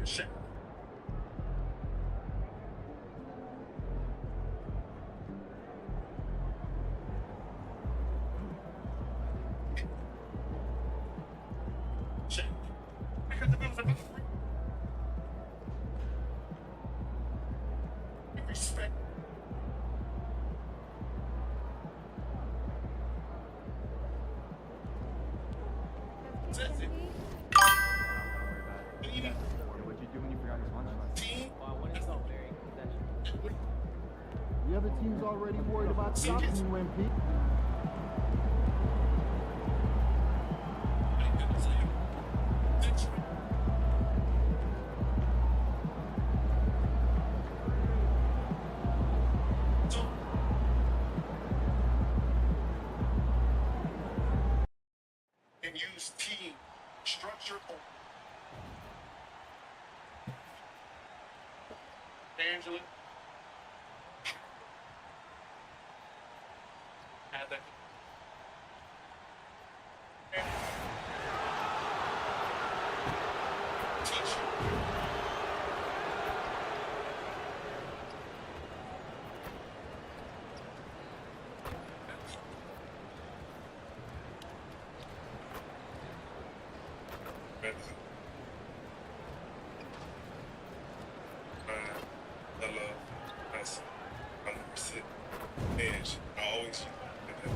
Shit. Shit. Because the Bills are about to win. Respect. That's it. What'd you do when you forgot his lunch last Team. The other team's already worried about stopping you, MP. And use team structure. Angela. Had that. Teach. I love us. I'm gonna sit edge. I always use that.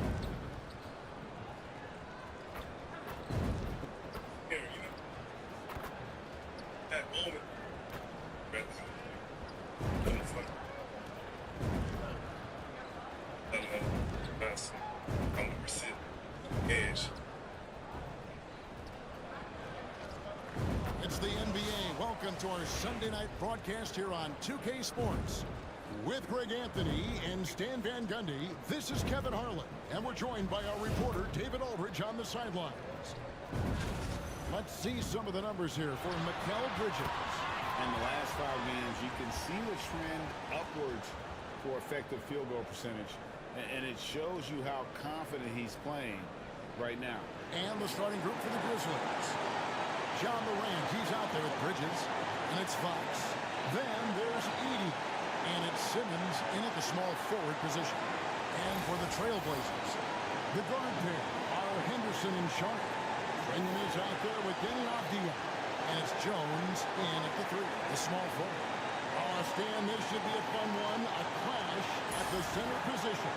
Here, you know, that moment. I love us. I'm gonna sit edge. It's the NBA. Welcome to our Sunday night broadcast here on 2K Sports. With Greg Anthony and Stan Van Gundy, this is Kevin Harlan. And we're joined by our reporter, David Aldridge, on the sidelines. Let's see some of the numbers here for Mikal Bridges. In the last 5 games, you can see the trend upwards for effective field goal percentage. And it shows you how confident he's playing right now. And the starting group for the Grizzlies. John Morant, he's out there with Bridges, and it's Fox. Then there's Edey, and it's Simmons in at the small forward position. And for the Trailblazers, the guard pair are Henderson and Sharp. Brennan is out there with Denny Avdia, and it's Jones in at the 3, the small forward. Oh, Stan, this should be a fun one, a clash at the center position.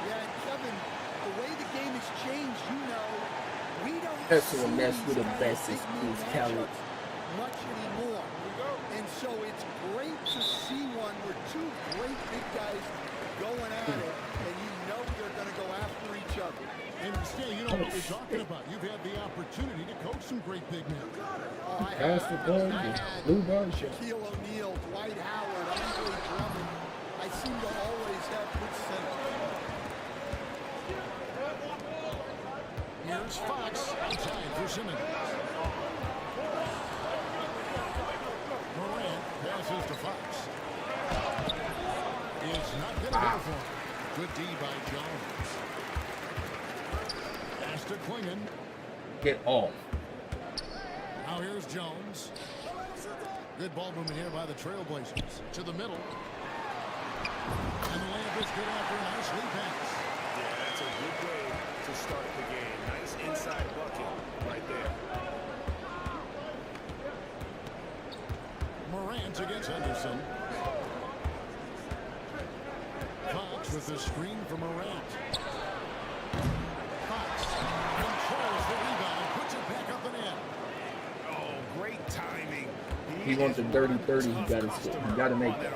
Yeah, and Kevin, the way the game has changed, you know, we don't Personal mess with the best is talent much anymore. And so it's great to see one where two great big guys going at it, and you know they're going to go after each other. And Stan, you know what we're talking about. You've had the opportunity to coach some great big men. Oh, I Pass the ball, blue bar shot. Shaquille O'Neal, Dwight Howard, Andre Drummond. I seem to always have good center. Here's Fox outside for Simmons. Morant passes to Fox. It's not going to go for him. Good D by Jones. Pass to Klingon. Get off. Now here's Jones. Good ball movement here by the Trailblazers. To the middle. And the layup is good after a nice lead pass. Yeah, that's a good way to start the game. Nice inside bucket right there. Morant against Henderson. Fox with the screen for Morant. Fox controls the rebound and puts it back up and in. Oh, great timing. He wants a dirty 30. He got to make that.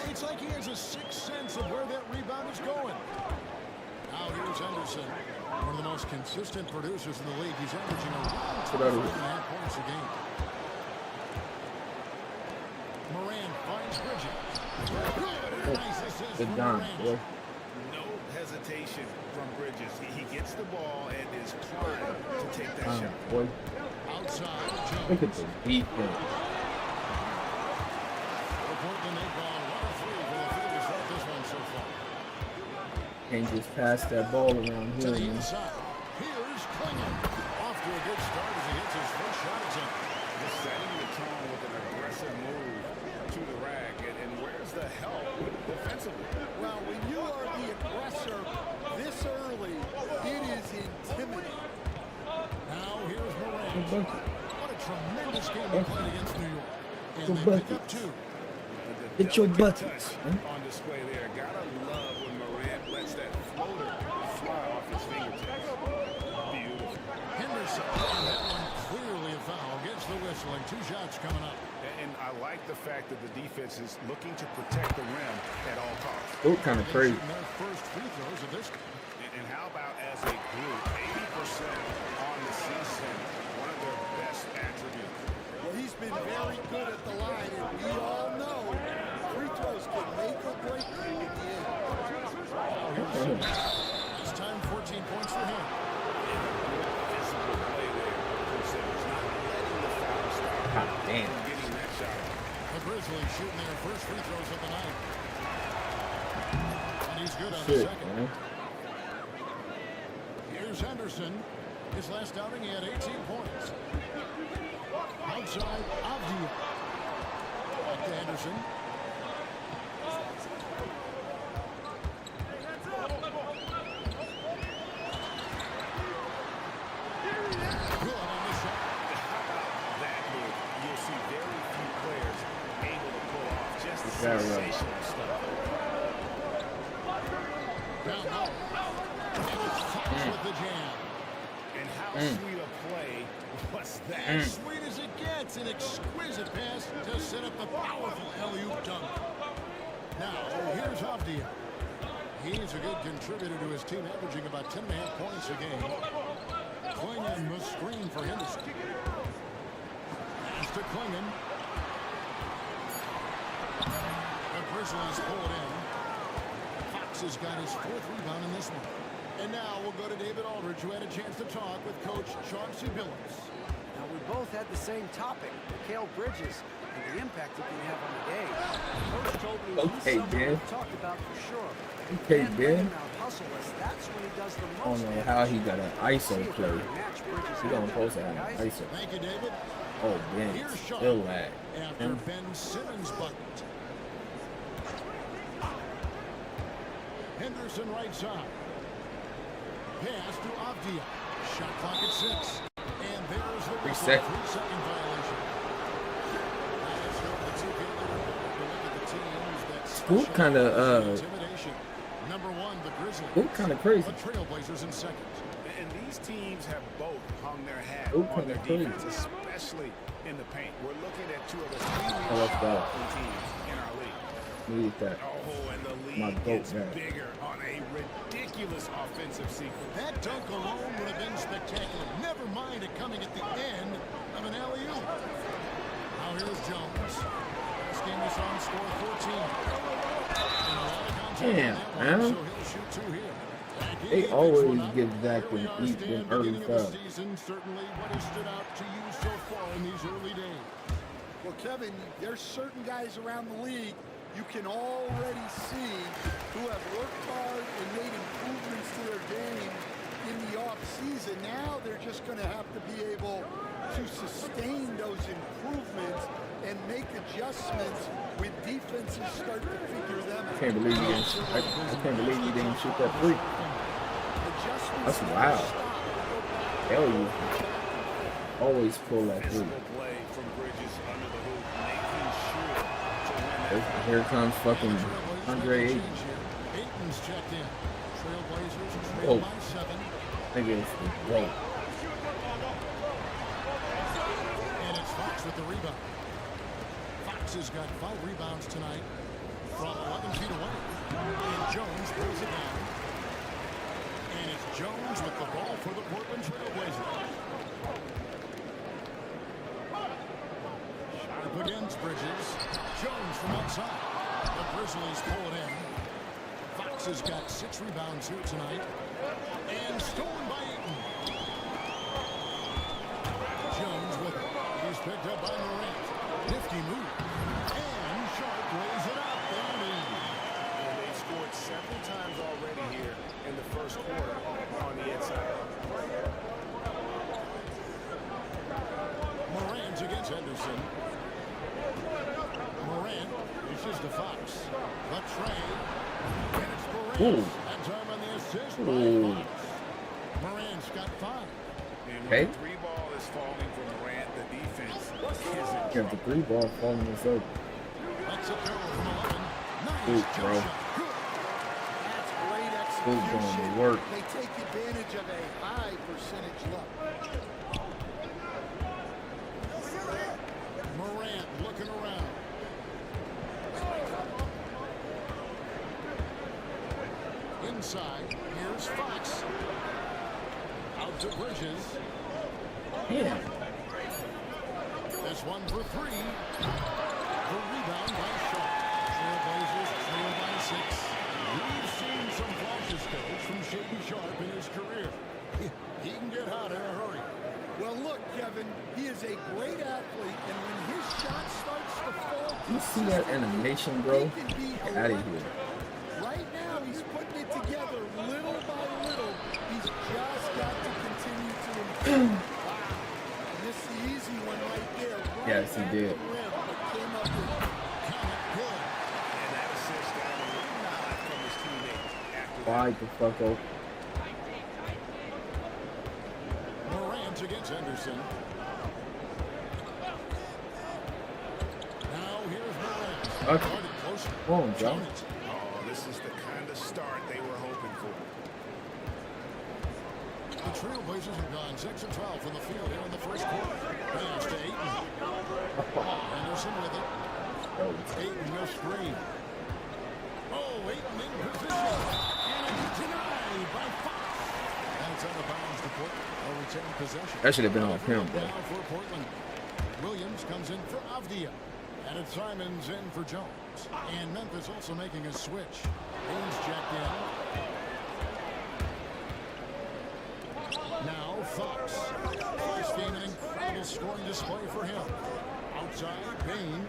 It's like he has a sixth sense of where that rebound is going. Now here's Henderson, one of the most consistent producers in the league. He's averaging around 12.5 points a game. Moran finds Bridges. Nice assist Good from done, Morant. boy. No hesitation from Bridges. He gets the ball and is primed to take that shot. Boy. Outside, Look at Jones. the defense. Portland, they've gone 1-3 for the field to start this one so far. Can't just pass that ball around To here, the man. inside. Here's Klingon. Off to a good start as he hits his first shot attempt. Just setting the tone with an help defensively. Well, when you are the aggressor this early, it is intimidating. Now here's Morant. Good bucket. What a tremendous game he played against New York. And Good they pick up buckets. 2. Get your Delicate buckets. touch on display there. Gotta love when Morant lets that floater fly off his fingertips. Beautiful. Henderson. And that one clearly a foul. Gets the whistle and 2 shots coming up. And I like the fact that the defense is looking to protect the rim at all costs. Oh, kind of crazy. Shooting their first free throws of this. And how about as a group, 80% on the season, one of their best attributes. Well, he's been very good at the line, and we all know free throws can make or break you in the end. This time 14 points for him. Physical play there. Considers not letting the foul stop God damn. from getting that shot. The Grizzlies shooting their first free throws of the night. And he's good on the Shit, second. man. Here's Henderson. His last outing, he had 18 points. Outside, Avdia. Back to Henderson. Good on the shot. That move, you'll see very few players able to pull off just Yeah, right. sensational stuff. Down low. And it's Fox with the jam. And how sweet a play was that? As sweet as it gets, an exquisite pass to set up the powerful alley-oop dunk. Now, here's Avdia. He's a good contributor to his team, averaging about 10.5 points a game. Klingon was screen for Henderson. Pass to Klingon. The Grizzlies pull it in. Fox has got his 4th rebound in this one. And now we'll go to David Aldridge, who had a chance to talk with Coach Chauncey Billups. Now, we both had the same topic, Mikal Bridges, and the impact he can have on the game. Coach told me Okay, he's someone Ben. we've talked about for sure. Okay, And Ben. letting out hustle us, that's when he does the I most don't know damage. how he got an See ISO if we play. can match Bridges' He don't impact, supposed to have guys. an ISO. Thank you, David. Oh, man. Here's Shaw Still lag. after Ben Simmons bucket. Henderson right side. Pass to Avdia. Shot clock at 6. And there's the 3 whistle. seconds. 3-second violation. Let's go to the 2K leaderboard to look at the teams that Scoop specialize kinda, in intimidation. Number 1, the Grizzlies. Scoop kinda crazy. The Trailblazers in second. And these teams have both hung their hat Ooh, on their crazy. defense, especially in the paint. We're looking at 2 of the love that. teams in our league. Need that. Oh, and the My lead goat gets back. bigger on a ridiculous offensive sequence. That dunk alone would have been spectacular. Never mind it coming at the end of an alley-oop. Now here's Jones. This game is on score 14. And a lot of contact on Damn, that one, man. so he'll shoot 2 here. They Again, always picks one up. give Zach Here we them are, eat Stan, them early beginning of the fouls. season, certainly what has stood out to you so far in these early days. Well, Kevin, there's certain guys around the league you can already see who have worked hard and made improvements to their game in the offseason. Now they're just going to have to be able to sustain those improvements and make adjustments when defenses start to figure them out. I can't believe you didn't. I can't believe you didn't shoot that free. Adjustments That's never wild. stop. Hell, you always pull that free. Physical play from Bridges under the hoop, making sure to win that. Here comes fucking Andre Ayton. Ayton's checked in. Trailblazers Oh. trail by 7. Nigga is broke. And it's Fox with the rebound. Fox has got 5 rebounds tonight from 11 feet away. And Jones pulls it down. And it's Jones with the ball for the Portland Trailblazers. Sharp against Bridges. Jones from outside. The Grizzlies pull it in. Fox has got 6 rebounds here tonight. And stolen by Ayton. Jones with it. He's picked up by Morant. Nifty move. And Sharp lays it up. They lead. And they've scored several times already here in the first quarter on the inside. Morant against Henderson. Morant dishes to Fox. The tray. And it's Ooh. Morant. And time on the assist by Ooh. Fox. Morant's got 5. And Okay. when the three ball is falling from Morant, the defense isn't Got the 3 ball falling this over. That's a throw from 11. Nice Ooh, jump bro. shot. Good. That's great Who's going execution. to work? They take advantage of a high percentage look. Morant looking around. Inside, here's Fox. Out to Bridges. Yeah. This one for 3. The rebound by Shaw. Trailblazers trail by 6. We've seen some flashes, coach, from Shaden Sharp in his career. He can get hot in a hurry. Well, look, Kevin, he is a great athlete, and when his shot starts to fall, You see that animation, bro? he can be Get out of electric. here. Right now, he's putting it together little by little. He's just got to continue to improve. Wow. Missed the easy one right there. Right Yes, he at did. the rim, but came up with Count it good. And that assist got a little nod from his teammates after that. Wide the fuck open. Morant against Henderson. Now here's Morant. Okay. Guarded closer. Come on, Joe. Jones. Oh, this is the kind of start they were hoping for. The Trailblazers have gone 6 of 12 from the field here in the first quarter. Pass to Ayton. Henderson with it. Ayton no screen. Oh, Ayton in position. And it's denied by Fox. And it's out of bounds to Portland. They'll retain possession. That should have been off him, bro. Now for Portland. Williams comes in for Avdia. And it's Simons in for Jones. And Memphis also making a switch. Haynes checked in. Now Fox. First game, an incredible scoring display for him. Outside, Payne.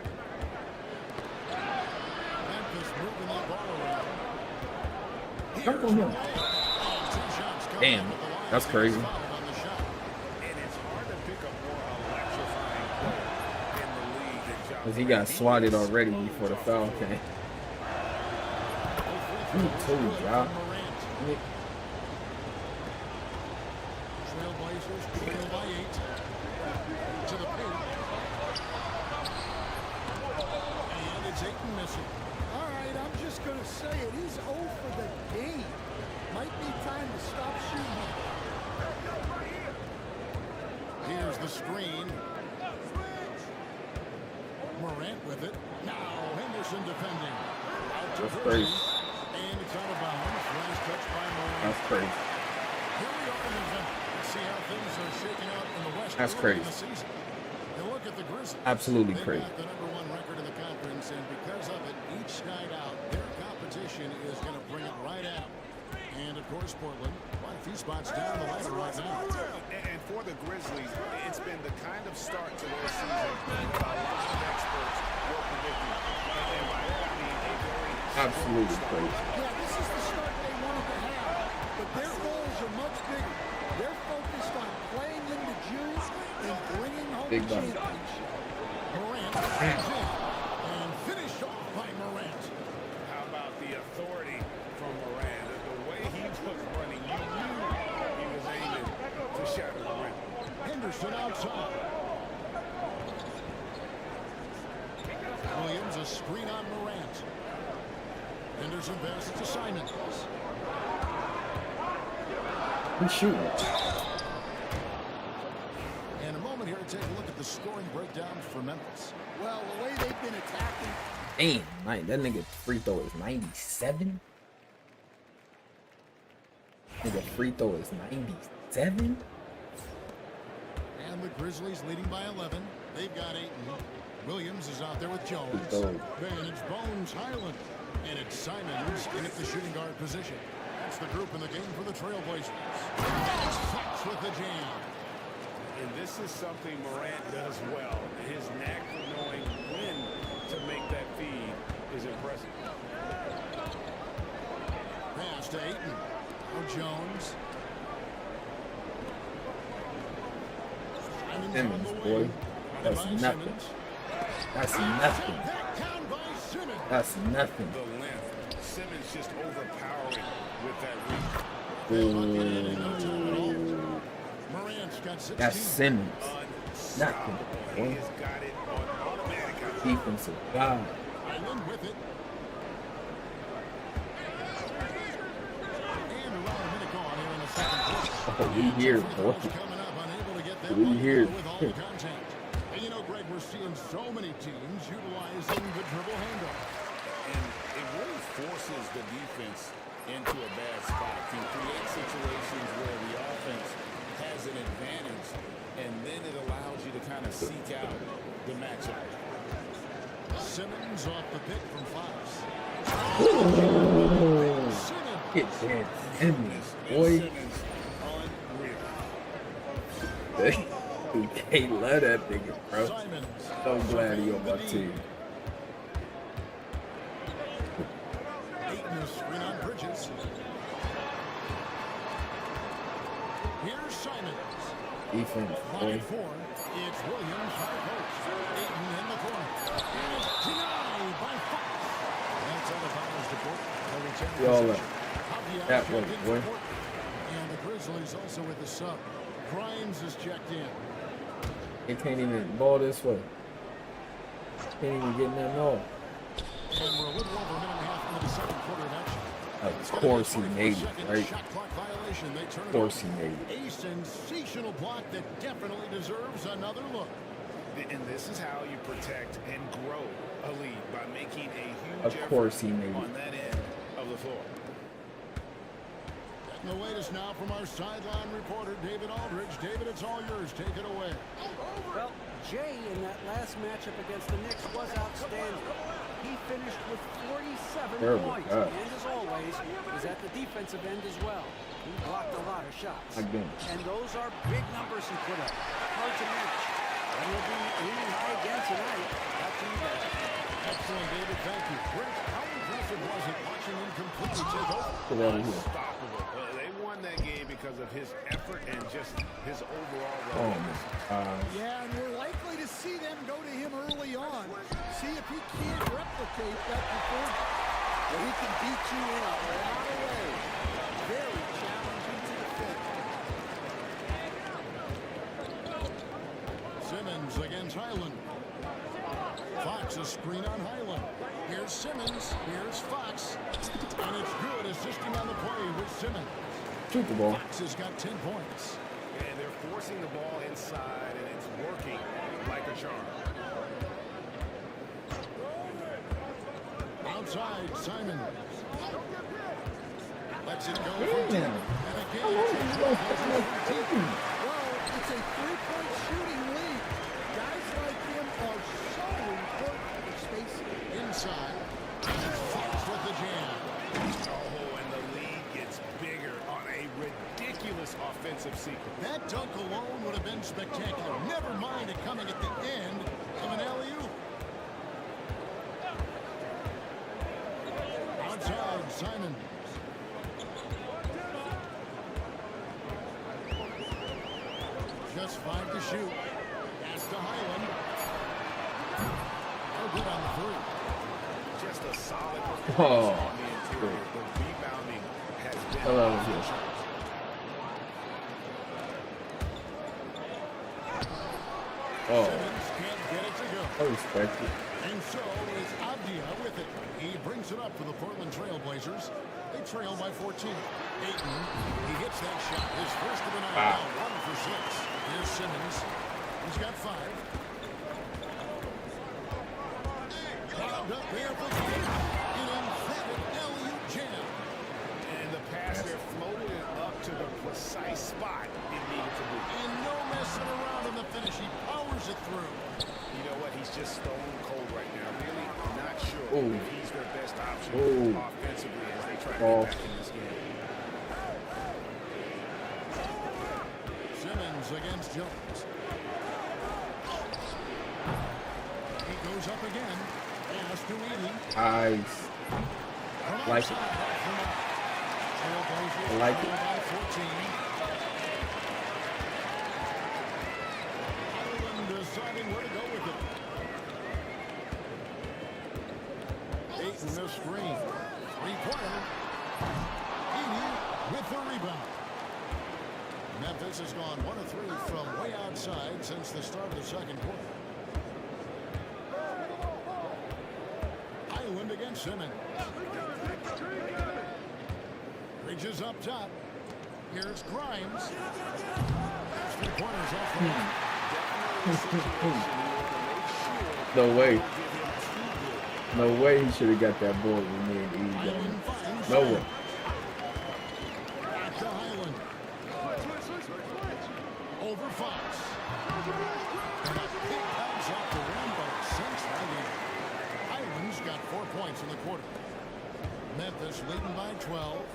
Memphis moving that ball around. Jump on him. Damn, that's crazy. And it's hard to pick a more electrifying player in the league than Ja Because he got swatted already before the foul came. You too, Job. Trailblazers trail by 8. To the paint. And it's Ayton missing. All right, I'm just going to say it. He's 0 for the game. Might be time to stop shooting. Here's the screen. Morant with it. Now Henderson defending. Out to That's Bridges. crazy. And it's out of bounds. Last touch by Morant. That's crazy. Here we are in November. Let's see how things are shaking out in the West. That's early in crazy. the season. And look at the Grizzlies. Absolutely They crazy. got the #1 record in the conference, and because of it, each night out, their competition is going to bring it right out. And of course, Portland, quite a few spots down the ladder right now. And for the Grizzlies, it's been the kind of start to their season that a lot of experts were predicting. And by that, I mean a very Absolutely crazy. Yeah, this is the start they wanted to have, but their goals are much bigger. They're focused on playing into June and bringing home Big a body. championship. Morant comes in and finished off by Morant. How about the authority from Moran? The way he was running, you knew he was aiming to shatter the rim. Henderson outside. Williams a screen on Morant. Henderson passes to Simons. He's shooting. And a moment here to take a look at the scoring breakdown for Memphis. Well, the way they've been attacking, Damn, man, that nigga free throw is 97? Nigga free throw is 97? And the Grizzlies leading by 11. They've got 8. Williams is out there with Jones. Good goal. And it's Bones Highland. And it's Simons in at the shooting guard position. That's the group in the game for the Trailblazers. And it's Fox with the jam. And this is something Morant does well. His knack for knowing when to make that feed is impressive. Pass to Ayton. Now Jones. Simons on Simmons, the boy. wing. That's By nothing. Simmons. That's nothing. Back down by Simmons. That's nothing. The length. Simmons just overpowering with that reach. That's Simmons. Nothing. He has got it on automatic. Defensive guy. Island with it. And around a minute gone here in the second quarter. Oh, we here, boy. Coming up, unable to get that We one here. with all the contact. And you know, Greg, we're seeing so many teams utilizing the dribble handoff. And it really forces the defense into a bad spot. Can create situations where the offense has an advantage, and then it allows you to kind of seek out the matchup. Simmons off the pick from Fox. Get that Simmons, boy. Simmons, unreal. You can't let that nigga, bro. Simons. So glad he on my team. Aiton is screen on Bridges. Here's Simons. Defense, Line boy. 4. It's Williams high post. Aiton in the corner. And it's denied by Fox. That's out of bounds to Port. Y'all up. That way, boy. And the Grizzlies also with the sub. Grimes is checked in. He can't even ball this way. Can't even get nothing off. And we're a little over a minute and a half into the second quarter of action. Of course he made it, right? Shot clock violation. They turn Of it course over. he made it. A sensational block that definitely deserves another look. And this is how you protect and grow a lead, by making a huge Of course he effort made it. on that end of the floor. And the latest now from our sideline reporter, David Aldridge. David, it's all yours. Take it away. Well, Jay in that last matchup against the Knicks was outstanding. He finished with 47 points. God. And as always, was at the defensive end as well. He blocked a lot of shots. Again. And those are big numbers he put up. Hard to match. And he'll be aiming high again tonight. Back to you guys. Excellent, David. Thank you. Brent, how impressive was it watching him completely take over? Get out of here. Unstoppable. They won that game because of his effort and just his overall Oh relentless. my. Yeah, and we're likely to see them go to him early on. See if he can't replicate that performance. Well, he can beat you in a lot of ways. Very challenging to defend. Simmons against Highland. Fox a screen on Highland. Here's Simmons. Here's Fox. And it's good, assisting on the play with Simmons. Shoot the ball. Fox has got 10 points. And they're forcing the ball inside, and it's working like a charm. Outside, Simons. Lets it go. Damn. And again, Well, it's a three-point shooting lead. Guys like him are so important for spacing. inside. And Fox with the jam. Oh, and the lead gets bigger on a ridiculous offensive sequence. That dunk alone would have been spectacular. Never mind it coming at the end of an alley-oop. Outside, Simons. Just 5 to shoot. Pass to Highland. No good on the three. Just a solid performance Oh. on the interior. The rebounding has been Hello. Oh, Simmons can't get it to go. I respect it. And so is Avdia with it. He brings it up for the Portland Trailblazers. They trail by 14. Aiton, he hits that shot. His first of the night. Wow. Now 1 for 6. Here's Simmons. He's got 5. Lobbed up there for Gabe. An emphatic alley-oop jam. And the pass there floated it up to the precise spot it needed to be. And no messing around in the finish. He powers it through. You know what? He's just stone cold right now. Really not sure Ooh. if he's their best option Ooh. offensively as they try to Oh. get back in this game. Simmons against Jones. He goes up again. Pass to Edie. Nice. Like it. I like it. Ireland deciding where to go with it. from their screen. Three-pointer. Edie with the rebound. Memphis has gone 1 of 3 from way outside since the start of the second quarter. Highland against Simmons. Bridges up top. Here's Grimes. There's 3 pointers off the No way. No way he should have got that ball with me and Edie going. No way. Back to Highland. Over Fox. And a big bounce off the rim, but sinks right in. Highland's got 4 points in the quarter. Memphis leading by 12.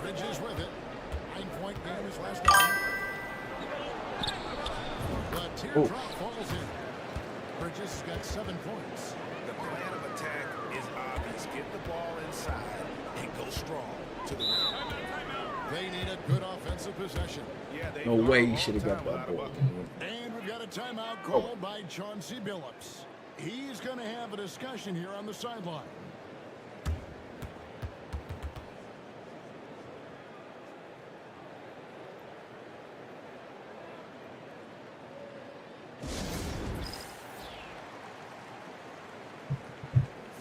Bridges with it. 9-point game is last down. The teardrop falls in. Bridges has got 7 points. The plan of attack is obvious. Get the ball inside and go strong to the rim. They need a good offensive possession. No way he should have got that ball. And we've got a timeout called by Chauncey Billups. He's going to have a discussion here on the sideline.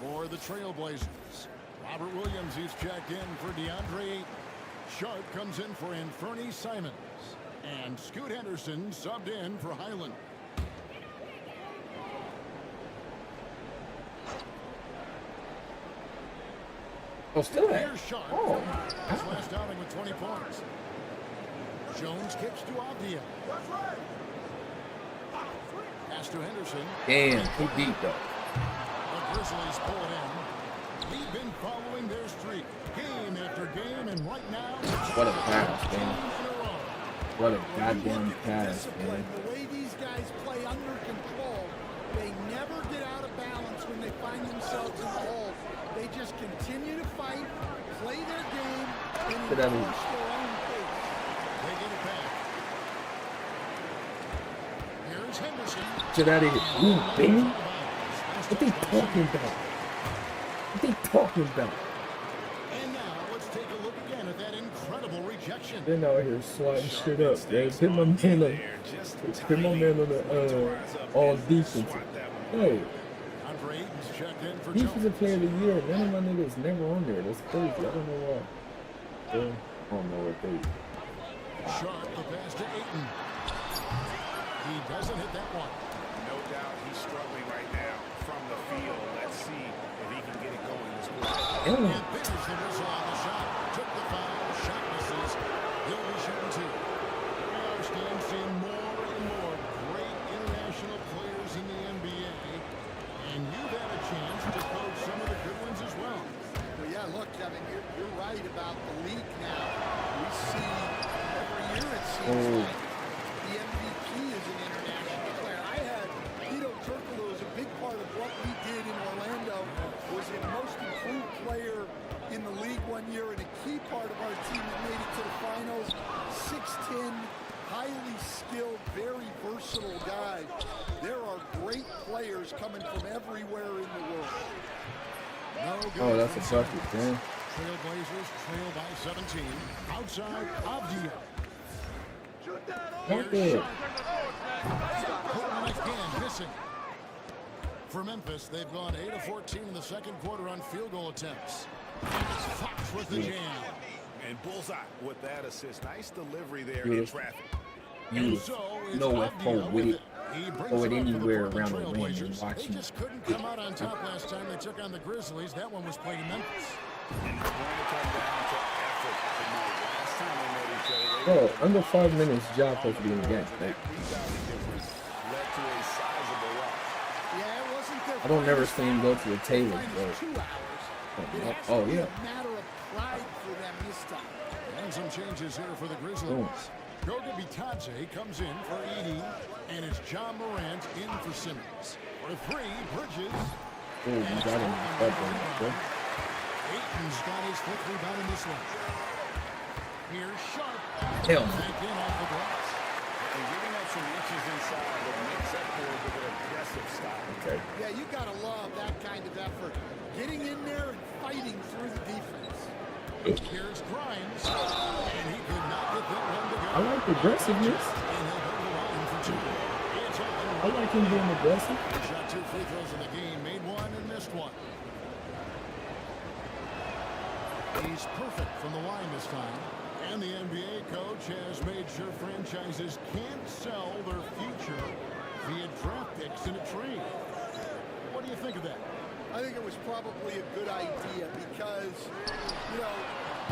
For the Trailblazers, Robert Williams, he's checked in for DeAndre Ayton. Sharp comes in for Anthony Simons. And Scoot Henderson subbed in for Highland. Oh, still there. Here's Sharp. Oh. His last outing with 20 points. Jones kicks to Avdia. Pass to Henderson. Damn, he beat though. The Grizzlies pull it in. We've been following their streak game after game, and right now, What a pass, man. What a goddamn pass, Discipline, man. the way these guys play under control, they never get out of balance when they find themselves in the hole. They just continue to fight, play their game, and Get out of enforce here. their own pace. they get it back. Here's Henderson. Get out of here. Ooh, baby. What they talking about? What they talking about? And now let's take a look again at that incredible rejection. They're out here swatting shit up, man. Put my man on, put my man on the all defense. Hey, Andre Ayton's checked in for defensive Jones. player of the year. None of my niggas never on there. That's crazy. I don't know why. I don't know what they. Sharp the pass to Ayton. He doesn't hit that one. No doubt he's struggling right now from the field. Let's see if he can get it going this quarter. Damn. And there's the whistle on the shot. Took the foul. Shot misses. He'll be shooting 2. We are seeing more and more great international players in the NBA. And you've had a chance to coach some of the good ones as well. Well, yeah, look, Kevin, you're right about the league now. We see every year it seems like the MVP is an international player. I had Tito Turkoglu was a big part of what we did in Orlando, was a most improved player in the league one year and a key part of our team that made it to the finals. 6'10", highly skilled, very versatile guy. There are great players coming from everywhere in the world. No good Oh, that's a from bucket, Simmons. man. Trailblazers trail by 17. Outside, Avdia. Right there. Putting again, missing. For Memphis, they've gone 8 of 14 in the second quarter on field goal attempts. And it's Fox with the jam. And bullseye with that assist. Nice delivery there in Beautiful. traffic. And You so it's know what Avdia phone with it. He brings Throw it up for the anywhere Portland around the lane and Trailblazers. watch They him. just couldn't come out on top last time they took on the Grizzlies. That one was played in Memphis. And it's going to come down to effort. You know, last time they met each other, Bro, under 5 minutes, job supposed to be in the game. Like, rebounding difference led to a sizable loss. Yeah, it wasn't their I don't never finest see him go to the table, finest bro. 2 hours. It has Oh, to be yeah. a matter of pride for them this time. And some changes here for the Grizzlies. Goga Bitadze comes in for Edie, and it's John Morant in for Simmons. For 3, Bridges. Oh, you got him. Bro. Ayton's got his 5th rebound in this one. Here's Sharp. Hell no. Back in off the glass. And giving up some inches inside that makes up for it with an aggressive style. Okay. Yeah, gotta love that kind of effort. Getting in there and fighting through the defense. Here's Grimes. And he could not get that one to go. I like the aggressiveness. And he'll hold the line for two. It's open. I like him being aggressive. Shot 2 free throws in the game. Made one and missed one. He's perfect from the line this time. And the NBA coach has made sure franchises can't sell their future via draft picks in a trade. What do you think of that? I think it was probably a good idea because, you know,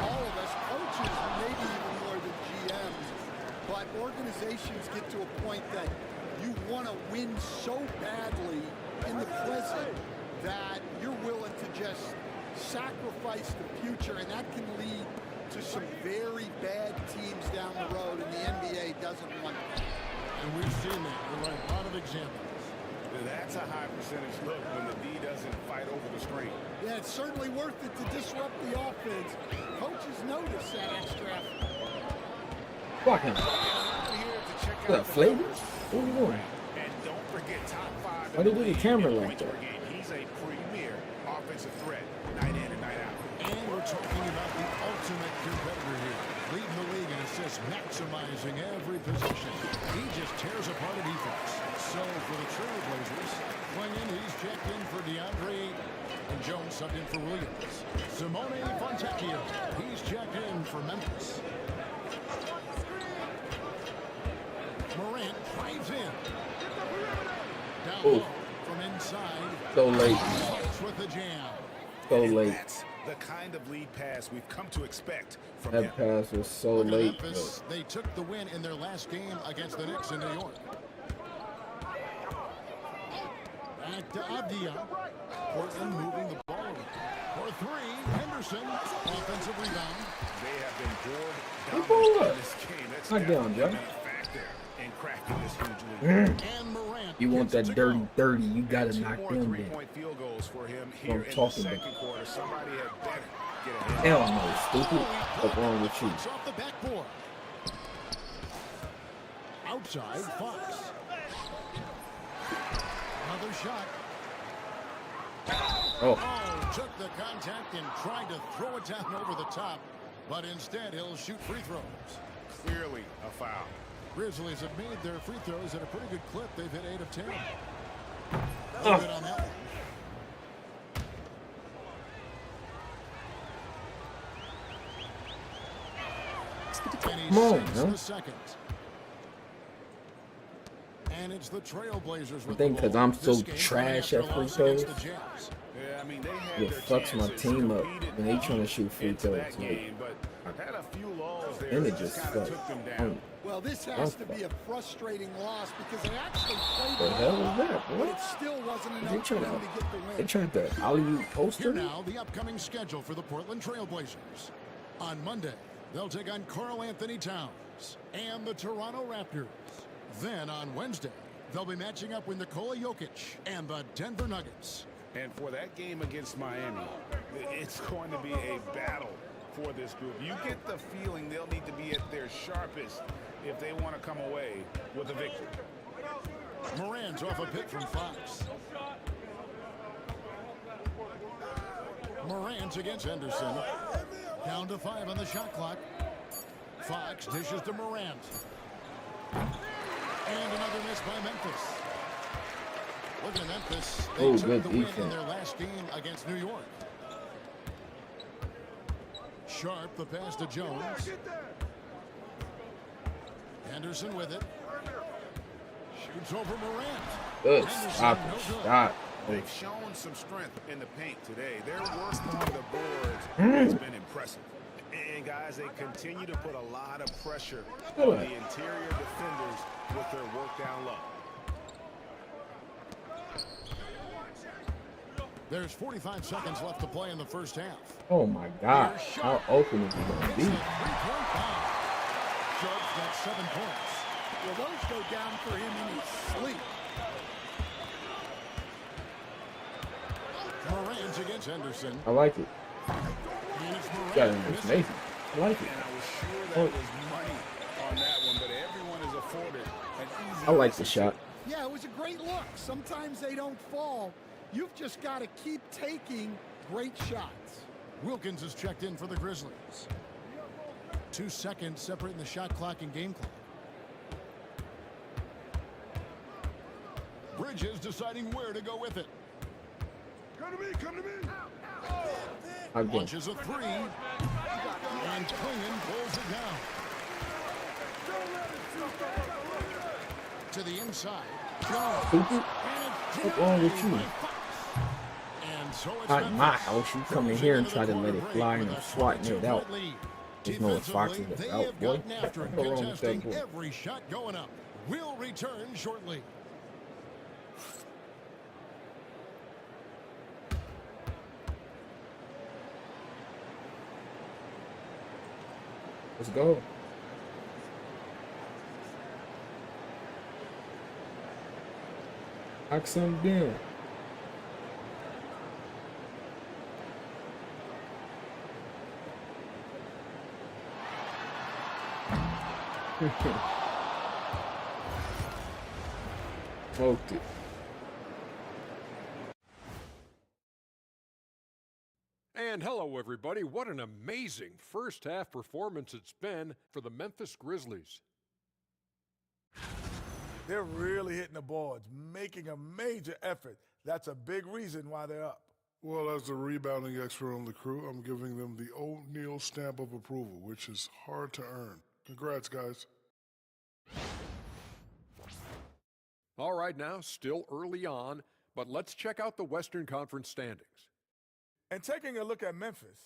all of us, coaches, maybe even more than GMs, but organizations get to a point that you want to win so badly in the present that you're willing to just sacrifice the future, and that can lead to some very bad teams down the road, and the NBA doesn't want that. And we've seen that. We're like a lot of examples. That's a high percentage look when the D doesn't fight over the screen. Yeah, it's certainly worth it to disrupt the offense. Coaches notice that extra effort. Fuck him. What, flavors? What are you doing? And don't forget top 5. Why do you do the camera like that? He's a premier offensive threat, night in and night out. And we're talking about the ultimate competitor here. Leading the league in assists, maximizing every possession. He just tears apart a defense. So for the Trailblazers, Klingon, he's checked in for DeAndre and Jones subbed in for Williams. Simone Fontecchio, he's checked in for Memphis. Morant drives in. Down low from inside. So late. Fox with the jam. So And late. that's the kind of lead pass we've come to expect from That him. pass was so Look at late. Memphis. They took the win in their last game against the Knicks in New York. Back to Avdia. Portland moving the ball for three. Henderson, offensive rebound. They have been Pull board up. in this game. That's Knock down, definitely Joe. been a factor in cracking this huge lead. And Morant. You want gets that it to go. dirty 30, you gotta 2 knock more them in. three-point field goals for him What here I'm in the talking about. second quarter. Somebody had better get ahead. Hell no, stupid. What's wrong with you? Fox off the backboard. Outside, Fox. Another shot. Oh, Oh, took the contact and tried to throw it down over the top, but instead he'll shoot free throws. Clearly a foul. Grizzlies have made their free throws at a pretty good clip. They've hit 8 of 10. Oh. No good on that one. And he Come on, sinks man. the second. And it's the Trailblazers with think the 'cause ball. I'm This so game trash coming at after a free loss against throws. the Jazz. Yeah, I mean, they had it their fucks my chances, team up competed when they trying to shoot free into throws. that game, but had a few lulls there And it that just kind of sucks. took them Oh, down. Well, this has to be a frustrating loss because they actually played the hell well, was that, but boy? it still wasn't They enough for trying them to get the they win. tried to Hollywood Here poster. now, the upcoming schedule for the Portland Trailblazers. On Monday, they'll take on Karl Anthony Towns and the Toronto Raptors. Then on Wednesday, they'll be matching up with Nikola Jokic and the Denver Nuggets. And for that game against Miami, it's going to be a battle for this group. You get the feeling they'll need to be at their sharpest if they want to come away with a victory. Morant's off a pick from Fox. Morant against Henderson. Down to 5 on the shot clock. Fox dishes to Morant. And another miss by Memphis. Look at Memphis. They Oh, took good the win in defense. their last game against New York. Sharp, the pass to Jones. Henderson with it. Shoots over Morant. Good Henderson, stop no the good. shot. They've shown some strength in the paint today. Their work on the boards has been impressive. And guys, they continue to put a lot of pressure on the interior defenders with their work down low. There's 45 seconds left to play in the first half. Oh my God, how open is he gonna Hits be? it, three-point foul. Sharp's got 7 points. Well, those go down for him in his sleep. Morant against Henderson. I like it. And it's Got Morant. him. It's missing. amazing. I like it. And I was sure that was money on that one, but everyone is afforded an easy I like the shot. Yeah, it was a great look. Sometimes they don't fall. You've just got to keep taking great shots. Wilkins is checked in for the Grizzlies. 2 seconds separating the shot clock and game clock. Bridges deciding where to go with it. Come to me, come to me. Launches a three. And Klingon pulls it down. To the inside. What's wrong with you? Not in my house. You come in here and try to let it fly and I'm swatting it out. There's no foxes They out, have boy. gotten after it, What's wrong with that contesting boy? every shot going up. We'll return shortly. Let's go. Knock some down. Smoked it. And hello, everybody. What an amazing first half performance it's been for the Memphis Grizzlies. They're really hitting the boards, making a major effort. That's a big reason why they're up. Well, as the rebounding expert on the crew, I'm giving them the O'Neal stamp of approval, which is hard to earn. Congrats, guys. All right, now, still early on, but let's check out the Western Conference standings. And taking a look at Memphis,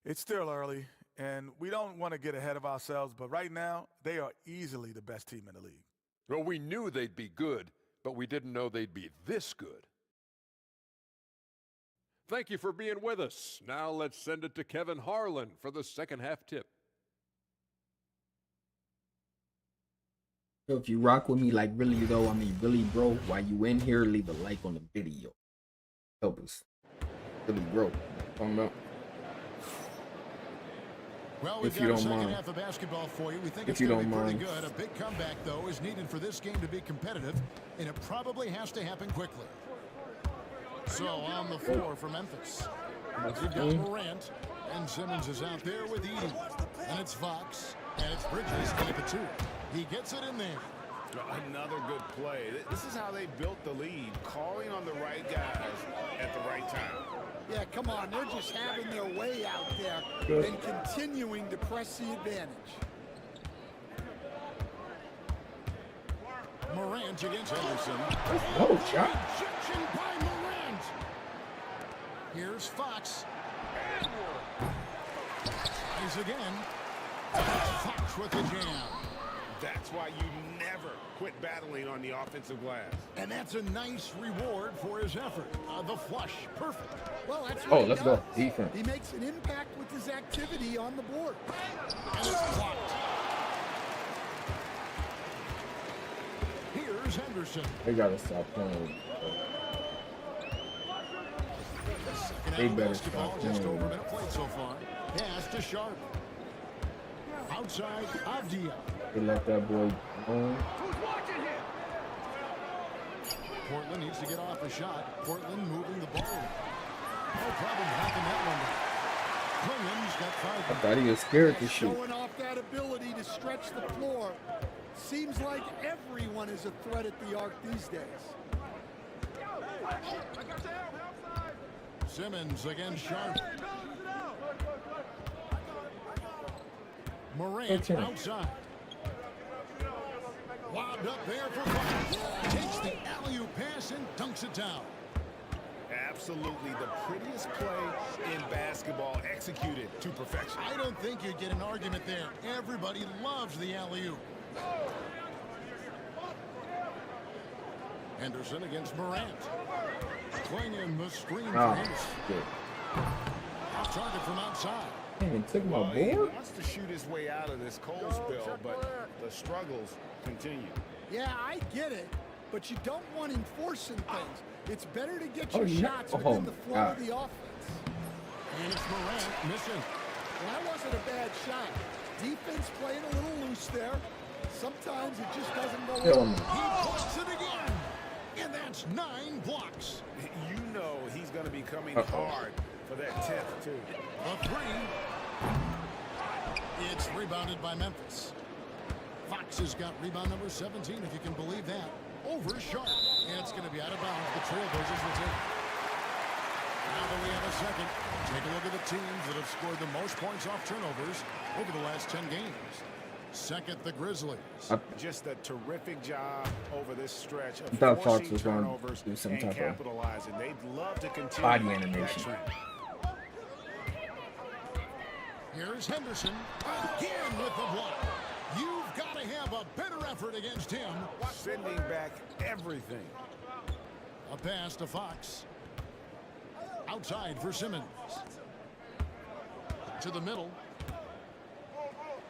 it's still early, and we don't want to get ahead of ourselves, but right now, they are easily the best team in the league. Well, we knew they'd be good, but we didn't know they'd be this good. Thank you for being with us. Now let's send it to Kevin Harlan for the second half tip. So if you rock with me, like really though, I mean really bro, while you in here, leave a like on the video. Help us. Really bro. Talking about. Well, we've got a second half of basketball for you. We think it's going to be pretty good. A big comeback, though, is needed for this game to be competitive, and it probably has to happen quickly. So on the floor for Memphis, you've got Morant, and Simmons is out there with Edey. And it's Fox, and it's Bridges in at the 2. He gets it in there. Another good play. This is how they built the lead, calling on the right guys at the right time. Yeah, come on. They're just having their way out there and continuing to press the advantage. Morant against Henderson. Oh, shot. Rejection by Morant. Here's Fox. He's again. Fox with the jam. That's why you never quit battling on the offensive glass. And that's a nice reward for his effort. The flush, perfect. Well, that's what Let's go. Defense. He makes an impact with his activity on the board. And it's blocked. Here's Henderson. They gotta stop playing. They better stop Just playing. over a minute played so far. Pass to Sharp. Outside, Avdia. They let that boy go. Portland needs to get off a shot. Portland moving the ball. No problem knocking that one down. Klingon's got 5. I thought he was scared to shoot. Showing off that ability to stretch the floor. Seems like everyone is a threat at the arc these days. Simmons against Sharp. Morant outside. Wobbed up there for Fox. Takes the alley-oop pass and dunks it down. Absolutely the prettiest play in basketball, executed to perfection. I don't think you'd get an argument there. Everybody loves the alley-oop. Henderson against Morant. Swinging the screen for Henderson. Off target from outside. He took my He board. wants to shoot his way out of this cold spell, but the struggles continue. Yeah, I get it, but you don't want him forcing things. It's better to get your yeah. shots within the flow of the offense. And it's Morant missing. Well, that wasn't a bad shot. Defense playing a little loose there. Sometimes it just doesn't go Kill well. him. He puts it again. In And that's 9 blocks. You know he's going to be coming hard for that 10th, too. A 3. It's rebounded by Memphis. Fox has got rebound number 17, if you can believe that. Over Sharp. And it's going to be out of bounds. The Trailblazers will take it. Now that we have a second, take a look at the teams that have scored the most points off turnovers over the last 10 games. Second, the Grizzlies. Just a terrific job over this stretch of thought Fox forcing was going turnovers to do some and type of capitalizing. They'd love to continue body that animation. trend. Here's Henderson again with the block. You've got to have a better effort against him. Sending back everything. A pass to Fox. Outside for Simmons. To the middle.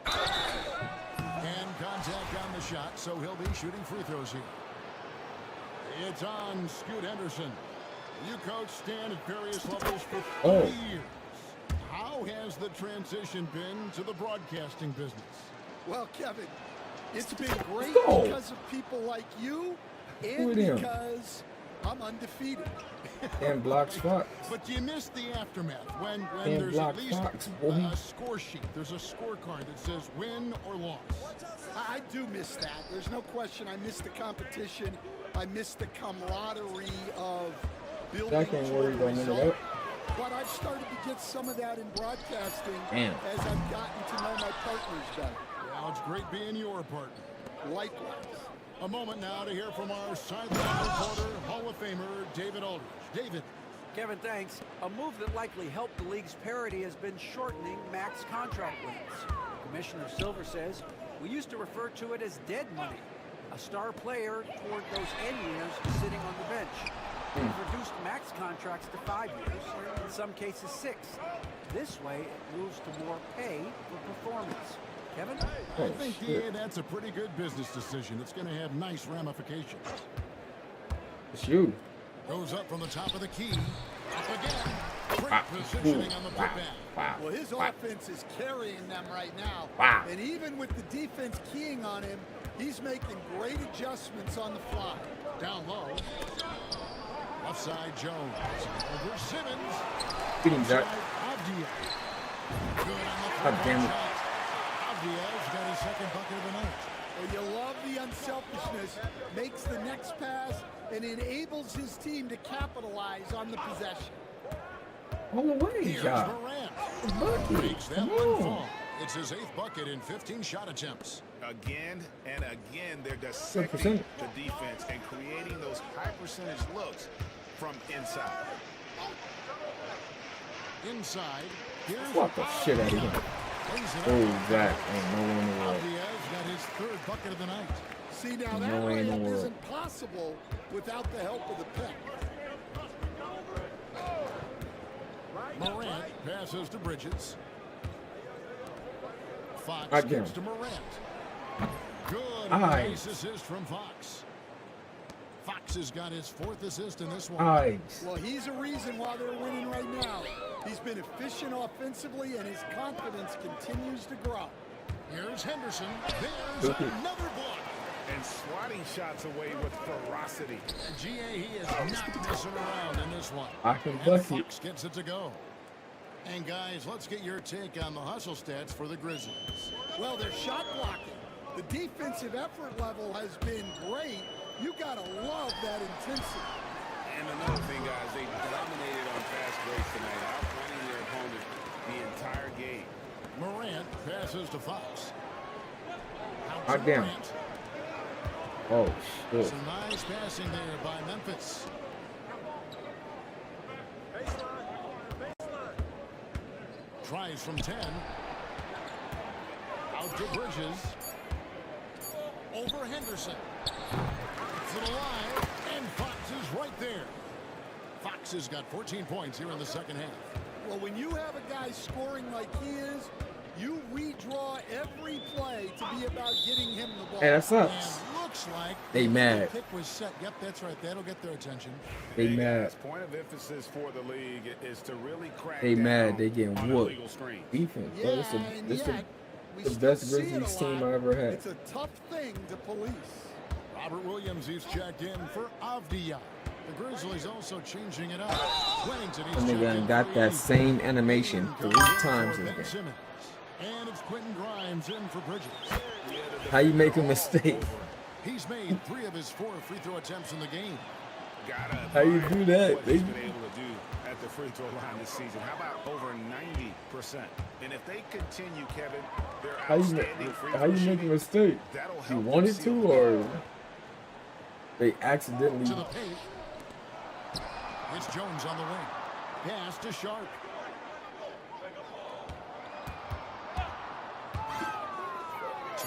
And contact on the shot, so he'll be shooting free throws here. It's on Scoot Henderson. You coach Stan at various levels for 30 years. How has the transition been to the broadcasting business? Well, Kevin, it's been great go. because of people like you and because I'm undefeated. And blocks Fox. But you missed the aftermath when And there's block at least Fox, a score sheet. There's a scorecard that says win or loss. I do miss that. There's no question. I miss the competition. I miss the camaraderie of building I can't worry about none of that. But I've started to get some of that in broadcasting Damn. as I've gotten to know my partners better. Well, it's great being your partner. Likewise. A moment now to hear from our sideline reporter, Hall of Famer David Aldridge. David. Kevin, thanks. A move that likely helped the league's parity has been shortening max contract limits. Commissioner Silver says we used to refer to it as dead money. A star player toward those end years sitting on the bench. We've reduced max contracts to 5 years, or in some cases 6. This way, it moves to more pay for performance. Kevin? I think that's a pretty good business decision. It's going to have nice ramifications. It's you. Goes up from the top of the key. Up again. Great positioning on the putback. Wow. Well, his offense is carrying them right now. Wow. And even with the defense keying on him, he's making great adjustments on the fly. Down low. Left side Jones. Over Simmons. Beating Jack. Avdia. Good on the God damn it. Avdia's got his second bucket of the night. Well, you love the unselfishness, makes the next pass, and enables his team to capitalize on the possession. All the way, Here's Jack. Morant. Makes that one fall. It's his 8th bucket in 15 shot attempts. Again and again, they're dissecting the defense and creating those high percentage looks from inside. Inside. Here's Fuck the shit out of him. Oh, Zach. Ain't no one in the world. Avdia's got his 3rd bucket of the night. See, now that No way in the layup world. isn't possible without the help of the pick. Morant passes to Bridges. Fox Again. gives to Morant. Good. Nice. Nice assist from Fox. Fox has got his 4th assist in this one. Nice. Well, he's a reason why they're winning right now. He's been efficient offensively, and his confidence continues to grow. Here's Henderson. There's another block. And swatting shots away with ferocity. GA, he is not messing around in this one. I can And buck it. Fox gets it to go. And guys, let's get your take on the hustle stats for the Grizzlies. Well, they're shot blocking. The defensive effort level has been great. You gotta love that intensity. And another thing, guys, they dominated on fast breaks tonight, outplaying their opponent the entire game. Morant passes to Fox. Out Ah, to damn. Morant. Oh, shit. Some nice passing there by Memphis. Tries from 10. Out to Bridges. Over Henderson. To the line. And Fox is right there. Fox has got 14 points here in the second half. Well, when you have a guy scoring like he is, you redraw every play to be about getting him the ball. Hey, that And sucks. looks like They mad. the pick was set. Yep, that's right. That'll get their attention. They Hey, mad. guys, point of emphasis for the league is to really crack They down mad. They getting on whooped. illegal screens. Defense, bro. Yeah, This and yet, we the still best see it a Grizzlies team lot. I ever had. It's a tough thing to police. Robert Williams, he's checked in for Avdia. The Grizzlies also changing it up. Wennington, he's And they checked done in got for that 80. same animation 3 times For in Ben there. Simmons. And it's Quentin Grimes in for Bridges. How you make a mistake? He's made 3 of his 4 free throw attempts in the game. How you do that? What he's been able to do at the free throw line this season. How about over 90%? And if they continue, Kevin, their outstanding free throw How you make a shooting, mistake? that'll You help them wanted seal to, the or game. they accidentally? To the paint. It's Jones on the wing. Pass to Sharp.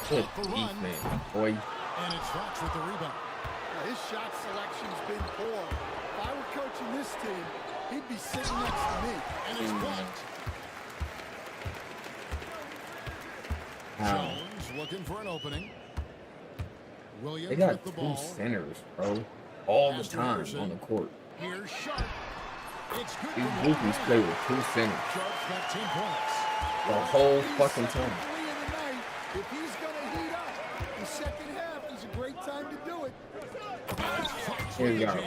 Good The run. defense, boy. And it's Fox with the rebound. His shot selection's been poor. If I were coaching this team, he'd be sitting next to me. And it's blocked. Wow. Jones looking for an opening. Williams They got with the 2 ball. centers, bro, all the Pass to time Anderson. on the court. Here's Sharp. It's good. These for rookies play with 2 centers Sharp's got 10 points. the whole fucking time. 3 of the night. If he's going to heat up, the second half is a great time to do it. Here we go.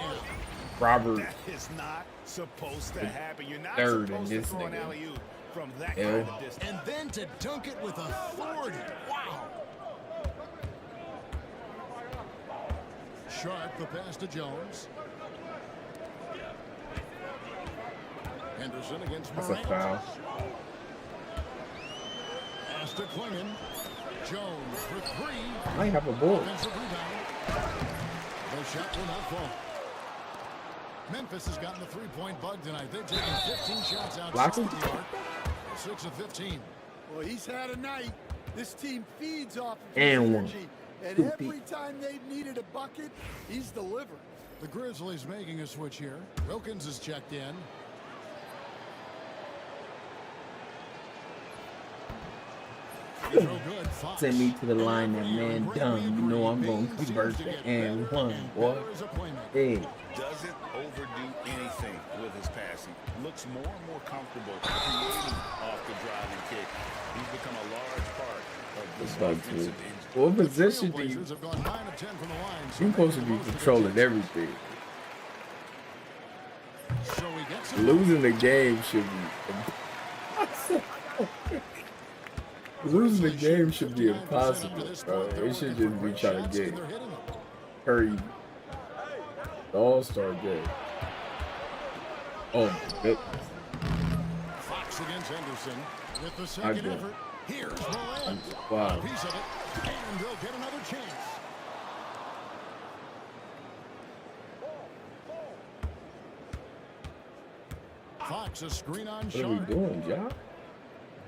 Robert, That is not supposed to happen. You're not third supposed in to this throw an nigga. alley-oop from that Yeah. kind of distance. And then to dunk it with authority. Wow. Sharp, the pass to Jones. Henderson against that's a Morant. foul. Pass to Klingon. Jones for 3. Might have a board. Offensive rebound. The shot will not fall. Memphis has gotten the 3-point bug tonight. They've taken 15 shots Block outside him. the arc. 6 of 15. Well, he's had a night. This team feeds off of And his one. energy. And Two every feet. time they've needed a bucket, he's delivered. The Grizzlies making a switch here. Wilkins is checked in. Free throw good. Fox. Send me to the line, that And man every dumb. You know I'm Green gonna Bean convert seems to the get and better one, and boy. better as a playmaker. Hey, Doesn't overdo anything with his passing. Looks more and more comfortable creating off the driving kick. He's become a large part of this it's like offensive to. engine. What position do you? Trailblazers have gone 9 of 10 from the line. So You're supposed to making be the most of their controlling chances. everything. So he gets it. Losing the game should be. Losing the game should be impossible, bro. It should just be trying to get Curry the All-Star game. Oh, my goodness. Fox against Henderson with the I second get it. effort. Here's Morant. Wow. A piece of it, and they'll get another chance. Fox a screen on What are we Sharp. doing, y'all?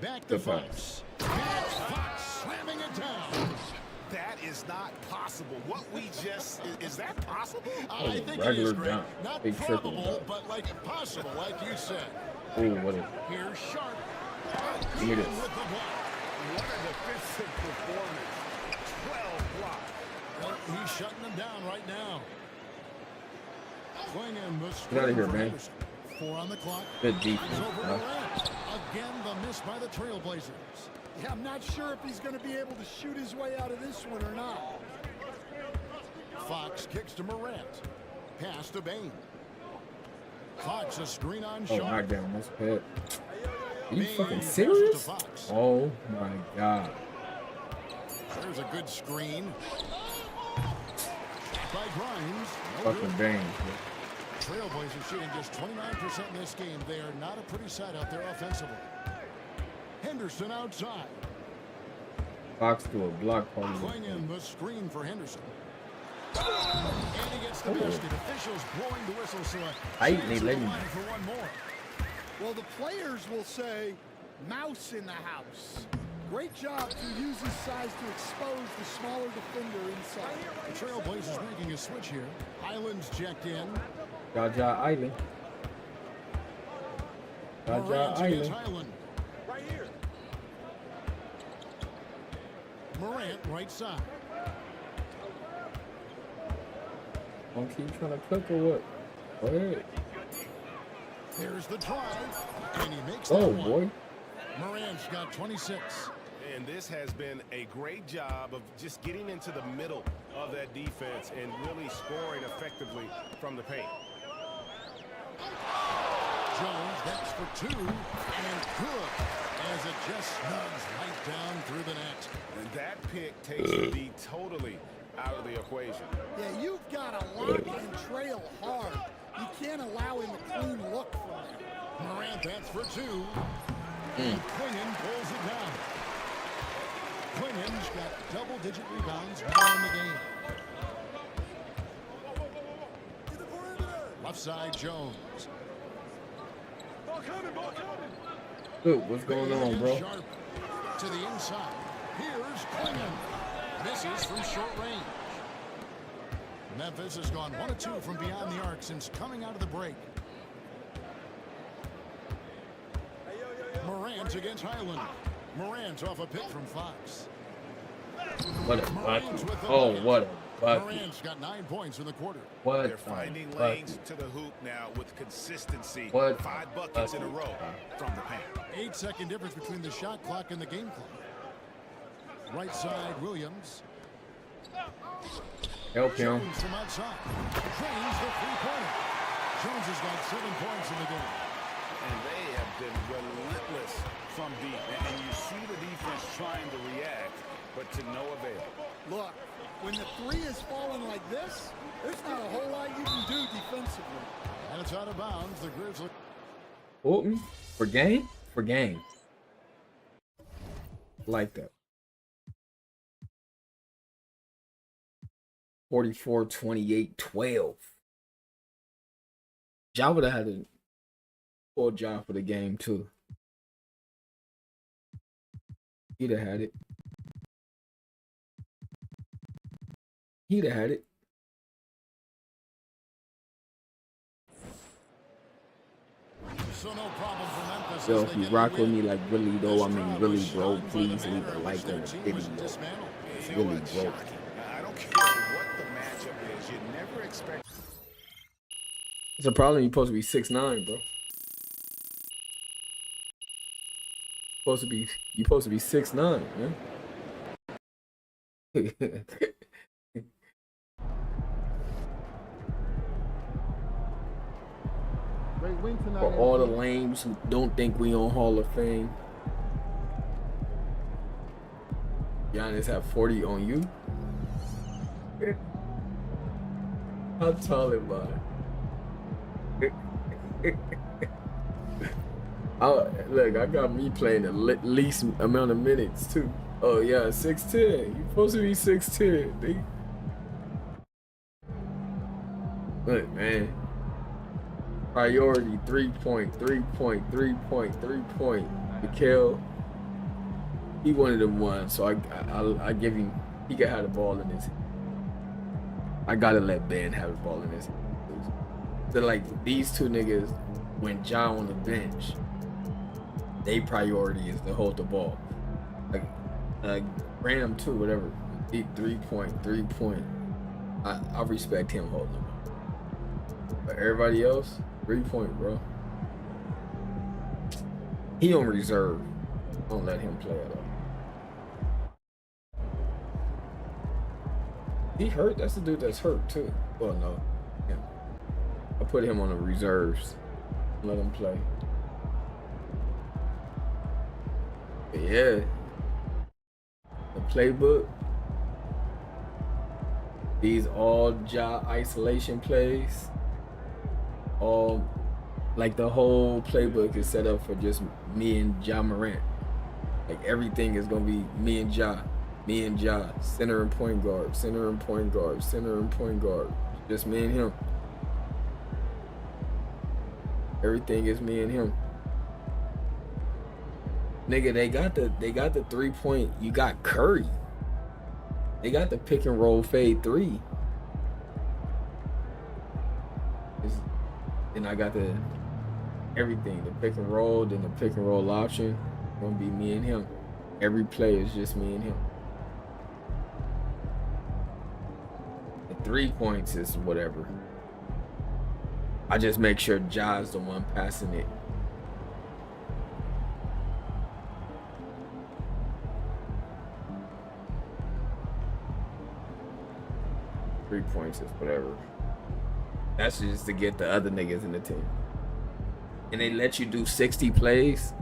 Back to Good Fox. That's Fox slamming it down. That is not possible. What we just is that possible? I think it regular is great. dunk. Not Big triple probable, dunk. but like impossible, like you said. Ooh, what a Here's Sharp. Give me this. With the block. What a defensive performance. 12 blocks. Well, he's shutting them down right now. Swinging the Get out of here, for man. Henderson. 4 on the clock. good He's defense, over bro. Morant. Again, the miss by the Trailblazers. Yeah, I'm not sure if he's going to be able to shoot his way out of this one or not. Fox kicks to Morant. Pass to Bain. Fox a screen on Oh, Sharp. knockdown. That's bad. Are you Bain fucking passes serious? to Fox. Oh, my God. There's a good screen. By Grimes. No Fucking good. bang. Trailblazers shooting just 29% in this game. They are not a pretty sight out there offensively. Henderson outside. Fox to a block party. Playing in the screen for Henderson. And he gets the basket. Officials blowing the whistle, so I a ain't chance at letting the him. line for one more. Well, the players will say, mouse in the house. Great job to use his size to expose the smaller defender inside. The Trailblazers making a switch here. Highland's checked in. Jaja Island. Jaja Morant against Island. Highland. Right here. Morant right side. Don't keep trying to cook or what? Go ahead. There's the drive. And he makes Oh, that one. boy. Morant's got 26. And this has been a great job of just getting into the middle of that defense and really scoring effectively from the paint. Jones gets for 2, and good, as it just snugs right down through the net. And that pick takes the D totally out of the equation. Yeah, you've got to lock and trail hard. You can't allow him a clean look from there. Morant, that's for 2. And Quingen pulls it down. Quingen's got double-digit rebounds now in the game. Left side, Jones. Dude, what's going on, bro? Sharp to the inside. Here's Quingen. Misses from short range. Memphis has gone 1 of 2 from beyond the arc since coming out of the break. Morant against Highland. Morant off a pick from Fox. What a bucket. Oh, what a bucket. Morant's got 9 points in the quarter. What They're finding lanes to the hoop now with consistency. What 5 buckets in a row from the paint. 8-second difference between the shot clock and the game clock. Right side, Williams. Help him. Jones from outside. Drains the three-pointer. Jones has got 7 points in the game. And they have been relentless from deep. And you see the defense trying to react, but to no avail. Look, when the 3 is falling like this, there's not a whole lot you can do defensively. And it's out of bounds. The Grizzlies. Fulton for game? For game. Like that. 44, 28, 12. Ja would have had a full job for the game, too. He'd have had it. He'd have had it. So no problem for Memphis. Yo, if you rock with me like really though, I mean really, bro, please leave a like on the video. Really, bro. I don't care what the matchup is. You never expect. It's a problem. You're supposed to be 6'9", bro. You're supposed to be 6'9", man. For all the lames who don't think we on Hall of Fame, Giannis have 40 on you. How tall am I? Look, I got me playing the least amount of minutes too. Oh yeah, 6'10". You supposed to be 6'10", nigga. Look, man. Priority 3-point. Mikal, he one of them ones, so I give him. He can have the ball in his hand. I gotta let Ben have the ball in his hand. So like these two niggas, when Ja on the bench, they priority is to hold the ball. Like Graham too, whatever. Deep 3-point. I respect him holding the ball. But everybody else, 3-point, bro. He on reserve. Don't let him play at all. He hurt? That's the dude that's hurt too. Well, no. Yeah. I put him on the reserves. Let him play. But yeah. The playbook. These all Ja isolation plays. All, like the whole playbook is set up for just me and Ja Morant. Like everything is gonna be me and Ja, center and point guard, just me and him. Everything is me and him. Nigga, they got the 3-point. You got Curry. They got the pick and roll fade 3. Then I got the everything, the pick and roll, then the pick and roll option. Gonna be me and him. Every play is just me and him. The 3 points is whatever. I just make sure Ja's the one passing it. points is whatever. That's just to get the other niggas in the team. And they let you do 60 plays.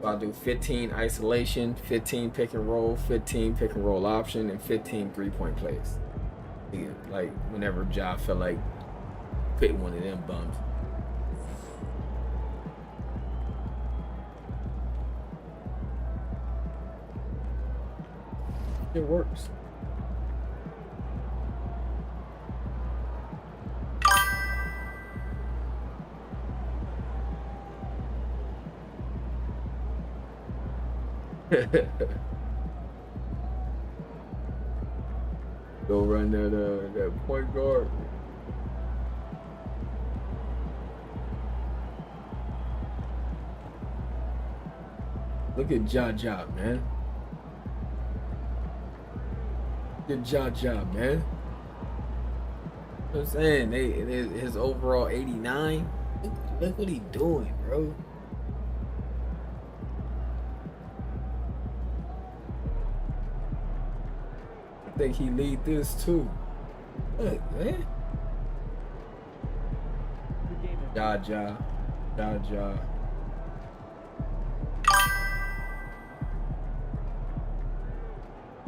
So I'll do 15 isolation, 15 pick and roll, 15 pick and roll option, and 15 3-point plays. Yeah, like whenever Ja felt like putting one of them bums. It works. Go run that point guard. Look at Ja, man. Good job, man. You know what I'm saying? His overall 89. Look what he doing, bro. I think he lead this too. Look, man. Ja.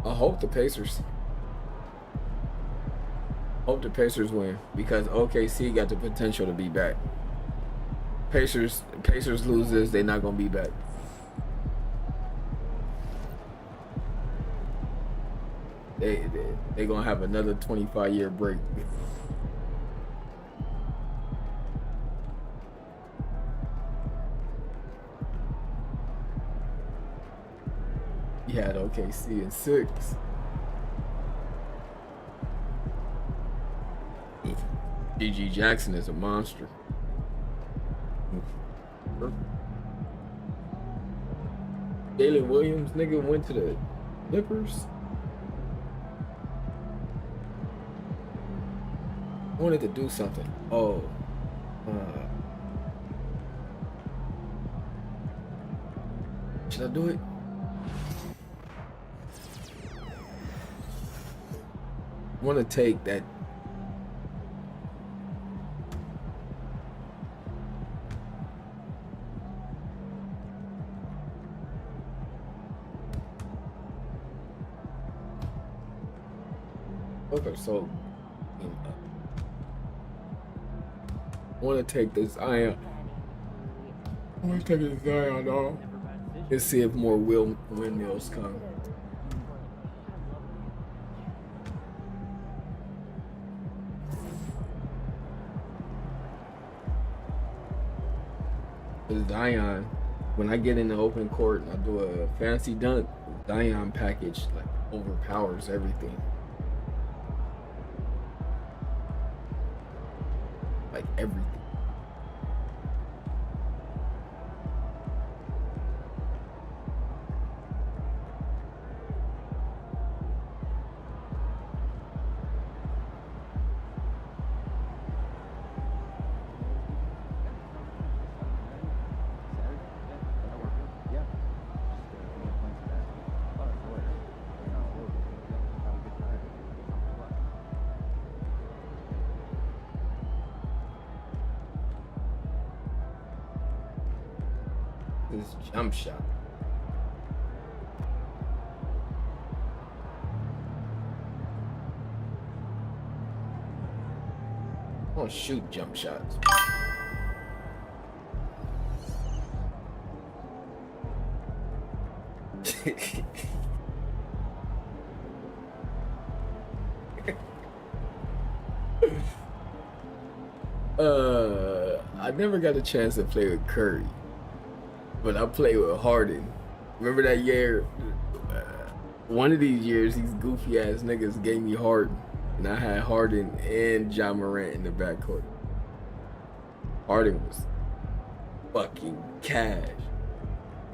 I hope the Pacers win because OKC got the potential to be back. Pacers lose this, they're not gonna be back. They gonna have another 25-year break. He had OKC in 6. GG Jackson is a monster. Jalen Williams, nigga, went to the Clippers. Wanted to do something. Oh. Should I do it? Want to take that. Okay, so want to take this Zion. I want to take this Zion off and see if more windmills come. Zion, when I get in the open court and I do a fancy dunk, Zion package like overpowers everything. Like everything. This jump shot. I don't shoot jump shots. I never got a chance to play with Curry. But I played with Harden. Remember that year? One of these years, these goofy ass niggas gave me Harden, and I had Harden and Ja Morant in the backcourt. Harden was fucking cash.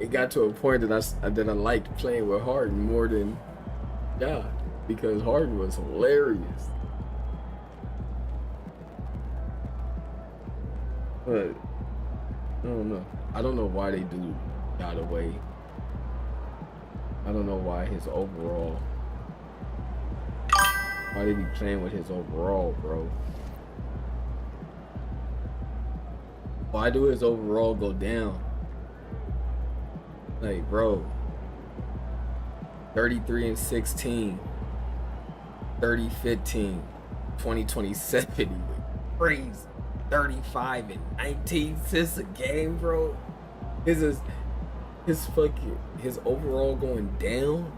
It got to a point that I liked playing with Harden more than Ja because Harden was hilarious. But I don't know. I don't know why they do got away. I don't know why his overall Why they be playing with his overall, bro? Why do his overall go down? Like, bro. 33-16. 30-15. 20-27. He went crazy. 35-19 assists a game, bro. His overall going down.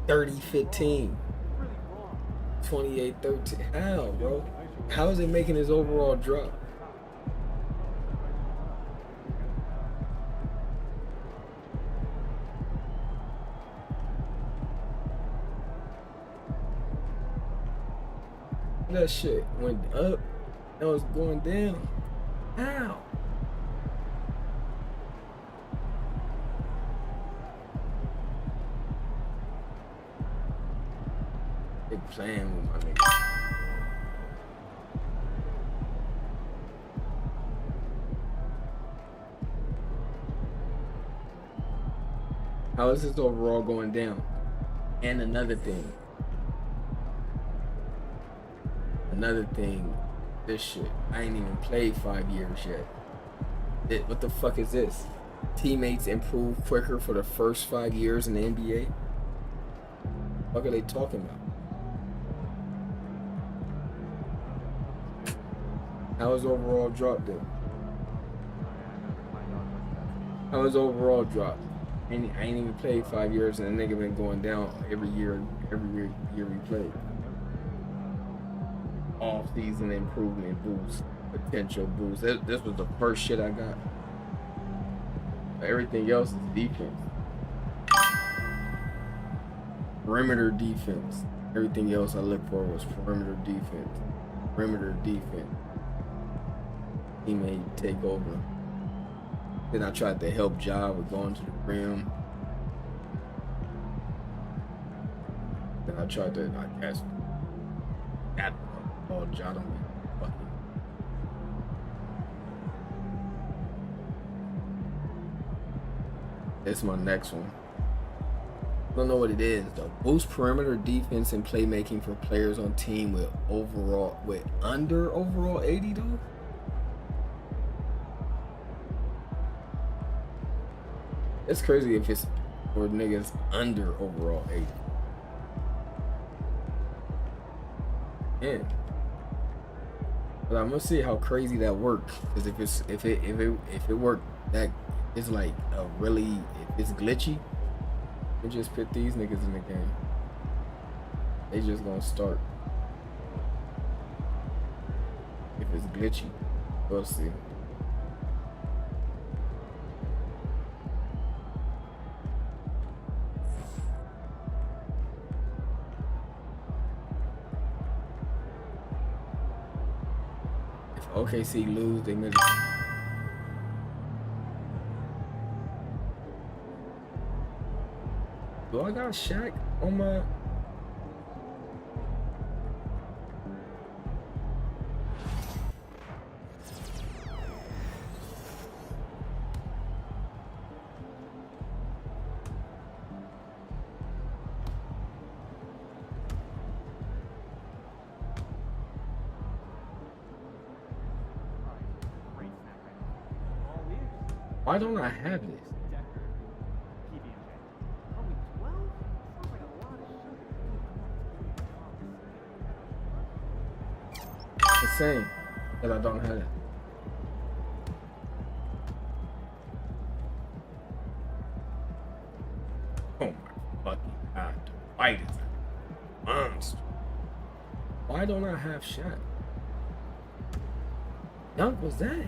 30-15. 28-13. How, bro? How is it making his overall drop? That shit went up. Now it's going down. How? They playing with my nigga. How is this overall going down? And another thing, this shit, I ain't even played 5 years yet. What the fuck is this? Teammates improve quicker for the first 5 years in the NBA? What are they talking about? How is overall drop then? How is overall drop? I ain't even played 5 years and the nigga been going down every year we played. Off-season improvement boost, potential boost. This was the first shit I got. Everything else is defense. Perimeter defense. Everything else I looked for was perimeter defense. Perimeter defense. Teammate take over. Then I tried to help Ja with going to the rim. Then I tried to, I guess, got all Ja don't be fucking. This is my next one. I don't know what it is though. Boost perimeter defense and playmaking for players on team with under overall 80 though. It's crazy if it's for niggas under overall 80. Yeah. But I'm gonna see how crazy that works. Cause if it worked, that is like a really, if it's glitchy, we just put these niggas in the game. They just gonna start. If it's glitchy, we'll see. OKC lose, they miss. Do I got Shaq on my? Why don't I have this? It's saying that I don't have it. Oh my fucking god, why is that monster? Why don't I have shot? Dunk was that?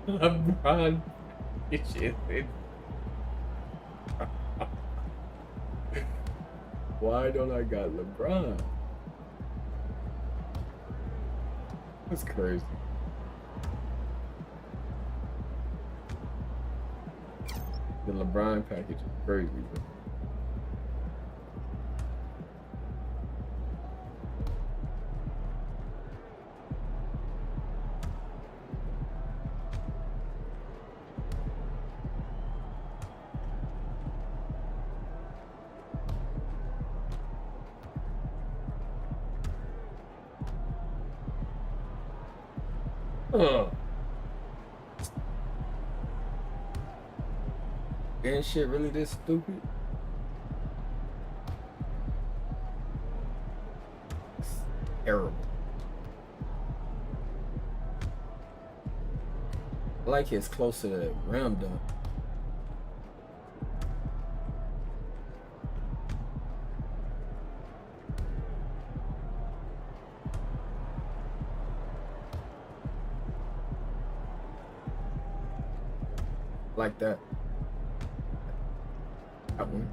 LeBron. Why don't I got LeBron? That's crazy. The LeBron package is crazy, bro. Oh. Ain't shit really this stupid? It's terrible. I like his close to the rim dunk. Like that. That one.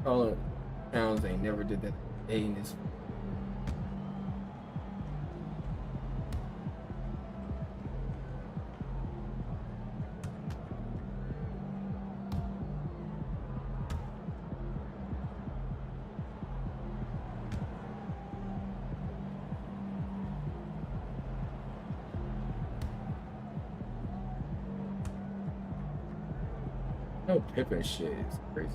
Colin Towns ain't never did that day in this. No Pippen shit is crazy.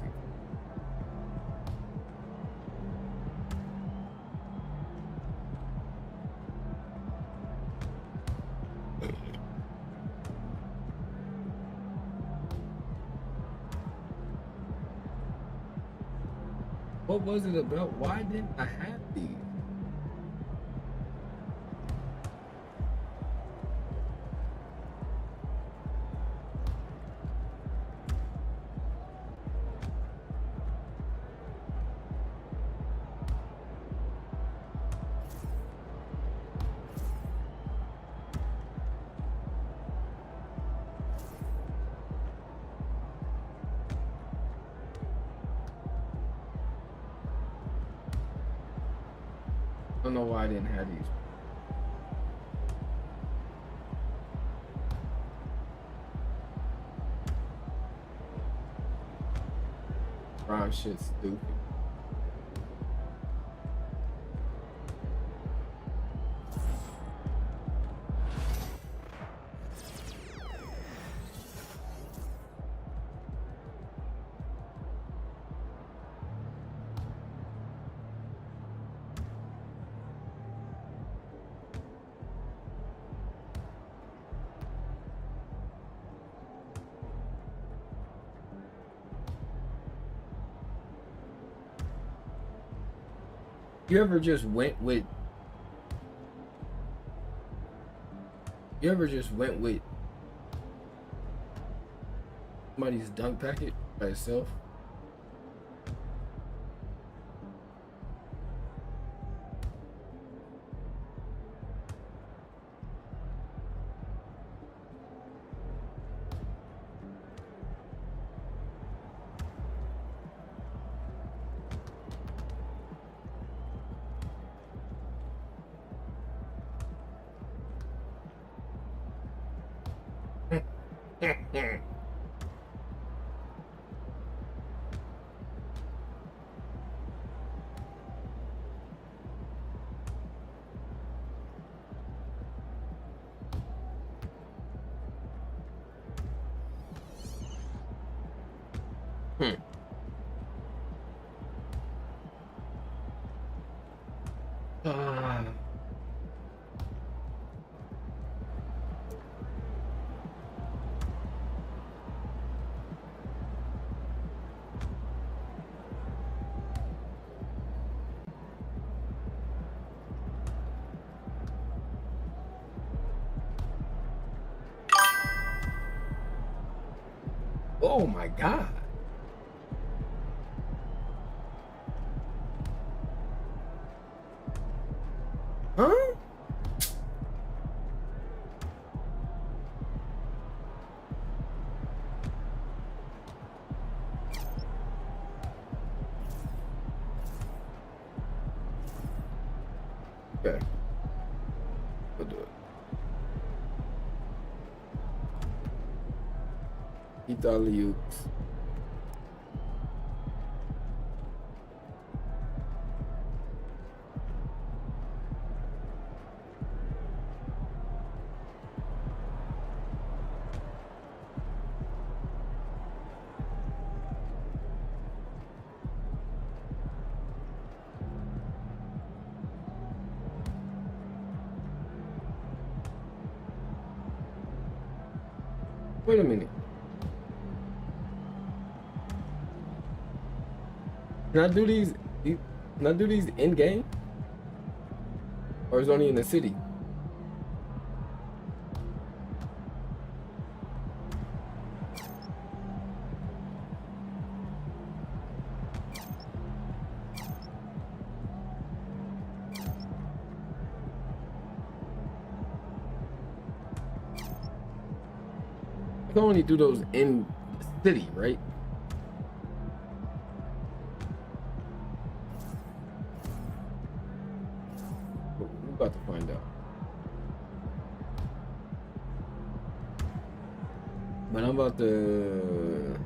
What was it about? Why didn't I have these? I don't know why I didn't have these. Brown shit's stupid. You ever just went with somebody's dunk packet by itself? Oh my God. Huh? Okay. We'll do it. Eat all the oops. Wait a minute. Can I do these? Can I do these in game? Or is it only in the city? I can only do those in the city, right? We're about to find out. But I'm about to...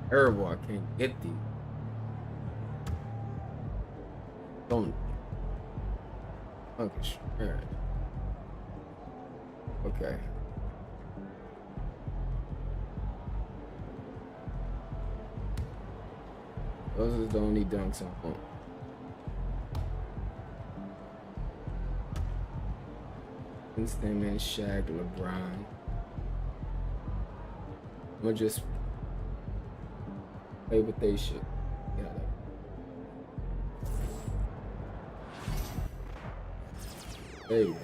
Terrible, I can't get these. Don't. Okay, sure. Okay. Those are the only dunks I want. Winston, man, Shaq, LeBron. I'm gonna just play with they shit. Yeah. There you go.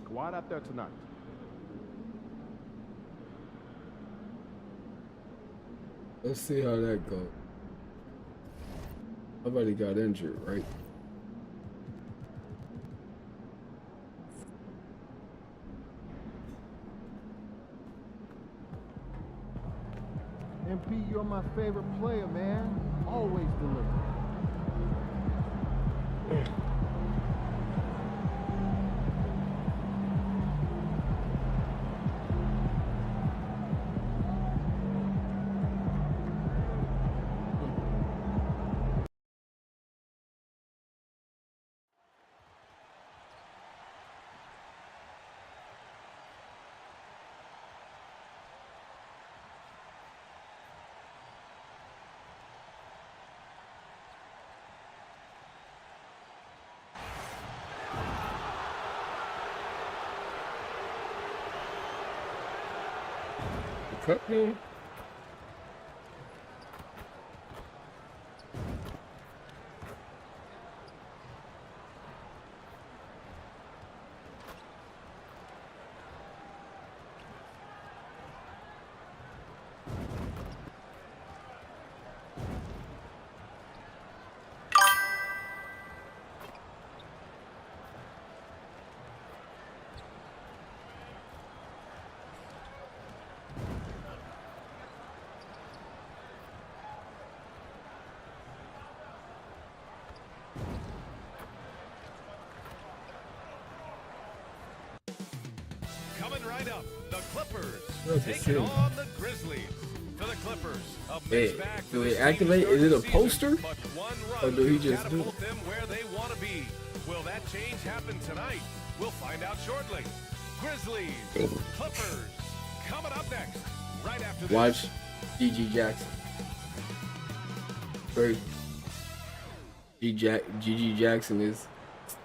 Quiet out there tonight. Let's see how that goes. Nobody got injured, right? MP, you're my favorite player, man. Always deliver. Cut me. Coming right up, the Clippers taking on the Grizzlies. For the Clippers, Hey, do they activate? Is it a poster? Or do he just do it? Them where they want to be. Will that change happen tonight? We'll find out shortly. Grizzlies, Clippers, coming up next, right after this. Watch GG Jackson. Great. GG Jackson is,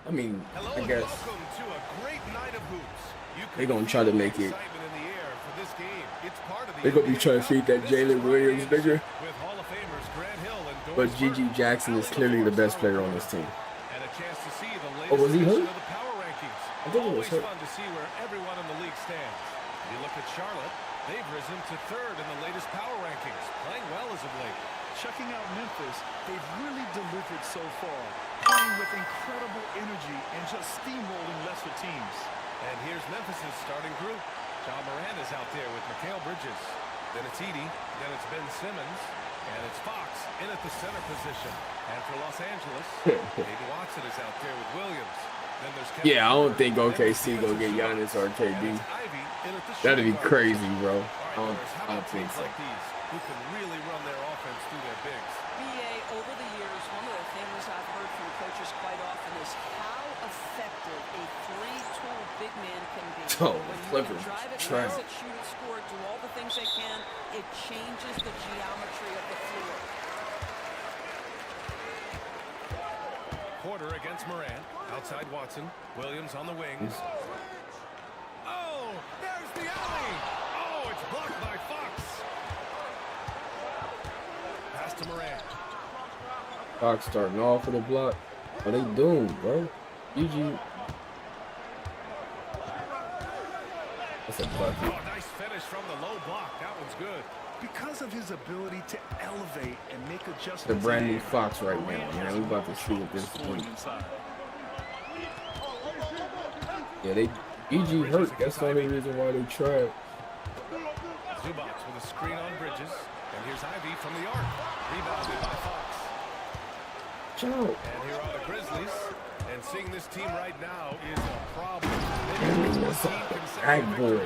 I mean, I guess welcome to a great night of hoops. they're gonna try to make it of this game. It's part of the They're gonna be trying to feed that Jalen Williams nigga. with Hall of Famers Grant Hill and But Gigi Jackson is clearly the best player on this team. and a chance to see the Oh, was he latest edition hurt? of the power rankings. I think he was Always hurt. fun to see where everyone in the league stands. You look at Charlotte, they've risen to third in the latest power rankings, playing well as of late. Checking out Memphis, they've really delivered so far, playing with incredible energy and just steamrolling lesser teams. And here's Memphis's starting group. John Moran is out there with Mikal Bridges. Then it's Edey, then it's Ben Simmons, and it's Fox in at the center position. And for Los Angeles, Hayden Watson is out there with Williams. Then there's Kevin Yeah, I don't think Porter, OKC then gonna get Giannis or and KD. it's Ivy in at the That'd be shooting guard crazy, position. bro. All right, Doris, how I don't about think teams so. like these who can really run their offense through their bigs? BA, over the years, one of the things I've heard from coaches quite often is how effective a three-tool big man can be. Oh, When you Clippers, can drive it, trash. pass it, shoot it, score it, do all the things they can, it changes the geometry of the floor. Porter against Moran. Outside Watson. Williams on the wings. Oh, there's the alley. Oh, it's blocked by Fox. Pass to Moran. Fox starting off with a block. Are they doomed, bro? GG. That's a bucket. Oh, nice finish from the low block. That one's good. Because of his ability to elevate and make adjustments. The brand new in Fox right now, man. We about to see what this scoring is. inside. Yeah, they EG hurt. That's the only reason why they tried. Zubac with a screen on Bridges. And here's Ivy from the arc. Rebounded by Fox. Ciao. And here are the Grizzlies. And seeing this team right now is a problem. Ag boys.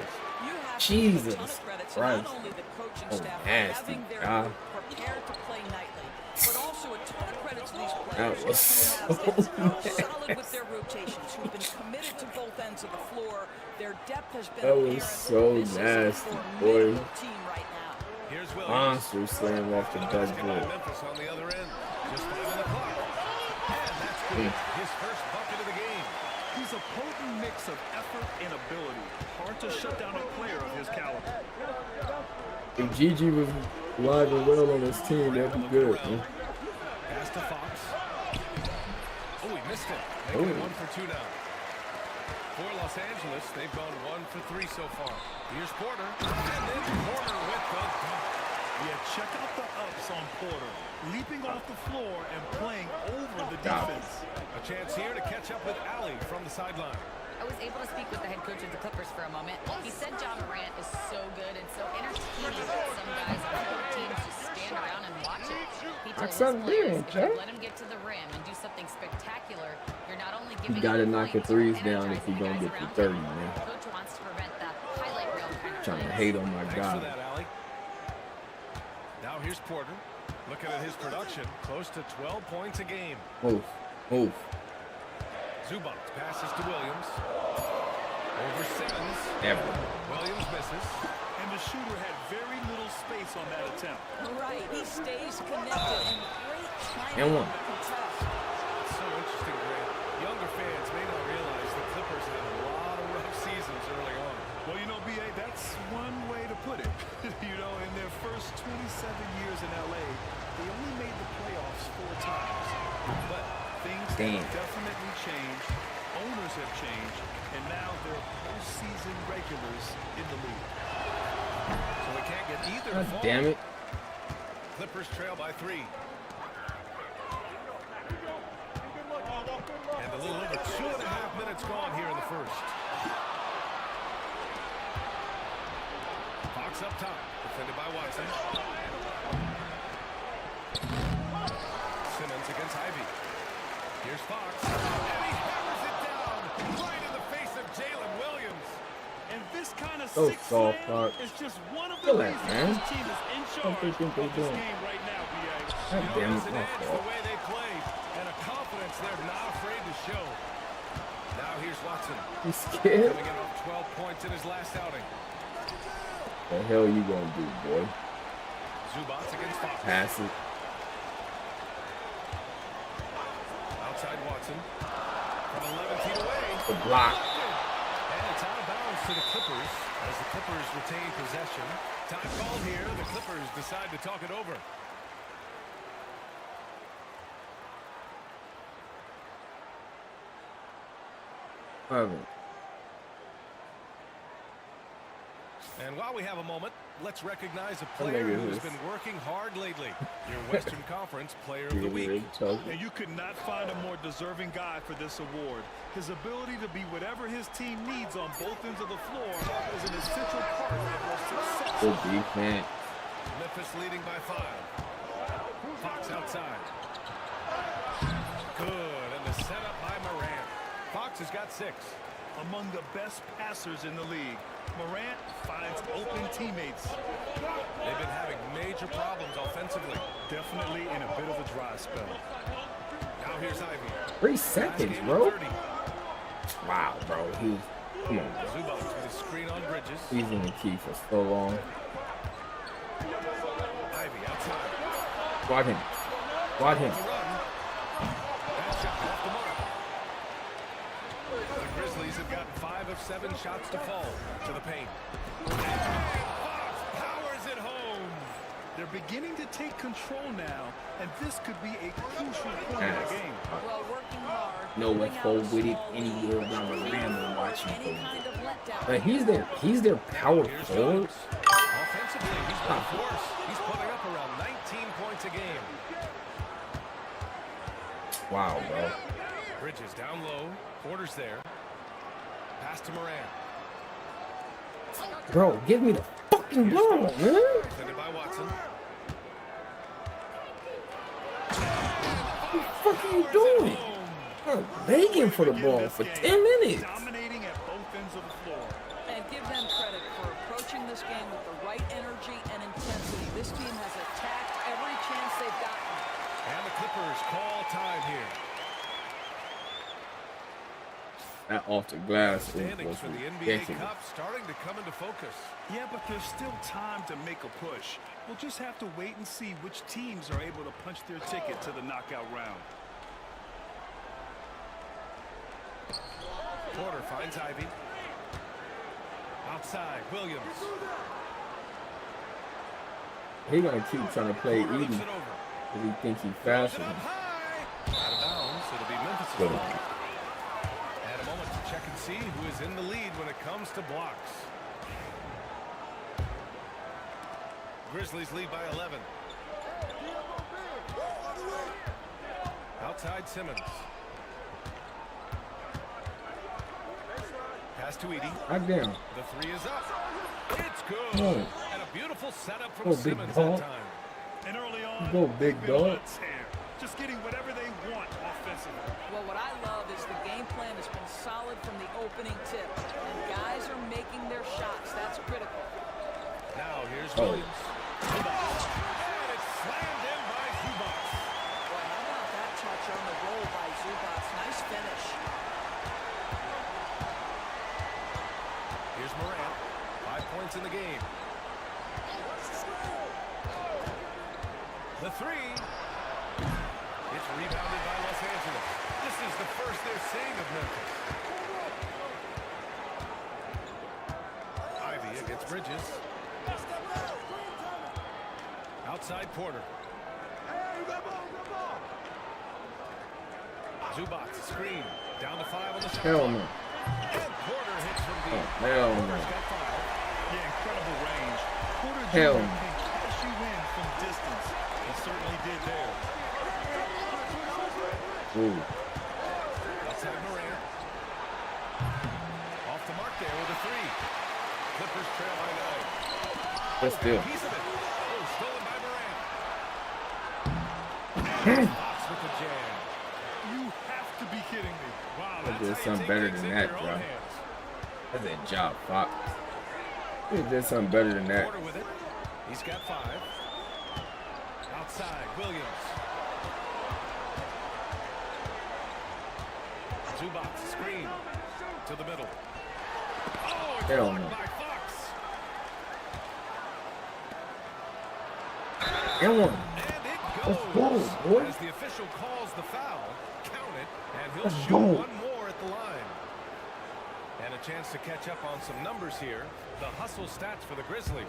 You have Jesus a ton of credit to Christ. not only the coaching Oh, staff for nasty, having their God. group prepared to play nightly, but also a ton of credit to these That players was who have so been solid with their rotations, who've been committed to both ends of the floor. Their depth has been That was apparent. so This is a nasty, formidable boy. team right now. Here's Williams. Monster slam off the Memphis backboard. on the other end. Just 5 on the clock. And that's good. His first bucket of the game. He's a potent mix of effort and ability. Hard to shut down a player of his caliber. If GG was live and well on this team, that'd be good. Man. Pass to Fox. Oh, he missed it. Making it 1 for 2 now. For Los Angeles, they've gone 1 for 3 so far. Here's Porter. And then Porter with the dunk. Yeah, check out the ups on Porter. Leaping off the floor and playing over the defense. A chance here to catch up with Allie from the sideline. I was able to speak with the head coach of the Clippers for a moment. He said John Morant is so good and so entertaining that some guys on other teams just stand around and watch it. He told his players, if you let him get to the rim and do something spectacular, you're not only giving You gotta him knock the points, you're threes down if you're gonna energizing get the to 30, guys around him. man. The coach wants to prevent the highlight reel kind of Trying to plays. hate on my Thanks for guy. that, Allie. Now here's Porter. Looking at his production, close to 12 points a game. Move, move. Zubac passes to Williams. Over Simmons. Ever. Williams misses. And the shooter had very little space on that attempt. Right, he stays connected and great timing And on one. the contest. It's so interesting, Grant. Younger fans may not realize the Clippers had a lot of rough seasons early on. Well, you know, BA, that's one way to put it. You know, in their first 27 years in LA, they only made the playoffs 4 times. But things have definitely changed. Owners have changed. And now they're postseason regulars in the league. So we can't get either. God damn it. Clippers trail by 3. And a little over 2.5 minutes gone here in the first. Fox up top, defended by Watson. Simmons against Ivy. Here's Fox. And he hammers it down right in the face of Jalen Williams. And this kind of So six soft, slam Fox. is just one of the Feel that, reasons man. this team is in What charge do you think of they're this doing? game right now, BA. God damn There's it, an my edge the fault. way they played and a confidence they're not afraid to show. Now here's Watson. You scared? Coming in off 12 points in his last outing. The hell you gonna do, boy? Zubac against Fox. Pass it. Outside Watson. From 11 feet away. The block. And it's out of bounds. to the Clippers as the Clippers retain possession. Time called here. The Clippers decide to talk it over. And while we have a moment, let's recognize a player who has been working hard lately. Your Western Conference Player of the Week. And you could not find a more deserving guy for this award. His ability to be whatever his team needs on both ends of the floor is an essential part of their success. Good defense. Memphis leading by 5. Fox outside. Good, and the setup by Morant. Fox has got 6. Among the best passers in the league, Morant finds open teammates. They've been having major problems offensively. Definitely in a bit of a dry spell. Now here's Ivy. 3 seconds, bro. Wow, bro. Come on. Zubac with a screen on Bridges. He's in the key for so long. Ivy outside. Guard him. Guard him. That shot off the mark. The Grizzlies have gotten 5 of 7 shots to fall to the paint. Fox powers it home. They're beginning to take control now, and this could be a crucial point in the game. Well, working hard. No left hold with it anywhere around the rim and watching him. But he's their power forward. Offensively, he's been a force. He's putting up around 19 points a game. Wow, bro. Bridges down low. Porter's there. Pass to Morant. Bro, give me the fucking ball, man. Defended by Watson. What the fuck are you doing? I'm begging for the ball for 10 minutes. Dominating at both ends of the floor. And give them credit for approaching this game with the right energy and intensity. This team has attacked every chance they've gotten. And the Clippers call time here. That off the glass Standings for the NBA Cup starting to come into focus. Yeah, but there's still time to make a push. We'll just have to wait and see which teams are able to punch their ticket to the knockout round. Porter finds Ivy. Outside, Williams. He gonna keep trying to play Edie because he thinks he's faster. Out of bounds, it'll be Memphis' ball. And a moment to check and see who is in the lead when it comes to blocks. Grizzlies lead by 11. Outside Simmons. Pass to Edie. Goddamn. The 3 is up. It's good. No. And a beautiful setup from Go, big Simmons dog. that time. And early on, Go, big dog. just getting whatever they want offensively. Well, what I love is the game plan has been solid from the opening tip. And guys are making their shots. That's critical. Now here's Williams. And it's slammed in by Zubac. Boy, how about that touch on the roll by Zubac? Nice finish. Here's Morant. 5 points in the game. The 3. It's rebounded by Los Angeles. This is the first they're seeing of Memphis. Ivy against Bridges. Outside Porter. Zubac screen. Down to 5 on the shot. Hell no. And Porter hits from deep. Hell no. Porter's got 5. Yeah, incredible range. Porter Hell Jr. no. can catch you in from distance. He certainly did there. Ooh. Outside Morant. Off the mark there with a 3. Clippers trail by 9. But still. Piece of it. Oh, stolen by Morant. Fox with the jam. You have to be kidding me. Wow, I did something better than that, bro. That's a job, Fox. He did something better than that. Porter with it. He's got 5. Outside, Williams. Zubac screen to the middle. Oh, it's Hell blocked no. by Fox. Hell no. And it Let's goes. go, boy. As the official calls the foul, count it, and he'll Let's shoot go. one more at the line. And a chance to catch up on some numbers here. The hustle stats for the Grizzlies.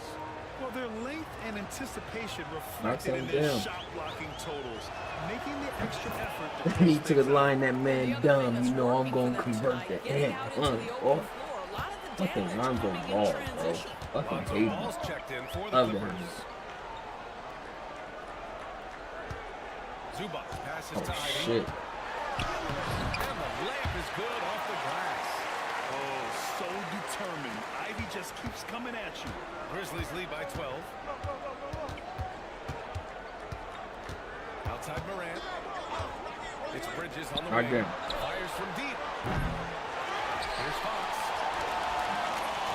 Well, their length and anticipation reflected in their shot blocking totals, making the extra effort to Me to the line, that man dumb. You know I'm gonna convert the end. Oh, fucking Lonzo Ball, bro. Fucking hate him. Love him. Oh shit. And the layup is good off the glass. Oh, so determined. Ivy just keeps coming at you. Grizzlies lead by 12. Outside Morant. It's Bridges on the wing. Fires from deep. Here's Fox.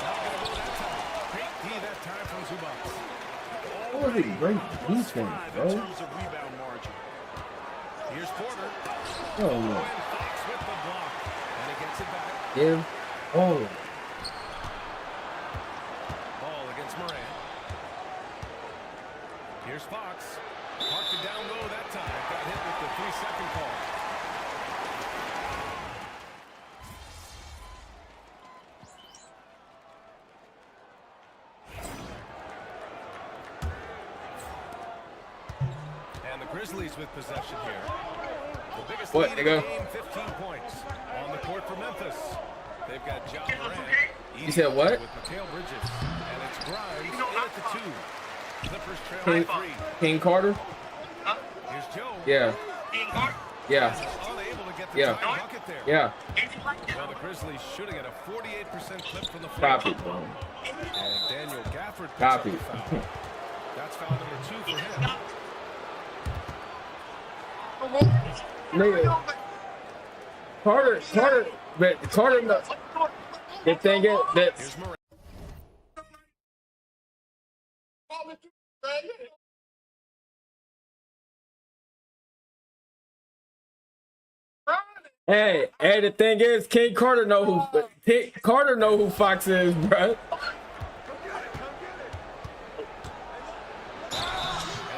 Not going to go that time. Great D that time from Zubac. What was it? Great defense, bro. Here's Porter. Oh, no. And Fox with the block. And he gets it back. Give. Oh. Ball against Morant. Here's Fox. Marked it down low that time. Got hit with the 3-second call. And the Grizzlies with possession here. The biggest lead in the game, 15 points. On the court for Memphis. They've got Ja Morant. You said what? With Mikal Bridges. And it's Grimes in at the 2. Clippers trail by 3. King Carter? Here's Joe. Yeah. Yeah. Unable to get the Yeah. bucket there. Yeah. Well, the Grizzlies shooting at a 48% clip from the floor. Copy, bro. And Daniel Gafford picks Copy. up the foul. That's foul number 2 for him. Nigga. Carter, no. The thing is that. Here's Morant. Hey, the thing is, King Carter know who Fox is, bro. And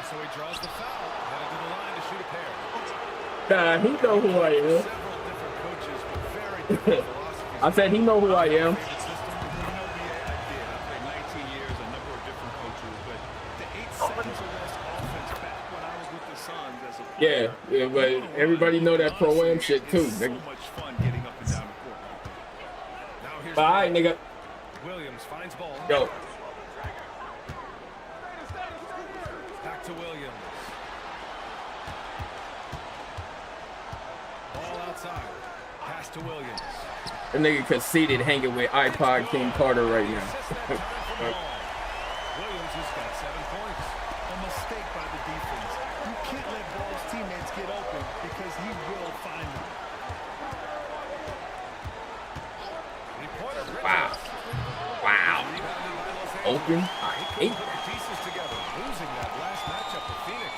so he draws the foul. Headed to the line to shoot a pair. Nah, he know who I am. Several different coaches, but very different philosophies. I said he know who I am. Yeah, but everybody know that pro-am shit too, nigga. But alright, nigga. Williams finds ball. Yo. Back to Williams. Ball outside. Pass to Williams. The nigga conceited hanging with iPod King Carter right now. Williams has got 7 points. A mistake by the defense. You can't let Ball's teammates get open because he will find them. Wow. Wow. Open. I hate that. Pieces together, losing that last matchup with Phoenix.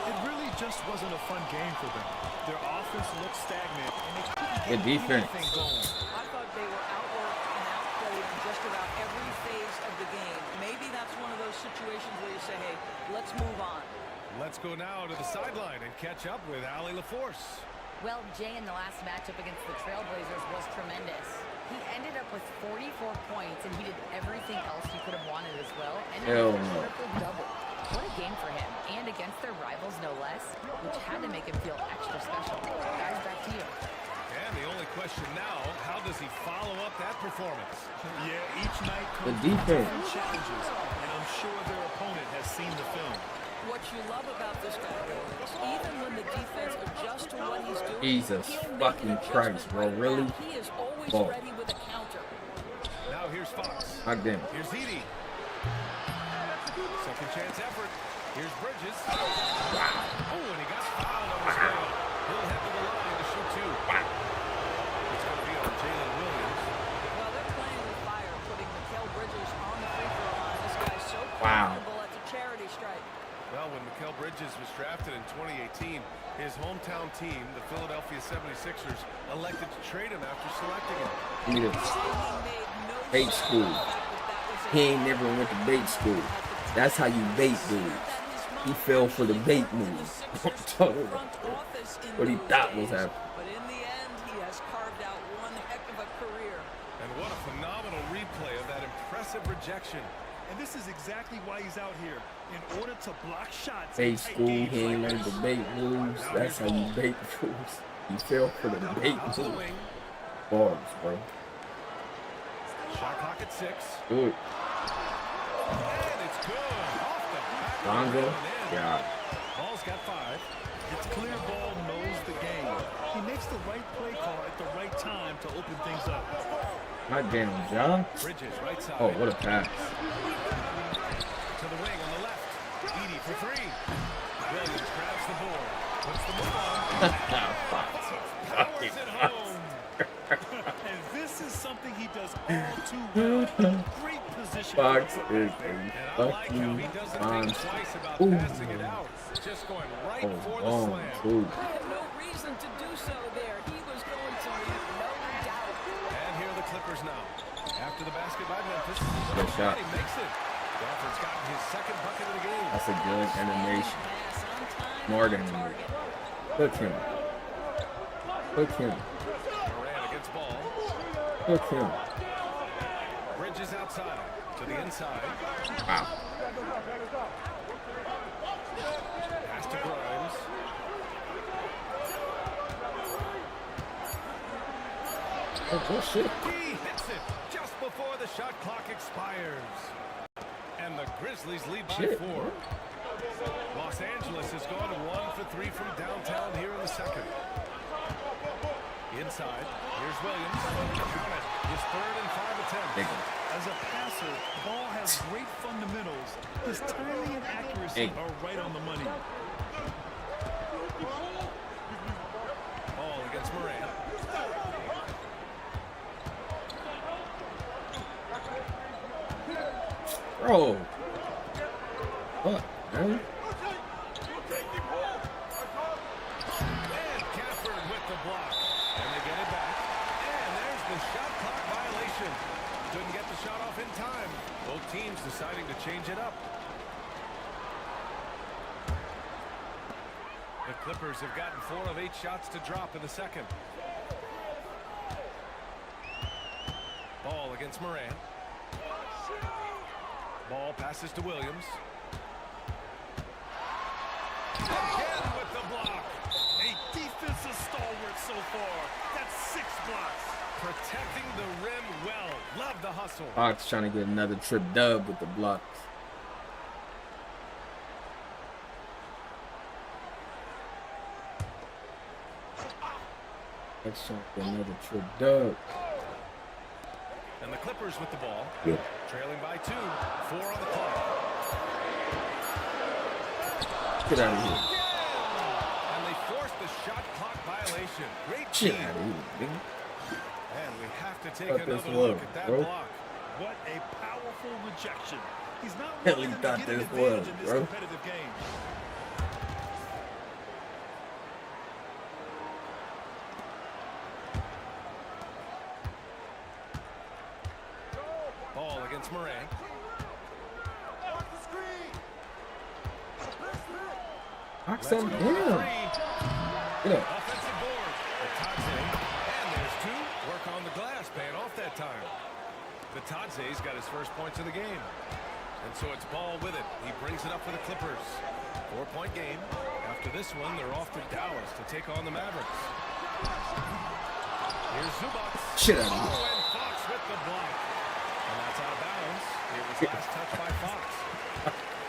It really just wasn't a fun game for them. Their offense looked stagnant, and they couldn't Good get defense. anything going. I thought they were outworked and outplayed in just about every phase of the game. Maybe that's one of those situations where you say, hey, let's move on. Let's go now to the sideline and catch up with Allie LaForce. Well, Jay in the last matchup against the Trailblazers was tremendous. He ended up with 44 points, and he did everything else he could have wanted as well. And he Hell had a no. triple-double. What a game for him, and against their rivals, no less, which had to make him feel extra special. Guys, back to you. And the only question now, how does he follow up that performance? Yeah, each night The comes with defense. different challenges, and I'm sure their opponent has seen the film. What you love about this guy is even when the defense adjusts to what he's doing, Jesus he'll make fucking an adjustment Christ, bro. right Really? back. He is always Ball. ready with a counter. Now here's Fox. God damn. Here's Edie. Second chance effort. Here's Bridges. Oh, and he got fouled on his way up. He'll head to the line to shoot 2. It's going to be on Jalen Williams. Well, they're playing with fire, putting Mikal Bridges on the free throw line. This guy's so Wow. comfortable at the charity stripe. Well, when Mikal Bridges was drafted in 2018, his hometown team, the Philadelphia 76ers, elected to trade him after selecting him. He need a bait school. He ain't never went to bait school. That's how you bait dudes. He fell for the bait move. What he thought was happening. But in the end, he has carved out one heck of a career. And what a impressive rejection. And this is exactly why he's out here, in order to block shots. Bait school, he ain't learned the bait moves. That's how you bait fools. You fell for the bait moves. Bars, bro. Shot clock at 6. Good. And it's good. Off the back. Lonzo. Yeah. Ball's got 5. It's clear Ball knows the game. He makes the right play call at the right time to open things up. My damn job. Bridges, right side. Oh, what a pass. To the wing on the left. Edey for 3. Williams grabs the board. Puts the move on. Powers it home. And this is something he does all too well. Great position. Fox is a fucking monster. Passing it out. Just going right for the slam. He had no reason to do so there. He was going to leave, no doubt. And here are the Clippers now. After the basket by Memphis. Good shot. He makes it. Crawford's gotten his second bucket of the game. That's a good animation. Smart animation. Look him. Look him. Moran against Ball. Look him. Bridges outside to the inside. Wow. Pass to Grimes. Oh, good shit. He hits it just before the shot clock expires. And the Grizzlies lead by 4. Los Angeles has gone 1 for 3 from downtown here in the second. Inside, here's Williams. Count it. His third and 5 attempts. As a passer, Ball has great fundamentals. His timing and accuracy are right on the money. Ball against Moran. Bro. What, man? And Gafford with the block. And they get it back. And there's the shot clock violation. Couldn't get the shot off in time. Both teams deciding to change it up. The Clippers have gotten 4 of 8 shots to drop in the second. Ball against Moran. Ball passes to Williams. Again with the block. A defensive stalwart so far. That's 6 blocks. Protecting the rim well. Love the hustle. Fox trying to get another trip dub with the blocks. Fox trying to get another trip dub. And the Clippers with the ball. Yeah. Trailing by 2. 4 on the clock. Get out of here. And they force the shot clock violation. Great Get team. out of here, nigga. And we have to take Fuck this another look was, at that bro. block. What a powerful rejection. He's not Hell, willing he to thought get an this advantage was, in this bro. competitive game. Ball against Moran. Fox on him. Get up. Offensive board. Batadze. And there's 2. Work on the glass. Paying off that time. Batadze's got his first points of the game. And so it's Ball with it. He brings it up for the Clippers. 4-point game. After this one, they're off to Dallas to take on the Mavericks. Here's Zubac. Shit out of here. Oh, and Fox with the block. And that's out of bounds. It was last touched by Fox.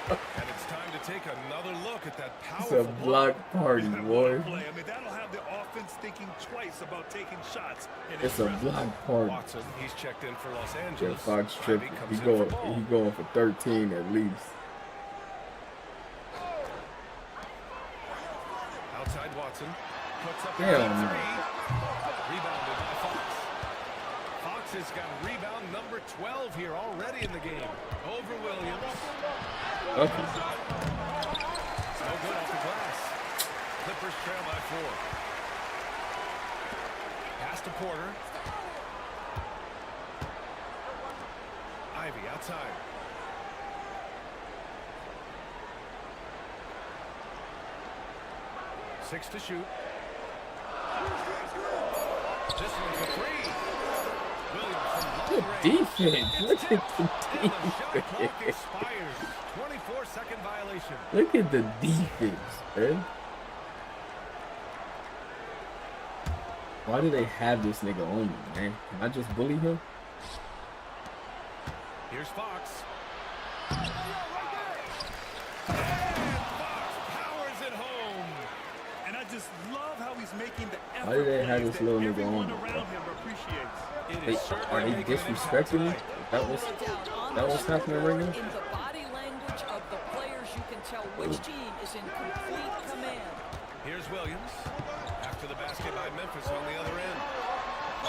And it's time to take another look at that It's powerful a block party, boy. Play. I mean, that'll have the offense thinking twice about taking shots. And It's a block party. Watson, he's checked in for Los Yeah, Angeles. Fox trip. Ivy comes He in going. for Ball. He going for 13 at least. Outside Watson puts up Hell a no. 3. Rebounded by Fox. Fox has got rebound number 12 here already in the game. Over Williams. Okay. No good off the glass. Clippers trail by 4. Pass to Porter. Ivy outside. Six to shoot. This one for 3. Williams from long defense. Look at the defense. 24-second violation. Look at the defense, man. Why do they have this nigga on me, man? Can I just bully him? Here's Fox. And Fox powers it home. And I just love how he's making the effort. Why do they have this little nigga on me? Are they disrespecting me? That was happening right now? In the body language of the players, you can tell which team is in complete command. Here's Williams. After the basket by Memphis on the other end.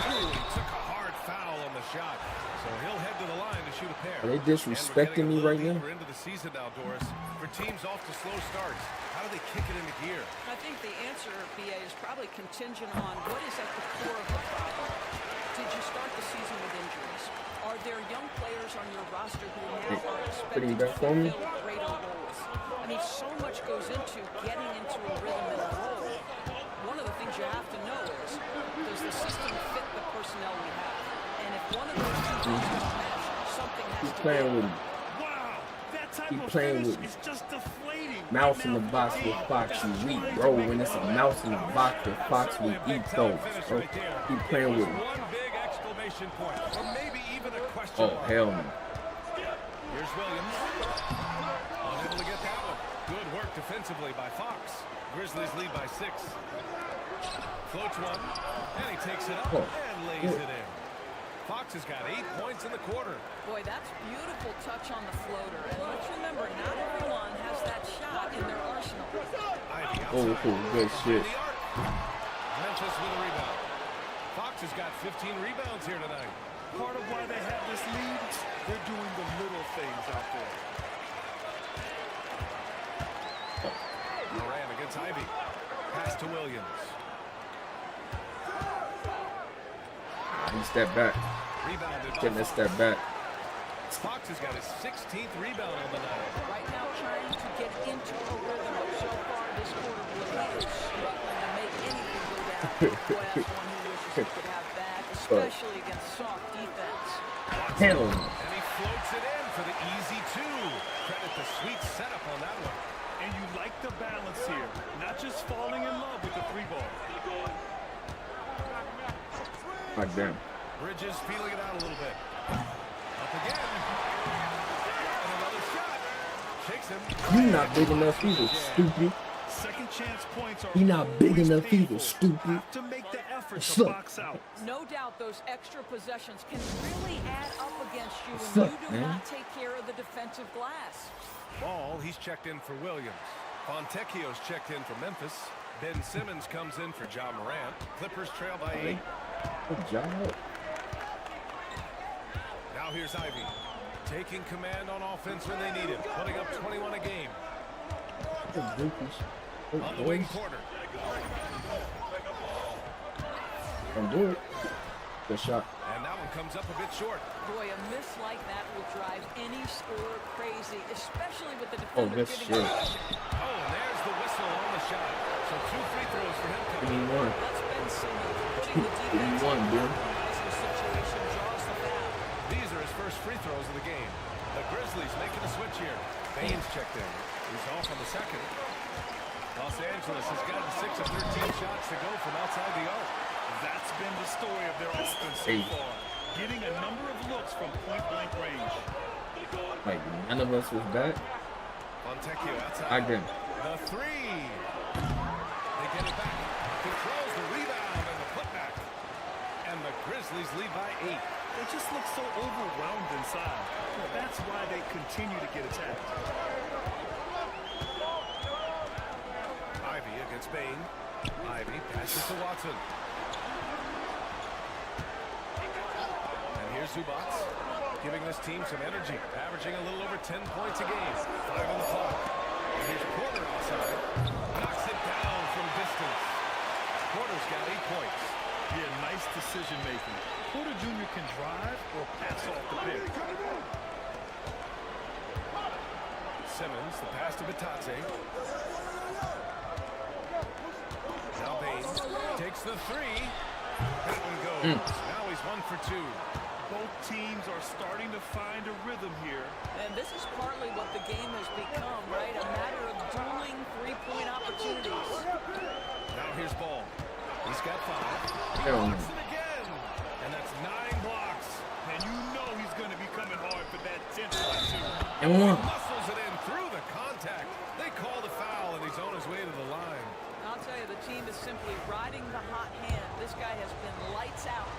Ooh, he took a hard foul on the shot. So he'll head to the line to shoot a pair. Are they disrespecting me right now? We're into the season now, Doris. For teams off to slow starts, how do they kick it into gear? I think the answer, BA, is probably contingent on what is at the core of the problem. Did you start the season with injuries? Are there young players on your roster who now are expected to fulfill greater roles? I mean, so much goes into getting into a rhythm and a role. One of the things you have to know is, does the system fit the personnel we have? And if one of those two things don't match, something has to playing with Wow, that type He's of playing finish with is just deflating. mouse in the box with Fox, you weak, bro. When it's a mouse in the box with Fox, we eat those, bro. He playing with One big exclamation point, or maybe even a question mark. hell no. Here's Williams. Unable to get that one. Good work defensively by Fox. Grizzlies lead by 6. Floats one, and he takes it up and lays it in. Fox has got 8 points in the quarter. Boy, that's beautiful touch on the floater. And let's remember, not everyone has that shot in their arsenal. Good shit. Memphis with a rebound. Fox has got 15 rebounds here tonight. Part of why they have this lead, they're doing the little things out there. Moran against Ivy. Pass to Williams. He step back. Rebounded. Getting a step back. Fox has got his 16th rebound on the night. Right now, trying to get into a rhythm. So far, this quarter, Willie is struggling to make anything go down. Boy, that's one who wishes he could have back, especially against soft defense. Hell no. And he floats it in for the easy 2. Credit the sweet setup on that one. And you like the balance here, not just falling in love with the 3-ball. God damn. Bridges feeling it out a little bit. Up again. And another shot. Shakes him. You not big enough either, stupid. Second chance points are He not big enough either, stupid. have to make the effort to box out. No doubt those extra possessions can really add up against you when you do not take care of the defensive glass. Ball, he's checked in for Williams. Fontecchio's checked in for Memphis. Ben Simmons comes in for John Morant. Clippers trail by 8. Good job. Now here's Ivy. Taking command on offense when they need it. Putting up 21 a game. On the wing quarter. Don't do it. Good shot. And that one comes up a bit short. Boy, a miss like that will drive any scorer crazy, especially with the defender this giving shit. possession. Oh, and there's the whistle on the shot. So 2 free throws for him. Give me one. That's Ben Simmons pushing the Give me defense one, dude. the situation, draws the foul. These are his first free throws of the game. The Grizzlies making a switch here. Baines checked in. He's off on the second. Los Angeles has gotten 6 of 13 shots to go from outside the arc. That's been the story of their offense so far. Getting a number of looks from point-blank range. Like, none of us was back. Fontecchio outside. I didn't. The 3. They get it back. Controls the rebound and the putback. And the Grizzlies lead by 8. They just look so overwhelmed inside. That's why they continue to get attacked. Ivy against Bain. Ivy passes to Watson. And here's Zubac, giving this team some energy, averaging a little over 10 points a game. 5 on the clock. And here's Porter outside. Knocks it down from distance. Porter's got 8 points. Yeah, nice decision making. Porter Jr. can drive or pass off the pick. Simmons, the pass to Batate. Now Baines takes the 3. That one goes. Now he's 1 for 2. Both teams are starting to find a rhythm here. And this is partly what the game has become, right? A matter of dueling three-point opportunities. Now here's Ball. He's got 5. He Hell no. blocks it again. And that's 9 blocks. And you know he's going to be coming hard for that 10th one, too. And one. Muscles it in through the contact. They call the foul, and he's on his way to the line. I'll tell you, the team is simply riding the hot hand. This guy has been lights out.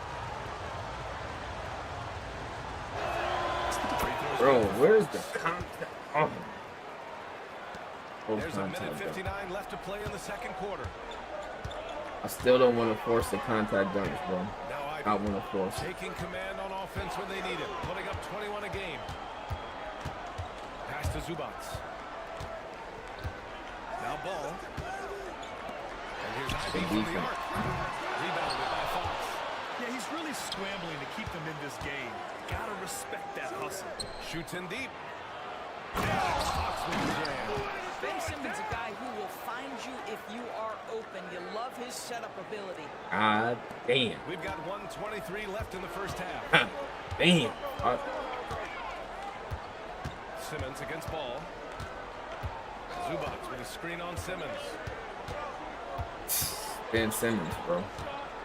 Bro, where's the contact? Oh. There's a minute 59 left to play in the second quarter. I still don't want to force the contact dunks, bro. I want to force it. Taking command on offense when they need it. Putting up 21 a game. Pass to Zubats. Now Ball. And here's Ivy from the arc. Rebounded by Fox. Yeah, he's really scrambling to keep them in this game. Gotta respect that hustle. Shoots in deep. Fox with the jam. Ben Simmons, a guy who will find you if you are open. You love his setup ability. God damn. We've got 1:23 left in the first half. Damn. Simmons against Ball. Zubats with a screen on Simmons. Ben Simmons, bro.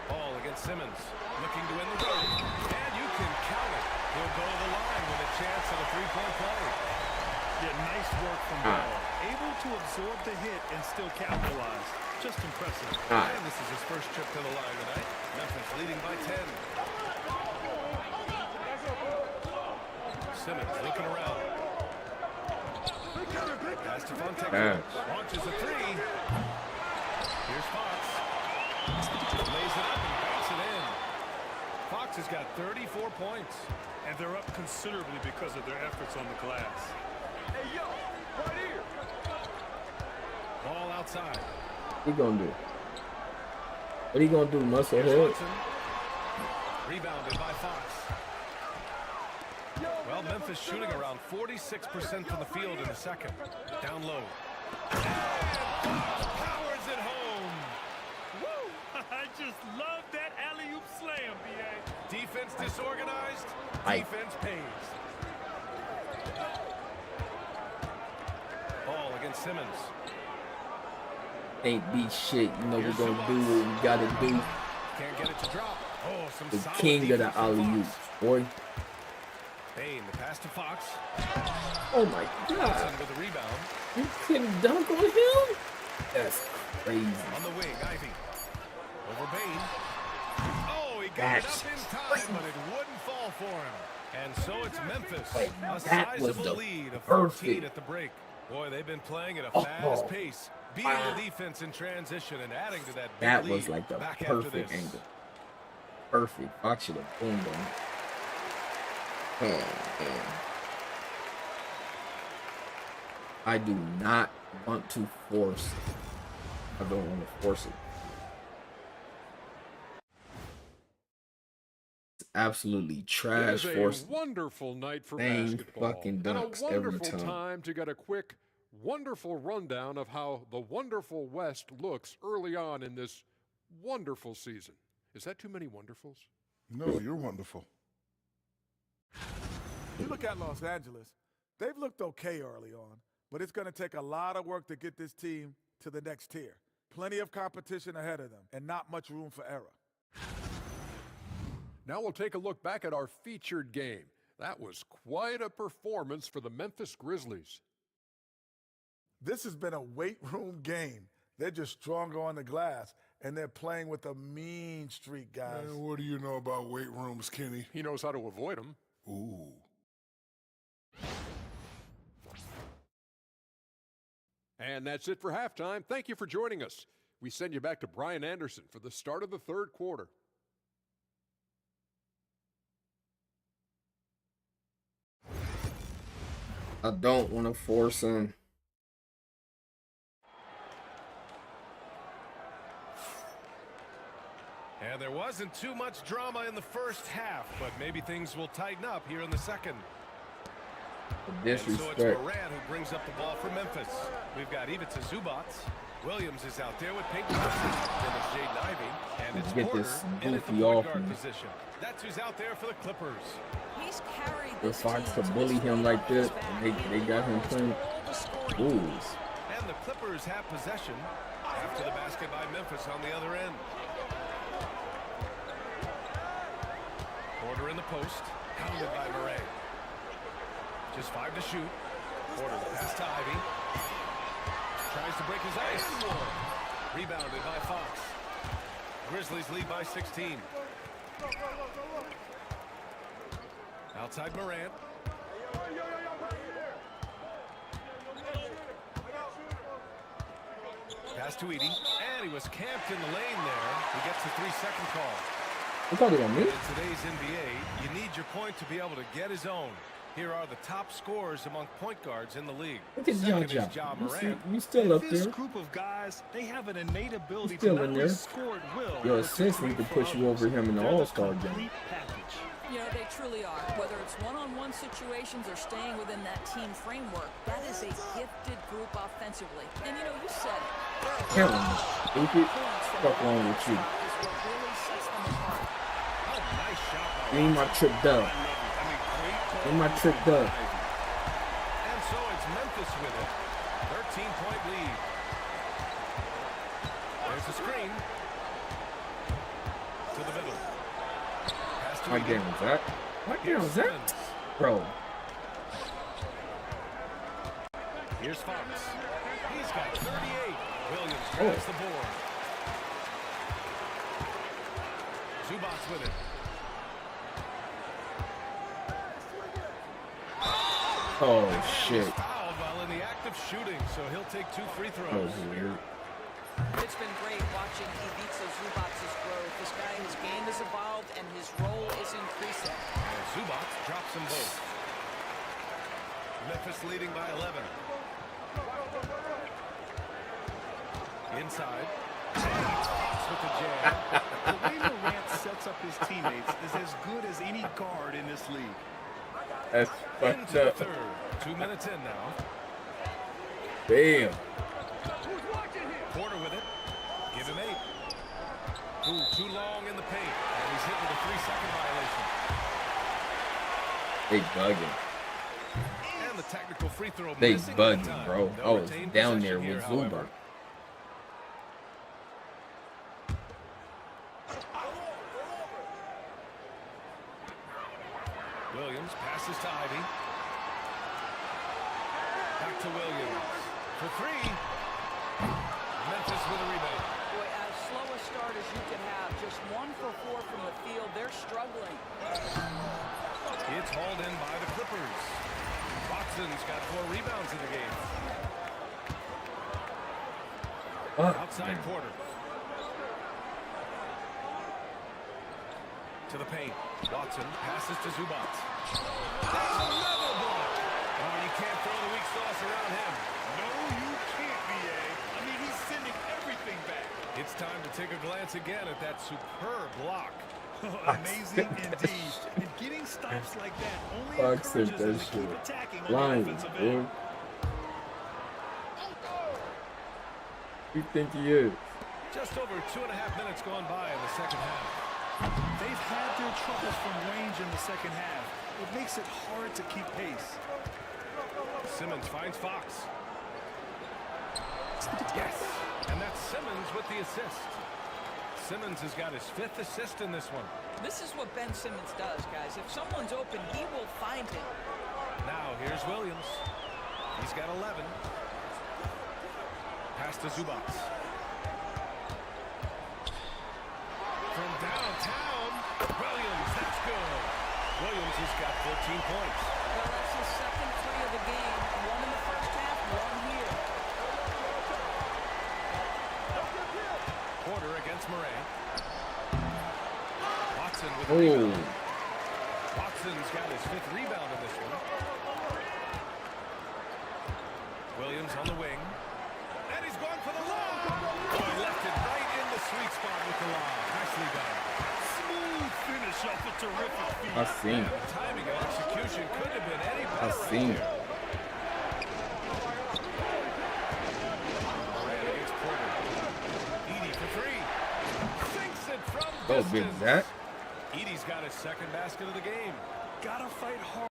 Ball against Simmons. Looking to win the game. And you can count it. He'll go to the line with a chance at a three-point play. Yeah, nice work from Ball. Able to absorb the hit and still capitalize. Just impressive. And this is his first trip to the line tonight. Memphis leading by 10. Simmons looking around. Pass to Fontaine. Launches a 3. Here's Fox. Lays it up and banks it in. Fox has got 34 points. And they're up considerably because of their efforts on the glass. Hey, yo, right here. Ball outside. What he gonna do? What he gonna do, muscle head? Rebounded by Fox. Well, Memphis shooting around 46% from the field in the second. Down low. Powers it home. Woo! I just love that alley-oop slam, B.A. Defense disorganized. Defense pays. Ball against Simmons. Ain't beat shit. You know we're gonna do what we gotta do. Can't get it to drop. Oh, some The solid king of the defense from alley-oop, Fox. boy. Bain, the pass to Fox. Oh my God. Johnson with the rebound. You couldn't dunk on him? That's crazy. On the wing, Ivy. Over Bain. Oh, he got it up in time, but it wouldn't fall for him. And so it's Memphis. A sizable lead of 14 at the break. Boy, they've been playing at a fast pace, beating the defense in transition and adding to that big That lead was like the back after perfect this. angle. Perfect. Fox should have boomed on it. Oh, man. I do not want to force it. I don't want to force it. It's absolutely trash It force. is a wonderful night for Same basketball. fucking And a dunks every wonderful time. time to get a quick, wonderful rundown of how the wonderful West looks early on in this wonderful season. Is that too many wonderfuls? No, you're wonderful. You look at Los Angeles, they've looked okay early on, but it's going to take a lot of work to get this team to the next tier. Plenty of competition ahead of them and not much room for error. Now we'll take a look back at our featured game. That was quite a performance for the Memphis Grizzlies. This has been a weight room game. They're just stronger on the glass, and they're playing with a mean streak, guys. Man, what do you know about weight rooms, Kenny? He knows how to avoid them. Ooh. And that's it for halftime. Thank you for joining us. We send you back to Brian Anderson for the start of the third quarter. I don't want to force him. And there wasn't too much drama in the first half, but maybe things will tighten up here in the second. Disrespect. And so it's Morant who brings up the ball for Memphis. We've got Ivica Zubats. Williams is out there with Peyton Wilson. Then it's Jaden Ivey. And it's Get Porter this in at the goofy point off guard me. position. That's who's out there for the Clippers. He's carried The this Fox team to to bully this him lead like on his that, back. and they got him playing. All the scoring Ooh. tools. And the Clippers have possession after the basket by Memphis on the other end. Porter in the post, hounded by Murray. Just 5 to shoot. Porter the pass to Ivy. Tries to break his ice. Rebounded by Fox. Grizzlies lead by 16. Outside Morant. Pass to Edie, and he was camped in the lane there. He gets a 3-second call. You called it on me? In today's NBA, you need your point to be able to get his own. Here are the top scorers among point guards in the league. Look at John Second is Ja. Ja Morant. You still up This there. group of guys, they have an innate ability Still to in not there. only score at will, Your but to assists need to create put for you over others. him in the They're All-Star game. complete package. You know, they truly are. Whether it's one-on-one situations or staying within that team framework, that is a gifted group offensively. And, you know, you said it. Kevin, stupid. Fuck wrong with you? Is what really sets them apart. Oh, nice shot by Give me my trick dub. Give me my trick dub. And so it's Memphis with it. 13-point lead. There's a screen. To the middle. Pass to My Edie. game was that. My game was that. Simmons. Bro. Here's Fox. He's got 38. Williams grabs the board. Zubac's with it. Oh shit. He's fouled while in the act of shooting, so he'll take 2 free That throws. was weird. It's been great watching Ivica Zubac's growth. This guy, his game has evolved and his role is increasing. And Zubac drops them both. Memphis leading by 11. Inside. Fox with the jam. The way Morant sets up his teammates is as good as any guard in this league. That's fucked Into the up. third. 2 minutes in now. Damn. Porter with it. Give him 8. Ooh, too long in the paint. And he's hit with a 3-second violation. They bugging. And the technical free throw They missing that bugging, time. bro. They'll I was retain down possession there here, with however. Zubac. Williams passes to Ivy. Back to Williams. For 3. Memphis with a rebound. Boy, as slow a start as you can have, just 1 for 4 from the field, they're struggling. It's hauled in by the Clippers. Watson's got 4 rebounds in the game. Outside Porter. To the paint. Watson passes to Zubac. That's another block. Oh, you can't throw the weak sauce around him. No, you can't, B.A. I mean, he's sending everything back. It's time to take a glance again at that superb block. Amazing indeed. And getting stops like that only Fox said encourages that them to keep shit. attacking on the Lying, offensive bro. end. Who you think he is? Just over 2.5 minutes gone by in the second half. They've had their troubles from range in the second half. It makes it hard to keep pace. Simmons finds Fox. Yes. And that's Simmons with the assist. Simmons has got his 5th assist in this one. This is what Ben Simmons does, guys. If someone's open, he will find it. Now here's Williams. He's got 11. Pass to Zubac. From downtown, Williams, that's good. Williams has got 14 points. Well, that's his second 3 of the game. 1 in the first half, 1 here. Porter against Morant. Watson with Oh. the rebound. Watson's got his 5th rebound in this one. Williams on the wing. And he's going for the lob. Oh, he left it right in the sweet spot with the lob. Nicely done. Smooth finish off a terrific feed. I seen And it. the timing and execution couldn't have been any better. I seen right it. there. Morant against Porter. Go, Big Zach. Edie's got his second basket of the game. Gotta fight hard.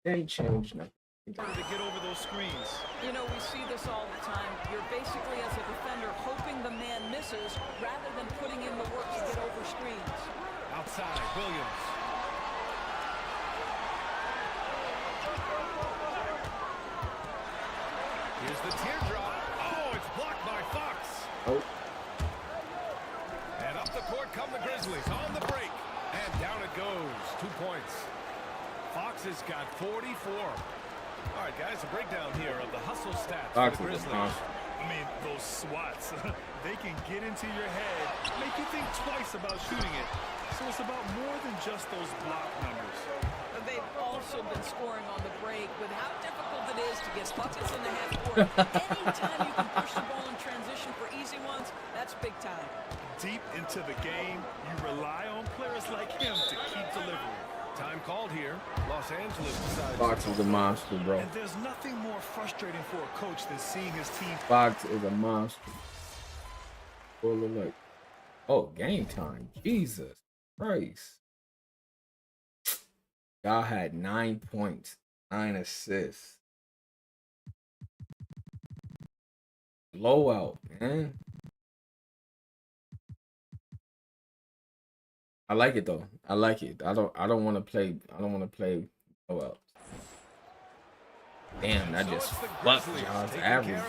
They changed nothing. To get over those screens. You know, we see this all the time. You're basically, as a defender, hoping the man misses rather than putting in the work to get over screens. Outside, Williams. Here's the teardrop. Oh, it's blocked by Fox. Oh. And up the court come the Grizzlies on the break. And down it goes. 2 points. Fox has got 44. All right, guys, a breakdown here of the hustle stats for the Grizzlies. I mean, those swats, they can get into your head, make you think twice about shooting it. So it's about more than just those block numbers. They've also been scoring on the break with how difficult it is to get buckets in the half court. Anytime you can push the ball in transition for easy ones, that's big time. Deep into the game, you rely on players like him to keep delivering. Time called here. Los Angeles decides. Fox is a monster, bro. And there's nothing more frustrating for a coach than seeing his team. Fox is a monster. Full of like, oh, game time. Jesus Christ. Y'all had 9 points, 9 assists. Blowout, man. I like it though. I like it. I don't want to play. I don't want to play blowouts. Damn, that just fucked y'all's average.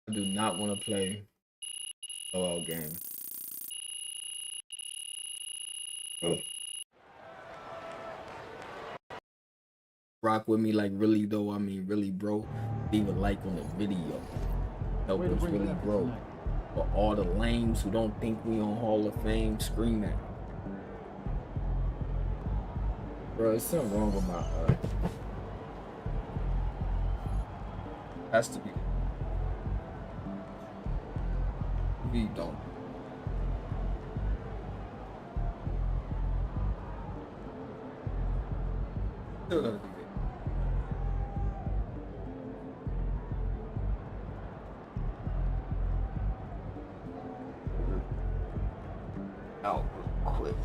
I do not want to play blowout game. Oh. Rock with me like really though. I mean really, bro. Leave a like on the video. Help us really, bro. For all the lames who don't think we on Hall of Fame, scream at. Bro, there's something wrong with my has to be. We don't. Still gonna do that. Out real quick.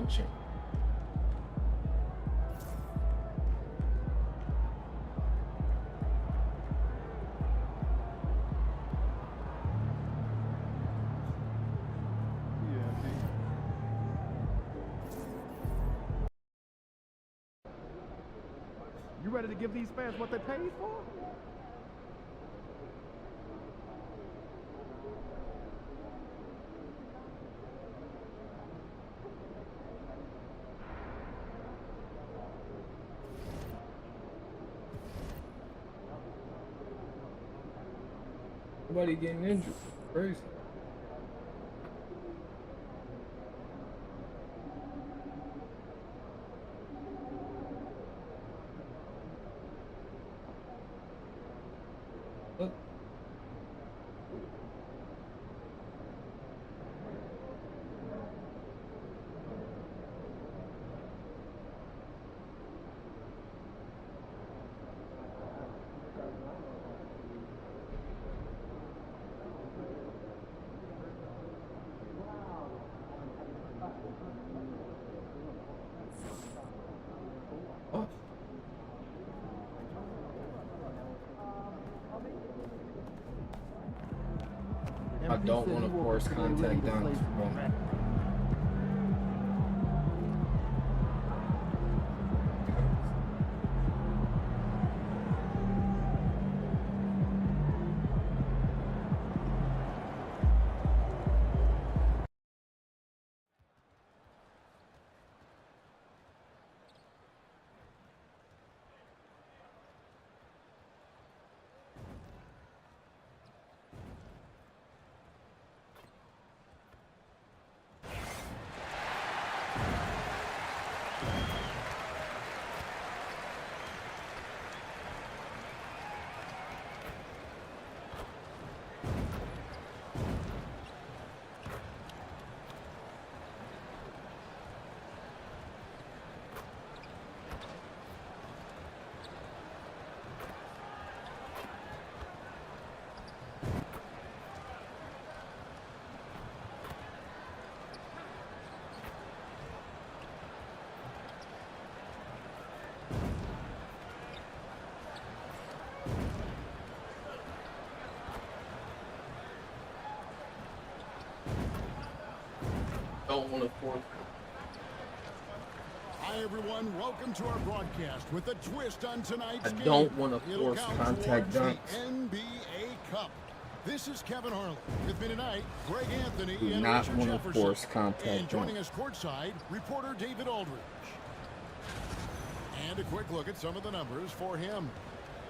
benching. You ready to give these fans what they paid for? Nobody getting injured. Crazy. Look. Oh. I don't want to force contact dunks, bro. Don't want to force. Hi, everyone. Welcome to our broadcast with a twist on tonight's game. I don't want to force contact dunks. NBA Cup. This is Kevin Harlan. With me tonight, Greg Anthony Do and not Richard want to Jefferson. force contact And joining dunks. us courtside, reporter David Aldridge. And a quick look at some of the numbers for him.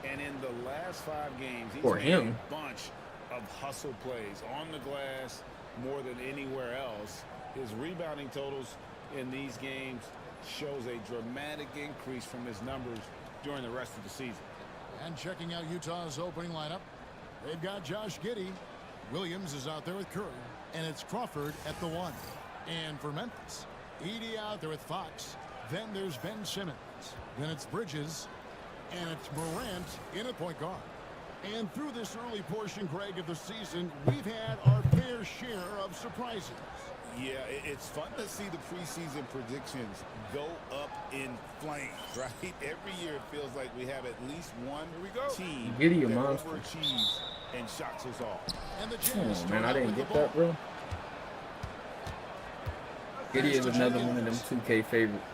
And in the last 5 games, he's For made him. a bunch of hustle plays on the glass more than anywhere else. His rebounding totals in these games shows a dramatic increase from his numbers during the rest of the season. And checking out Utah's opening lineup, they've got Josh Giddey. Williams is out there with Curry. And it's Crawford at the 1. And for Memphis, Edey out there with Fox. Then there's Ben Simmons. Then it's Bridges. And it's Morant in at point guard. And through this early portion, Greg, of the season, we've had our fair share of surprises. Yeah, it's fun to see the preseason predictions go up in flames, right? Every year it feels like we have at least one team Giddey a that monster. overachieves and shocks us all. And the Come on, man. I didn't get that, bro. Giddey is another one of them 2K favorites.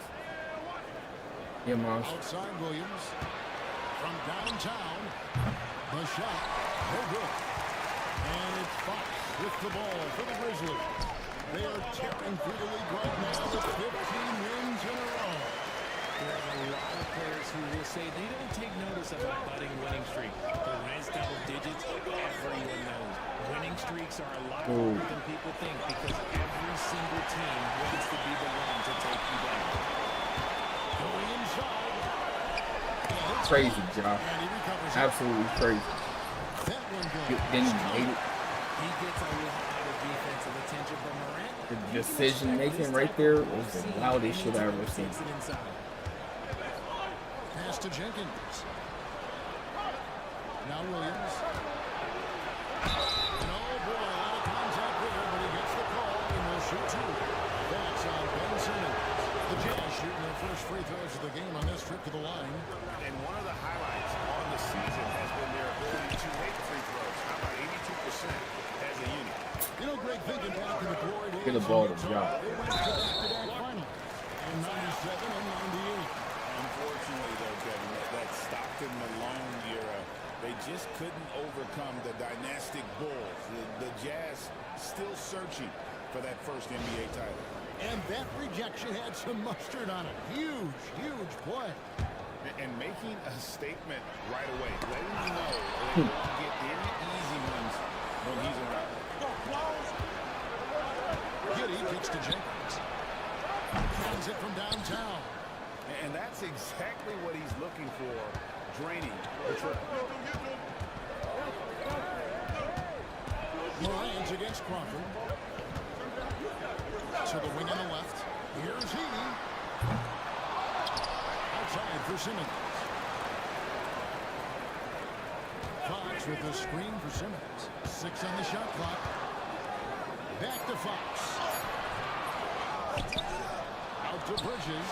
Yeah, monster. Outside Williams from downtown. The shot, no good. And it's Fox with the ball for the Grizzlies. They are tearing through the league right now with 15 wins in a row. There are a lot of players who will say they don't take notice of a budding winning streak. The Reds double digits, everyone knows. Winning streaks are a lot harder than people think because every single team wants to be the one to take you down. Going inside. Crazy, Josh. Absolutely crazy. That one Then he made it. He gets a lot of defensive attention from Morant. The decision making right there was the loudest shit I ever seen. Pass to Jenkins. Now Williams. No, boy, a lot of contact there, but he gets the call and will shoot 2. That's on Ben Simmons. 2/3 of the game on this trip to the line. And one of the highlights on the season has been their ability to make free throws. How about 82% as a unit? You know, Greg, thinking back to the glory days, Get the ball to they drop. went to back-to-back finals in 97 and 98. Unfortunately, though, Kevin, that Stockton Malone era, they just couldn't overcome the dynastic Bulls. The Jazz still searching for that first NBA title. And that rejection had some mustard on it. Huge, huge play. And making a statement right away, letting you know they won't get any easy ones when he's around. Giddey kicks to Jenkins. Finds it from downtown. And that's exactly what he's looking for, draining the triple. Morant's against Crawford. To the wing on the left. Here's Heaney. Outside for Simmons. Fox with the screen for Simmons. 6 on the shot clock. Back to Fox. Out to Bridges.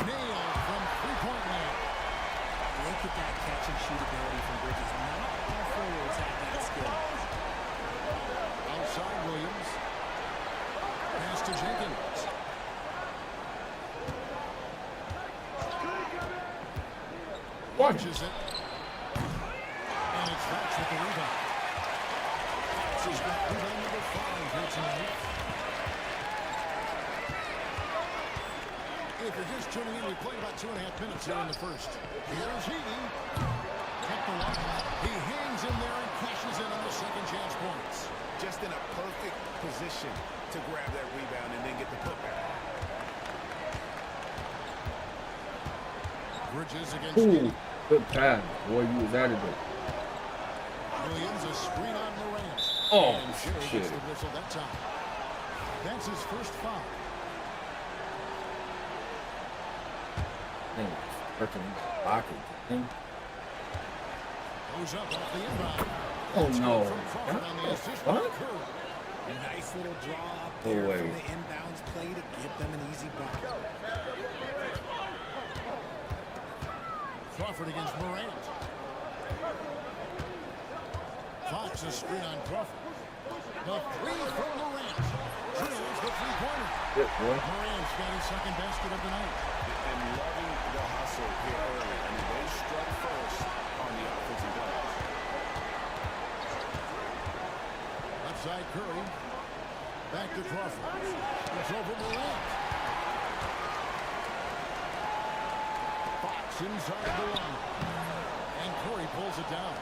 Nailed from three-point land. Look at that catch and shoot ability from Bridges. Not all forwards have that skill. Outside Williams. Pass to Jenkins. Watches it. And it's Fox with the rebound. Fox has got rebound number 5 here tonight. If you're just tuning in, we played about 2.5 minutes here in the first. Here's Heaney. Kept the line. He hangs in there and cashes in on the second chance points. Just in a perfect position to grab that rebound and then get the putback. Bridges against Ooh, Giddey. good pass. Boy, you was out of there. Williams, a screen on Morant. Oh, And Jerry shit. gets the whistle that time. That's his first foul. Dang, freaking pocket. Dang. Goes up off the inbound. Oh, no. From Crawford on the assist by What? Curry. Nice little draw up No there way. from the inbounds play to give them an easy bucket. Crawford against Morant. Fox a screen on Crawford. The three from Morant. Drills the three-pointer. Good, boy. Morant's got his second basket of the night. And loving the hustle here early. I mean, they struck first on the offensive glass. Outside Curry. Back to Crawford. It's over Morant. Fox inside the line. And Curry pulls it down.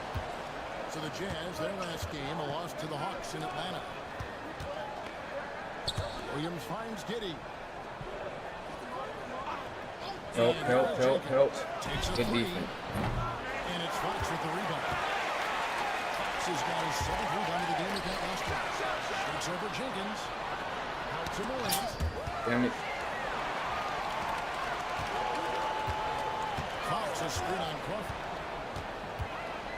So the Jazz, their last game, a loss to the Hawks in Atlanta. Williams finds Giddey. Help, help, help, help. Takes a Good three. defense. And it's Fox with the rebound. Fox has got his 7th rebound of the game with that last one. Takes over Jenkins. Out to Morant. Damn it. Fox a screen on Crawford.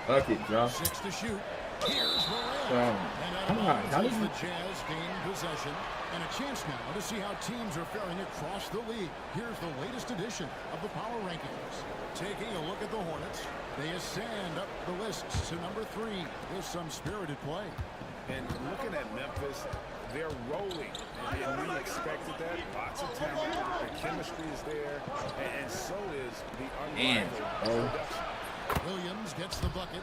Bucket, Josh. 6 to shoot. Here's Morant. And out Come of on, bounds how as did the you... Jazz gain possession. And a chance now to see how teams are faring across the league. Here's the latest edition of the Power Rankings. Taking a look at the Hornets, they ascend up the list to number 3 with some spirited play. And looking at Memphis, they're rolling. And we expected that. Lots of talent. The chemistry is there. And so is the unrivaled production. Williams gets the bucket.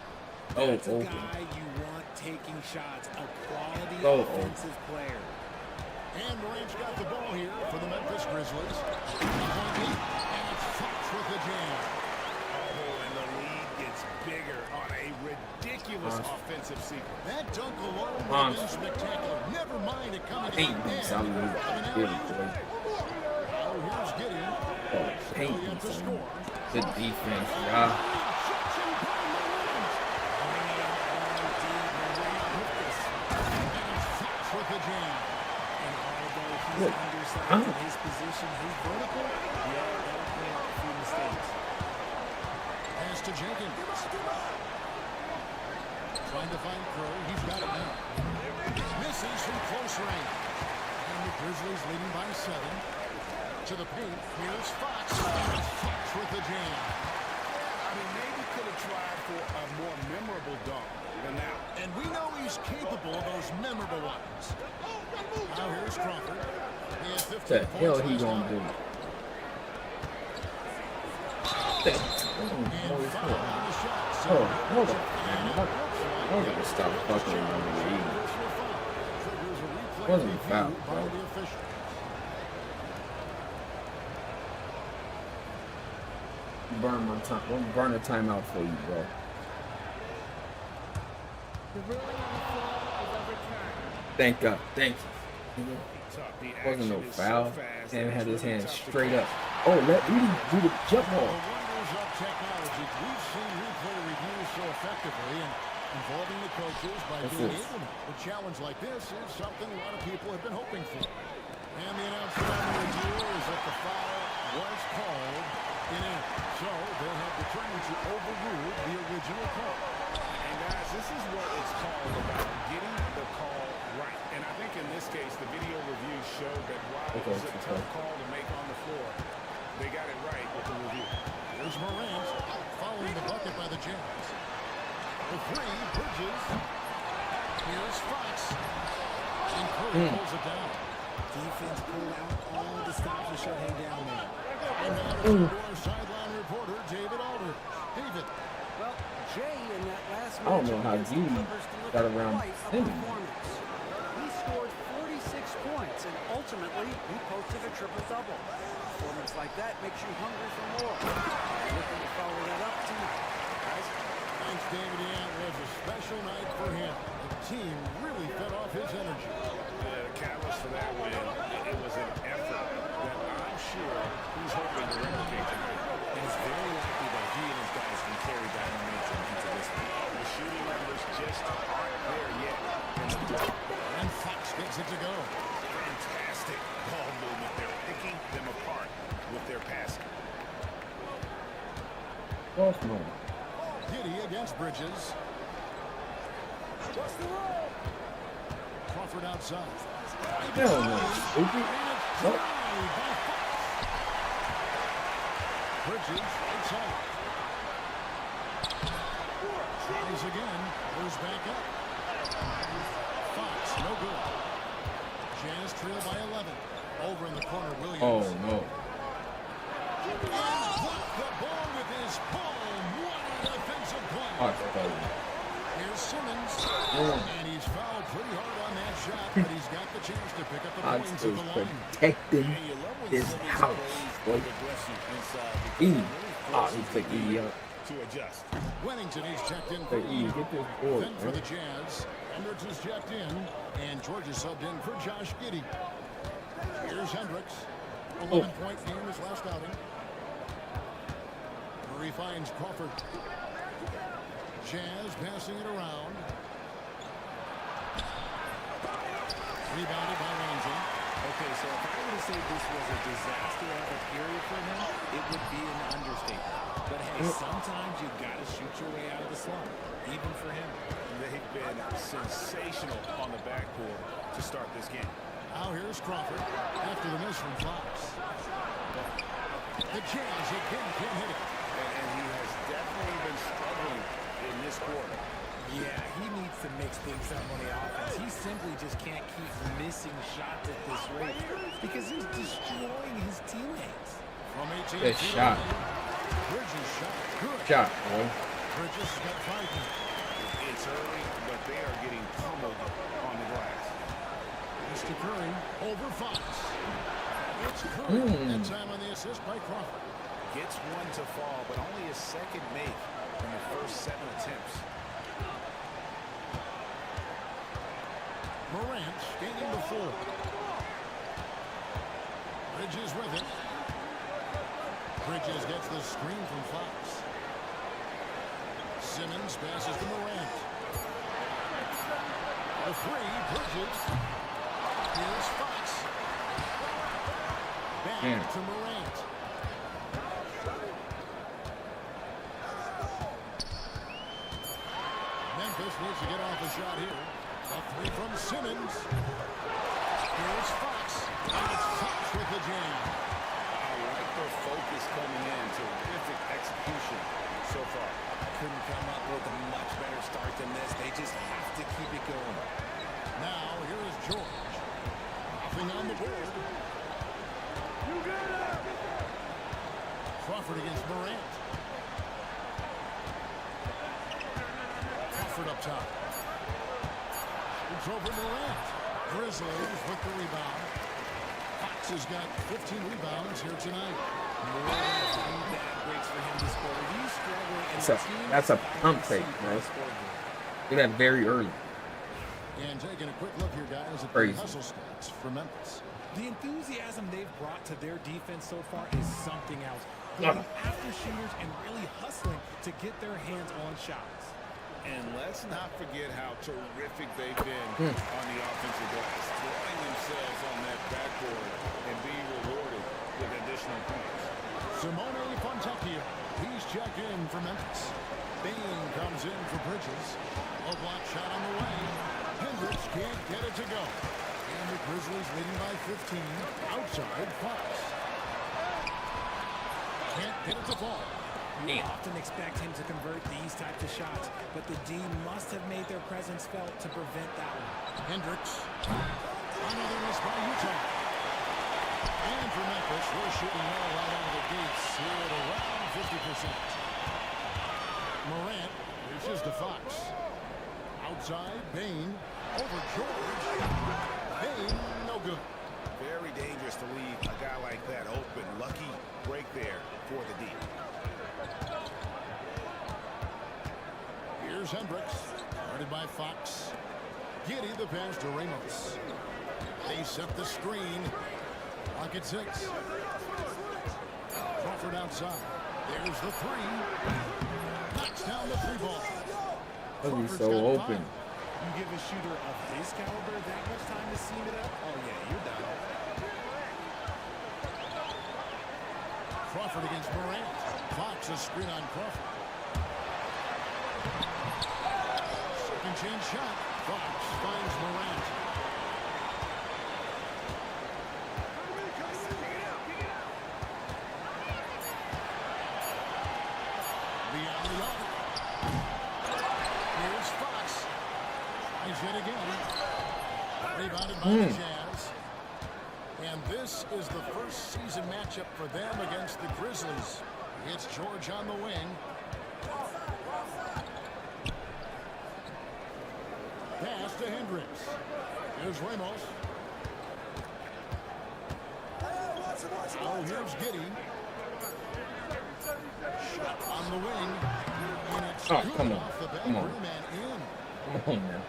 That's a open. guy you want taking shots, a quality Open. offensive player. And Morant's got the ball here for the Memphis Grizzlies. And it's Fox with the jam. Oh, and the lead gets bigger on a ridiculous offensive sequence. That dunk alone would have been spectacular. Never mind it coming Paint in me, the son. end. Good, boy. Oh, here's Giddey. Oh, paint me, Williams to son. score. Good defense, yeah. With the jam. And although he's Look. undersized in his position, he's vertical, yeah, that'll clean up a few mistakes. Pass to Jenkins. Trying to find Curry. He's got it now. Misses from close range. And the Grizzlies leading by 7. into the paint. Here's Fox. Fox with the jam. I mean, maybe could have tried for a more memorable dunk than that. And we know he's capable of those memorable ones. Now here's Crawford. He has 15 What the hell he gonna do? Oh, hold on, man. I'm gonna stop fucking around with the Eagles. Wasn't a foul, bro. Burn my time. I'm gonna burn a timeout for you, bro. Thank God. Thank you. Wasn't no foul. And had his hands straight up. Oh, let Edie do the jump ball. Technology. We've seen replay reviews so effectively and involving the coaches by being able to. A challenge like this is something a lot of people have been hoping for. And the announcement on the review is that the foul was called in it. So they have determined to overrule the original call. And guys, this is what it's called about getting the call right. And I think in this case, the video review showed that while it was a tough call to make on the floor, they got it right with the review. Here's Morant following the bucket by the Jazz. The three, Bridges. Here's Fox. And Curry pulls it down. Defense pulled out all the stops to shut him down there. And now to our sideline reporter, David Alder. David. Well, Jay in that last I don't know how you got around him. He scored 46 points, and ultimately, he posted a triple-double. Performance like that makes you hungry for more. Looking to follow that up tonight, guys. Thanks, David. Yeah, it was a special night for him. The team really fed off his energy. The catalyst for that win, it was an effort that I'm sure he's hoping to replicate tonight. And it's very likely that he and his guys can carry that momentum into this one. The shooting numbers just aren't there yet. And Fox gets it to go. Fantastic ball movement. They're picking them apart with their passing. Giddy against Bridges. What's the roll? Crawford outside. Hell no, stupid. Nope. Bridges inside. Tries again. Goes back up. Fox, no good. Jazz trail by 11. Over in the corner, Williams. Oh, no. And blocked the ball with his palm. What a defensive play. Here's Simmons. And he's fouled pretty hard on that shot, but he's got the chance to pick up the points at the line. Protecting his house. Boy. He took E up. To adjust. Wennington, he's checked in for Get this board, then for the Jazz. Hendricks is checked in, and George is subbed in for Josh Giddey. Here's Hendricks. 11-point game his last outing. Murray finds Crawford. Jazz passing it around. Rebounded by Wennington. Okay, so if I were to say this was a disaster of a period for him, it would be an understatement. But hey, sometimes you got to shoot your way out of the slump, even for him. They've been sensational on the backcourt to start this game. Now here's Crawford after the miss from Fox. The Jazz again can't hit it. And he has definitely been struggling in this quarter. Yeah, he needs to mix things up on the offense. He simply just can't keep missing shots at this rate because he's destroying his teammates. From 18 Good shot. Bridges shot. Good. Shot, boy. Bridges has got 5 now. It's early, but they are getting pummeled on the glass. Mr. Curry over Fox. It's Curry. That time on the assist by Crawford. Gets one to fall, but only his second make in the first 7 attempts. Morant gaining the 4. Bridges with it. Bridges gets the screen from Fox. Simmons passes to Morant. The 3, Bridges. Here's Fox. Back to Morant. Memphis needs to get off a shot here. A 3 from Simmons. Here's Fox. And it's Fox with the jam. Memphis coming in. Terrific execution so far. Couldn't come up with a much better start than this. They just have to keep it going. Now, here is George. Nothing on the board. Crawford against Morant. Crawford up top. It's over Morant. Grizzlies with the rebound. Fox has got 15 rebounds here tonight. That's a pump fake, man. Do that very early. And taking a quick look here, guys, at Crazy. the hustle stats for Memphis. The enthusiasm they've brought to their defense so far is something else. Going after shooters and really hustling to get their hands on shots. And let's not forget how terrific they've been on the offensive glass, throwing themselves on that backboard and being rewarded with additional points. Simone Fontecchio, he's checked in for Memphis. Bain comes in for Bridges. A block shot on the way. Hendricks can't get it to go. And the Grizzlies leading by 15. Outside Fox. Can't get it to fall. We often expect him to convert these types of shots, but the D must have made their presence felt to prevent that one. Hendricks. Another miss by Utah. And for Memphis, we're shooting well right out of the gates here at around 50%. Morant reaches to Fox. Outside, Bain. Over George. Bain, no good. Very dangerous to leave a guy like that open. Lucky break there for the D. Here's Hendricks, guarded by Fox. Giddy the pass to Ramos. They set the screen. Lock at 6. Crawford outside. There's the 3. Knocks down the 3 ball. That'd be so open. You give a shooter of his caliber that much time to seam it up? Oh, yeah, you're done. Crawford against Morant. Fox a screen on Crawford. Second chance shot. Fox finds Morant. The alley-oop. Here's Fox. Tries yet again. Rebounded by the Jazz. And this is the first season matchup for them against the Grizzlies. It's George on the wing. Pass to Hendricks. Here's Ramos. Oh, here's Giddy. Shot on the wing. And it's come on. off the back Come on. rim and in. Come on, man.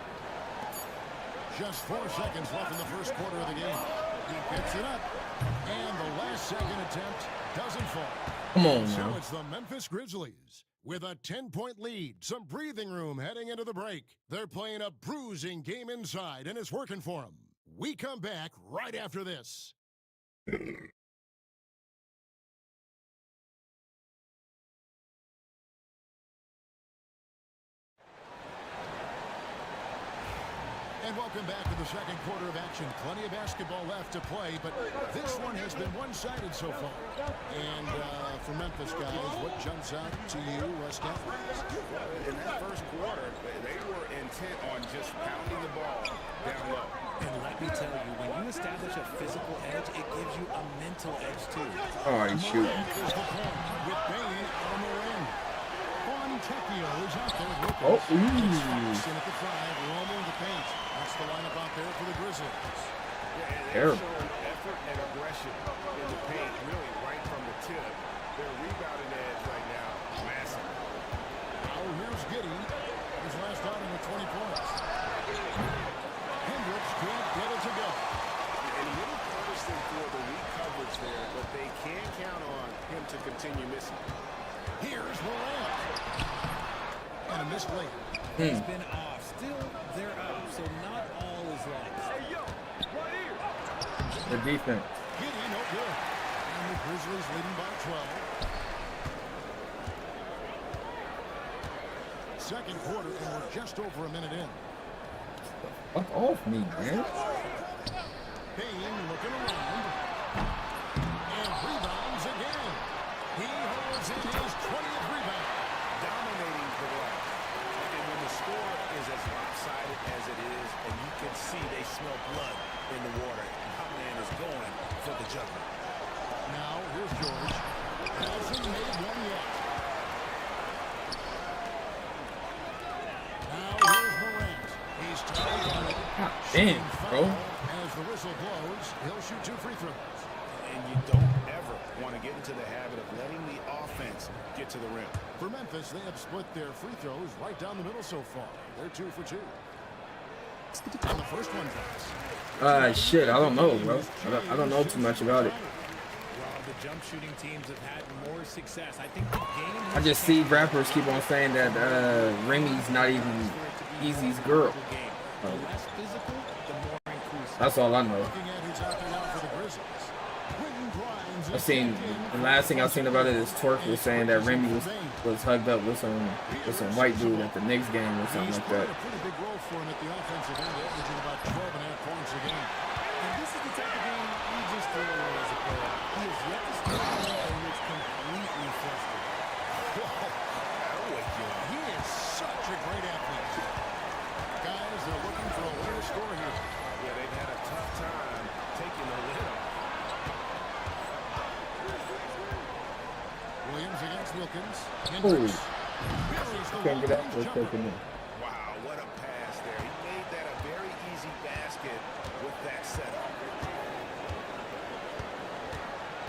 Just 4 seconds left in the first quarter of the game. He picks it up. And the last second attempt doesn't fall. Come on, So now. it's the Memphis Grizzlies with a 10-point lead. Some breathing room heading into the break. They're playing a bruising game inside, and it's working for them. We come back right after this. And welcome back to the second quarter of action. Plenty of basketball left to play, but this one has been one-sided so far. And for Memphis, guys, what jumps out to you, West End? In that first quarter, they were intent on just pounding the ball down low. And let me tell you, when you establish a physical edge, it gives you a mental edge, too. Oh, he's shooting. Is the point with Bain on the wing. Fontecchio is out there with Oh, us. ooh. It's Fox in at the 5, roaming the paint. That's the lineup out there for the Grizzlies. They're showing effort and aggression in the paint, really right from the tip. Their rebounding edge right now, massive. Now here's Giddy. His last outing with 20 points. Hendricks can't get it to go. And a little punishment for the weak coverage there, but they can count on him to continue missing. Here's Morant. And a missed late. He's been off. Still, they're up, so not all is lost. Hey, yo, right here. The defense. Giddy, no good. And the Grizzlies leading by 12. Second quarter, and we're just over a minute in. Fuck off me, man. Bain looking around. And rebounds again. for the juggler. Now, here's George. Hasn't made one yet. Now, here's Morant. He's tied. Damn, bro. As the whistle blows, he'll shoot 2 free throws. And you don't ever want to get into the habit of letting the offense get to the rim. For Memphis, they have split their free throws right down the middle so far. They're 2 for 2. And the first one drops. Shit, I don't know, bro. I don't know too much about it. While the jump shooting teams have had more success, I think the game I just see rappers keep on saying that Remy's not even Easy's girl. the less physical, the more inclusive. That's all I know. I seen the last thing I seen about it is Twerk was saying that Remy was hugged up with some white dude at the Knicks game or something like that. A pretty big role for him at the offensive end, averaging about 12.5 points a game. And this is the type of game you just throw away as a player. He has yet to start a game and it's completely frustrating. He is such a great athlete. Guys, they're looking for a way to score here. Yeah, they've had a tough time taking the lid off. Williams against Wilkins. Ooh. Can't get out for taking it. Wow, what a pass there. He made that a very easy basket with that setup.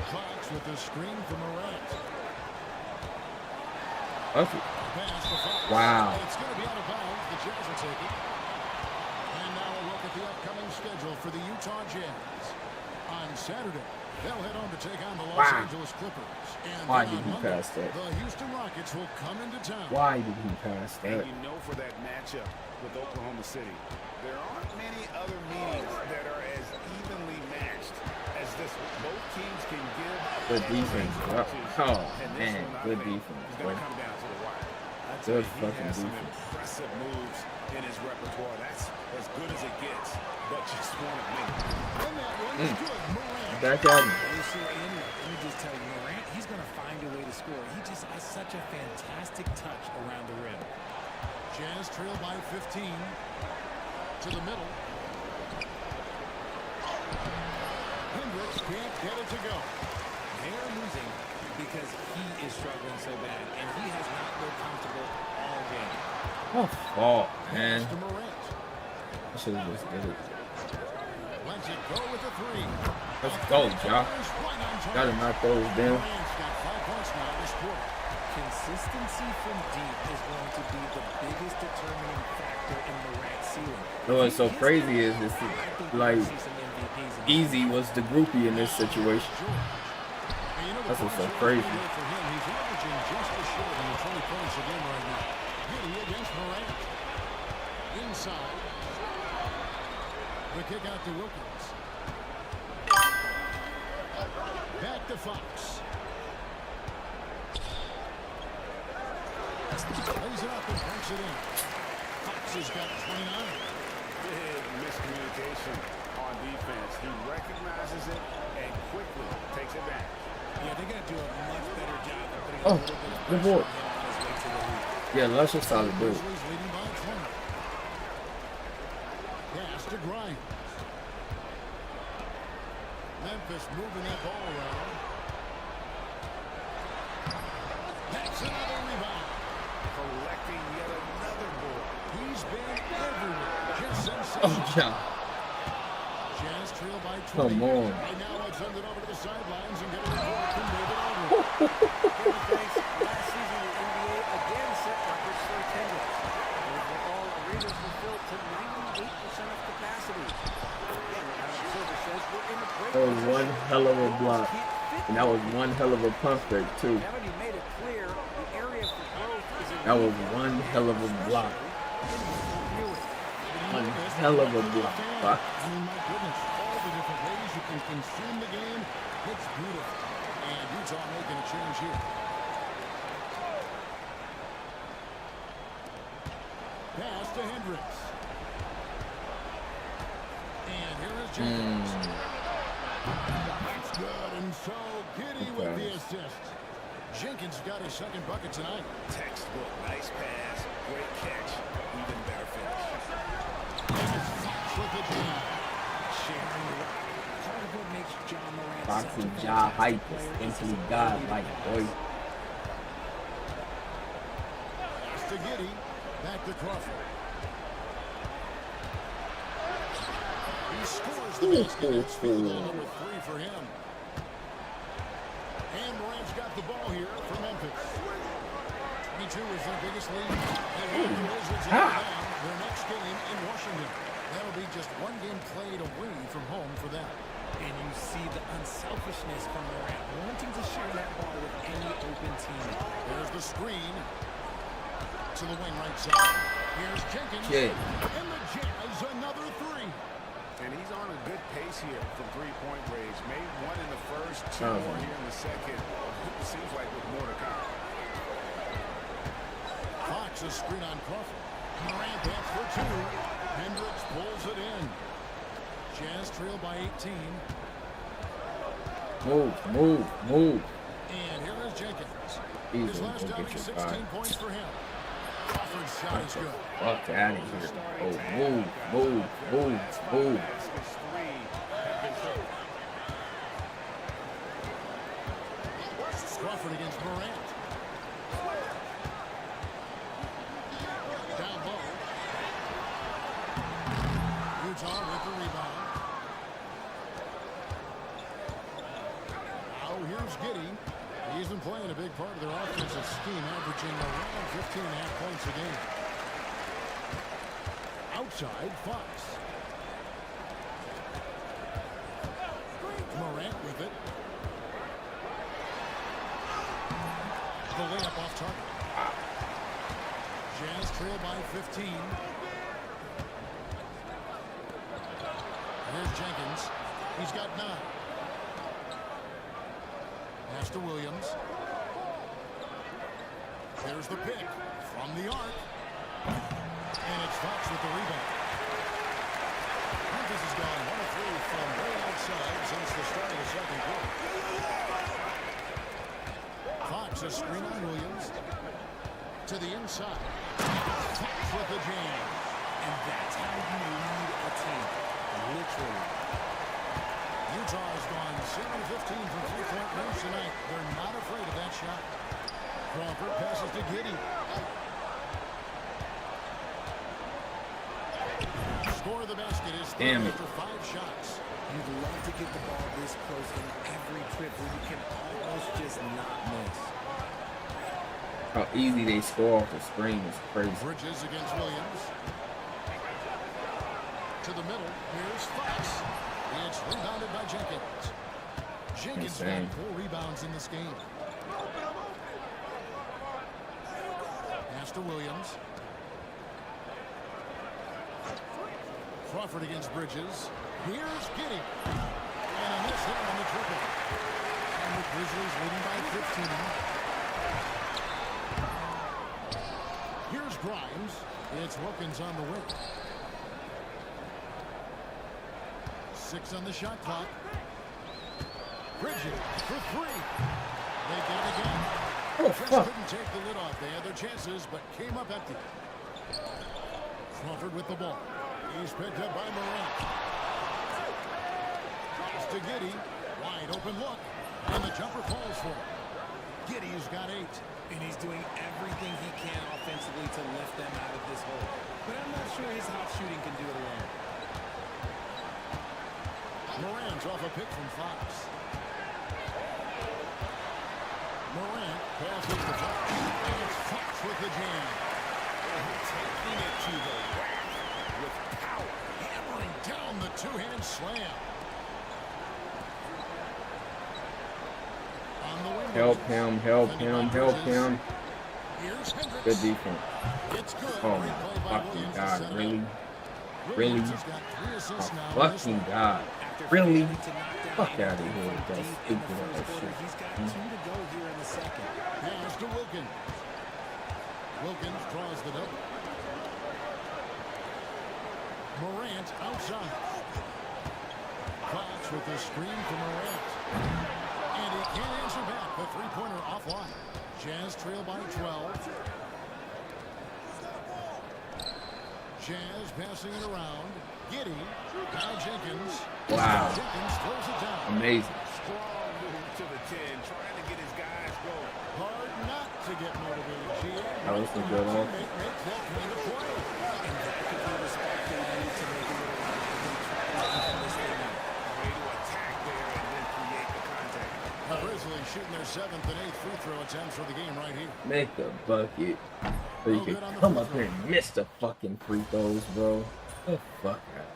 Fox with the screen from Morant. Wow. It's going to be out of bounds. The Jazz will take it. And now a look at the upcoming schedule for the Utah Jazz. On Saturday, they'll head on to take on the Los Angeles Clippers. And Why then did he on Monday, pass that? the Houston Rockets will come into town. Why did he pass And that? you know, for that matchup with Oklahoma City, there aren't many other meetings that are as evenly matched as this one. Both teams can give Good defense. Oh, man. Good defense. It's going to come down to the wire. Good He fucking has some defense. impressive moves in his repertoire. That's as good as it gets, but just one of many. And that one is good. Morant. Back at me. Let me just tell you, Morant, he's going to find a way to score. He just has such a fantastic touch around the rim. Jazz trail by 15 to the middle. Hendricks can't get it to go. They're losing because he is struggling so bad, and he has not looked comfortable all game. Oh, man. To Morant. I should have just did it. Lets it go with the 3. Let's go, y'all. Gotta knock those down. Morant's got 5 points now this quarter. Consistency from deep is going to be the biggest determining factor in Morant's ceiling. No, what's so crazy is this, like, Easy was the groupie in this situation. That's what's so crazy. For him, he's averaging just a short of 20 points a game right now. Giddy against Morant. Inside. The kick out to Wilkins. Back to Fox. Lays it up and punks it in. Fox has got 29. Big miscommunication on defense. He recognizes it and quickly takes it back. Yeah, they're going to do a much better job of putting Oh, a little bit of good pressure board. on him on his way to the lead. Yeah, Lush is solid, dude. Grizzlies leading by 20. Pass to Grimes. Memphis moving that ball around. That's another rebound. Collecting yet another board. He's been everywhere. Just Oh, sensational. yeah. Jazz trail by 20. Come on. Right now, let's send it over to the sidelines and get a report from David Aldridge. Thanks. Last season, the NBA again set records for attendance. Overall, arenas were filled to 98% of capacity. Adam Silver says we're in a break. That was one hell of a block. And that was one hell of a pump fake, too. Haven't you made it clear the area for growth is in That was one hell of a block. One hell of a block. Fuck. I mean, my goodness, all the different ways you can consume the game. It's beautiful. And Utah making a change here. Pass to Hendricks. And here is Jenkins. That's good. And so Giddy with the assist. Jenkins got his second bucket tonight. Textbook. Nice pass. Great catch. Even better finish. With the jam. Sharing the rock. Part of what makes John Morant Fox and Ja height is simply godlike, boy. Pass to Giddey. Back to Crawford. He scores the basket. It's field goal number 3 for him. And Morant's got the ball here for Memphis. 22 is their biggest lead. They lead the Wizards in their next game in Washington. That'll be just one game played away from home for them. And you see the unselfishness from Morant, wanting to share that ball with any open team. There's the screen to the wing right side. Here's Jenkins. And the Jazz, another 3. And he's on a good pace here from three-point range. Made one in the first, 2 more here in the second. It seems like with more to come. Fox a screen on Crawford. Morant hits for 2. Hendricks pulls it in. Jazz trail by 18. Move. And here is Jenkins. He's His last outing, 16 points for him. Crawford's shot is good. Fuck out of here. Move. Crawford against Morant. Down low. Utah with the rebound. Now here's Giddey. He's been playing a big part of their offensive scheme, averaging around 15.5 points a game. Outside, Fox. Morant with it. The layup off target. Jazz trail by 15. Here's Jenkins. He's got 9. Pass to Williams. There's the pick from the arc. And it's Fox with the rebound. Memphis has gone 1 of 3 from way outside since the start of the second quarter. Fox a screen on Williams. To the inside. Fox with the jam. And that's how you lead a team. Literally. Utah has gone 7-15 from three-point range tonight. They're not afraid of that shot. Crawford passes to Giddey. Score of the basket is 3 after 5 shots. You'd love to get the ball this close in every trip where you can almost just not miss. How easy they score off the screen is crazy. Bridges against Williams. To the middle. Here's Fox. It's rebounded by Jenkins. Jenkins got 4 rebounds in this game. Pass to Williams. Crawford against Bridges. Here's Giddey. And a miss here on the triple. And the Grizzlies leading by 15. Here's Grimes. It's Wilkins on the wing. 6 on the shot clock. Bridges for 3. They get it again. Couldn't take the lid off. They had their chances, but came up empty. Crawford with the ball. He's picked up by Morant. Pass to Giddey. Wide open look. And the jumper falls for him. Giddey's got 8. And he's doing everything he can offensively to lift them out of this hole. But I'm not sure his hot shooting can do it alone. Morant's off a pick from Fox. Morant passes to Fox. And it's Fox with the jam. Taking it to the rack with power. Hammering down the 2-hand slam. On the wing. Help him. Good defense. Oh my fucking God, really? Really? Oh, fucking God. Really? Fuck out of here with that stupid ass shit. He's got 2 to go here in the second. Pass to Wilkins. Wilkins draws the double. Morant outside. Fox with the screen for Morant. And he can't answer back. The 3-pointer offline. Jazz trail by 12. Jazz passing it around. Giddey. Now Jenkins. Wow. Jenkins throws it down. Amazing. Oh, this is good. Make that kind of play. And that could be the spot they need to make it work. This thing out. Way to attack there and then create the contact. The Grizzlies shooting their 7th and 8th free throw attempts for the game right here. Make the bucket. So you can come up here and miss the fucking free throws, bro. The fuck out.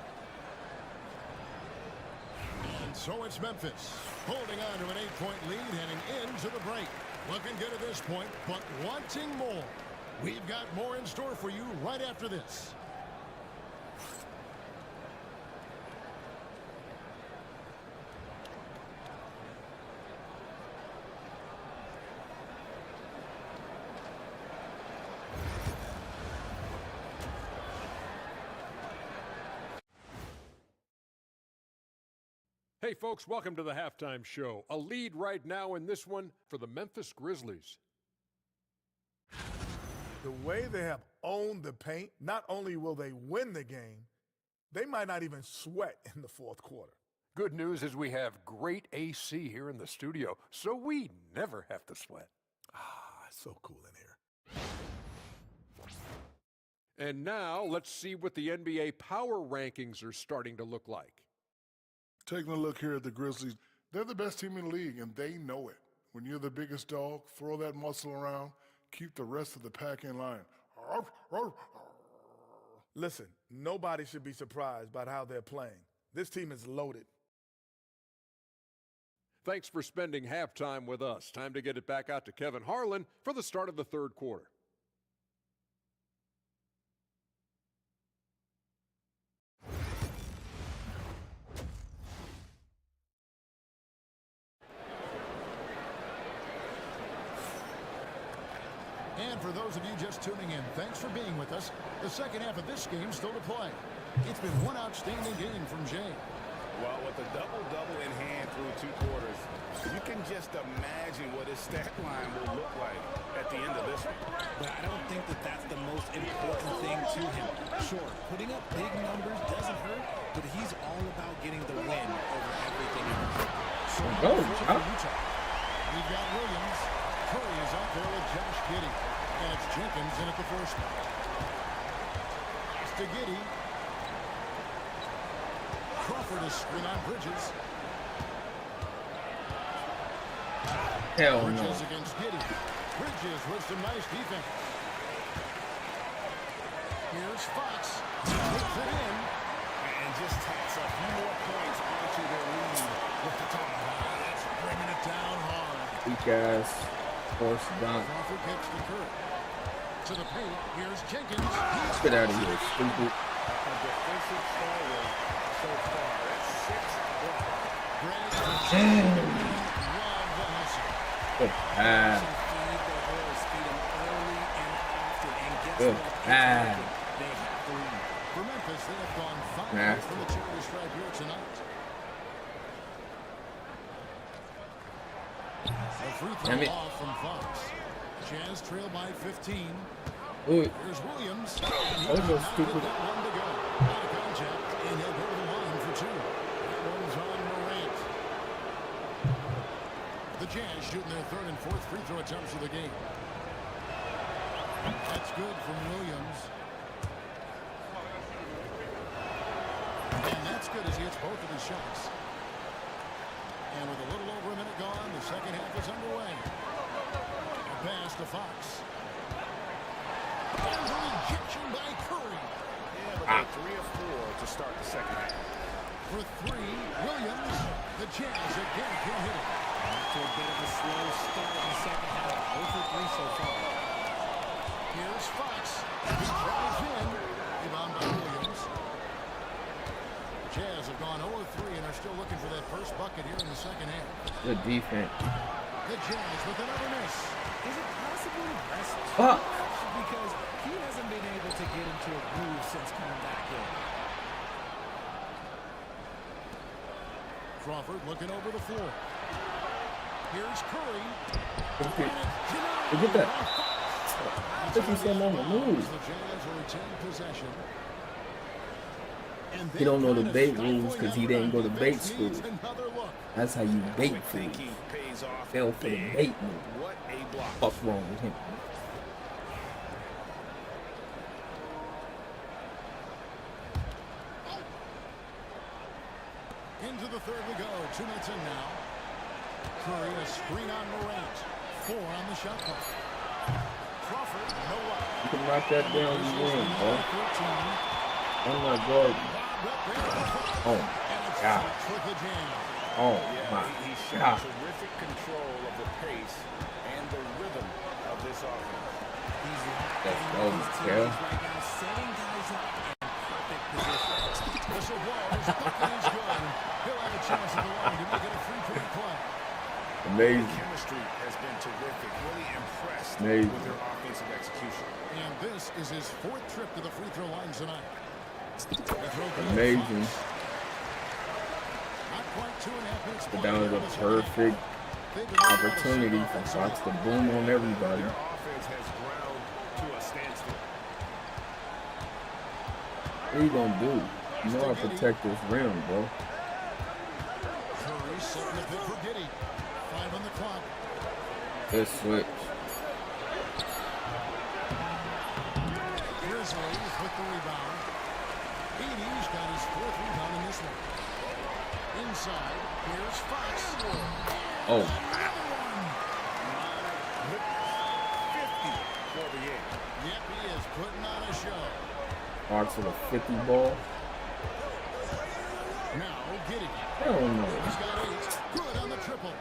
And so it's Memphis holding on to an 8-point lead heading into the break. Looking good at this point, but wanting more. We've got more in store for you right after this. Hey, folks, welcome to the halftime show. A lead right now in this one for the Memphis Grizzlies. The way they have owned the paint, not only will they win the game, they might not even sweat in the fourth quarter. Good news is we have great AC here in the studio, so we never have to sweat. It's so cool in here. And now let's see what the NBA power rankings are starting to look like. Taking a look here at the Grizzlies, they're the best team in the league, and they know it. When you're the biggest dog, throw that muscle around, keep the rest of the pack in line. Listen, nobody should be surprised by how they're playing. This team is loaded. Thanks for spending halftime with us. Time to get it back out to Kevin Harlan for the start of the third quarter. And for those of you just tuning in, thanks for being with us. The second half of this game still to play. It's been one outstanding game from Jay. Well, with a double-double in hand through 2 quarters, you can just imagine what his stat line will look like at the end of this one. But I don't think that that's the most important thing to him. Sure, putting up big numbers doesn't hurt, but he's all about getting the win over everything else. So We've got Williams. Curry is out there with Josh Giddey. And it's Jenkins in at the first. It's to Giddey. Crawford is screen on Bridges. Hell no. Bridges against Giddey. Bridges with some nice defense. Here's Fox. He puts it in. And just tacks a few more points onto their lead with the top. That's bringing it down hard. Weak ass. Force dunk. Crawford kicks to Curry. To the paint. Here's Jenkins. Get out of here, stupid. A defensive failure so far. That's 6 blocks. Good pass. Good pass. For Memphis, they have gone 5 from the charity stripe here tonight. A free throw off from Fox. Jazz trail by 15. Ooh. Here's Williams. That was stupid. One to go. Out of contact, and he'll go to the line for 2. That one's on Morant. The Jazz shooting their 3rd and 4th free throw attempts of the game. That's good from Williams. And that's good as he hits both of his shots. And with a little over a minute gone, the second half is underway. A pass to Fox. And an ejection by Curry. Yeah, but they're 3 of 4 to start the second half. For 3, Williams. The Jazz again can't hit it. After a bit of a slow start in the second half. 0 for 3 so far. Here's Fox. He drives in. Rebound by Williams. Jazz have gone 0-3 and are still looking for that first bucket here in the second half. Good defense. The Jazz with another miss. Is it possible to rest Fuck. because he hasn't been able to get into a groove since coming back in? Crawford looking over the floor. Here's Curry. Look at that. I think he said on the move. The Jazz will retain possession. He don't know the bait rules because he didn't go to bait school. That's how you bait food. Fail for the bait move. What's wrong with him? the third we go. 2 minutes in now. Curry, a screen on Morant. 4 on the shot clock. Crawford, no up. You can knock that down, you win, bro. Oh my God. Oh my God. Oh my He showed God. terrific control of the pace and the rhythm of this offense. Let's go, Miguel. Right now, setting guys up in perfect position. Whistle blows. Buckley's good. He'll have a chance at the line to make it a 3-point play. Amazing. The chemistry has been terrific. Really impressed Amazing. with their offensive execution. And this is his 4th trip to the free throw line tonight. Amazing. Not quite 2.5 minutes. But that was a perfect opportunity for Fox to boom on everybody. Their offense has ground to a standstill. What are you gonna do? You know how to protect this rim, bro. Curry setting the pick for Giddey. 5 on the clock. Good switch. Grizzlies with the rebound. Edey's got his 4th rebound in this one. Inside, here's Fox. Oh. 50 for the game. Yep, he is putting on a show. Fox with a 50 ball. Now, Giddey. Hell no. He's got 8. Good on the triple.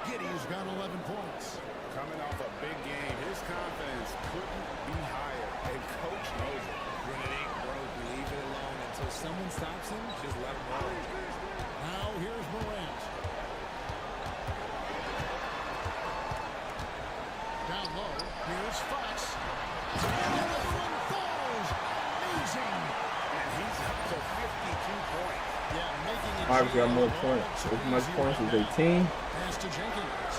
Giddey's got 11 points. Coming off a big game, his confidence couldn't be higher, and coach knows it. When it ain't broke, leave it alone until someone stops him. Just let him roll. Now here's Morant. Down low, here's Fox. And the front falls. Amazing. And he's up to 52 points. Yeah, making it. Fox got more points. As much points as 18. Pass to Jenkins.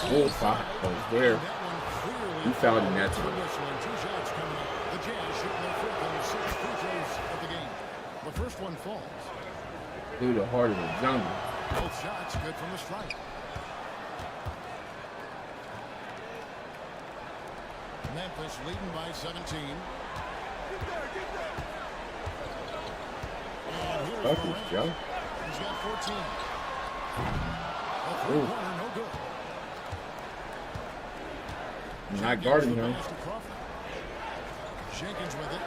Oh, Fox was there. He fouled in that time. 2 shots coming up. The Jazz shooting their 4th on 6 free throws of the game. The first one falls. Through the heart of the jungle. Both shots good from the strike. Memphis leading by 17. And here's Buckets, Morant. Joe. He's got 14. A Ooh. 3-pointer, no good. Not guarding him. Pass to Crawford. Jenkins with it.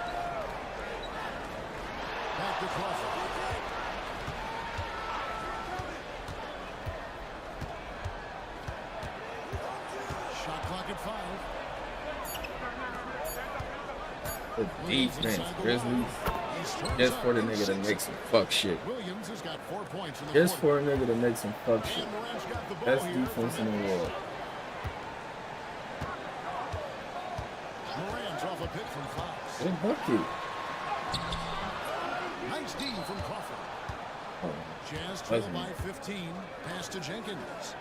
Back to Crawford. Shot clock at 5. The defense, Grizzlies. Just for the nigga to make some fuck shit. Williams has got 4 points in the Just quarter. for a nigga to make some fuck shit. And Morant's got the ball Best here defense for in the Memphis. world. Morant off a pick from Fox. Good bucket. Nice D from Crawford. Oh, Jazz trail wasn't by it? 15. Pass to Jenkins.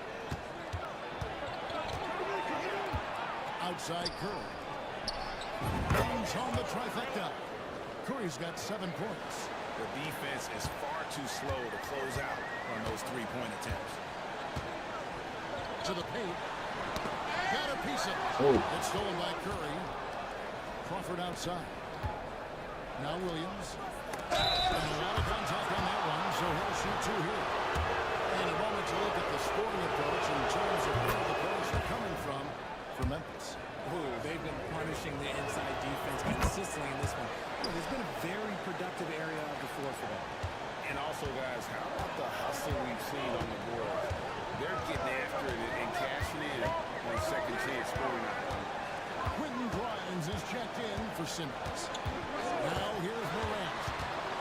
Outside Curry. Brings home the trifecta. Curry's got 7 points. The defense is far too slow to close out on those 3-point attempts. To the paint. Got a piece of it. Oh. It's stolen by Curry. Crawford outside. Now Williams. And a lot of contact on that one, so he'll shoot 2 here. And a moment to look at the scoring approach in terms of where the points are coming from for Memphis. Ooh, they've been punishing the inside defense consistently in this one. There's been a very productive area of the floor for them. And also, guys, how about the hustle we've seen on the board? They're getting after it and cashing in on a second chance scoring opportunity. Quentin Grimes is checked in for Simmons. Now here's Morant.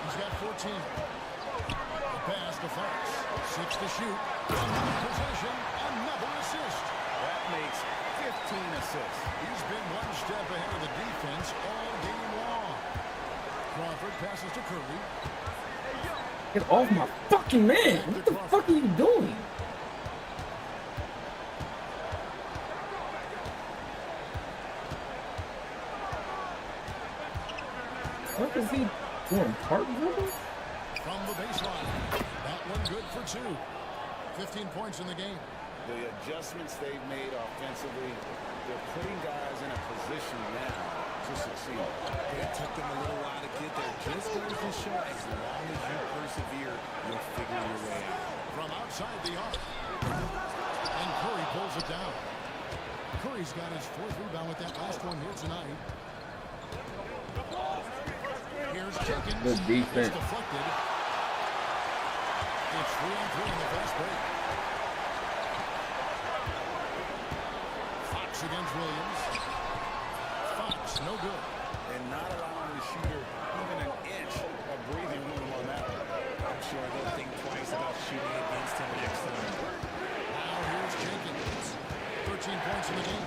He's got 14. A pass to Fox. 6 to shoot. Another possession. Another assist. That makes 15 assists. He's been one step ahead of the defense all game long. Crawford passes to Curry. Get off my fucking man. What the fuck are you doing? What is he doing? Part dribble? From the baseline. That one good for 2. 15 points in the game. The adjustments they've made offensively, they're putting guys in a position now to succeed. It took them a little while to get there. Just goes to show, as long as you persevere, you'll figure your way out. From outside the arc. And Curry pulls it down. Curry's got his 4th rebound with that last one here tonight. Here's Jenkins. Good defense. It's deflected. It's 3-on-3 in the fast break. Fox against Williams. Fox, no good. And not allowing the shooter even an inch of breathing room on that one. I'm sure they'll think twice about shooting against him next time. Now here's Jenkins. 13 points in the game.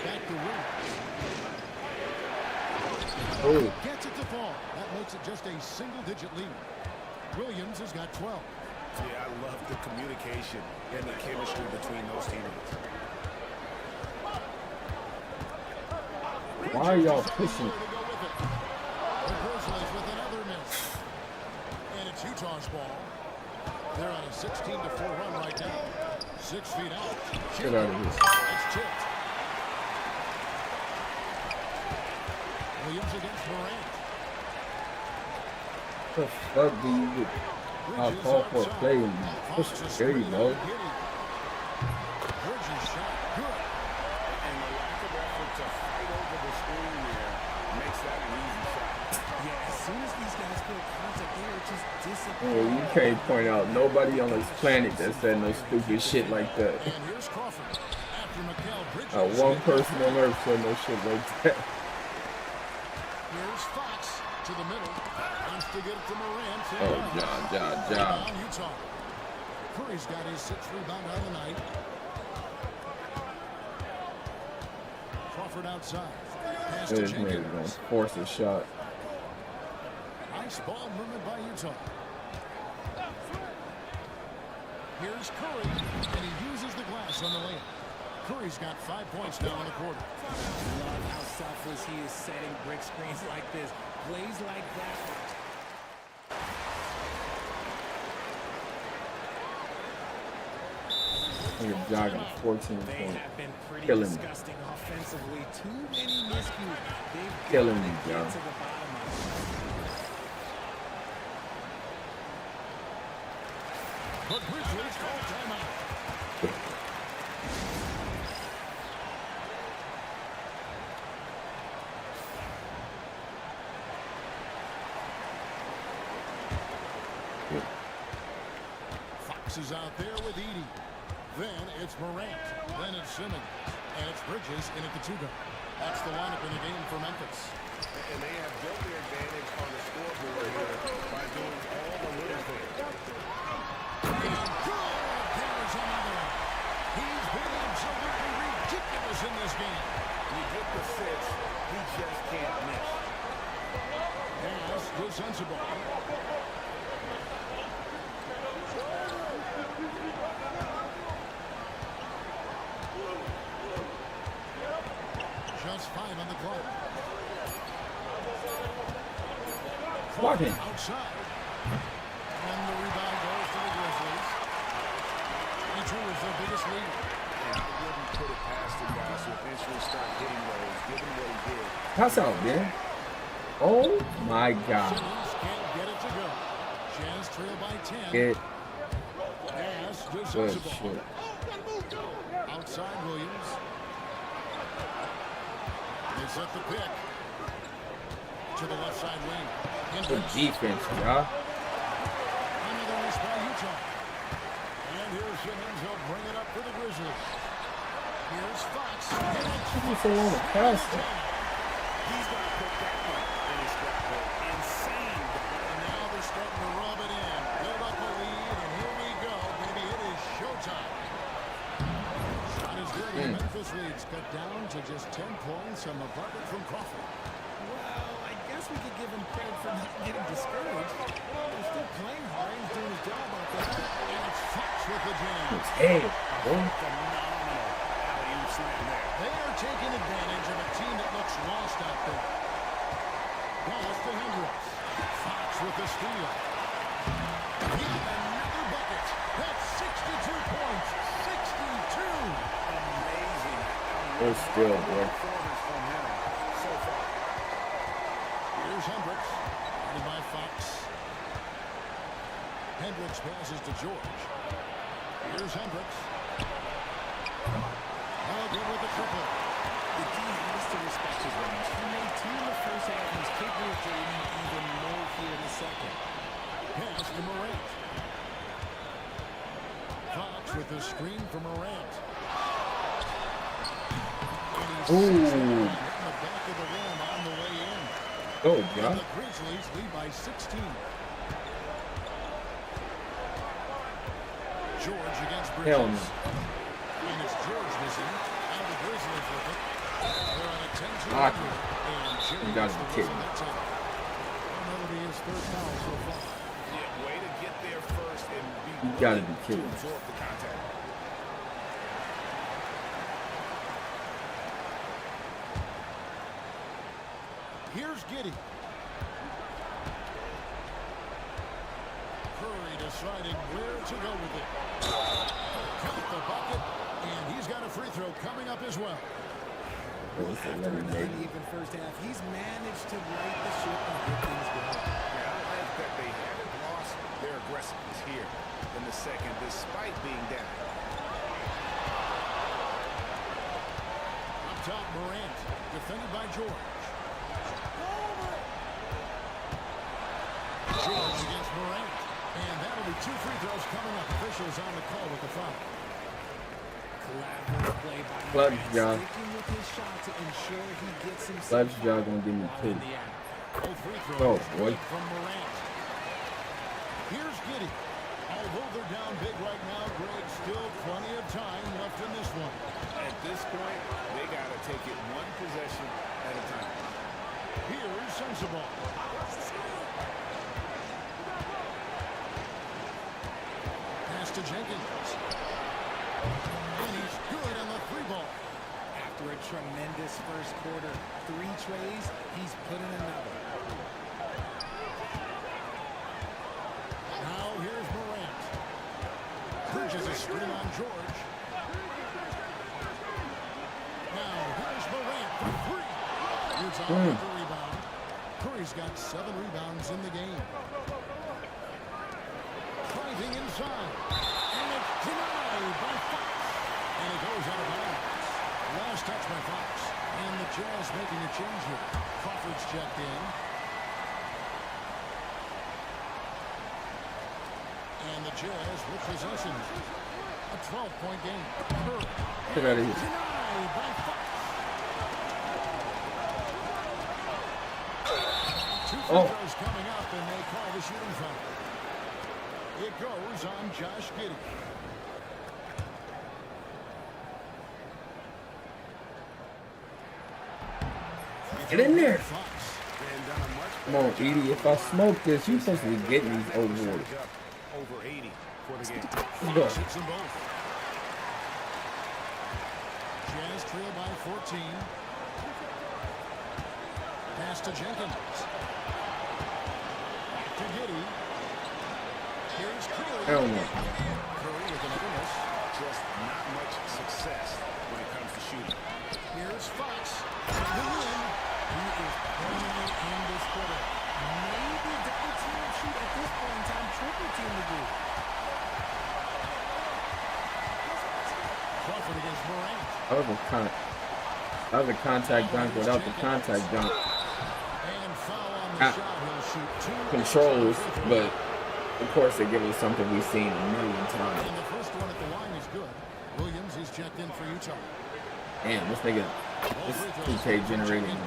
Back to Williams. Oh. Gets it to fall. That makes it just a single-digit lead. Williams has got 12. Yeah, I love the communication and the chemistry between those teammates. Why are y'all pushing? The Grizzlies with another miss. And it's Utah's ball. They're on a 16-4 run right now. 6 feet out. Get out of here. It's chipped. Williams against Morant. What the fuck do you do? I'll call for a play and push it. There you go. Bridges shot good. And the lack of effort to fight over the screen there makes that an easy shot. Yeah, as soon as these guys feel contact, they are just disappearing. Oh, you can't point out nobody on this planet that said no stupid shit like that. And here's Crawford. After Mikal Bridges. One person on earth said no shit like that. Here's Fox to the middle. Wants to get it to Morant. Oh, John. Utah. Curry's got his 6th rebound on the night. Crawford outside. Pass to This nigga's gonna force a shot. Nice ball movement by Utah. Here's Curry, and he uses the glass on the layup. Curry's got 5 points now in the quarter. Love how selfless he is setting brick screens like this. Plays like that. Nigga jogging 14 They points. have been pretty Killing me. disgusting offensively. Too many miscues. They've Killing got me, to get John. to the bottom of it. But Grizzlies call timeout. Fox is out there with Edey. Then it's Morant. Then it's Simmons. And it's Bridges in at the 2-guard. That's the lineup in the game for Memphis. And they have built their advantage on the scoreboard here by doing all the little things. There's another. He's been absolutely ridiculous in this game. You get the 6, he just can't miss. Pass to Sensible. Just 5 on the clock. Walking. Outside. And the rebound goes to the Grizzlies. He is their biggest lead. And I wouldn't put it past the guys to eventually start hitting those, given what he did. Pass out, man. Oh my God. Simmons can't get it to go. Jazz trail by 10. Get Pass to good Sensible. shit. Outside Williams. They set the pick. To the left side wing. Good defense, y'all. Another miss by Utah. And here's Simmons. He'll bring it up for the Grizzlies. Here's Fox. You so long to pass it. He's going to put that one in his scrapbook. Insane. And now they're starting to rub it in. Build up a lead, and here we go. Baby, it is showtime. Shot is good. and Memphis leads cut down to just 10 points on the bucket from Crawford. Well, I guess we could give him credit for not getting discouraged. He's still playing hard. He's doing his job out there. And it's Fox with the jam. Hey, Phenomenal alley-oop slam there. They are taking advantage of a team that looks lost out there. Pass to Hendricks. Fox with the steal. He another bucket. That's 62 points. 62. Amazing. good still, boy. Performance from him so far. Here's Hendricks. Guarded by Fox. Hendricks passes to George. Here's Hendricks. Oh, good with the triple. The D has to respect his range. He made 2 in the first half. He's capable of doing even more here in the second. Pass to Morant. Fox with the screen for Morant. Ooh. In the back of the rim on the way in. Oh, And God. the Grizzlies lead by 16. George against Bridges. Hell no. And it's George missing. And the Grizzlies with it. They're on a 10-2 Ah, lead. And Jerry you gotta gets be the kidding whistle me. that time. And that'll be his third foul so far. Yeah, way to get there first and be You gotta be willing kidding to me. absorb the contact. Here's Giddey. Curry deciding where to go with it. Count the bucket, and he's got a free throw coming up as well. After an uneven first half, he's managed to right the ship and get things going. Yeah, I like that they haven't lost their aggressiveness here in the second, despite being down. Up top, Morant, defended by George. George against Morant. And that'll be 2 free throws coming up. Officials on the call with the foul. Collaborative play by Clutch Morant, job. sticking with his shot to ensure he gets himself Clutch job gonna give me while two. in the act. Both free throws Oh, boy. from Morant. Here's Giddey. Although they're down big right now, Greg, still plenty of time left in this one. At this point, they got to take it one possession at a time. Here's Sensabaugh. Pass to Jenkins. And he's good on the 3-ball. After a tremendous first quarter, 3 trays, he's put in another. Now here's Morant. Bridges a screen on George. Now here's Morant for 3. Here's on with the rebound. Curry's got 7 rebounds in the game. Driving inside. And it's denied by Fox. And it goes out of bounds. Last touch by Fox. And the Jazz making a change here. Crawford's checked in. And the Jazz with possession. A 12-point game. Curry. Get out of here. Denied by Fox. 2 free throws coming up, and they call the shooting foul. It goes on Josh Giddey. Get in there. Fox. Come on, Edie. If I smoke this, you supposed to be getting these awards. Over 80 for the game. Let's go. 6 in both. Jazz trail by 14. Pass to Jenkins. Back to Giddey. Here's Curry. Hell no. Curry with another miss. Just not much success when it comes to shooting. Here's Fox. The win. He is permanently in this quarter. Maybe double team shoot at this point in time, triple team the group. Crawford against Morant. That was a contact dunk without the contact dunk. And foul on the shot. He'll shoot 2. Controls, but of course they give us something we've seen a million times. And the first one at the line is good. Williams is checked in for Utah. Damn, this nigga, this 2K generating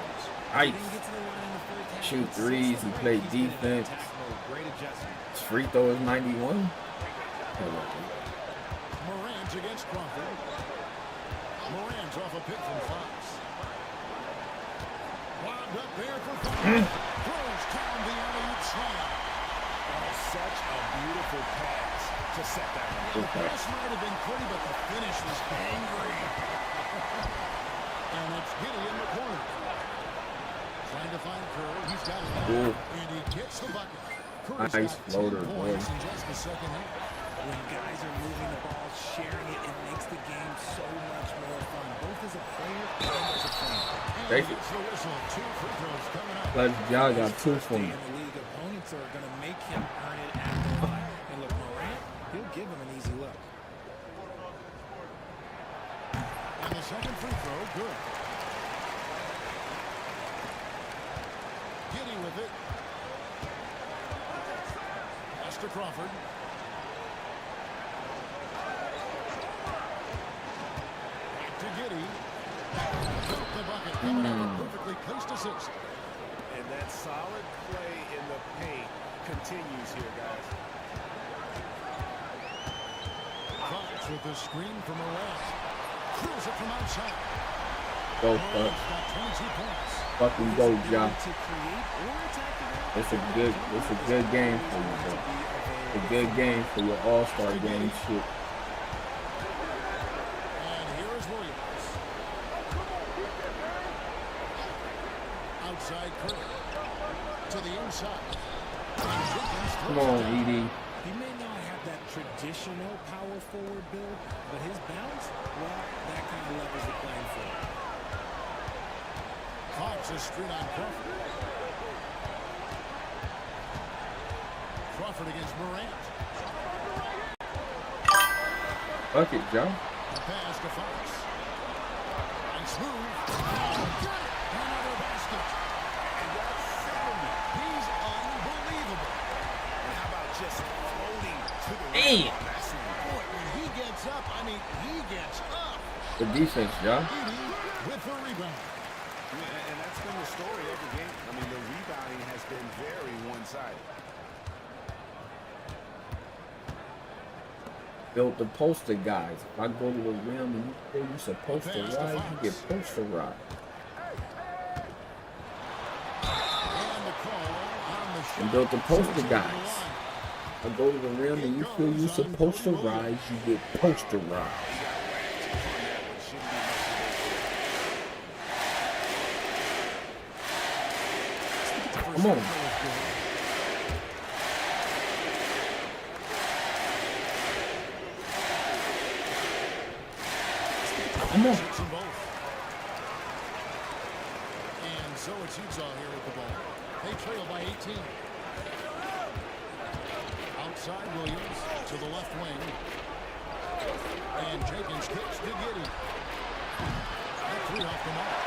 ice. Shoot threes, he played defense. His free throw is 91. Morant against Crawford. Morant's off a pick from Fox. Lobbed up there for Fox. Throws down the alley-oop slam. Such a beautiful pass to set that one. The pass might have been pretty, but the finish was angry. And it's Giddey in the corner. Trying to find Curry. He's got it. Ooh. And he gets the bucket. Curry's Nice got 10 floater, boy. points in just the second half. When guys are moving the ball, sharing it, it makes the game so much more fun, both as a player and as a fan. Thank you. Glad Ja got 2 for me. In the league, opponents are going to make him earn it at the line. And look, Morant, he'll give him an easy look. And the second free throw, good. Giddey with it. Lester Crawford. Back to Giddey. Built the bucket, coming up a perfectly placed assist. And that solid play in the paint continues here, guys. Fox with the screen from Morant. Throws it from outside. Go, fuck. 22 points. Fucking go, Ja. It's a good game for you, bro. It's a good game for your All-Star game shit. And here is Williams. Outside Curry. To the inside. Come on, Edie. He may not have that traditional power forward build, but his bounce, well, that kind of levels the playing field. Fox a screen on Crawford. Crawford against Morant. Fuck it, Ja. A pass to Fox. Nice move. Another basket. And that's 70. He's unbelievable. And how about just floating to the Damn. rim? Boy, when he gets up, I mean, he gets up. The defense, Ja. With the rebound. And that's been the story of the game. I mean, the rebounding has been very one-sided. Built the poster guys. If I go to the rim and you say you're supposed to ride, you get posterized. And built the poster guys. If I go to the rim and you feel you're supposed to rise, you get posterized. Come on. Come on. And so it's Utah here with the ball. They trail by 18. Outside Williams to the left wing. And Jenkins kicks to Giddey. That 3 off the mark.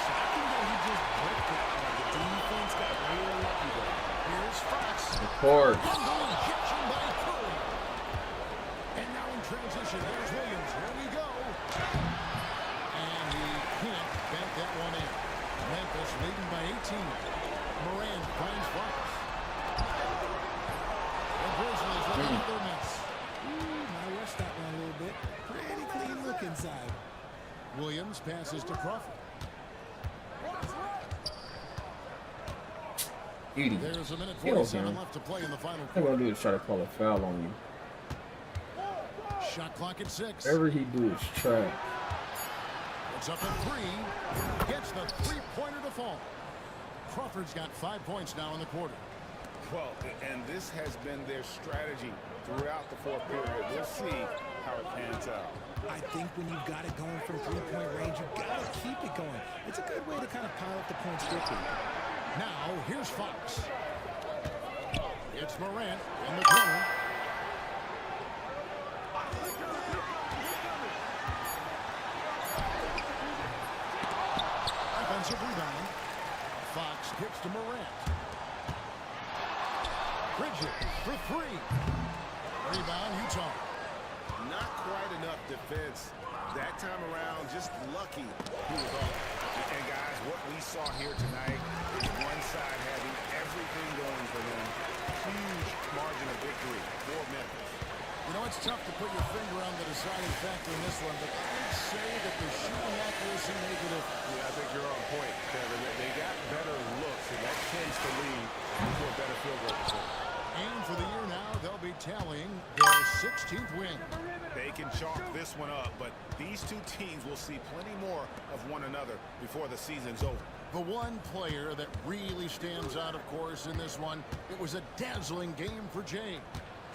Shocking that he just broke that one. The defense got real lucky there. Here's Fox. Of course. Injection by Curry. And now in transition, there's Williams. Here we go. And he can't bank that one in. Memphis leading by 18. Moran finds Fox. The Grizzlies with another miss. I rushed that one a little bit. Pretty clean look inside. Williams passes to Crawford. Edie. There's a minute 47 left to play in the final All I'm quarter. gonna do is try to call a foul on you. Shot clock at 6. Whatever he do is trash. It's up at 3. Gets the 3-pointer to fall. Crawford's got 5 points now in the quarter. Well, and this has been their strategy throughout the fourth period. We'll see how it pans out. I think when you've got it going from 3-point range, you've got to keep it going. It's a good way to kind of pile up the points quickly. Now, here's Fox. It's Morant in the corner. Offensive rebound. Fox kicks to Morant. Bridges for 3. Rebound, Utah. Not quite enough defense that time around. Just lucky he was off. And guys, what we saw here tonight is one side having everything going for them. Huge margin of victory for Memphis. You know, it's tough to put your finger on the deciding factor in this one, but I would say that the shooting accuracy made the difference. Yeah, I think you're on point, Kevin. They got better looks, and that tends to lead to a better field goal percentage. And for the year now, they'll be tallying their 16th win. They can chalk this one up, but these two teams will see plenty more of one another before the season's over. The one player that really stands out, of course, in this one, it was a dazzling game for Jay.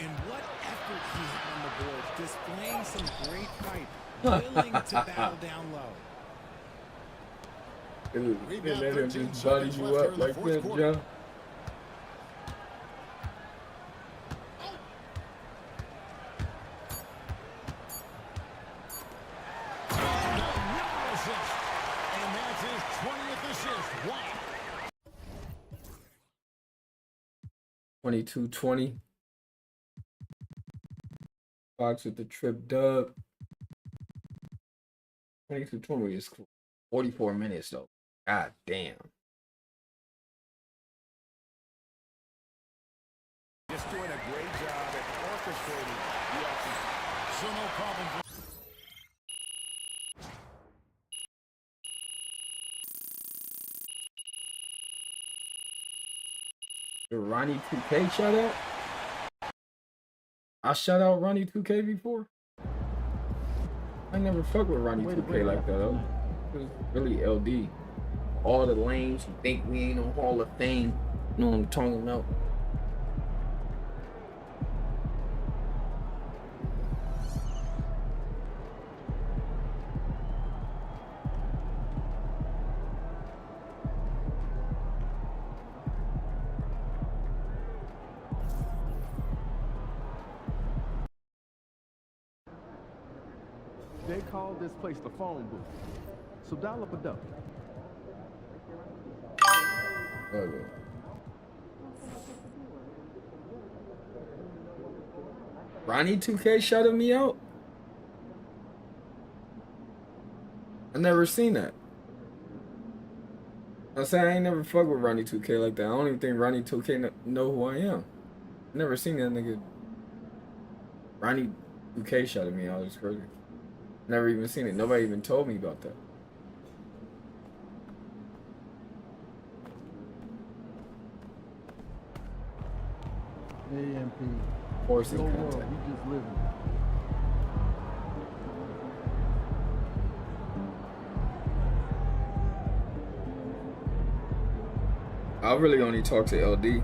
And what effort he had on the board, displaying some great fight, willing to battle down low. Dude, they let him just body you up like that, Joe. And that's his 20th assist. Wow. 22-20. Fox with the trip dub. 22-20 is 44 minutes though. God damn. Just doing a great job at orchestrating the action. So no problem. The Ronnie 2K shout out? I shout out Ronnie 2K before. I never fucked with Ronnie 2K like that though. It was really LD. All the lames who think we ain't no Hall of Fame. You know what I'm talking about? They call this place the phone booth. So dial up a dope. Okay. Ronnie 2K shouted me out? I never seen that. I said I ain't never fucked with Ronnie 2K like that. I don't even think Ronnie 2K know who I am. I never seen that nigga. Ronnie 2K shouted me out. It's crazy. Never even seen it. Nobody even told me about that. AMP. Horse in Your contact. world, you just living. I really only talk to LD.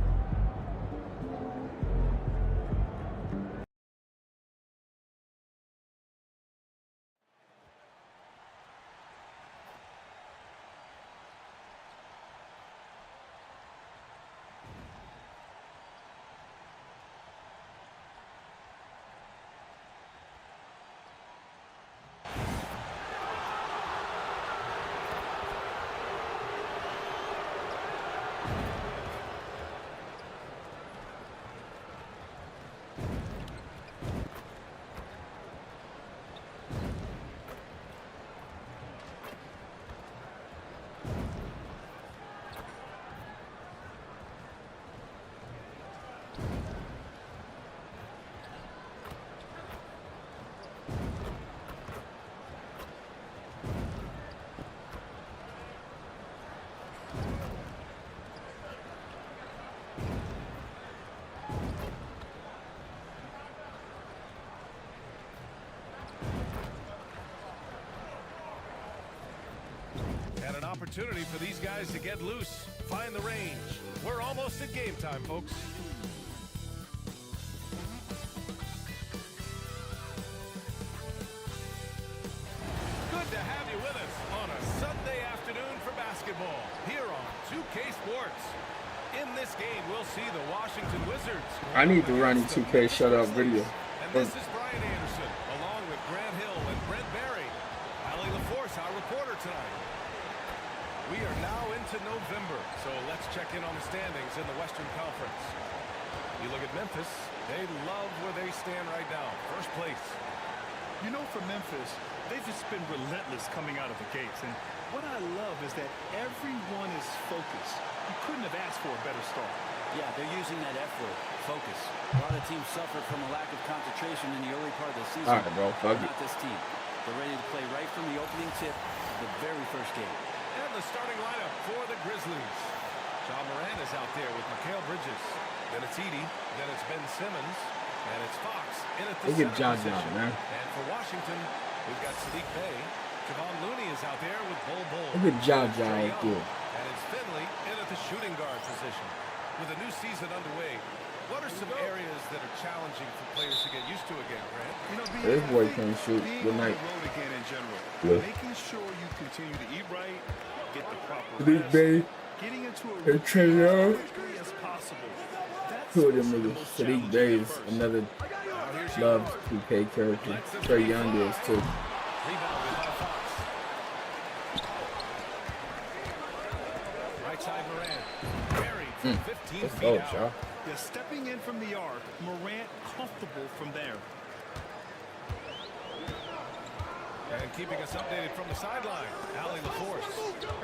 And an opportunity for these guys to get loose, find the range. We're almost at game time, folks. Good to have you with us on a Sunday afternoon for basketball here on 2K Sports. In this game, we'll see the Washington Wizards. I need the Ronnie 2K shutout video. And this is Brian Anderson, along with Grant Hill and Brent Barry. Allie LaForce, our reporter tonight. We are now into November, so let's check in on the standings in the Western Conference. You look at Memphis, they love where they stand right now. First place. You know, for Memphis, they've just been relentless coming out of the gates. And what I love is that everyone is focused. You couldn't have asked for a better start. Yeah, they're using that F word, focus. A lot of teams suffered from a lack of concentration in the early part of the season. All right, bro, fuck it. Not this team. They're ready to play right from the opening tip of the very first game. And the starting lineup for the Grizzlies. John Moran is out there with Mikal Bridges. Then it's Edey. Then it's Ben Simmons. And it's Fox in at the Look at center John position. man. And for Washington, we've got Sadiq Bey. Javon Looney is out there with Bol Bol. Look at John right there. And it's Finley in at the shooting guard position. With a new season underway, What are some areas that are challenging for players to get used to again, Grant? You know, This boy can't shoot. Good night. Again in general. Yeah. Making sure you continue to eat right, get the proper Big rest, Bay. getting into a And routine Trey as Young. quickly as possible. That's Two of them the niggas. most Sadiq challenging Bey at is first. another loved 2K character. Trey Young is too. Rebounded by Fox. Right side Morant. Buried from 15 Let's feet go, out. y'all. Yeah, stepping in from the arc, Morant comfortable from there. And keeping us updated from the sideline, Allie LaForce.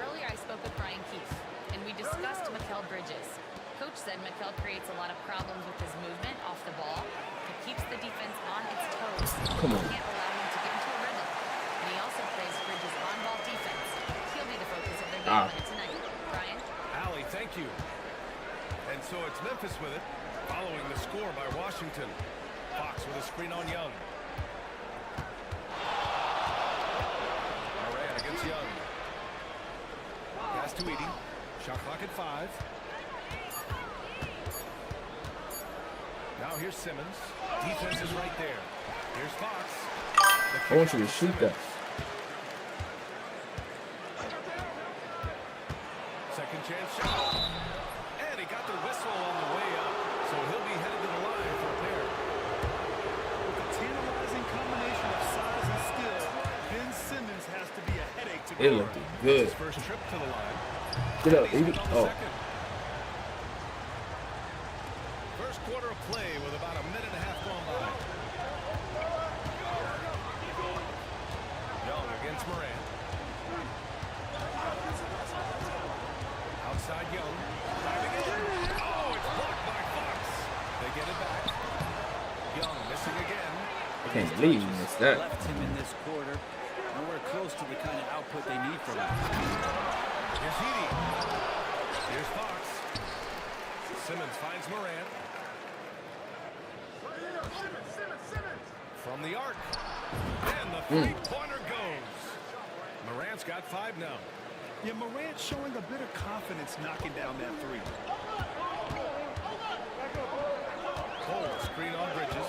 Earlier, I spoke with Brian Keefe, and we discussed Mikal Bridges. Coach said Mikal creates a lot of problems with his movement off the ball. He keeps the defense on its toes. Come on. He can't allow him to get into a rhythm. And he also plays Bridges' on-ball defense. He'll be the focus of their game plan tonight. Brian? Allie, thank you. And so it's Memphis with it, following the score by Washington. Fox with a screen on Young. Moran against Young. Pass to Edey. Shot clock at 5. Now here's Simmons. Defense is right there. Here's Fox. I want you to shoot that. Second chance shot. And he got the whistle on the way up. So he'll be headed to the line for a pair. With a tantalizing combination of size and skill, Ben Simmons has to be a headache to It guard. looked good. His first trip to the line. Get up, He's Edey. on the Oh. second. First quarter of play with about a minute and a half gone by. Young against Morant. Outside Young. Driving in. Oh, it's blocked by Fox. They get it back. Young missing again. I can't believe you missed that. Left him in this quarter. Nowhere close to the kind of output they need from him. Here's Edey. Here's Fox. Simmons finds Morant. From the arc. And the three-pointer goes. Morant's got 5 now. Yeah, Morant showing a bit of confidence knocking down that three. Cole, screen on Bridges.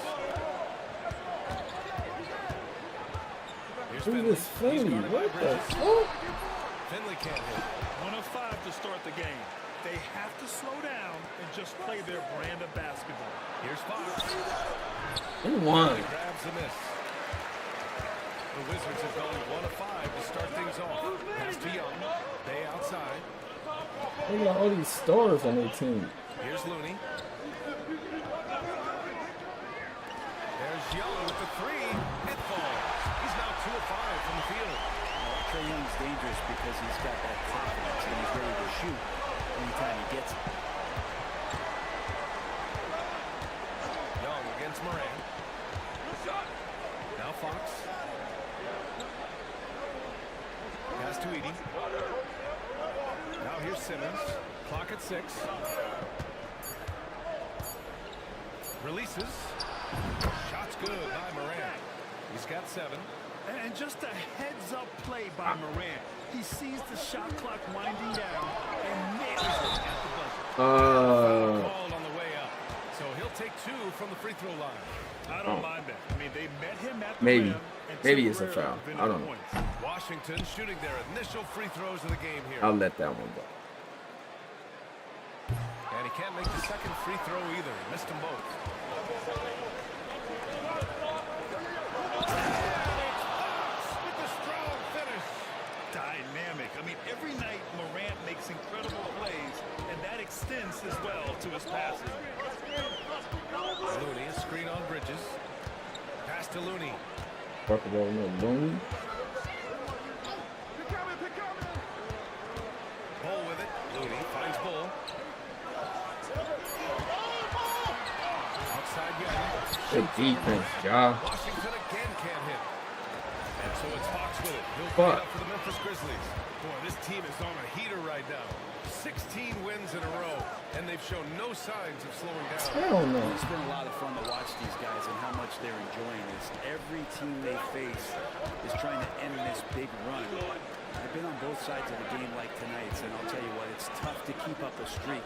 Here's Who's Finley. this Finley? He's guarded by What the Bridges. fuck? Finley can't hit. 1 of 5 to start the game. They have to slow down and just play their brand of basketball. Here's Fox. In one. He grabs the miss. The Wizards have gone 1 of 5 to start things off. Pass to Young. Bay outside. They got all these stars on their team. Here's Looney. There's Young with the 3. It falls. He's now 2 of 5 from the field. Trey Young's dangerous because he's got that confidence and he's ready to shoot anytime he gets it. Young against Moran. Now Fox. Pass to Edey. Now here's Simmons. Clock at 6. Releases. Shot's good by Moran. He's got 7. And just a heads-up play by Morant. He sees the shot clock winding down and nails it at the buzzer. Called on the way up. So he'll take 2 from the free throw line. I don't mind that. I mean, they met him at the Maybe. rim and Maybe it's a temporarily foul. prevented I don't know. points. Washington shooting their initial free throws of the game here. I'll let that one go. And he can't make the second free throw either. He missed them both. With the strong finish. Dynamic. I mean, every night Morant makes incredible plays, and that extends as well to his passing. Looney, a screen on Bridges. Pass to Looney. Talk about Looney. Bull with it. Looney finds Bull. Outside Young. Good defense, Ja. Washington again can't hit. And so it's Fox with it. He'll Fuck. pick up for the Memphis Grizzlies. Boy, this team is on a heater right now. 16 wins in a row, and they've shown no signs of slowing down. Hell no. It's been a lot of fun to watch these guys and how much they're enjoying this. Every team they face is trying to end this big run. I've been on both sides of the game like tonight's, and I'll tell you what, it's tough to keep up a streak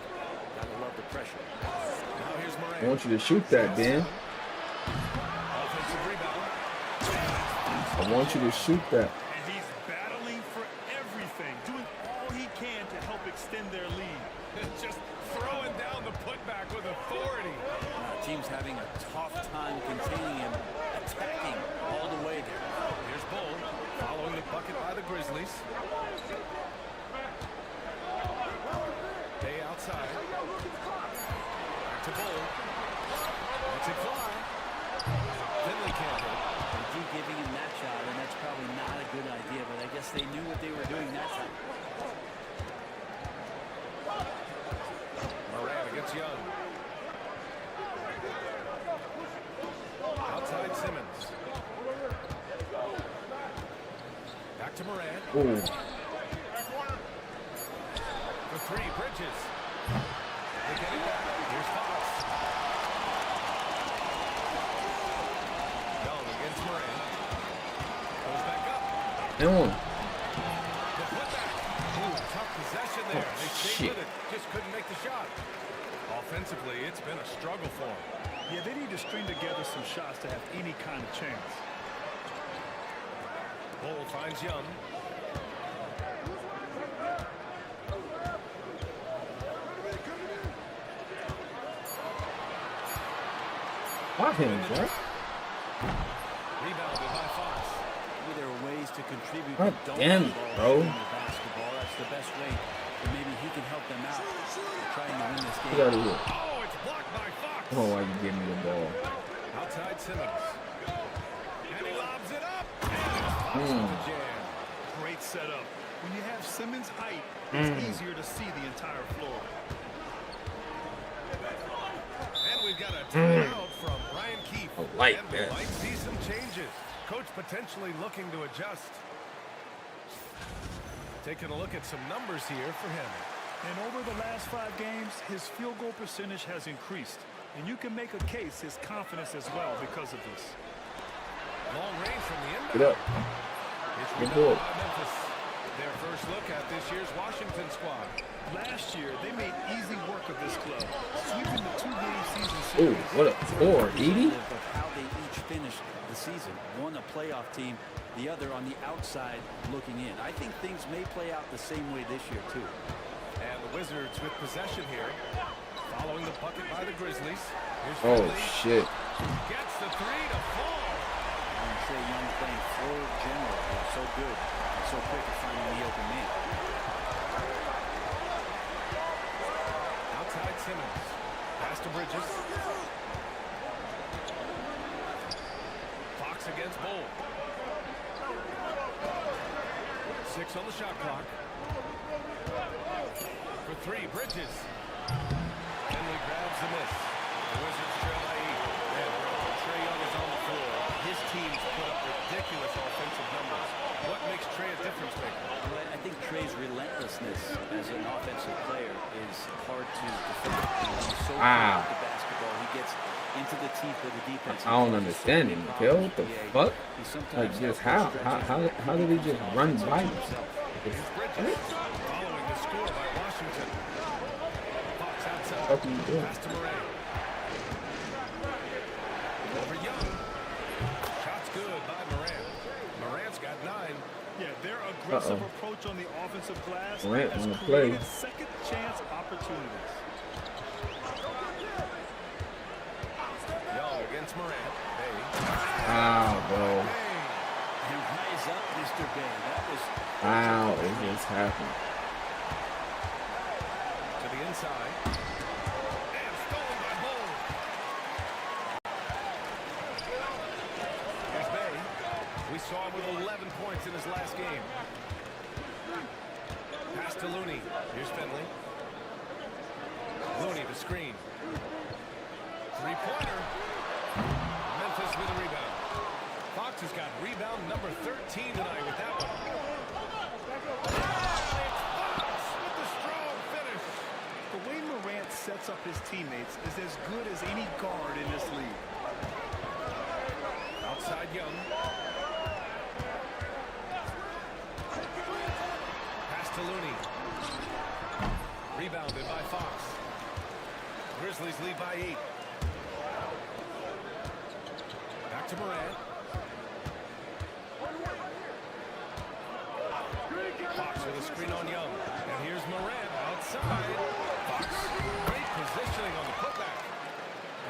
Gotta love the pressure. Now here's Moran. I want you to shoot that, Dan. Offensive rebound. I want you to shoot that. And he's battling for everything, doing all he can to help extend their lead. Just throwing down the putback with authority. Team's having a tough time containing him, attacking all the way there. Here's Bull following the bucket by the Grizzlies. Day outside. Back to Bull. Lets it fly. Finley can't hit. They keep giving him that shot, and that's probably not a good idea, but I guess they knew what they were doing that time. Moran against Young. Outside Simmons. Back to Moran. Ooh. For three, Bridges. They get it back. Here's Fox. Young against Moran. Goes back up. And one. The putback. Ooh, tough possession there. Oh, They stayed shit. with it. Just couldn't make the shot. Offensively, it's been a struggle for them. Yeah, they need to string together some shots to have any kind of chance. Bull finds Young. Why him, bro? Rebounded by Fox. Maybe there are ways to contribute. God Don't damn let it, the bro. ball in the basketball. That's the best way. And maybe he can help them out. Trying to win this game. Get out of here. Oh, it's blocked by Fox. Oh, why you give me the ball? Outside Simmons. And he lobs it up. And it's Fox with the jam. Great setup. When you have Simmons' height, it's easier to see the entire floor. And we've got a timeout from Brian Keefe. I like and we that. might see some changes. Coach potentially looking to adjust. Taking a look at some numbers here for him. And over the last 5 games, his field goal percentage has increased. And you can make a case his confidence as well because of this. Long range from the inbound. Get up. It's Good rebounded ball. by Memphis. Their first look at this year's Washington squad. Last year, they made easy work of this club, sweeping the 2-game season Ooh, series. what a score, Edie. Of how they each finished the season. One a playoff team, the other on the outside looking in. I think things may play out the same way this year, too. And the Wizards with possession here. Following the bucket by the Grizzlies. Here's Oh, Finley. shit. Gets the three to fall. And Trae Young playing floor general. They're so good and so quick at finding the open man. Outside Simmons. Pass to Bridges. Fox against Bull. 6 on the shot clock. For three, Bridges. Finley grabs the miss. The Wizards trail by 8. And Trae Young is on the floor. His team's put up ridiculous offensive numbers. What makes Trae a difference maker? Well, I think Trae's relentlessness as an offensive player is hard to defend. He's so good at the basketball. He gets into the teeth of the defense. I don't understand him, Mikael. What the fuck? Like, just how did he just run by himself? Bridges following the score by Washington. Fox outside. What are you doing? Pass to Moran. Over Young. Shot's good by Moran. Morant's got 9. Yeah, their aggressive approach on the offensive glass Morant has on the play. created second chance opportunities. Young against Morant. Hey. Wow, bro. And rise up, Mr. Bay. That was Wow, it just happened. To the inside. And stolen by Bull. Here's Bay. We saw him with 11 points in his last game. Pass to Looney. Here's Finley. Looney the screen. Three-pointer. Memphis with a rebound. Fox has got rebound number 13 tonight with that one. Fox with the strong finish. The way Morant sets up his teammates is as good as any guard in this league. Outside Young. Pass to Looney. Rebounded by Fox. 8. Back to Morant. Fox with a screen on Young. And here's Morant outside. Fox, great positioning on the putback.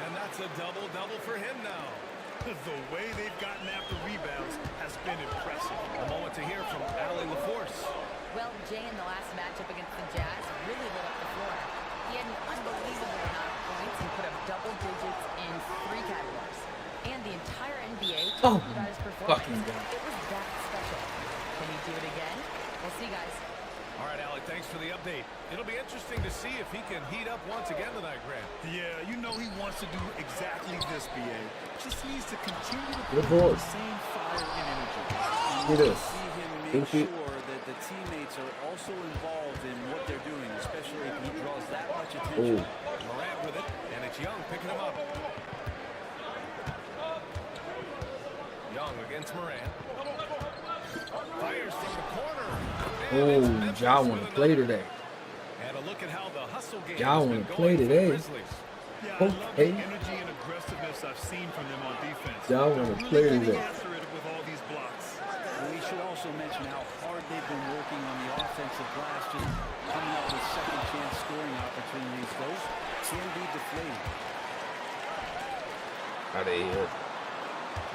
And that's a double-double for him now. The way they've gotten after rebounds has been impressive. A moment to hear from Allie LaForce. Well, Jay in the last matchup against the Jazz really lit up the floor. He had an unbelievable amount of points and put up double digits in 3 categories. And the entire NBA talked about his performance. It was that special. Can he do it again? We'll see, guys. All right, Allie, thanks for the update. It'll be interesting to see if he can heat up once again tonight, Grant. Yeah, you know he wants to do exactly this, BA. Just needs to continue to Good put board. the same fire and energy. Look at this. See him make sure that the teammates are also involved in what they're doing, especially if he draws that much attention. Morant with it, and it's Young picking him up. Young against Morant. Fires from the corner. Oh, Ja want to play today. And a look at how the hustle game Ja want to play today. Yeah, I love the energy and aggressiveness I've seen from them on defense. Ja want to play Really today. getting after it with all these blocks. We should also mention how hard they've been working on the offensive glass, just coming up with second chance scoring opportunities. Those can be deflating. Out of here.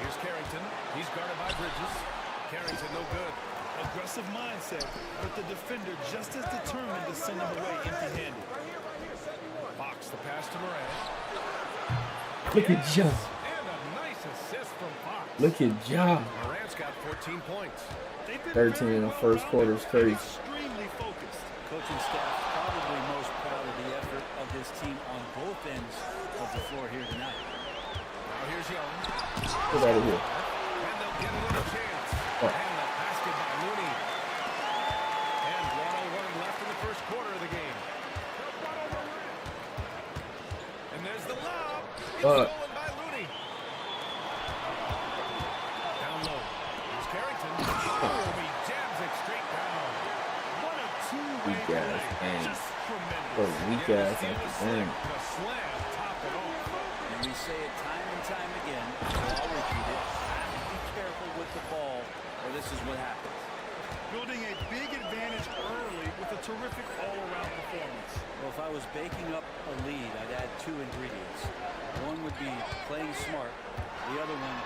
Here's Carrington. He's guarded by Bridges. Carrington no good. Aggressive mindset, but the defender just as determined to send him away empty-handed. Fox the pass to Morant. Look at Ja. And a nice assist from Fox. Look at Ja. Morant's got 14 points. 13 in the first quarter is crazy. Extremely focused. Coaching staff probably most proud of the effort of this team on both ends of the floor here tonight. Now here's Young. Get out of here. And they'll get another chance. Oh. And the basket by Looney. And 1:01 left in the first quarter of the game. And there's the lob. It's stolen by Looney. Down low. Here's Carrington. Oh, he jams it straight down. What a two-way Weak ass play. man. Just tremendous. Bro, weak ass The after assist, game. the slam, top it off. And we say it time and time again, so I'll repeat it. Have to be careful with the ball, or this is what happens. Building a big advantage early with a terrific all-around performance. Well, if I was baking up a lead, I'd add 2 ingredients. One would be playing smart. The other one,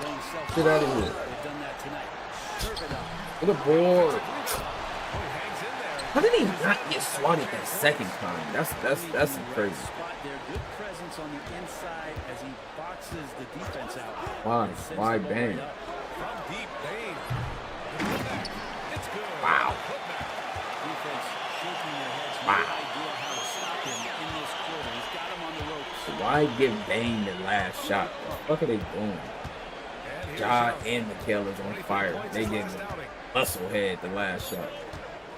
playing self-control. Get out of here. They've done that tonight. Serve it up. Look at the board. Oh, he hangs in there. How did he not get swatted that second time? That's crazy. Spot there. Good presence on the inside as he boxes the defense out. Why? And sends Why the ball bang? right up. From deep, Bain. It's good. Wow. Defense shaking their heads. No Wow. idea how to stop him in this quarter. He's got him on the ropes. Why give Bane the last shot? What the fuck are they doing? Ja and Mikal is on fire. They getting muscle head the last shot.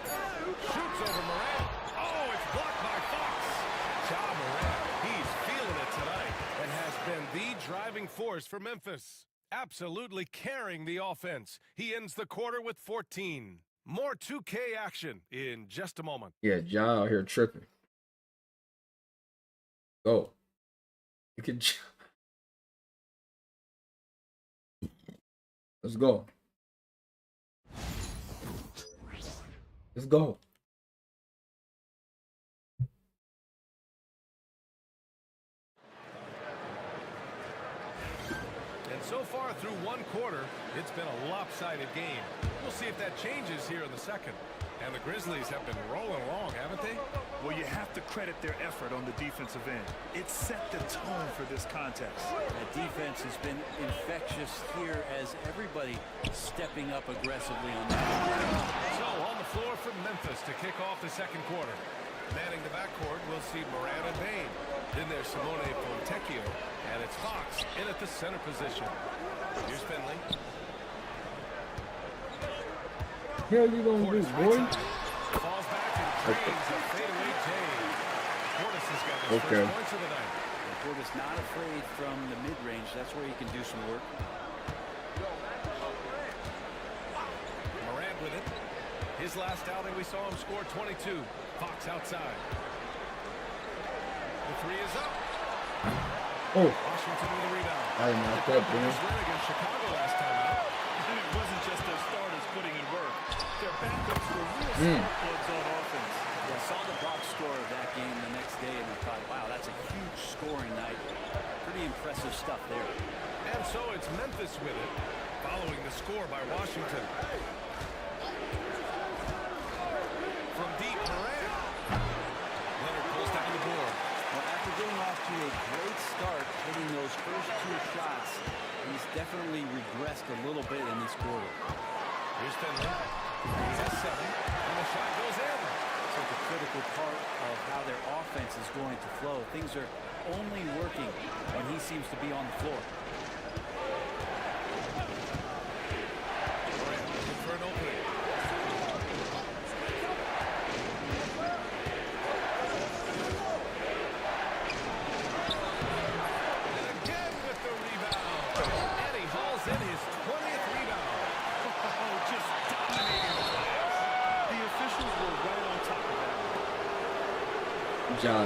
Shoots over Morant. Oh, it's blocked by Fox. Ja Morant, he's feeling it tonight and has been the driving force for Memphis. Absolutely carrying the offense. He ends the quarter with 14. More 2K action in just a moment. Yeah, Ja out here tripping. Go. You can. Let's go. Let's go. And so far through one quarter, it's been a lopsided game. We'll see if that changes here in the second. And the Grizzlies have been rolling along, haven't they? Well, you have to credit their effort on the defensive end. It set the tone for this contest. That defense has been infectious here as everybody stepping up aggressively on that. So on the floor for Memphis to kick off the second quarter. Manning the backcourt, we'll see Morant and Bain. Then there's Simone Fontecchio, and it's Fox in at the center position. Here's Finley. Hell you gonna do, boy? Falls back and drains a fadeaway Jay. Portis has got his Okay. first points of the night. And Portis not afraid from the mid-range. That's where he can do some work. Morant with it. His last outing, we saw him score 22. Fox outside. The three is up. Oh. Washington with a rebound. I didn't know that, man. Win against Chicago last time out. And it wasn't just their starters putting in work. Their backups were real spark plugs on offense. Yeah, I saw the box score of that game the next day, and I thought, wow, that's a huge scoring night. Pretty impressive stuff there. And so it's Memphis with it, following the score by Washington. From deep, Morant. Leonard pulls down the board. Well, after getting off to a great start, hitting those first 2 shots, he's definitely regressed a little bit in this quarter. Here's Finley. He's at 7, and the shot goes in. It's like a critical part of how their offense is going to flow. Things are only working when he seems to be on the floor. Looking for an opening. And again with the rebound. And he hauls in his 20th rebound. Oh, just dominating the glass. The officials were right on top of that. John.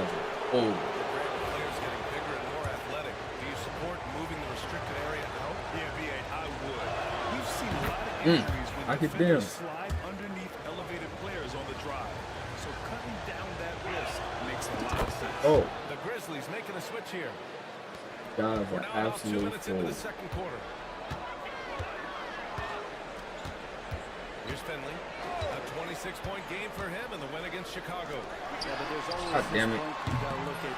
Oh. Players getting bigger and more athletic. Do you support moving the restricted area out? Yeah, B.A., I would. We've seen a lot of injuries when defenders slide underneath elevated players on the drive. So cutting down that risk makes a lot of sense. Oh. The Grizzlies making a switch here. God, We're now about 2 absolutely minutes into full. the second quarter. Here's Finley. A 26-point game for him in the win against Chicago. Yeah, but there's always God damn it. this point you got to look at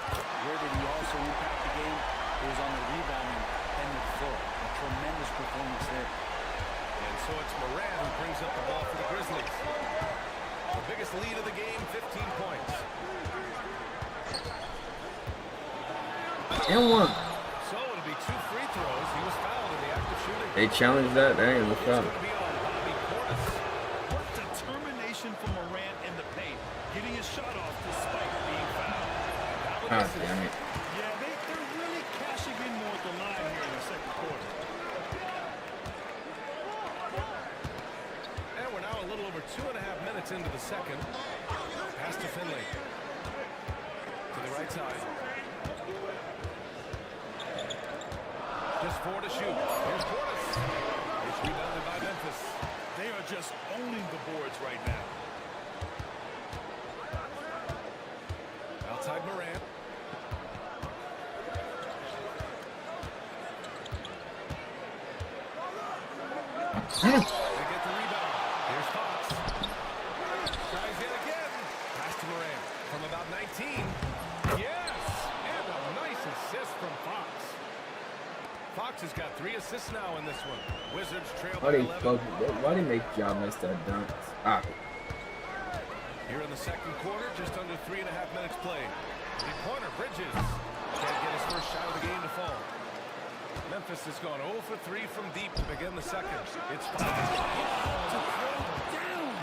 where did he also impact the game. It was on the rebounding end of the floor. A tremendous performance there. And so it's Morant who brings up the ball for the Grizzlies. The biggest lead of the game, 15 points. And one. So it'll be 2 free throws. He was fouled in the act of shooting. They challenged that. They ain't look up. What determination from Morant in the paint, getting his shot off despite being fouled. God damn it. Yeah, they're really cashing in more at the line here in the second quarter. And we're now a little over 2.5 minutes into the second. Pass to Finley. To the right side. Just 4 to shoot. Here's Portis. It's rebounded by Memphis. They are just owning the boards right now. Outside Morant. They get the rebound. Here's Fox. Tries yet again. Pass to Morant from about 19. Yes! And a nice assist from Fox. Fox has got 3 assists now in this one. Wizards trail by 11. Why they make y'all miss that dunk? Ah. Here in the second quarter, just under 3.5 minutes played. Three-pointer, Bridges. Can't get his first shot of the game to fall. Memphis has gone 0 for 3 from deep to begin the second. It's Fox. To throw down.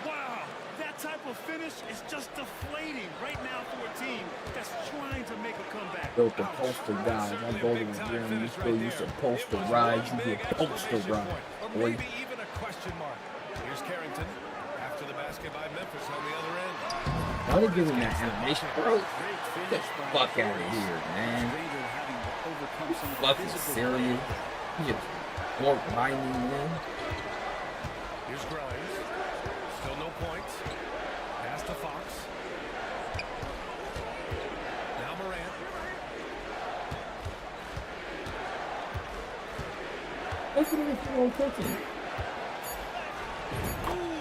Wow, that type of finish is just deflating right now for a team that's trying to make a comeback. Built the poster guys. I go to the gym. You still used to poster rise. You get poster rise. Or Boy. maybe even a question mark. Here's Carrington. After the basket by Memphis on the other end. Why they giving that animation, bro? Get the fuck out of here, man. Fucking serious. You just walk by me, man. Here's Grimes. Still no points. Pass to Fox. Now Morant. What's the name of the cooking?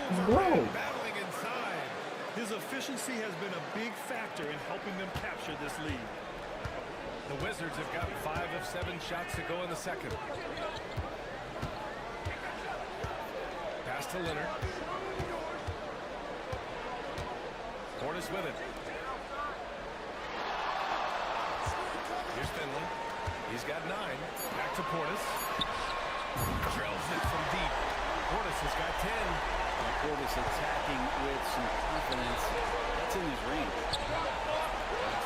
He's grown. Battling inside. His efficiency has been a big factor in helping them capture this lead. The Wizards have got 5 of 7 shots to go in the second. Pass to Leonard. Portis with it. Here's Finley. He's got 9. Back to Portis. Trails it from deep. Portis has got 10. Portis attacking with some confidence. That's in his range.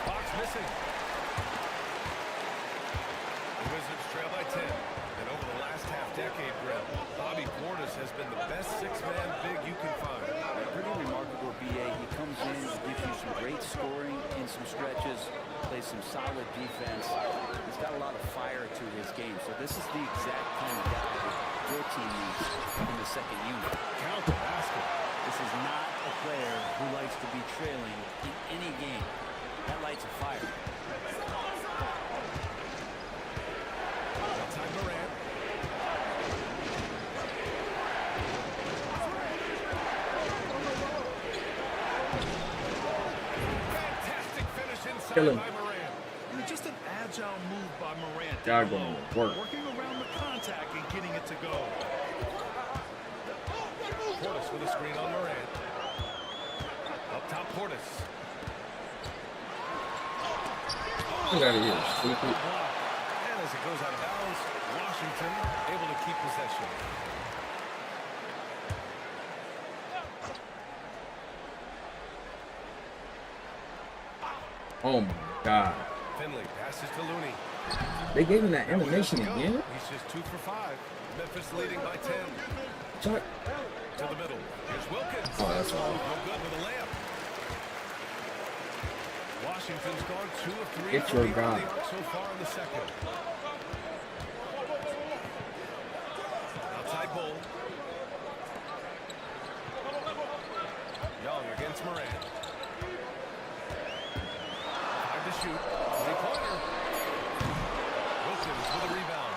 Fox missing. The Wizards trail by 10. And over the last half-decade, Brett, Bobby Portis has been the best 6-man big you can find. Pretty remarkable, B.A. He comes in, gives you some great scoring in some stretches, plays some solid defense. He's got a lot of fire to his game. So this is the exact kind of guy that your team needs in the second unit. Count the basket. This is not a player who likes to be trailing in any game. That lights a fire. Outside Morant. Fantastic finish inside Kill him. by Morant. Just an agile move by Morant. God going to work. Working around the contact and getting it to go. Portis with a screen on Morant. Up top, Portis. Get out of here, stupid. And as it goes out of bounds, Washington able to keep possession. Oh my God. Finley passes to Looney. They gave him that animation again? He's just 2 for 5. Memphis leading by 10. Chuck. To the middle. Here's Wilkins. Oh, that's No right. good with a layup. Washington's gone 2 of 3 Get from your beyond guy. the arc so far in the second. Outside Bull. Young against Morant. 5 to shoot. 3-pointer. Wilkins with a rebound.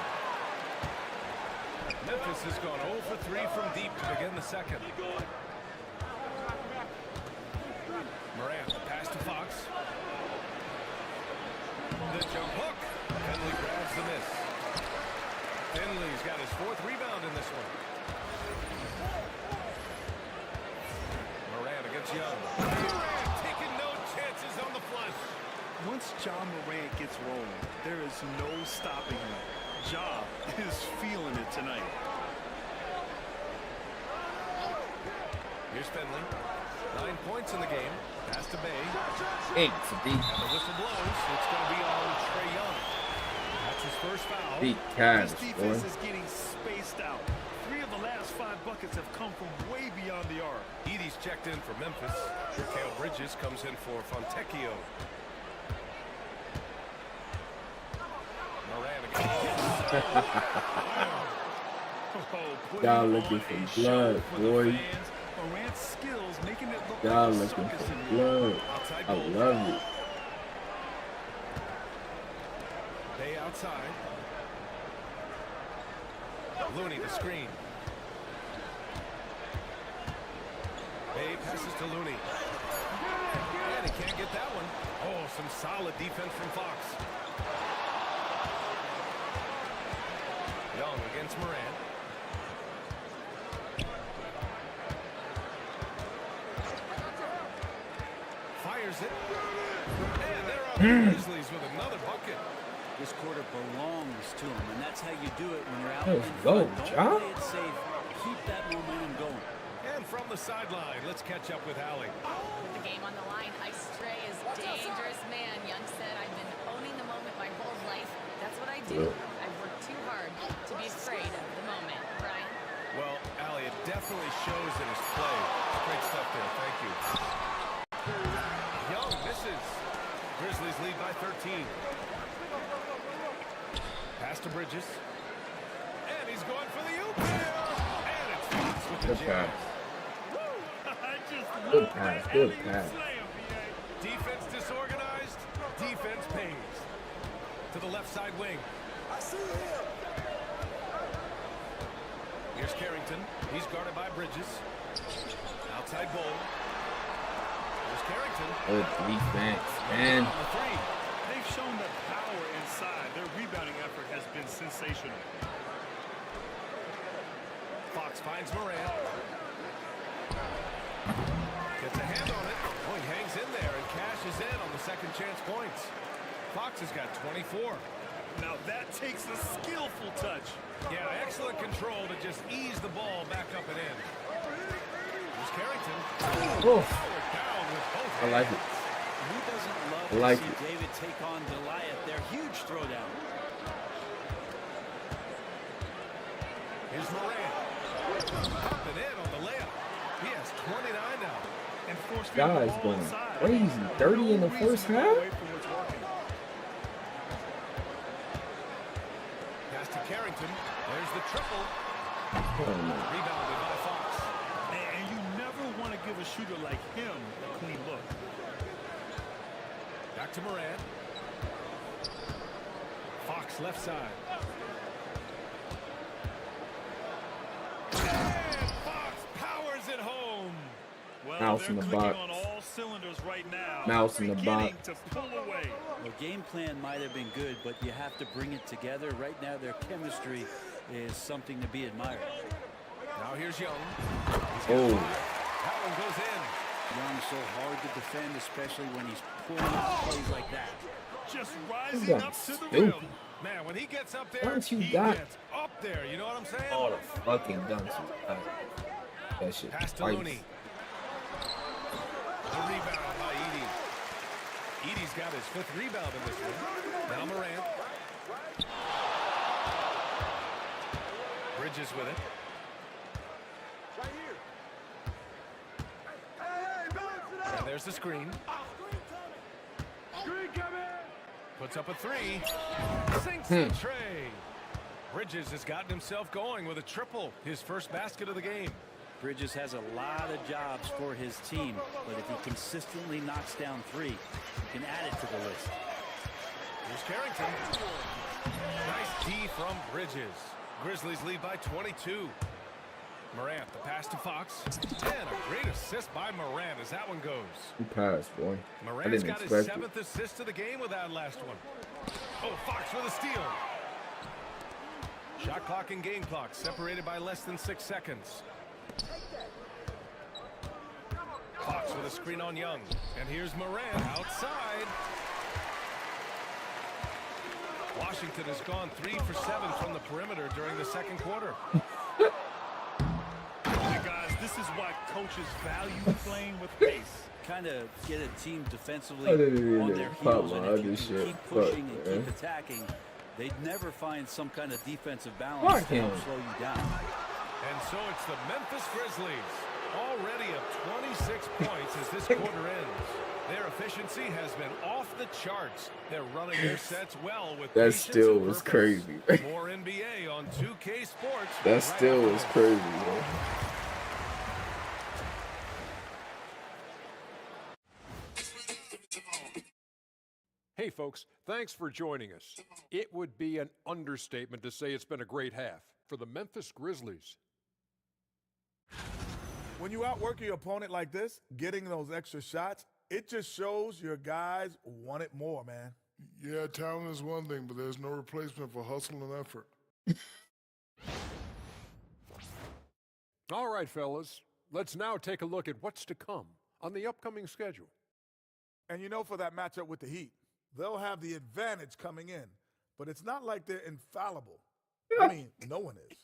Memphis has gone 0 for 3 from deep to begin the second. Morant, the pass to Fox. The jump hook. Finley grabs the miss. Finley's got his 4th rebound in this one. Morant against Young. Morant taking no chances on the flush. Once John Morant gets rolling, there is no stopping him. Ja is feeling it tonight. Here's Finley. 9 points in the game. Pass to Bay. 8 to deep. And the whistle blows. It's going to be on Trae Young. That's his first foul. Deep cash, This boy. defense is getting spaced out. 3 of the last 5 buckets have come from way beyond the arc. Edie's checked in for Memphis. Mikal Bridges comes in for Fontecchio. Moran again. Y'all looking for blood, boy. Morant's skills making it look Y'all like a looking circus for in blood. I love it. Bay outside. Looney the screen. Bay passes to Looney. And he can't get that one. Oh, some solid defense from Fox. Young against Morant. Fires it. And they're on the Grizzlies with another bucket. This quarter belongs to him, and that's how you do it when you're out Let's in go, front. Ja. Don't play it safe. Keep that momentum going. And from the sideline, let's catch up with Allie. With the game on the line, Ice Trae is dangerous man. Young said, I've been owning the moment my whole life. That's what I do. I've worked too hard to be afraid of the moment. Brian? Well, Allie, it definitely shows in his play. Great stuff there. Thank you. Young misses. Grizzlies lead by 13. Pass to Bridges. And he's going for the oop here. And it's Fox with the Good jam. pass. Good pass. Good pass. Defense disorganized. Defense pays. To the left side wing. I see him. Here's Carrington. He's guarded by Bridges. Outside Bull. Here's Carrington. Good defense, man. On the three. They've shown that power inside. Their rebounding effort has been sensational. Fox finds Morant. Gets a hand on it. Oh, he hangs in there and cashes in on the second chance points. Fox has got 24. Now that takes a skillful touch. Yeah, excellent control to just ease the ball back up and in. Here's Carrington. Oh, Down with both I like it. Who doesn't love I like to see it. David take on Goliath? Their huge throwdown. Here's Morant. Up and in on the layup. He has 29 now. And force Guys going crazy. 30 in the first half? away from what's working. Pass to Carrington. There's the triple. Oh, Rebounded by Fox. And you never want to give a shooter like him a clean look. Back to Moran. Fox left side. And Fox powers it home. Well, Mouse in the box. on all cylinders right now. Mouse in the box. To pull away. The game plan might have been good, but you have to bring it together. Right now, their chemistry is something to be admired. Now here's Young. Oh. That one goes in. Young's so hard to defend, especially when he's pulling out plays like that. Just rising up to the Stupid. rim. Man, when he gets up there, Once you he got gets up there. You know what I'm saying? all the fucking dunks. That shit. Pass to twice. Looney. The rebound by Edey. Edey's got his 5th rebound in this one. Now Morant. Bridges with it. And there's the screen. Puts up a 3. Sinks the tray. Bridges has gotten himself going with a triple. His first basket of the game. Bridges has a lot of jobs for his team, but if he consistently knocks down 3, he can add it to the list. Here's Carrington. Nice D from Bridges. Grizzlies lead by 22. Morant, the pass to Fox. And a great assist by Morant as that one goes. He passed, boy. I Morant's didn't got his expect 7th assist of the game with that last one. Oh, Fox with a steal. Shot clock and game clock separated by less than 6 seconds. Fox with a screen on Young. And here's Morant outside. Washington has gone 3 for 7 from the perimeter during the second quarter. Guys, this is why coaches value playing with pace. Kind of get a team defensively I didn't on even their pop heels, my and if other you can shit. keep pushing Fuck, and man. keep attacking, they'd never find some kind of defensive balance Fuck to help him. slow you down. And so it's the Memphis Grizzlies, already up 26 points as this quarter ends. Their efficiency has been off the charts. They're running their sets well with That patience still and was purpose. crazy. More NBA on 2K Sports. That right still after was this. crazy, bro. Hey, folks, thanks for joining us. It would be an understatement to say it's been a great half for the Memphis Grizzlies. When you outwork your opponent like this, getting those extra shots, it just shows your guys want it more, man. Yeah, talent is one thing, but there's no replacement for hustle and effort. All right, fellas, let's now take a look at what's to come on the upcoming schedule. And you know, for that matchup with the Heat, they'll have the advantage coming in, but it's not like they're infallible. I mean, no one is.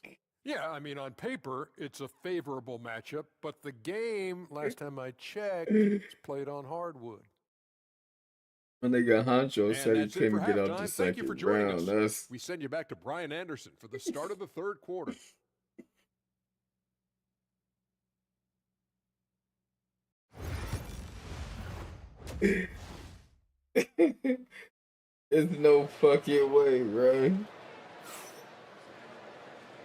Yeah, I mean, on paper, it's a favorable matchup, but the game, last time I checked, is played on hardwood. When they got Honcho And said he that's it couldn't for get out halftime. the Thank you for second joining round. us. That's We send you back to Brian Anderson for the start of the third quarter. There's no fucking way, right?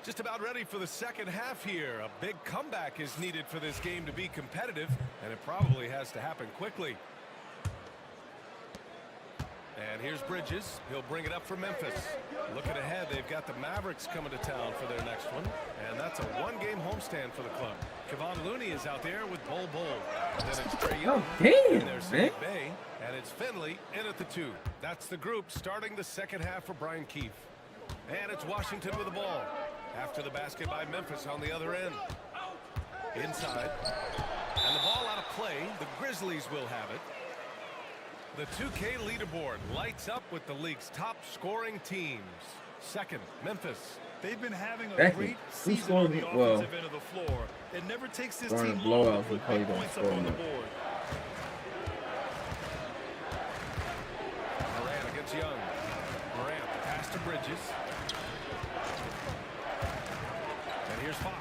Just about ready for the second half here. A big comeback is needed for this game to be competitive, and it probably has to happen quickly. And here's Bridges. He'll bring it up for Memphis. Looking ahead, they've got the Mavericks coming to town for their next one, and that's a one-game homestand for the club. Kevon Looney is out there with Bol Bol. Then it's Trae Young. And there's Saddiq Bey, and it's Finley in at the 2. That's the group starting the second half for Brian Keefe. And it's Washington with the ball. After the basket by Memphis on the other end. Inside. And the ball out of play. The Grizzlies will have it. The 2K leaderboard lights up with the league's top scoring teams. Second, Memphis. They've been having a Second. great Who season scored on the it? offensive Well, end of the floor. It never takes this during team the long to blowout, he put probably big don't points up score on the much. board. Morant against Young. Morant, the pass to Bridges. And here's Fox.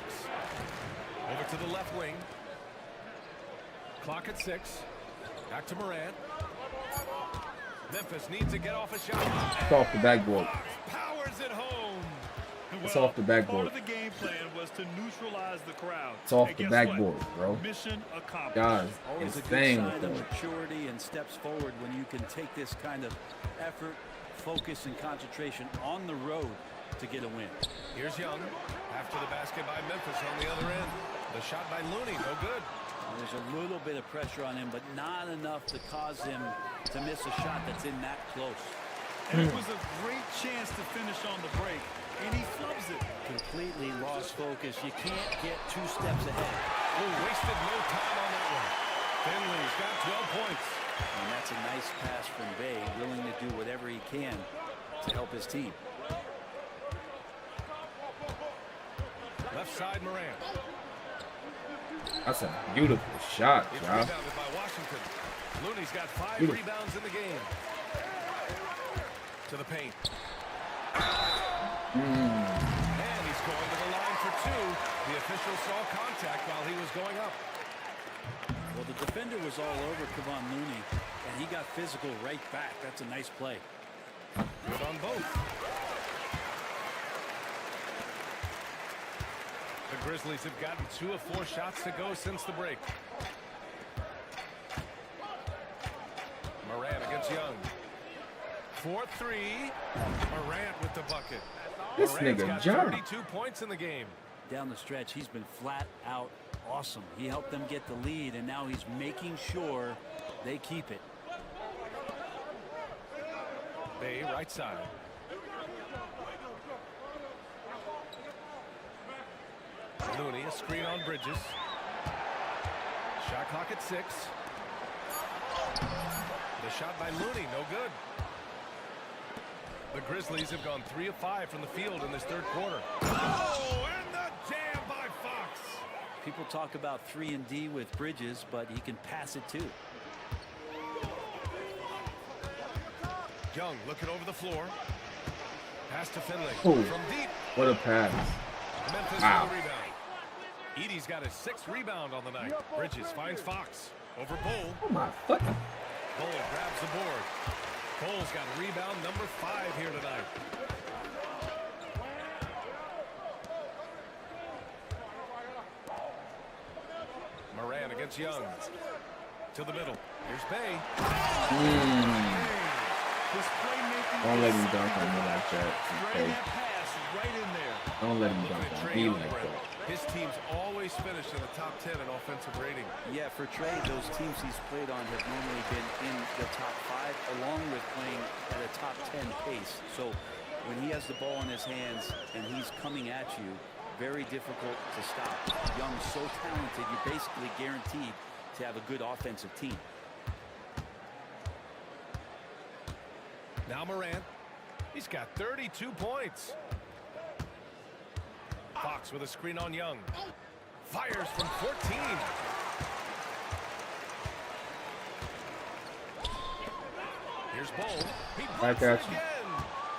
Over to the left wing. Clock at 6. Back to Morant. Memphis needs to get off a shot. It's off the backboard. Fox powers it home. It's off the backboard. Part of the game plan was to neutralize the crowd. It's off the backboard, bro. Mission accomplished. God, always a good sign of maturity and steps forward when you can take this kind of effort, focus, and concentration on the road to get a win. Here's Young. After the basket by Memphis on the other end. The shot by Looney, no good. There's a little bit of pressure on him, but not enough to cause him to miss a shot that's in that close. And it was a great chance to finish on the break, and he flubs it. Completely lost focus. You can't get 2 steps ahead. Oh, wasted no time on that one. Finley's got 12 points. And that's a nice pass from Bay, willing to do whatever he can to help his team. Left side, Moran. That's a beautiful shot, It's y'all. rebounded by Washington. Looney's got 5 Beautiful. rebounds in the game. To the paint. And he's going to the line for 2. The official saw contact while he was going up. Well, the defender was all over Kevon Looney, and he got physical right back. That's a nice play. Good on both. The Grizzlies have gotten 2 of 4 shots to go since the break. Morant against Young. 4-3. Morant with the bucket. This Morant's nigga got jump. 32 points in the game. Down the stretch, he's been flat out awesome. He helped them get the lead, and now he's making sure they keep it. Bay right side. Looney, a screen on Bridges. Shot clock at 6. The shot by Looney, no good. The Grizzlies have gone 3 of 5 from the field in this third quarter. Oh, and the jam by Fox. People talk about 3 and D with Bridges, but he can pass it too. Young looking over the floor. Pass to Finley. Ooh, From deep. what a pass. Memphis Wow. with the rebound. Edie's got his 6th rebound on the night. Bridges finds Fox. Over Bull. Oh my fucking. Bull grabs the board. Bull's got rebound number 5 here tonight. Moran against Young. To the middle. Here's Bay. Don't let him dunk on me like that. Okay. Right in there. Don't let him dunk on me like that. His team's always finished in the top 10 in offensive rating. Yeah, for Trey, those teams he's played on have normally been in the top 5, along with playing at a top 10 pace. So when he has the ball in his hands and he's coming at you, very difficult to stop. Young's so talented, you're basically guaranteed to have a good offensive team. Now Morant. He's got 32 points. Fox with a screen on Young. Fires from 14. Here's Bull. He blocks it again.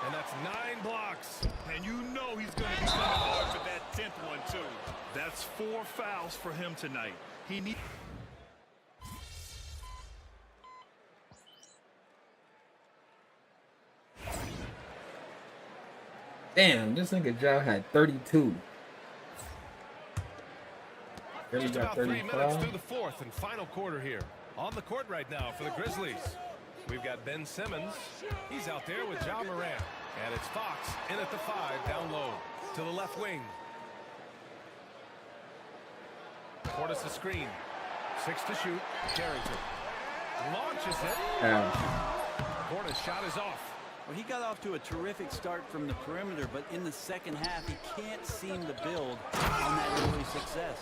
And that's 9 blocks. And you know he's going to be coming hard for that 10th one, too. That's 4 fouls for him tonight. He needs... Damn, this nigga Joe had 32. Really Just got about 3 minutes 35. through the 4th and final quarter here. On the court right now for the Grizzlies. We've got Ben Simmons. He's out there with Ja Morant. And it's Fox in at the 5 down low to the left wing. Portis a screen. 6 to shoot. Carrington launches it. Portis shot is off. Well, he got off to a terrific start from the perimeter, but in the second half, he can't seem to build on that early success.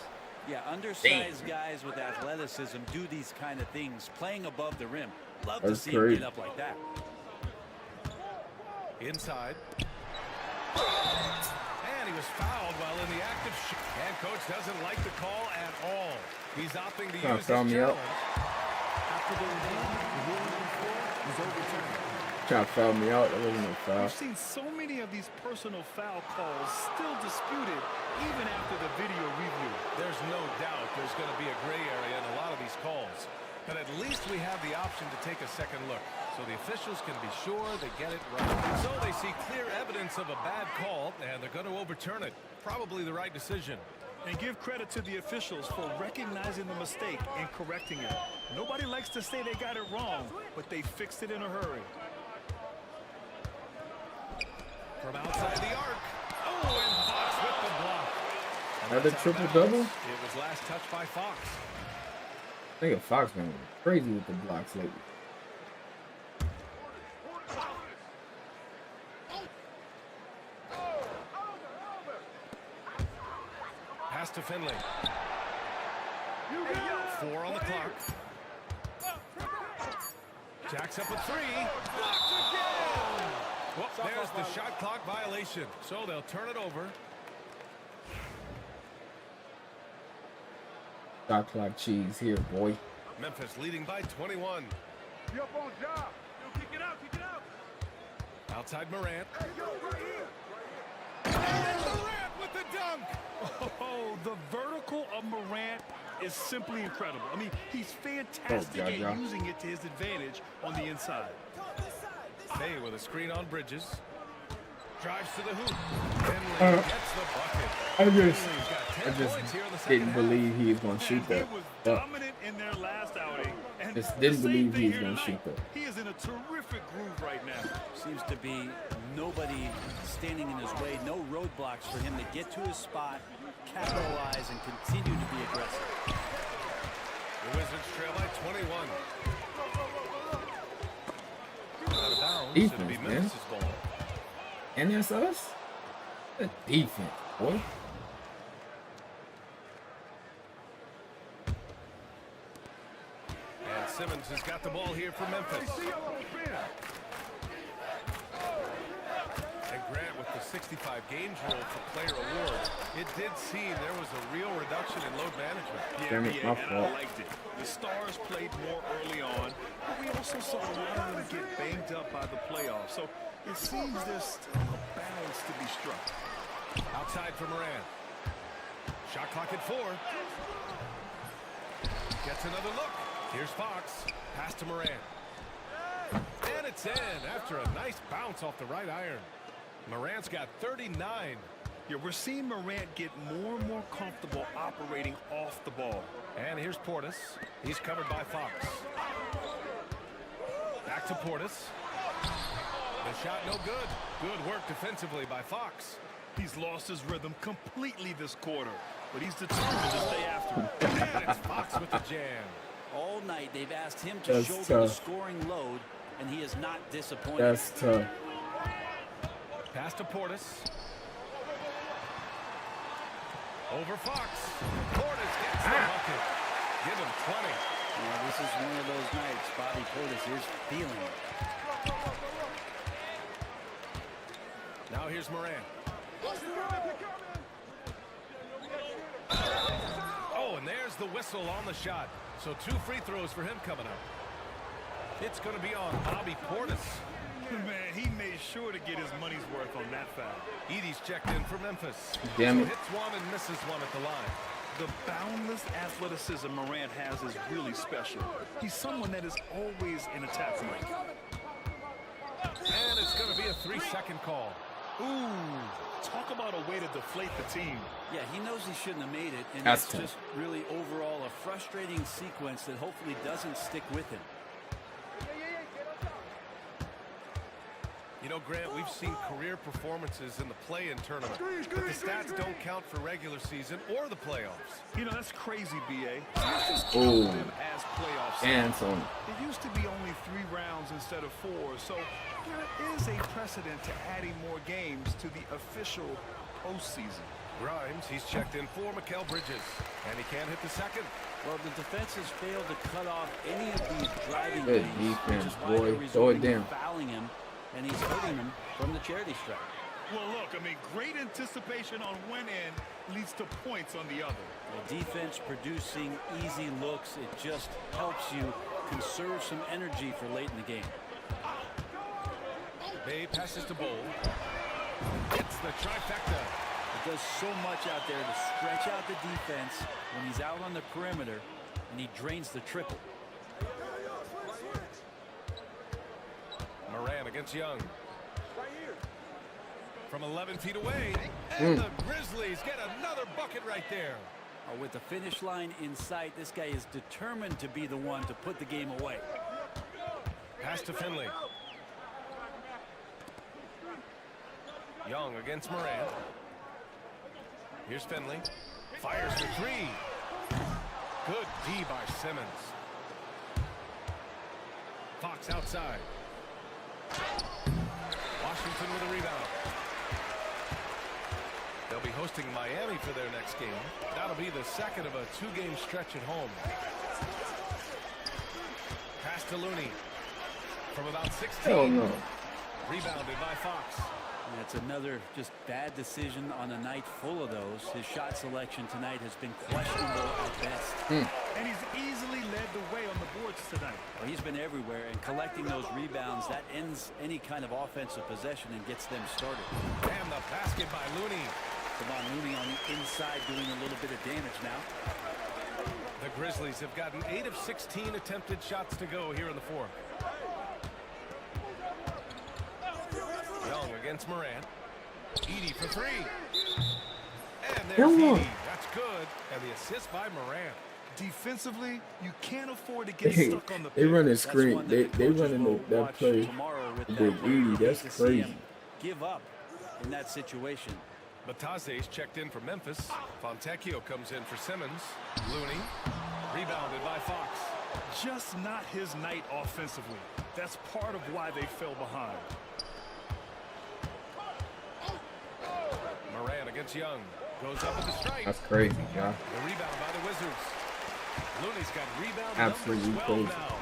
Yeah, undersized guys with athleticism do these kind of things, playing above the rim. Love to see him get up like that. Inside. And he was fouled while in the act of shoot. And coach doesn't like the call at all. He's opting to use his challenge. After the ruling on the floor was overturned. Trying to foul me out. That wasn't a foul. We've seen so many of these personal foul calls still disputed even after the video review. There's no doubt there's going to be a gray area in a lot of these calls. But at least we have the option to take a second look, so the officials can be sure they get it right. So they see clear evidence of a bad call, and they're going to overturn it. Probably the right decision. And give credit to the officials for recognizing the mistake and correcting it. Nobody likes to say they got it wrong, but they fixed it in a hurry. From outside the arc. Oh, and Fox with the block. Another triple-double? It was last touched by Fox. I think Fox been crazy with the blocks lately. Pass to Finley. 4 on the clock. Jacks up a 3. Blocked again. Well, there's the shot clock violation. So they'll turn it over. Shot clock cheese here, boy. Memphis leading by 21. You up on job. Yo, kick it out, kick it out. Outside Morant. And Morant with the dunk. Oh, the vertical of Morant is simply incredible. I mean, he's fantastic at using it to his advantage on the inside. May with a screen on Bridges. Drives to the hoop. Finley gets the bucket. I just didn't believe he was going to shoot that. He was dominant in their last outing. And just didn't believe he was going to shoot that. He is in a terrific groove right now. Seems to be nobody standing in his way, no roadblocks for him to get to his spot, capitalize, and continue to be aggressive. The Wizards trail by 21. Out of bounds, Defense, it'll be man. Memphis' ball. And that's us? The defense, boy. And Simmons has got the ball here for Memphis. And Grant with the 65 games rule for player awards. It did seem there was a real reduction in load management. Yeah, and I liked it. The Stars played more early on, but we also saw a lot of them get banged up by the playoffs. So it seems there's still a balance to be struck. Outside for Moran. Shot clock at 4. Gets another look. Here's Fox. Pass to Moran. And it's in after a nice bounce off the right iron. Morant's got 39. Yeah, we're seeing Morant get more and more comfortable operating off the ball. And here's Portis. He's covered by Fox. Back to Portis. The shot no good. Good work defensively by Fox. He's lost his rhythm completely this quarter, but he's determined to stay after him. And it's Fox with the jam. All night they've asked him to shoulder the scoring load, and he is not disappointed. That's tough. Pass to Portis. Over Fox. Portis gets the bucket. Give him 20. Yeah, this is one of those nights Bobby Portis is feeling it. Now here's Moran. Oh, and there's the whistle on the shot. So 2 free throws for him coming up. It's going to be on Bobby Portis. Man, he made sure to get his money's worth on that foul. Edie's checked in for Memphis. Damn it. So hits one and misses one at the line. The boundless athleticism Morant has is really special. He's someone that is always in attack mode. And it's going to be a 3-second call. Ooh, talk about a way to deflate the team. Yeah, he knows he shouldn't have made it, and That's it's just really overall a frustrating sequence that hopefully doesn't stick with him. You know, Grant, we've seen career performances in the play-in tournament, but the stats don't count for regular season or the playoffs. You know, that's crazy, B.A. Let's just Oh, count them as playoffs. and so It used to be only 3 rounds instead of 4, so there is a precedent to adding more games to the official postseason. Grimes, he's checked in for Mikal Bridges, and he can't hit the second. Well, the defense has failed to cut off any of these driving good lanes, defense, which is why boy. they're Throw it resorting to down. fouling him, and he's hurting him from the charity stripe. Well, look, I mean, great anticipation on one end leads to points on the other. The defense producing easy looks, it just helps you conserve some energy for late in the game. Bay passes to Bowl. It's the trifecta. He does so much out there to stretch out the defense when he's out on the perimeter, and he drains the triple. against Young. From 11 feet away, and the Grizzlies get another bucket right there. With the finish line in sight, this guy is determined to be the one to put the game away. Pass to Finley. Young against Moran. Here's Finley. Fires for three. Good D by Simmons. Fox outside. Washington with a rebound. They'll be hosting Miami for their next game. That'll be the second of a two-game stretch at home. Pass to Looney. From about 16. Oh, no. Rebounded by Fox. That's another just bad decision on a night full of those. His shot selection tonight has been questionable at best. And he's easily led the way on the boards tonight. Well, he's been everywhere, and collecting those rebounds, that ends any kind of offensive possession and gets them started. And the basket by Looney. Come on, Looney on the inside doing a little bit of damage now. The Grizzlies have gotten 8 of 16 attempted shots to go here in the fourth. Young against Moran. Edey for three. And there's Edey. That's good. And the assist by Moran. Defensively, you can't afford to get stuck on the They run a screen. They running that play with Edey. That's crazy. Give up in that situation. Batase's checked in for Memphis. Fontecchio comes in for Simmons. Looney. Rebounded by Fox. Just not his night offensively. That's part of why they fell behind. Moran against Young. Goes up with the strike. That's crazy, yeah. The rebound by the Wizards. Looney's got rebound Absolutely numbers 12 crazy. now.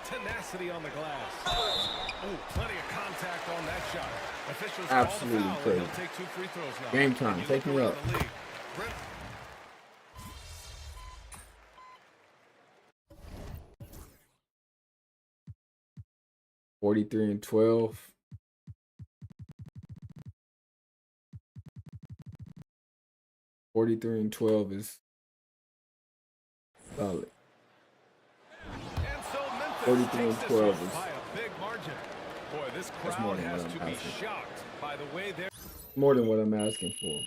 Tenacity on the glass. Oh, plenty of contact on that shot. Officials Absolutely call the foul, crazy. and he'll take 2 free throws now. Game time. And you Take look me around up. the league. Brent 43 and 12. (43 and 12) is solid. 43 and 12 is by a big margin. Boy, this That's more crowd than has what to I'm be asking. shocked by the way they're more than what I'm asking for.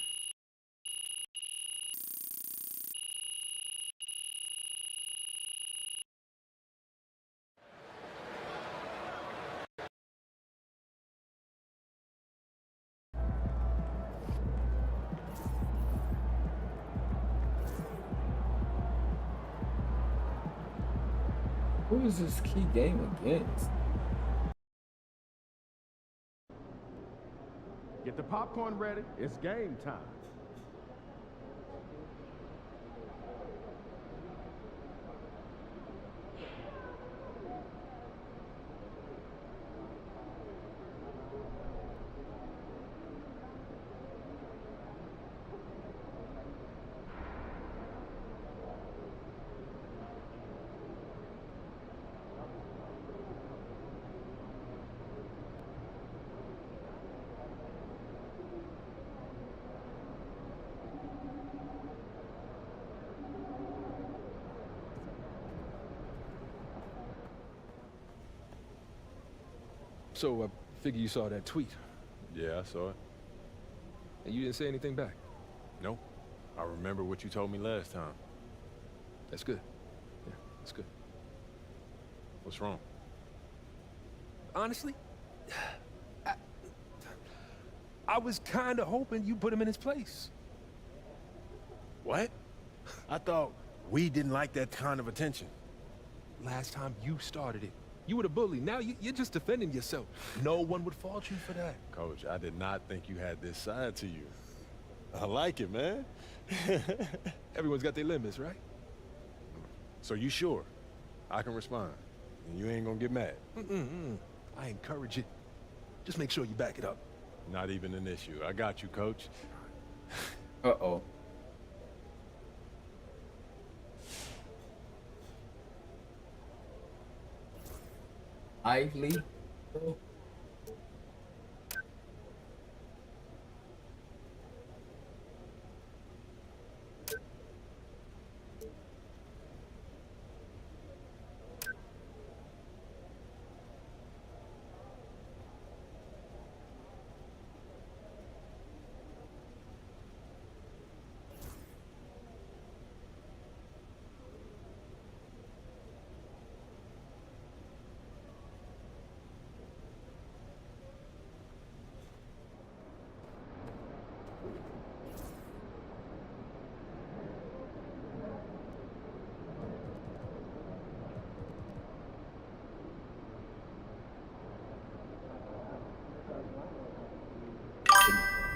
Who is this key game against? Get the popcorn ready. It's game time. So I figure you saw that tweet. Yeah, I saw it. And you didn't say anything back? No. I remember what you told me last time. That's good. Yeah, that's good. What's wrong? Honestly, I was kind of hoping you put him in his place. What? I thought we didn't like that kind of attention. Last time you started it, you were the bully. Now you're just defending yourself. No one would fault you for that. Coach, I did not think you had this side to you. I like it, man. Everyone's got their limits, right? So you sure I can respond and you ain't gonna get mad? I encourage it. Just make sure you back it up. Not even an issue. I got you, Coach. Uh-oh. Ively.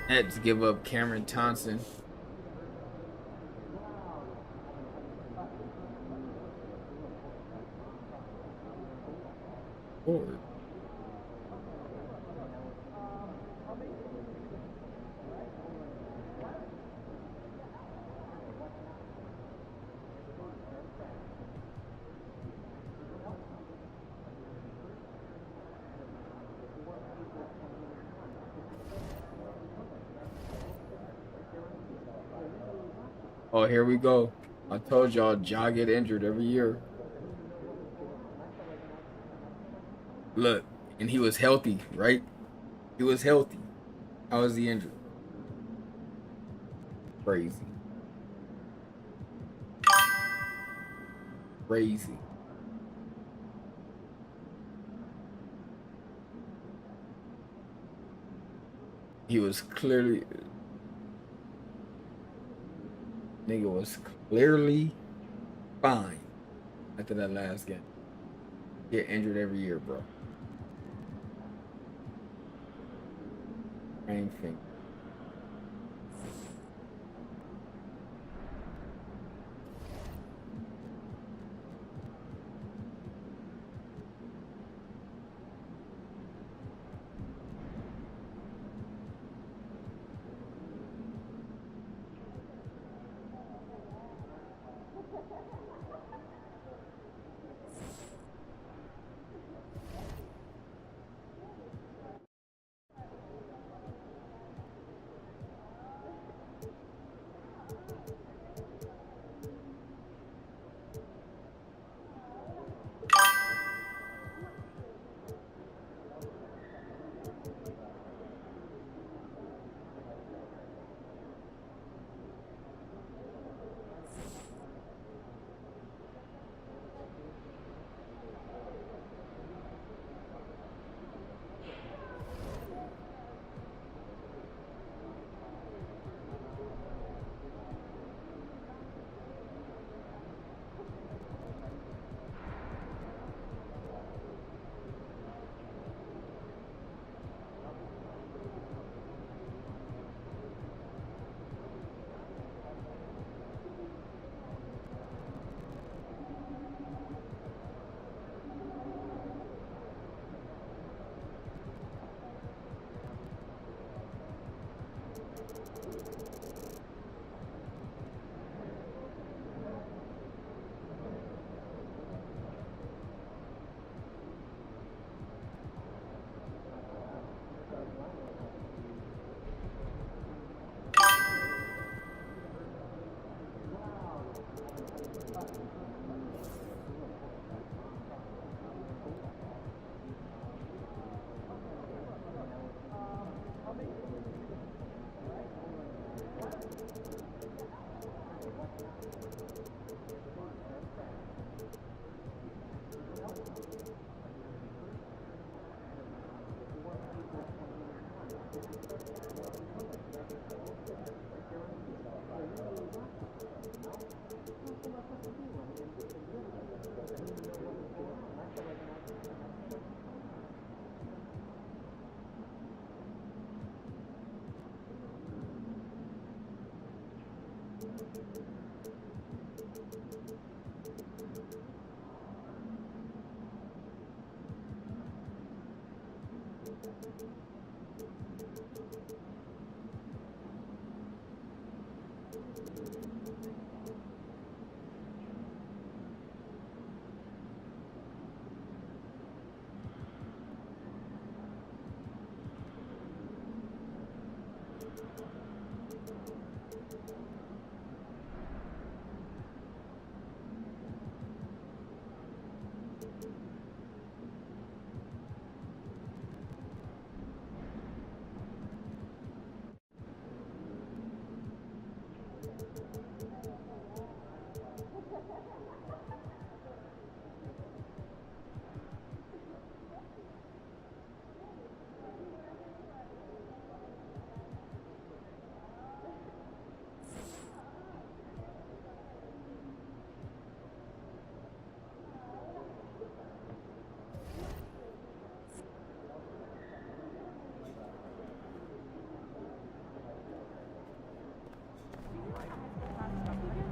Nets give up Cameron Thompson. Forward. Oh, here we go. I told y'all, Ja get injured every year. Look, and he was healthy, right? He was healthy. How is he injured? Crazy. Crazy. He was clearly... Nigga was clearly fine after that last game. Get injured every year, bro. Same thing.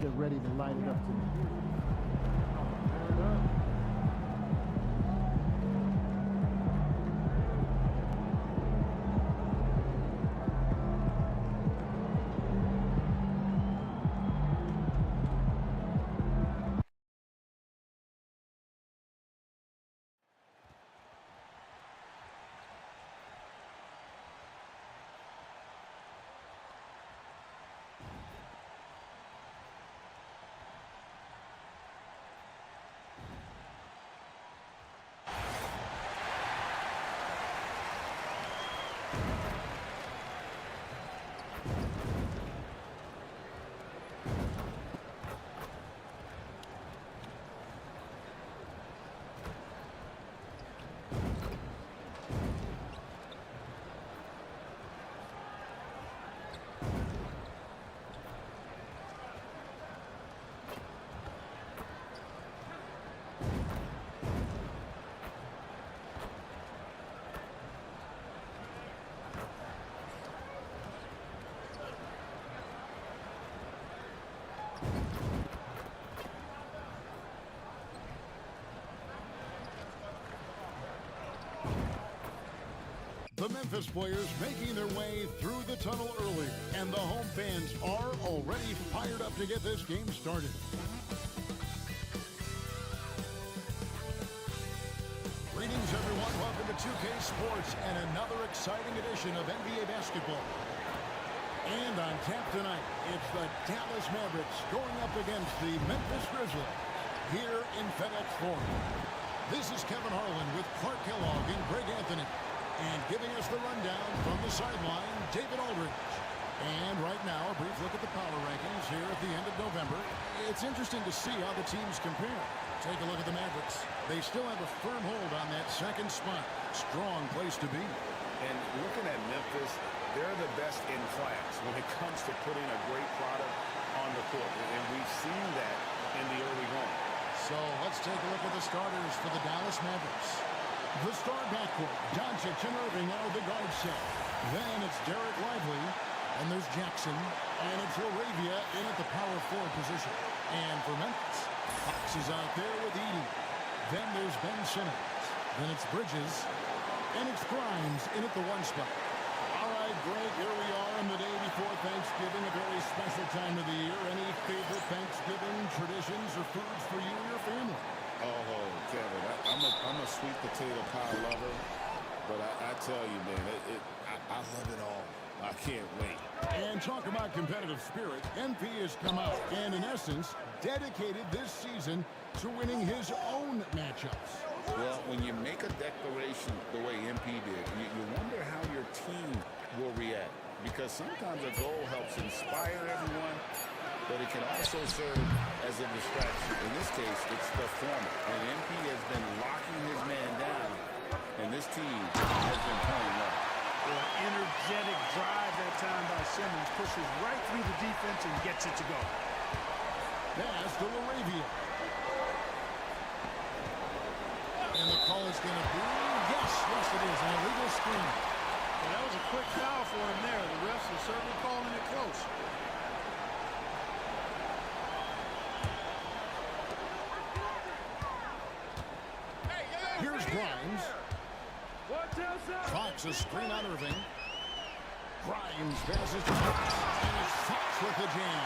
they're ready to light it up tonight. The Memphis players making their way through the tunnel early, and the home fans are already fired up to get this game started. Greetings, everyone. Welcome to 2K Sports and another exciting edition of NBA basketball. And on tap tonight, it's the Dallas Mavericks going up against the Memphis Grizzlies here in FedEx Forum. This is Kevin Harlan with Clark Kellogg and Greg Anthony. And giving us the rundown from the sideline, David Aldridge. And right now, a brief look at the power rankings here at the end of November. It's interesting to see how the teams compare. Take a look at the Mavericks. They still have a firm hold on that second spot. Strong place to be. And looking at Memphis, they're the best in class when it comes to putting a great product on the court. And we've seen that in the early going. So let's take a look at the starters for the Dallas Mavericks. The star backcourt, Doncic and Irving are the guard set. Then it's Derek Lively, and there's Jackson, and it's LaRavia in at the power forward position. And for Memphis, Fox is out there with Edey. Then there's Ben Simmons. Then it's Bridges, and it's Grimes in at the one spot. All right, Greg, here we are on the day before Thanksgiving, a very special time of the year. Any favorite Thanksgiving traditions or foods for you and your family? Oh, Kevin, I'm a sweet potato pie lover, but I tell you, man, I love it all. I can't wait. And talk about competitive spirit. MP has come out and, in essence, dedicated this season to winning his own matchups. Well, when you make a declaration the way MP did, you wonder how your team will react. Because sometimes a goal helps inspire everyone, but it can also serve as a distraction. In this case, it's the former. And MP has been locking his man down, and this team has been playing well. An energetic drive that time by Simmons pushes right through the defense and gets it to go. Pass to LaRavia. And the call is going to be, yes, it is, an illegal screen. Well, that was a quick foul for him there. The refs are certainly calling it close. Here's Grimes. Fox a screen on Irving. Grimes passes to Fox, and it's Fox with the jam.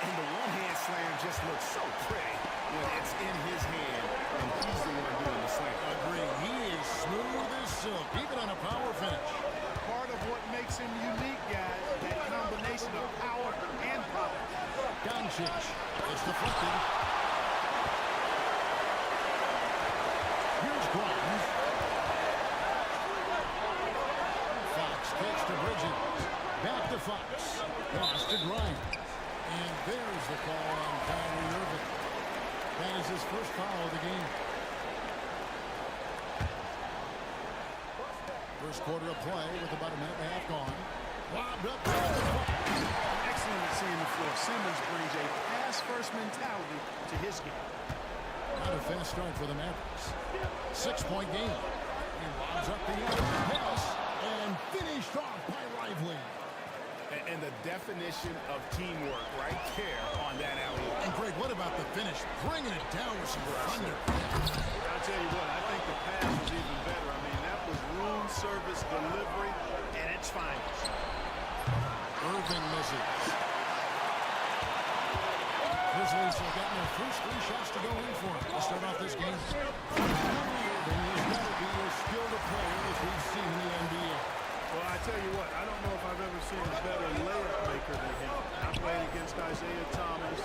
And the one-hand slam just looks so pretty when it's in his hand, and he's the one doing the slam. Agree. He is smooth as silk, even on a power finish. Part of what makes him unique, guys, that combination of power and power. Doncic. It's deflected. Here's Grimes. Fox kicks to Bridges. Back to Fox. Pass to Grimes. And there's the call on Kyrie Irving. That is his first foul of the game. First quarter of play with about a minute and a half gone. Lobbed up. Excellent at seeing the floor. Simmons brings a pass-first mentality to his game. Not a fast start for the Mavericks. 6-point game. He lobs up the end pass and finished off by Lively. And the definition of teamwork right there on that alley-oop. And Greg, what about the finish? Bringing it down with some thunder. I'll tell you what, I think the pass was even better. I mean, that was room service delivery at its finest. Irving misses. Grizzlies have gotten their first 3 shots to go in for him to start off this game. Irving has got to be as skilled a player as we've seen in the NBA. Well, I tell you what, I don't know if I've ever seen a better layup maker than him. I played against Isaiah Thomas,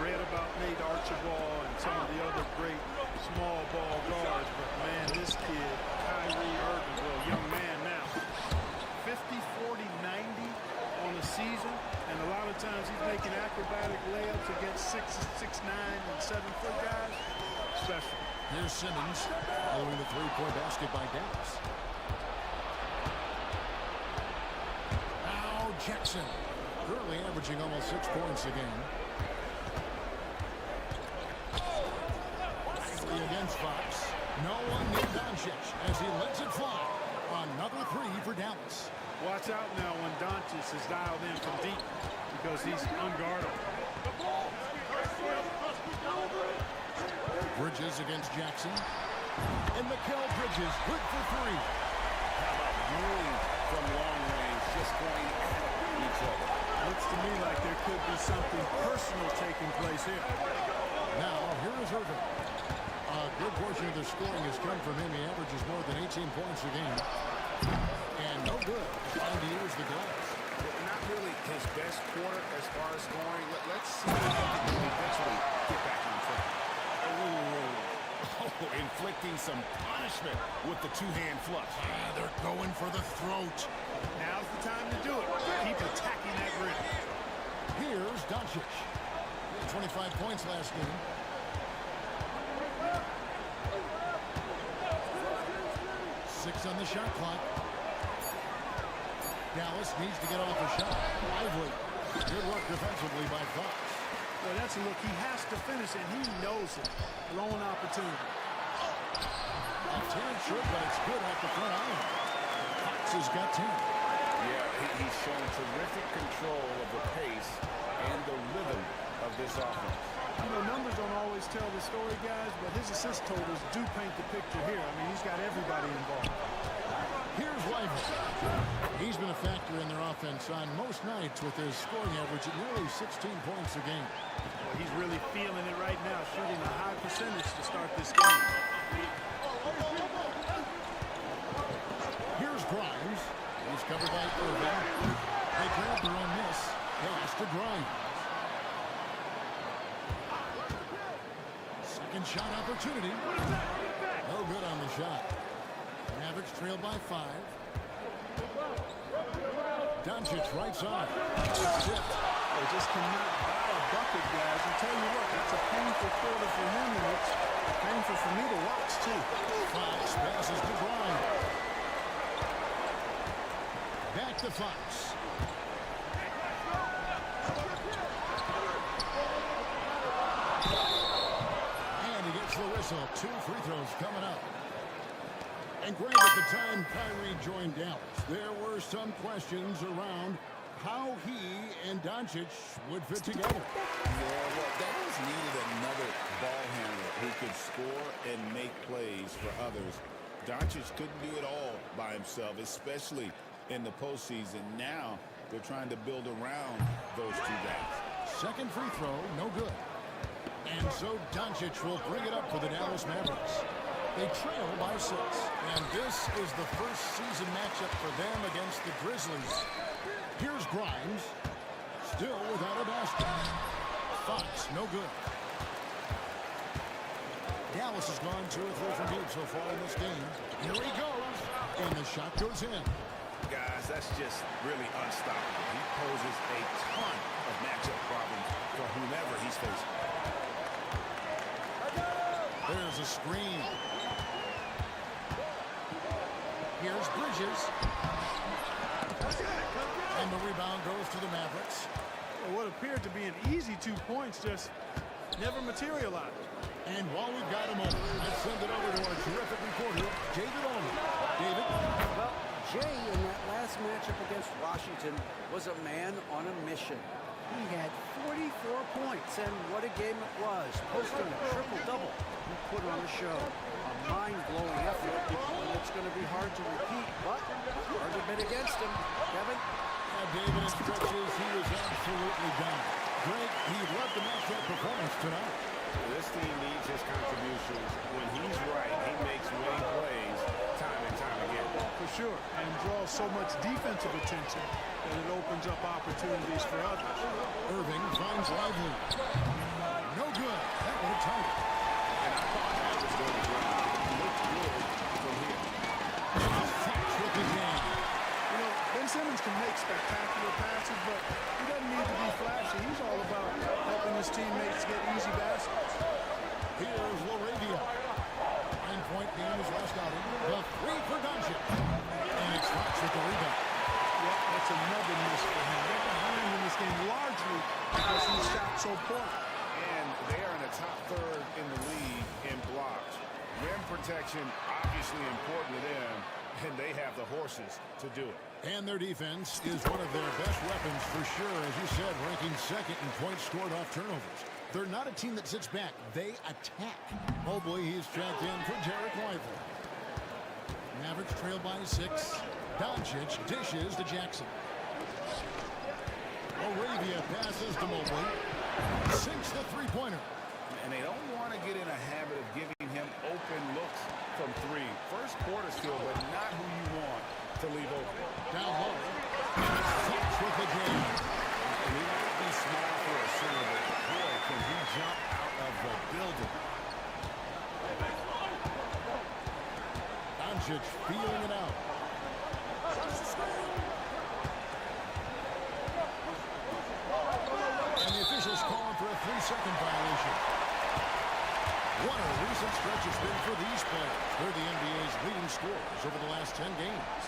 read about Nate Archibald and some of the other great small ball guards, but man, this kid, Kyrie Irving, well, young man now, 50, 40, 90 on the season, and a lot of times he's making acrobatic layups against 6'9", and 7-foot guys. Special. Here's Simmons following the 3-point basket by Dallas. Jackson, currently averaging almost 6 points a game. Nicely against Fox. No one near Doncic as he lets it fly. Another 3 for Dallas. Watch out now when Doncic is dialed in from deep because he's unguardable. Bridges against Jackson. And Mikal Bridges, good for 3. How about moving from long range, just going at each other? Looks to me like there could be something personal taking place here. Now, here is Irving. A good portion of the scoring has come from him. He averages more than 18 points a game. And no good. Trying to use the glass. Not really his best quarter as far as scoring. Let's see if he can eventually get back on track. Oh, inflicting some punishment with the 2-hand flush. They're going for the throat. Now's the time to do it. Keep attacking that rim. Here's Doncic. He had 25 points last game. Six on the shot clock. Dallas needs to get off a shot. Lively. Good work defensively by Fox. Well, that's a look. He has to finish it. He knows it. Lone opportunity. A 10 short, but it's good off the front iron. Fox has got 10. Yeah, he's shown terrific control of the pace and the rhythm of this offense. You know, numbers don't always tell the story, guys, but his assist totals do paint the picture here. I mean, he's got everybody involved. Here's Lively. He's been a factor in their offense on most nights with his scoring average at nearly 16 points a game. Well, he's really feeling it right now, shooting a high percentage to start this game. Here's Grimes. He's covered by Irving. They grabbed their own miss. Pass to Grimes. Second shot opportunity. No good on the shot. Mavericks trail by 5. Doncic right side. They just cannot buy a bucket, guys. I tell you what, that's a painful quarter for him, and it's painful for me to watch, too. Fox passes to Grimes. Back to Fox. And he gets the whistle. 2 free throws coming up. And Greg, at the time Kyrie joined Dallas, there were some questions around how he and Doncic would fit together. Yeah, well, Dallas needed another ball handler who could score and make plays for others. Doncic couldn't do it all by himself, especially in the postseason. Now they're trying to build around those 2 guys. Second free throw, no good. And so Doncic will bring it up for the Dallas Mavericks. They trail by 6. And this is the first season matchup for them against the Grizzlies. Here's Grimes. Still without a basket. Fox, no good. Dallas has gone 2 or 3 from deep so far in this game. Here he goes. And the shot goes in. Guys, that's just really unstoppable. He poses a ton of matchup problems for whomever he's facing. There's a screen. Here's Bridges. And the rebound goes to the Mavericks. Well, what appeared to be an easy 2 points just never materialized. And while we've got a moment, let's send it over to our terrific reporter, David Allman. David? Well, Jay, in that last matchup against Washington, was a man on a mission. He had 44 points, and what a game it was, posting a triple-double. He put on a show, a mind-blowing effort, and it's going to be hard to repeat, but hard to bet against him. Kevin? David, in stretches, he was absolutely done. Greg, he loved the matchup performance tonight. This team needs his contributions. When he's right, he makes winning plays time and time again. For sure, and draws so much defensive attention that it opens up opportunities for others. Irving finds Lively. No good. That would have tied it. And I thought that was going to ground. He looked good from here. Fox with the game. You know, Ben Simmons can make spectacular passes, but he doesn't need to be flashy. He's all about helping his teammates get easy baskets. Here's Laravia. 9-point game is last outing. The three for Doncic. And it's Fox with the rebound. Yeah, that's another miss for him. They're behind in this game largely because he shot so poor. And they are in the top third in the league in blocks. Rim protection, obviously important to them, and they have the horses to do it. And their defense is one of their best weapons for sure, as you said, ranking second in points scored off turnovers. They're not a team that sits back. They attack. Mobley, he's checked in for Derek Lively. Mavericks trail by 6. Doncic dishes to Jackson. Laravia passes to Mobley. Sinks the three-pointer. And they don't want to get in a habit of giving him open looks from three. First quarter still, but not who you want to leave open. Down low. Fox with the game. And he might be small for a center, but boy, can he jump out of the building. Doncic feeling it out. And the officials calling for a 3-second violation. What a recent stretch it's been for these players. They're the NBA's leading scorers over the last 10 games.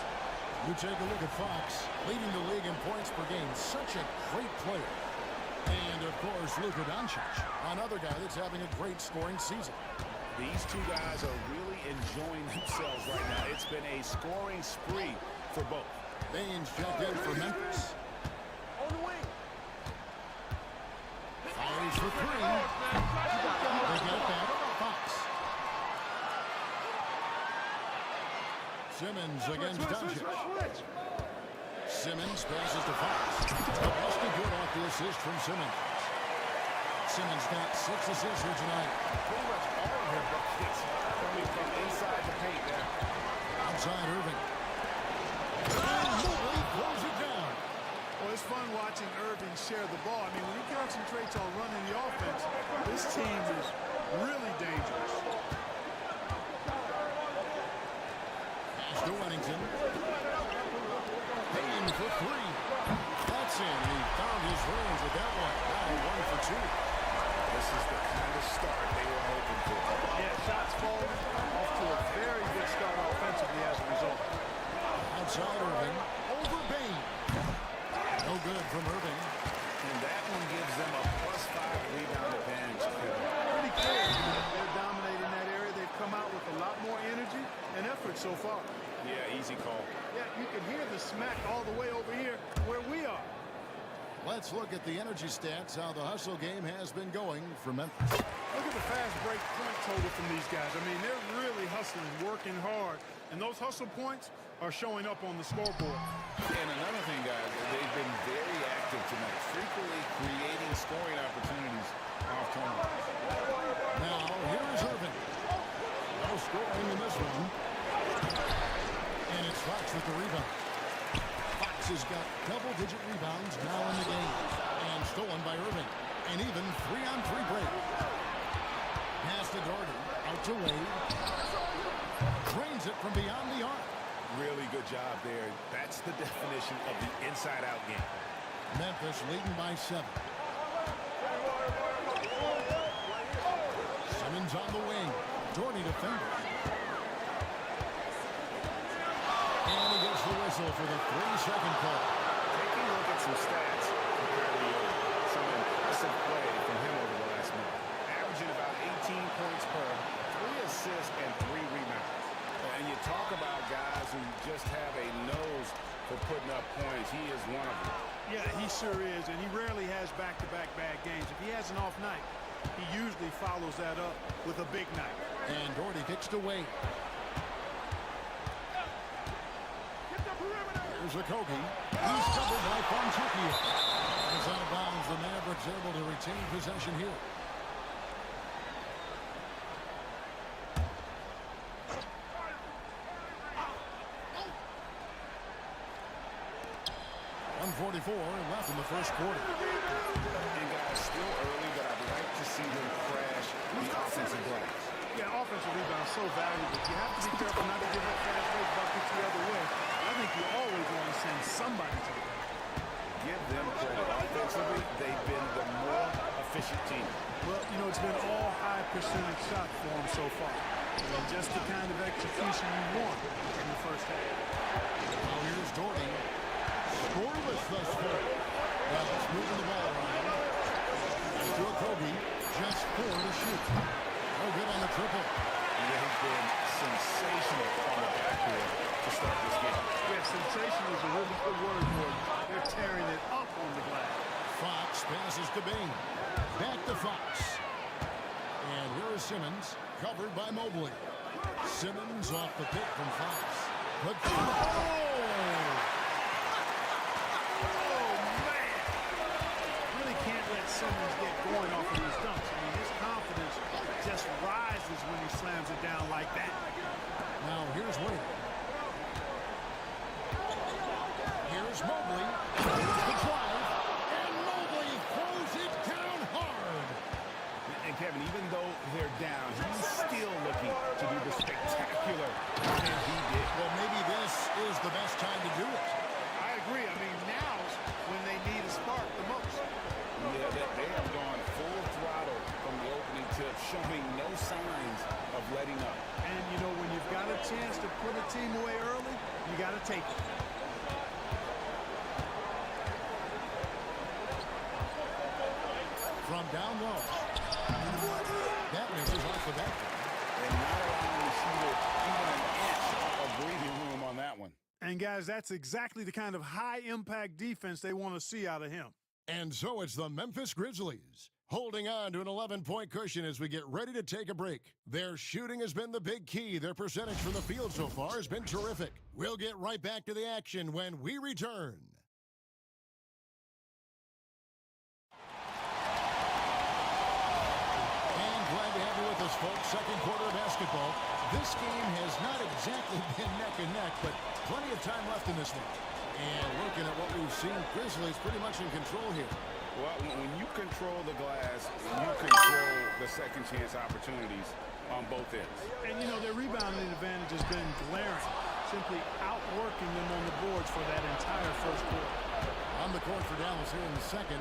You take a look at Fox, leading the league in points per game. Such a great player. And, of course, Luka Doncic, another guy that's having a great scoring season. These two guys are really enjoying themselves right now. It's been a scoring spree for both. Baines checked in for Memphis. On the wing. Fires for 3. They get it back. Fox. Simmons against Doncic. Simmons passes to Fox. Just a good off the assist from Simmons. Simmons got 6 assists here tonight. Pretty much all of their buckets coming from inside the paint there. Outside Irving. And Mobley throws it down. Well, it's fun watching Irving share the ball. I mean, when he concentrates on running the offense, this team is really dangerous. Pass to Wennington. Payne for 3. That's in. He found his range with that one. Now 1 for 2. This is the kind of start they were hoping for. Yeah, shots falling off to a very good start offensively as a result. Outside Irving. Over Bain. No good from Irving. And that one gives them a +5 rebound advantage. Pretty clear. They're dominating that area. They've come out with a lot more energy and effort so far. Yeah, easy call. Yeah, you can hear the smack all the way over here where we are. Let's look at the energy stats, how the hustle game has been going for Memphis. Look at the fast break point total from these guys. I mean, they're really hustling, working hard. And those hustle points are showing up on the scoreboard. And another thing, guys, they've been very active tonight, frequently creating scoring opportunities off turnovers. Now, here is Irving. No scoring in this one. And it's Fox with the rebound. Fox has got double-digit rebounds now in the game. And stolen by Irving. And even 3-on-3 break. Pass to Gordon. Out to Wade. Drains it from beyond the arc. Really good job there. That's the definition of the inside-out game. Memphis leading by 7. Simmons on the wing. Doherty defenders. And he gets the whistle for the 3-second call. Taking a look at some stats from Kyrie Irving. Some impressive play from him over the last month. Averaging about 18 points per, 3 assists, and 3 rebounds. And you talk about guys who just have a Grizzlies. He is one of them. Yeah, he sure is, and he rarely has back-to-back bad games. If he has an off night, he usually follows that up with a big night. And Doherty kicks to Wade. Here's Okogie. He's covered by Fonseca. He's out of bounds. The Mavericks able to retain possession here. .144 left in the first quarter. And guys, still early, but I'd like to see them crash the offensive glass. Yeah, offensive rebound so valuable. You have to be careful not to give up fast break buckets the other way. I think you always want to send somebody to the line. Give them credit. Offensively, they've been the more efficient team. Well, you know, it's been all high percentage shots for them so far. And just the kind of execution you want in the first half. Now here's Doherty. Scoreless thus far. Well, it's moving the ball around. To Okogie, just 4 to shoot. No good on the triple. They've been sensational on the backboard to start this game. Yeah, sensational is a really good word for it. They're tearing it up on the glass. Fox passes to Bain. Back to Fox. And here is Simmons, covered by Mobley. Simmons off the pick from Fox. But Can't let Simmons get going off of these dunks. I mean, his confidence just rises when he slams it down like that. Now here's Wade. Here's Mobley. Here's the drive. And Mobley throws it down hard. And Kevin, even though they're down, he's still looking to do the spectacular that he did. Well, maybe this is the best time to do it. I agree. I mean, now's when they need a spark the most. Yeah, they have gone full throttle from the opening tip, showing no signs of letting up. And, you know, when you've got a chance to put a team away early, you got to take it. From down low. That misses off the back. And not allowing the shooter even an inch of breathing room on that one. And, guys, that's exactly the kind of high-impact defense they want to see out of him. And so it's the Memphis Grizzlies holding on to an 11-point cushion as we get ready to take a break. Their shooting has been the big key. Their percentage from the field so far has been terrific. We'll get right back to the action when we return. And glad to have you with us, folks. Second quarter of basketball. This game has not exactly been neck and neck, but plenty of time left in this one. And looking at what we've seen, Grizzlies pretty much in control here. Well, when you control the glass, you control the second chance opportunities on both ends. And, you know, their rebounding advantage has been glaring, simply outworking them on the boards for that entire first quarter. On the court for Dallas here in the second,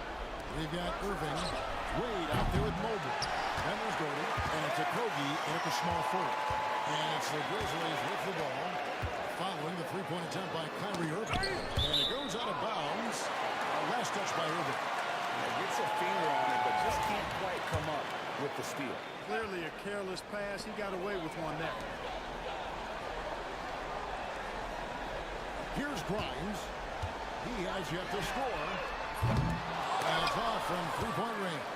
we've got Irving. Wade out there with Mobley. Then there's Doherty, and it's Okogie at the small forward. And it's the Grizzlies with the ball, following the three-point attempt by Kyrie Irving. And it goes out of bounds. Last touch by Irving. Gets a finger on it, but just can't quite come up with the steal. Clearly a careless pass. He got away with one there. Here's Grimes. He has yet to score. And it's off from three-point range.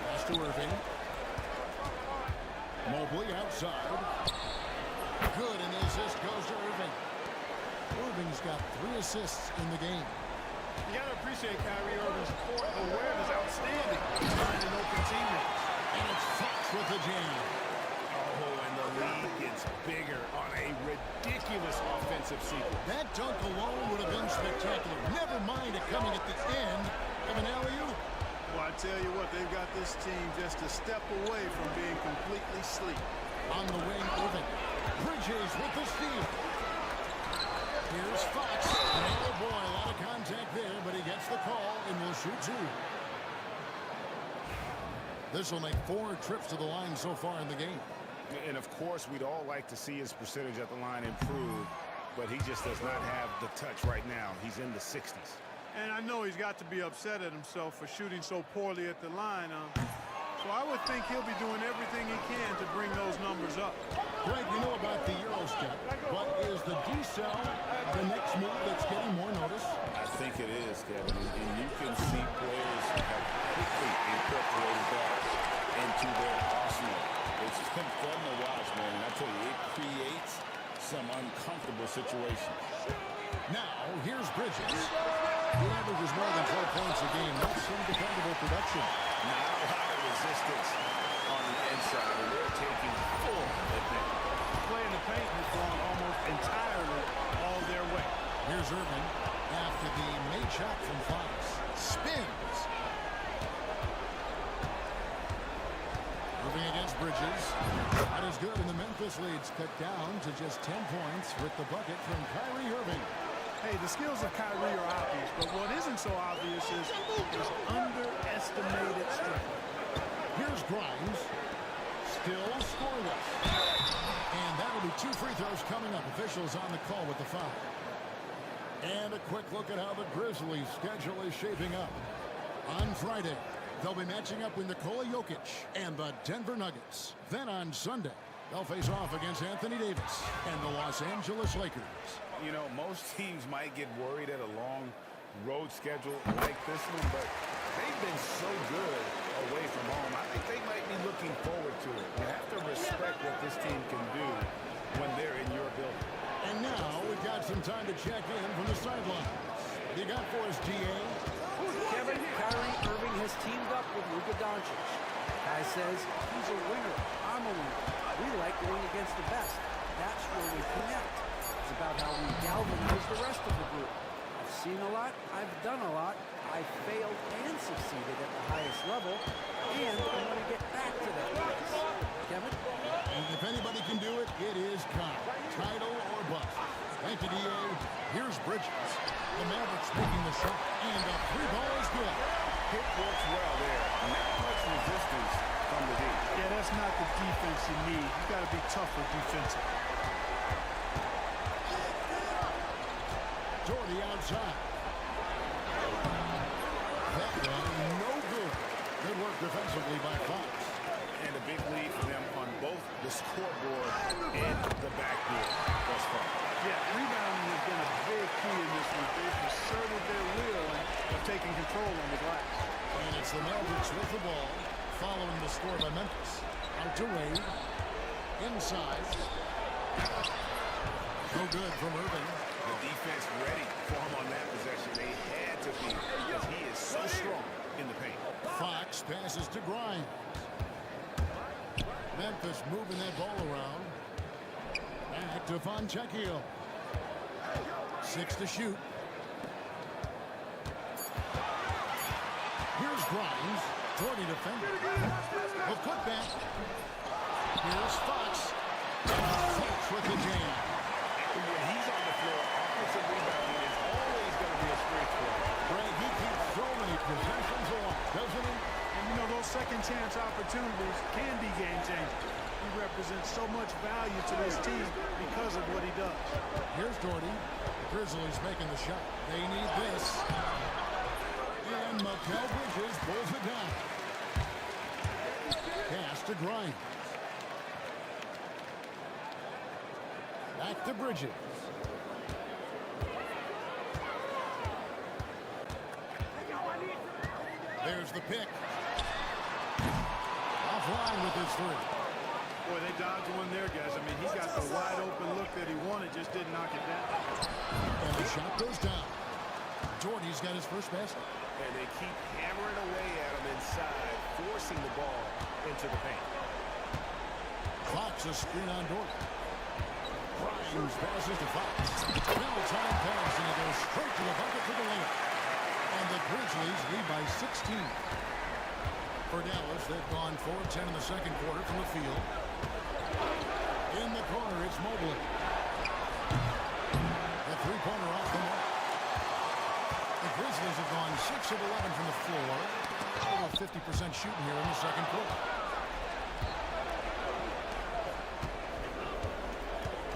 Pass to Irving. Mobley outside. Good, and the assist goes to Irving. Irving's got 3 assists in the game. You got to appreciate Kyrie Irving's court awareness, outstanding. Finding open teammates. And it's Fox with the jam. Oh, and the lead gets bigger on a ridiculous offensive sequence. That dunk alone would have been spectacular. Never mind it coming at the end of an alley-oop. Well, I tell you what, they've got this team just a step away from being completely asleep. On the wing, Irving. Bridges with the steal. Here's Fox. Oh, boy, a lot of contact there, but he gets the call and will shoot 2. This will make 4 trips to the line so far in the game. And, of course, we'd all like to see his percentage at the line improve, but he just does not have the touch right now. He's in the 60s. And I know he's got to be upset at himself for shooting so poorly at the line. So I would think he'll be doing everything he can to bring those numbers up. Greg, you know about the Euro step, but is the decel the next move that's getting more notice? I think it is, Kevin. And you can see players have quickly incorporated that into their arsenal. It's been fun to watch, man. And I tell you, it creates some uncomfortable situations. Now, here's Bridges. He averages more than 12 points a game. That's some dependable production. Not a lot of resistance on the inside, and they're taking full advantage. Play in the paint has gone almost entirely all their way. Here's Irving after the made shot from Fox. Spins. Irving against Bridges. That is good, and the Memphis lead's cut down to just 10 points with the bucket from Kyrie Irving. Hey, the skills of Kyrie are obvious, but what isn't so obvious is his underestimated strength. Here's Grimes. Still scoreless. And that'll be 2 free throws coming up. Officials on the call with the foul. And a quick look at how the Grizzlies' schedule is shaping up. On Friday, they'll be matching up with Nikola Jokic and the Denver Nuggets. Then on Sunday, they'll face off against Anthony Davis and the Los Angeles Lakers. You know, most teams might get worried at a long road schedule like this one, but they've been so good away from home. I think they might be looking forward to it. You have to respect what this team can do when they're in your building. And now we've got some time to check in from the sidelines. You got for us, DA? Kevin, Kyrie Irving has teamed up with Luka Doncic. Guy says he's a winner. I'm a winner. We like going against the best. That's where we connect. It's about how we galvanize the rest of the group. I've seen a lot. I've done a lot. I've failed and succeeded at the highest level. And I want to get back to that place. Kevin? And if anybody can do it, it is Kyle. Title or bust. Thank you, DA. Here's Bridges. The Mavericks making the shot. And the 3 ball is good. Hit works well there. Not much resistance from the D. Yeah, that's not the defense you need. You got to be tougher defensive. Jordy outside. That one, no good. Good work defensively by Fox. And a big lead for them on both the scoreboard and the backboard thus far. Yeah, rebounding has been a big key in this one. They've asserted their will of taking control on the glass. And it's the Mavericks with the ball, following the score by Memphis. Out to Wade. Inside. No good from Irving. The defense ready for him on that possession. They had to be because he is so strong in the paint. Fox passes to Grimes. Memphis moving that ball around. Back to Fontecchio. 6 to shoot. Here's Grimes. Jordy defender. A putback. Here's Fox. Fox with the jam. When he's on the floor, offensive rebounding is always going to be a strength for him. Greg, he keeps so many possessions alive, doesn't he? And you know, those second chance opportunities can be game changers. He represents so much value to this team because of what he does. Here's Jordy. The Grizzlies making the shot. They need this. And Mikal Bridges pulls it down. Pass to Grimes. Back to Bridges. There's the pick. Offline with his 3. Boy, they dodged one there, guys. I mean, he got the wide open look that he wanted, just didn't knock it down. And the shot goes down. Jordy's got his first basket. And they keep hammering away at him inside, forcing the ball into the paint. Fox a screen on Jordy. Grimes passes to Fox. Well-timed pass, and it goes straight to the bucket for the layup. And the Grizzlies lead by 16. For Dallas, they've gone 4-10 in the second quarter from the field. In the corner, it's Mobley. The three-pointer off the mark. The Grizzlies have gone 6 of 11 from the floor. Over 50% shooting here in the second quarter.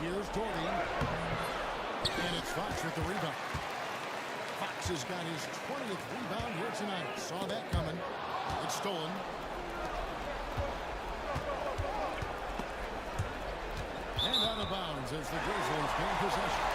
Here's Jordy. And it's Fox with the rebound. Fox has got his 20th rebound here tonight. Saw that coming. It's stolen. And out of bounds as the Grizzlies gain possession.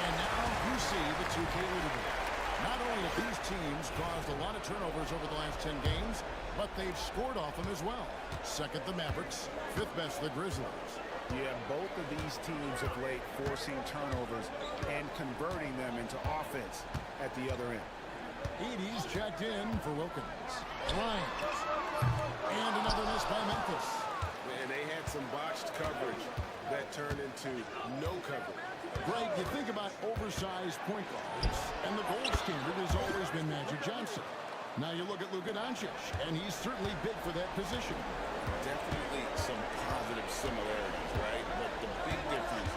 And now you see the 2K leaderboard. Not only have these teams caused a lot of turnovers over the last 10 games, but they've scored off them as well. Second, the Mavericks. Fifth best, the Grizzlies. Yeah, both of these teams of late forcing turnovers and converting them into offense at the other end. Edey's checked in for Wilkins. Lyons. And another miss by Memphis. Man, they had some botched coverage that turned into no coverage. Greg, you think about oversized point guards, and the gold standard has always been Magic Johnson. Now you look at Luka Doncic, and he's certainly big for that position. Definitely some positive similarities, right? But the big difference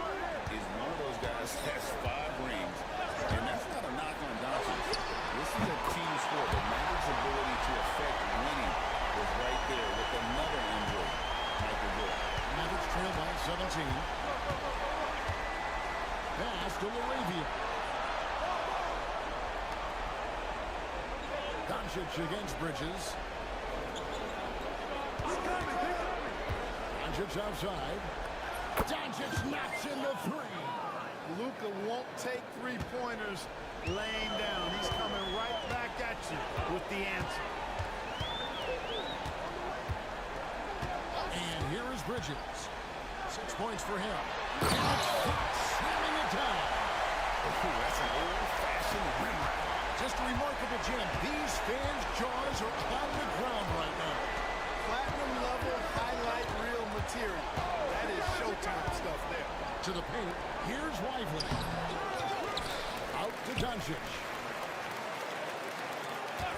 is one of those guys has 5 rings, and that's not a knock on Doncic. This is a team sport. The Mavericks' ability to affect winning was right there with another injury, Michael Jordan. Mavericks trail by 17. Pass to Laravia. Doncic against Bridges. Doncic outside. Doncic knocks in the 3. Luka won't take three-pointers laying down. He's coming right back at you with the answer. And here is Bridges. 6 points for him. Slamming it down. That's an old-fashioned rim ride. Just a remarkable jam. These fans' jaws are on the ground right now. Platinum-level highlight reel material. That is Showtime stuff there. To the paint. Here's Lively. Out to Doncic.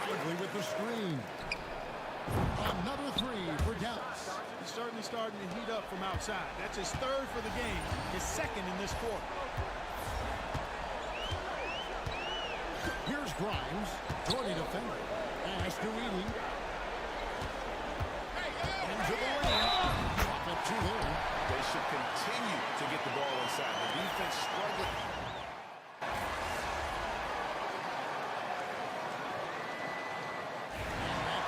Lively with the screen. Another 3 for Dallas. He's certainly starting to heat up from outside. That's his 3rd for the game, his 2nd in this quarter. Here's Grimes. 20 defender. Pass to Edey. Into the lane. Drop it to there. They should continue to get the ball inside. The defense struggling.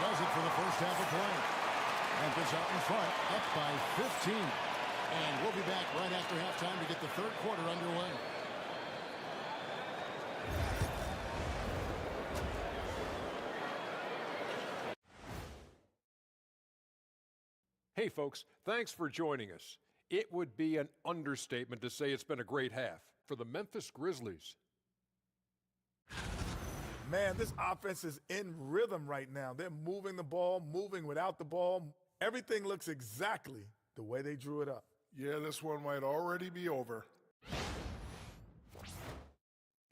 Does it for the first half of play. Memphis out in front, up by 15. And we'll be back right after halftime to get the 3rd quarter underway. Hey, folks, thanks for joining us. It would be an understatement to say it's been a great half for the Memphis Grizzlies. Man, this offense is in rhythm right now. They're moving the ball, moving without the ball. Everything looks exactly the way they drew it up. Yeah, this one might already be over.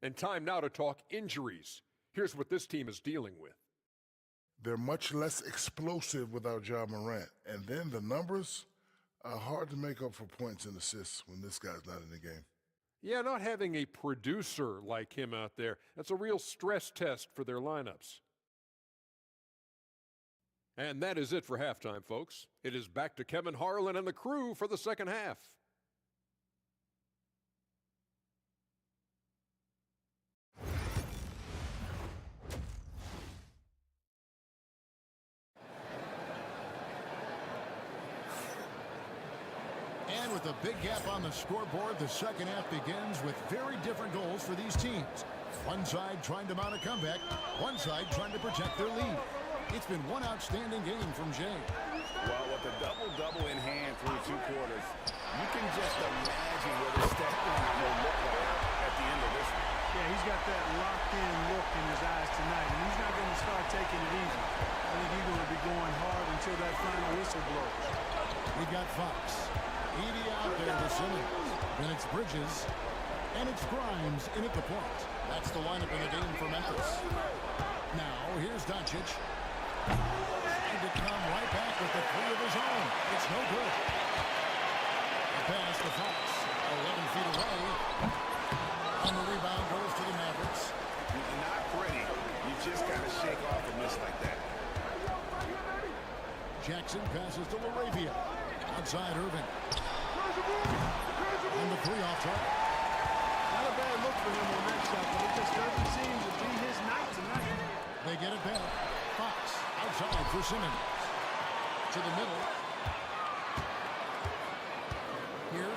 And time now to talk injuries. Here's what this team is dealing with. They're much less explosive without Ja Morant. And then the numbers are hard to make up for points and assists when this guy's not in the game. Yeah, not having a producer like him out there, that's a real stress test for their lineups. And that is it for halftime, folks. It is back to Kevin Harlan and the crew for the second half. And with a big gap on the scoreboard, the second half begins with very different goals for these teams. One side trying to mount a comeback, one side trying to protect their lead. It's been one outstanding game from Jay. Well, with a double-double in hand through 2 quarters, you can just imagine what his stat line will look like at the end of this one. Yeah, he's got that locked-in look in his eyes tonight, and he's not going to start taking it easy. I think he's going to be going hard until that final whistle blows. We got Fox. Edey out there to Simmons. Then it's Bridges. And it's Grimes in at the point. That's the lineup in the game for Memphis. Now, here's Doncic. Trying to come right back with the 3 of his own. It's no good. The pass to Fox. 11 feet away. And the rebound goes to the Mavericks. Not pretty. You just got to shake off a miss like that. Jackson passes to Laravia. Outside Irving. And the 3 off target. Not a bad look for him on that shot, but it just doesn't seem to be his night tonight. They get it back. Fox outside for Simmons. To the middle.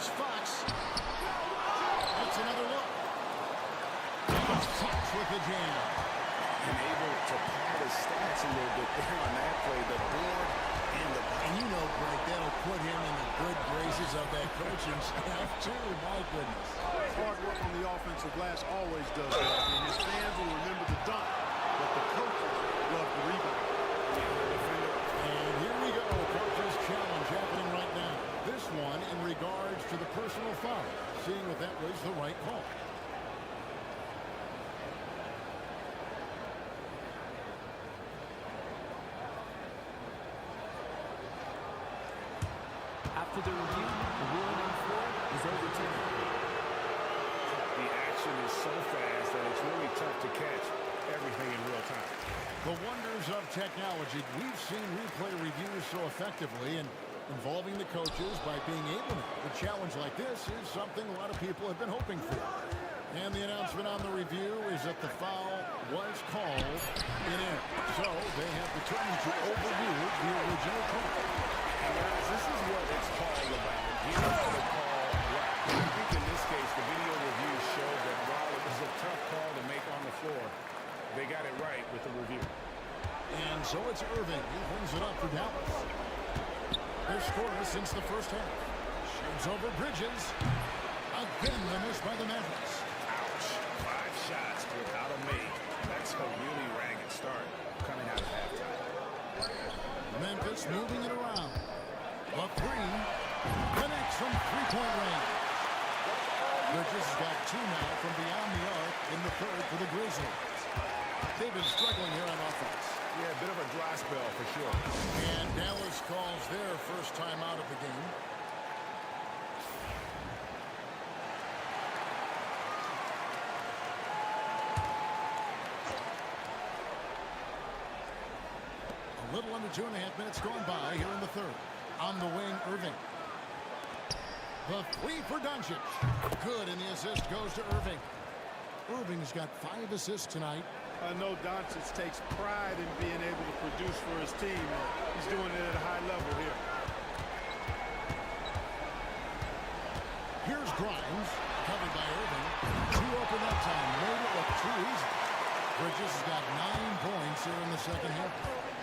Here's Fox. That's another look. Fox with the jam. And able to pad his stats a little bit there on that play. The board and the... And you know, Greg, that'll put him in the good graces of that coaching staff, too. My goodness. Hard work on the offensive glass always does that. And his fans will remember the dunk, but the coaches love the rebound. And here we go. Coach's challenge happening right now. This one in regards to the personal foul. Seeing if that was the right call. After the review, the ruling on the floor is overturned. The action is so fast that it's really tough to catch everything in real time. The wonders of technology. We've seen replay reviews so effectively and involving the coaches by being able to. A challenge like this is something a lot of people have been hoping for. And the announcement on the review is that the foul was called in error. So they have determined to overrule the original call. And guys, this is what it's called about. Getting the call right. I think in this case, the video review showed that while it was a tough call to make on the floor, they got it right with the review. And so it's Irving. He brings it up for Dallas. They're scoreless since the first half. Shoots over Bridges. Again, the miss by the Mavericks. Ouch. 5 shots without a make. That's a really ragged start coming out of halftime. Memphis moving it around. The three connects from three-point range. Bridges has got 2 now from beyond the arc in the third for the Grizzlies. They've been struggling here on offense. Yeah, a bit of a dry spell for sure. And Dallas calls their first time out of the game. A little under 2.5 minutes gone by here in the third. On the wing, Irving. The three for Doncic. Good, and the assist goes to Irving. Irving's got 5 assists tonight. I know Doncic takes pride in being able to produce for his team. And he's doing it at a high level here. Here's Grimes, covered by Irving. 2 open that time. Made it look too easy. Bridges has got 9 points here in the second half.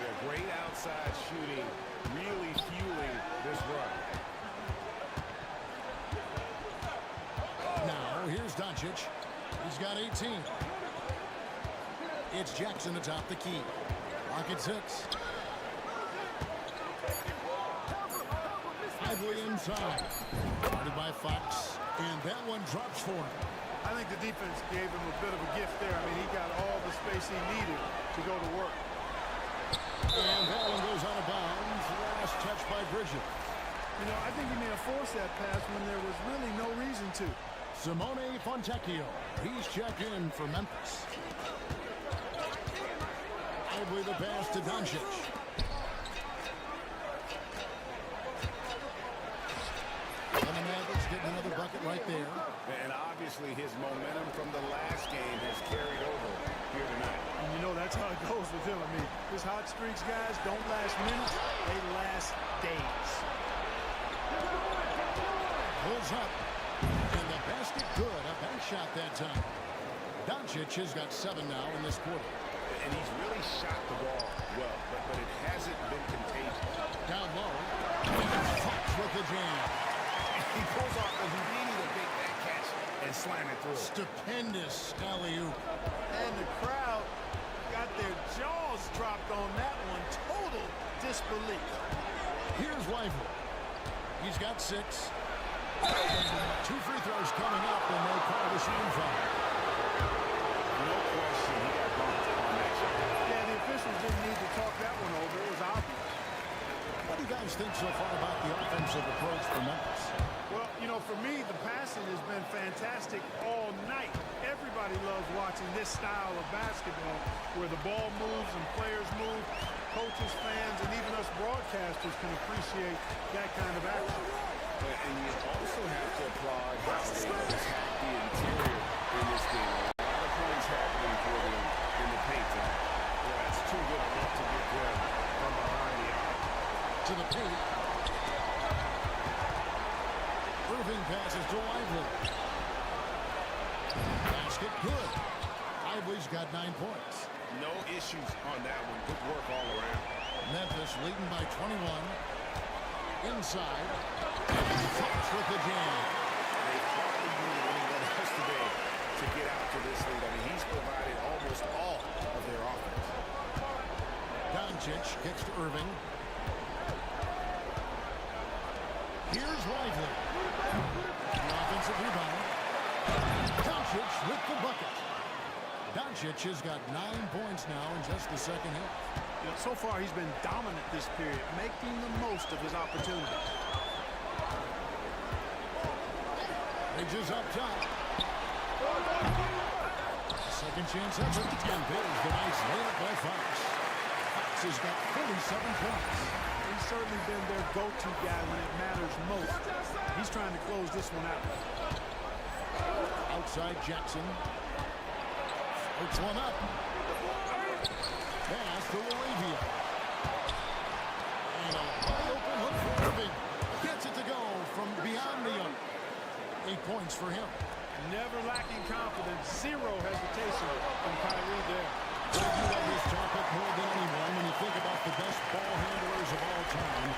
Yeah, great outside shooting, really fueling this run. Now, here's Doncic. He's got 18. It's Jackson atop the key. Rocket 6. Lively inside. Guarded by Fox. And that one drops for him. I think the defense gave him a bit of a gift there. I mean, he got all the space he needed to go to work. And that one goes out of bounds. Last touch by Bridges. You know, I think he may have forced that pass when there was really no reason to. Simone Fontecchio. He's checked in for Memphis. Lively the pass to Doncic. And the Mavericks getting another bucket right there. And obviously his momentum from the last game has carried over here tonight. And you know that's how it goes with him. I mean, his hot streaks, guys, don't last minutes. They last days. Pulls up. And the basket good. A bank shot that time. Doncic has got 7 now in this quarter. And he's really shot the ball well, but it hasn't been contagious. Down low. Fox with the jam. He pulls off the Houdini to make that catch and slam it through. Stupendous alley-oop. And the crowd got their jaws dropped on that one. Total disbelief. Here's Lively. He's got 6. 2 free throws coming up, and they call the shooting foul. No question he got bumped on that shot. Yeah, the officials didn't need to talk that one over. It was obvious. What do you guys think so far about the offensive approach for Memphis? Well, you know, for me, the passing has been fantastic all night. Everybody loves watching this style of basketball where the ball moves and players move. Coaches, fans, and even us broadcasters can appreciate that kind of action. And you also have to applaud how they attack the interior in this game. A lot of points happening for them in the paint tonight. Yeah, that's too good a look to get them from behind the arc. To the paint. Irving passes to Lively. Basket good. Lively's got 9 points. No issues on that one. Good work all around. Memphis leading by 21. Inside. And Fox with the jam. They probably need anyone else today to get out to this lead. I mean, he's provided almost all of their offense. Doncic gets to Irving. Here's Lively. The offensive rebound. Doncic with the bucket. Doncic has got 9 points now in just the second half. You know, so far he's been dominant this period, making the most of his opportunities. Bridges up top. Second chance effort, and there's the nice layup by Fox. Fox has got 47 points. He's certainly been their go-to guy when it matters most. He's trying to close this one out. Outside Jackson. Puts one up. Pass to Laravia. And a wide open look for Irving. Gets it to go from beyond the arc. 8 points for him. Never lacking confidence. Zero hesitation from Kyrie there. You love this topic more than anyone when you think about the best ball handlers of all time.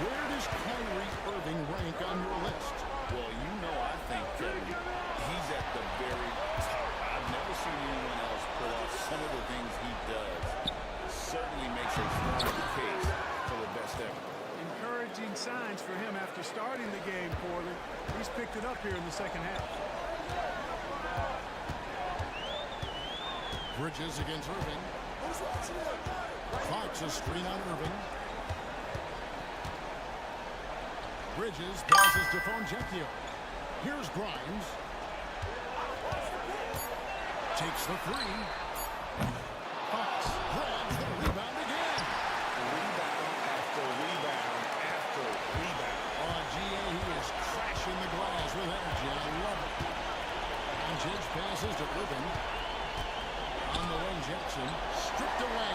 Where does Kyrie Irving rank on your list? Well, you know, I think he's at the very top. I've never seen anyone else pull off some of the things he does. Certainly makes a strong case for the best ever. Encouraging signs for him after starting the game poorly. He's picked it up here in the second half. Bridges against Irving. Fox a screen on Irving. Bridges passes to Foncecchio. Here's Grimes. Takes the three. Fox grabs the rebound again. Rebound after rebound after rebound. On GA, he is crashing the glass with energy. I love it. Doncic passes to Irving. On the way, Jackson stripped away.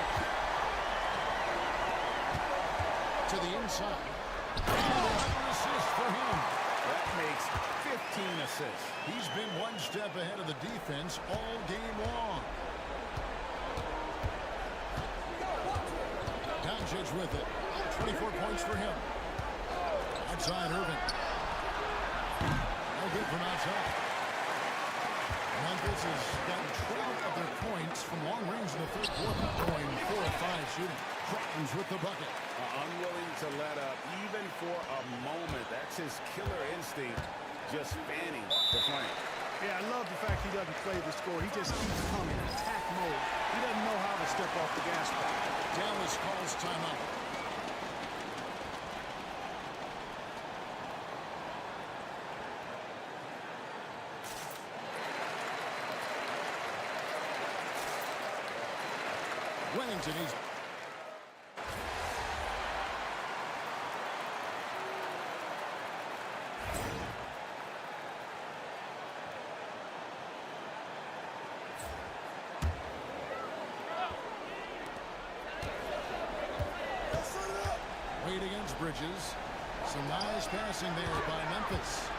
To the inside. Another assist for him. That makes 15 assists. He's been one step ahead of the defense all game long. Doncic with it. 24 points for him. Outside Irving. No good from outside. Memphis has gotten 12 of their points from long range in the third quarter, going 4 of 5 shooting. Grimes with the bucket. Unwilling to let up even for a moment. That's his killer instinct, just fanning the flame. Yeah, I love the fact he doesn't play the score. He just keeps coming, attack mode. He doesn't know how to step off the gas pedal. Dallas calls timeout. Wellington is Wade against Bridges. Some nice passing there by Memphis.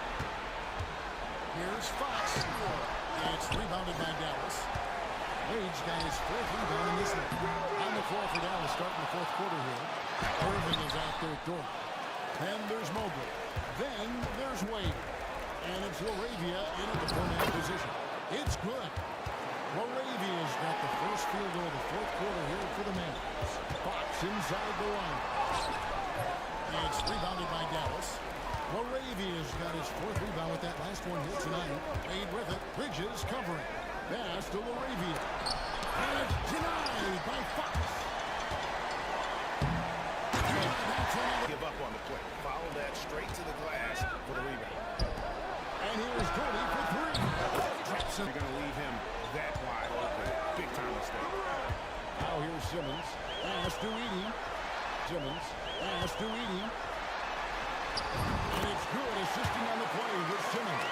Here's Fox. It's rebounded by Dallas. Wade's got his fourth rebound in this one. On the floor for Dallas starting the fourth quarter here. Irving is out there at door. Then there's Mobley. Then there's Wade. And it's Laravia in at the four-man position. It's good. Laravia's got the first field goal of the fourth quarter here for the Mavs. Fox inside the line. It's rebounded by Dallas. Laravia's got his fourth rebound with that last one here tonight. Wade with it. Bridges covering. Pass to Laravia. And it's denied by Fox. Give up on the play. Follow that straight to the glass for the rebound. And here's Gurley for three. You're going to leave him that wide open. Big time mistake. Now here's Simmons. Pass to Edey. Simmons. Pass to Edey. And it's good, assisting on the play with Simmons.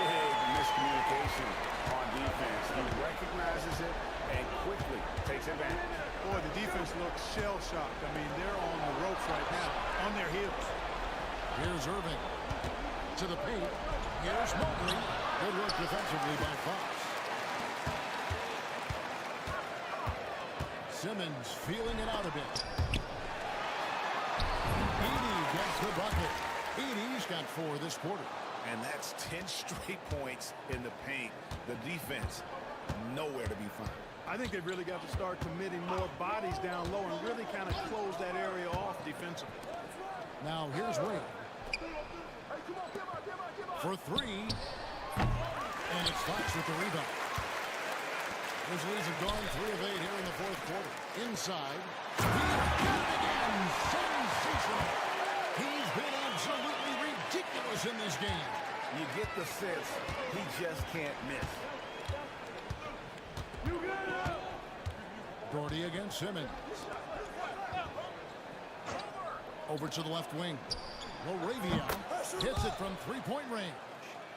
Big miscommunication on defense. He recognizes it and quickly takes advantage. Boy, the defense looks shell-shocked. I mean, they're on the ropes right now, on their heels. Here's Irving. To the paint. Here's Mobley. Good work defensively by Fox. Simmons feeling it out a bit. Edey gets the bucket. Edey's got 4 this quarter. And that's 10 straight points in the paint. The defense, nowhere to be found. I think they've really got to start committing more bodies down low and really kind of close that area off defensively. Now here's Wade. For 3. And it's Fox with the rebound. Grizzlies have gone 3 of 8 here in the fourth quarter. Inside. He got it again. Sensational. He's been absolutely ridiculous in this game. You get the sense he just can't miss. Gordy against Simmons. Over to the left wing. Laravia hits it from 3-point range.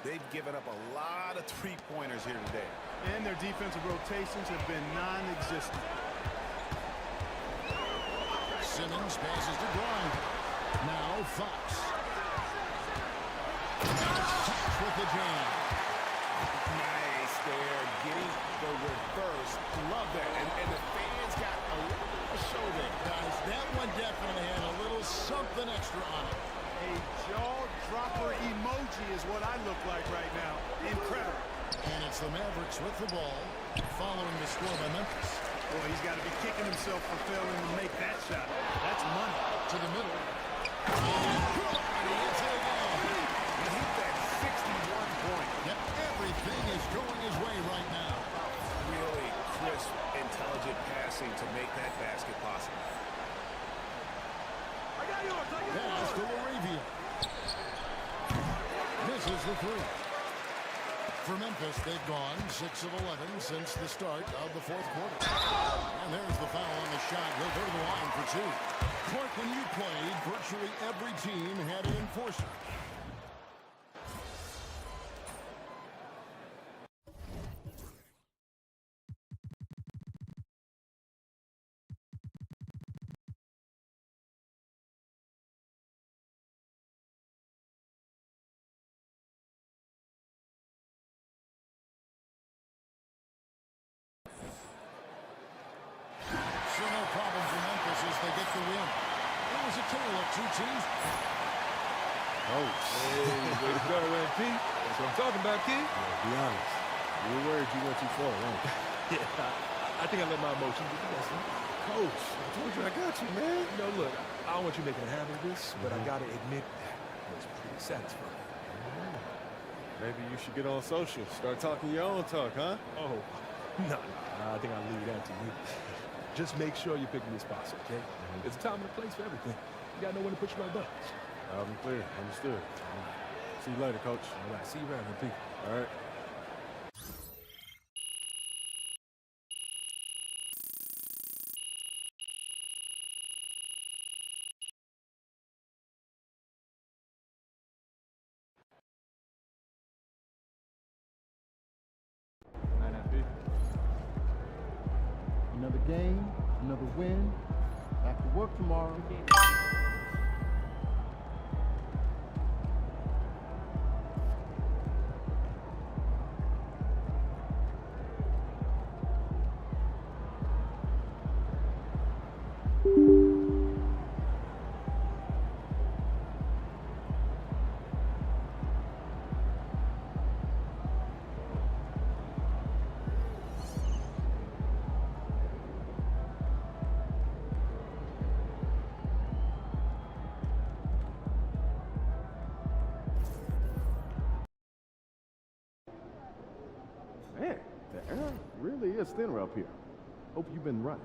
They've given up a lot of 3-pointers here today. And their defensive rotations have been non-existent. Simmons passes to Grind. Now Fox. Fox with the jam. Nice there, getting the reverse. Love that. And the fans got a little bit of a show there. Guys, that one definitely had a little something extra on it. A jaw-dropper emoji is what I look like right now. Incredible. And it's the Mavericks with the ball following the score by Memphis. Boy, he's got to be kicking himself for failing to make that shot. That's money. To the middle. And he hits it again. He hit that 61 point. Yep, everything is going his way right now. Really crisp, intelligent passing to make that basket possible. Pass to Laravia. Misses the 3. For Memphis, they've gone 6 of 11 since the start of the fourth quarter. And there's the foul on the shot. He'll go to the line for 2. Clark, when you played, virtually every team had an enforcer. They get the win. It was a tale of 2 teams. Oh, hey, way to go, MP. That's what I'm talking about, kid. Yeah, be honest. You were worried you went too far, right? Yeah, I think I let my emotions get the best of me. Coach, I told you I got you, man. You know, look, I don't want you making a habit of this, but I gotta admit, it was pretty satisfying. Maybe you should get on social. Start talking your own talk, huh? Oh, no, I think I'll leave that to you. Just make sure you're picking your spots, okay? There's a time and a place for everything. You gotta know when to put your right buttons. Loud and clear. Understood. All right. See you later, Coach. All right, see you around, MP. All right. Another game, another win. Back to work tomorrow. Man, the air really is thinner up here. Hope you've been running.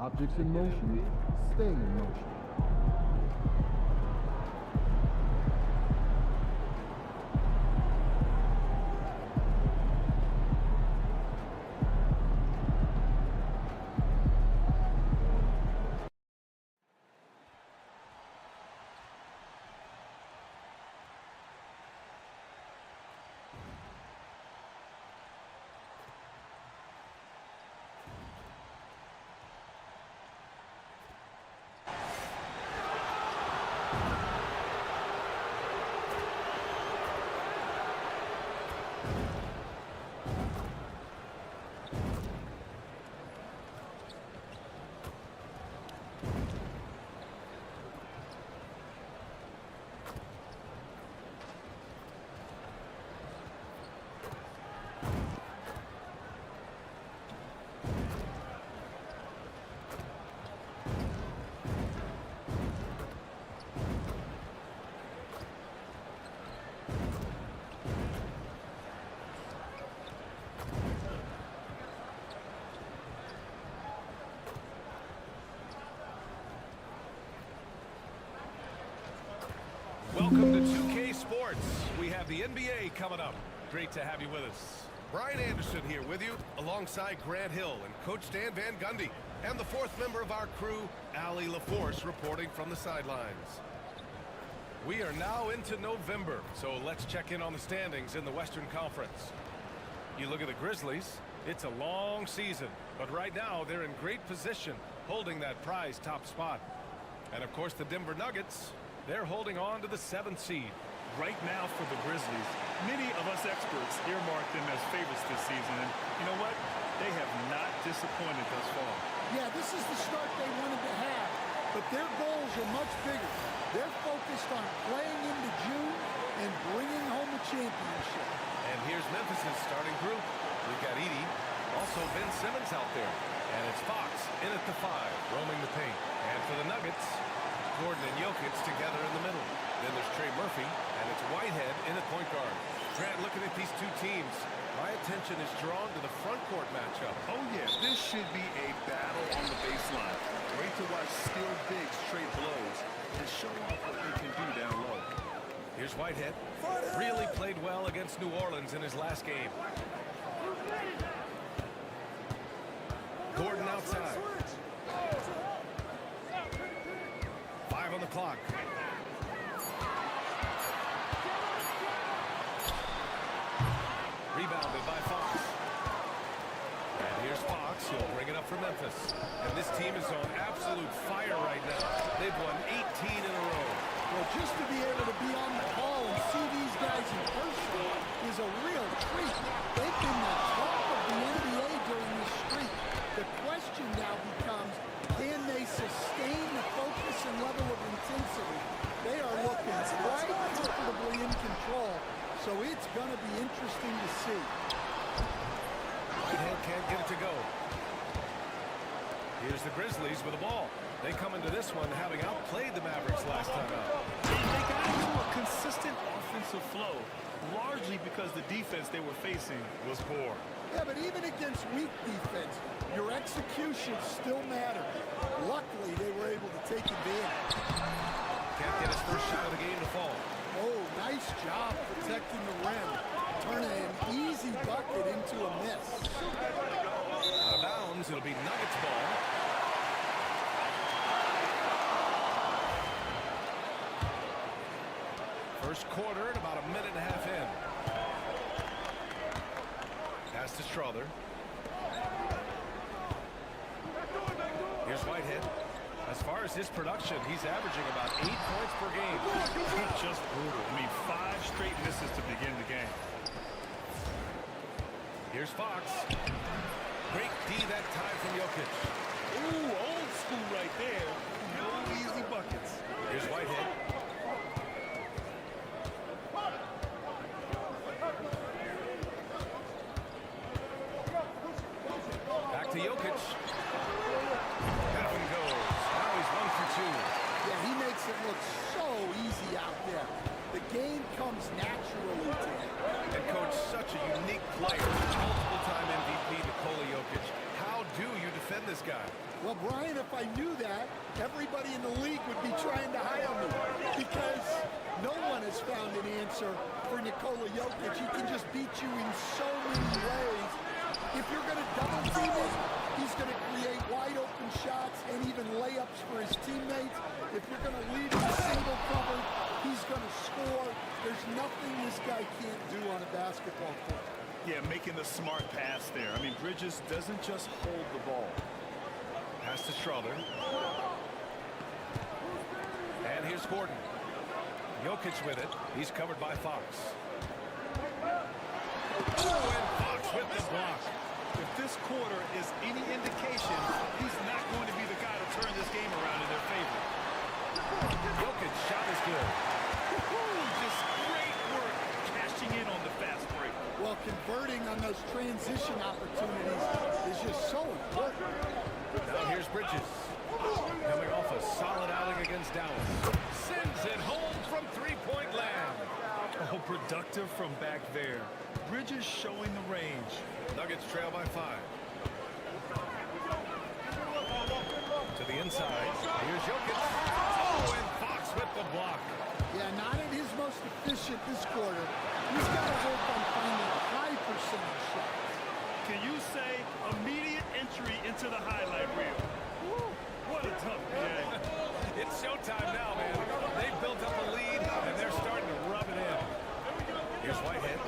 Objects in motion stay in motion. Welcome to 2K Sports. We have the NBA coming up. Great to have you with us. Brian Anderson here with you, alongside Grant Hill and Coach Dan Van Gundy, and the fourth member of our crew, Allie LaForce, reporting from the sidelines. We are now into November, so let's check in on the standings in the Western Conference. You look at the Grizzlies, it's a long season, but right now they're in great position, holding that prize top spot. And of course the Denver Nuggets, they're holding on to the 7th seed. Right now for the Grizzlies, many of us experts earmarked them as favorites this season. And you know what? They have not disappointed thus far. Yeah, this is the start they wanted to have, but their goals are much bigger. They're focused on playing into June and bringing home a championship. And here's Memphis' starting group. We've got Edey, also Ben Simmons out there. And it's Fox in at the 5, roaming the paint. And for the Nuggets, Gordon and Jokic together in the middle. Then there's Trey Murphy, and it's Whitehead in at point guard. Grant, looking at these two teams, my attention is drawn to the front court matchup. Oh, yeah, this should be a battle on the baseline. Great to watch skilled bigs trade blows and show off what they can do down low. Here's Whitehead. Really played well against New Orleans in his last game. Gordon outside. 5 on the clock. Rebounded by Fox. And here's Fox, who'll bring it up for Memphis. And this team is on absolute fire right now. They've won 18 in a row. Well, just to be able to be on the call and see these guys in person is a real treat. They've been the top of the NBA during this streak. The question now becomes, can they sustain the focus and level of intensity? They are looking quite comfortably in control, so it's going to be interesting to see. Whitehead can't get it to go. Here's the Grizzlies with the ball. They come into this one having outplayed the Mavericks last time out. They got into a consistent offensive flow, largely because the defense they were facing was poor. Yeah, but even against weak defense, your execution still matters. Luckily, they were able to take advantage. Can't get his first shot of the game to fall. Oh, nice job protecting the rim. Turning an easy bucket into a miss. Out of bounds, it'll be Nuggets ball. First quarter at about a minute and a half in. Pass to Strother. Here's Whitehead. As far as his production, he's averaging about 8 points per game. Just brutal. I mean, 5 straight misses to begin the game. Here's Fox. Great D that time from Jokic. Ooh, old school right there. No easy buckets. Here's Whitehead. Back to Jokic. That one goes. Now he's 1 for 2. Yeah, he makes it look so easy out there. The game comes naturally to him. And coach, such a unique player. Multiple-time MVP Nikola Jokic. How do you defend this guy. Well, Brian, if I knew that, everybody in the league would be trying to hire me because no one has found an answer for Nikola Jokic. He can just beat you in so many ways. If you're going to double team him, he's going to create wide open shots and even layups for his teammates. If you're going to leave him single covered, he's going to score. There's nothing this guy can't do on a basketball court. Yeah, making the smart pass there. I mean, Bridges doesn't just hold the ball. Pass to Schroeder. And here's Gordon. Jokic with it. He's covered by Fox. Oh, and Fox with the block. If this quarter is any indication, he's not going to be the guy to turn this game around in their favor. Jokic shot is good. Just great work cashing in on the fast break. Well, converting on those transition opportunities is just so important. Now here's Bridges. Coming off a solid outing against Dallas. Sends it home from three-point land. Oh, productive from back there. Bridges showing the range. Nuggets trail by 5. To the inside. Here's Jokic. Oh, and Fox with the block. Yeah, not at his most efficient this quarter. He's got to work on finding high percentage shots. Can you say immediate entry into the highlight reel? Woo, what a tough game. It's showtime now, man. They've built up a lead, and they're starting to rub it in. Here's Whitehead.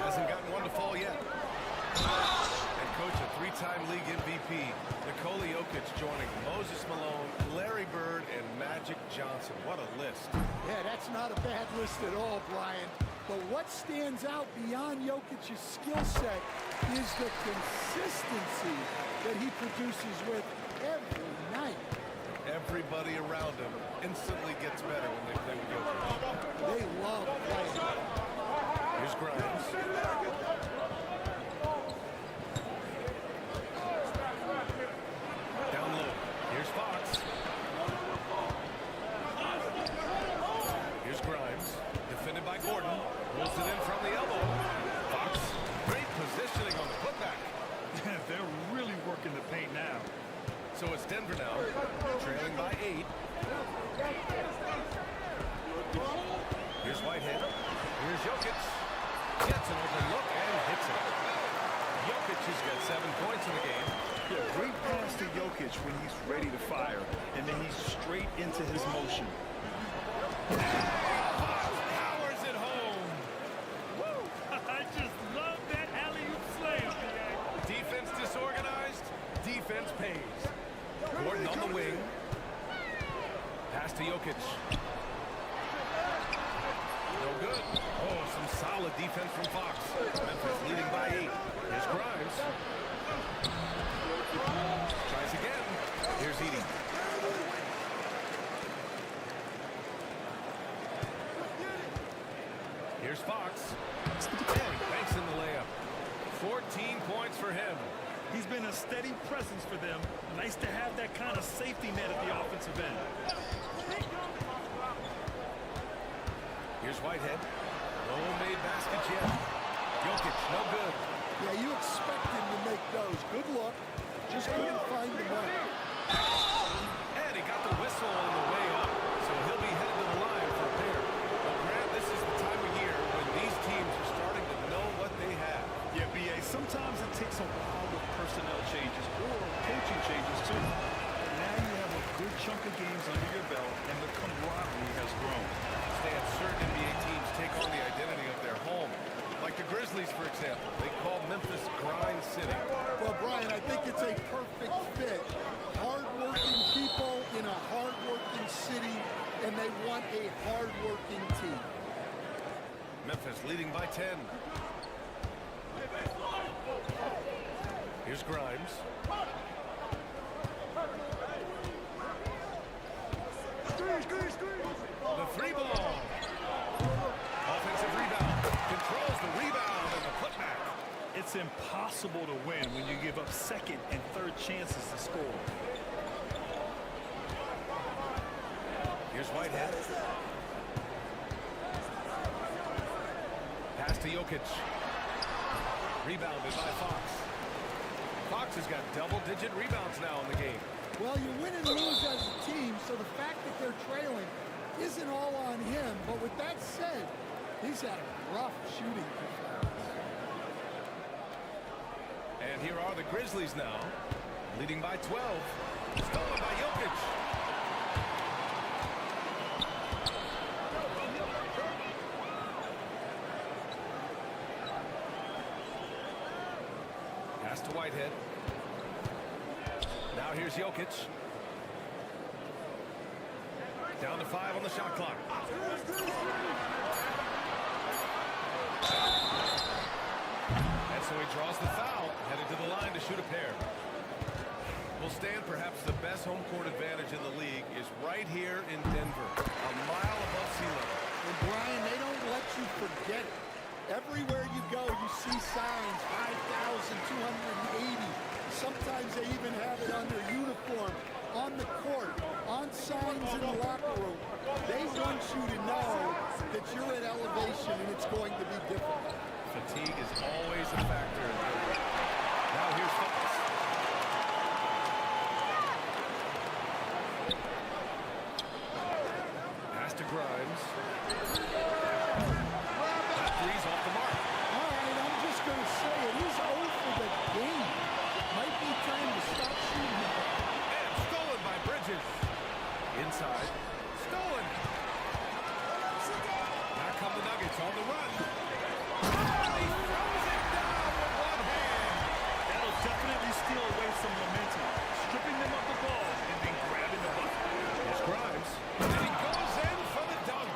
Hasn't gotten one to fall yet. And coach, a 3-time league MVP, Nikola Jokic joining Moses Malone, Larry Bird, and Magic Johnson. What a list. Yeah, that's not a bad list at all, Brian. But what stands out beyond Jokic's skill set is the consistency that he produces with every night. Everybody around him instantly gets better when they play with Jokic. They love playing. Here's Grimes. Down low. Here's Fox. Here's Grimes. Defended by Gordon. Pulls it in from the elbow. Fox. Great positioning on the putback. They're really working the paint now. So it's Denver now, trailing by 8. Here's Whitehead. Here's Jokic. Gets an open look and hits it. Jokic has got 7 points in the game. Yeah, great pass to Jokic when he's ready to fire, and then he's straight into his motion. Powers it home. Woo! I just love that alley-oop slam. Defense disorganized. Defense pays. Gordon on the wing. Pass to Jokic. No good. Oh, some solid defense from Fox. Memphis leading by 8. Here's Grimes. Tries again. Here's Edey. Here's Fox. And banks in the layup. 14 points for him. He's been a steady presence for them. Nice to have that kind of safety net at the offensive end. Here's Whitehead. No made baskets yet. Jokic, no good. Yeah, you expect him to make those. Good luck. Just couldn't find the money. And he got the whistle on the way up, so he'll be headed to the line for a pair. But Grant, this is the time of year when these teams are starting to know what they have. Yeah, B.A., sometimes it takes a while with personnel changes or coaching changes, too. Now you have a good chunk of games under your belt, and the camaraderie has grown. Stan, certain NBA teams take on the identity of their home. Like the Grizzlies, for example. They call Memphis Grind City. Well, Brian, I think it's a perfect fit. Hard-working people in a hard-working city, and they want a hard-working team. Memphis leading by 10. Here's Grimes. The 3 ball. Offensive rebound. Controls the rebound and the putback. It's impossible to win when you give up second and third chances to score. Here's Whitehead. Pass to Jokic. Rebounded by Fox. Fox has got double-digit rebounds now in the game. Well, you win and lose as a team, so the fact that they're trailing isn't all on him. But with that said, he's had a rough shooting performance. And here are the Grizzlies now, leading by 12. Stolen by Jokic. Pass to Whitehead. Now here's Jokic. Down to 5 on the shot clock. And so he draws the foul, headed to the line to shoot a pair. Will stand perhaps the best home court advantage in the league is right here in Denver, a mile above sea level. And Brian, they don't let you forget it. Everywhere you go, you see signs, 5,280. Sometimes they even have it on their uniform, on the court, on signs in the locker room. They want you to know that you're at elevation and it's going to be different. Fatigue is always a factor. Now here's Fox. Pass to Grimes. That three's off the mark. All right, I'm just going to say it. He's 0 for the game. Might be time to stop shooting. And stolen by Bridges. Inside. Stolen. Now come the Nuggets on the run. He throws it down with one hand. That'll definitely steal away some momentum. Stripping them of the ball and then grabbing the bucket. Here's Grimes. And he goes in for the dunk.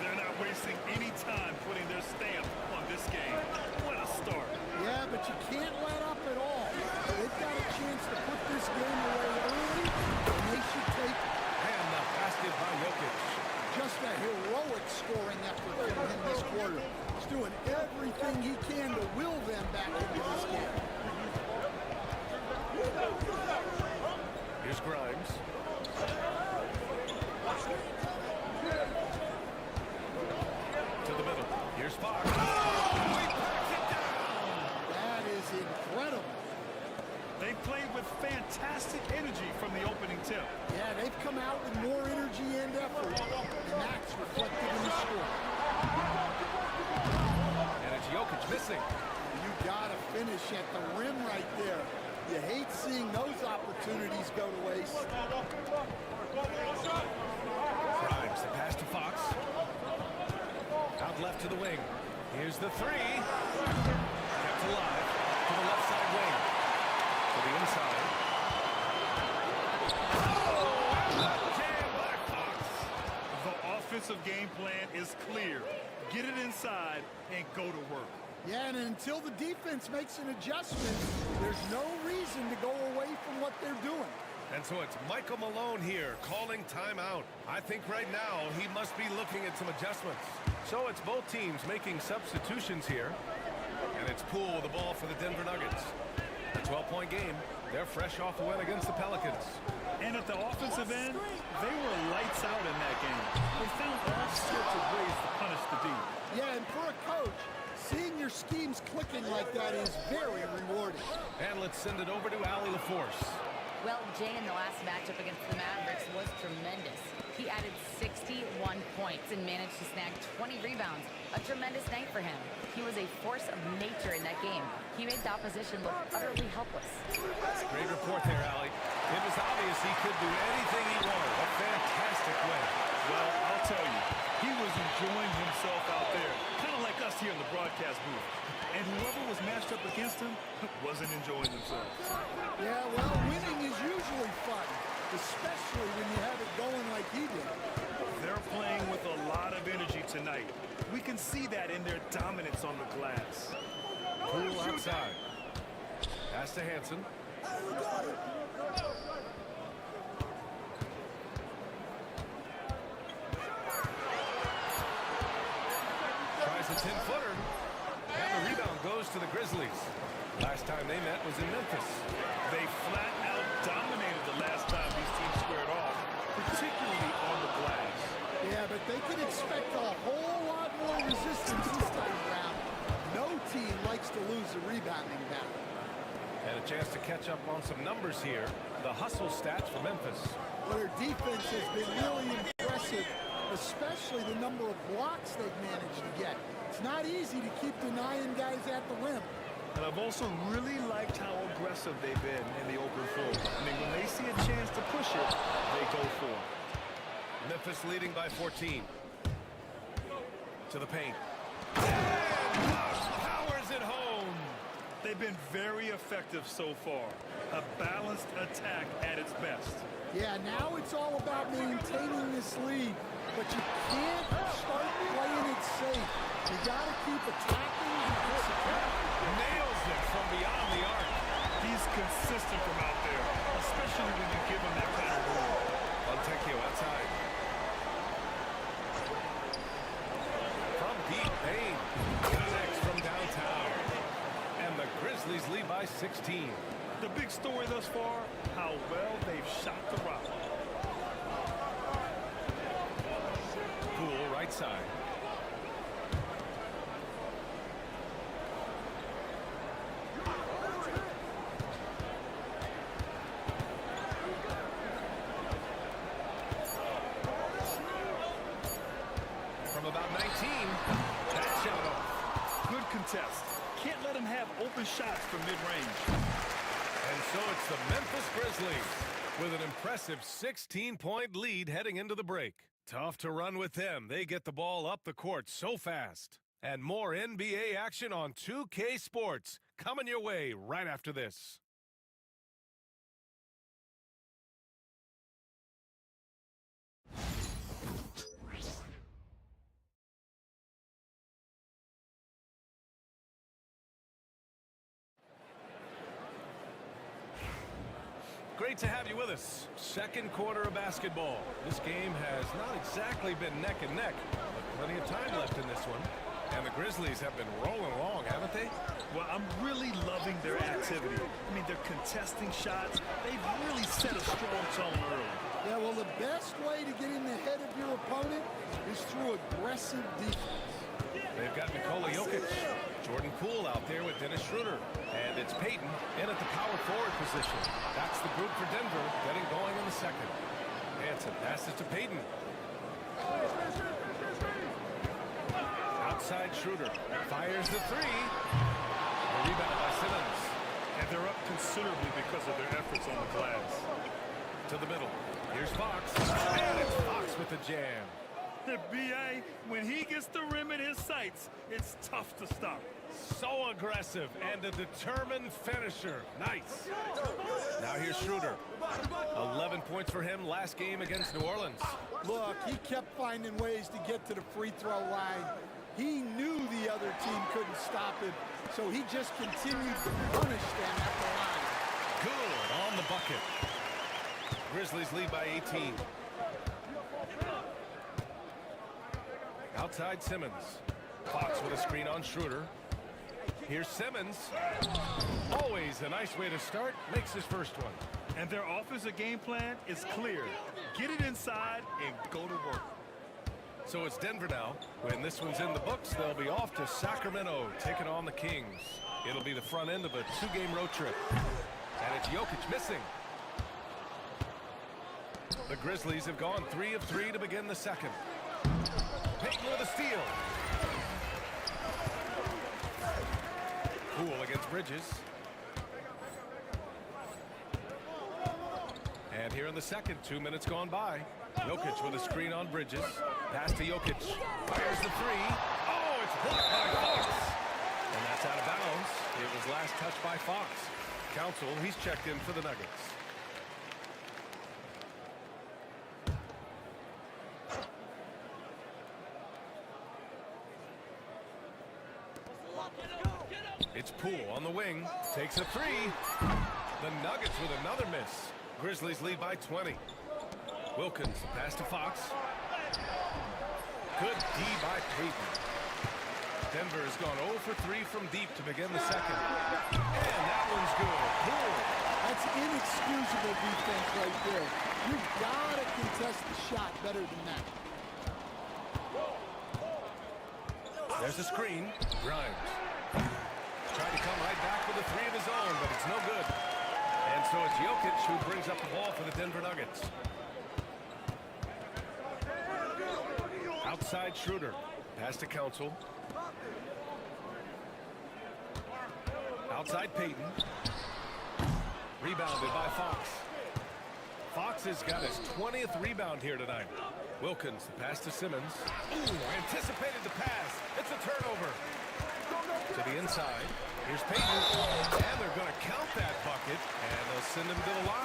They're not wasting any time putting their stamp on this game. What a start. Yeah, but you can't let up at all. They've got a chance to put this game away early, and they should take it. And the basket by Jokic. Just a heroic scoring effort from him this quarter. He's doing everything he can to will them back into this game. Here's Grimes. To the middle. Here's Fox. Oh, he packs it down. That is incredible. They played with fantastic energy from the opening tip. Yeah, they've come out with more energy and effort, and that's reflected in the score. And it's Jokic missing. You gotta finish at the rim right there. You hate seeing those opportunities go to waste. Grimes, the pass to Fox. Out left to the wing. Here's the three. Kept alive to the left side wing. To the inside. Jam by Fox. The offensive game plan is clear. Get it inside and go to work. Yeah, and until the defense makes an adjustment, there's no reason to go away from what they're doing. And so it's Michael Malone here calling timeout. I think right now he must be looking at some adjustments. So it's both teams making substitutions here. And it's Poole with the ball for the Denver Nuggets. A 12-point game. They're fresh off the win against the Pelicans. And at the offensive end, they were lights out in that game. They found all sorts of ways to punish the D. Yeah, and for a coach, seeing your schemes clicking like that is very rewarding. And let's send it over to Allie LaForce. Well, Jay in the last matchup against the Mavericks was tremendous. He added 61 points and managed to snag 20 rebounds. A tremendous night for him. He was a force of nature in that game. He made the opposition look utterly helpless. Great report there, Allie. It was obvious he could do anything he wanted. A fantastic win. Well, I'll tell you, he was enjoying himself out there, kind of like us here in the broadcast booth. And whoever was matched up against him wasn't enjoying themselves. Yeah, well, winning is usually fun, especially when you have it going like he did. They're playing with a lot of energy tonight. We can see that in their dominance on the glass. Poole outside. Pass to Hansen. Tries a 10-footer. And the rebound goes to the Grizzlies. Last time they met was in Memphis. They flat out dominated the last time these teams squared off, particularly on the glass. Yeah, but they can expect a whole lot more resistance this time around. No team likes to lose a rebounding battle. And a chance to catch up on some numbers here. The hustle stats for Memphis. Well, their defense has been really impressive, especially the number of blocks they've managed to get. It's not easy to keep denying guys at the rim. And I've also really liked how aggressive they've been in the open floor. I mean, when they see a chance to push it, they go for it. Memphis leading by 14. To the paint. And powers it home. They've been very effective so far. A balanced attack at its best. Yeah, now it's all about maintaining this lead, but you can't start playing it safe. You got to keep attacking and executing. Nails it from beyond the arc. He's consistent from out there, especially when you give him that kind of room. Fontecchio outside. From deep, Payne connects from downtown. And the Grizzlies lead by 16. The big story thus far, how well they've shot the rock. Poole right side. From about 19, that shot off. Good contest. Can't let him have open shots from mid-range. And so it's the Memphis Grizzlies with an impressive 16-point lead heading into the break. Tough to run with them. They get the ball up the court so fast. And more NBA action on 2K Sports coming your way right after this. Great to have you with us. Second quarter of basketball. This game has not exactly been neck and neck, but plenty of time left in this one. And the Grizzlies have been rolling along, haven't they? Well, I'm really loving their activity. I mean, they're contesting shots. They've really set a strong tone early. Yeah, well, the best way to get in the head of your opponent is through aggressive defense. They've got Nikola Jokic. Jordan Poole out there with Dennis Schroeder. And it's Payton in at the power forward position. That's the group for Denver getting going in the second. Hanson passes to Payton. Outside Schroeder. Fires the three. The rebound by Simmons. And they're up considerably because of their efforts on the glass. To the middle. Here's Fox. And it's Fox with the jam. The B.A., when he gets the rim in his sights, it's tough to stop. So aggressive and a determined finisher. Nice. Now here's Schroeder. 11 points for him last game against New Orleans. Look, he kept finding ways to get to the free throw line. He knew the other team couldn't stop him, so he just continued to punish them at the line. Good on the bucket. Grizzlies lead by 18. Outside Simmons. Fox with a screen on Schroeder. Here's Simmons. Always a nice way to start. Makes his first one. And their offensive game plan is clear. Get it inside and go to work. So it's Denver now. When this one's in the books, they'll be off to Sacramento, taking on the Kings. It'll be the front end of a two-game road trip. And it's Jokic missing. The Grizzlies have gone 3 of 3 to begin the second. Payton with a steal. Poole against Bridges. And here in the second, 2 minutes gone by. Jokic with a screen on Bridges. Pass to Jokic. Fires the three. Oh, it's blocked by Fox. And that's out of bounds. It was last touched by Fox. Counsell, he's checked in for the Nuggets. It's Poole on the wing. Takes a three. The Nuggets with another miss. Grizzlies lead by 20. Wilkins, pass to Fox. Good D by Payton. Denver has gone 0 for 3 from deep to begin the second. And that one's good. Poole. That's inexcusable defense right there. You've got to contest the shot better than that. There's a screen. Grimes. Trying to come right back with a three of his own, but it's no good. And so it's Jokic who brings up the ball for the Denver Nuggets. Outside Schroeder. Pass to Council. Outside Payton. Rebounded by Fox. Fox has got his 20th rebound here tonight. Wilkins, the pass to Simmons. Ooh, anticipated the pass. It's a turnover. To the inside. Here's Payton. And they're going to count that bucket. And they'll send him to the line.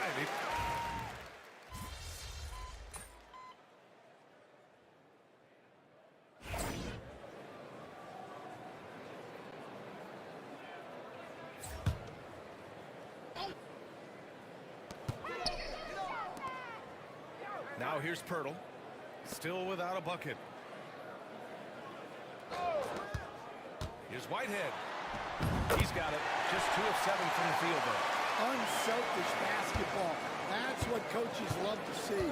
Now here's Pirtle. Still without a bucket. Here's Whitehead. He's got it. Just 2 of 7 from the field, though. Unselfish basketball. That's what coaches love to see.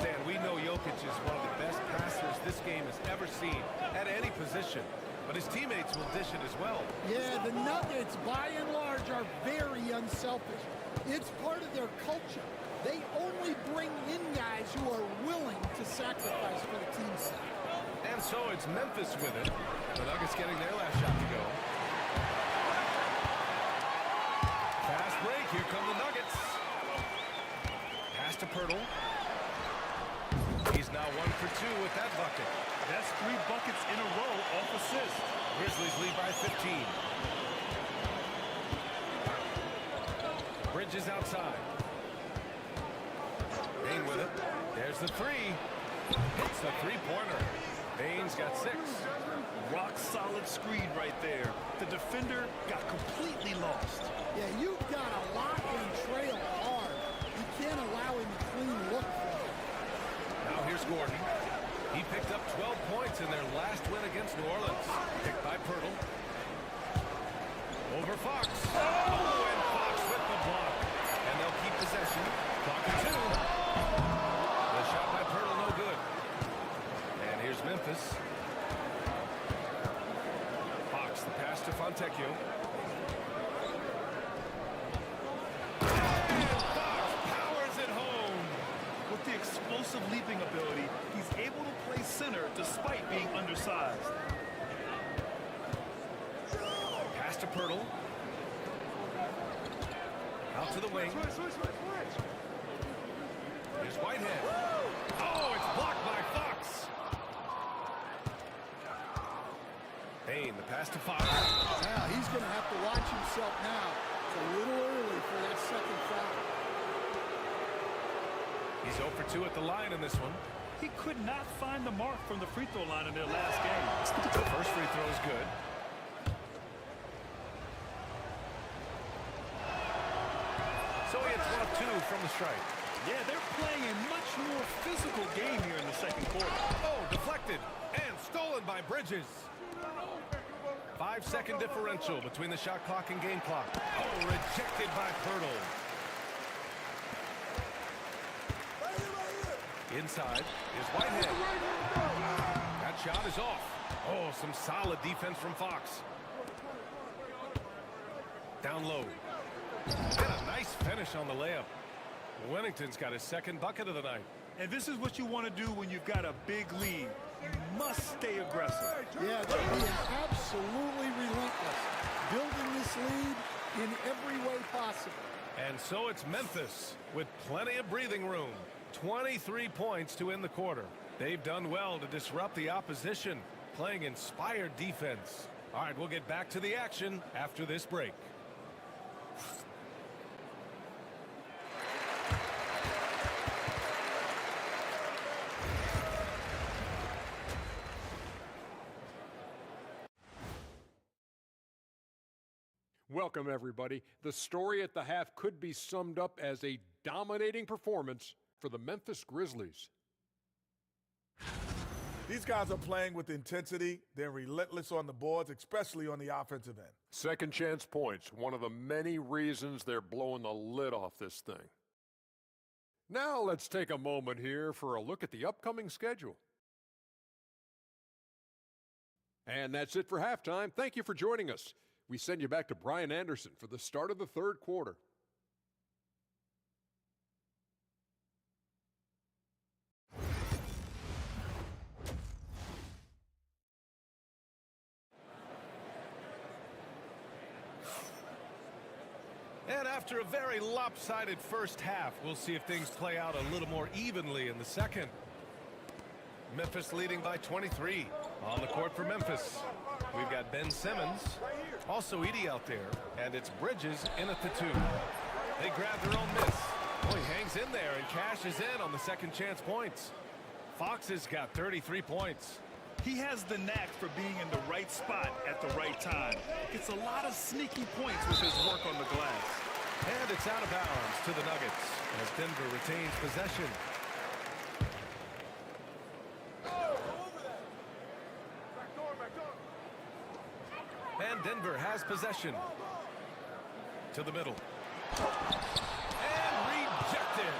Stan, we know Jokic is one of the best passers this game has ever seen at any position. But his teammates will dish it as well. Yeah, the Nuggets, by and large, are very unselfish. It's part of their culture. They only bring in guys who are willing to sacrifice for the team's sake. And so it's Memphis with it. The Nuggets getting their last shot to go. Fast break. Here come the Nuggets. Pass to Pirtle. He's now 1 for 2 with that bucket. That's 3 buckets in a row off assist. Grizzlies lead by 15. Bridges outside. Bain with it. There's the three. Hits the three-pointer. Bain's got 6. Rock solid screen right there. The defender got completely lost. Yeah, you've got to lock and trail hard. You can't allow him a clean look. Now here's Gordon. He picked up 12 points in their last win against New Orleans. Picked by Pirtle. Over Fox. Oh, and Fox with the block. And they'll keep possession. Clock at 2. The shot by Pirtle, no good. And here's Memphis. Fox, the pass to Fontecchio. And Fox powers it home. With the explosive leaping ability, he's able to play center despite being undersized. Pass to Pirtle. Out to the wing. Here's Whitehead. Oh, it's blocked by Fox. Bain, the pass to Fox. Now he's going to have to watch himself now. It's a little early for that second foul. He's 0 for 2 at the line in this one. He could not find the mark from the free throw line in their last game. The first free throw is good. So he hits 1 of 2 from the strike. Yeah, they're playing a much more physical game here in the second quarter. Oh, deflected and stolen by Bridges. 5-second differential between the shot clock and game clock. Oh, rejected by Pirtle. Inside is Whitehead. That shot is off. Oh, some solid defense from Fox. Down low. And a nice finish on the layup. Winnington's got his second bucket of the night. And this is what you want to do when you've got a big lead. You must stay aggressive. Yeah, they're being absolutely relentless. Building this lead in every way possible. And so it's Memphis with plenty of breathing room. 23 points to end the quarter. They've done well to disrupt the opposition, playing inspired defense. All right, we'll get back to the action after this break. Welcome, everybody. The story at the half could be summed up as a dominating performance for the Memphis Grizzlies. These guys are playing with intensity. They're relentless on the boards, especially on the offensive end. Second chance points, one of the many reasons they're blowing the lid off this thing. Now let's take a moment here for a look at the upcoming schedule. And that's it for halftime. Thank you for joining us. We send you back to Brian Anderson for the start of the third quarter. And after a very lopsided first half, we'll see if things play out a little more evenly in the second. Memphis leading by 23. On the court for Memphis, we've got Ben Simmons, also Edey out there, and it's Bridges in at the 2. They grab their own miss. Oh, he hangs in there and cashes in on the second chance points. Fox has got 33 points. He has the knack for being in the right spot at the right time. Gets a lot of sneaky points with his work on the glass. And it's out of bounds to the Nuggets as Denver retains possession. And Denver has possession. To the middle. And rejected.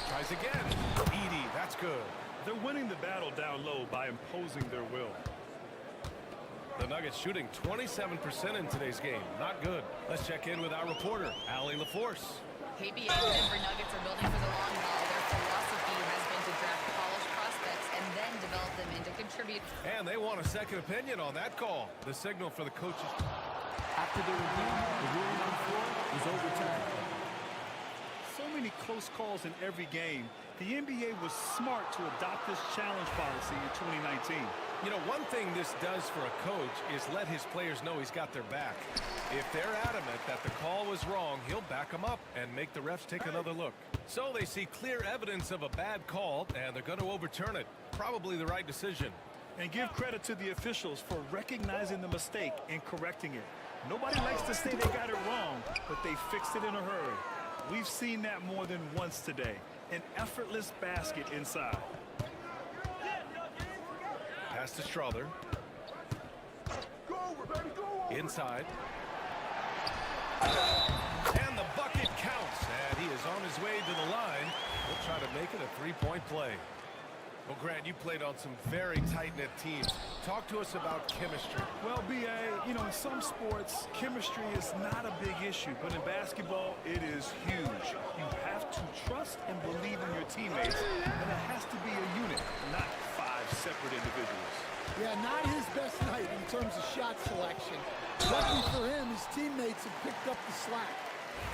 Tries again. Edey, that's good. They're winning the battle down low by imposing their will. The Nuggets shooting 27% in today's game. Not good. Let's check in with our reporter, Allie LaForce. KBA Denver Nuggets are building for the long haul. Their philosophy has been to draft polished prospects and then develop them into contributors. And they want a second opinion on that call. The signal for the coaches. After the review, the ruling on the floor was overturned. So many close calls in every game. The NBA was smart to adopt this challenge policy in 2019. You know, one thing this does for a coach is let his players know he's got their back. If they're adamant that the call was wrong, he'll back them up and make the refs take another look. So they see clear evidence of a bad call, and they're going to overturn it. Probably the right decision. And give credit to the officials for recognizing the mistake and correcting it. Nobody likes to say they got it wrong, but they fixed it in a hurry. We've seen that more than once today. An effortless basket inside. Pass to Strother. Inside. And the bucket counts. And he is on his way to the line. We'll try to make it a three-point play. Well, Grant, you played on some very tight-knit teams. Talk to us about chemistry. Well, B.A., you know, in some sports, chemistry is not a big issue. But in basketball, it is huge. You have to trust and believe in your teammates. And it has to be a unit, not 5 separate individuals. Yeah, not his best night in terms of shot selection. Lucky for him, his teammates have picked up the slack.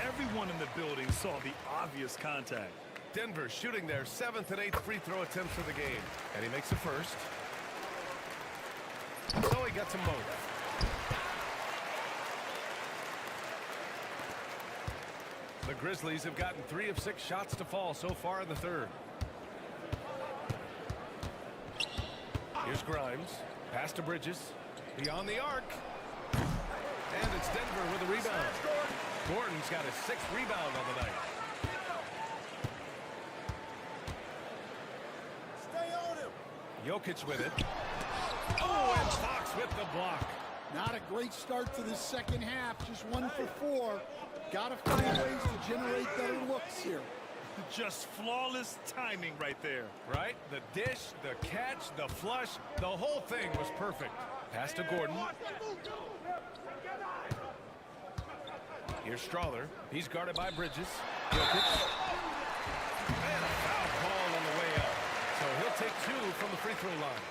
Everyone in the building saw the obvious contact. Denver shooting their 7th and 8th free throw attempts of the game. And he makes the first. So he gets them both. The Grizzlies have gotten 3 of 6 shots to fall so far in the third. Here's Grimes. Pass to Bridges. Beyond the arc. And it's Denver with a rebound. Gordon's got his 6th rebound on the night. Jokic with it. Oh, and Fox with the block. Not a great start to the second half. Just 1 for 4. Got to find ways to generate better looks here. Just flawless timing right there. Right? The dish, the catch, the flush, the whole thing was perfect. Pass to Gordon. Here's Strother. He's guarded by Bridges. Jokic. And a foul call on the way up. So he'll take 2 from the free throw line.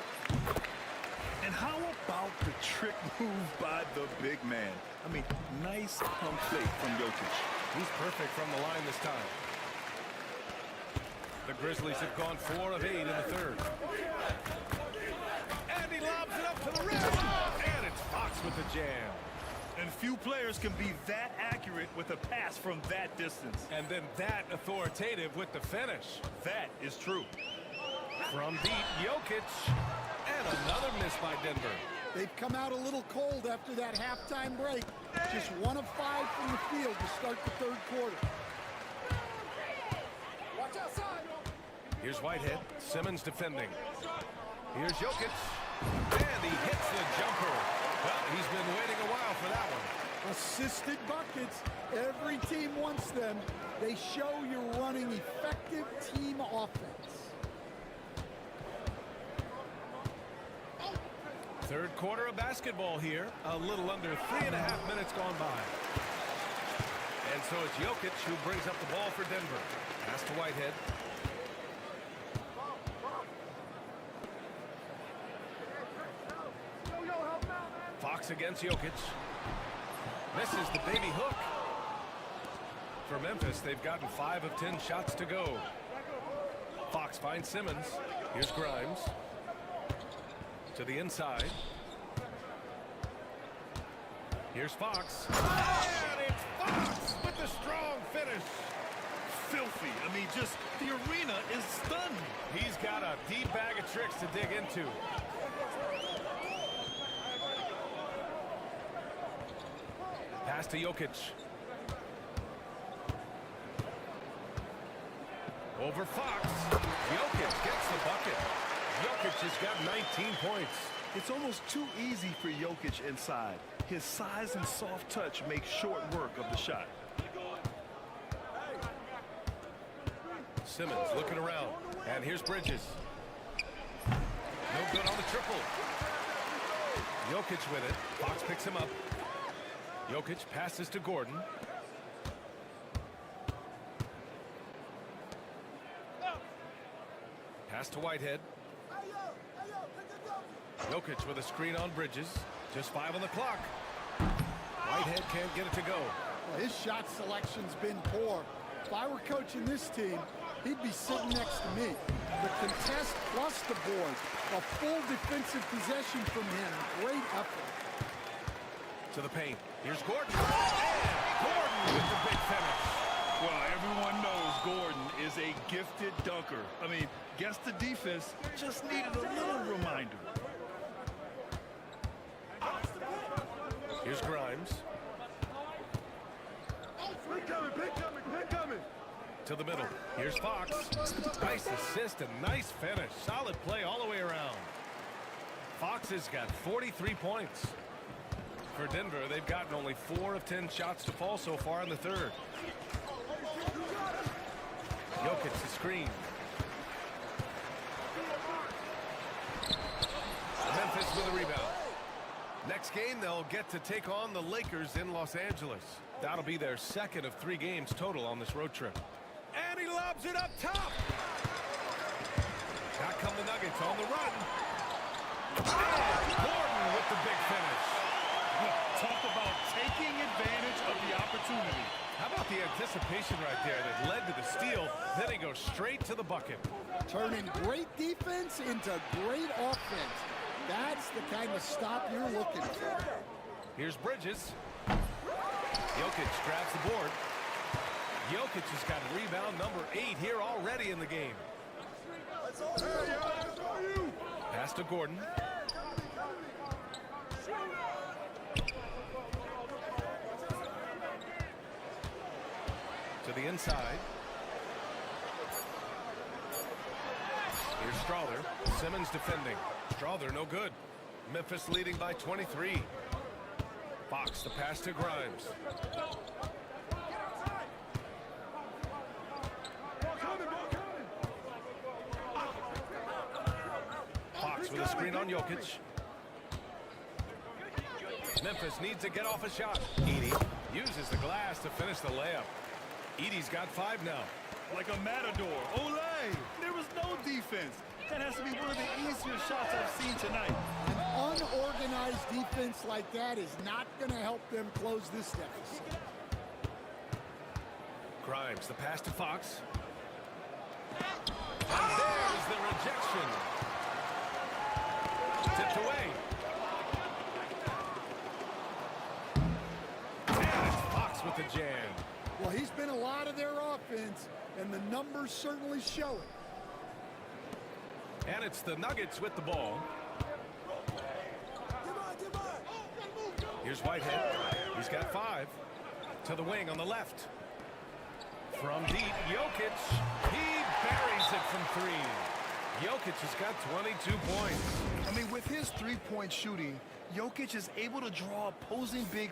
And how about the trick move by the big man? I mean, nice pump fake from Jokic. He's perfect from the line this time. The Grizzlies have gone 4 of 8 in the third. And he lobs it up to the rim. And it's Fox with the jam. And few players can be that accurate with a pass from that distance. And then that authoritative with the finish. That is true. From deep, Jokic. And another miss by Denver. They've come out a little cold after that halftime break. Just 1 of 5 from the field to start the third quarter. Watch outside. Here's Whitehead. Simmons defending. Here's Jokic. And he hits the jumper. Well, he's been waiting a while for that one. Assisted buckets. Every team wants them. They show you're running effective team offense. Third quarter of basketball here. A little under 3.5 minutes gone by. And so it's Jokic who brings up the ball for Denver. Pass to Whitehead. Fox against Jokic. Misses the baby hook. For Memphis, they've gotten 5 of 10 shots to go. Fox finds Simmons. Here's Grimes. To the inside. Here's Fox. And it's Fox with the strong finish. Filthy. I mean, just the arena is stunned. He's got a deep bag of tricks to dig into. Pass to Jokic. Over Fox. Jokic gets the bucket. Jokic has got 19 points. It's almost too easy for Jokic inside. His size and soft touch make short work of the shot. Simmons looking around. And here's Bridges. No good on the triple. Jokic with it. Fox picks him up. Jokic passes to Gordon. Pass to Whitehead. Jokic with a screen on Bridges. Just 5 on the clock. Whitehead can't get it to go. Well, his shot selection's been poor. If I were coaching this team, he'd be sitting next to me. The contest plus the board. A full defensive possession from him. Great effort. To the paint. Here's Gordon. And Gordon with the big finish. Well, everyone knows Gordon is a gifted dunker. I mean, guess the defense just needed a little reminder. Here's Grimes. Pick coming. To the middle. Here's Fox. Nice assist and nice finish. Solid play all the way around. Fox has got 43 points. For Denver, they've gotten only 4 of 10 shots to fall so far in the third. Jokic the screen. Memphis with a rebound. Next game, they'll get to take on the Lakers in Los Angeles. That'll be their second of 3 games total on this road trip. And he lobs it up top. Out come the Nuggets on the run. And Gordon with the big finish. Talk about taking advantage of the opportunity. How about the anticipation right there that led to the steal? Then he goes straight to the bucket. Turning great defense into great offense. That's the kind of stop you're looking for. Here's Bridges. Jokic grabs the board. Jokic has got rebound number 8 here already in the game. Pass to Gordon. To the inside. Here's Strawther. Simmons defending. Strawther no good. Memphis leading by 23. Fox the pass to Grimes. Fox with a screen on Jokic. Memphis needs to get off a shot. Edey uses the glass to finish the layup. Edey's got 5 now. Like a matador. Olay! There was no defense. That has to be one of the easier shots I've seen tonight. An unorganized defense like that is not going to help them close this deficit. Grimes, the pass to Fox. And there's the rejection. Tipped away. And it's Fox with the jam. Well, he's been a lot of their offense, and the numbers certainly show it. And it's the Nuggets with the ball. Here's Whitehead. He's got 5. To the wing on the left. From deep, Jokic. He buries it from 3. Jokic has got 22 points. I mean, with his three-point shooting, Jokic is able to draw opposing big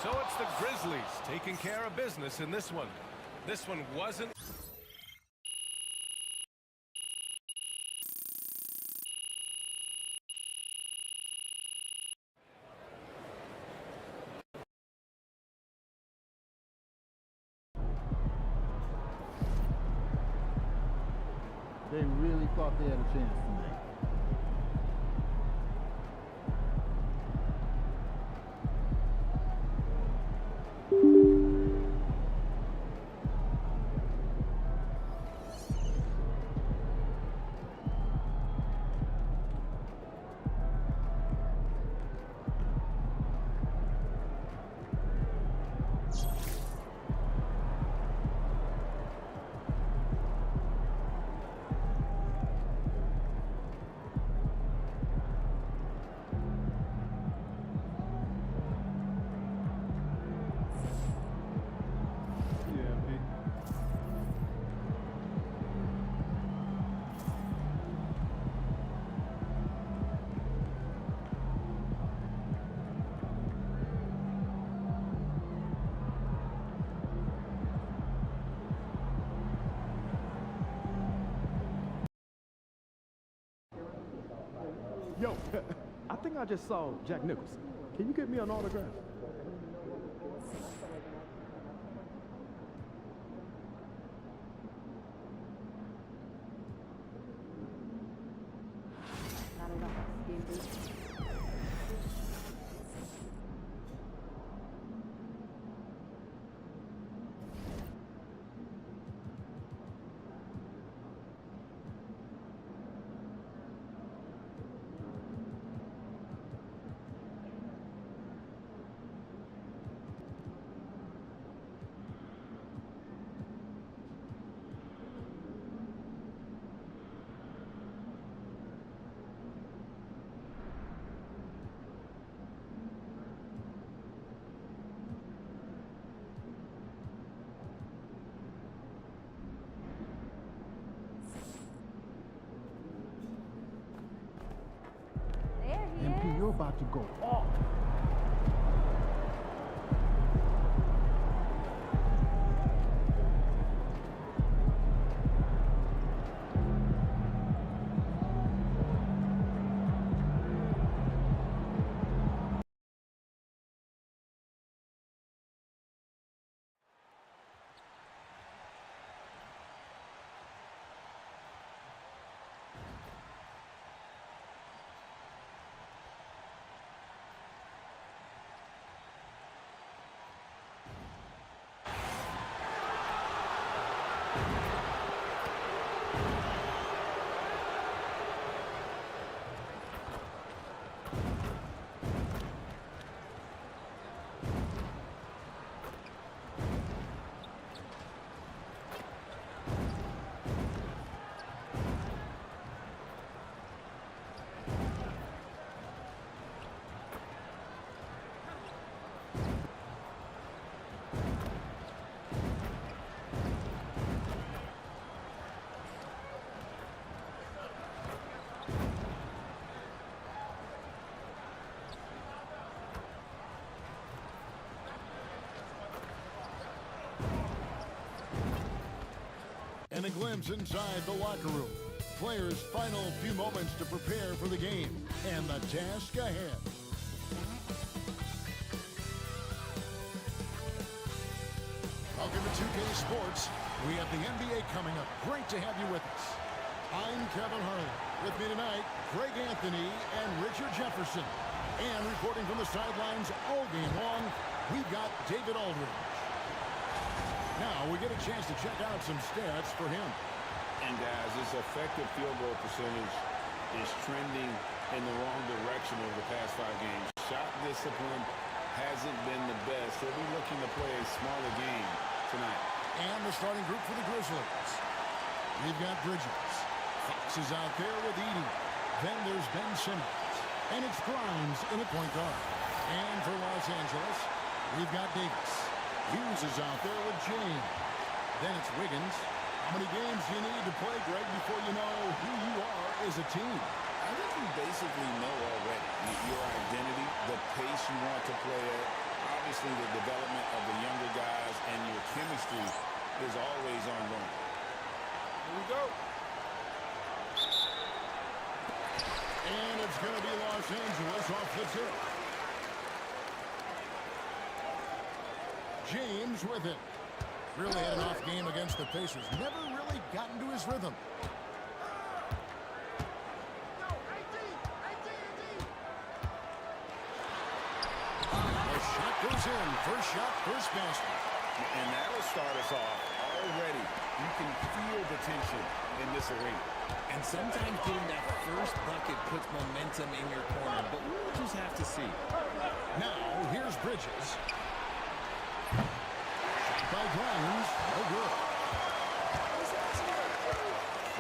So it's the Grizzlies taking care of business in this one. This one wasn't. They really thought they had a chance tonight. Yo, I think I just saw Jack Nicholson. Can you get me an autograph? MP, you're about to go off. And a glimpse inside the locker room. Players' final few moments to prepare for the game and the task ahead. Welcome to 2K Sports. We have the NBA coming up. Great to have you with us. I'm Kevin Harlan. With me tonight, Greg Anthony and Richard Jefferson. And reporting from the sidelines all game long, we've got David Aldridge. Now we get a chance to check out some stats for him. And guys, his effective field goal percentage is trending in the wrong direction over the past 5 games. Shot discipline hasn't been the best. He'll be looking to play a smaller game tonight. And the starting group for the Grizzlies. We've got Bridges. Fox is out there with Edie. Then there's Ben Simmons. And it's Grimes in at point guard. And for Los Angeles, we've got Davis. Hughes is out there with James. Then it's Wiggins. How many games do you need to play, Greg, before you know who you are as a team? I think you basically know already your identity, the pace you want to play at. Obviously, the development of the younger guys and your chemistry is always ongoing. Here we go. And it's going to be Los Angeles off the tip. James with it. Really had an off game against the Pacers. Never really got into his rhythm. The shot goes in. First shot, first basket. And that'll start us off already. You can feel the tension in this arena. And sometimes getting that first bucket puts momentum in your corner, but we'll just have to see. Now, here's Bridges. Shot by Grimes. No good.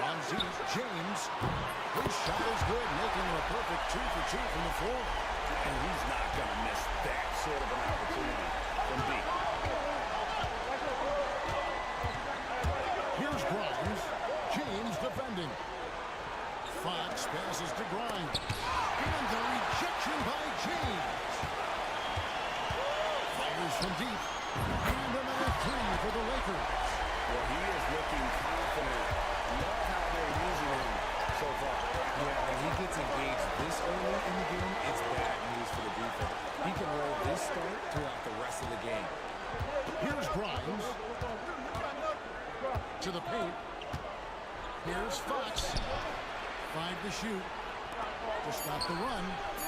On Z, James. His shot is good, making it a perfect 2 for 2 from the floor. And he's not going to miss that sort of an opportunity from deep. Here's Grimes. James defending. Fox passes to Grimes. And the rejection by James. Fires from deep. And another 3 for the Lakers. Well, he is looking confident. Love how they're using him so far. Yeah, when he gets engaged this early in the game, it's bad news for the defense. He can roll this start throughout the rest of the game. Here's Grimes. To the paint. Here's Fox. 5 to shoot. To stop the run.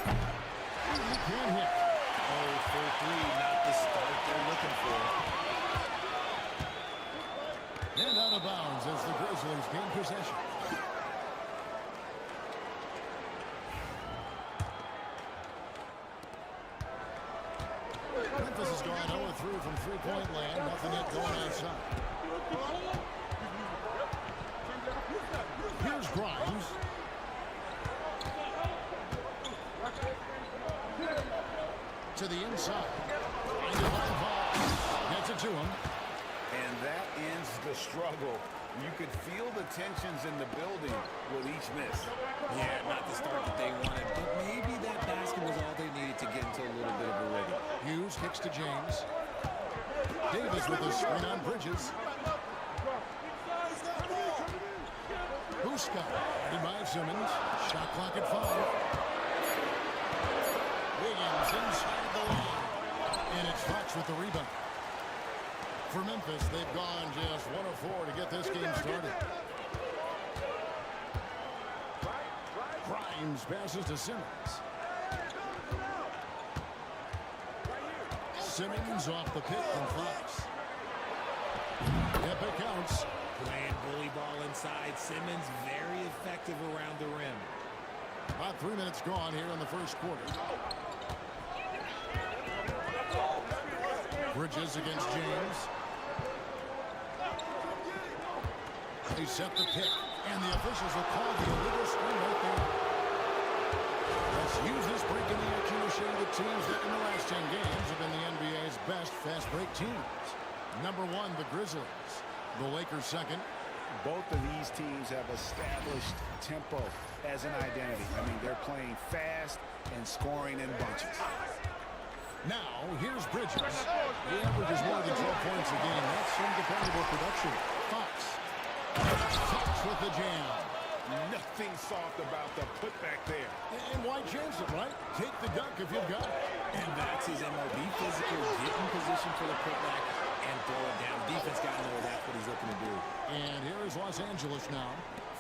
And he can't hit. Oh, for 3, not the start they're looking for. And out of bounds as the Grizzlies gain possession. Memphis has gone 0-3 from three-point land. Nothing yet going outside. Here's Grimes. To the inside. Gets it to him. And that ends the struggle. You could feel the tensions in the building with each miss. Yeah, not the start that they wanted, but maybe that basket was all they needed to get into a little bit of a rhythm. Hughes kicks to James. Davis with a screen on Bridges. Buska, headed by Simmons. Shot clock at 5. Wiggins inside the line. And it's Fox with the rebound. For Memphis, they've gone just 1 of 4 to get this game started. Grimes passes to Simmons. Simmons off the pick from Fox. Yep, it counts. Playing bully ball inside. Simmons very effective around the rim. About 3 minutes gone here in the first quarter. Bridges against James. They set the pick, and the officials will call the illegal screen right there. Let's use this break in the action to show the teams that in the last 10 games have been the NBA's best fast break teams. Number 1, the Grizzlies. The Lakers second. Both of these teams have established tempo as an identity. I mean, they're playing fast and scoring in bunches. Now, here's Bridges. He averages more than 12 points a game. That's some dependable production. Fox with the jam. Nothing soft about the putback there. And why chance it, right? Take the dunk if you've got it. And that's his MO. Be physical, get in position for the putback, and throw it down. Defense got to know that's what he's looking to do. And here is Los Angeles now,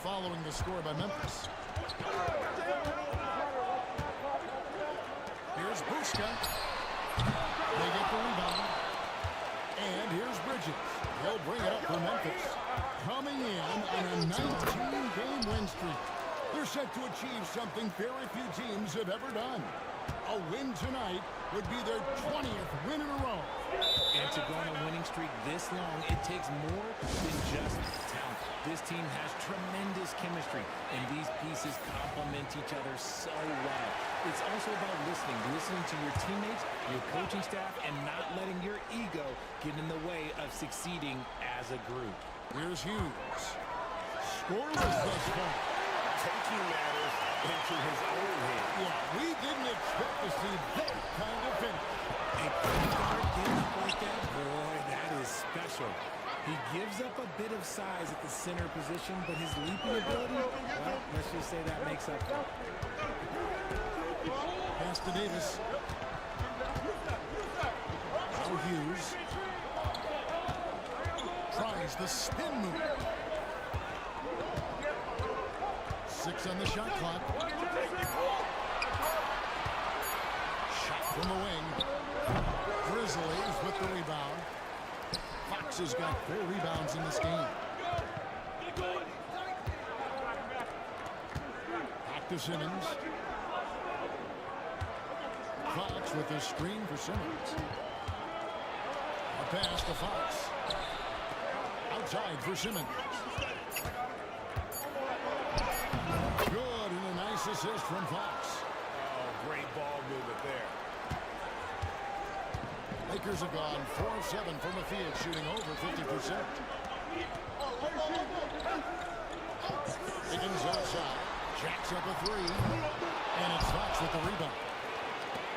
following the score by Memphis. Here's Buska. They get the rebound. And here's Bridges. He'll bring it up for Memphis. Coming in on a 19-game win streak. They're set to achieve something very few teams have ever done. A win tonight would be their 20th win in a row. And to go on a winning streak this long, it takes more than just talent. This team has tremendous chemistry, and these pieces complement each other so well. It's also about listening to your teammates, your coaching staff, and not letting your ego get in the way of succeeding as a group. Here's Hughes. Scoreless thus far. Taking matters into his own hands. Yeah, we didn't expect to see that kind of finish. A point guard getting up like that, boy, that is special. He gives up a bit of size at the center position, but his leaping ability, well, let's just say that makes up for it. Pass to Davis. Now Hughes. Tries the spin move. 6 on the shot clock. Shot from the wing. Grizzlies with the rebound. Fox has got 4 rebounds in this game. Back to Simmons. Fox with the screen for Simmons. A pass to Fox. Outside for Simmons. Good, and a nice assist from Fox. Oh, great ball movement there. Lakers have gone 4 of 7 from the field, shooting over 50%. Higgins outside. Jacks up a 3. And it's Fox with the rebound.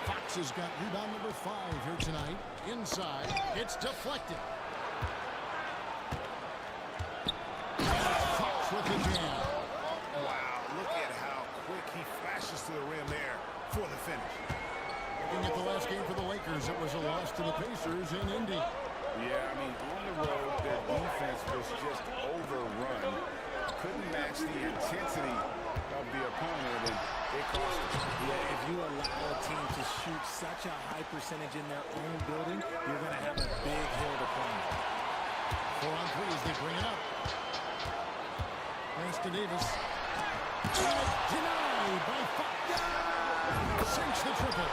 Fox has got rebound number 5 here tonight. Inside. It's deflected. Fox with the jam. Wow, look at how quick he flashes to the rim there for the finish. Looking at the last game for the Lakers, it was a loss to the Pacers in Indy. Yeah, I mean, on the road, their defense was just overrun. Couldn't match the intensity of the opponent, and it cost them. Yeah, if you allow a team to shoot such a high percentage in their own building, you're going to have a big hill to climb. 4 on 3 as they bring it up. Pass to Davis. Denied by Fox. Sinks the triple.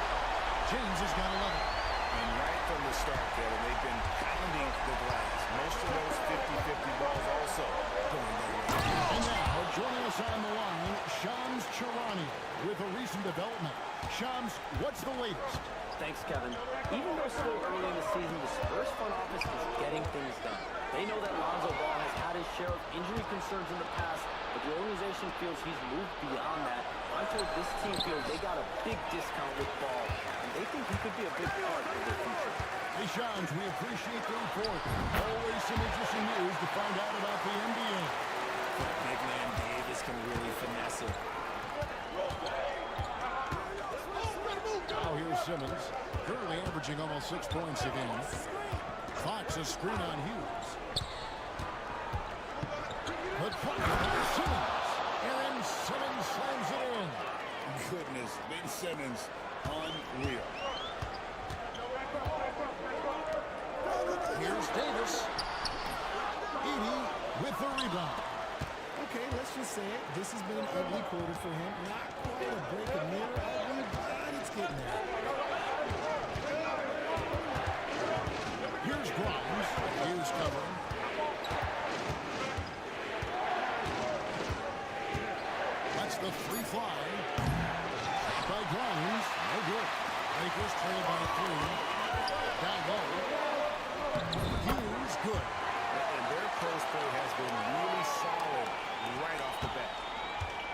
James has got 11. And right from the start, Kevin, they've been pounding the glass. Most of those 50-50 balls also going their way. And now, joining us on the line, Shams Charania with a recent development. Shams, what's the latest? Thanks, Kevin. Even though still early in the season, the Spurs front office is getting things done. They know that Lonzo Ball has had his share of injury concerns in the past, but the organization feels he's moved beyond that. I'm told this team feels they got a big discount with Ball, and they think he could be a big part of their future. Hey, Shams, we appreciate the report. Always some interesting news to find out about the NBA. Big man Davis can really finesse it. Now here's Simmons, currently averaging almost 6 points a game. Fox a screen on Hughes. But Fox by Simmons. And Simmons slams it in. Goodness, Ben Simmons, unreal. Here's Davis. Edie with the rebound. Okay, let's just say it. This has been an ugly quarter for him. Not quite a break of mirror ugly, but it's getting there. Here's Grimes. Hughes covering. That's the 3 fly. By Grimes. No good. Lakers trail by 3. Down low. Hughes good. And their post play has been really solid right off the bat.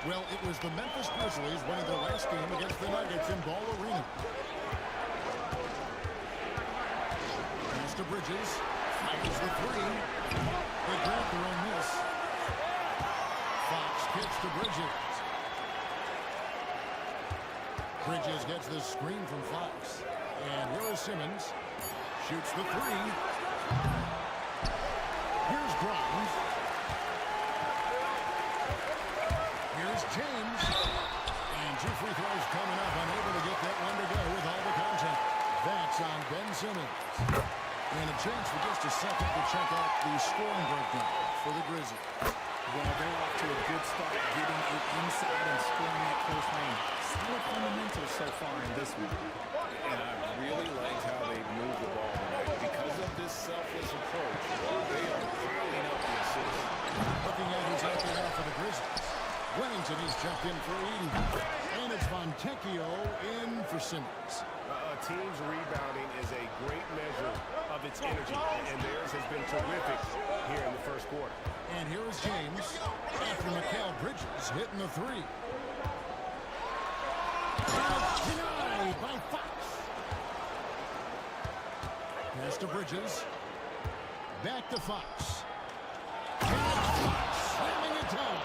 Well, it was the Memphis Grizzlies winning their last game against the Nuggets in Ball Arena. Pass to Bridges. Fires the 3. They grab their own miss. Fox kicks to Bridges. Bridges gets the screen from Fox. And here is Simmons. Shoots the 3. Here's Grimes. Here's James. And 2 free throws coming up. Unable to get that one to go with all the contact. That's on Ben Simmons. And a chance for just a second to check out the scoring breakdown for the Grizzlies. Well, they're off to a good start, getting it inside and scoring at close range. Solid fundamentals so far in this one. And I really liked how they moved the ball tonight. Because of this selfless approach, they are piling up the assists. Looking at who's out there now for the Grizzlies. Wellington is checked in for Edie. And it's Fontecchio in for Simmons. A team's rebounding is a great measure of its energy, and theirs has been terrific here in the first quarter. And here is James after Mikal Bridges hitting the 3. Denied by Fox. Pass to Bridges. Back to Fox. And Fox slamming it down.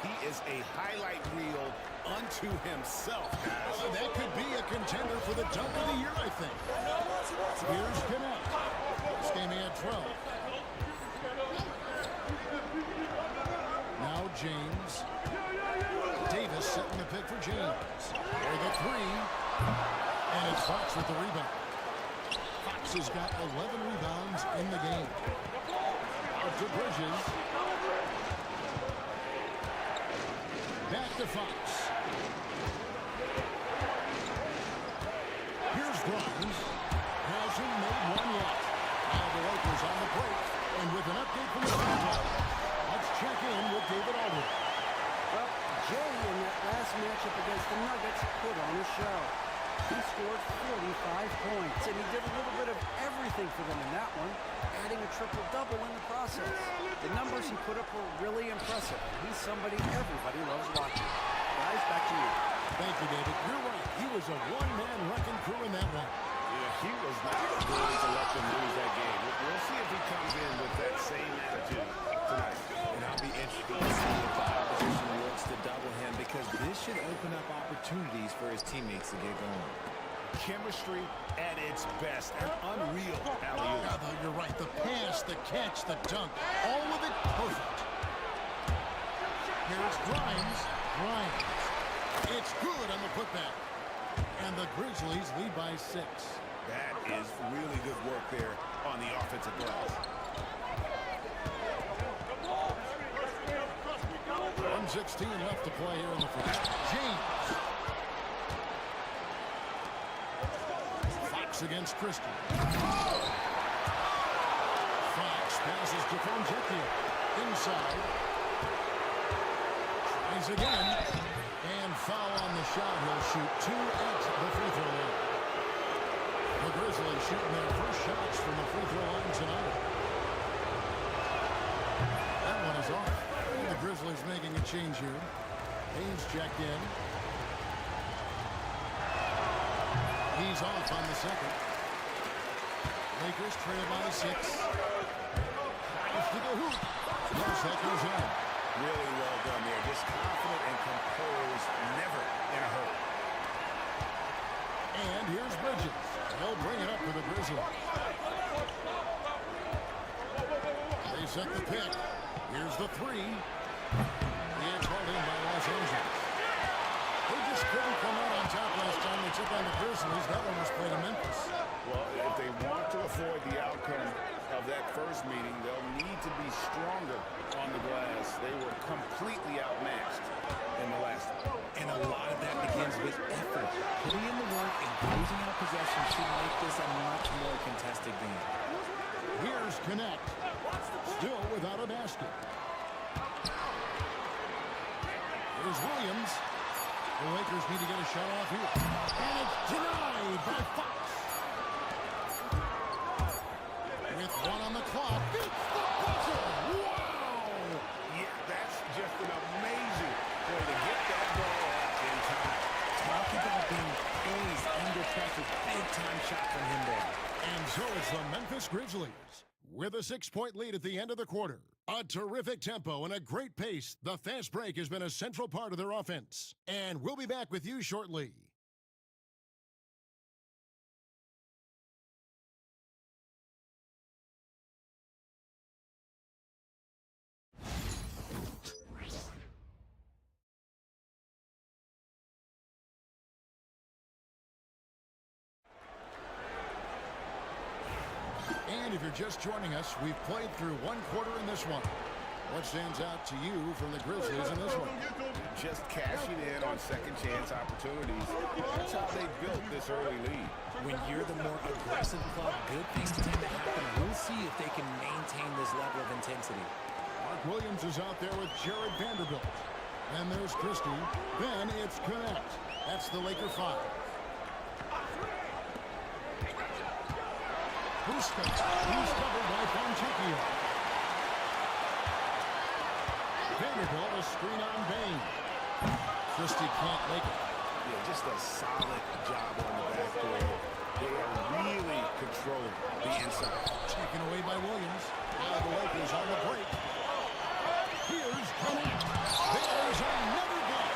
He is a highlight reel unto himself, guys. So that could be a contender for the dunk of the year, I think. Here's Connect. This game he had 12. Now James. Davis setting the pick for James. For the three. And it's Fox with the rebound. Fox has got 11 rebounds in the game. Out to Bridges. Back to Fox. Here's Grimes. Hasn't made one yet. Now the Lakers on the break. And with an update from the crowd, let's check in with David Aldridge. Well, Jay in that last matchup against the Nuggets put on a show. He scored 45 points, and he did a little bit of everything for them in that one, adding a triple-double in the process. The numbers he put up were really impressive. He's somebody everybody loves watching. Guys, back to you. Thank you, David. You're right. He was a one-man wrecking crew in that one. Yeah, he was not going to let them lose that game. We'll see if he comes in with that same attitude tonight. And I'll be interested to see if the opposition looks to double him, because this should open up opportunities for his teammates to get going. Chemistry at its best. An unreal alley-oop. Yeah, though, you're right. The pass, the catch, the dunk, all of it perfect. Here's Grimes. Grimes. It's good on the putback. And the Grizzlies lead by 6. That is really good work there on the offensive glass. 1:16 left to play here in the first. James. Fox against Christie. Fox passes to Fonjecchio. Inside. Tries again. And foul on the shot. He'll shoot 2 at the free throw line. The Grizzlies shooting their first shots from the free throw line tonight. That one is off. And the Grizzlies making a change here. Haynes checked in. He's off on the second. Lakers trail by 6. Off to the hoop. Yes, that goes in. Really well done there. Just confident and composed. Never in a hurry. And here's Bridges. They'll bring it up for the Grizzlies. They set the pick. Here's the 3. And called in by Los Angeles. They just couldn't come out on top last time they took on the Grizzlies. That one was played in Memphis. Well, if they want to avoid the outcome of that first meeting, they'll need to be stronger on the glass. They were completely outmatched in the last one. And a lot of that begins with effort. Putting in the work and closing out possession should make this a much more contested game. Here's Connect. Still without a basket. Here's Williams. The Lakers need to get a shot off here. And it's denied by Fox. With 1 on the clock. It's the buzzer. Wow! Yeah, that's just an amazing way to get that ball out in time. Talk about being poised under pressure. Big time shot from him there. And so it's the Memphis Grizzlies with a 6-point lead at the end of the quarter. A terrific tempo and a great pace. The fast break has been a central part of their offense. And we'll be back with you shortly. And if you're just joining us, we've played through 1 quarter in this one. What stands out to you from the Grizzlies in this one? Just cashing in on second chance opportunities. That's how they built this early lead. When you're the more aggressive club, good things tend to happen. We'll see if they can maintain this level of intensity. Mark Williams is out there with Jared Vanderbilt. And there's Christie. Then it's Connect. That's the Laker 5. Busquets. He's covered by Fonjecchio. Vanderbilt, a screen on Bain. Christie can't make it. Yeah, just a solid job on the backboard. They are really controlling the inside. Taken away by Williams. Now the Lakers on the break. Here's Connect. There's another block.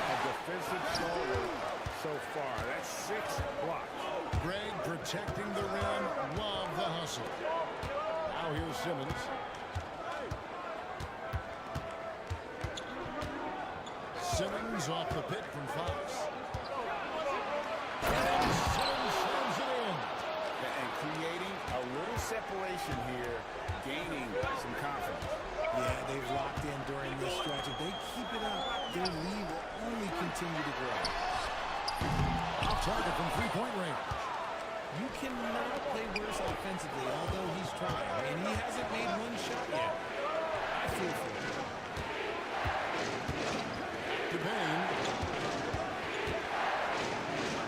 A defensive shoulder so far. That's 6 blocks. Greg protecting the rim. Love the hustle. Now here's Simmons. Simmons off the pick from Fox. And Simmons slams it in. And creating a little separation here, gaining some confidence. Yeah, they've locked in during this stretch. If they keep it up, their lead will only continue to grow. Off target from three-point range. You cannot play worse offensively, although he's trying. And he hasn't made one shot yet. I feel for him. To Bain.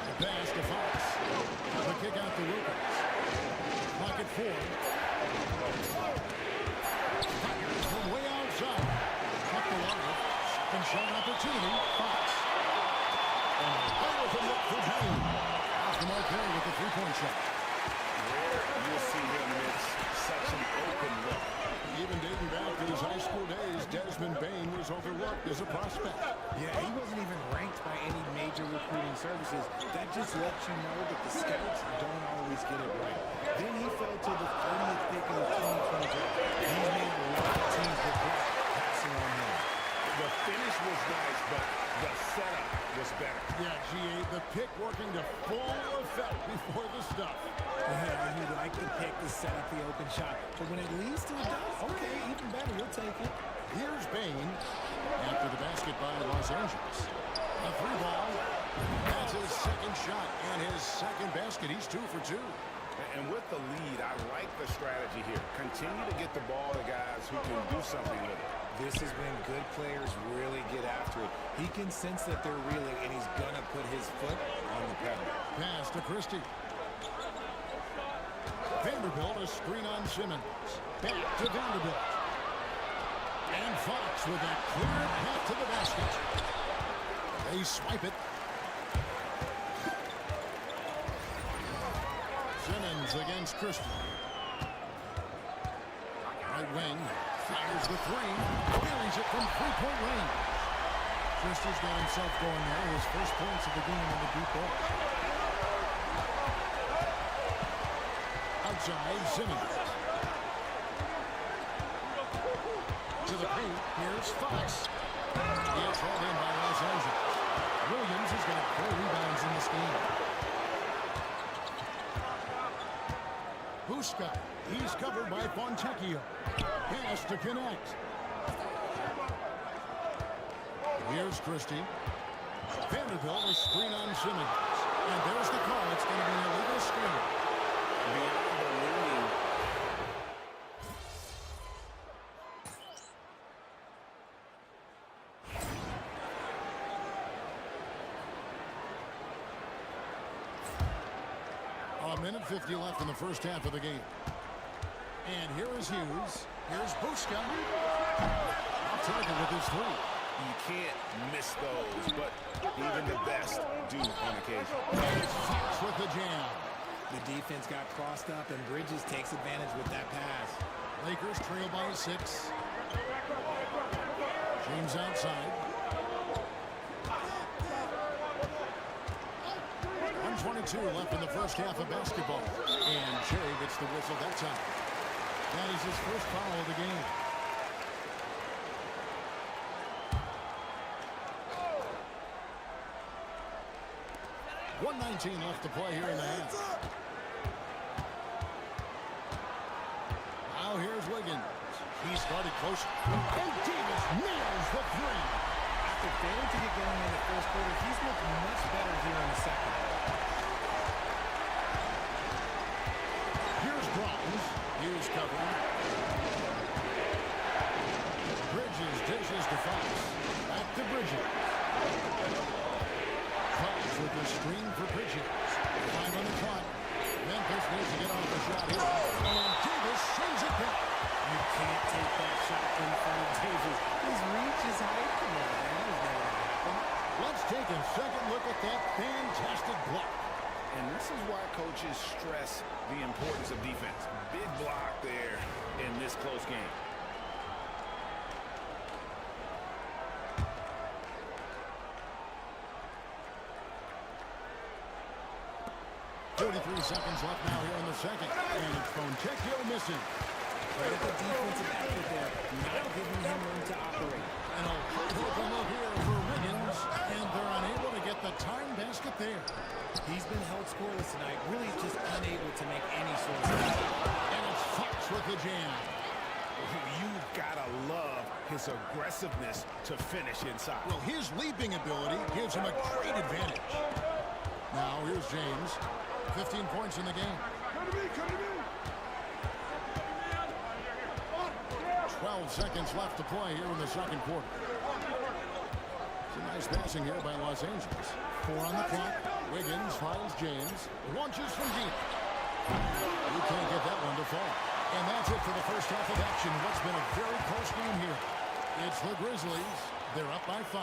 The pass to Fox. The kick out to Wilkins. Clock at 4. Fires from way outside. Cut the line. Second shot opportunity. Fox. And play with a look for Bain. Off the mark there with the three-point shot. You'll see him miss such an open look. Even dating back to his high school days, Desmond Bain was overlooked as a prospect. Yeah, he wasn't even ranked by any major recruiting services. That just lets you know that the scouts don't always get it right. Then he fell to the 30th pick in the 2020 draft. He's made a lot of teams regret passing on him. The finish was nice, but the setup was better. Yeah, GA, the pick working to full effect before the stuff. Yeah, you like the pick to set up the open shot. But when it leads to a dunk, okay, even better, you'll take it. Here's Bain after the basket by Los Angeles. A three ball. That's his second shot and his second basket. He's 2 for 2. And with the lead, I like the strategy here. Continue to get the ball to guys who can do something with it. This is when good players really get after it. He can sense that they're reeling, and he's going to put his foot on the pedal. Pass to Christie. Vanderbilt, a screen on Simmons. Back to Vanderbilt. And Fox with that clear path to the basket. They swipe it. Simmons against Christie. Right wing. Fires the three. Buries it from three-point range. Christie's got himself going there. His first points of the game in the deep ball. Outside, Simmons. To the paint, here's Fox. It's hauled in by Los Angeles. Williams has got 4 rebounds in this game. Buska, he's covered by Fontecchio. Pass to Connect. Here's Christie. Vanderbilt, a screen on Simmons. And there's the call. It's going to be an illegal screen. Beyond the leaning. A minute 50 left in the first half of the game. And here is Hughes. Here's Buska. Off target with his 3. You can't miss those, but even the best do on occasion. And Fox with the jam. The defense got crossed up, and Bridges takes advantage with that pass. Lakers trail by 6. James outside. 1:22 left in the first half of basketball. And Jay gets the whistle that time. That is his first foul of the game. .119 left to play here in the half. Now here's Wiggins. He started close. And Davis nails the 3. After failing to get going in the first quarter, he's looked much better here in the second. Here's Grimes. Hughes covering. Bridges dishes to Fox. Back to Bridges. Fox with the screen for Bridges. 5 on the clock. Memphis needs to get off the shot here. And Davis sends it back. You can't take that shot in front of Davis. His reach is high. Come on, man. Let's take a second look at that fantastic block. And this is why coaches stress the importance of defense. Big block there in this close game. 43 seconds left now here in the second. And it's Fontecchio missing. Right at the defensive effort there, not giving him room to operate. And a open look here for Wiggins, and they're unable to get the time basket there. He's been held scoreless tonight, really just unable to make any sort of shot. And it's Fox with the jam. You've got to love his aggressiveness to finish inside. Well, his leaping ability gives him a great advantage. Now here's James. 15 points in the game. Come to me, come to me. 12 seconds left to play here in the second quarter. It's a nice passing here by Los Angeles. 4 on the clock. Wiggins finds James. Launches from deep. You can't get that one to fall. And that's it for the first half of action. What's been a very close game here. It's the Grizzlies. They're up by 5.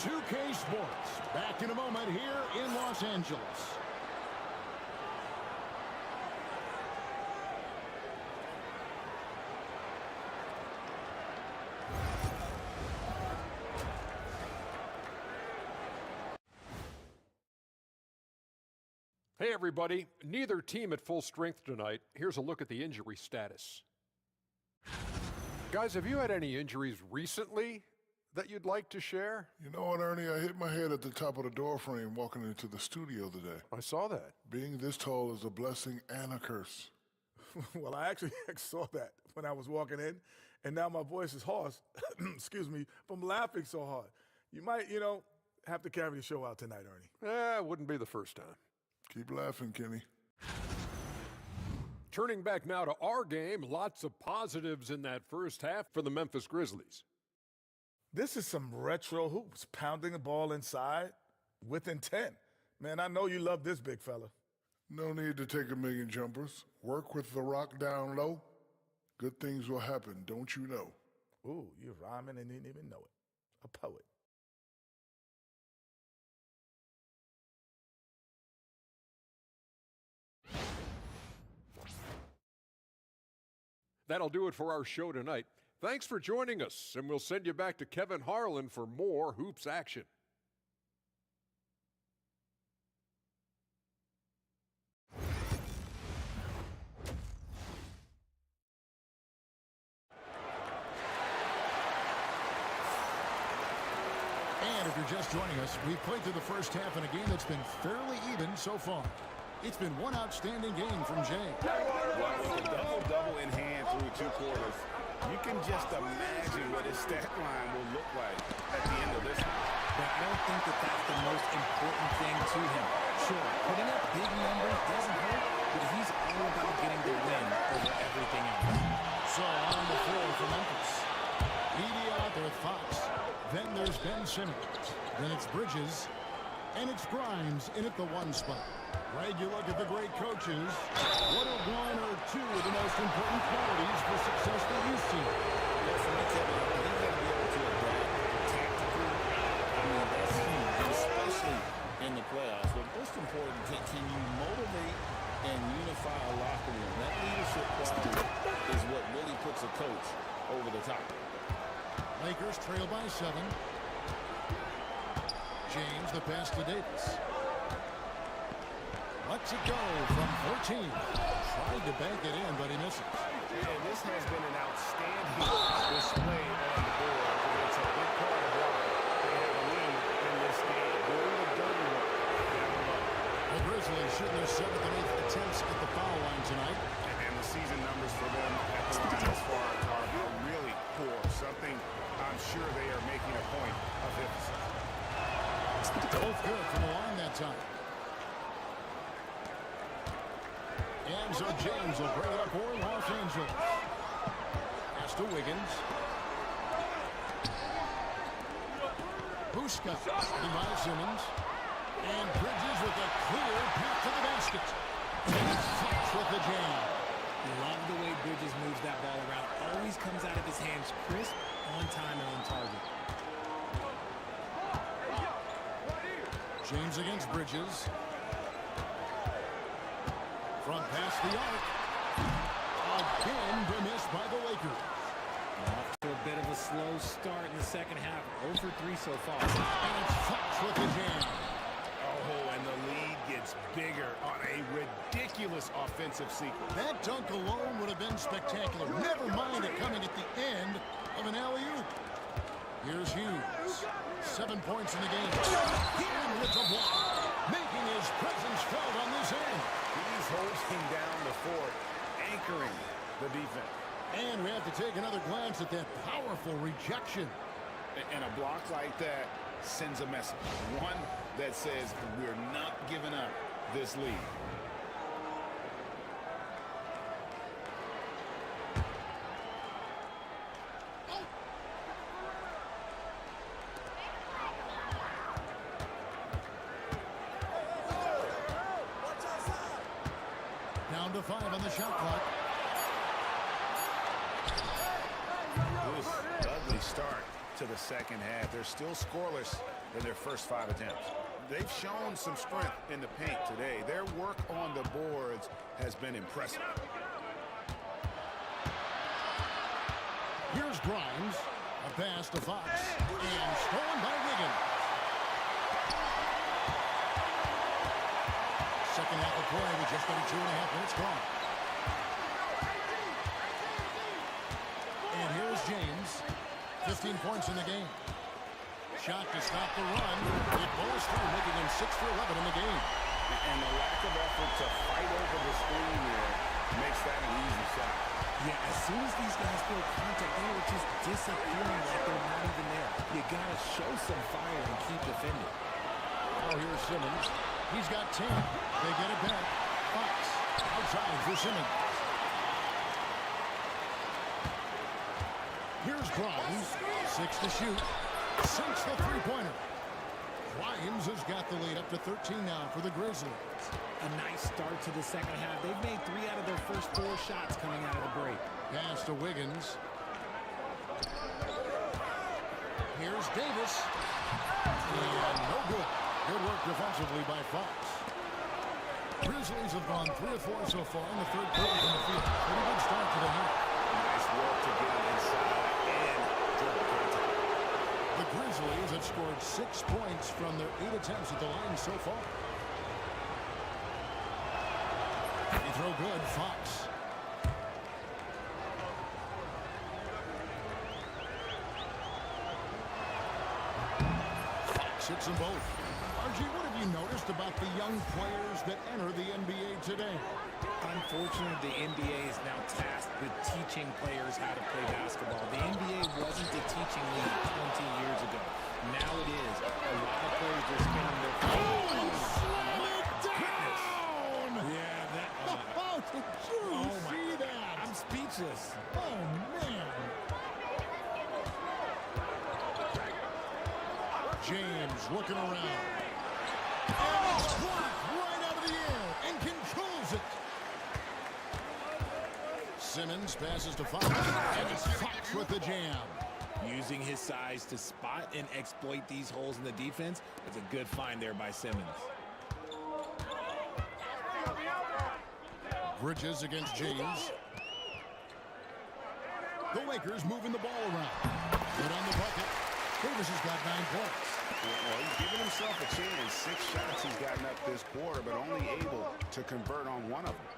2K Sports. Back in a moment here in Los Angeles. Hey, everybody. Neither team at full strength tonight. Here's a look at the injury status. Guys, have you had any injuries recently that you'd like to share? You know what, Ernie? I hit my head at the top of the door frame walking into the studio today. I saw that. Being this tall is a blessing and a curse. Well, I actually saw that when I was walking in, and now my voice is hoarse, excuse me, from laughing so hard. You might, have to carry the show out tonight, Ernie. It wouldn't be the first time. Keep laughing, Kenny. Turning back now to our game, lots of positives in that first half for the Memphis Grizzlies. This is some retro hoops, pounding the ball inside with intent. Man, I know you love this big fella. No need to take a million jumpers. Work with the rock down low. Good things will happen, don't you know? Ooh, you're rhyming and didn't even know it. A poet. That'll do it for our show tonight. Thanks for joining us, and we'll send you back to Kevin Harlan for more hoops action. And if you're just joining us, we've played through the first half in a game that's been fairly even so far. It's been one outstanding game from Jay. Well, with a double-double in hand through 2 quarters, you can just imagine what his stat line will look like at the end of this one. But I don't think that that's the most important thing to him. Sure, putting up big numbers doesn't hurt, but he's all about getting the win over everything else. So on the floor for Memphis. Edie out there with Fox. Then there's Ben Simmons. Then it's Bridges. And it's Grimes in at the 1 spot. Greg, you look at the great coaches. What are 1 or 2 of the most important qualities for success that you see? Well, for me, Kevin, I think you got to be able to adapt tactically. I mean, that's huge, especially in the playoffs. But most important, can you motivate and unify a locker room? That leadership quality is what really puts a coach over the top. Lakers trail by 7. James, the pass to Davis. Lets it go from 14. Tried to bank it in, but he misses. And this has been an outstanding display on the board. It's a big part of why they have a lead in this game. Doing the dirty work down low. The Grizzlies shooting their 7th and 8th attempts at the foul line tonight. And the season numbers for them at the line as far are really poor. Something I'm sure they are making a point of emphasis. Both good from the line that time. And so James will bring it up for Los Angeles. Pass to Wiggins. Buska by Simmons. And Bridges with a clear path to the basket. And it's Fox with the jam. Love the way Bridges moves that ball around. Always comes out of his hands crisp, on time, and on target. James against Bridges. Front past the arc. Again, the miss by the Lakers. Off to a bit of a slow start in the second half. 0 for 3 so far. And it's Fox with the jam. Oh, and the lead gets bigger on a ridiculous offensive sequence. That dunk alone would have been spectacular. Never mind it coming at the end of an alley-oop. Here's Hughes. 7 points in the game. In with the block, making his presence felt on this end. He's holding down the fort, anchoring the defense. And we have to take another glance at that powerful rejection. And a block like that sends a message. One that says we're not giving up this lead. Down to 5 on the shot clock. Ugly start to the second half. They're still scoreless in their first 5 attempts. They've shown some strength in the paint today. Their work on the boards has been impressive. Here's Grimes. A pass to Fox. And stolen by Wiggins. Second half of play with just under 2.5 minutes gone. And here's James. 15 points in the game. Shot to stop the run. It balls through, making him 6 for 11 in the game. And the lack of effort to fight over the screen there makes that an easy shot. Yeah, as soon as these guys feel contact, they were just disappearing like they're not even there. You gotta show some fire and keep defending. Oh, here's Simmons. He's got 10. They get it back. Fox outside for Simmons. Here's Grimes. 6 to shoot. Sinks the three-pointer. Grimes has got the lead up to 13 now for the Grizzlies. A nice start to the second half. They've made 3 out of their first 4 shots coming out of the break. Pass to Wiggins. Here's Davis. And no good. Good work defensively by Fox. Grizzlies have gone 3 of 4 so far in the third quarter from the field. Pretty good start to the night. Nice work to get it inside and dribble contact. The Grizzlies have scored 6 points from their 8 attempts at the line so far. They throw good, Fox. Fox hits them both. RG, what have you noticed about the young players that enter the NBA today? Unfortunately, the NBA is now tasked with teaching players how to play basketball. The NBA wasn't a teaching league 20 years ago. Now it is. A lot of players are spending their down! Yeah, that. Oh, did you see that? I'm speechless. Oh, man. James looking around. And it's blocked right out of the air and controls it. Simmons passes to Fox. And it's Fox with the jam. Using his size to spot and exploit these holes in the defense is a good find there by Simmons. Bridges against James. The Lakers moving the ball around. Good on the bucket. Davis has got 9 points. Well, he's given himself a chance. 6 shots he's gotten up this quarter, but only able to convert on 1 of them.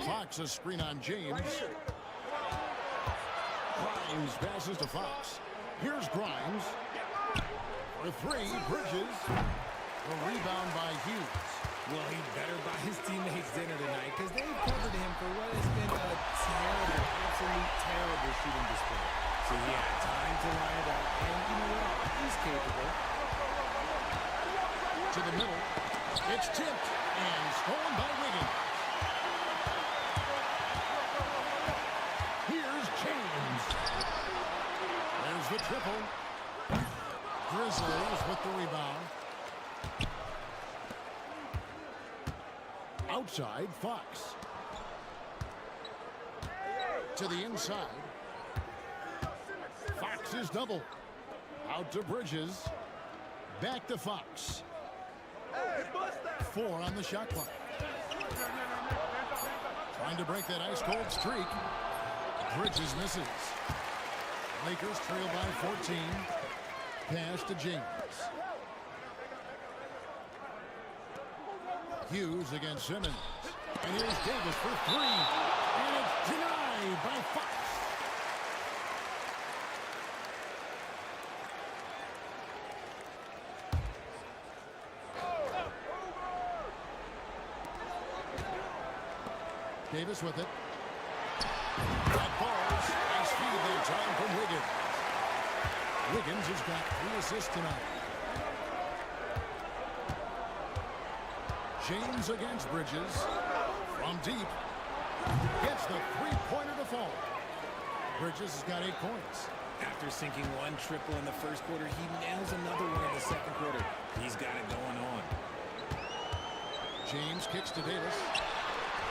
Fox a screen on James. Grimes passes to Fox. Here's Grimes. For 3, Bridges. A rebound by Hughes. Well, he better buy his teammates dinner tonight because they've covered him for what has been a terrible, absolute terrible shooting display. So he had time to line it up, and you know what? He's capable. To the middle. It's tipped and stolen by Wiggins. Here's James. There's the triple. Grizzlies with the rebound. Outside, Fox. To the inside. Fox is double. Out to Bridges. Back to Fox. 4 on the shot clock. Trying to break that ice-cold streak. Bridges misses. Lakers trail by 14. Pass to James. Hughes against Simmons. And here's Davis for 3. And it's denied by Fox. Davis with it. That falls. Nice feed that time from Wiggins. Wiggins has got 3 assists tonight. James against Bridges. From deep. Gets the three-pointer to fall. Bridges has got 8 points. After sinking 1 triple in the first quarter, he nails another one in the second quarter. He's got it going on. James kicks to Davis.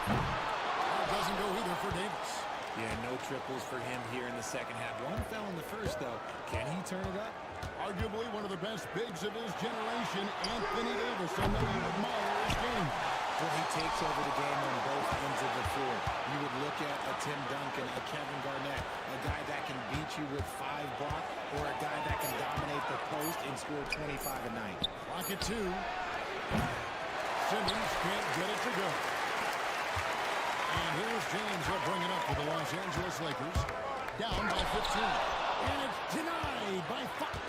That doesn't go either for Davis. Yeah, no triples for him here in the second half. 1 fell in the first, though. Can he turn it up? Arguably one of the best bigs of his generation, Anthony Davis. I know you admire his game. Well, he takes over the game on both ends of the floor. You would look at a Tim Duncan, a Kevin Garnett, a guy that can beat you with 5 blocks, or a guy that can dominate the post and score 25 a night. Clock at 2. Simmons can't get it to go. And here's James. He'll bring it up for the Los Angeles Lakers. Down by 15. And it's denied by Fox.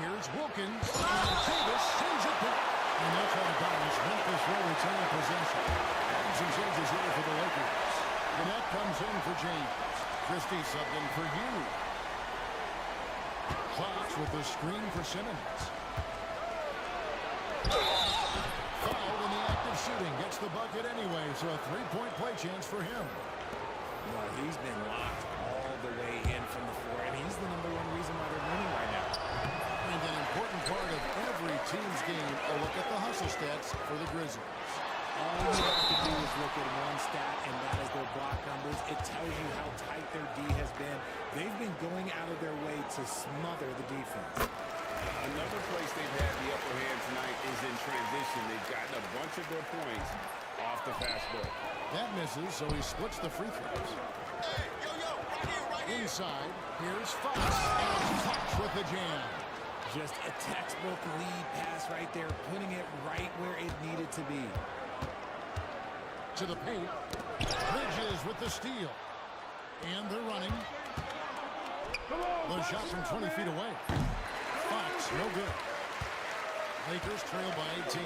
Here's Wilkins. And Davis sends it back. And they'll try to balance. Memphis will retain possession. And some changes here for the Lakers. The net comes in for James. Christie subbed in for Hughes. Fox with the screen for Simmons. Foul in the act of shooting. Gets the bucket anyway, so a 3-point play chance for him. Well, he's been locked all the way in from the floor, and he's the #1 reason why they're winning right now. And an important part of every team's game, a look at the hustle stats for the Grizzlies. All you have to do is look at one stat, and that is their block numbers. It tells you how tight their D has been. They've been going out of their way to smother the defense. Another place they've had the upper hand tonight is in transition. They've gotten a bunch of their points off the fast break. That misses, so he splits the free throws. Inside, here's Fox. And Fox with the jam. Just a textbook lead pass right there, putting it right where it needed to be. To the paint. Bridges with the steal. And they're running. The shot from 20 feet away. Fox, no good. Lakers trail by 18.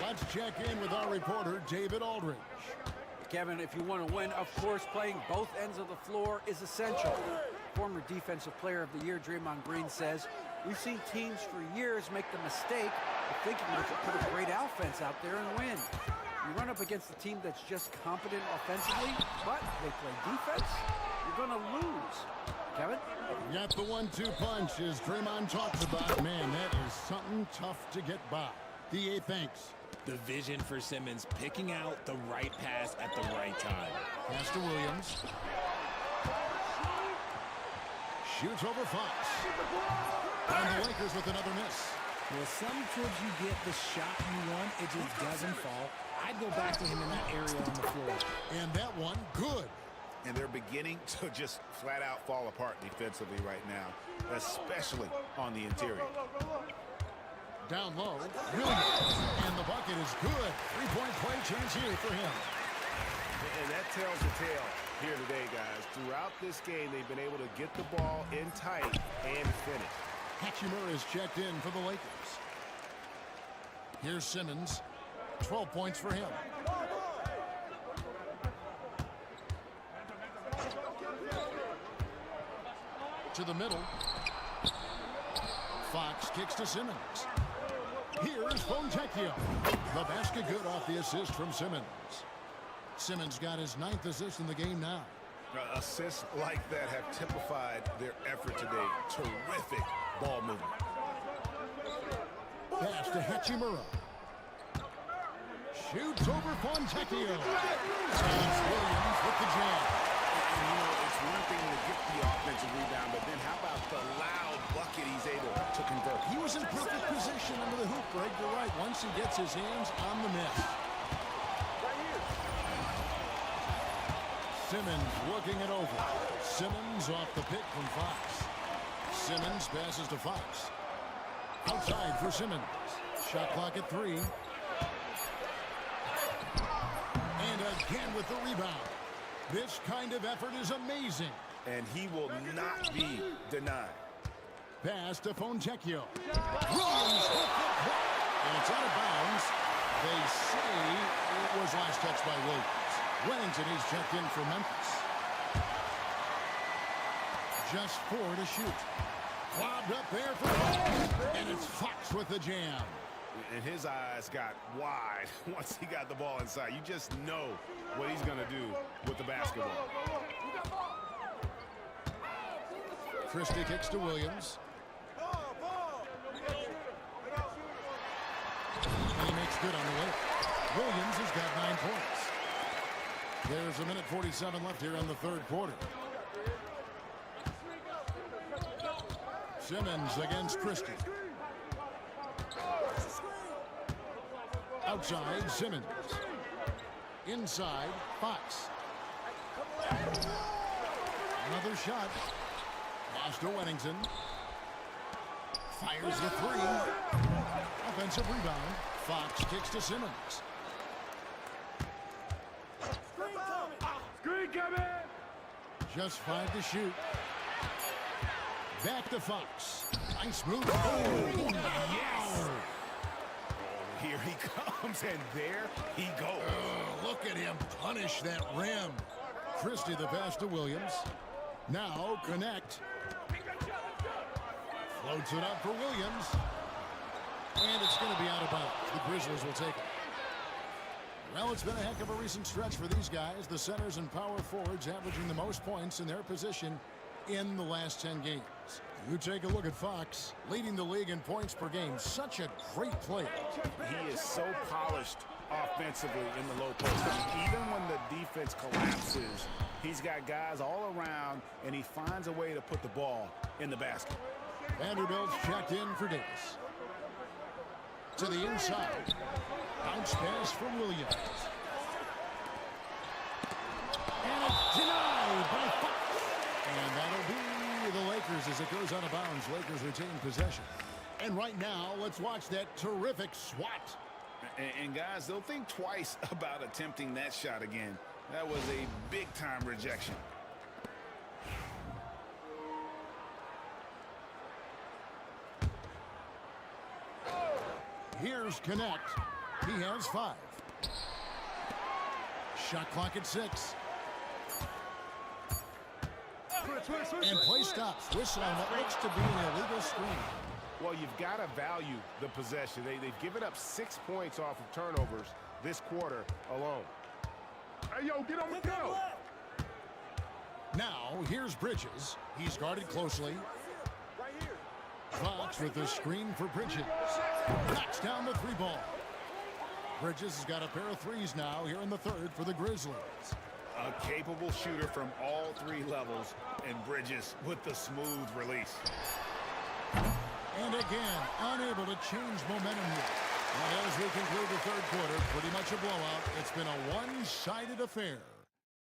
Let's check in with our reporter, David Aldridge. Kevin, if you want to win, of course, playing both ends of the floor is essential. Former Defensive Player of the Year Draymond Green says, we've seen teams for years make the mistake of thinking they could put a great offense out there and win. You run up against a team that's just competent offensively, but they play defense, you're going to lose. Kevin? Got the 1-2 punch, as Draymond talks about. Man, that is something tough to get by. DA thanks. The vision for Simmons, picking out the right pass at the right time. Pass to Williams. Shoots over Fox. And the Lakers with another miss. Well, sometimes you get the shot you want, it just doesn't fall. I'd go back to him in that area on the floor. And that one, good. And they're beginning to just flat out fall apart defensively right now, especially on the interior. Down low, Williams, and the bucket is good. 3-point play chance here for him. And that tells the tale here today, guys. Throughout this game, they've been able to get the ball in tight and finish. Hachimura is checked in for the Lakers. Here's Simmons. 12 points for him. To the middle. Fox kicks to Simmons. Here's Fontecchio. The basket good off the assist from Simmons. Simmons got his 9th assist in the game now. Assists like that have typified their effort today. Terrific ball movement. Pass to Hachimura. Shoots over Fontecchio. And Williams with the jam. And you know, it's one thing to get the offensive rebound, but then how about the loud bucket he's able to convert? He was in perfect position under the hoop, Greg. You're right. Once he gets his hands on the miss. Simmons working it over. Simmons off the pick from Fox. Simmons passes to Fox. Outside for Simmons. Shot clock at 3. And again with the rebound. This kind of effort is amazing. And he will not be denied. Pass to Fontecchio. Williams with the block. And it's out of bounds. They say it was last touched by Williams. Wellington, he's checked in for Memphis. Just 4 to shoot. Lobbed up there for and it's Fox with the jam. And his eyes got wide once he got the ball inside. You just know what he's going to do with the basketball. Christie kicks to Williams. And he makes good on the way. Williams has got 9 points. There's a minute 47 left here in the third quarter. Simmons against Christie. Outside, Simmons. Inside, Fox. Another shot. Pass to Wellington. Fires the 3. Offensive rebound. Fox kicks to Simmons. Screen coming! Just 5 to shoot. Back to Fox. Nice move. Oh, yes! Here he comes, and there he goes. Oh, look at him punish that rim. Christie the pass to Williams. Now connect. Floats it up for Williams. And it's going to be out of bounds. The Grizzlies will take it. Well, it's been a heck of a recent stretch for these guys. The centers and power forwards averaging the most points in their position in the last 10 games. You take a look at Fox, leading the league in points per game. Such a great player. He is so polished offensively in the low post. Even when the defense collapses, he's got guys all around, and he finds a way to put the ball in the basket. Vanderbilt's checked in for Davis. To the inside. Bounce pass from Williams. And it's denied by Fox. And that'll be the Lakers as it goes out of bounds. Lakers retain possession. And right now, let's watch that terrific swat. And guys, they'll think twice about attempting that shot again. That was a big-time rejection. Here's Connect. He has 5. Shot clock at 6. And play stops. Whistle on what looks to be an illegal screen. Well, you've got to value the possession. They've given up 6 points off of turnovers this quarter alone. Hey, yo, get on the go. Now, here's Bridges. He's guarded closely. Fox with the screen for Bridges. Knocks down the 3 ball. Bridges has got a pair of 3s now here in the third for the Grizzlies. A capable shooter from all 3 levels, and Bridges with the smooth release. And again, unable to change momentum here. And as we conclude the third quarter, pretty much a blowout. It's been a one-sided affair.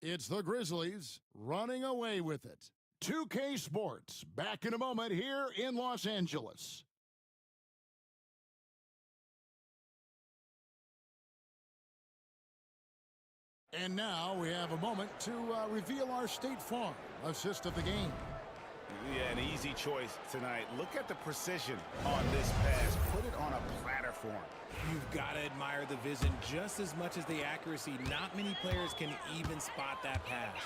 It's the Grizzlies running away with it. 2K Sports, back in a moment here in Los Angeles. And now we have a moment to reveal our State Farm assist of the game. Yeah, an easy choice tonight. Look at the precision on this pass. Put it on a platter for him. You've got to admire the vision just as much as the accuracy. Not many players can even spot that pass.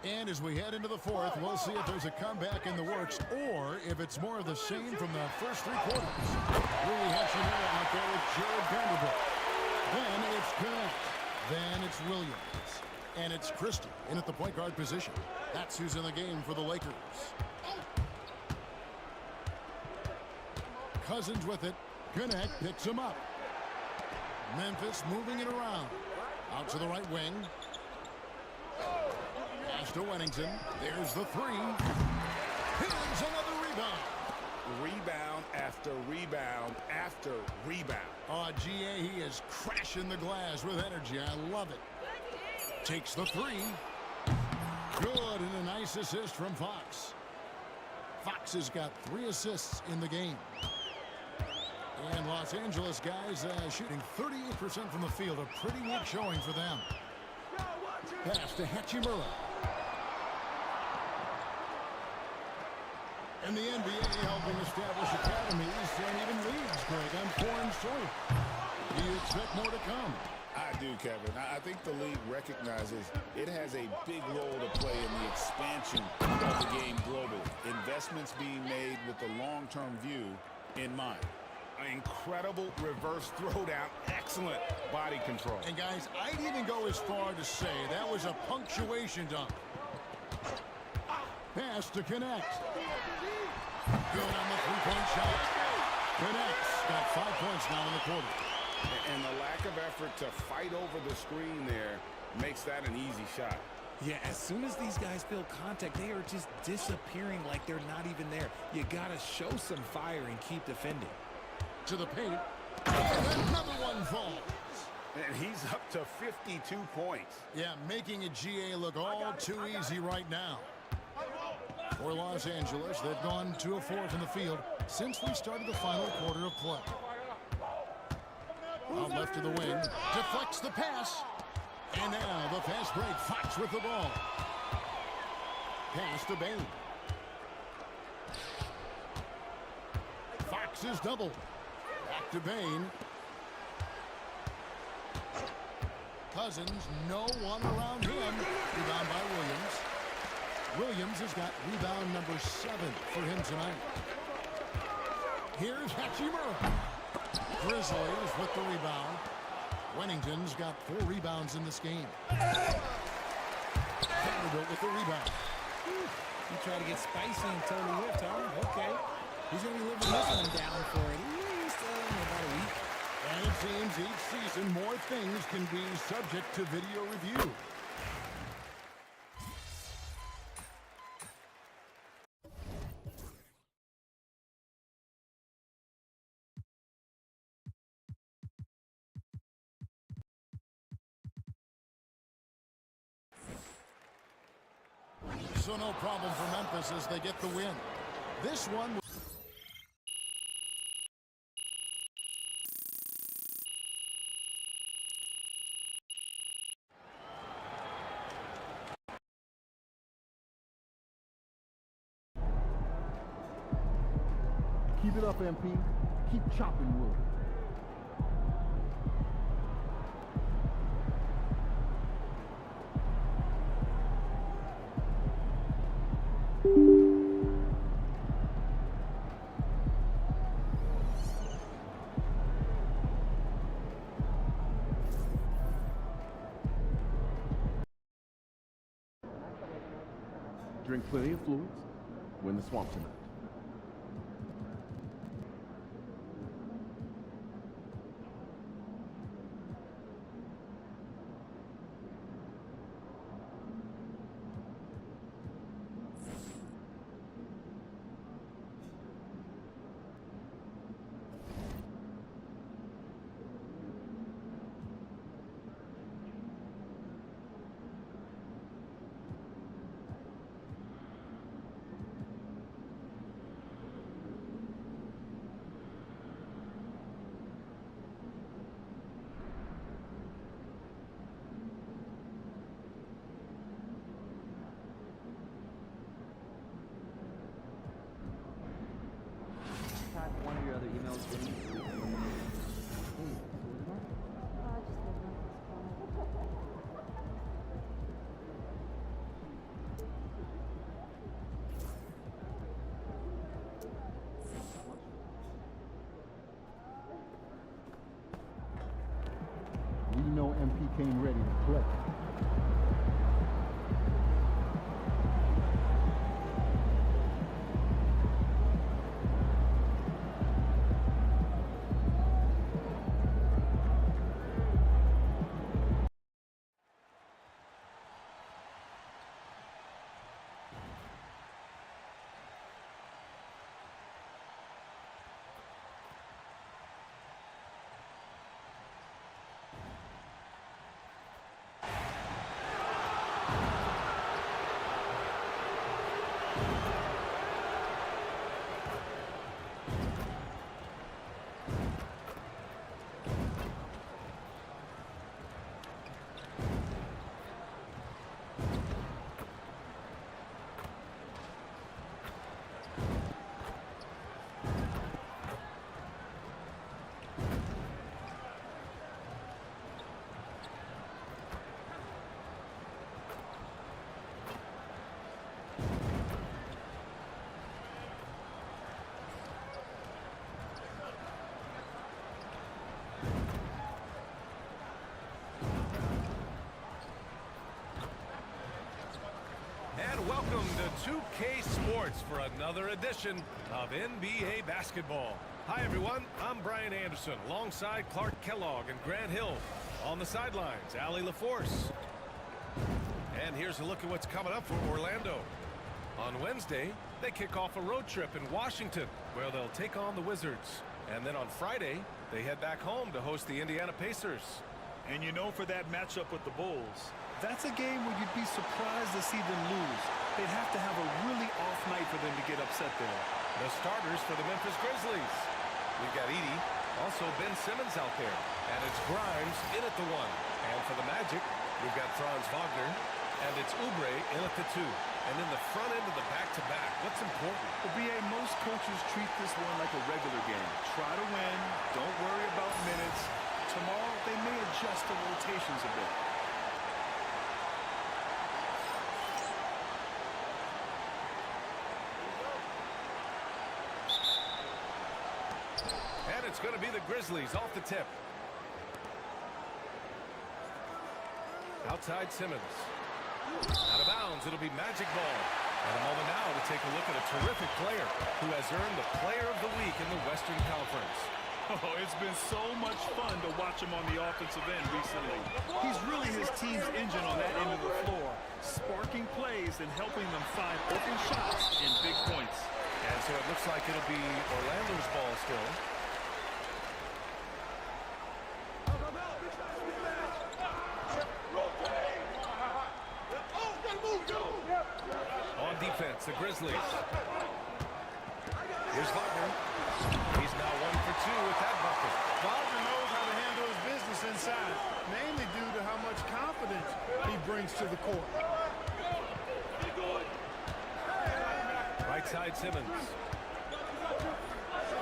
And as we head into the fourth, we'll see if there's a comeback in the works or if it's more of the same from the first 3 quarters. Louis Hachimura out there with Jared Vanderbilt. Then it's Connect. Then it's Williams. And it's Christie in at the point guard position. That's who's in the game for the Lakers. Cousins with it. Connect picks him up. Memphis moving it around. Out to the right wing. to Wennington. There's the three. Here's another rebound. Rebound after rebound after rebound. GA, he is crashing the glass with energy. I love it. Takes the three. Good, and a nice assist from Fox. Fox has got 3 assists in the game. And Los Angeles guys shooting 38% from the field. A pretty weak showing for them. Pass to Hachimura. And the NBA helping establish academies and even leagues, Greg, on foreign soil. Do you expect more to come? I do, Kevin. I think the league recognizes it has a big role to play in the expansion of the game globally. Investments being made with the long-term view in mind. An incredible reverse throwdown. Excellent body control. And, guys, I'd even go as far to say that was a punctuation dunk. Pass to connect. Good on the three-point shot. Connects. Got 5 points now in the quarter. And the lack of effort to fight over the screen there makes that an easy shot. Yeah, as soon as these guys feel contact, they are just disappearing like they're not even there. You got to show some fire and keep defending. To the paint. Another one falls. And he's up to 52 points. Yeah, making a GA look all too easy right now. For Los Angeles, they've gone 2 of 4 from the field since we started the final quarter of play. Out left to the wing. Deflects the pass. And now the fast break. Fox with the ball. Pass to Bain. Fox is doubled. Back to Bain. Cousins, no one around him. Rebound by Williams. Williams has got rebound number 7 for him tonight. Here's Hachimura. Grizzlies with the rebound. Wennington's got 4 rebounds in this game. Vanderbilt with the rebound. You try to get spicy and totally whipped, huh? Okay. He's going to be living this one down for at least about a week. And it seems each season more things can be subject to video review. So no problem for Memphis as they get the win. This one. Keep it up, MP. Keep chopping wood. Drink plenty of fluids. Win the swamp tonight. One of your other emails. We know MP came ready to play. 2K Sports for another edition of NBA basketball. Hi, everyone. I'm Brian Anderson alongside Clark Kellogg and Grant Hill. On the sidelines, Allie LaForce. And here's a look at what's coming up for Orlando. On Wednesday, they kick off a road trip in Washington, where they'll take on the Wizards. And then on Friday, they head back home to host the Indiana Pacers. And you know, for that matchup with the Bulls, that's a game where you'd be surprised to see them lose. They'd have to have a really off night for them to get upset there. The starters for the Memphis Grizzlies. We've got Edey, also Ben Simmons out there. And it's Grimes in at the 1. And for the Magic, we've got Franz Wagner. And it's Oubre in at the 2. And in the front end of the back-to-back, what's important? Well, BA, most coaches treat this one like a regular game. Try to win. Don't worry about minutes. Tomorrow, they may adjust the rotations a bit. And it's going to be the Grizzlies off the tip. Outside Simmons. Out of bounds, it'll be Magic ball. And a moment now to take a look at a terrific player who has earned the Player of the Week in the Western Conference. Oh, it's been so much fun to watch him on the offensive end recently. He's really his team's engine on that end of the floor, sparking plays and helping them find open shots and big points. And so it looks like it'll be Orlando's ball still. On defense, the Grizzlies. Here's Wagner. He's now 1 for 2 with that bucket. Wagner knows how to handle his business inside, mainly due to how much confidence he brings to the court. Right side Simmons.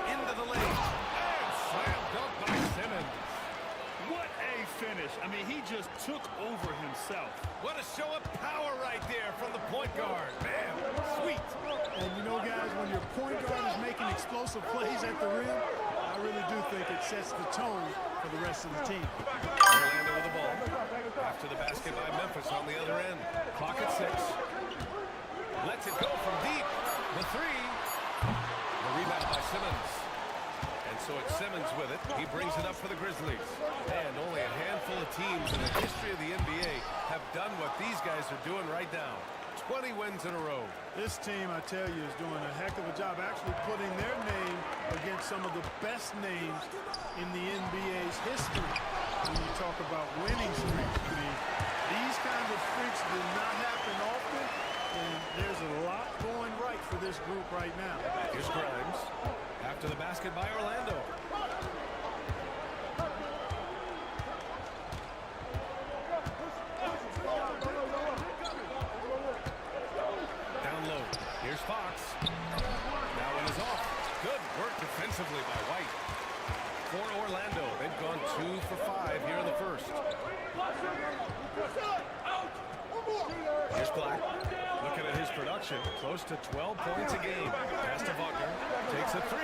Into the lane. And slam dunk by Simmons. What a finish. I mean, he just took over himself. What a show of power right there from the point guard. Man, sweet. And you know, guys, when your point guard is making explosive plays at the rim, I really do think it sets the tone for the rest of the team. Orlando with the ball. After the basket by Memphis on the other end. Clock at 6. Lets it go from deep. The 3. The rebound by Simmons. And so it's Simmons with it. He brings it up for the Grizzlies. And only a handful of teams in the history of the NBA have done what these guys are doing right now. 20 wins in a row. This team, I tell you, is doing a heck of a job actually putting their name against some of the best names in the NBA's history. When you talk about winning streaks, I mean, these kinds of streaks do not happen often, and there's a lot going right for this group right now. Here's Grimes. After the basket by Orlando. Down low. Here's Fox. That one is off. Good work defensively by White. For Orlando, they've gone 2 for 5 here in the first. Here's Black. Looking at his production, close to 12 points a game. Pass to Wagner. Takes a 3.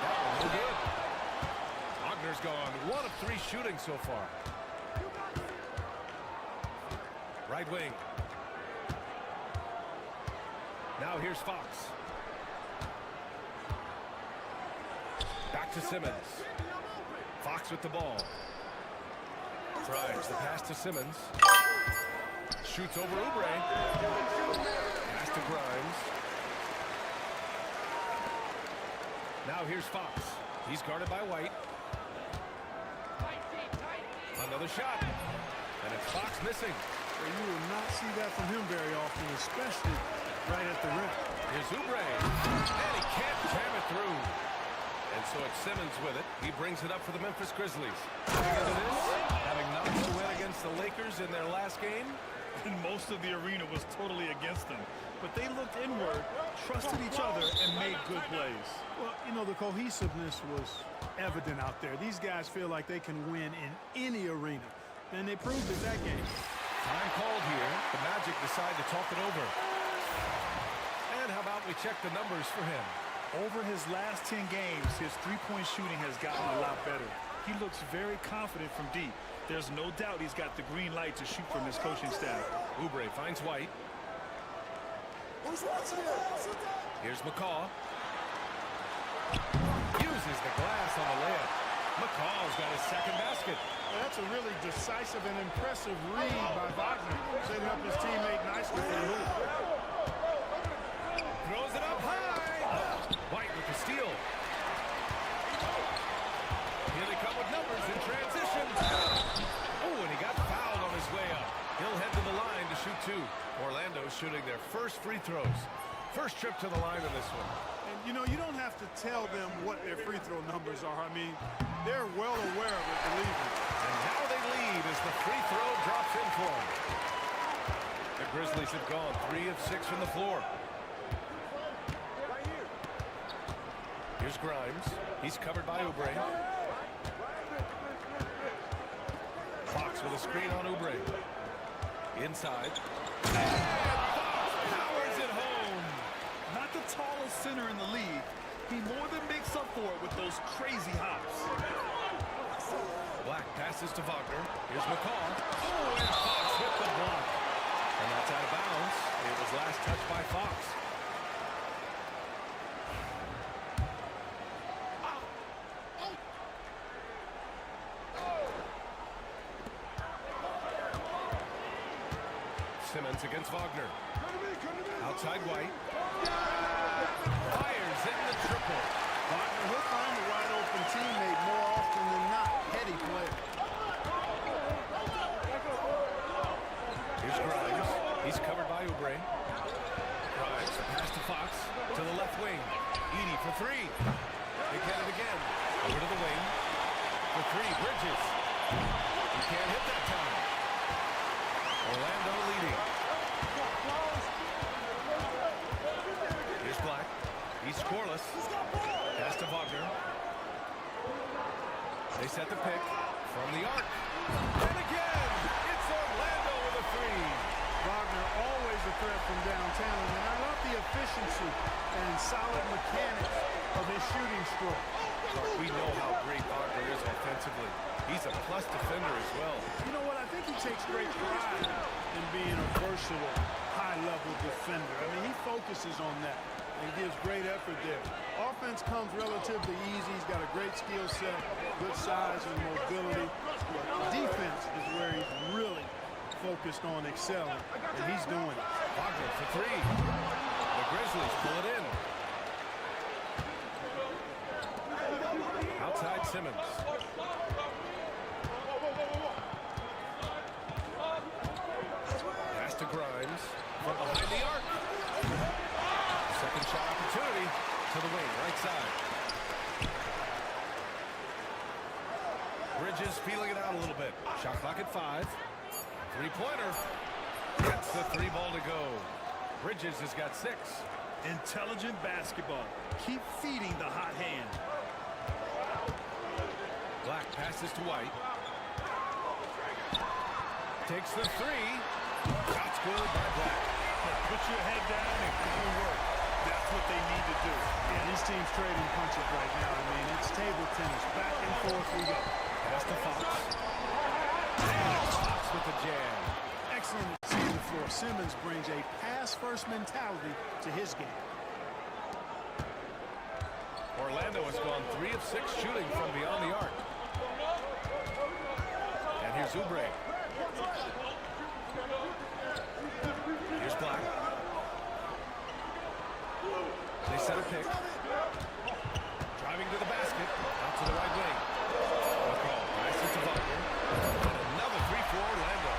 That one no good. Wagner's gone 1 of 3 shooting so far. Right wing. Now here's Fox. Back to Simmons. Fox with the ball. Drives the pass to Simmons. Shoots over Oubre. Pass to Grimes. Now here's Fox. He's guarded by White. Another shot. And it's Fox missing. Well, you will not see that from him very often, especially right at the rim. Here's Oubre. And he can't jam it through. And so it's Simmons with it. He brings it up for the Memphis Grizzlies. Coming into this, having not to win against the Lakers in their last game. And most of the arena was totally against them. But they looked inward, trusted each other, and made good plays. Well, you know, the cohesiveness was evident out there. These guys feel like they can win in any arena. And they proved it that game. Time called here. The Magic decide to talk it over. And how about we check the numbers for him? Over his last 10 games, his three-point shooting has gotten a lot better. He looks very confident from deep. There's no doubt he's got the green light to shoot from his coaching staff. Oubre finds White. Here's McCaw. Uses the glass on the layup. McCaw's got his second basket. Well, that's a really decisive and impressive read by Wagner, setting up his teammate nicely for the hoop. Throws it up high. White with the steal. Here they come with numbers in transition. Oh, and he got fouled on his way up. He'll head to the line to shoot two. Orlando shooting their first free throws. First trip to the line in this one. And, you know, you don't have to tell them what their free throw numbers are. I mean, they're well aware of it, believe me. And now they lead as the free throw drops in for them. The Grizzlies have gone 3 of 6 from the floor. Here's Grimes. He's covered by Oubre. Fox with a screen on Oubre. Inside. Powers it home. Not the tallest center in the league. He more than makes up for it with those crazy hops. Black passes to Wagner. Here's McCaw. Oh, and Fox hit the block. And that's out of bounds. It was last touched by Fox. Simmons against Wagner. Outside White. Fires in the triple. Wagner, he'll find a wide open teammate more often than not. Heady player. Here's Grimes. He's covered by Oubre. Grimes, pass to Fox. To the left wing. Edey for three. They get it again. Over to the wing. For three, Bridges. He can't hit that time. Orlando leading. Here's Black. He's scoreless. Pass to Wagner. They set the pick from the arc. And again, it's Orlando with a three. Wagner always a threat from downtown, and I love the efficiency and solid mechanics of his shooting stroke. We know how great Wagner is offensively. He's a plus defender as well. You know what? I think he takes great pride in being a versatile, high-level defender. I mean, he focuses on that and gives great effort there. Offense comes relatively easy. He's got a great skill set, good size and mobility. But defense is where he's really focused on excelling, and he's doing it. Wagner for three. The Grizzlies pull it in. Outside Simmons. Pass to Grimes from behind the arc. Second shot opportunity to the wing, right side. Bridges feeling it out a little bit. Shot clock at 5. Three-pointer. Gets the three ball to go. Bridges has got 6. Intelligent basketball. Keep feeding the hot hand. Black passes to White. Takes the three. Shot's good by Black. Put your head down and go to work. That's what they need to do. Yeah, these teams trading punches right now. I mean, it's table tennis. Back and forth we go. Pass to Fox. And Fox with the jam. Excellent to see the floor. Simmons brings a pass-first mentality to his game. Orlando has gone 3 of 6 shooting from beyond the arc. And here's Oubre. Here's Black. They set a pick. Driving to the basket. Out to the right wing. McCall passes to Wagner. And another three for Orlando.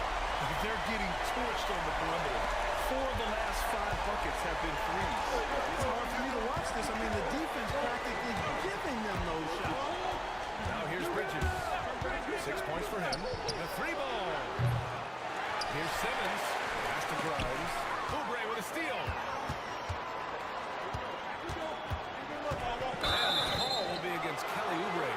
They're getting torched on the perimeter. 4 of the last 5 buckets have been threes. It's hard for me to watch this. I mean, the defense practically giving them those shots. Now here's Bridges. 6 points for him. The three ball. Here's Simmons. Pass to Grimes. Oubre with a steal. And the call will be against Kelly Oubre.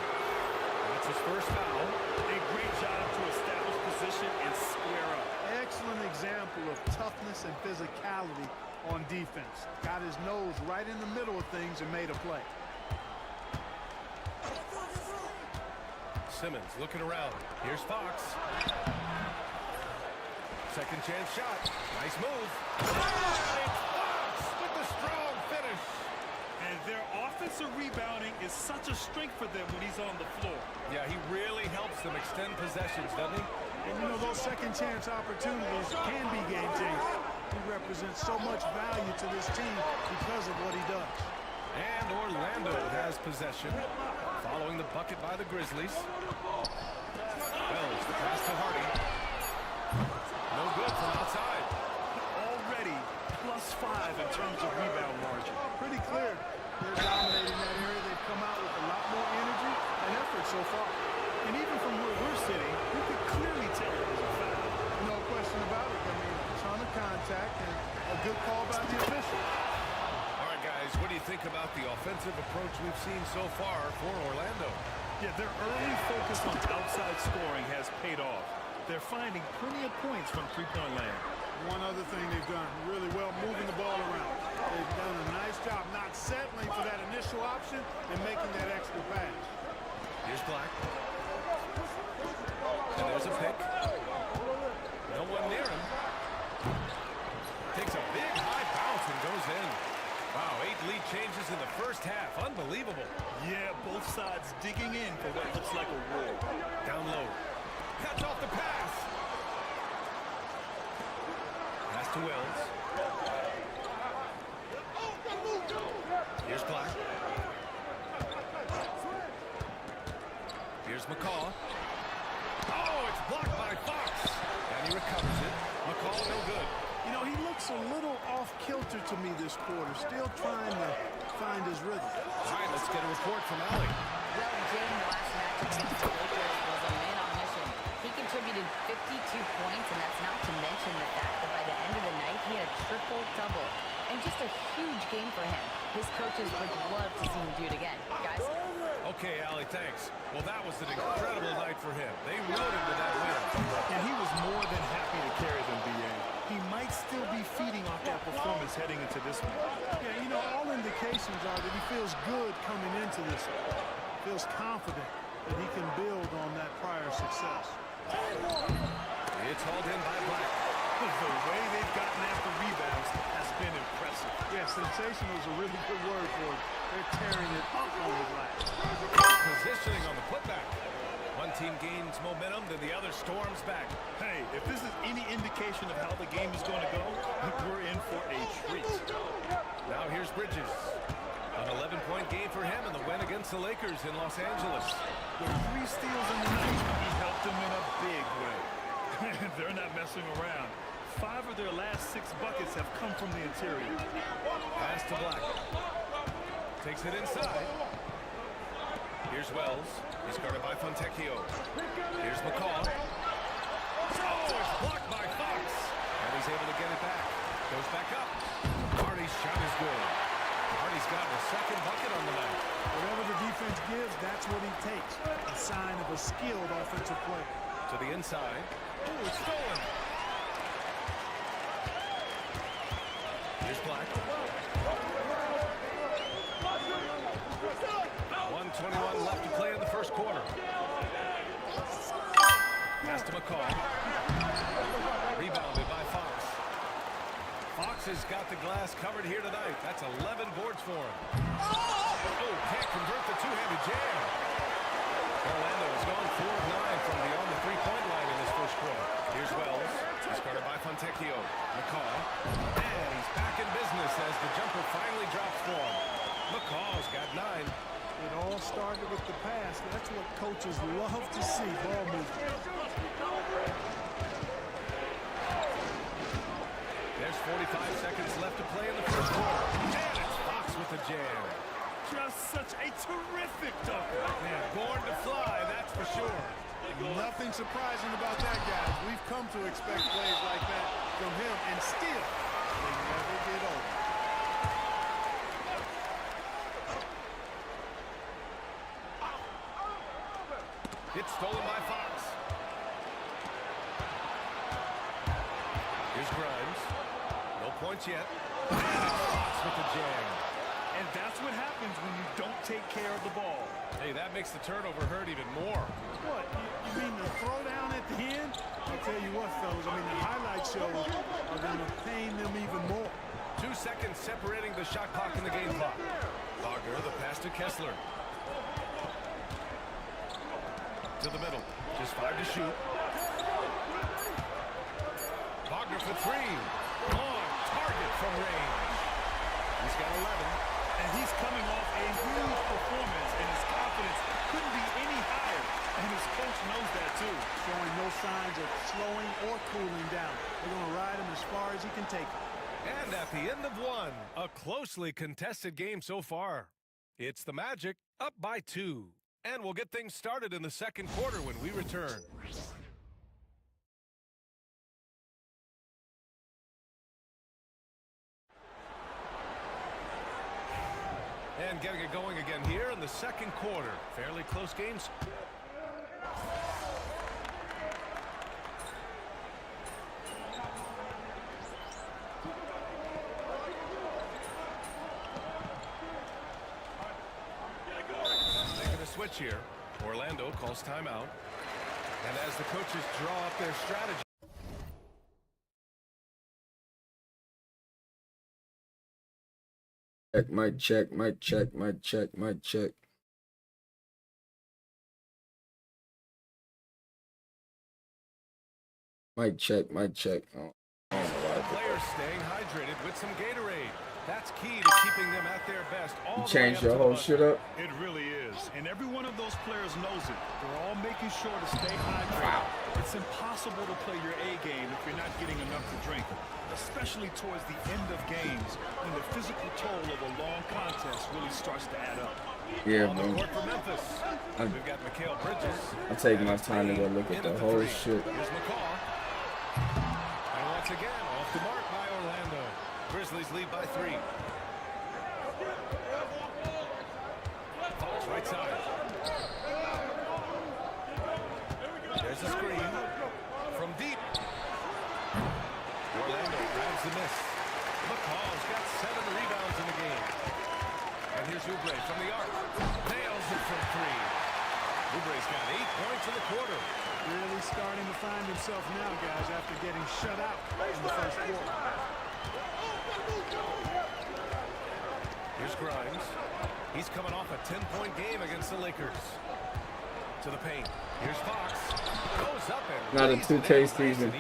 That's his first foul. A great job to establish position and square up. Excellent example of toughness and physicality on defense. Got his nose right in the middle of things and made a play. Simmons looking around. Here's Fox. Second chance shot. Nice move. And it's Fox. Defensive rebounding is such a strength for them when he's on the floor. Yeah, he really helps them extend possessions, doesn't he? And you know, those second chance opportunities can be game changers. He represents so much value to this team because of what he does. And Orlando has possession, following the bucket by the Grizzlies. Wells, the pass to Hardy. No good from outside. Already +5 in terms of rebound margin. Pretty clear. They're dominating that area. They've come out with a lot more energy and effort so far. And even from where we're sitting, you could clearly tell it was a foul. No question about it. I mean, a ton of contact and a good call by the official. All right, guys, what do you think about the offensive approach we've seen so far for Orlando? Yeah, their early focus on outside scoring has paid off. They're finding plenty of points from three-point land. One other thing they've done really well, moving the ball around. They've done a nice job not settling for that initial option and making that extra pass. Here's Black. And there's a pick. No one near him. Takes a big high bounce and goes in. Wow, 8 lead changes in the first half. Unbelievable. Yeah, both sides digging in for what looks like a war. Down low. Cuts off the pass. Pass to Wells. Here's Black. Here's McCaw. Oh, it's blocked by Fox. And he recovers it. McCaw no good. You know, he looks a little off-kilter to me this quarter, still trying to find his rhythm. All right, let's get a report from Allie. Well, Jay, in the last match against the Lakers was a man on mission. He contributed 52 points, and that's not to mention the fact that by the end of the night, he had a triple-double. And just a huge game for him. His coaches would love to see him do it again. Guys? Okay, Allie, thanks. Well, that was an incredible night for him. They rode him to that win. And he was more than happy to carry them, B.A. He might still be feeding off that performance heading into this one. Yeah, you know, all indications are that he feels good coming into this one. Feels confident that he can build on that prior success. It's hauled in by Black. The way they've gotten after rebounds has been impressive. Yeah, sensational is a really good word for it. They're tearing it up on the glass. Positioning on the putback. One team gains momentum, then the other storms back. Hey, if this is any indication of how the game is going to go, we're in for a treat. Now here's Bridges. An 11-point game for him in the win against the Lakers in Los Angeles. With 3 steals in the night, he helped them in a big way. They're not messing around. 5 of their last 6 buckets have come from the interior. Pass to Black. Takes it inside. Here's Wells. He's guarded by Fontecchio. Here's McCaw. Oh, it's blocked by Fox. And he's able to get it back. Goes back up. Hardy's shot is good. Hardy's got a second bucket on the night. Whatever the defense gives, that's what he takes. A sign of a skilled offensive player. To the inside. Oh, it's stolen. Here's Black. 1:21 left to play in the first quarter. Pass to McCaw. Rebounded by Fox. Fox has got the glass covered here tonight. That's 11 boards for him. Oh, can't convert the two-handed jam. Orlando has gone 4 of 9 from beyond the three-point line in this first quarter. Here's Wells. He's guarded by Fontecchio. McCaw. And he's back in business as the jumper finally drops for him. McCaw's got 9. It all started with the pass. That's what coaches love to see, ball movement. There's 45 seconds left to play in the first quarter. And it's Fox with the jam. Just such a terrific dunker. Man, born to fly, that's for sure. Nothing surprising about that, guys. We've come to expect plays like that from him, and still, they never get over. It's stolen by Fox. Here's Grimes. No points yet. And Fox with the jam. And that's what happens when you don't take care of the ball. Hey, that makes the turnover hurt even more. What? You mean the throwdown at the end? I'll tell you what, fellas. I mean, the highlight shows are going to pain them even more. 2 seconds separating the shot clock and the game clock. Wagner, the pass to Kessler. To the middle. Just 5 to shoot. Wagner for 3. On target from range. He's got 11. And he's coming off a huge performance, and his confidence couldn't be any higher. And his coach knows that, too. Showing no signs of slowing or cooling down. They're going to ride him as far as he can take him. And at the end of one, a closely contested game so far. It's the Magic up by 2. And we'll get things started in the second quarter when we return. And getting it going again here in the second quarter. Fairly close games. Making a switch here. Orlando calls timeout. And as the coaches draw up their strategy. Mic check, mic check, mic check, mic check. Mic check, mic check. Oh, Players staying hydrated with some Gatorade. That's key to keeping them at their best. You changed your whole shit up? It really is. And every one of those players knows it. They're all making sure to stay hydrated. It's impossible to play your A game if you're not getting enough to drink, especially towards the end of games when the physical toll of a long contest really starts to add up. Yeah, On bro. the court for Memphis. We've got Mikal Bridges. I'm taking my time to go look at the whole shit. Here's McCaw. And once again, off the mark by Orlando. Grizzlies lead by 3. Fox right side. There's a screen from deep. Orlando grabs the miss. McCaw's got 7 rebounds in the game. And here's Oubre from the arc. Nails it from 3. Oubre's got 8 points in the quarter. Really starting to find himself now, guys, after getting shut out in the first quarter. Here's Grimes. He's coming off a 10-point game against the Lakers. To the paint. Here's Fox. Goes up and Not a 2K season.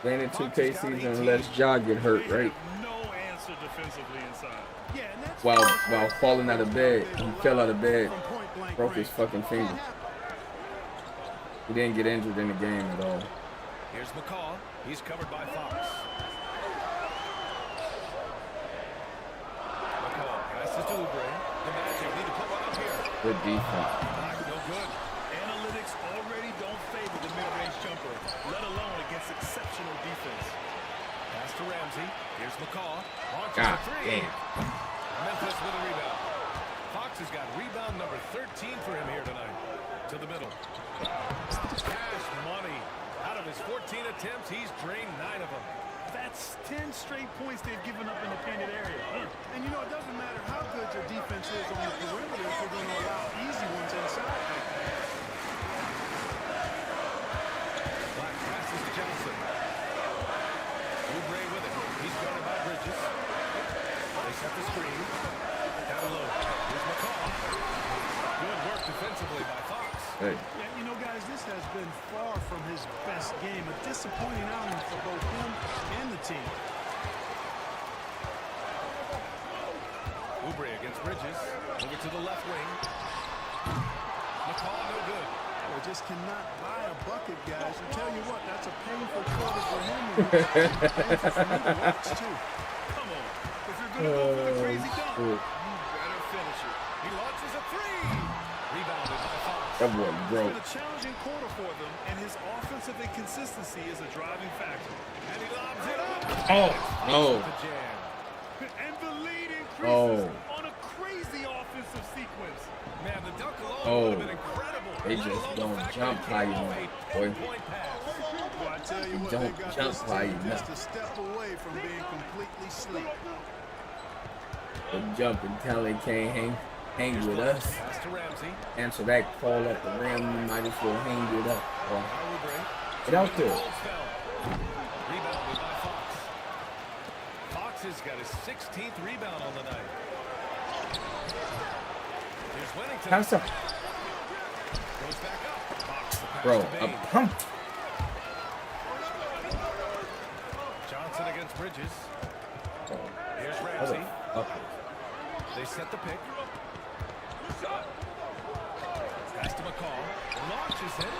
They ain't a 2K season unless Ja get hurt, right? No answer defensively inside. Yeah, and that's While falling out of bed, he fell out of bed, broke his fucking finger. He didn't get injured in the game at all. Here's McCaw. He's covered by Fox. McCaw passes to Oubre. The Magic need to put one up here. Good defense. No good. Analytics already don't favor the mid-range jumper, let alone against exceptional defense. Pass to Ramsey. Here's McCaw. Launches God a 3. damn. Memphis with a rebound. Fox has got rebound number 13 for him here tonight. To the middle. Cash money. Out of his 14 attempts, he's drained 9 of them. That's 10 straight points they've given up in the painted area. And you know, it doesn't matter how good your defense is on the perimeter if you're going to allow easy ones inside. Black passes to Johnson. Oubre with it. He's guarded by Bridges. They set the screen. Down low. Here's McCaw. Good work defensively by Fox. Hey. Yeah, you know, guys, this has been far from his best game. A disappointing outing for both him and the team. Oubre against Bridges. Over to the left wing. McCaw, no good. Well, just cannot buy a bucket, guys. I tell you what, that's a painful quarter for him. Painful for me to watch, too. Come on. If you're going to go for the crazy dunk, you better finish it. He launches a 3. Rebounded by Fox. That boy broke. It's been a challenging quarter for them, and his offensive inconsistency is a driving factor. And he lobs it up. Oh, no. And the lead increases on a crazy offensive sequence. Man, the dunk alone Oh. would have been incredible. They just don't jump high enough, boy. Well, I tell you what, Don't they got jump this high team enough. just a step away from being completely asleep. They jump until they can't hang with us. Pass to Ramsey. Answer that call at the rim, you might as well hang it up. Boy. Get out there. Rebounded by Fox. Fox has got his 16th rebound on the night. Pass up. Bro, a pump. Johnson against Bridges. Here's Ramsey. They set the pick. Pass to McCall. Launches it.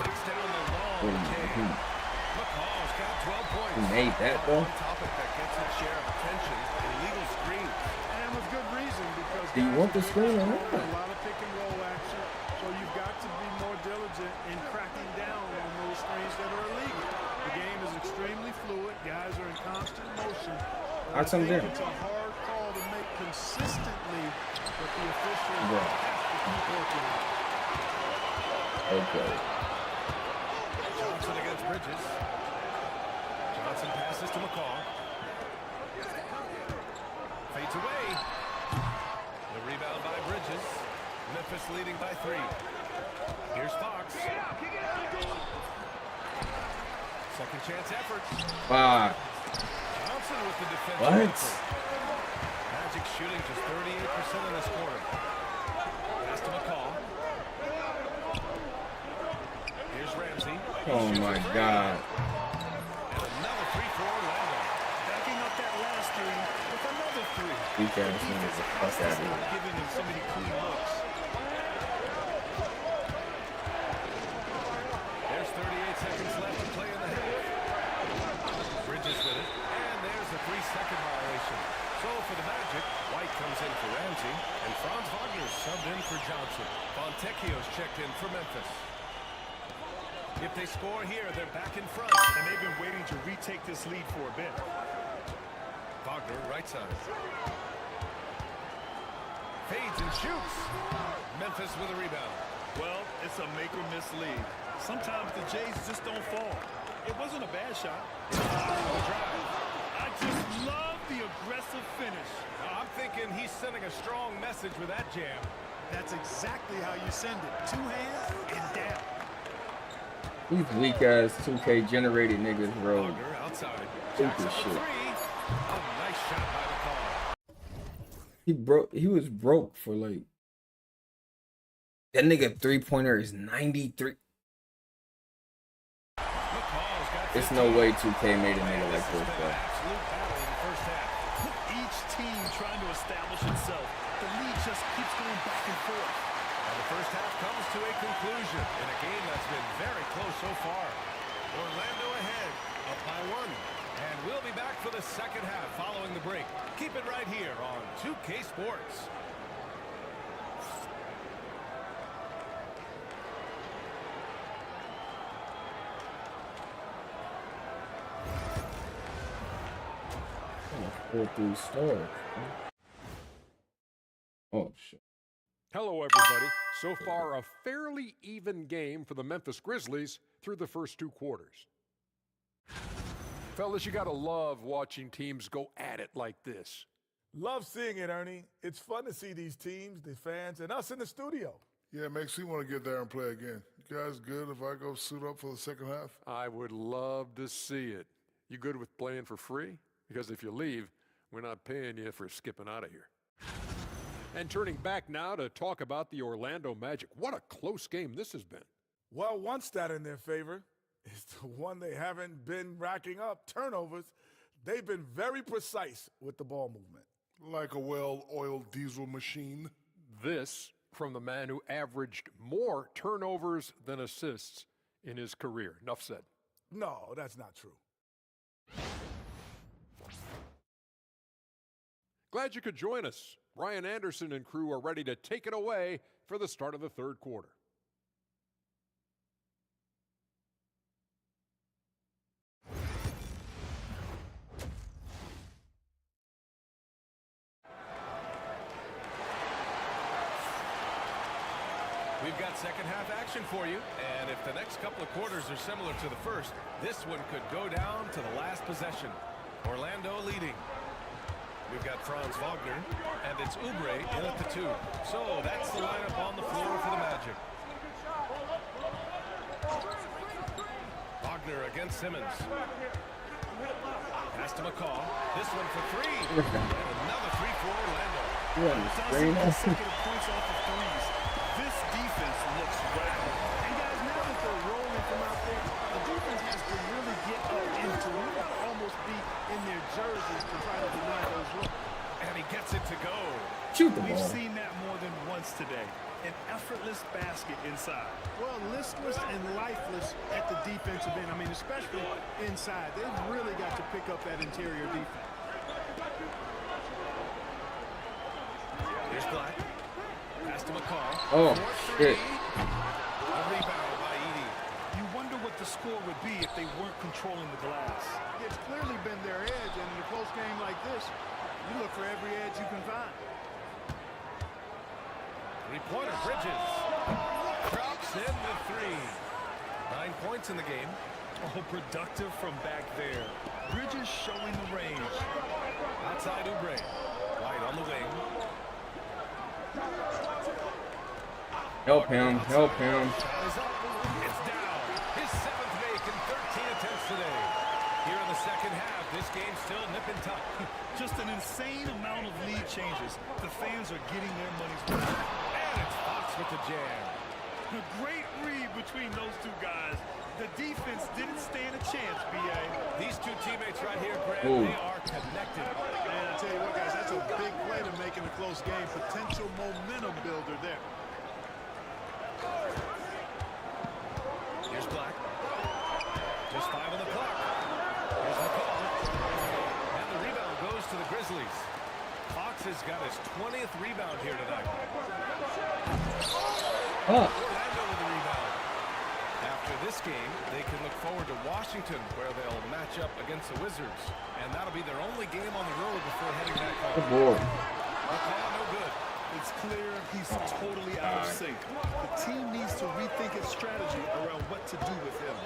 Takes down the long kick. McCall's got 12 points. He made that, though. One topic that gets its share of attention, illegal screens. And with good reason, because Do you want the screen or not? a lot of pick and roll action, so you've got to be more diligent in cracking down on those screens that are illegal. The game is extremely fluid. Guys are in constant motion. I think it's a hard call to make consistently, but the officials have to keep working on it. Okay. Johnson against Bridges. Johnson passes to McCall. Fades away. The rebound by Bridges. Memphis leading by 3. Here's Fox. Second chance effort. Wow. Johnson with the defensive What? effort. Magic shooting just 38% in this quarter. Pass to McCall. Here's Ramsey. Oh my God. And another 3 for Orlando. Backing up that last 3 with another 3. Weak ass niggas are fuck out of here. Giving him so many clean looks. There's 38 seconds left to play in the half. Bridges with it. And there's a 3-second violation. So for the Magic, White comes in for Ramsey. And Franz Wagner's subbed in for Johnson. Fontecchio's checked in for Memphis. If they score here, they're back in front. And they've been waiting to retake this lead for a bit. Wagner, right side. Fades and shoots. Memphis with a rebound. Well, it's a make-or-miss lead. Sometimes the Jays just don't fall. It wasn't a bad shot. I just love the aggressive finish. I'm thinking he's sending a strong message with that jam. That's exactly how you send it. 2 hands and down. These weak ass 2K generated niggas, bro. Wagner outside. Stupid shit. Oh, nice shot by McCall. He was broke for like. That nigga 3-pointer is 93. It's no way 2K made a nigga like this, bro. Each team trying to establish itself. The lead just keeps going back and forth. And the first half comes to a conclusion in a game that's been very close so far. Orlando ahead, up by 1. And we'll be back for the second half following the break. Keep it right here on 2K Sports. Four, 3 stars. Oh shit. Hello, everybody. So far, a fairly even game for the Memphis Grizzlies through the first 2 quarters. Fellas, you gotta love watching teams go at it like this. Love seeing it, Ernie. It's fun to see these teams, the fans, and us in the studio. Yeah, it makes me want to get there and play again. You guys good if I go suit up for the second half? I would love to see it. You good with playing for free? Because if you leave, we're not paying you for skipping out of here. And turning back now to talk about the Orlando Magic. What a close game this has been. Well, one stat in their favor is the one they haven't been racking up, turnovers. They've been very precise with the ball movement. Like a well-oiled diesel machine. This from the man who averaged more turnovers than assists in his career. Enough said. No, that's not true. Glad you could join us. Ryan Anderson and crew are ready to take it away for the start of the third quarter. We've got second half action for you, and if the next couple of quarters are similar to the first, this one could go down to the last possession. Orlando leading. We've got Franz Wagner, and it's Oubre in at the 2. So that's the lineup on the floor for the Magic. Wagner against Simmons. Pass to McCall. This one for 3. And another 3 for Orlando. Yeah, consecutive points off of threes. This defense looks rattled. And guys, now that they're rolling from out there, the defense has to really get up into it, almost be in their jerseys to try to deny those looks. And he gets it to go. Shoot the We've ball. seen that more than once today. An effortless basket inside. Well, listless and lifeless at the defensive end. I mean, especially inside. They've really got to pick up that interior defense. Here's Black. Pass to McCall. Oh, shit. A rebound by Edey. You wonder what the score would be if they weren't controlling the glass. It's clearly been their edge, and in a close game like this, you look for every edge you can find. Three-pointer, Bridges. Drops in the three. 9 points in the game. Oh, productive from back there. Bridges showing the range. Outside Oubre. White on the wing. Help him. Help him. It's down. His 7th make in 13 attempts today. Here in the second half, this game's still nip and tuck. Just an insane amount of lead changes. The fans are getting their money's worth. And it's Fox with the jam. A great read between those two guys. The defense didn't stand a chance, B.A. These two teammates right here, Grant, Ooh. they are connected. And I tell you what, guys, that's a big play to make in a close game. Potential momentum builder there. Here's Black. Just 5 on the clock. Here's McCall. And the rebound goes to the Grizzlies. Fox has got his 20th rebound here tonight. Orlando with the rebound. After this game, they can look forward to Washington, where they'll match up against the Wizards. And that'll be their only game on the road before heading back home. Good board. McCall, no good. It's clear he's totally out of sync. The team needs to rethink its strategy around what to do with him.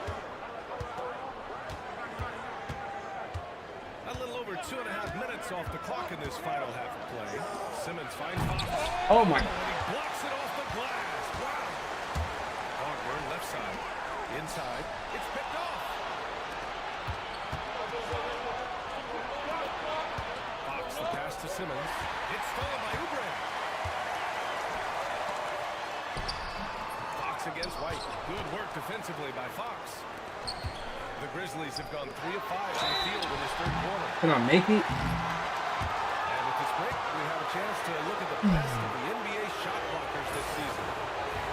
A little over 2.5 minutes off the clock in this final half of play. Simmons finds Fox. Oh, my. And he blocks it off the glass. Wow. Wagner, left side. Inside. It's picked off. Fox, the pass to Simmons. It's stolen by Oubre. Fox against White. Good work defensively by Fox. The Grizzlies have gone 3 of 5 in the field in this third quarter. Can I make it? And with this break, we have a chance to look at the best of the NBA shot blockers this season.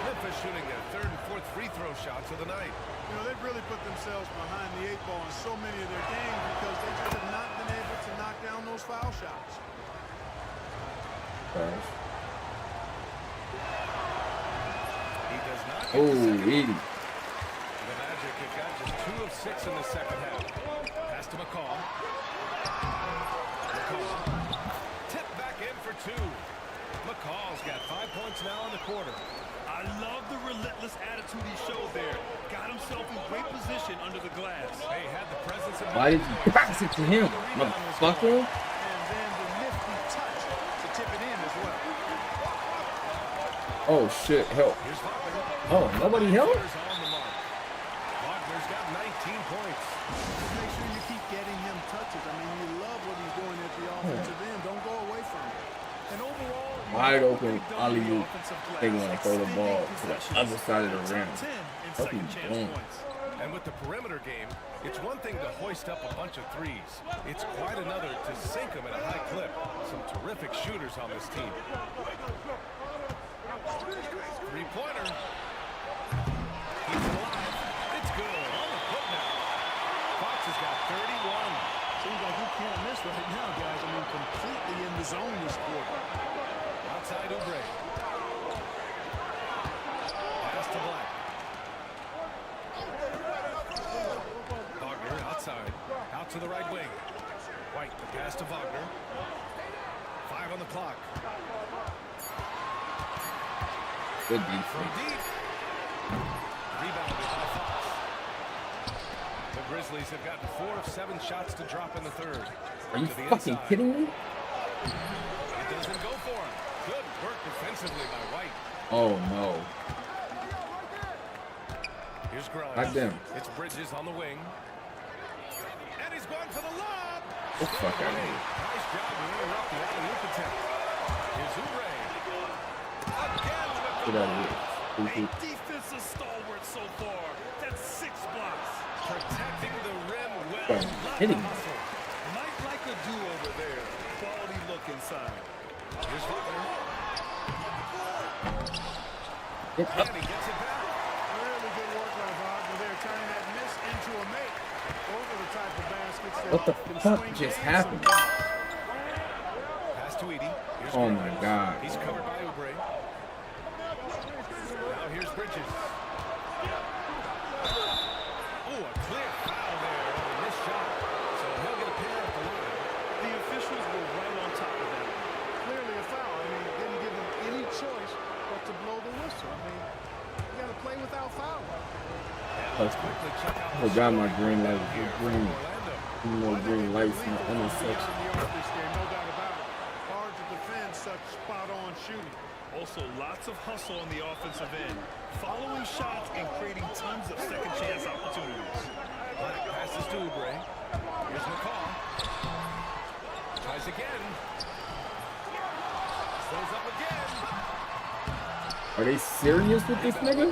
Memphis shooting their 3rd and 4th free throw shots of the night. You know, they've really put themselves behind the 8 ball in so many of their games because they just have not been able to knock down those foul shots. He does not get Oh, the second. Edey. The Magic have got just 2 of 6 in the second half. Pass to McCall. McCall. Tip back in for 2. McCall's got 5 points now in the quarter. I love the relentless attitude he showed there. Got himself in great position under the glass. Hey, had the presence of... Why did you pass it to him, motherfucker? And then the nifty touch to tip it in as well. Oh, shit. Help. Here's Wagner. Oh, nobody helped? Wagner's on the mark. Wagner's got 19 points. Just make sure you keep getting him touches. I mean, you love what he's doing at the offensive end. Don't go away from it. And overall, Wide open alley-oop. They want to throw the ball to the other side of the rim. Hope he's boom. And with the perimeter game, it's one thing to hoist up a bunch of threes. It's quite another to sink them at a high clip. Some terrific shooters on this team. Three-pointer. Keeps it alive. It's good. On the foot now. Fox has got 31. Seems like he can't miss right now, guys. I mean, completely in the zone this quarter. Outside Oubre. Pass to Black. Wagner outside. Out to the right wing. White, the pass to Wagner. 5 on the clock. Good From defense. deep. Rebounded by Fox. The Grizzlies have gotten 4 of 7 shots to drop in the third. Are you To the fucking inside. kidding me? It doesn't go for him. Good work defensively by White. Oh, no. Here's Grimes. Goddamn. It's Bridges on the wing. And he's going for the lob. Oh, fuck out of here. Nice job to interrupt the alley-oop attempt. Here's Oubre. Again, Get out of here. Defensive stalwart so far. That's 6 blocks. Protecting the rim well. Hitting. Might like a do-over there. Quality look inside. Here's Wagner. Get up. And he gets it back. Really good work by Wagner there, turning that miss into a make. Those are the type of baskets that What the can fuck swing just games happened? Pass to Edie. Here's Oh Grimes. my God. He's covered by Oubre. Now here's Bridges. Oh, a clear foul there on a missed shot. So he'll get a pair at the line. The officials were right on top of that. Clearly a foul. I mean, didn't give them any choice but to blow the whistle. I mean, you got to play without foul. I forgot my green light. Green. More green lights in the intersection. No doubt about it. Hard to defend such spot-on shooting. Also, lots of hustle on the offensive end. Following shots and creating tons of second chance opportunities. Black passes to Oubre. Here's McCall. Tries again. Slows up again. Are they serious with this nigga?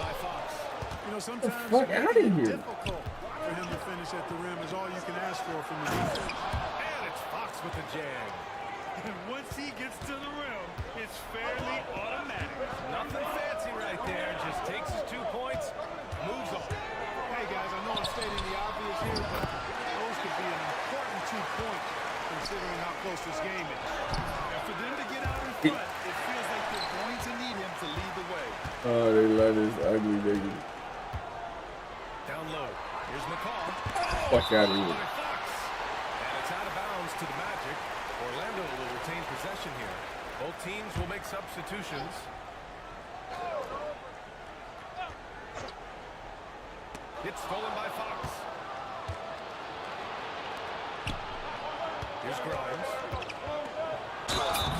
You know, sometimes Get the fuck out of here. difficult for him to finish at the rim is all you can ask for from the defense. And it's Fox with the jam. And once he gets to the rim, it's fairly automatic. Nothing fancy right there. Just takes his 2 points, moves on. Hey, guys, I know I'm stating the obvious here, but those could be an important 2 points considering how close this game is. And for them to get out in front, it feels like they're going to need him to lead the way. Oh, they love this ugly nigga. Down low. Here's McCall. Fuck out of here. Fox. And it's out of bounds to the Magic. Orlando will retain possession here. Both teams will make substitutions. It's stolen by Fox. Here's Grimes.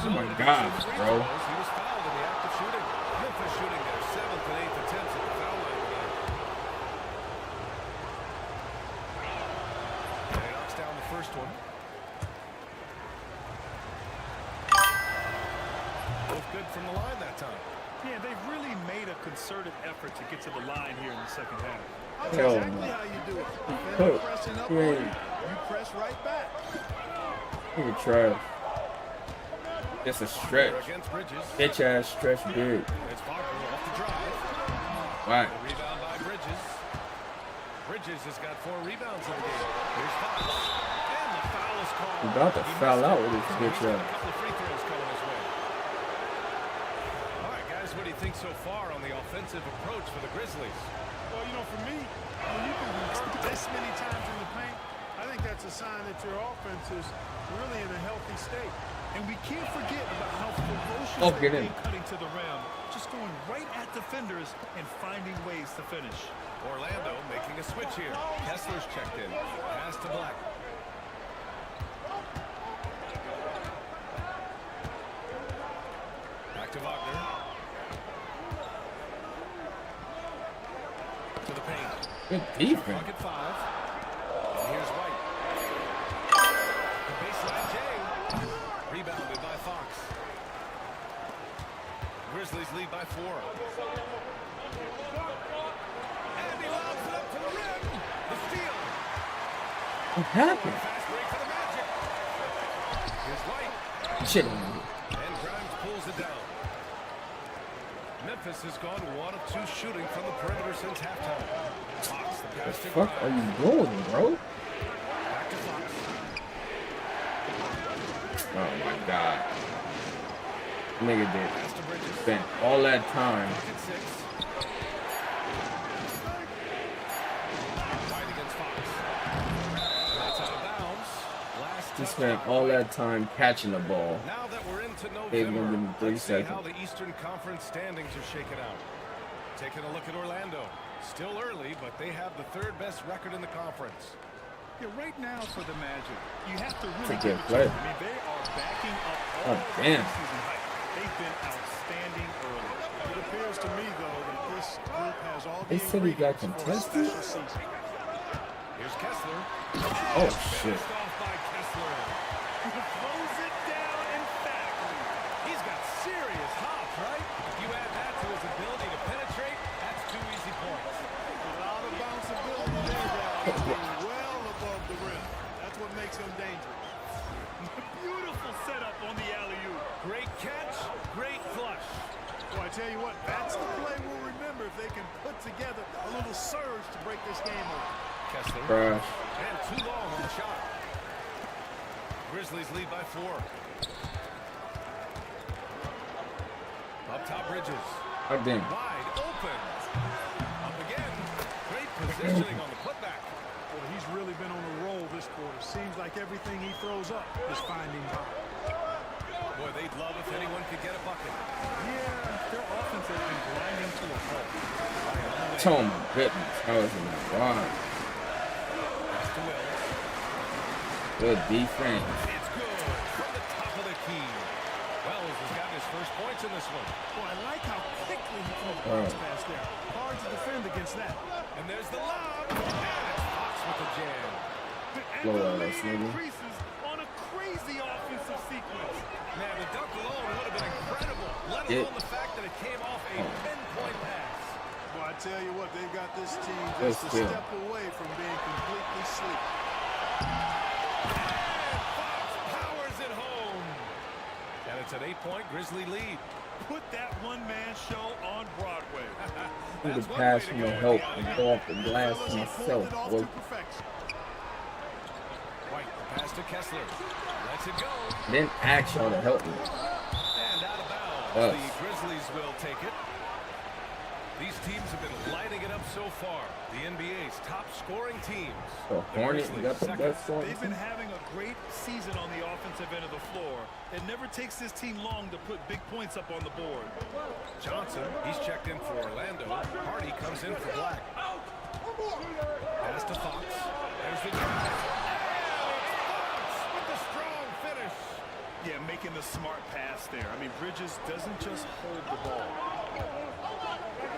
Oh my God, bro. He was fouled in the act of shooting. Memphis shooting their 7th and 8th attempts at the foul line tonight. And he knocks down the first one. Both good from the line that time. Yeah, they've really made a concerted effort to get to the line here in the second half. That's Hell exactly no. how you do it. Defender Huh. pressing up Yeah. on you, you press right back. Nigga trash. It's a stretch. Against Bridges. Bitch ass stretch big. It's Wagner off the drive. Right. A rebound by Bridges. Bridges has got 4 rebounds in the game. Here's Fox. And the foul is called. He about to foul out with his bitch He's got a ass. couple of free throws coming his way. All right, guys, what do you think so far on the offensive approach for the Grizzlies? Well, you know, for me, when you can hurt this many times in the paint, I think that's a sign that your offense is really in a healthy state. And we can't forget about how ferocious Oh, they've get in. been cutting to the rim. Just going right at defenders and finding ways to finish. Orlando making a switch here. Kessler's checked in. Pass to Black. Back to Wagner. To the paint. Good defense. Bucket 5. And here's White. The baseline Jay. Rebounded by Fox. Grizzlies lead by 4. And he lobs it up to the rim. The steal. What happened? Fast break for the Magic. Here's White. Shit. And Grimes pulls it down. Memphis has gone 1 of 2 shooting from the perimeter since halftime. Fox, the The pass to fuck are you doing, bro? Back to Fox. Oh my God. Nigga did. Pass to Bridges. Spent all that time. Bucket 6. White against Fox. That's out of bounds. Last He touch. spent all that time catching the ball. Now that we're into They're gonna November, give him 3 let's see how seconds. the Eastern Conference standings are shaken out. Taking a look at Orlando. Still early, but they have the 3rd best record in the conference. Yeah, right now for the Magic, you have to It's a really good give it to play. them. I mean, they are backing up all Oh, of the damn. season hype. They've been outstanding early. It appears to me, though, that this group has all the They said he got ingredients for a contested? special season. Here's Kessler. Oh shit. Finished off by Kessler. Throws it down emphatically. He's got serious hops, right? You add that to his ability tell you what, that's the play we'll remember if they can put together a little surge to break this game open. Kessler. And too long on the shot. Grizzlies lead by 4. Up top, Bridges. Wide open. Up again. Great positioning on the putback. Well, he's really been on a roll this quarter. Seems like everything he throws up is finding bottom. Boy, they'd love if anyone could get a bucket. Yeah, their offense has been grinding to a halt. Oh my goodness, that was in the line. Good defense. It's good from the top of the key. Wells has gotten his first points in this one. Boy, I like how quickly he threw the bounce pass there. Hard to defend against that. And there's the lob. And it's Fox with the jam. And the lead increases on a crazy offensive sequence. Man, the dunk alone would have been incredible, let alone the fact that it came off a 10-point pass. Well, I tell you what, they've got this team just a step away from being completely sleep. And Fox powers it home. And it's an 8-point Grizzly lead. Put that one-man show on Broadway. I'm the pass from the help and go off the glass myself. Boy. White, the pass to Kessler. Lets it go. Didn't ask y'all to help me. And out of bounds. The Grizzlies will take it. These teams have been lighting it up so far. The NBA's top scoring teams. So Hornet got the best scoring. They've been having a great season on the offensive end of the floor. It never takes this team long to put big points up on the board. Johnson, he's checked in for Orlando. Hardy comes in for Black. Pass to Fox. There's the drive. Fox with the strong finish. Yeah, making the smart pass there. I mean, Bridges doesn't just hold the ball.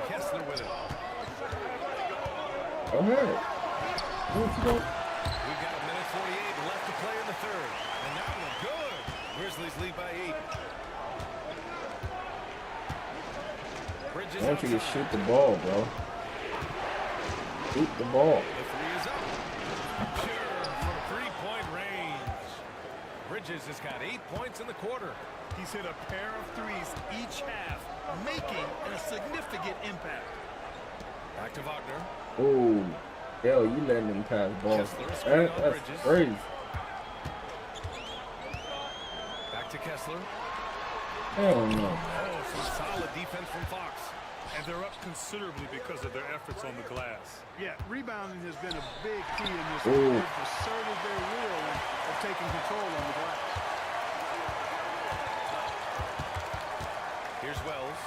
Kessler with it. Go ahead. We've got a minute 48 left to play in the third. And now we're good. Grizzlies lead by 8. Bridges I want you to shoot the ball, bro. Shoot the ball. The 3 is up. Sure, from 3-point range. Bridges has got 8 points in the quarter. He's hit a pair of threes each half, making a significant impact. Back to Wagner. Oh, hell, you letting them pass balls. That's crazy. Back to Kessler. Hell no. Oh, some solid defense from Fox. And they're up considerably because of their efforts on the glass. Yeah, rebounding has been a big key in this game. They've asserted their will of taking control on the glass. Here's Wells,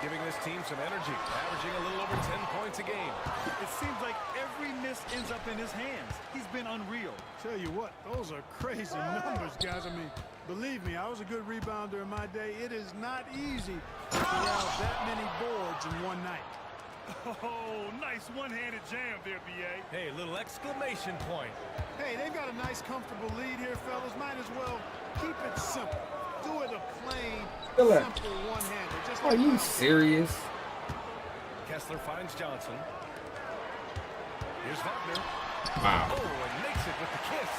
giving this team some energy, averaging a little over 10 points a game. It seems like every miss ends up in his hands. He's been unreal. Tell you what, those are crazy numbers, guys. I mean, believe me, I was a good rebounder in my day. It is not easy to throw out that many boards in one night. Oh, nice one-handed jam there, B.A. Hey, little exclamation point. Hey, they've got a nice, comfortable lead here, fellas. Might as well keep it simple. Do it a plain, simple one-hander. Just Are you serious? Kessler finds Johnson. Here's Wagner. Wow. Oh, and makes it with the kiss.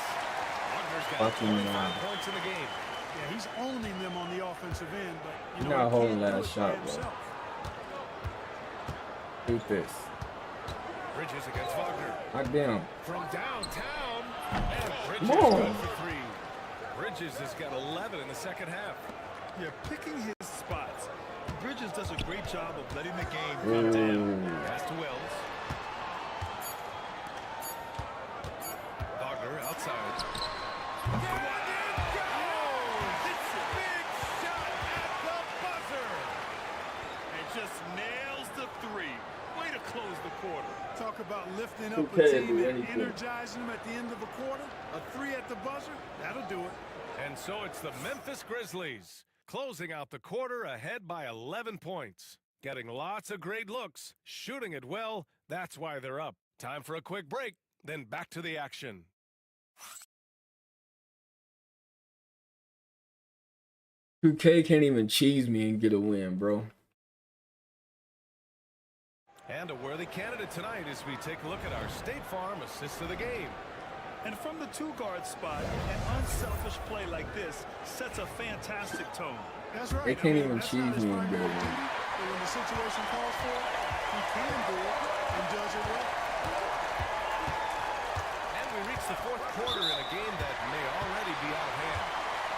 Wagner's got 25 points in the game. Yeah, he's owning them on the offensive end, but you You're know, not holding that shot, bro. himself. Shoot this. Bridges against Wagner. Goddamn. From downtown. And Bridges Come on. goes for 3. Bridges has got 11 in the second half. Yeah, picking his spots. Bridges does a great job of letting the game run down. Pass to Wells. Wagner outside. It's a big shot at the buzzer. And just nails the 3. Way to close the quarter. Talk about lifting up a team and energizing them at the end of a quarter. A 3 at the buzzer, that'll do it. And so it's the Memphis Grizzlies closing out the quarter ahead by 11 points. Getting lots of great looks, shooting it well. That's why they're up. Time for a quick break, then back to the action. $2K can't even cheese me and get a win, bro. And a worthy candidate tonight as we take a look at our State Farm assist of the game. And from the 2-guard spot, an unselfish play like this sets a fantastic tone. That's right. They can't even cheese me and get a win. But when situation calls for, he can do it and does it well. And we reach the fourth quarter in a game that may already be out of hand.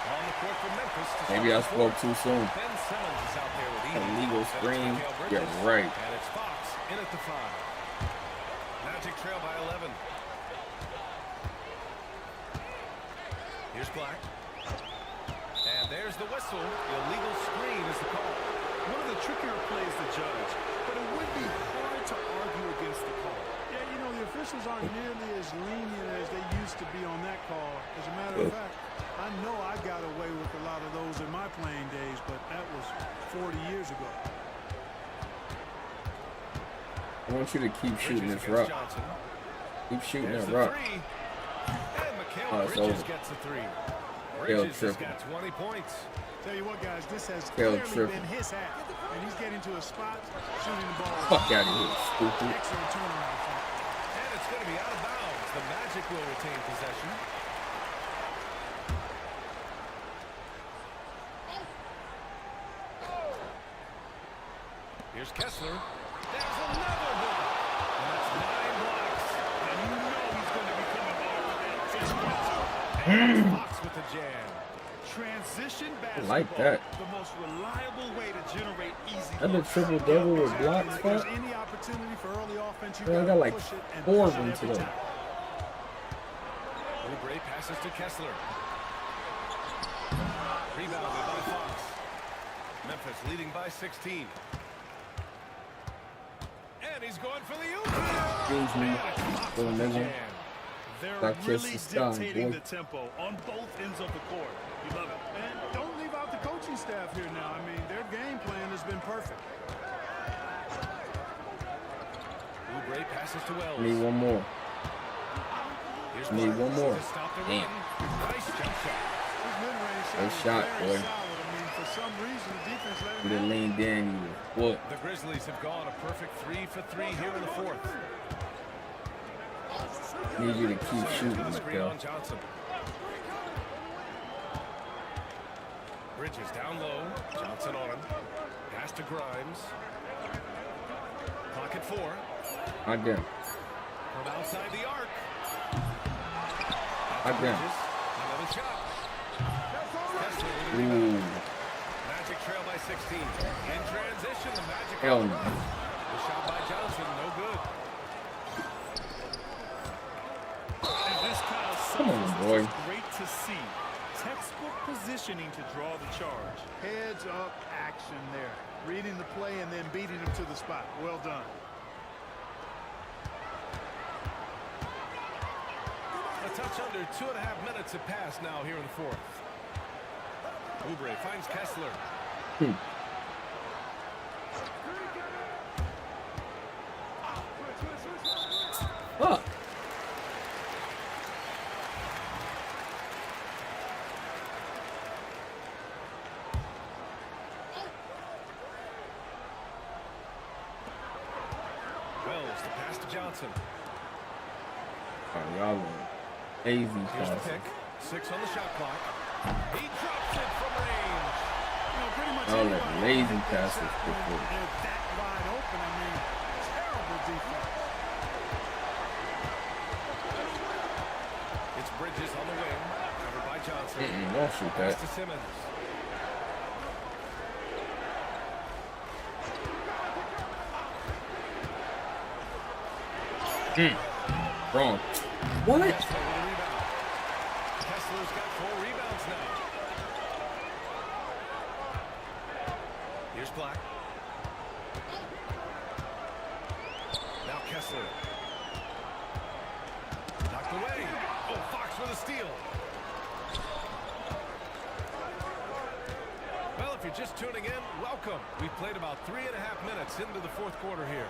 On the court for Memphis. Maybe I spoke too soon. Ben Simmons is out there with Edie. Illegal screen. Get right. And it's Fox in at the 5. Magic trail by 11. Here's Black. And there's the whistle. Illegal screen is the call. One of the trickier plays to judge, but it would be hard to argue against the call. Yeah, you know, the officials aren't nearly as lenient as they used to be on that call. As a matter of fact, I know I got away with a lot of those in my playing days, but that was 40 years ago. I want you to keep shooting this rock. Keep shooting that rock. Oh, it's over. Gets a 3. Bridges has got 20 points. Tell you what, guys, this has Tail clearly tripping. been his half, and he's getting to a spot, shooting the ball. Fuck out of here, stupid. Excellent turnaround. And it's going to be out of bounds. The Magic will retain possession. Here's Kessler. There's another block. And that's 9 blocks. And you know he's going to be coming back with that. And Fox with the jam. Transition basketball. I like that. The most reliable way to generate easy. That a triple double with blocks, If there's any opportunity for early offense, you I got like 4 of them today. Oubre passes to Kessler. Rebounded by Fox. Memphis leading by 16. And he's going for the Excuse me. For the nigga. They're really dictating the tempo on both ends of the court. You love it. And don't leave out the coaching staff here now. I mean, their game plan has been perfect. Oubre passes to Wells. Need one more. Need one more. Damn. Nice jump shot. Good shot, boy. For some reason, the defense let him Would have leaned in. What? The Grizzlies have gone a perfect 3 for 3 here in the fourth. Need you to keep shooting, girl. Johnson. Bridges down low. Johnson on him. Pass to Grimes. Pocket 4. Again. From outside the arc. Again. Another shot. Ooh. Magic trail by 16. In transition, the Magic. Hell no. The shot by Johnson, no good. And this kind of Come on, boy. is great to see. Textbook positioning to draw the charge. Heads up action there. Reading the play and then beating him to the spot. Well done. A touch under 2.5 minutes have passed now here in the fourth. Oubre finds Kessler. Fuck. Wells, the pass to Johnson. Oh, y'all are lazy Here's the passes. pick. 6 on the shot clock. He drops it from range. You know, pretty much Y'all are anybody lazy can hit that passes shot when before. they're that wide open. I mean, terrible defense. It's Bridges on the wing. Covered by Johnson. Don't shoot that. Pass to Simmons. Wrong. What? Kessler with a rebound. Kessler's got 4 rebounds now. Here's Black. Now Kessler. Knocked away. Oh, Fox with a steal. Well, if you're just tuning in, welcome. We've played about 3.5 minutes into the fourth quarter here.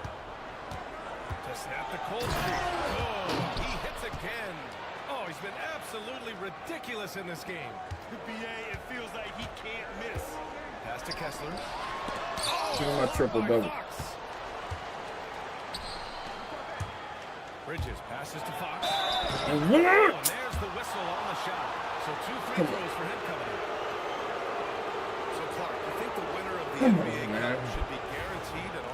To snap the cold streak. Oh, he hits again. Oh, he's been absolutely ridiculous in this game. BA, it feels like he can't miss. Pass to Kessler. Give him a triple double. Fox. Bridges passes to Fox. And Oh, what? and there's the whistle on the shot. So 2 free throws for him coming up. So Clark, I think the winner of the NBA Cup should be guaranteed an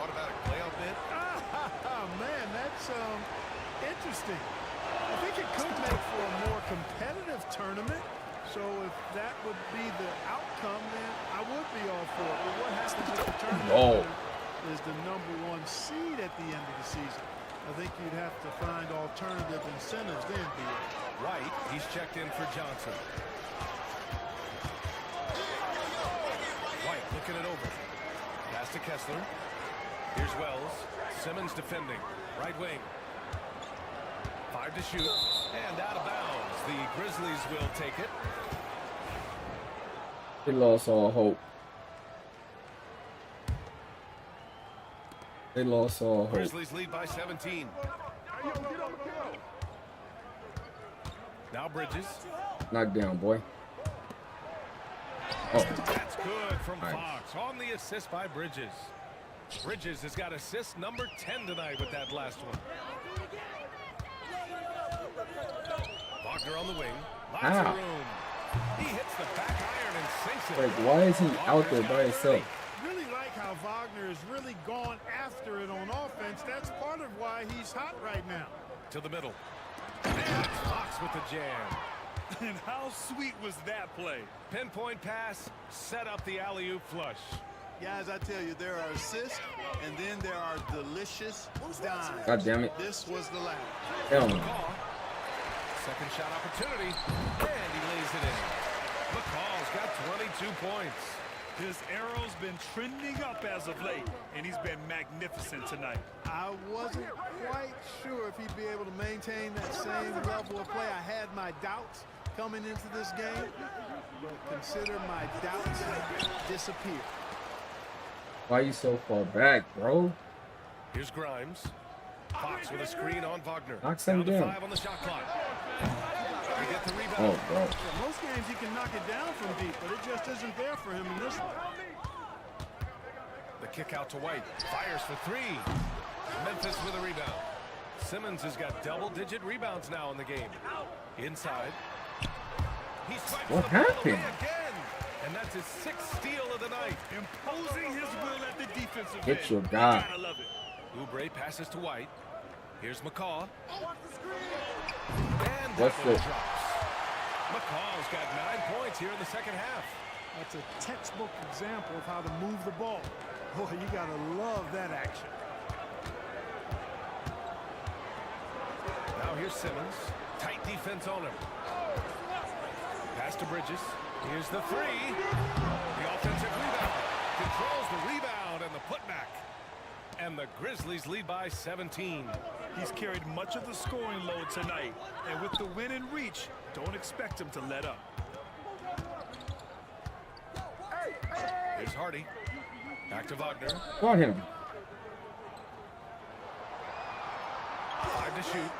is the #1 seed at the end of the season. I think you'd have to find alternative incentives then, B.A. White, he's checked in for Johnson. White looking it over. Pass to Kessler. Here's Wells. Simmons defending. Right wing. 5 to shoot. And out of bounds. The Grizzlies will take it. They lost all hope. They lost all hope. Grizzlies lead by 17. Now Bridges. Knock down, boy. Oh. That's good from Fox on the assist by Bridges. Bridges has got assist number 10 tonight with that last one. Wagner on the wing. Lots of room. He hits the back iron and sinks it. Like, why is he out there by himself? Really like how Wagner has really gone after it on offense. That's part of why he's hot right now. To the middle. And Fox with the jam. And how sweet was that play? Pinpoint pass, set up the alley-oop flush. Guys, I tell you, there are assists, and then there are delicious dimes. God damn it. This was the last. Hell no. Second shot opportunity, and he lays it in. McCall's got 22 points. His arrow's been trending up as of late, and he's been magnificent tonight. I wasn't quite sure if he'd be able to maintain that same level of play. I had my doubts coming into this game, but consider my doubts disappear. Why are you so far back, bro? Here's Grimes. Fox with a screen on Wagner. Knock some down. 5 on the shot clock. We get the rebound. Oh, bro. Yeah, most games he can knock it down from deep, but it just isn't there for him in this one. The kick out to White. Fires for 3. Memphis with a rebound. Simmons has got double-digit rebounds now in the game. Inside. He swipes What happened? Again. And that's his 6th steal of the night. Imposing his will at the defensive Hit end. your guy. Gotta love it. Oubre passes to White. Here's McCaw. And What's that one it? drops. McCaw's got 9 points here in the second half. That's a textbook example of how to move the ball. Boy, you gotta love that action. Now here's Simmons. Tight defense on him. Pass to Bridges. Here's the 3. The offensive rebound. Controls the rebound and the putback. And the Grizzlies lead by 17. He's carried much of the scoring load tonight. And with the win in reach, don't expect him to let up. Here's Hardy. Back to Wagner. Go on him. 5 to shoot.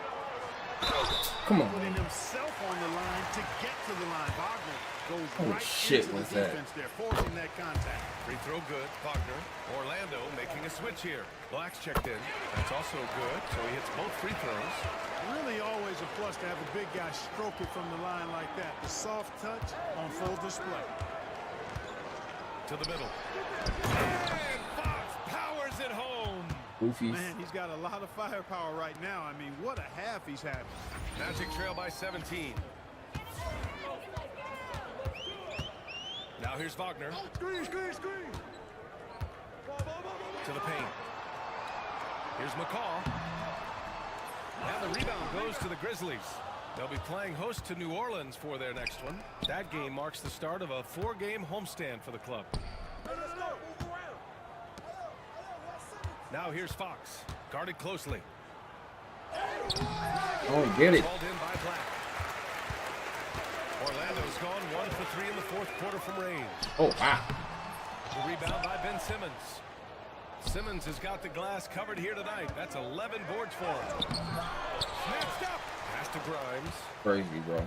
Come on. Putting himself on the line to get to the line. Wagner goes Holy right shit, into what's the that? defense there, forcing that contact. Free throw good. Wagner. Orlando making a switch here. Black's checked in. That's also good. So he hits both free throws. Really always a plus to have a big guy stroke it from the line like that. The soft touch on full display. To the middle. And Fox powers it home. Goofies. Man, he's got a lot of firepower right now. I mean, what a half he's having. Magic trail by 17. Now here's Wagner. Screen, screen, screen. To the paint. Here's McCaw. And the rebound goes to the Grizzlies. They'll be playing host to New Orleans for their next one. That game marks the start of a 4-game homestand for the club. Now here's Fox. Guarded closely. Oh, get it. Called in by Black. Orlando's gone 1 for 3 in the 4th quarter from range. Oh, wow. The rebound by Ben Simmons. Simmons has got the glass covered here tonight. That's 11 boards for him. Snatched up. Pass to Grimes. Crazy, bro.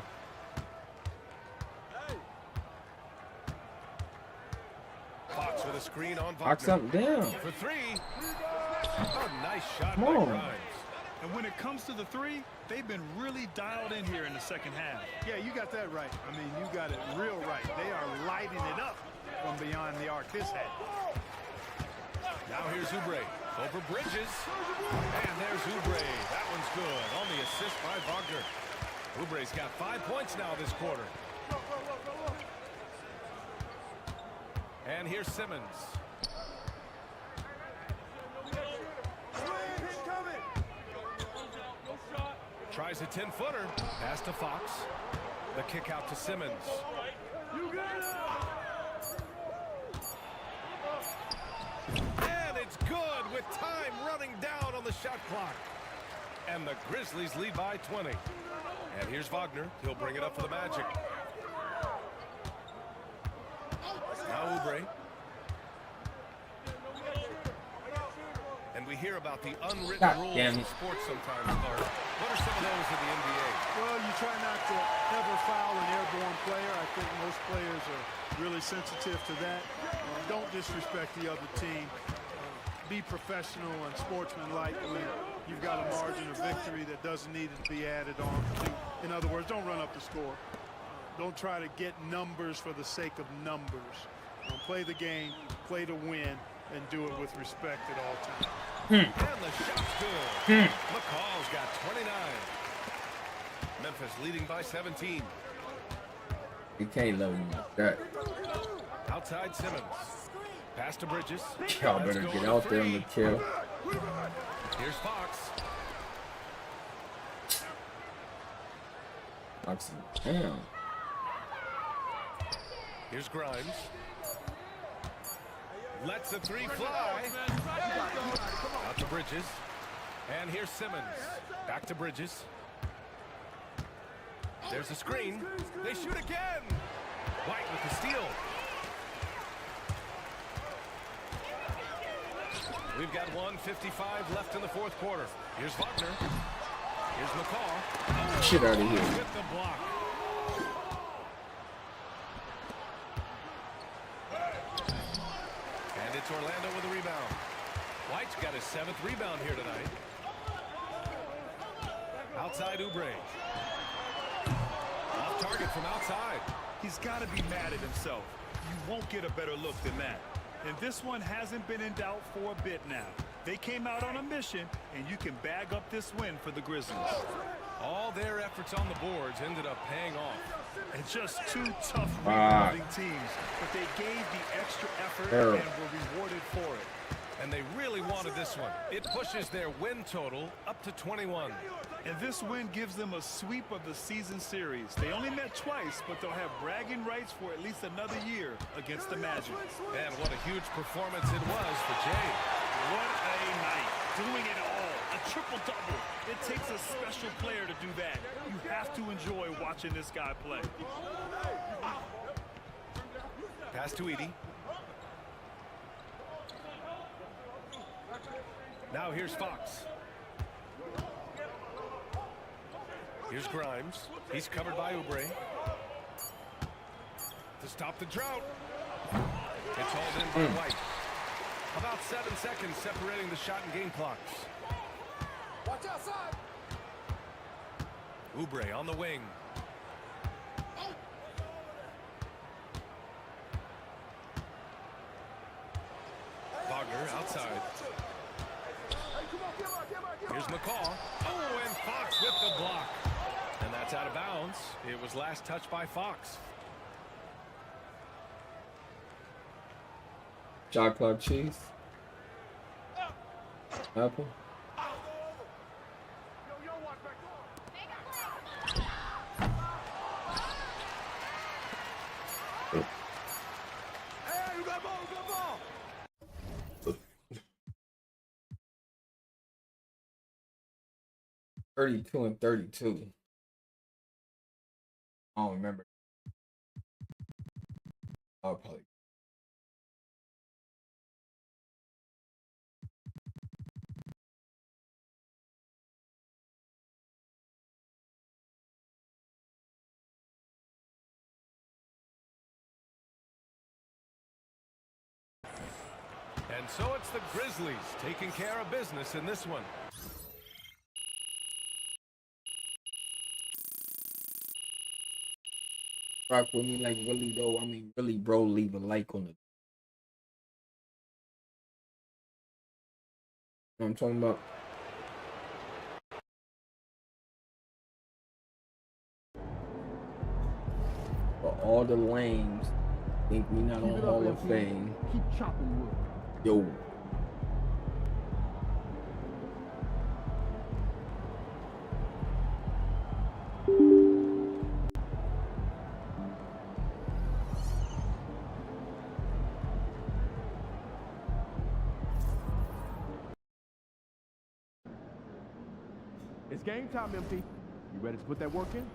Fox with a screen on Wagner. Knock something down. For 3. Oh, nice shot Come by on. Grimes. And when it comes to the 3, they've been really dialed in here in the second half. Yeah, you got that right. I mean, you got it real right. They are lighting it up from beyond the arc this hat. Now here's Oubre. Over Bridges. And there's Oubre. That one's good. On the assist by Wagner. Oubre's got 5 points now this quarter. And here's Simmons. Tries a 10-footer. Pass to Fox. The kick out to Simmons. And it's good with time running down on the shot clock. And the Grizzlies lead by 20. And here's Wagner. He'll bring it up for the Magic. Now Oubre. And we hear about the unwritten rules in sports sometimes, Clark. What are some of those in the NBA? Well, you try not to ever foul an airborne player. I think most players are really sensitive to that. Don't disrespect the other team. Be professional and sportsmanlike when you've got a margin of victory that doesn't need to be added on. In other words, don't run up the score. Don't try to get numbers for the sake of numbers. Play the game, play to win, and do it with respect at all times. And the shot's good. McCall's got 29. Memphis leading by 17. You can't love him like that. Outside Simmons. Pass to Bridges. Y'all better get out there on the kill. Here's Fox. Fox, damn. Here's Grimes. Lets a three fly. Out to Bridges. And here's Simmons. Back to Bridges. There's a screen. They shoot again. White with the steal. We've got 1:55 left in the fourth quarter. Here's Wagner. Here's McCall. Shit out of here. With the block. And it's Orlando with a rebound. White's got his 7th rebound here tonight. Outside Oubre. Off target from outside. He's got to be mad at himself. You won't get a better look than that. And this one hasn't been in doubt for a bit now. They came out on a mission, and you can bag up this win for the Grizzlies. All their efforts on the boards ended up paying off. And just two tough rebounding teams, but they gave the extra effort and were rewarded for it. And they really wanted this one. It pushes their win total up to 21. And this win gives them a sweep of the season series. They only met twice, but they'll have bragging rights for at least another year against the Magic. And what a huge performance it was for Jay. What a night. Doing it all. A triple-double. It takes a special player to do that. You have to enjoy watching this guy play. Pass to Edie. Now here's Fox. Here's Grimes. He's covered by Oubre. To stop the drought. It's hauled in by White. About 7 seconds separating the shot and game clocks. Watch outside. Oubre on the wing. Wagner outside. Here's McCall. Oh, and Fox with the block. And that's out of bounds. It was last touched by Fox. Chocolate cheese. Apple. Hey, you got ball, you got ball. 32 and 32. I don't remember. I'll probably. And so it's the Grizzlies taking care of business in this one. Rock with me like really though. I mean really, bro, leave a like on it. You know what I'm talking about? But all the lames think we not on Hall of Fame. Keep chopping wood. Yo. It's game time, MT. You ready to put that work in?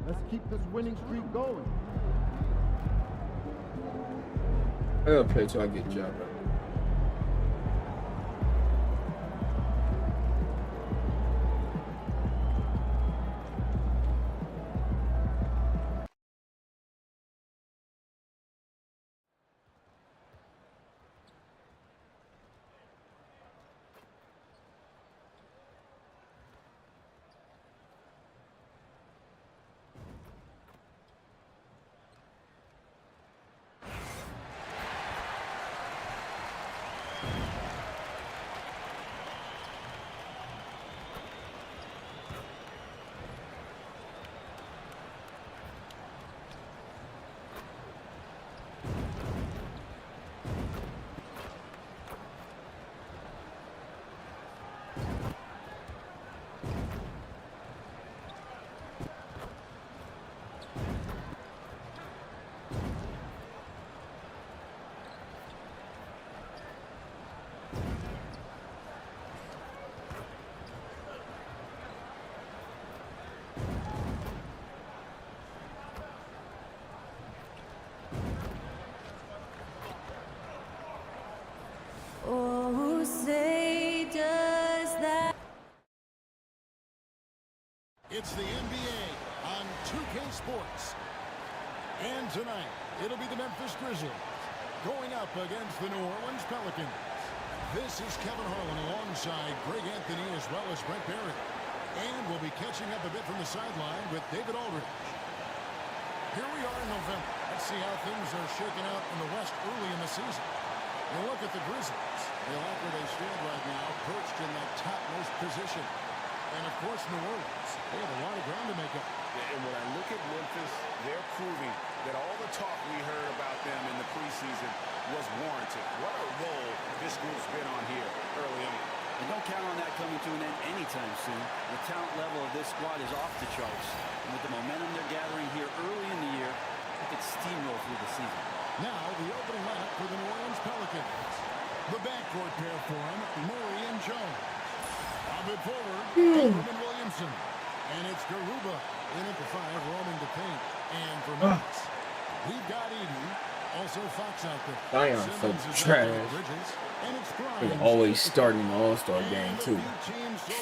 Let's keep this winning streak going. I gotta play till I get a job. Oh, say does that. It's the NBA on 2K Sports. And tonight, it'll be the Memphis Grizzlies going up against the New Orleans Pelicans. This is Kevin Harlan alongside Greg Anthony as well as Brent Barry. And we'll be catching up a bit from the sideline with David Aldridge. Here we are in November. Let's see how things are shaking out in the West early in the season. And look at the Grizzlies. They like where they stand right now, perched in that topmost position. And, of course, New Orleans. They have a lot of ground to make up. Yeah, and when I look at Memphis, they're proving that all the talk we heard about them in the preseason was warranted. What a role this group's been on here early on. And don't count on that coming to an end anytime soon. The talent level of this squad is off the charts. And with the momentum they're gathering here early in the year, they could steamroll through the season. Now, the opening lineup for the New Orleans Pelicans. The backcourt pair for him, Murray and Jones. Up it forward, Ingram and Williamson. And it's Garuba in at the 5, roaming the paint. And for minutes, we've got Edey. Also Fox out there. Zion's so trash. He's always starting the All-Star game, too.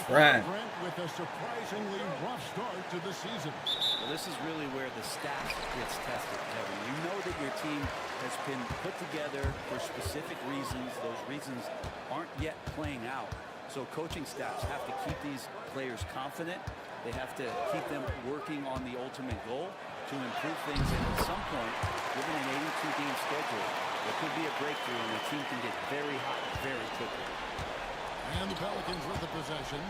Trash. With a surprisingly rough start to the season. Well, this is really where the staff gets tested, Kevin. You know that your team has been put together for specific reasons. Those reasons aren't yet playing out. So coaching staffs have to keep these players confident. They have to keep them working on the ultimate goal to improve things. And at some point, given an 82-game schedule, there could be a breakthrough and the team can get very hot very quickly. And the Pelicans with the possession.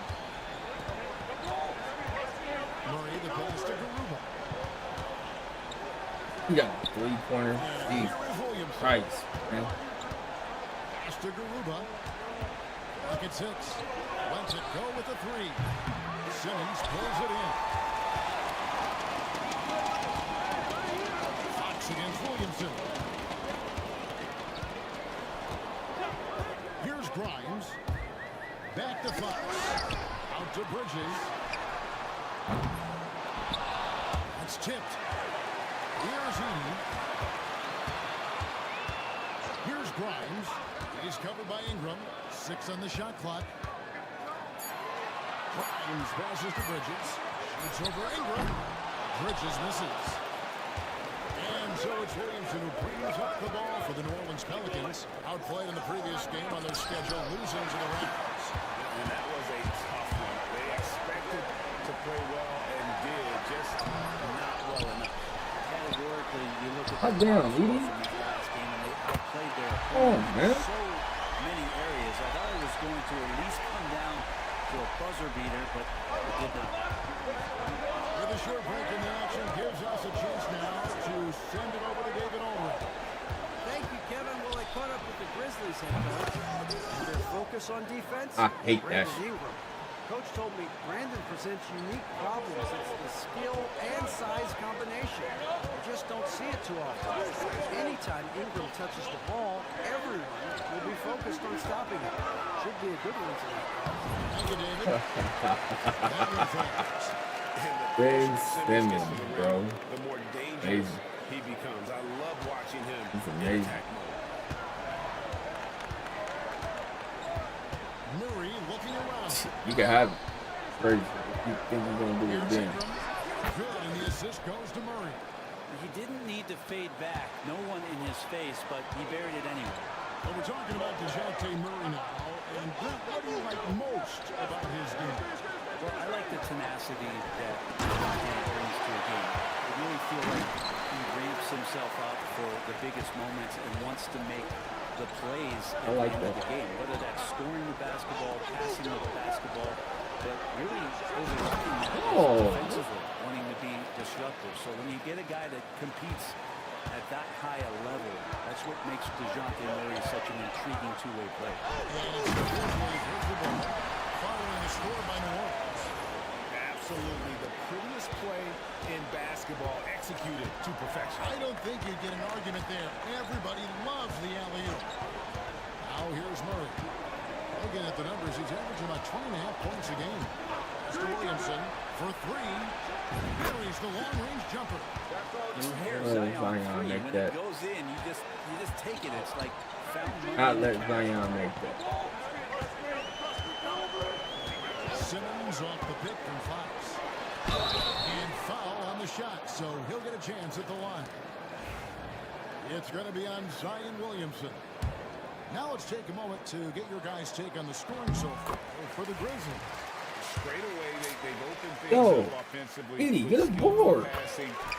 Murray, the pass to Garuba. He got a three-pointer. Jesus Christ, man. Pass to Garuba. Look at 6. Lets it go with the 3. Simmons pulls it in. Fox against Williamson. Here's Grimes. Back to Fox. Out to Bridges. It's tipped. Here's Edey. Here's Grimes. He's covered by Ingram. 6 on the shot clock. Grimes passes to Bridges. Shoots over Ingram. Bridges misses. And so it's Williamson who brings up the ball for the New Orleans Pelicans. Outplayed in the previous game on their schedule, losing to the Raptors. And that was a tough one. They expected to play well and did, just not well enough. Categorically, you look at Hot damn, Edey. last game and they outplayed their Oh, man. so many areas. I thought it was going to at least come down to a buzzer beater, but it did not. With a short break in the action, gives us a chance now to send it over to David Ulrich. Thank you, Kevin. Well, they caught up with the Grizzlies head coach. And their focus on defense. I hate that Brandon shit. Ingram. Coach told me Brandon presents unique problems. It's the skill and size combination. You just don't see it too often. Anytime Ingram touches the ball, everyone will be focused on stopping it. Should be a good one tonight. Thank you, David. Ben Simmons, bro. The more dangerous Amazing. he becomes. I love watching him He's in amazing. attack mode. Murray looking around. You can have it. Crazy. You think he's gonna do it Here's again? Ingram. Good, and the assist goes to Murray. He didn't need to fade back. No one in his face, but he buried it anyway. Well, we're talking about DeJounte Murray now. And what do you like most about his game? Well, I like the tenacity that he brings to a game. I really feel like he ramps himself up for the biggest moments and wants to make the plays at I like the end of that. the game, whether that's scoring the basketball, passing the basketball, but really overlooking that defensively, wanting to be disruptive. So when you get a guy that competes at that high a level, that's what makes DeJounte Murray such an intriguing two-way player. Following the score by New Orleans. Absolutely the prettiest play in basketball, executed to perfection. I don't think you get an argument there. Everybody loves the alley-oop. Now here's Murray. Looking at the numbers, he's averaging about 20.5 points a game. Mr. Williamson for 3. Murray's the long-range jumper. Here's Zion Zion free. make When that. it goes in, you just take it. It's like found money. Not let Zion make that. Simmons off the pick from Fox. And foul on the shot, so he'll get a chance at the line. It's going to be on Zion Williamson. Now let's take a moment to get your guys' take on the scoring so far for the Grizzlies. Straight away, they've opened things Yo, up offensively. Edey, get a board.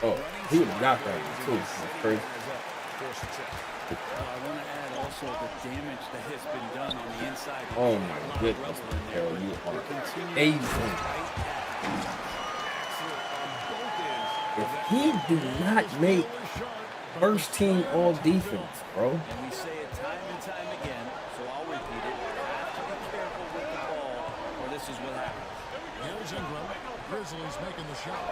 Oh, he would have got that one too. That's crazy. I want to add also the damage that has been done on the inside. Oh my goodness, Carol, you are amazing. If he do not make first team all defense, bro. And we say it time and time again, so I'll repeat it. You have to be careful with the ball, or this is what happens. Here's Ingram. Grizzlies making the shot.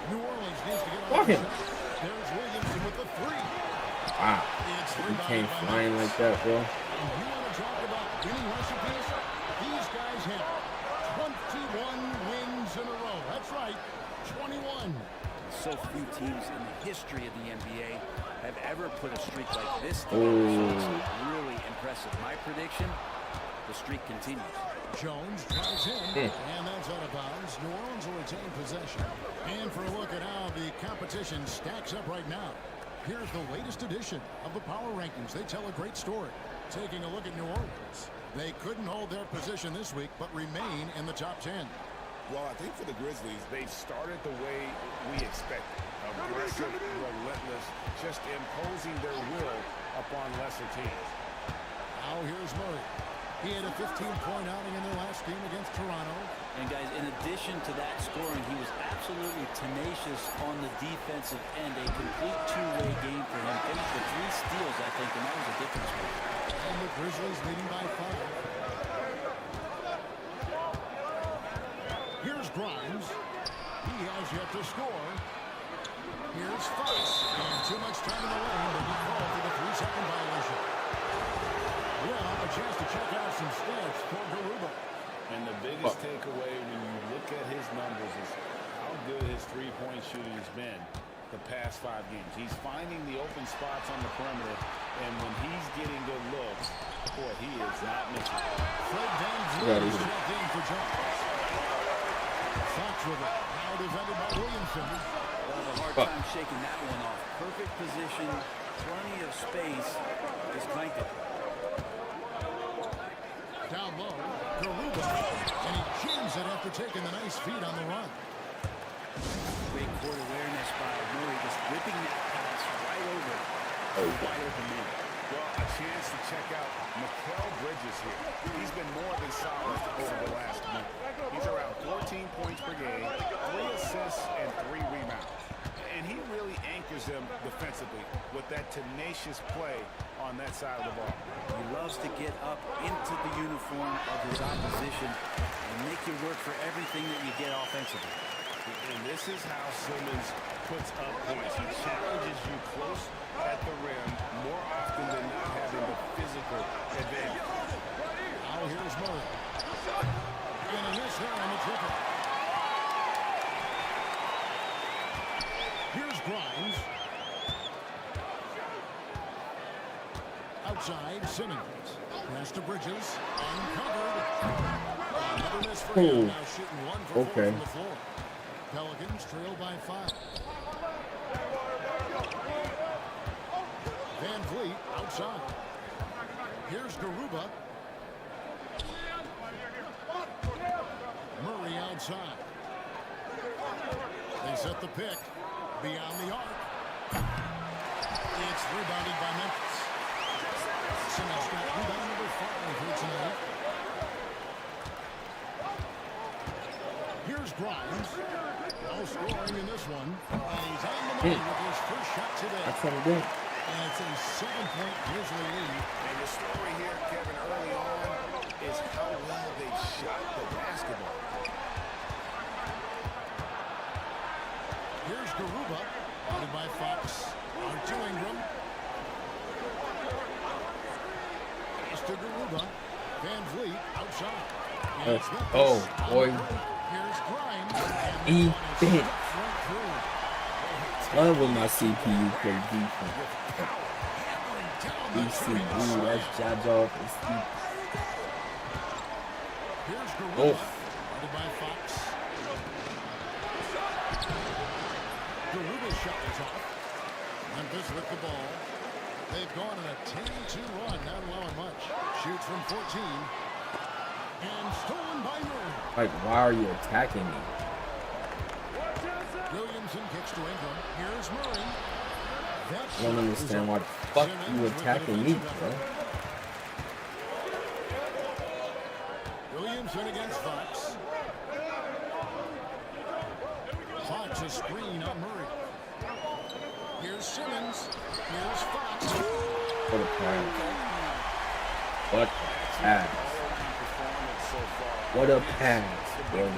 New Orleans needs to get on the shot. There's Williamson with the 3. Wow. He came flying like that, bro. And you want to talk about winning recipes? These guys have 21 wins in a row. That's right, 21. So few teams in the history of the NBA have ever put a streak like this together. So it's really impressive. My prediction, the streak continues. Jones drives in, and that's out of bounds. New Orleans will retain possession. And for a look at how the competition stacks up right now, here's the latest edition of the Power Rankings. They tell a great story. Taking a look at New Orleans, they couldn't hold their position this week, but remain in the top 10. Well, I think for the Grizzlies, they've started the way we expected. Aggressive, relentless, just imposing their will upon lesser teams. Now here's Murray. He had a 15-point outing in their last game against Toronto. And guys, in addition to that scoring, he was absolutely tenacious on the defensive end. A complete two-way game for him. Finished with 3 steals, I think, and that was a difference maker. And the Grizzlies leading by 5. Here's Grimes. He has yet to score. Here's Fox. And too much time in the lane, but he called for the 3-second violation. Well, a chance to check out some stats for Garuba. And the biggest takeaway when you look at his numbers is how good his three-point shooting has been the past 5 games. He's finding the open spots on the perimeter, and when he's getting good looks, boy, he is not missing. Fred VanVleet is checked in for Jones. Fox with it. Now defended by Williamson. Well, a hard time shaking that one off. Perfect position, plenty of space. Just clanked it. Down low, Garuba, and he jams it after taking the nice feed on the run. Great court awareness by Murray, just whipping that pass right over wide open man. Well, a chance to check out Mikal Bridges here. He's been more than solid over the last month. He's around 14 points per game, 3 assists, and 3 rebounds. And he really anchors them defensively with that tenacious play on that side of the ball. He loves to get up into the uniform of his opposition and make you work for everything that you get offensively. And this is how Simmons puts up points. He challenges you close at the rim more often than not, having the physical advantage. Now here's Murray. And a miss there on the triple. Here's Grimes. Outside, Simmons. Pass to Bridges. Uncovered. Another miss for him. Now shooting 1 for 4 from the floor. Pelicans trail by 5. VanVleet outside. Here's Garuba. Murray outside. They set the pick beyond the arc. It's rebounded by Memphis. Simmons got rebound number 5 here tonight. Here's Grimes. No scoring in this one. And he's on the money with his first shot today. That's what we did. And it's a 7-point Grizzly lead. And the story here, Kevin, early on is how well they shot the basketball. Here's Garuba, guarded by Fox. On to Ingram. Pass to Garuba. VanVleet outside. Oh, boy. Here's Grimes. Defense. Love when my CPU play defense. ECU, that's Jaja. Here's Garuba. Oh. Guarded by Fox. Garuba's shot is off. Memphis with the ball. They've gone on a 10-2 run, not allowing much. Shoots from 14. And stolen by Murray. Like, why are you attacking me? Williamson kicks to Ingram. Here's Murray. I don't understand why the fuck you attacking me, bro. Williamson against Fox. Fox a screen on Murray. Here's Simmons. Here's Fox. What a pass. What a pass. What a pass, bro. Well,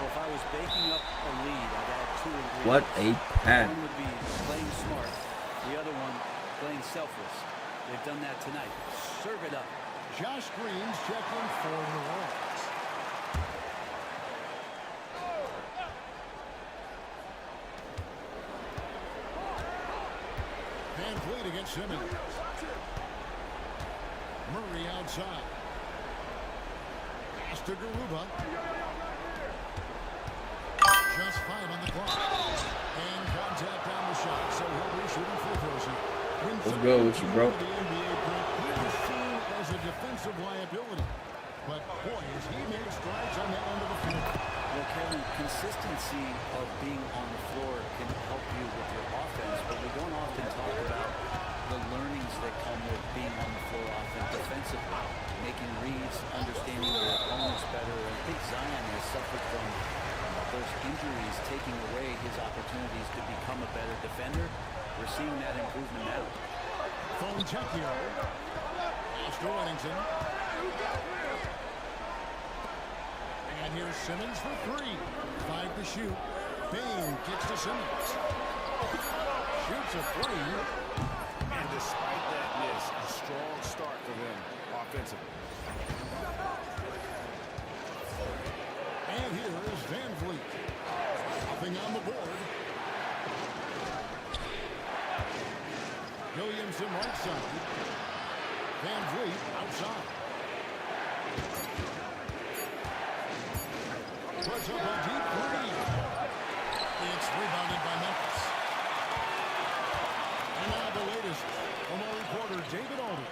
if I was baking up a lead, I'd add 2 ingredients. What a pass. One would be playing smart. The other one, playing selfless. They've done that tonight. Serve it up. Josh Green's checking for New Orleans. VanVleet against Simmons. Murray outside. Pass to Garuba. Just 5 on the clock. And contact on the shot, so he'll be shooting free throws here. What's good with you, bro? The NBA he is seen as a defensive liability. But boy, as he made strides on that end of the field. Well, Kevin, consistency of being on the floor can help you with your offense, but we don't often talk about the learnings that come with being on the floor defensively, making reads, understanding your opponents better. And I think Zion has suffered from those injuries, taking away his opportunities to become a better defender. We're seeing that improvement now. Fontecchio. Oscar Whittington. And here's Simmons for 3. 5 to shoot. Bain kicks to Simmons. Shoots a 3. And despite that miss, a strong start for them offensively. And here is Van Vliet. Nothing on the board. Williamson right side. Van Vliet outside. Puts up a deep 3. It's rebounded by Memphis. And now the latest from our reporter, David Alden.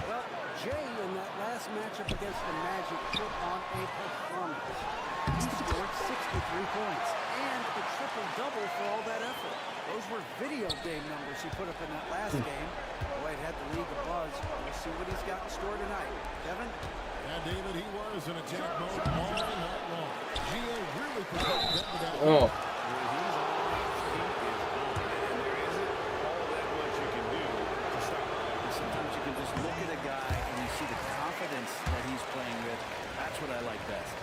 Well, Jay in that last matchup against the Magic put on a performance. He scored 63 points and a triple-double for all that effort. Those were video game numbers he put up in that last game. Boy, it had the league abuzz. We'll see what he's got in store tonight. Kevin? Yeah, David, he was in attack mode all night long. Gia really prepared them for that. Oh. Sometimes you can just look at a guy and you see the confidence that he's playing with. That's what I like best.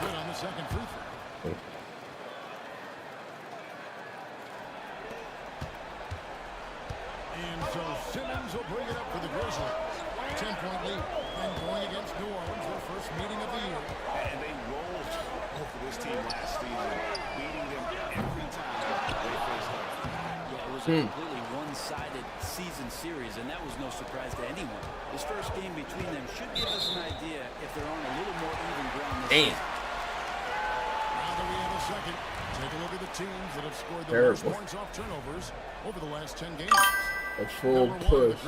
Good on the second free throw. And so Simmons will bring it up for the Grizzlies. 10-point lead. And going against New Orleans, their first meeting of the year. And they rolled over this team last season, beating them every time they faced them. Yeah, it was a completely one-sided season series, and that was no surprise to anyone. This first game between them should give us an idea if they're on a little more even ground this season. Now that we have a second, take a look at the teams that have scored the most points off turnovers over the last 10 games. A full push.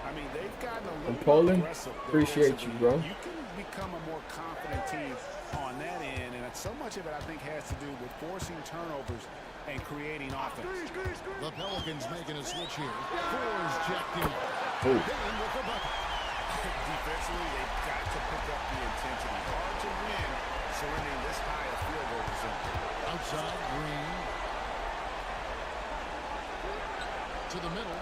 I mean, they've gotten a From little Poland, more aggressive. appreciate you, bro. You can become a more confident team on that end, and so much of it, I think, has to do with forcing turnovers and creating offense. The Pelicans making a switch here. Fours checked in. Oh. Bain with the bucket. Defensively, they've got to pick up the intensity. Hard to win surrendering this high a field goal percentage. Outside, Green. To the middle.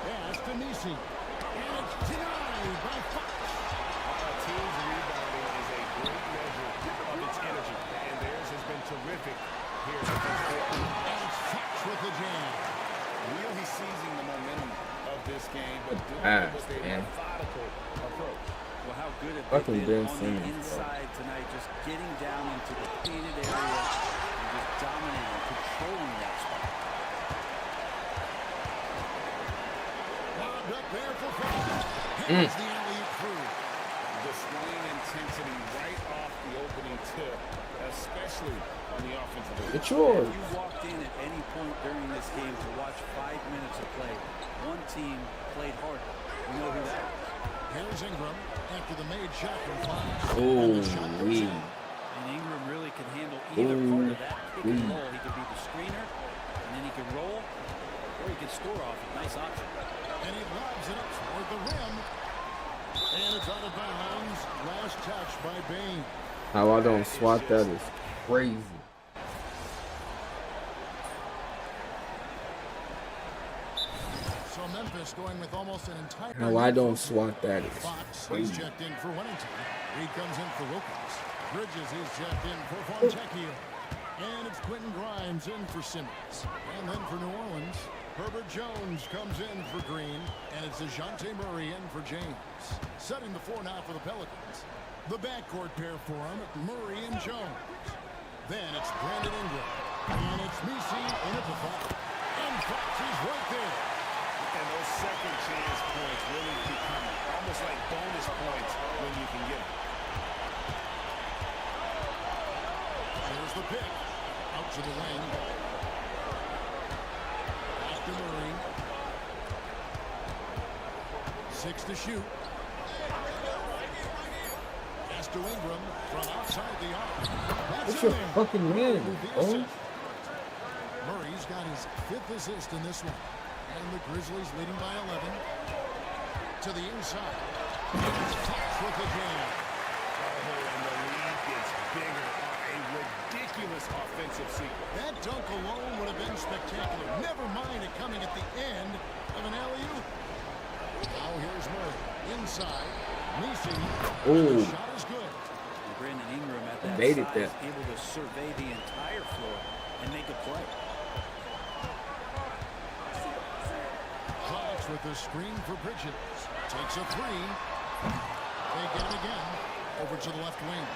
Pass to Nisi. And it's denied by Fox. A team's rebounding is a great measure of its energy, and theirs has been terrific here. And it's Fox with the jam. Really seizing the momentum of this game, but doing it with a methodical approach. Well, how good have they been on the inside tonight, just getting down into the painted area and just dominating, controlling that spot. Lobbed up there for Fox. Here's the alley-oop through. Displaying intensity right off the opening tip, especially on the offensive end. It's yours. If you walked in at any point during this game to watch 5 minutes of play, one team played hard. You know who that is. Here's Ingram after the made shot from Fox. Oh, and Ingram really can handle either part of that pick and roll. He could be the screener, and then he could roll, or he could score off it. Nice option. And he lobs it up toward the rim. And it's out of bounds. Last touch by Bain. How I don't swat that is crazy. So Memphis going with almost an entire... How I don't swat that is Fox crazy. is checked in for Whittington. Reed comes in for Wilkins. Bridges is checked in for Fontecchio. And it's Quentin Grimes in for Simmons. And then for New Orleans, Herbert Jones comes in for Green. And it's DeJounte Murray in for James. Setting the floor now for the Pelicans. The backcourt pair for him, Murray and Jones. Then it's Brandon Ingram. And it's Nisi in at the foul. And Fox is right there. And those second chance points really become almost like bonus points when you can get them. Here's the pick. Out to the wing. Back to Murray. 6 to shoot. Pass to Ingram from outside the arc. What's your fucking man, bro? Murray's got his 5th assist in this one. And the Grizzlies leading by 11. To the inside. Fox with the jam. Oh, and the lead gets bigger on a ridiculous offensive sequence. That dunk alone would have been spectacular. Never mind it coming at the end of an alley-oop. Now here's Murray. Inside. Nisi. The shot is good. And Brandon Ingram at that Baited size, that. able to survey the entire floor and make a play. Fox with the screen for Bridges. Takes a 3. They get it again. Over to the left wing.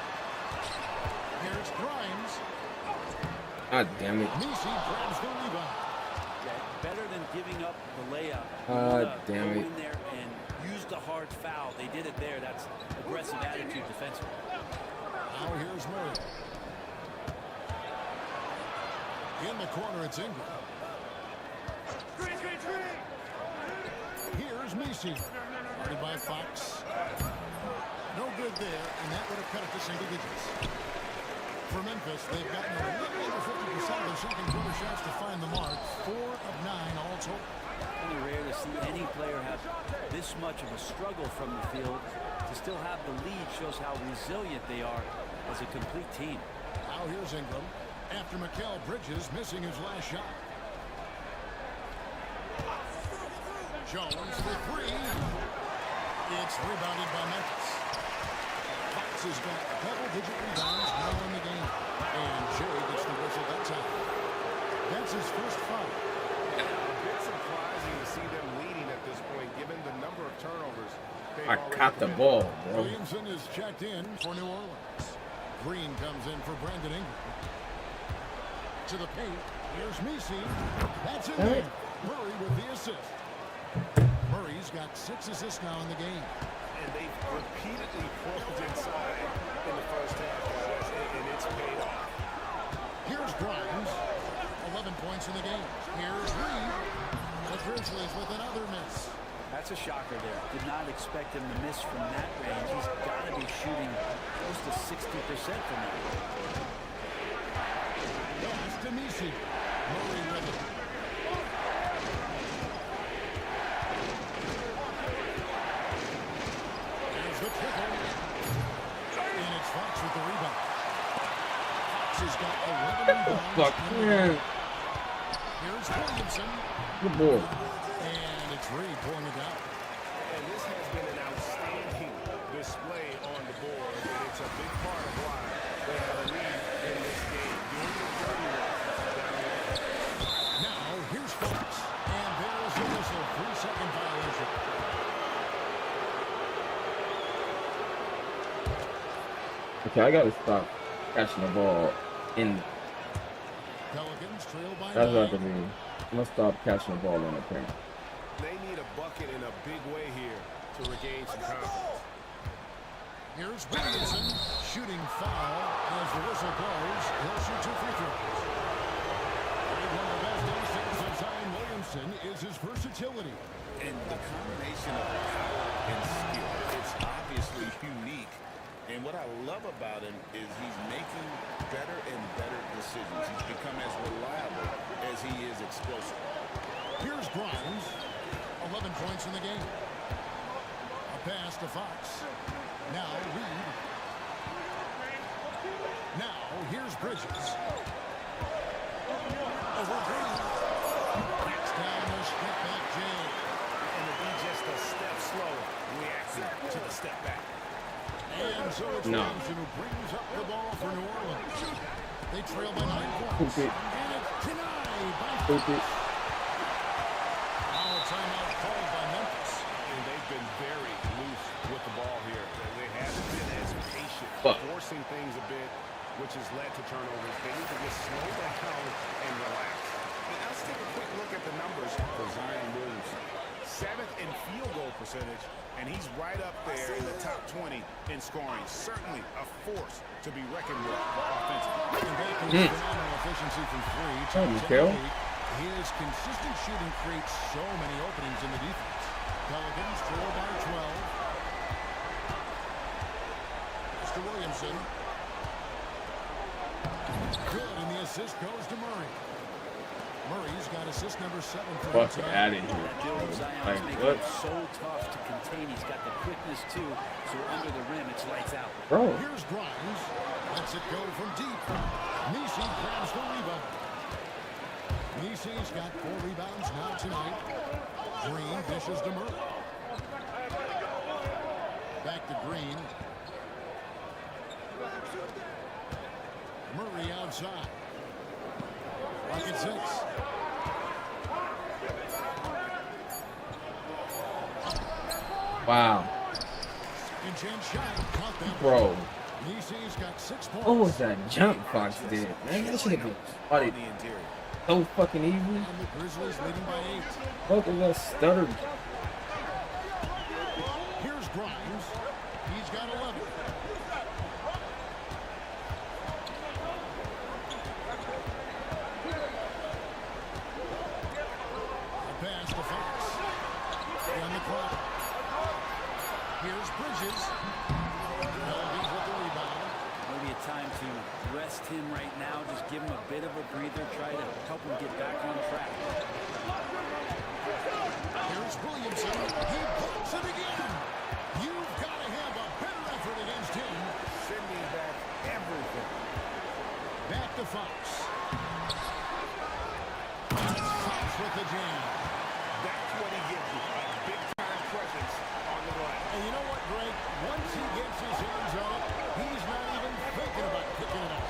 Here's Grimes. God damn it. Nisi grabs the rebound. Yeah, better than giving up the layup. Damn go it. in there and use the hard foul. They did it there. That's aggressive attitude defensively. Now here's Murray. In the corner, it's Ingram. Here's Nisi. Guarded by Fox. No good there, and that would have cut it to single digits. For Memphis, they've gotten a little over 50% of their second quarter shots to find the mark. 4 of 9 all total. Really rare to see any player have this much of a struggle from the field. To still have the lead shows how resilient they are as a complete team. Now here's Ingram. After Mikal Bridges missing his last shot. Jones for 3. It's rebounded by Memphis. Fox has got double-digit rebounds now in the game. And Jay gets the whistle that time. That's his first foul. A bit surprising to see them leading at this point, given the number of turnovers. I caught the ball, bro. Williamson is checked in for New Orleans. Green comes in for Brandon Ingram. To the paint. Here's Nisi. That's in there. Murray with the assist. Murray's got 6 assists now in the game. And they've repeatedly pulled inside in the first half, guys, and it's paid off. Here's Grimes. 11 points in the game. Here's Reed. The Grizzlies with another miss. That's a shocker there. Did not expect him to miss from that range. He's got to be shooting close to 60% from that. Pass to Nisi. Murray with it. There's the triple. And it's Fox with the rebound. Fox has got 11 rebounds. Fuck, man. Here's Williamson. Good ball. And it's Reed pulling it down. And this has been an outstanding display on the board, and it's a big part of why they have a lead in this game. Doing the dirty work down there. Now, here's Fox. And there's the whistle. 3-second violation. Okay, I gotta stop catching the ball in. Pelicans trail by That's 9. what I mean. I'm gonna stop catching the ball in the paint. They need a bucket in a big way here to regain some confidence. Here's Williamson. Shooting foul as the whistle blows. He'll shoot 2 free throws. One of the best instincts of Zion Williamson is his versatility. And the combination of power and skill, it's obviously unique. And what I love about him is he's making better and better decisions. He's become as reliable as he is explosive. Here's Grimes. 11 points in the game. A pass to Fox. Now Reed. Now here's Bridges. Over Green. Gets down the step back Jay. And to be just a step slow, reacting to the step back. And so it's Williamson who brings up the ball for New Orleans. They trail by 9 points. Stupid. And it's denied by Stupid. Now a timeout called by Memphis. And they've been very loose with the ball here. They haven't been as patient, forcing things a bit, which has led to turnovers. They need to just slow down and relax. And let's take a quick look at the numbers for Zion Williamson. 7th in field goal percentage, and he's right up there in the top 20 in scoring. Certainly a force to be reckoned with offensively. Phenomenal efficiency from three. His consistent shooting creates so many openings in the defense. Pelicans trail by 12. Mr. Williamson. Good, and the assist goes to Murray. Murray's got assist number 7 for Fuck out of here. Zion's making it so tough to contain. He's got the quickness too, so under the rim, it's lights out. Bro. Here's Grimes. Lets it go from deep. Nisi grabs the rebound. Nisi's got 4 rebounds now tonight. Green dishes to Murray. Back to Green. Murray outside. Rocket 6. Wow. Bro. Nisi's got 6 points. What was that jump Fox did? Man, that should have been spotted so fucking easy. And the Grizzlies leading by 8. Both of us stuttered. Here's Grimes. He's got 11. A pass to Fox. On the clock. Here's Bridges. Pelicans with the rebound. Maybe a time to rest him right now. Just give him a bit of a breather. Try to help him get back on track. Here's Williamson. He puts it again. You've got to have a better effort against him. Sending back everything. Back to Fox. Fox with the jam. That's what he gives you. A big-time presence on the glass. And you know what, Greg? Once he gets his hands on it, he's not even thinking about picking it up.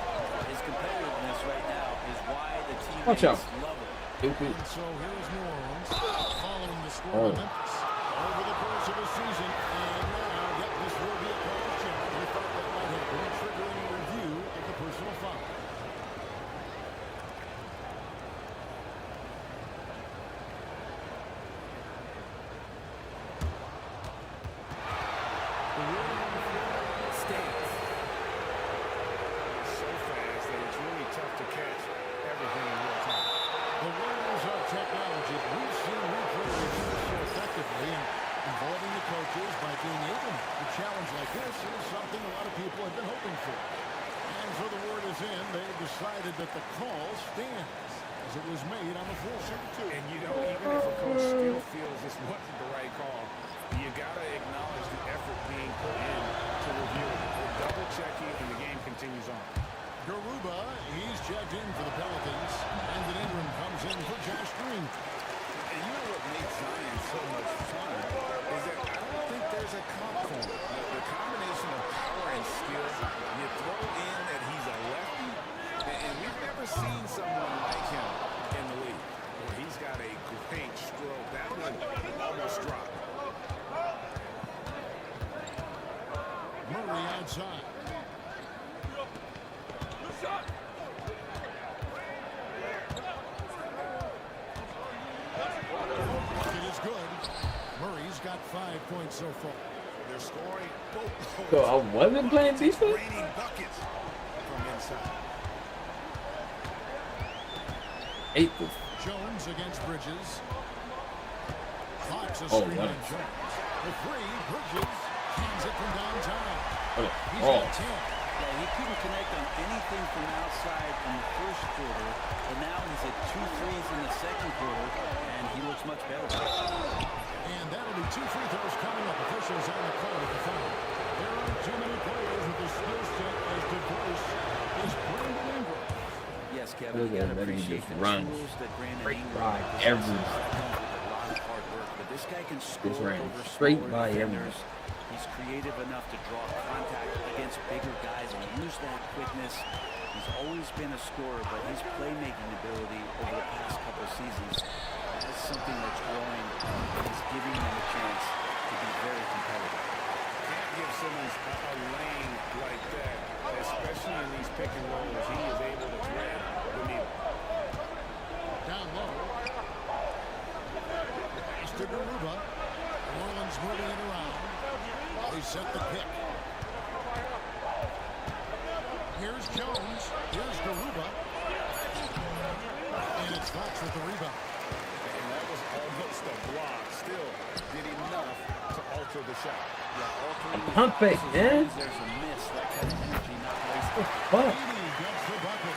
His competitiveness right now is why the team Watch out. love him. And so here's New Orleans following the score of Memphis over the course of the season. And now, yep, this will be a close check. We thought that might happen. Triggering a review of the personal foul. The ruling on the floor stands. So fast that it's really tough to catch everything in real time. The wonders of technology. We've seen replay reviews so effectively and involving the coaches by being able to challenge like this is something a lot of people have been hoping for. And so the word is in. They've decided that the call stands as it was made on the floor. And you know, even if a coach still feels this wasn't the right call, you got to acknowledge the effort being put in to review it. We're double-checking, and the game continues on. Garuba, he's checked in for the Pelicans. Brandon Ingram comes in for Josh Green. And you know what makes Zion so much fun is that I don't think there's a comp for him. The combination of power and skill, you throw in that he's a lefty, and we've never seen someone like him in the league. He's got a great stroke. That one almost dropped. Murray outside. It is good. Murray's got 5 points so far. They're scoring both. So I wasn't playing defense? Raining buckets from inside. 8. Jones against Bridges. Fox a Oh, screen what? on Jones. The three, Bridges hands it from downtown. Okay. He's Oh. got 10. Yeah, he couldn't connect on anything from outside in the first quarter, but now he's at 2 threes in the second quarter, and he looks much better. And that'll be 2 free throws coming up. Officials on the call at the foul. There aren't too many players with the skill set as diverse as Brandon Ingram. Yes, Kevin, Look you at got to him, he appreciate just the runs. tools that Brandon Straight Ingram by possesses. everyone. That comes with a lot of hard work, but this guy can score ran over straight smaller by defenders. He's creative enough to draw contact against bigger guys and use that quickness. He's always been a scorer, but his playmaking ability over the past couple seasons is something that's growing and is giving him a chance to be very competitive. Can't give Simmons a lane like that, especially in these pick and rolls. He is able to thread the needle. Down low. Pass to Garuba. New Orleans moving it around. They set the pick. Here's Jones. Here's Garuba. And it's Fox with the rebound. And that was almost a block. Still did enough to alter the shot. Yeah, altering the Pump it, man. there's a miss. That kind of energy not wasted. Fuck. Gets the bucket.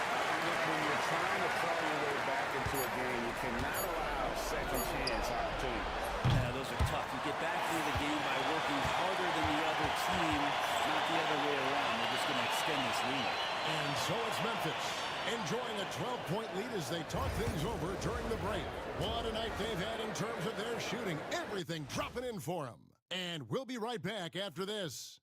When you're trying to claw your way back into a game, you cannot allow second chance opportunity. Yeah, those are tough. You get back into the game by working harder than the other team, not the other way around. They're just going to extend this lead. And so it's Memphis, enjoying a 12-point lead as they talk things over during the break. What a night they've had in terms of their shooting. Everything dropping in for them. And we'll be right back after this.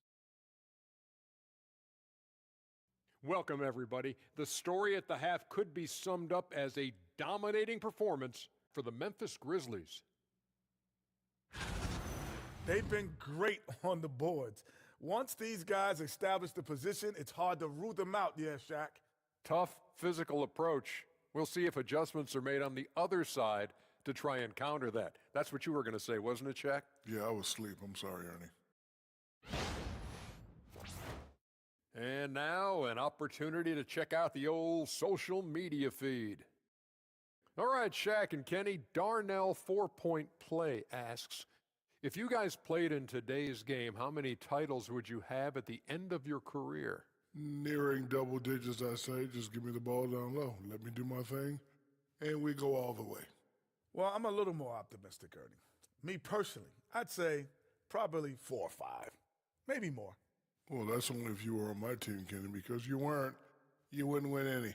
Welcome, everybody. The story at the half could be summed up as a dominating performance for the Memphis Grizzlies. They've been great on the boards. Once these guys establish the position, it's hard to root them out, yeah, Shaq. Tough physical approach. We'll see if adjustments are made on the other side to try and counter that. That's what you were going to say, wasn't it, Shaq? Yeah, I was asleep. I'm sorry, Ernie. And now an opportunity to check out the old social media feed. All right, Shaq and Kenny, Darnell 4-Point Play asks, if you guys played in today's game, how many titles would you have at the end of your career? Nearing double digits, I say. Just give me the ball down low. Let me do my thing, and we go all the way. Well, I'm a little more optimistic, Ernie. Me personally, I'd say probably 4 or 5, maybe more. Well, that's only if you were on my team, Kenny, because you weren't, you wouldn't win any.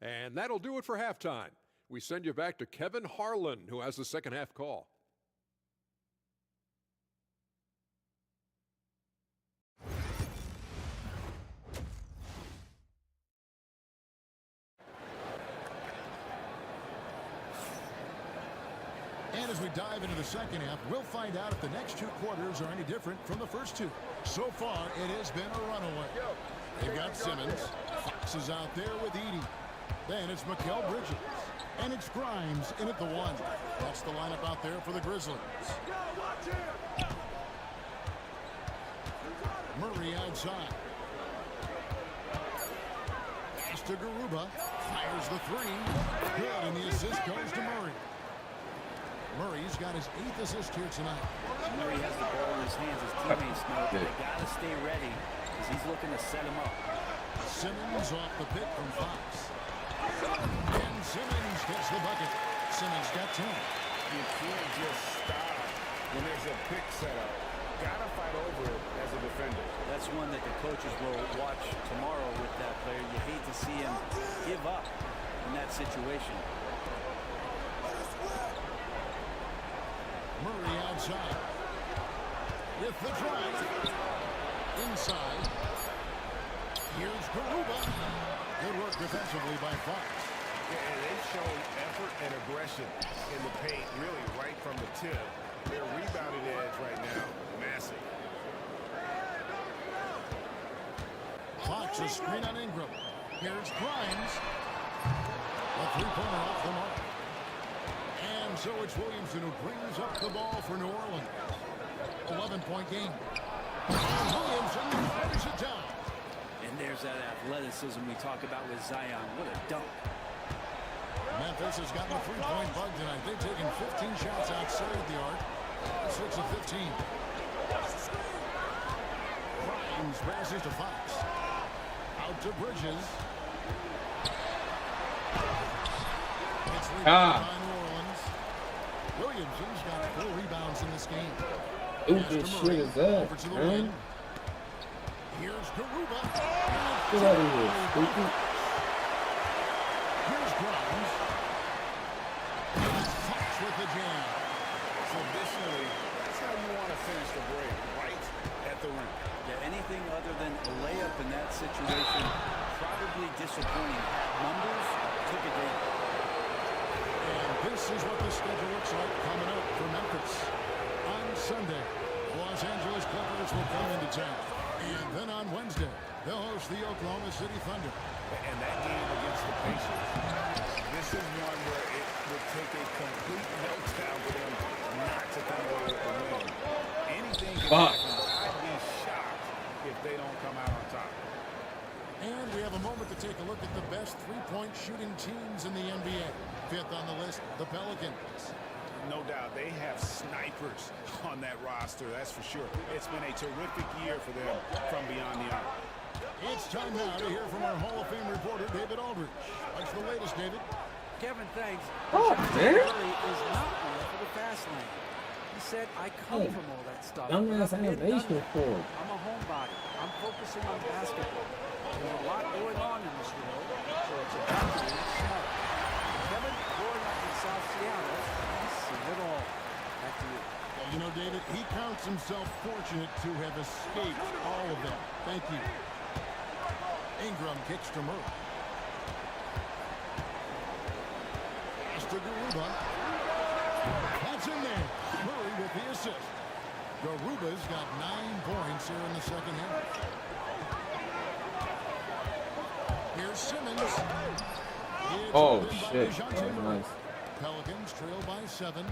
And that'll do it for halftime. We send you back to Kevin Harlan, who has the second half call. And as we dive into the second half, we'll find out if the next 2 quarters are any different from the first 2. So far, it has been a runaway. They've got Simmons. Fox is out there with Edey. Then it's Mikal Bridges. And it's Grimes in at the 1. That's the lineup out there for the Grizzlies. Murray outside. Pass to Garuba. Fires the 3. Good, and the assist goes to Murray. Murray's got his 8th assist here tonight. Murray has the ball in his hands. His teammates know they got to stay ready because he's looking to set him up. Simmons off the pick from Fox. And Simmons gets the bucket. Simmons got 10. You can't just stop when there's a pick set up. Got to fight over it as a defender. That's one that the coaches will watch tomorrow with that player. You hate to see him give up in that situation. Murray outside. With the drive. Inside. Here's Garuba. Good work defensively by Fox. Yeah, and they've shown effort and aggression in the paint, really right from the tip. Their rebounding edge right now, massive. Fox a screen on Ingram. Here's Grimes. A 3-pointer off the mark. And so it's Williamson who brings up the ball for New Orleans. 11-point game. And Williamson fires it down. And there's that athleticism we talk about with Zion. What a dunk. Memphis has gotten a 3-point bug tonight. They've taken 15 shots outside the arc. 6 of 15. Grimes passes to Fox. Out to Bridges. It's rebounded by New Orleans. Williamson's got 4 rebounds in this game. Ooh, this shit is that, man. Here's Garuba. Get out of here, stupid. Here's Grimes. Fox with the jam. Traditionally, that's how you want to finish the break, right at the rim. Yeah, anything other than a layup in that situation, probably disappointing. Numbers took it down. And this is what the schedule looks like coming up for Memphis. On Sunday, Los Angeles Clippers will come into town. And then on Wednesday, they'll host the Oklahoma City Thunder. And that game against the Pacers, this is one where it would take a complete meltdown for them not to come away with the win. Anything can happen. I'd be shocked if they don't come out on top. And we have a moment to take a look at the best three-point shooting teams in the NBA. Fifth on the list, the Pelicans. No doubt, they have snipers on that roster, that's for sure. It's been a terrific year for them from beyond the arc. It's time now to hear from our Hall of Fame reporter, David Aldridge. What's the latest, David? Kevin, thanks. Oh, man. Really is not one for the fast lane. He said, I come from all that stuff. Dumbass animation for. I'm a homebody. I'm focusing on basketball. There's a lot going on in this world, so it's about to be smart. Kevin, growing up in South Seattle, he's seen it all. Back to you. Well, you know, David, he counts himself fortunate to have escaped all of that. Thank you. Ingram kicks to Murray. Pass to Garuba. That's in there. Murray with the assist. Garuba's got 9 points here in the second half. Here's Simmons. Oh, shit. That was nice. Pelicans trail by 7.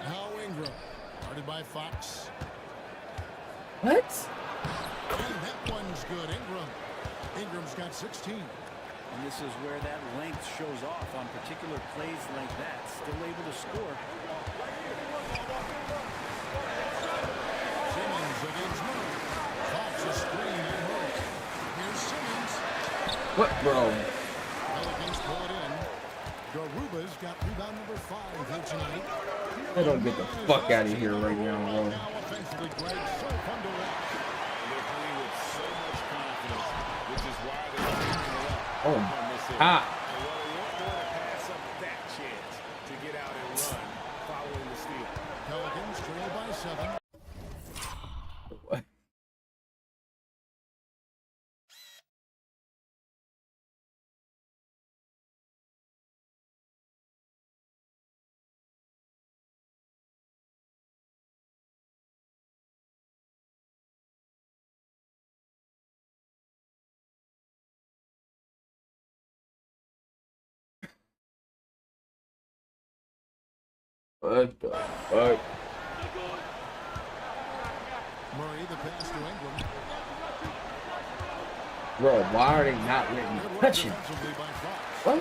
Now Ingram. Guarded by Fox. What? And that one's good. Ingram's got 16. And this is where that length shows off on particular plays like that. Still able to score. Simmons against Murray. Fox a screen and Murray. Here's Simmons. What, bro? Pelicans pull it in. Garuba's got rebound number 5 here tonight. They don't get the fuck out of here right now, bro. Offensively, Greg, so fun to watch. They're playing with so much confidence, which is why they're keeping it up. Oh, Well, they won't want to pass up that chance to get out and run following the steal. Pelicans trail by 7. What? What the fuck? Murray, the pass to Ingram. Bro, why are they not letting me touch him? What?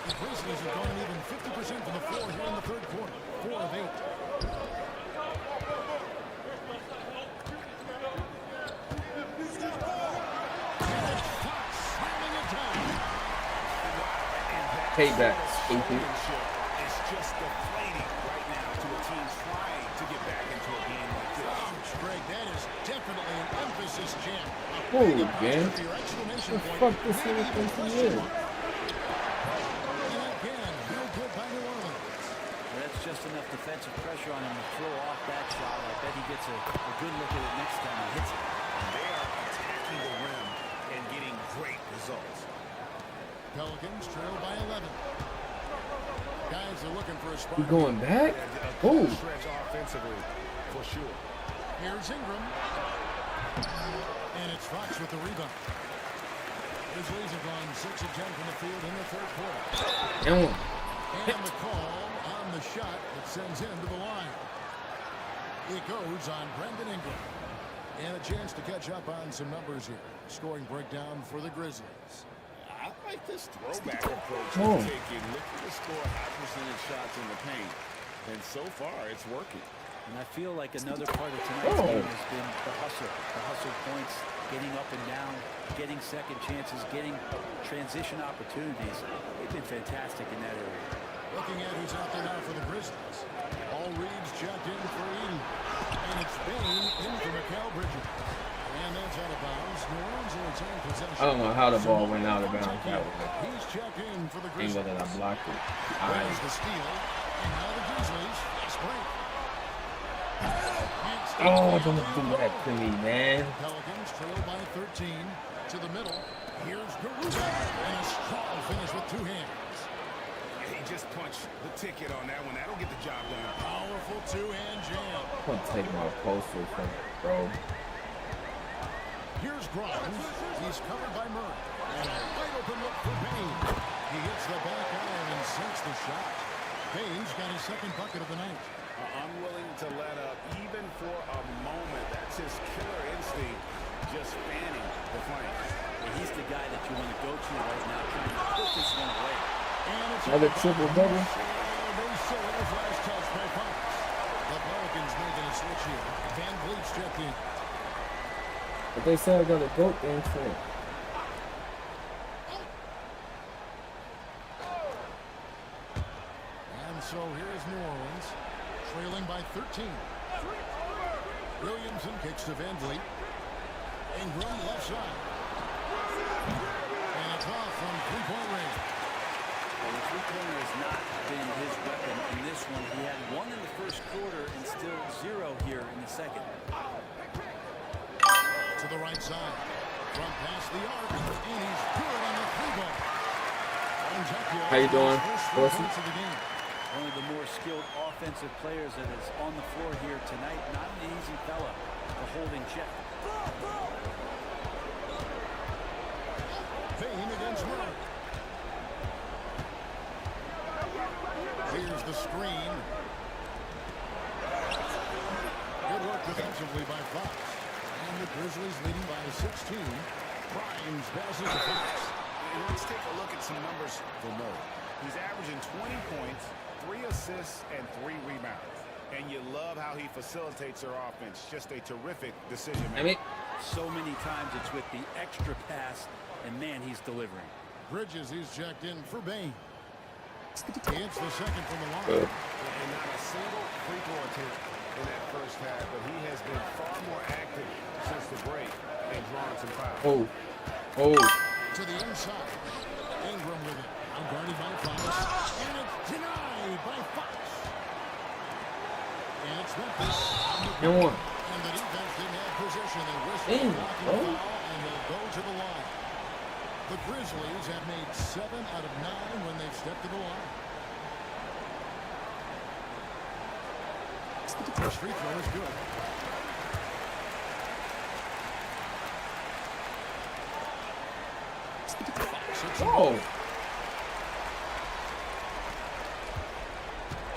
The Grizzlies have gone even 50% from the floor here in the third quarter. 4 of 8. Payback, stupid. It's just deflating right now to a team trying to get back into a game like this. Greg, that is definitely an emphasis jam. Oh, man. What the fuck this nigga thinks he is? That's just enough defensive pressure on him to throw off that shot. I bet he gets a good look at it next time he hits it. They are attacking the rim and getting great results. Pelicans trail by 11. Guys are looking for a spot. You going back? Oh. Stretch offensively, for sure. Here's Ingram. And it's Fox with the rebound. Grizzlies have gone 6 of 10 from the field in the third quarter. And the call on the shot that sends him to the line. It goes on Brandon Ingram. And a chance to catch up on some numbers here. Scoring breakdown for the Grizzlies. I like this throwback approach. Oh. Taking, looking to score high percentage shots in the paint. And so far, it's working. And I feel like another part of tonight's game has been the hustle points, getting up and down, getting second chances, getting transition opportunities. They've been fantastic in that area. Looking at who's out there now for the Grizzlies. All Reeves checked in for Eden. And it's Bain in for Mikal Bridges. And that's out of bounds. New Orleans will retain possession. I don't know how the ball went out of bounds. That was He's checked in for the Grizzlies. angle that I blocked it. There's the steal. And now the Grizzlies fast break. Oh, don't do that to me, man. Pelicans trail by 13 to the middle. Here's Garuba. And a strong finish with 2 hands. He just punched the ticket on that one. That'll get the job done. Powerful 2-hand jam. I'm gonna take my poster from bro. Here's Grimes. He's covered by Murray. And a wide open look for Bain. He hits the back iron and sinks the shot. Bain's got his second bucket of the night. Unwilling to let up even for a moment. That's his killer instinct, just fanning the flanks. And he's the guy that you want to go to right now, trying to put this one away. And it's another triple-double. They say a flash touch by Fox. The Pelicans making a switch here. Van Vliet's checked in. But they said I got a goat game for it. And so here's New Orleans, trailing by 13. Williamson kicks to Van Vliet. Ingram left side. And it's off from three-point range. Well, the three-pointer has not been his weapon in this one. He had one in the first quarter and still zero here in the second. To the right side. From past the arc. And he's good on the three-ball. How you doing, Wilson? One of the more skilled offensive players that is on the floor here tonight. Not an easy fella to hold in check. Bain against Murray. Here's the screen. Good work defensively by Fox. And the Grizzlies leading by 16. Grimes passes to Fox. Let's take a look at some numbers for Murray. He's averaging 20 points, 3 assists, and 3 rebounds. And you love how he facilitates their offense. Just a terrific decision maker. So many times it's with the extra pass, and man, he's delivering. Bridges, he's checked in for Bain. He hits the second from the line. And not a single free throw attempt in that first half, but he has been far more active since the break and drawn some fouls. To the inside. Ingram with it. Now guarded by Fox. And it's denied by Fox. And it's Memphis. And the defense didn't have possession. They whistle blocking foul, and they'll go to the line. The Grizzlies have made 7 out of 9 when they've stepped to the line. First free throw is good.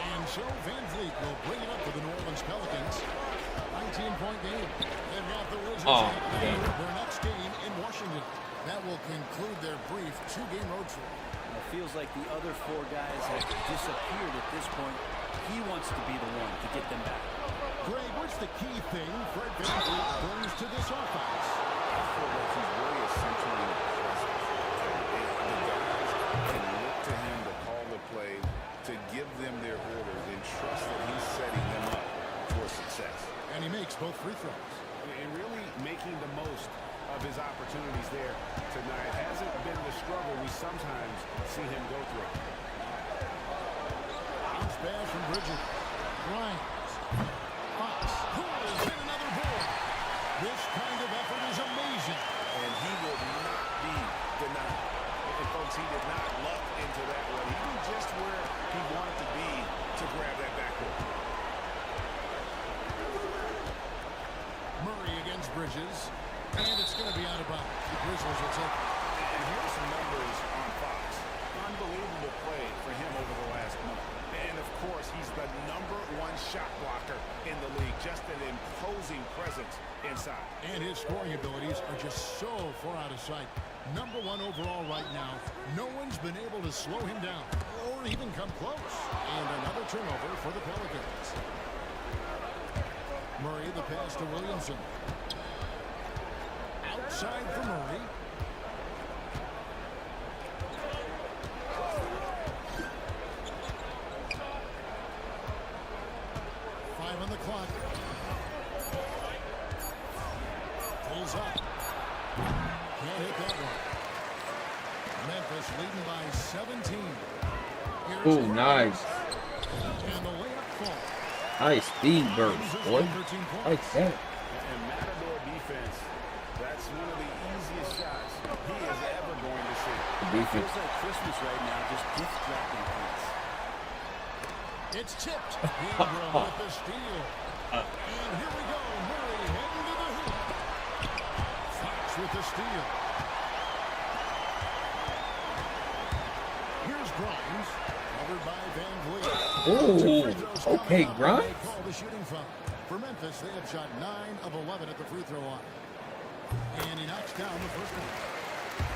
And so Van Vliet will bring it up for the New Orleans Pelicans. 19-point game. They've got the Wizards their next game in Washington. That will conclude their brief 2-game road trip. It feels like the other 4 guys have disappeared at this point. He wants to be the one to get them back. Greg, what's the key thing Fred Van Vliet brings to this offense? I feel like he's really essentially present. The guys can look to him to call the play, to give them their orders, and trust that he's setting them up for success. And he makes both free throws. And really making the most of his opportunities there tonight. Hasn't been the struggle we sometimes see him go through. Bounce pass from Bridges. Grimes. Fox pulls in another board. This kind of effort is amazing. And he will not be denied. And folks, he did not luck into that one. He knew just where he wanted to be to grab that backboard. Murray against Bridges. And it's going to be out of bounds. The Grizzlies will take it. And here's some numbers on Fox. Unbelievable play for him over the last month. And, of course, he's the #1 shot blocker in the league. Just an imposing presence inside. And his scoring abilities are just so far out of sight. #1 overall right now. No one's been able to slow him down or even come close. And another turnover for the Pelicans. Murray, the pass to Williamson. Outside for Murray. On the clock. Pulls up. Can't hit that one. Memphis leading by 17. Oh, nice. And the layup fall. Nice speed burst, boy. Like that. And Matador defense, that's one of the easiest shots he is ever going to see. It feels like Christmas right now, just gift wrapping points. It's tipped. Ingram with the steal. And here we go. Murray heading to the hoop. Fox with the steal. Here's Grimes, covered by Van Vliet. Oh, okay, Grimes. They call the shooting foul. For Memphis, they have shot 9 of 11 at the free throw line. And he knocks down the first one.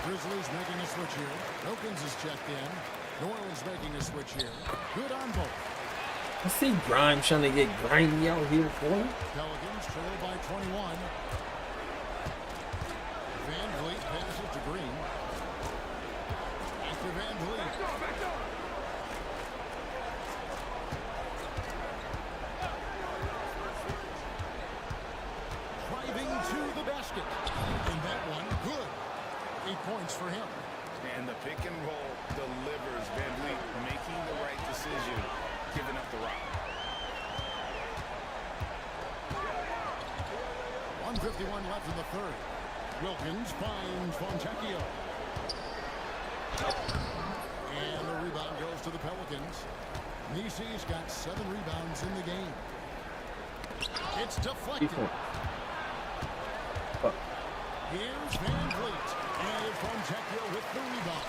Grizzlies making a switch here. Wilkins is checked in. New Orleans making a switch here. Good on both. I see Grimes trying to get grimy out here for him. Pelicans trail by 21. Van Vliet passes to Green. After Van Vliet. Driving to the basket. And that one, good. 8 points for him. And the pick and roll delivers. Van Vliet making the right decision, giving up the rock. 1:51 left in the third. Wilkins finds Fontecchio. And the rebound goes to the Pelicans. Nisi's got 7 rebounds in the game. It's deflected. Here's Van Vliet. And Fontecchio with the rebound.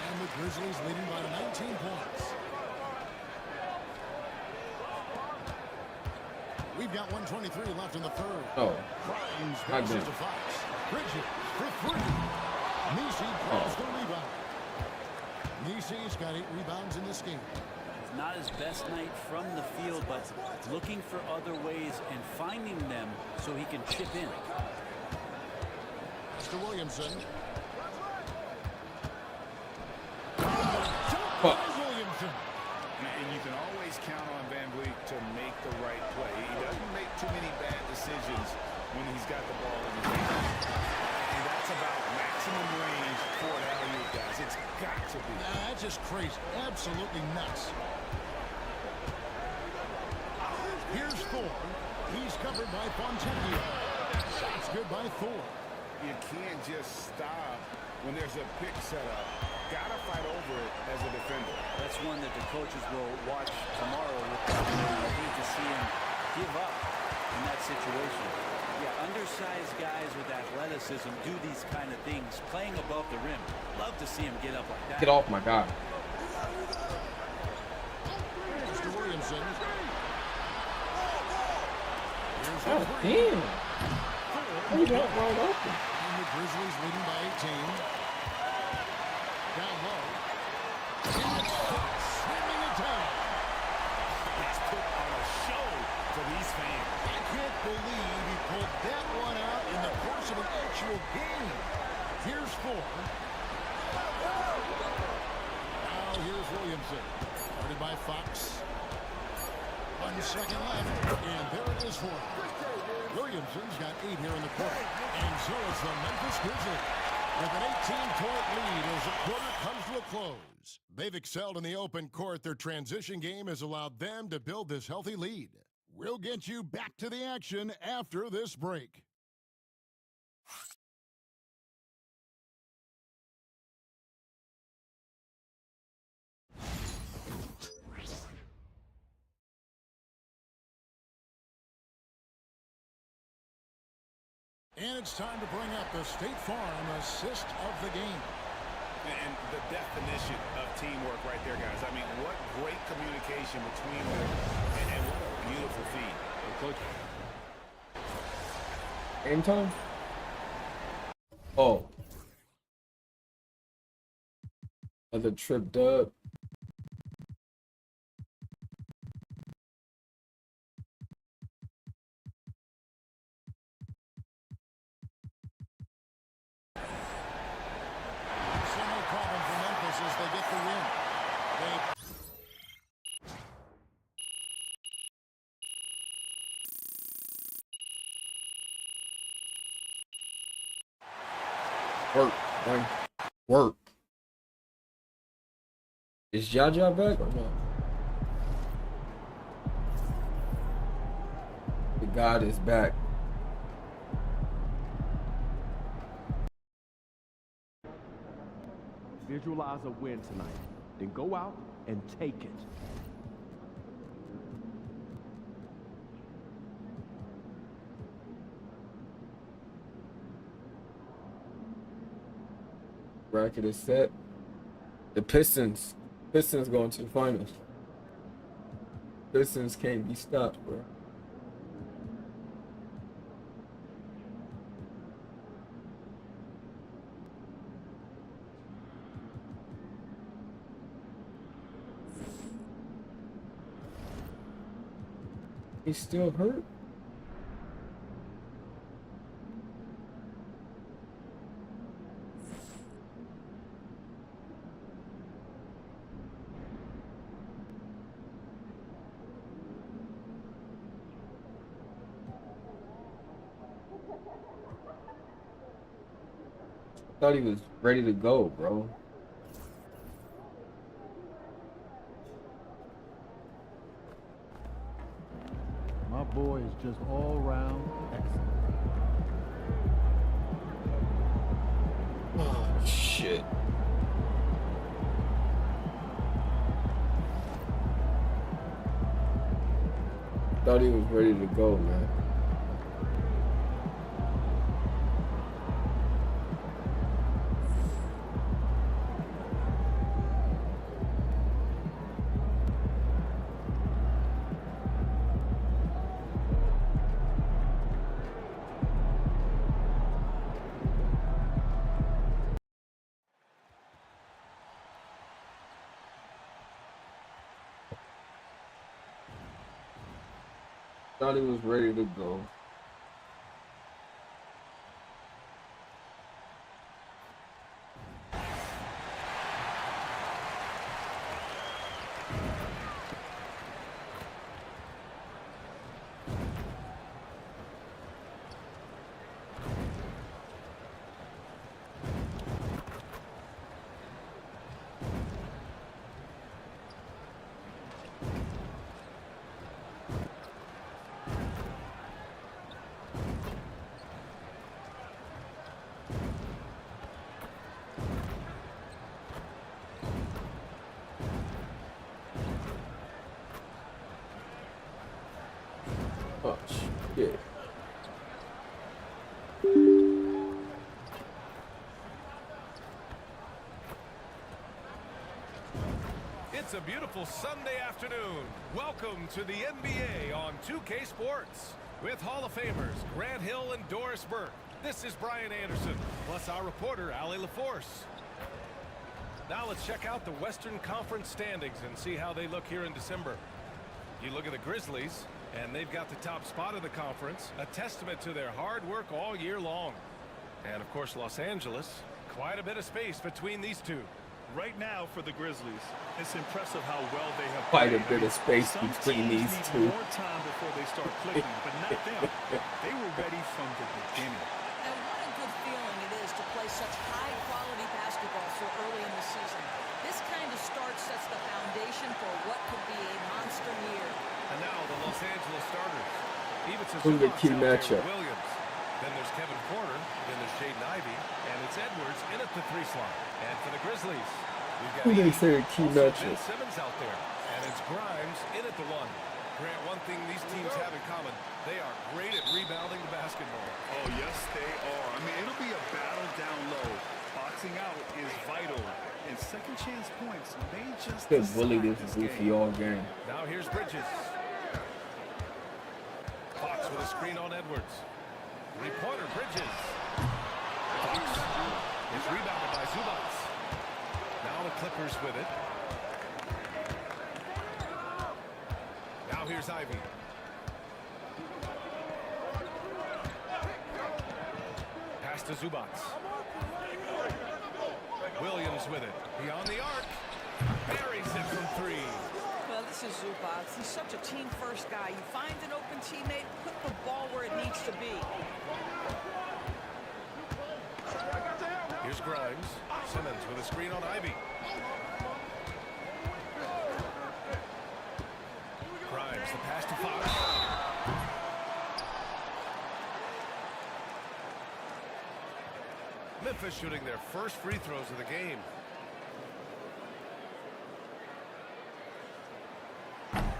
And the Grizzlies leading by 19 points. We've got 1:23 left in the third. Oh. Grimes passes to Fox. Bridges for 3. Nisi grabs the rebound. Nisi's got 8 rebounds in this game. It's not his best night from the field, but looking for other ways and finding them so he can chip in. Mr. Williamson. Williamson. And you can always count on Van Vliet to make the right play. He doesn't make too many bad decisions when he's got the ball in his hands. And that's about maximum range for an alley-oop, guys. It's got to be. That's just crazy. Absolutely nuts. Here's Thor. He's covered by Fontecchio. Shots good by Thor. You can't just stop when there's a pick set up. Gotta fight over it as a defender. That's one that the coaches will watch tomorrow. I hate to see him give up in that situation. Yeah, undersized guys with athleticism do these kind of things, playing above the rim. Love to see him get up like that. Get off my God. Mr. Williamson. Oh, damn. How you got wide open? And the Grizzlies leading by 18. Down low. Slamming it down. He's put on a show for these fans. I can't believe he pulled that one out in the course of an actual game. Here's 4. Now here's Williamson. Guarded by Fox. 1 second left. And there it is for him. Williamson's got 8 here in the quarter. And so it's the Memphis Grizzlies with an 18-point lead as the quarter comes to a close. They've excelled in the open court. Their transition game has allowed them to build this healthy lead. We'll get you back to the action after this break. And it's time to bring up the State Farm assist of the game. And the definition of teamwork right there, guys. I mean, what great communication between them, and what a beautiful feed. Coach. Game time? Oh. Another trip dub. Work, man. Work. Is Jaja back or not? The God is back. Visualize a win tonight. Then go out and take it. bracket is set. The Pistons going to the finals. Pistons can't be stopped, bro. He's still hurt. Thought he was ready to go, bro. My boy is just all round excellent. Oh, shit. Thought he was ready to go, man. Thought he was ready to go. Oh, shit. It's a beautiful Sunday afternoon. Welcome to the NBA on 2K Sports. With Hall of Famers Grant Hill and Doris Burke. This is Brian Anderson, plus our reporter, Allie LaForce. Now let's check out the Western Conference standings and see how they look here in December. You look at the Grizzlies, and they've got the top spot of the conference, a testament to their hard work all year long. And, of course, Los Angeles, quite a bit of space between these two. Right now for the Grizzlies, it's impressive how well they have Quite a played. bit of space Some between teams these need two. more time before they start clicking, but not them. They were ready from the beginning. And what a good feeling it is to play such high-quality basketball so early in the season. This kind of start sets the foundation for what could be a monster year. And now the Los Angeles starters. Who's the key matchup? Williams. Then there's Kevin Porter. Then there's Jaden Ivey. And it's Edwards in at the 3 slot. And for the Grizzlies, we've got Who they say a key Ben matchup? Simmons out there. And it's Grimes in at the 1. Grant, one thing these teams have in common, they are great at rebounding the basketball. Oh, yes, they are. I mean, it'll be a battle down low. Boxing out is vital. And second chance points may just Could bully this goofy all game. Now here's Bridges. Fox with a screen on Edwards. Three-pointer, Bridges. Fox is rebounded by Zubac. Now the Clippers with it. Now here's Ivey. Pass to Zubac. Williams with it. Beyond the arc. Buries it from 3. Well, this is Zubac. He's such a team-first guy. You find an open teammate, put the ball where it needs to be. Here's Grimes. Simmons with a screen on Ivey. Grimes, the pass to Fox. Memphis shooting their first free throws of the game.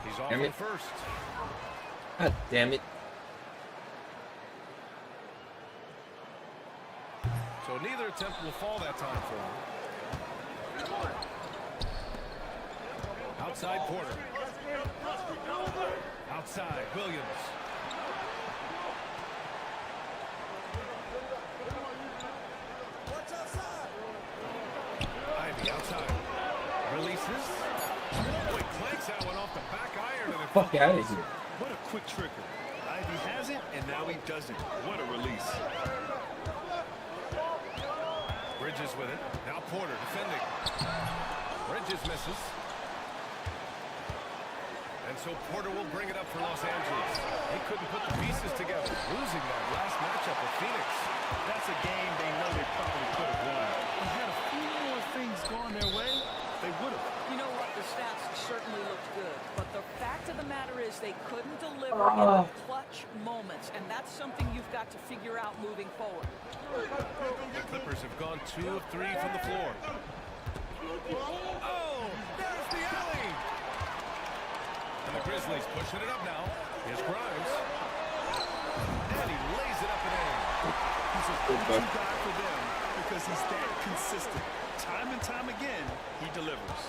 He's off on first. God damn it. So neither Another attempt will fall that time for him. Outside Porter. Outside Williams. Ivy outside. Releases. Boy, clanks that one off the back iron. And Fuck out of here. What a quick trigger. Ivy has it, and now he doesn't. What a release. Bridges with it. Now Porter defending. Bridges misses. And so Porter will bring it up for Los Angeles. He couldn't put the pieces together, losing that last matchup with Phoenix. That's a game they know they probably could have won. They had a few more things going their way, they would have. You know what? The stats certainly looked good, but the fact of the matter is they couldn't deliver in the clutch moments, and that's something you've got to figure out moving forward. The Clippers have gone 2 of 3 from the floor. Oh, there's the alley. And the Grizzlies pushing it up now. Here's Grimes. And he lays it up and in. He's a go-to guy for them because he's that consistent. Time and time again, he delivers.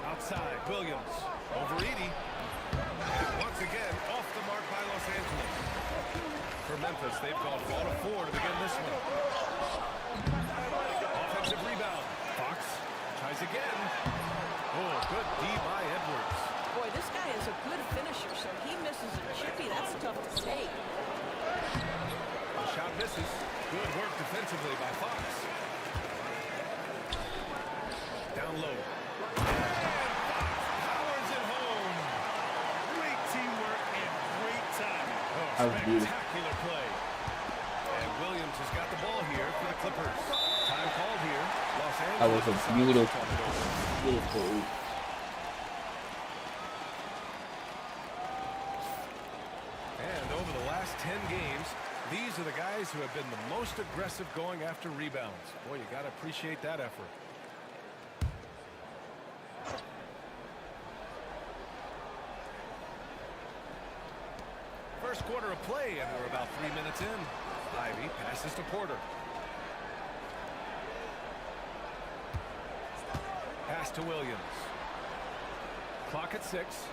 Outside, Williams. Over Edie. Once again, off the mark by Los Angeles. For Memphis, they've gone 4 to begin this one. Offensive rebound. Fox tries again. Oh, good D by Edwards. Boy, this guy is a good finisher, so he misses a chippy. That's tough to take. The shot misses. Good work defensively by Fox. Down low. Powers it home. Great teamwork and great timing. Oh, spectacular play. And Williams has got the ball here for the Clippers. Time called here. Los Angeles. That was a beautiful, beautiful. And over the last 10 games, these are the guys who have been the most aggressive going after rebounds. Boy, you got to appreciate that effort. First quarter of play, and we're about 3 minutes in. Ivy passes to Porter. Pass to Williams. Clock at 6.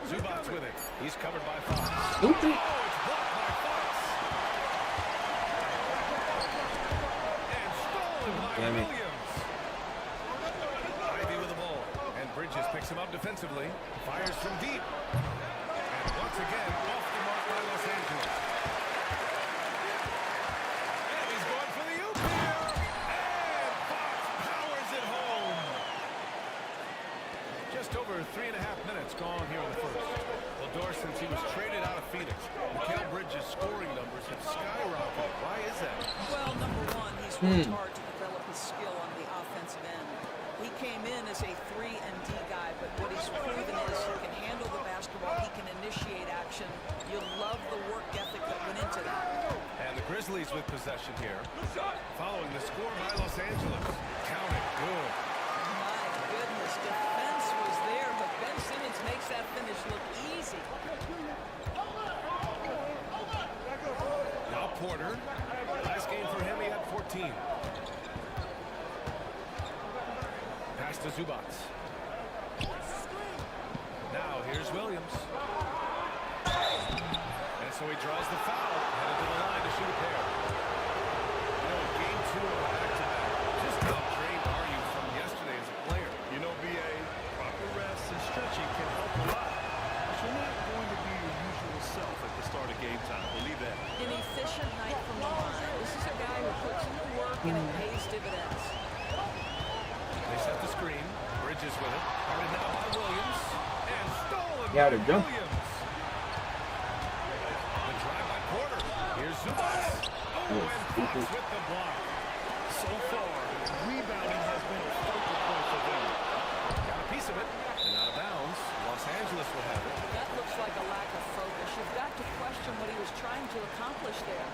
Zubac's with it. He's covered by Fox. Oh, it's blocked by Fox. And stolen by Williams. Ivy with the ball. And Bridges picks him up defensively. Fires from deep. And once again, off the mark by Los Angeles. And he's going for the oop here. And Fox powers it home. Just over 3.5 minutes gone here in the first. Well, Doris, since he was traded out of Phoenix, Mikal Bridges' scoring numbers have skyrocketed. Why is that? Well, number one, he's worked hard to develop his skill on the offensive end. He came in as a 3-and-D guy, but what he's proven is he can handle the basketball, he can initiate action. You love the work ethic that went into that. And the Grizzlies with possession here. Following the score by Los Angeles. Count it. Good. My goodness, defense was there, but Ben Simmons makes that finish look easy. Now Porter. Last game for him, he had 14. Pass to Zubac. Now here's Williams. And so he draws the foul. Headed to the line to shoot a pair. You know, game 2 of a back-to-back. Just how drained are you from yesterday as a player? You know, BA, proper rest and stretching can help a lot. But you're not going to be your usual self at the start of game time. Believe that. An efficient night from the line. This is a guy who puts in the work and it pays dividends. They set the screen. Bridges with it. Guarded now by Williams. And stolen Yeah, by to jump. Williams. The drive by Porter. Here's Zubac. Oh, and Fox with the block. So far, rebounding has been a focal point for them. Got a piece of it. And out of bounds. Los Angeles will have it. That looks like a lack of focus. You've got to question what he was trying to accomplish there.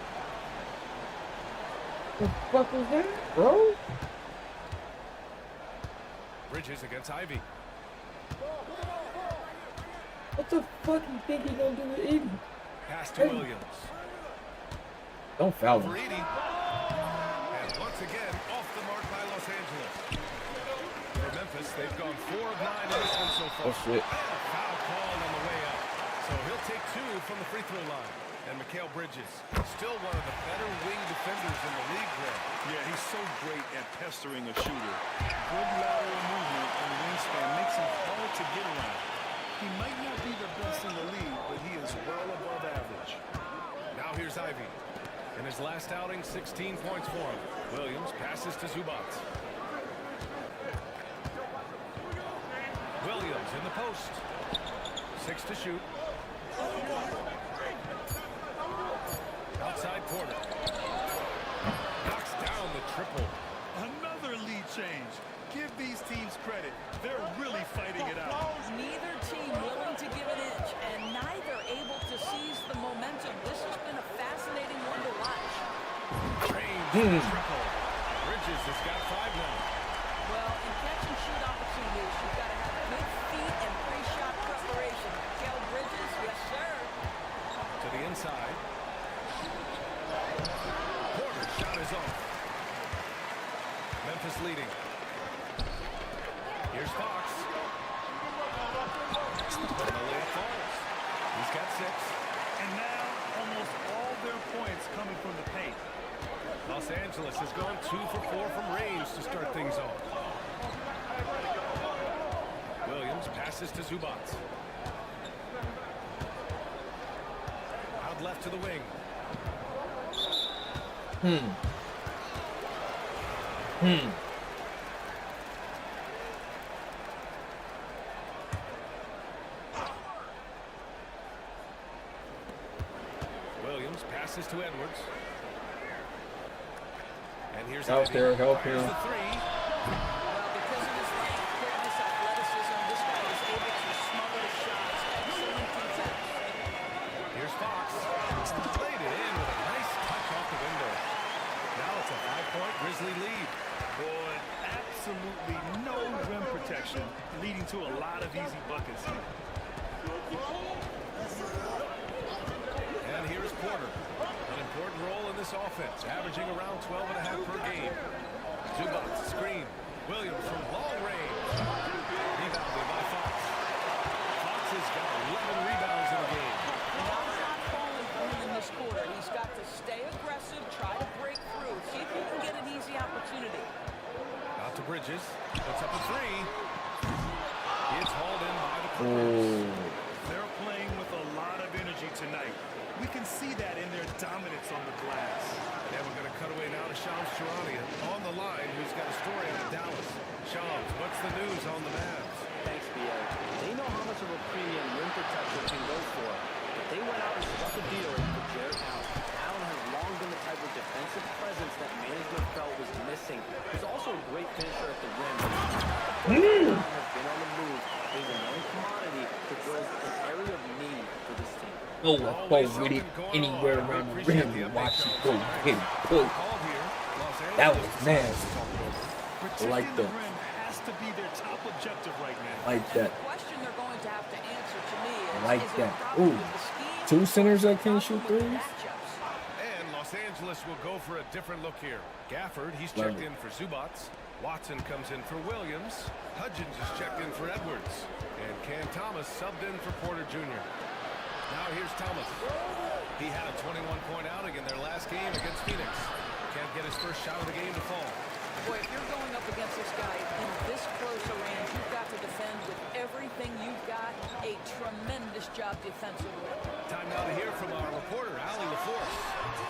The fuck was that, bro? Bridges against Ivy. What the fuck you think he gonna do with Ivy? Pass to Williams. Don't foul him. And once again, off the mark by Los Angeles. For Memphis, they've gone 4 of 9 in this one so far. Oh, shit. Foul call on the way out. So he'll take 2 from the free throw line. And Mikal Bridges, still one of the better wing defenders in the league there. Yeah, he's so great at pestering a shooter. Good lateral movement and wingspan makes him hard to get around. He might not be the best in the league, but he is well above average. Now here's Ivy. In his last outing, 16 points for him. Williams passes to Zubac. Williams in the post. 6 to shoot. Outside Porter. Knocks down the triple. Another lead change. Give these teams credit. They're really fighting it out. Neither team willing to give an inch, and neither able to seize the momentum. This has been a fascinating one to watch. Range triple. Bridges has got 5 now. Well, in catch and shoot opportunities, you've got to have good feet and pre-shot preparation. Mikal Bridges, yes sir. To the inside. Porter's shot is off. Memphis leading. Here's Fox. And the layup falls. He's got 6. And now, almost all their points coming from the paint. Los Angeles has gone 2 for 4 from range to start things off. Williams passes to Zubac. Out left to the wing. Williams passes to Edwards. And here's out there, help him. Well, because of his length, quickness, athleticism, this guy is able to smother shots. Excellent defense. Here's Fox. Played it in with a nice touch off the window. Now it's a 5-point Grizzly lead. Boy, absolutely no rim protection, leading to a lot of easy buckets here. And here's Porter. An important role in this offense, averaging around 12.5 per game. Zubac, screen. Williams from long range. Rebounded by Fox. Fox has got 11 rebounds in the game. Not falling for him in this quarter. He's got to stay aggressive, try to break through, see if he can get an easy opportunity. Out to Bridges. Puts up a 3. It's hauled in by the Clippers. They're playing with a lot of energy tonight. We can see that in their dominance on the glass. And we're going to cut away now to Shams Charania on the line, who's got a story out of Dallas. Shams, what's the news on the Mavs? Thanks, B.A. They know how much of a premium rim protection can go for, but they went out and struck a deal with Jared Allen. Allen has long been the type of defensive presence that management felt was missing. He's also a great finisher at the rim. Allen has been on the move. He's a known commodity that was an area of need for this team. No one fall with it anywhere around the rim and watch it go hit it pull. That was nasty. I like that. Has to be their top objective right now. Like that. The question they're going to have to answer to me is, Like is that. it a problem Ooh. with the scheme? 2 centers that can't shoot threes. And Los Angeles will go for a different look here. Gafford, he's Love checked it. in for Zubac. Watson comes in for Williams. Hudgens is checked in for Edwards. And Cam Thomas subbed in for Porter Jr. Now here's Thomas. He had a 21-point outing in their last game against Phoenix. Can't get his first shot of the game to fall. Boy, if you're going up against this guy in this close a range, you've got to defend with everything you've got. A tremendous job defensively. Time now to hear from our reporter, Allie LaForce.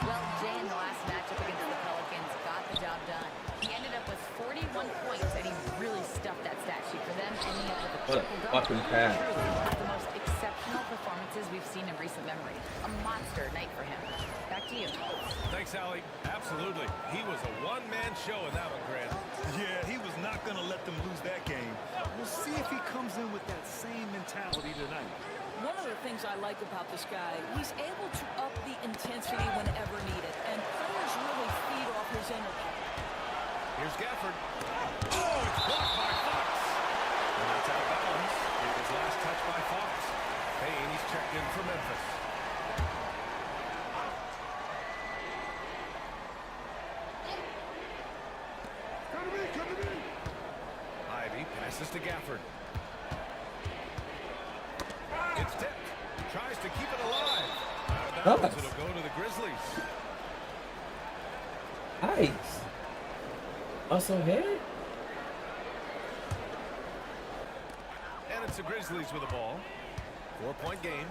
Well, Jay in the last matchup against the Pelicans got the job done. He ended up with 41 points, and he really stuffed that stat sheet for them, ending up with a What a triple-double. fucking pass. Truly one of the most exceptional performances we've seen in recent memory. A monster night for him. Back to you. Thanks, Allie. Absolutely. He was a one-man show in that one, Grant. Yeah, he was not going to let them lose that game. We'll see if he comes in with that same mentality tonight. One of the things I like about this guy, he's able to up the intensity whenever needed, and players really feed off his energy. Here's Gafford. Oh, it's blocked by Fox. And that's out of bounds. It was last touched by Fox. Payne, he's checked in for Memphis. Gafford. It's tipped. Tries to keep it alive. Out of bounds. It'll go to the Grizzlies. Nice. Also here? And it's the Grizzlies with the ball. 4-point game.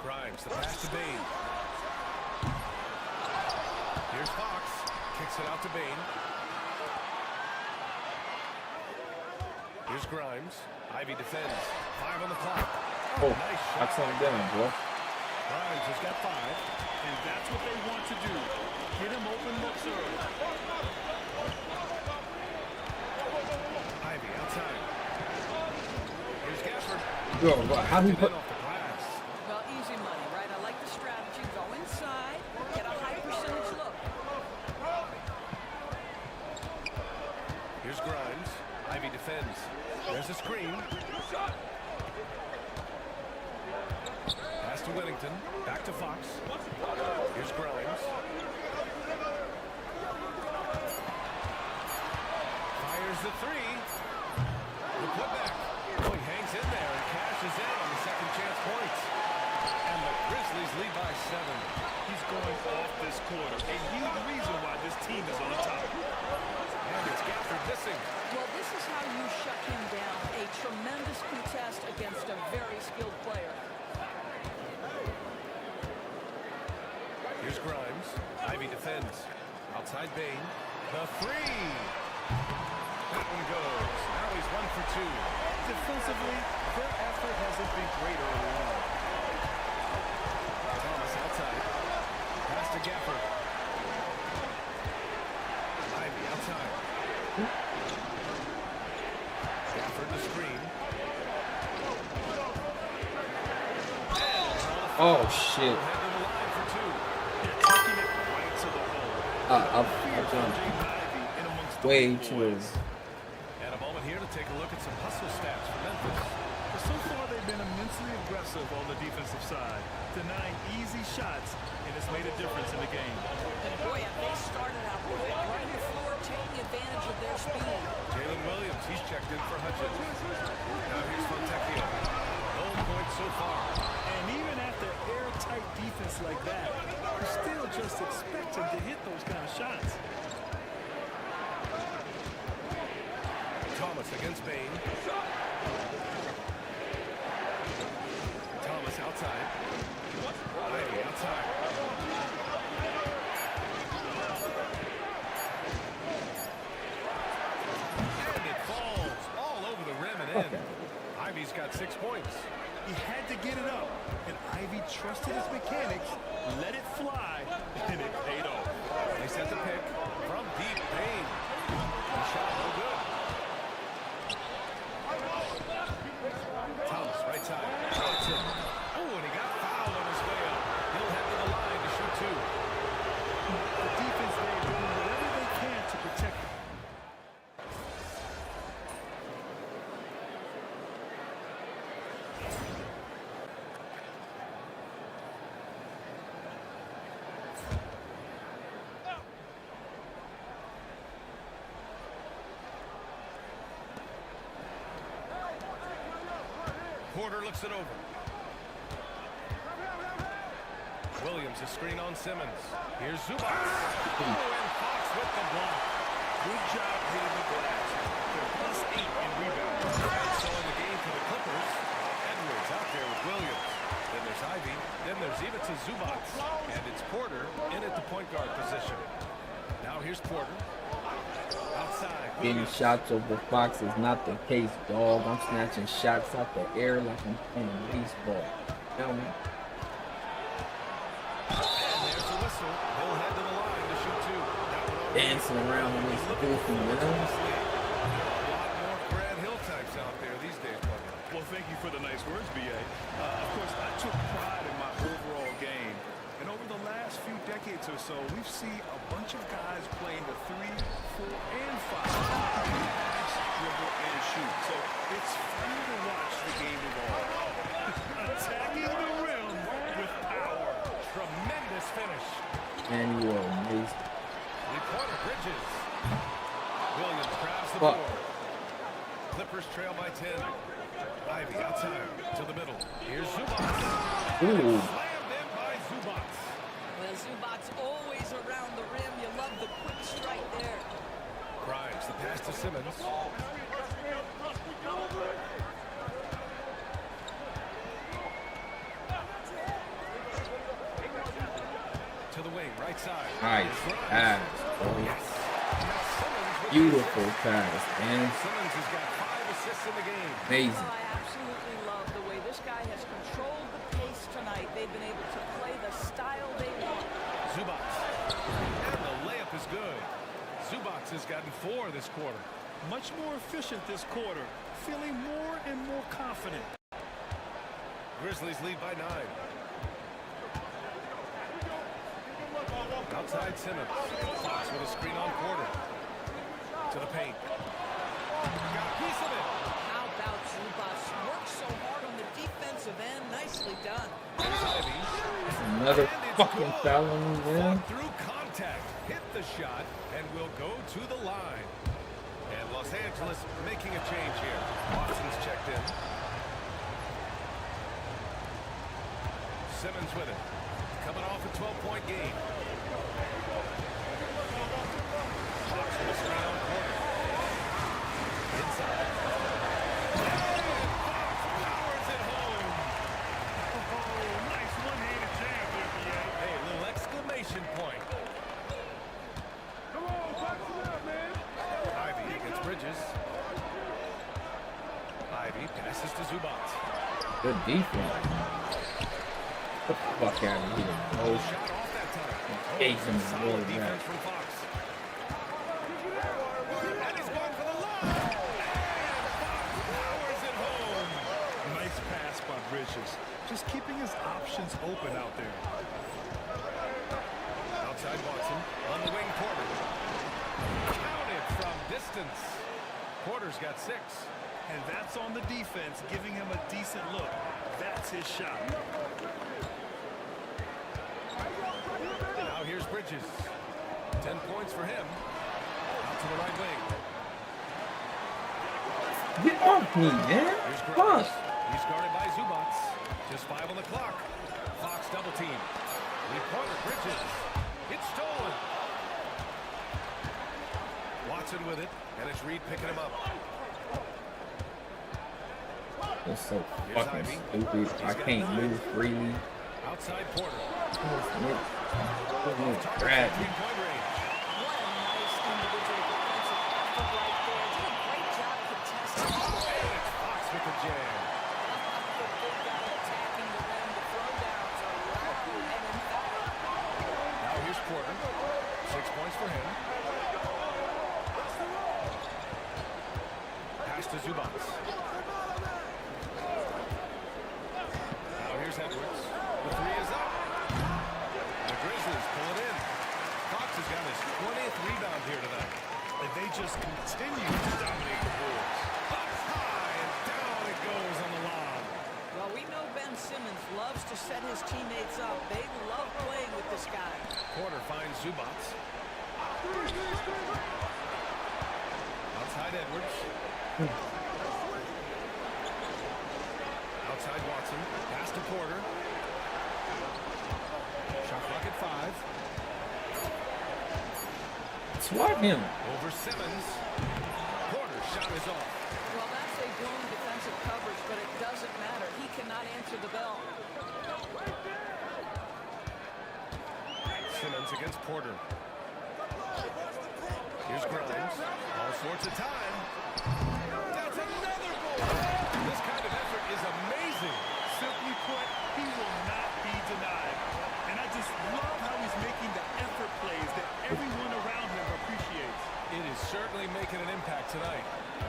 Grimes, the pass to Bane. Here's Fox. Kicks it out to Bane. Here's Grimes. Ivy defends. 5 on the clock. Oh, nice shot. that's on down, bro. Grimes has got 5. And that's what they want to do. Get him open looks early. Ivy outside. Here's Gafford. Yo, how he put... Well, easy money, right? I like the strategy. Go inside, get a high percentage look. Here's Grimes. Ivy defends. There's a screen. Pass to Whittington. Back to Fox. Here's Grimes. Fires the 3. The putback. Oh, he hangs in there and cashes in on the second chance points. And the Grizzlies lead by 7. He's going off this quarter. A huge reason why this team is on top. And it's Gafford missing. Well, this is how you shut him down. A tremendous contest against a very skilled player. Here's Grimes. Ivy defends. Outside Bane. The 3. That one goes. Now he's 1 for 2. Defensively, their effort hasn't been great early on. Thomas outside. Pass to Gafford. Ivy outside. Gafford the screen. Oh, shit. I've jumped way too early. And a moment here to take a look at some hustle stats for Memphis. So far, they've been immensely aggressive on the defensive side, denying easy shots, and it's made a difference in the game. And boy, if they started out quick, running the floor, taking advantage of their speed. Jalen Williams, he's checked in for Hutchins. Now here's Fontecchio. No points so far. And even after airtight defense like that, you still just expect him to hit those kind of shots. Thomas against Bane. Thomas outside. Ivy outside. And it falls all over the rim and in. Ivy's got 6 points. He had to get it up, and Ivy trusted his mechanics, let it fly, and it paid off. They set the pick from deep. Bane. The shot no good. Thomas right side. Johnson. Oh, and he got fouled on his way up. He'll head to the line to shoot 2. The defense there doing whatever they can to protect him. Porter looks it over. Williams, a screen on Simmons. Here's Zubac. Oh, and Fox with the block. Good job hitting the glass. They're +8 in rebounds. So in the game for the Clippers, Edwards out there with Williams. Then there's Ivy. Then there's Ivica Zubac. And it's Porter in at the point guard position. Now here's Porter. Outside. Getting shots over Fox is not the case, dog. I'm snatching shots out the air like I'm playing baseball. Tell me. And there's the whistle. He'll head to the line to shoot 2. Dancing around with this goofy, man. A lot more Brad Hill types out there these days, buddy. Well, thank you for the nice words, B.A. Of course, I took pride in my overall game. And over the last few decades or so, we've seen a bunch of guys playing the 3, 4, and 5. Pass, dribble, and shoot. So it's fun to watch the game evolve. Attacking the rim with power. Tremendous finish. And you are amazing. Three-pointer Bridges. Williams the board. Clippers trail by 10. Ivy outside to the middle. Here's Zubats. Slammed in by Zubats. Well, Zubats always around the rim. You love the quick strike there. Grimes, the pass to Simmons. To the wing, right side. Nice pass. Oh, yes. Beautiful pass, man. Simmons has got 5 assists in the game. Amazing. Well, I absolutely love the way this guy has controlled the pace tonight. They've been able to play the style they want. Zubats. And the layup is good. Zubats has gotten 4 this quarter. Much more efficient this quarter. Feeling more and more confident. Grizzlies lead by 9. Outside Simmons. Fox with a screen on Porter. To the paint. Got a piece of it. How about Zubats? Works so hard on the defensive end. Nicely done. There's Ivy. Another fucking foul on me, man. Through contact. Hit the shot and will go to the line. And Los Angeles making a change here. Watson's checked in. Simmons with it. Coming off a 12-point game. Fox with a screen on Porter. Inside. Fox powers it home. Oh, nice one-handed jam there, BA. Hey, a little exclamation point. Come on, box it up, man. Ivy against Bridges. Ivy passes to Zubats. Good defense. Get the fuck out of here. No shot off that time. Gave him more Solid defense back. from Fox. And he's going for the line. And Fox powers it home. Nice pass by Bridges. Just keeping his options open out there. Outside Watson. On the wing, Porter. Counted from distance. Porter's got 6. And that's on the defense, giving him a decent look. That's his shot. Now here's Bridges. 10 points for him. Out to the right wing. Get off me, man. Here's Fuck. Grimes. He's guarded by Zubats. Just 5 on the clock. Fox double team. Three-pointer Bridges. It's stolen. Watson with it, and it's Reed picking him up. That's so fucking stupid. I can't move freely. Outside Porter. Grab me. What a nice individual defensive effort right there. Did a great job contesting. Fox with the jam. The big guy attacking the rim. The throwdowns are loud and emphatic. Now here's Porter. 6 points for him. Pass to Zubats. Now here's Edwards. The 3 is up. The Grizzlies pull it in. Fox has got his 20th rebound here tonight. And they just continue to dominate the boards. Fox high, and down it goes on the lob. Well, we know Ben Simmons loves to set his teammates up. They love playing with this guy. Porter finds Zubats. Outside Edwards. Outside Watson. Pass to Porter. Shot clock at 5. Swat him. Over Simmons. Porter's shot is off. Well, that's a blown defensive coverage, but it doesn't matter. He cannot answer the bell. Simmons against Porter. Here's Grimes. All sorts of time. That's another goal. This kind of effort is amazing. Simply put, he will not be denied. And I just love how he's making the effort plays that everyone around him appreciates. It is certainly making an impact tonight.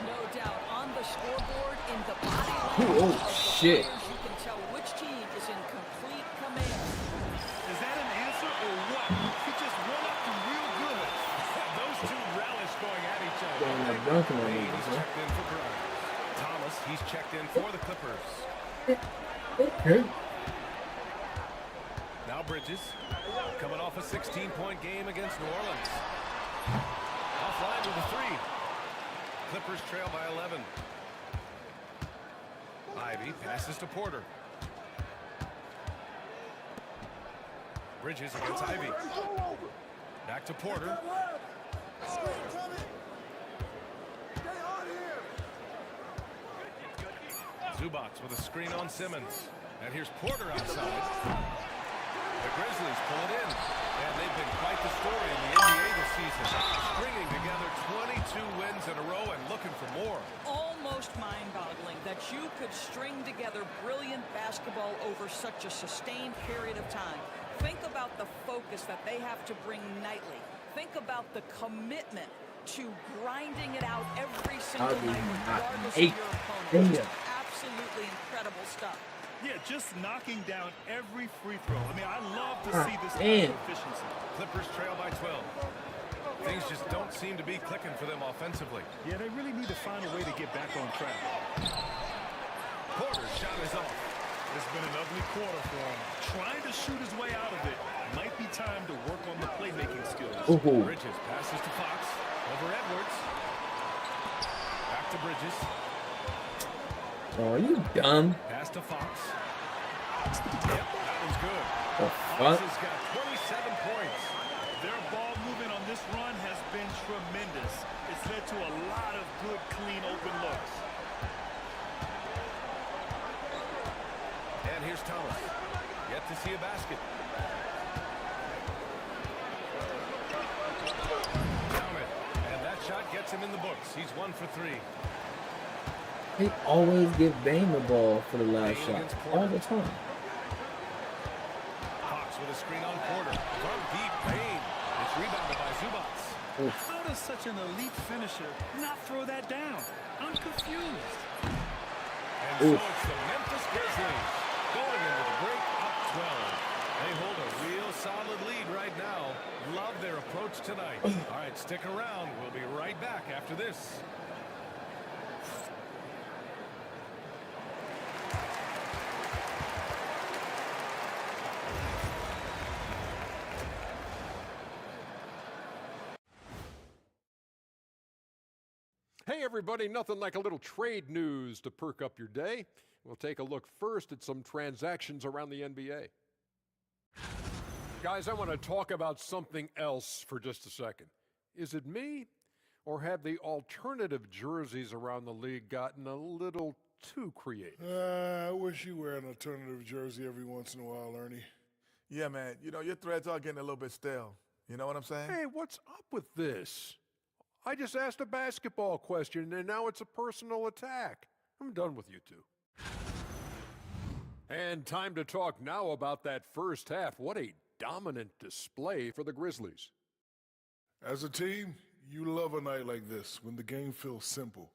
No doubt. On the scoreboard, in the body Oh, language of the shit. players, you can tell which team is in complete command. Is that an answer or what? He just went up to real good. Those two relish going at each other. Going like dunking on He's me, huh? checked in for Grimes. Thomas, he's checked in for the Clippers. Okay. Now Bridges, coming off a 16-point game against New Orleans. Offline with a 3. Clippers trail by 11. Ivy passes to Porter. Bridges against Ivy. Back to Porter. Zubac with a screen on Simmons. And here's Porter outside. The Grizzlies pull it in. And they've been quite the story in the NBA this season. Stringing together 22 wins in a row and looking for more. Almost mind-boggling that you could string together brilliant basketball over such a sustained period of time. Think about the focus that they have to bring nightly. Think about the commitment to grinding it out every single night, regardless of your opponent. Absolutely incredible stuff. Yeah, just knocking down every free throw. I mean, I love to see this kind of efficiency. Clippers trail by 12. Things just don't seem to be clicking for them offensively. Yeah, they really need to find a way to get back on track. Porter's shot is off. It's been an ugly quarter for him. Trying to shoot his way out of it. Might be time to work on the playmaking skills. Bridges passes to Fox. Over Edwards. Back to Bridges. Oh, are you dumb? Pass to Fox. Yep, that one's good. Fox has got 27 points. Their ball movement on this run has been tremendous. It's led to a lot of good, clean, open looks. And here's Thomas. Yet to see a basket. Down it. And that shot gets him in the books. He's 1 for 3. They always give Bane the ball for the last shot. All the time. Hawks with a screen on Porter. From deep, Bane. It's rebounded by Zubac. How does such an elite finisher not throw that down? I'm confused. And so it's the Memphis Grizzlies going into the break up 12. They hold a real solid lead right now. Love their approach tonight. All right, stick around. We'll be right back after this. Hey everybody, nothing like a little trade news to perk up your day. We'll take a look first at some transactions around the NBA. Guys, I want to talk about something else for just a second. Is it me, or have the alternative jerseys around the league gotten a little too creative? I wish you wear an alternative jersey every once in a while, Ernie. Yeah, man. You know, your threads are getting a little bit stale. You know what I'm saying? Hey, what's up with this? I just asked a basketball question, and now it's a personal attack. I'm done with you two. And time to talk now about that first half. What a dominant display for the Grizzlies. As a team, you love a night like this when the game feels simple.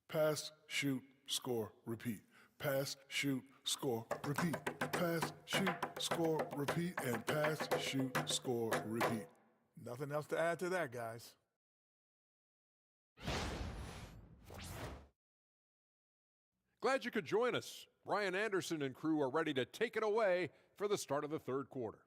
Pass, shoot, score, repeat. Pass, shoot, score, repeat. Pass, shoot, score, repeat. And pass, shoot, score, repeat. Nothing else to add to that, guys. Glad you could join us. Ryan Anderson and crew are ready to take it away for the start of the third quarter.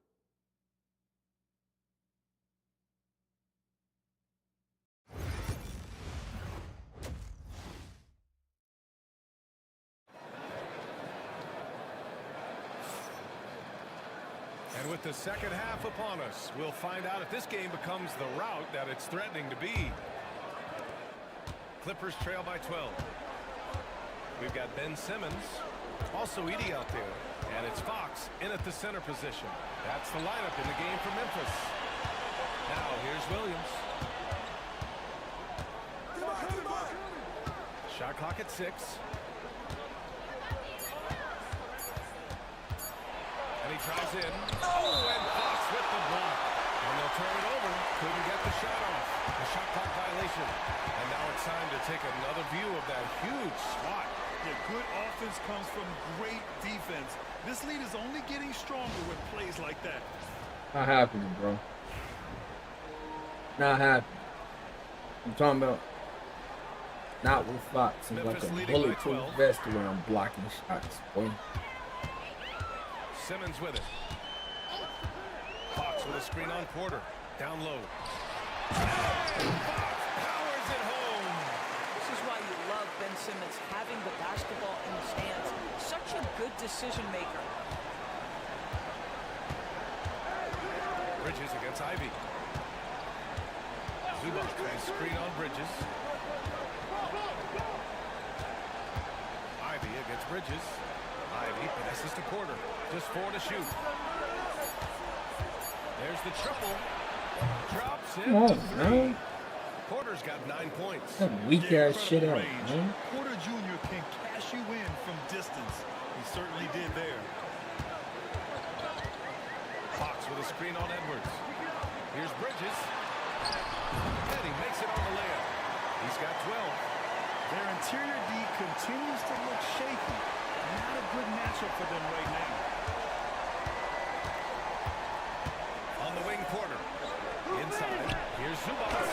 And with the second half upon us, we'll find out if this game becomes the rout that it's threatening to be. Clippers trail by 12. We've got Ben Simmons, also Edey out there, and it's Fox in at the center position. That's the lineup in the game for Memphis. Now here's Williams. Shot clock at 6. And he tries in. Oh, and Fox with the block. And they'll turn it over. Couldn't get the shot off. A shot clock violation. And now it's time to take another view of that huge swat. Yeah, good offense comes from great defense. This lead is only getting stronger with plays like that. Not happening, bro. Not happening. I'm talking about not with Fox. It's like a bulletproof vest around blocking shots, boy. Simmons with it. Fox with a screen on Porter. Down low. Fox powers it home. a good decision maker. Bridges against Ivy. Zubac tries screen on Bridges. Ivy against Bridges. Ivy passes to Porter. Just 4 to shoot. There's the triple. Drops it. Come on, man. Porter's got 9 points. That weak ass shit out, man. Porter Jr. can cash you in from distance. He certainly did there. Fox with a screen on Edwards. Here's Bridges. And he makes it on the layup. He's got 12. Their interior D continues to look shaky. Not a good matchup for them right now. On the wing, Porter. Inside. Here's Zubac.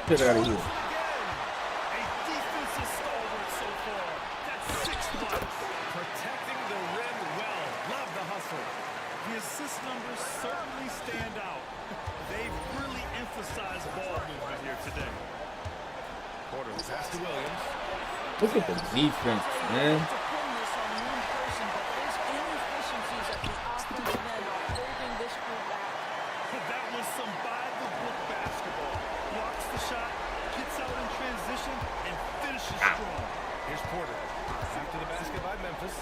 Get out of here. A defensive stalwart so far. That's 6 blocks. Protecting the rim well. Love the hustle. The assist numbers certainly stand out. They've really emphasized ball movement here today. Porter will pass to Williams. Look at the defense, man. That was some by-the-book basketball. Blocks the shot, gets out in transition, and finishes strong. Here's Porter. Back to the basket by Memphis.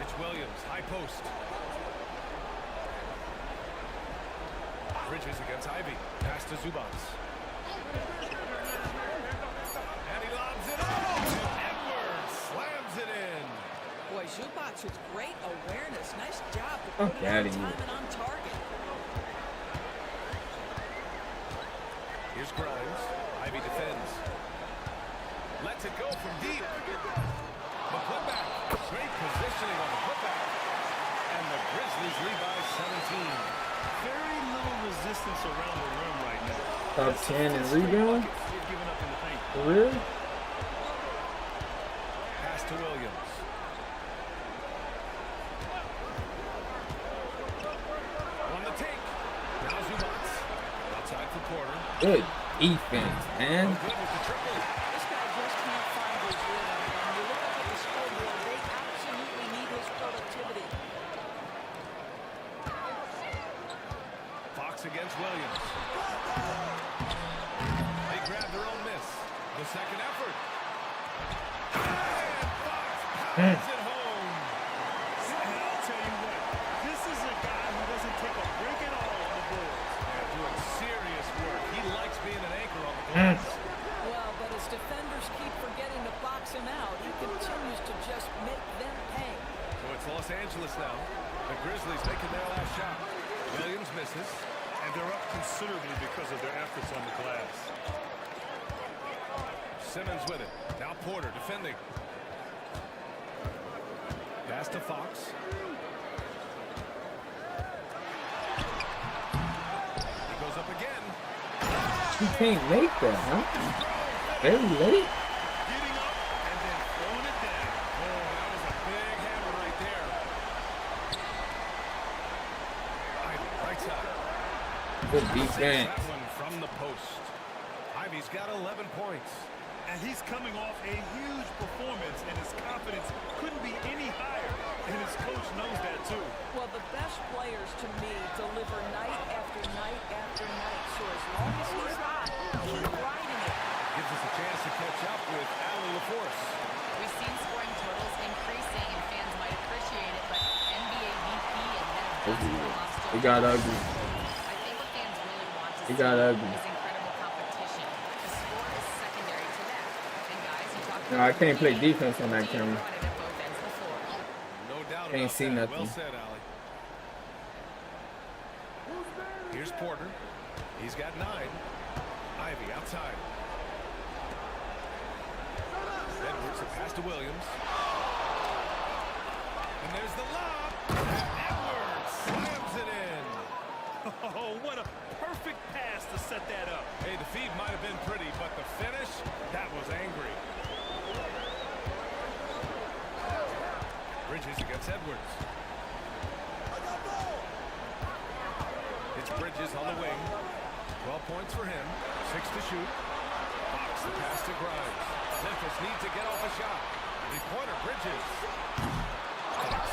It's Williams, high post. Bridges against Ivy. Pass to Zubac. And he lobs it off. Edwards slams it in. Boy, Zubac with great awareness. Nice job to put it on time and on target. Here's Grimes. Ivy defends. Lets it go from deep. The putback. Great positioning on the putback. And the Grizzlies lead by 17. Very little resistance around the rim right now. Top 10 in rebound? For real? Pass to Williams. On the take. Now Zubac. Outside for Porter. Good defense, man. This guy just can't find his rhythm. And you look up at the scoreboard, they absolutely need his productivity. Fox against Williams. They grab their own miss. The second effort. And Fox pounds it home. And I'll tell you what, this is a guy who doesn't take a break at all on the boards. Yeah, doing serious work. He likes being an anchor on the glass. Well, but as defenders keep forgetting to box him out, he continues to just make them pay. So it's Los Angeles now. The Grizzlies making their last shot. Williams misses. And they're up considerably because of their efforts on the glass. Simmons with it. Now Porter defending. Pass to Fox. He goes up again. You can't make that, huh? Very late. Getting up and then throwing it down. Oh, that was a big hammer right there. Right side. Good defense. That one from the post. Ivy's got 11 points. And he's coming off a huge performance, and his confidence couldn't be any higher. And his coach knows that, too. Well, the best players, to me, deliver night after night after night. So as long as he's hot, keep riding it. Gives us a chance to catch up with Allie LaForce. We've seen scoring totals increasing, and fans might appreciate it, but NBA VP and head of basketball It got ugly. I think what fans really want to It got ugly. is incredible competition. The score is secondary to that. And guys, you talked No, I can't play defense on that camera. No doubt Can't about see that. nothing. Well said, Allie. Here's Porter. He's got 9. Ivy outside. Edwards, a pass to Williams. And there's the lob. And Edwards slams it in. Oh, what a perfect pass to set that up. Hey, the feed might have been pretty, but the finish, that was angry. Bridges against Edwards. It's Bridges on the wing. 12 points for him. 6 to shoot. Fox the pass to Grimes. Memphis needs to get off a shot. Three-pointer, Bridges. Fox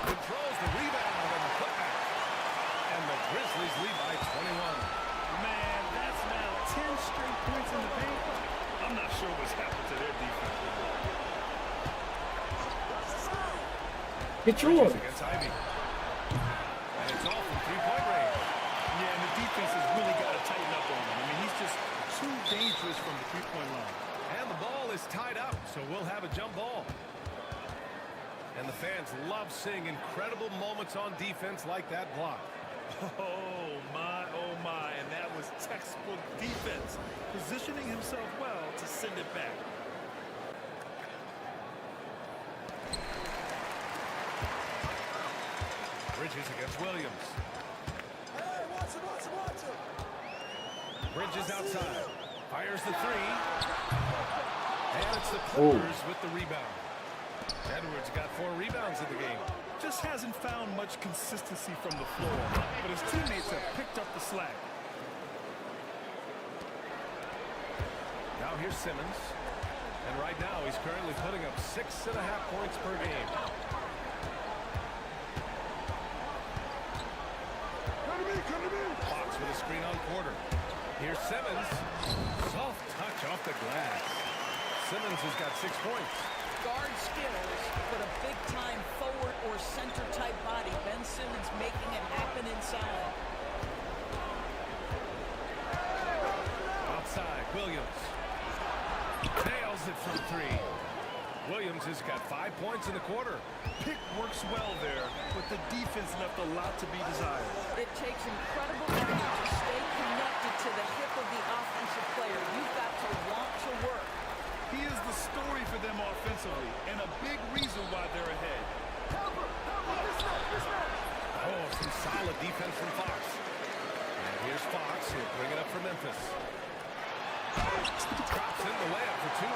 controls the rebound and the putback. And the Grizzlies lead by 21. Man, that's now 10 straight points in the paint. I'm not sure what's happened to their defense. Get yours. Against Ivy. And it's all from three-point range. Yeah, and the defense has really got to tighten up on him. I mean, he's just too dangerous from the three-point line. And the ball is tied up, so we'll have a jump ball. And the fans love seeing incredible moments on defense like that block. Oh, my, and that was textbook defense. Positioning himself well to send it back. Bridges against Williams. Hey, watch him. Bridges outside. Fires the three. And it's the Clippers with the rebound. Edwards got 4 rebounds in the game. Just hasn't found much consistency from the floor, but his teammates have picked up the slack. Now here's Simmons. And right now he's currently putting up 6.5 points per game. Fox with a screen on Porter. Here's Simmons. Soft touch off the glass. Simmons has got 6 points. Guard skills, but a big-time forward or center-type body. Ben Simmons making it happen inside. Outside, Williams. Nails it from 3. Williams has got 5 points in the quarter. Pick works well there, but the defense left a lot to be desired. It takes incredible effort to stay connected to the hip of the offensive player. You've got to want to work. He is the story for them offensively, and a big reason why they're ahead. Oh, some solid defense from Fox. And here's Fox. He'll bring it up for Memphis. Drops in the layup for 2.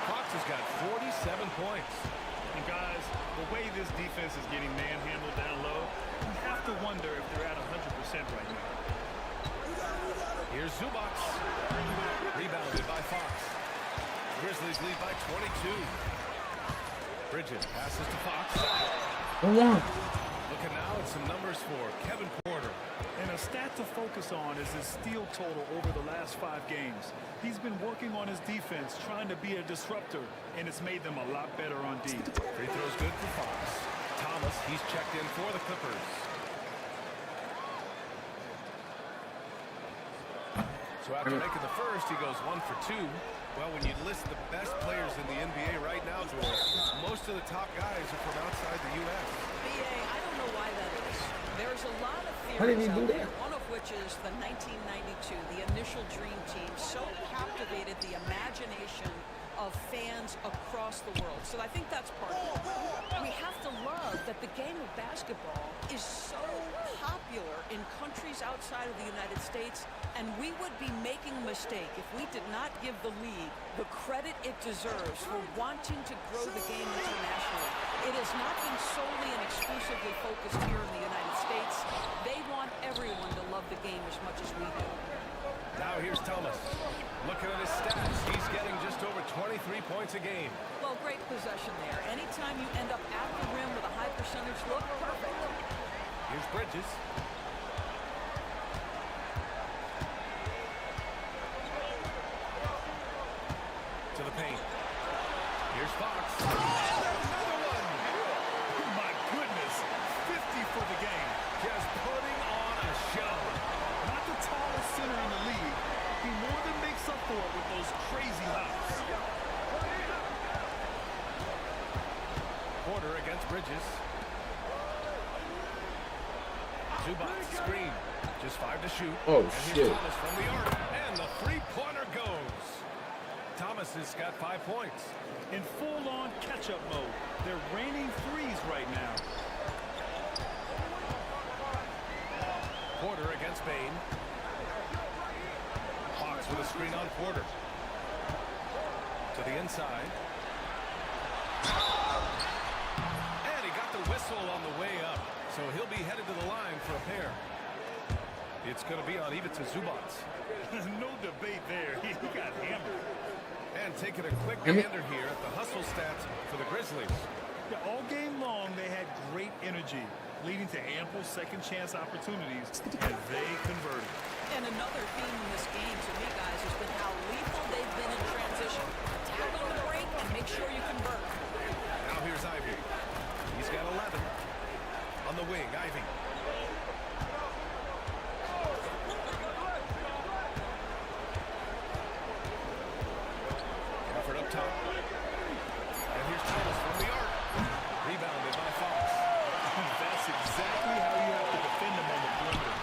Fox has got 47 points. And guys, the way this defense is getting manhandled down low, you have to wonder if they're at 100% right now. Here's Zubac. Rebounded by Fox. Grizzlies lead by 22. Bridges passes to Fox. Looking now at some numbers for Kevin Porter. And a stat to focus on is his steal total over the last 5 games. He's been working on his defense, trying to be a disruptor, and it's made them a lot better on D. Free throw's good for Fox. Thomas, he's checked in for the Clippers. So after making the first, he goes 1 for 2. Well, when you list the best players in the NBA right now, Joel, most of the top guys are from outside the U.S. BA, I don't know why that is. There's a lot of How did he theories do out there, that? one of which is the 1992, the initial Dream Team, so captivated the imagination of fans across the world. So I think that's part of it. We have to love that the game of basketball is so popular in countries outside of the United States, and we would be making a mistake if we did not give the league the credit it deserves for wanting to grow the game internationally. It has not been solely and exclusively focused here in the United States. They want everyone to love the game as much as we do. Now here's Thomas. Looking at his stats, he's getting just over 23 points a game. Well, great possession there. Anytime you end up at the rim with a high percentage look, perfect. Here's Bridges. To the paint. Here's Fox. Another one. My goodness, 50 for the game. Just putting on a show. Not the tallest center in the league. He more than makes up for it with those crazy hops. Porter against Bridges. Zubac screen. Just 5 to shoot. Oh, and shit. here's Thomas from the arc. And the three-pointer goes. Thomas has got 5 points. In full-on catch-up mode. They're raining threes right now. Porter against Bain. Fox with a screen on Porter. To the inside. And he got the whistle on the way up. So he'll be headed to the line for a pair. It's going to be on Ivica Zubac. No debate there. He got hammered. And taking a quick gander here at the hustle stats for the Grizzlies. Yeah, all game long, they had great energy, leading to ample second chance opportunities, and they converted. And another theme in this game, to me, guys, has been how lethal they've been in transition. Tackle on the break and make sure you convert. Now here's Ivy. He's got 11. On the wing, Ivy. Effort up top. And here's Thomas from the arc. Rebounded by Fox. That's exactly how you have to defend them on the perimeter.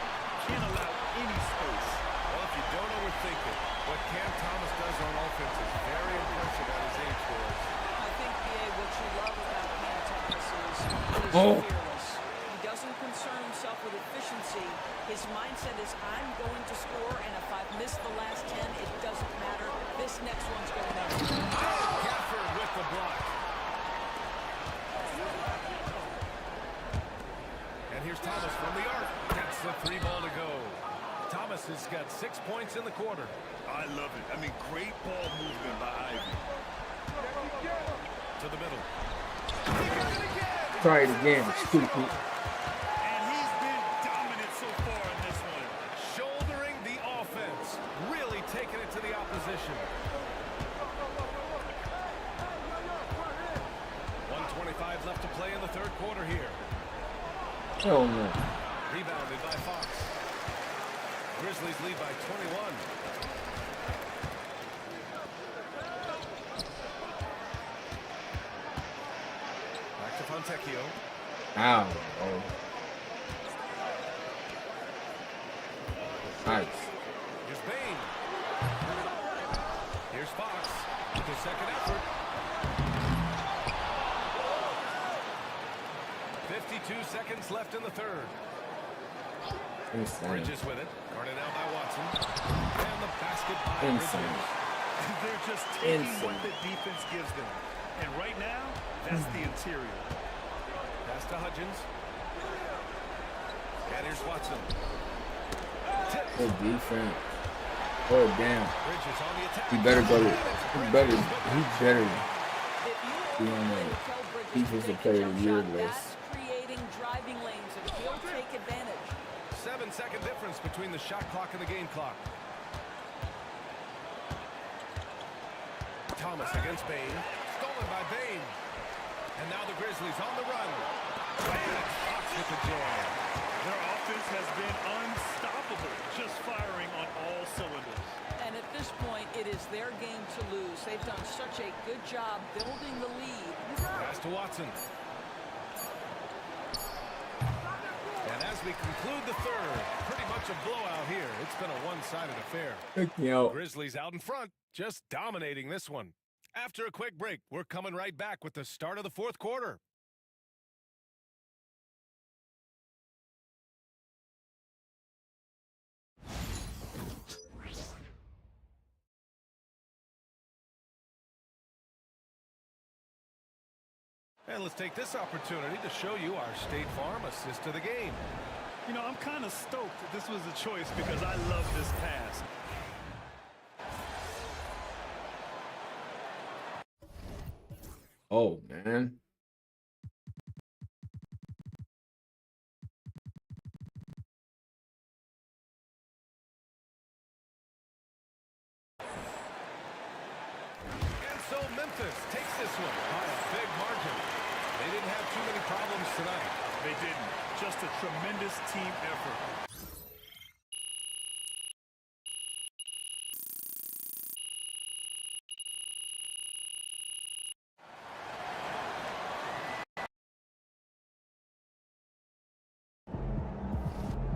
Can't allow any space. Well, if you don't overthink it, what Cam Thomas does on offense is very impressive at his age, boys. I think, PA, what you love about Cam Thomas is he's fearless. He doesn't concern himself with efficiency. His mindset is, I'm going to score, and if I've missed the last 10, it doesn't matter. This next one's going to matter. Gafford with the block. And here's Thomas from the arc. Gets the 3 ball to go. Thomas has got 6 points in the quarter. I love it. I mean, great ball movement by Ivy. To the middle. Try it again, stupid. And he's been dominant so far in this one. Shouldering the offense. Really taking it to the opposition. 1:25 left to play in the third quarter here. Oh no. Rebounded by Fox. Grizzlies lead by 21. Back to Fontecchio. Ow. Oh. Nice. Here's Bain. Here's Fox with his second effort. 52 seconds left in the third. Insane. Bridges with it. Guarded out by Watson. And the basket by Insane. Bridges. They're just taking what the defense gives them. And right now, that's the interior. Pass to Hudgens. And here's Watson. Good defense. Oh damn. Bridges on the attack. He better go to. He better be on the defensive player of the year list. Creating driving lanes, and he'll take advantage. 7-second difference between the shot clock and the game clock. Thomas against Bain. Stolen by Bain. And now the Grizzlies on the run. And Fox with the jam. Their offense has been unstoppable, just firing on all cylinders. And at this point, it is their game to lose. They've done such a good job building the lead. Pass to Watson. And as we conclude the third, pretty much a blowout here. It's been a one-sided affair. Check me out. Grizzlies out in front, just dominating this one. After a quick break, we're coming right back with the start of the fourth quarter. And let's take this opportunity to show you our State Farm assist to the game. You know, I'm kind of stoked that this was a choice because I love this pass. Oh man. And so Memphis takes this one by a big margin. They didn't have too many problems tonight. They didn't. Just a tremendous team effort.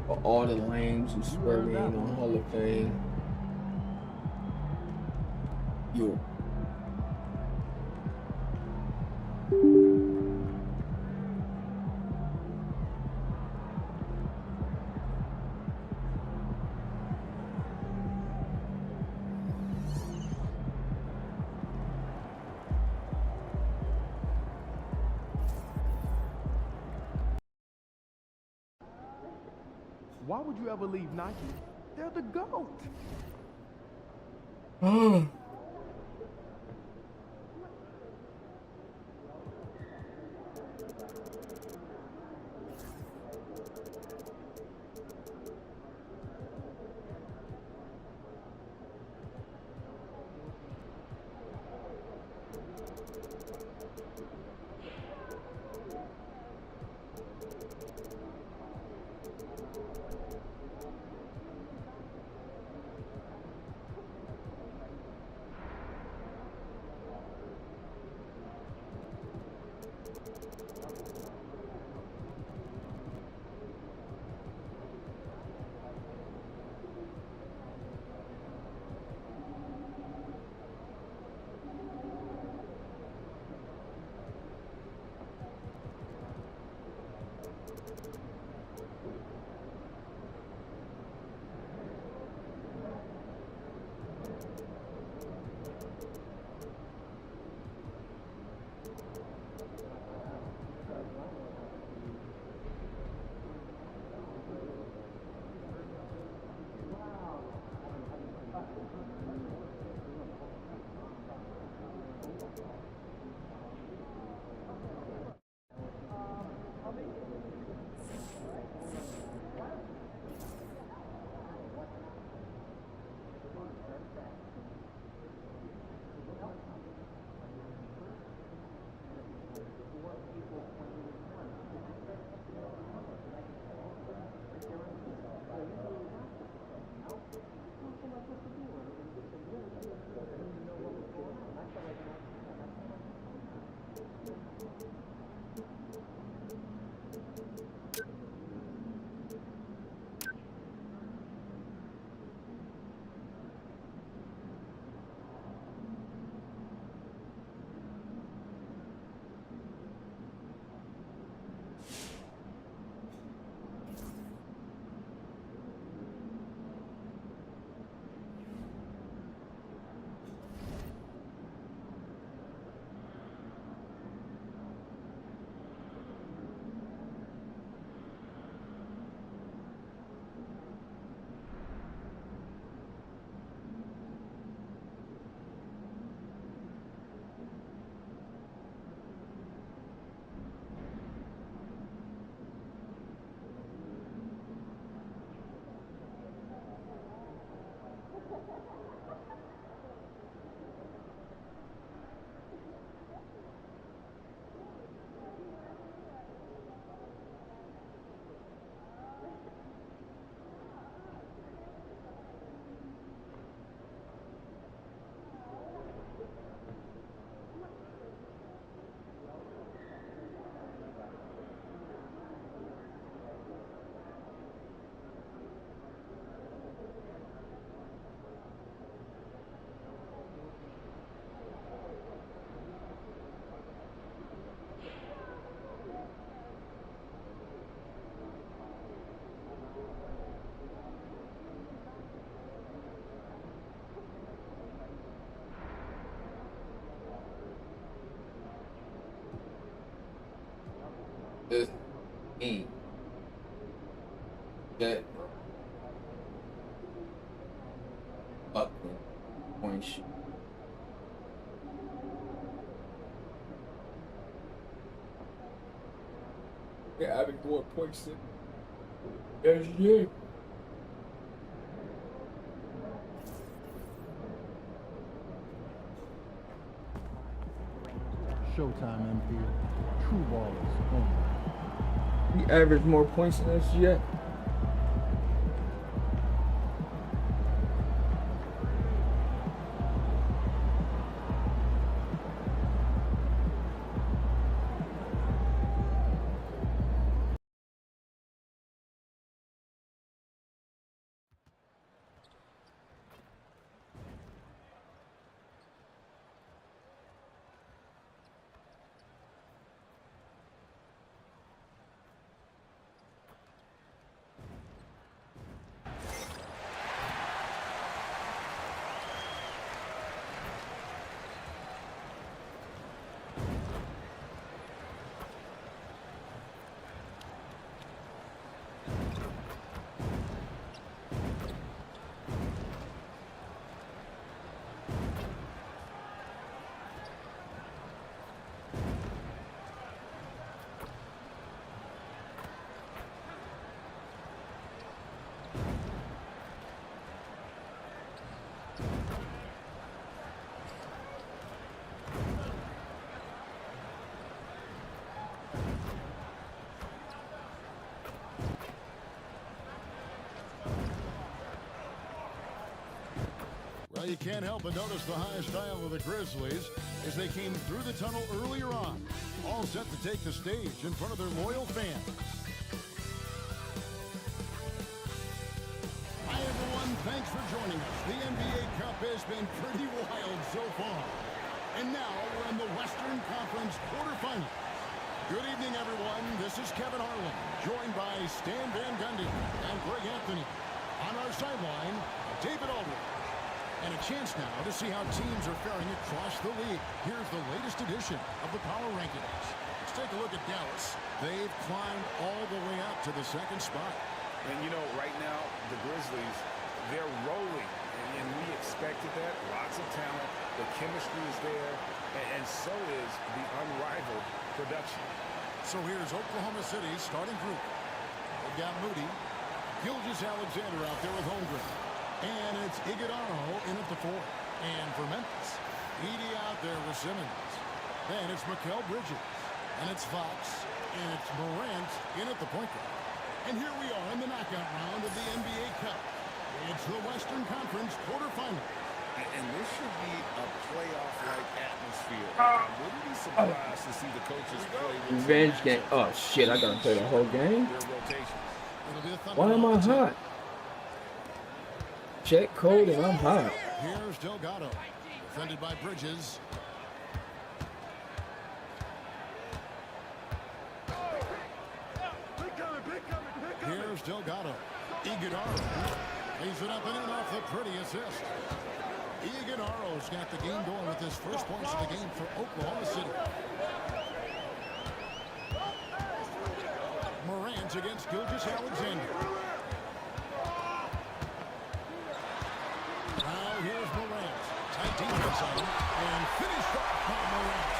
For all the lanes who swear in on Hall of Fame. Yo. Why would you ever leave Nike? They're the GOAT. This game. Get fucking point shoot. Yeah, having more points than SGA. Showtime, MP. True ballers only. He averaged more points than SGA. Well, you can't help but notice the high style of the Grizzlies as they came through the tunnel earlier on, all set to take the stage in front of their loyal fans. Hi, everyone. Thanks for joining us. The NBA Cup has been pretty wild so far. And now we're in the Western Conference quarterfinals. Good evening, everyone. This is Kevin Harlan, joined by Stan Van Gundy and Greg Anthony. On our sideline, David Aldridge. And a chance now to see how teams are faring across the league. Here's the latest edition of the Power Rankings. Let's take a look at Dallas. They've climbed all the way up to the second spot. And, you know, right now, the Grizzlies, they're rolling. And we expected that. Lots of talent. But chemistry is there, and so is the unrivaled production. So here's Oklahoma City's starting group. They've got Moody, Gilgeous-Alexander out there with Holmgren. And it's Iguodala in at the 4. And for Memphis, Edey out there with Simmons. Then it's Mikal Bridges. And it's Fox. And it's Morant in at the point guard. And here we are in the knockout round of the NBA Cup. It's the Western Conference quarterfinal. And this should be a playoff-like atmosphere. I wouldn't be surprised to see the coaches play with Revenge game. Oh shit! I gotta play the whole game. Why am I hot? Check code and I'm hot. Here's Delgado, defended by Bridges. Here's Delgado. Iguodala lays it up and in off the pretty assist. Iguodala's got the game going with his first points of the game for Oklahoma City. Morant against Gilgeous-Alexander. Now here's Morant. Tight defense on him. And finished off by Morant.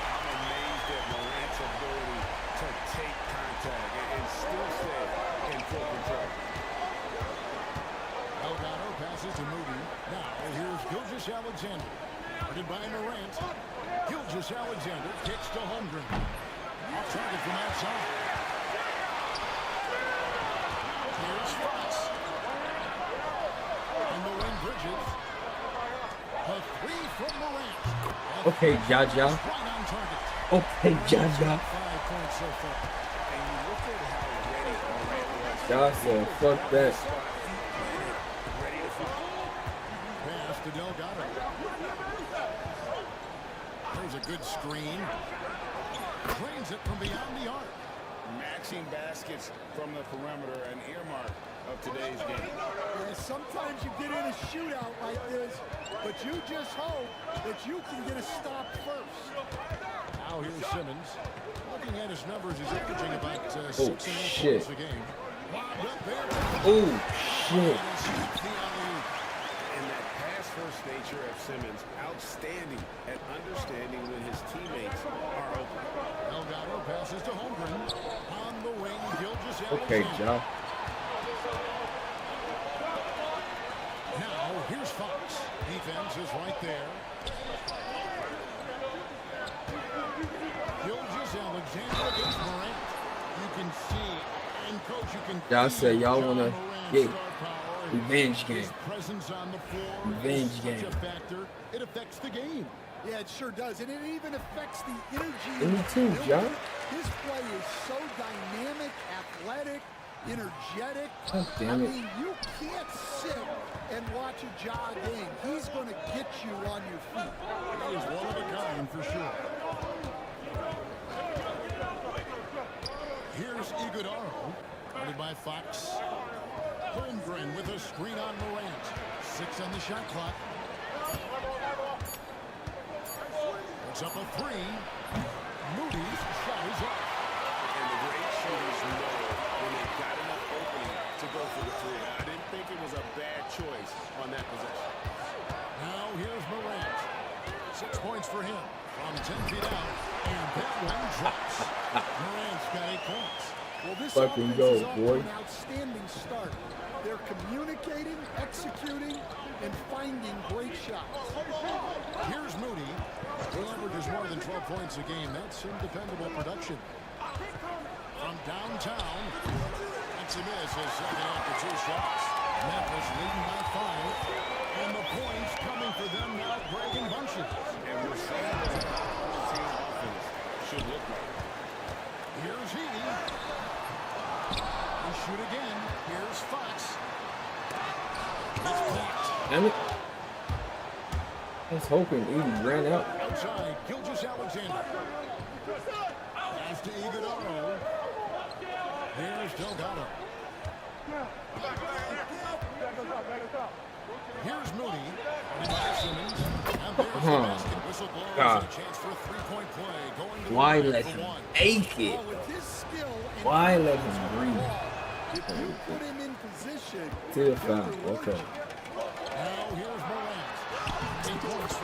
I'm amazed at Morant's ability to take contact and still stay in full control. Delgado passes to Moody. Now here's Gilgeous-Alexander. Guarded by Morant. Gilgeous-Alexander kicks to Holmgren. Off target from outside. Here's Fox. On the wing, Bridges. A 3 from Morant. Okay, Jaja. Right on target. Okay, Jaja. 5 points so far. And you look at how ready Morant was. Y'all said, fuck that. Pass to Delgado. There's a good screen. Drains it from beyond the arc. Matching baskets from the perimeter, an earmark of today's game. Yeah, sometimes you get in a shootout like this, but you just hope that you can get a stop first. Now here's Simmons. Looking at his numbers, he's averaging about 6.5 Oh, points shit. a game. Oh, shit. And that pass-first nature of Simmons, outstanding at understanding when his teammates are open. Delgado passes to Holmgren. On the wing, Gilgeous-Alexander. Okay, Ja. Now, here's Fox. Defense is right there. Gilgeous-Alexander against Morant. You can see, and coach, you can Y'all said y'all wanna get power. revenge game. His presence on the floor Revenge is such game. a factor. It affects the game. Yeah, it sure does. And it even affects the energy. Me too, Ja. His play is so dynamic, athletic, energetic. God damn I it. mean, you can't sit and watch a Ja game. He's going to get you on your feet. He is one of a kind for sure. Here's Iguodala, guarded by Fox. Holmgren with a screen on Morant. 6 on the shot clock. It's up a 3. Moody's shot is off. And the great shooters know when they've got enough opening to go for the 3. I didn't think it was a bad choice on that possession. Now here's Morant. 6 points for him from 10 feet out. And that one drops. Morant's got 8 points. Well, this Fucking offense go, is off to boy. an outstanding start. They're communicating, executing, and finding great shots. Here's Moody. He averages more than 12 points a game. That's some dependable production. From downtown, that's a miss. His second after 2 shots. Memphis leading by 5. And the points coming for them now, breaking bunches. And we're seeing what the team offense should look like. Here's Edey. They shoot again. Here's Fox. It's blocked. Damn it. I was hoping Edey ran out. Outside, Gilgeous-Alexander. Pass to Iguodala. Here's Delgado. Here's Moody. Simmons. And there's the basket. Whistle blows. God. And a chance for a 3-point play. Going to Why the line let for him 1. ache it? Well, with his skill and Why let him breathe? if you put him in position, To the foul. Okay. Now here's Morant. 8 points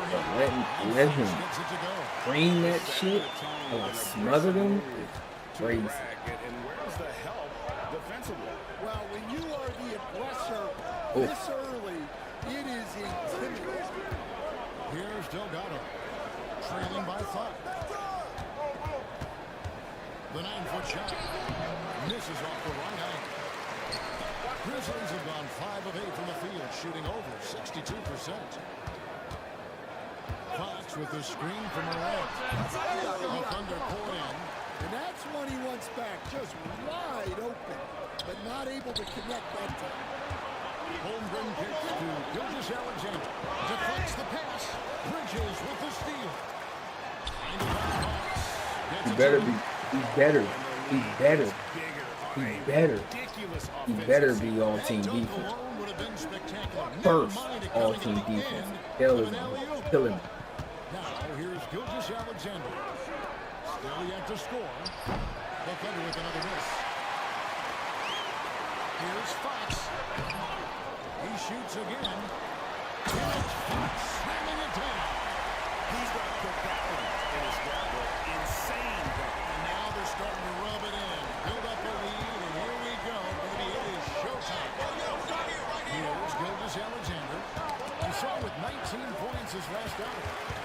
Let him bring that shit or smother them. Crazy. And where's the help defensively? Well, when you are the aggressor this early, it is intimidating. Here's Delgado, trailing by 5. The 9-foot shot misses off the right angle. Grizzlies have gone 5 of 8 from the field, shooting over 62%. Fox with the screen from Morant. The Thunder poured in. And that's one he wants back, just wide open, but not able to connect that time. Holmgren kicks to Gilgeous-Alexander. Deflects the pass. Bridges with the steal. He better be. He better. He better. He better. He better be all-team defense. First all-team defense. Kill him. Kill him. Now here's Gilgeous-Alexander. Still yet to score. The Thunder with another miss. Here's Fox. He shoots again. And it's Fox slamming it down. He's got the balance in his grab work. Insane. And now they're starting to rub it in. Build up a lead, and here we go. Baby, it is showtime. Here's Gilgeous-Alexander. He saw with 19 points his last outing.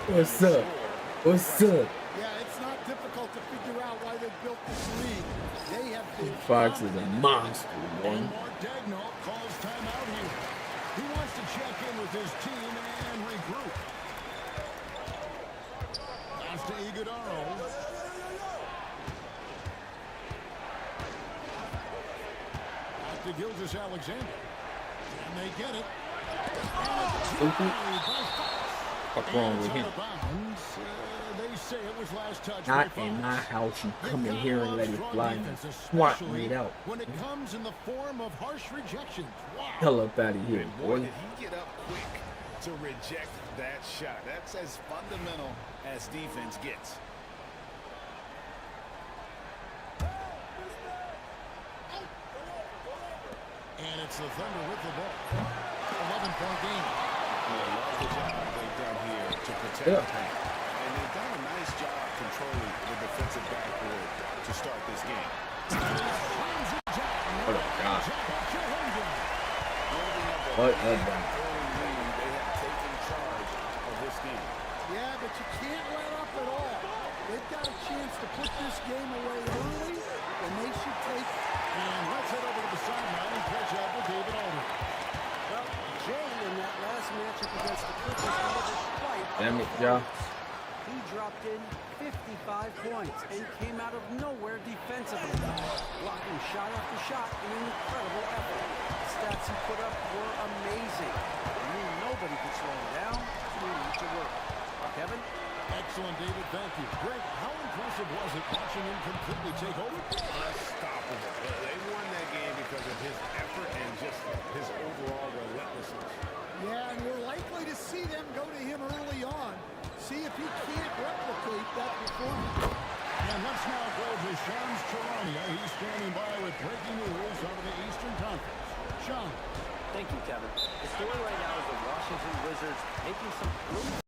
What's up? What's up? Yeah, it's not difficult to figure out why they built this league. They have been Fox is a monster, boy. And Mark Daigneault calls timeout here. He wants to check in with his team and regroup. Pass to Iguodaro. Back to Gilgeous-Alexander. And they get it. What's wrong with him? They say it was last touch. Not in my house. You come in here and let it fly and swat me out. When it comes in the form of harsh rejections. Wow. Hell up out of here, boy. Did he get up quick to reject that shot? That's as fundamental as defense gets. And it's the Thunder with the ball. 11-point game. I love the job they've done here to protect the paint. And they've done a nice job controlling the defensive backboard to start this game. What a God. What a God. They have taken charge of this game. Yeah, but you can't let up at all. They've got a chance to put this game away early, and they should take it. And let's head over to the sideline and catch up with David Aldridge. Well, Jay in that last matchup against the Clippers delivered quite Damn it, Ja. He dropped in 55 points and came out of nowhere defensively, blocking shot after shot in an incredible effort. The stats he put up were amazing. He knew nobody could slow him down. He needed to work. Kevin? Excellent, David. Thank you. Greg, how impressive was it watching him completely take over? Unstoppable. They won that game because of his effort and just his overall relentlessness. Yeah, and we're likely to see them go to him early on. See if he can't replicate that performance. And let's now go to Shams Charania. He's standing by with breaking news out of the Eastern Conference. Sean. Thank you, Kevin. The story right now is the Washington Wizards making some really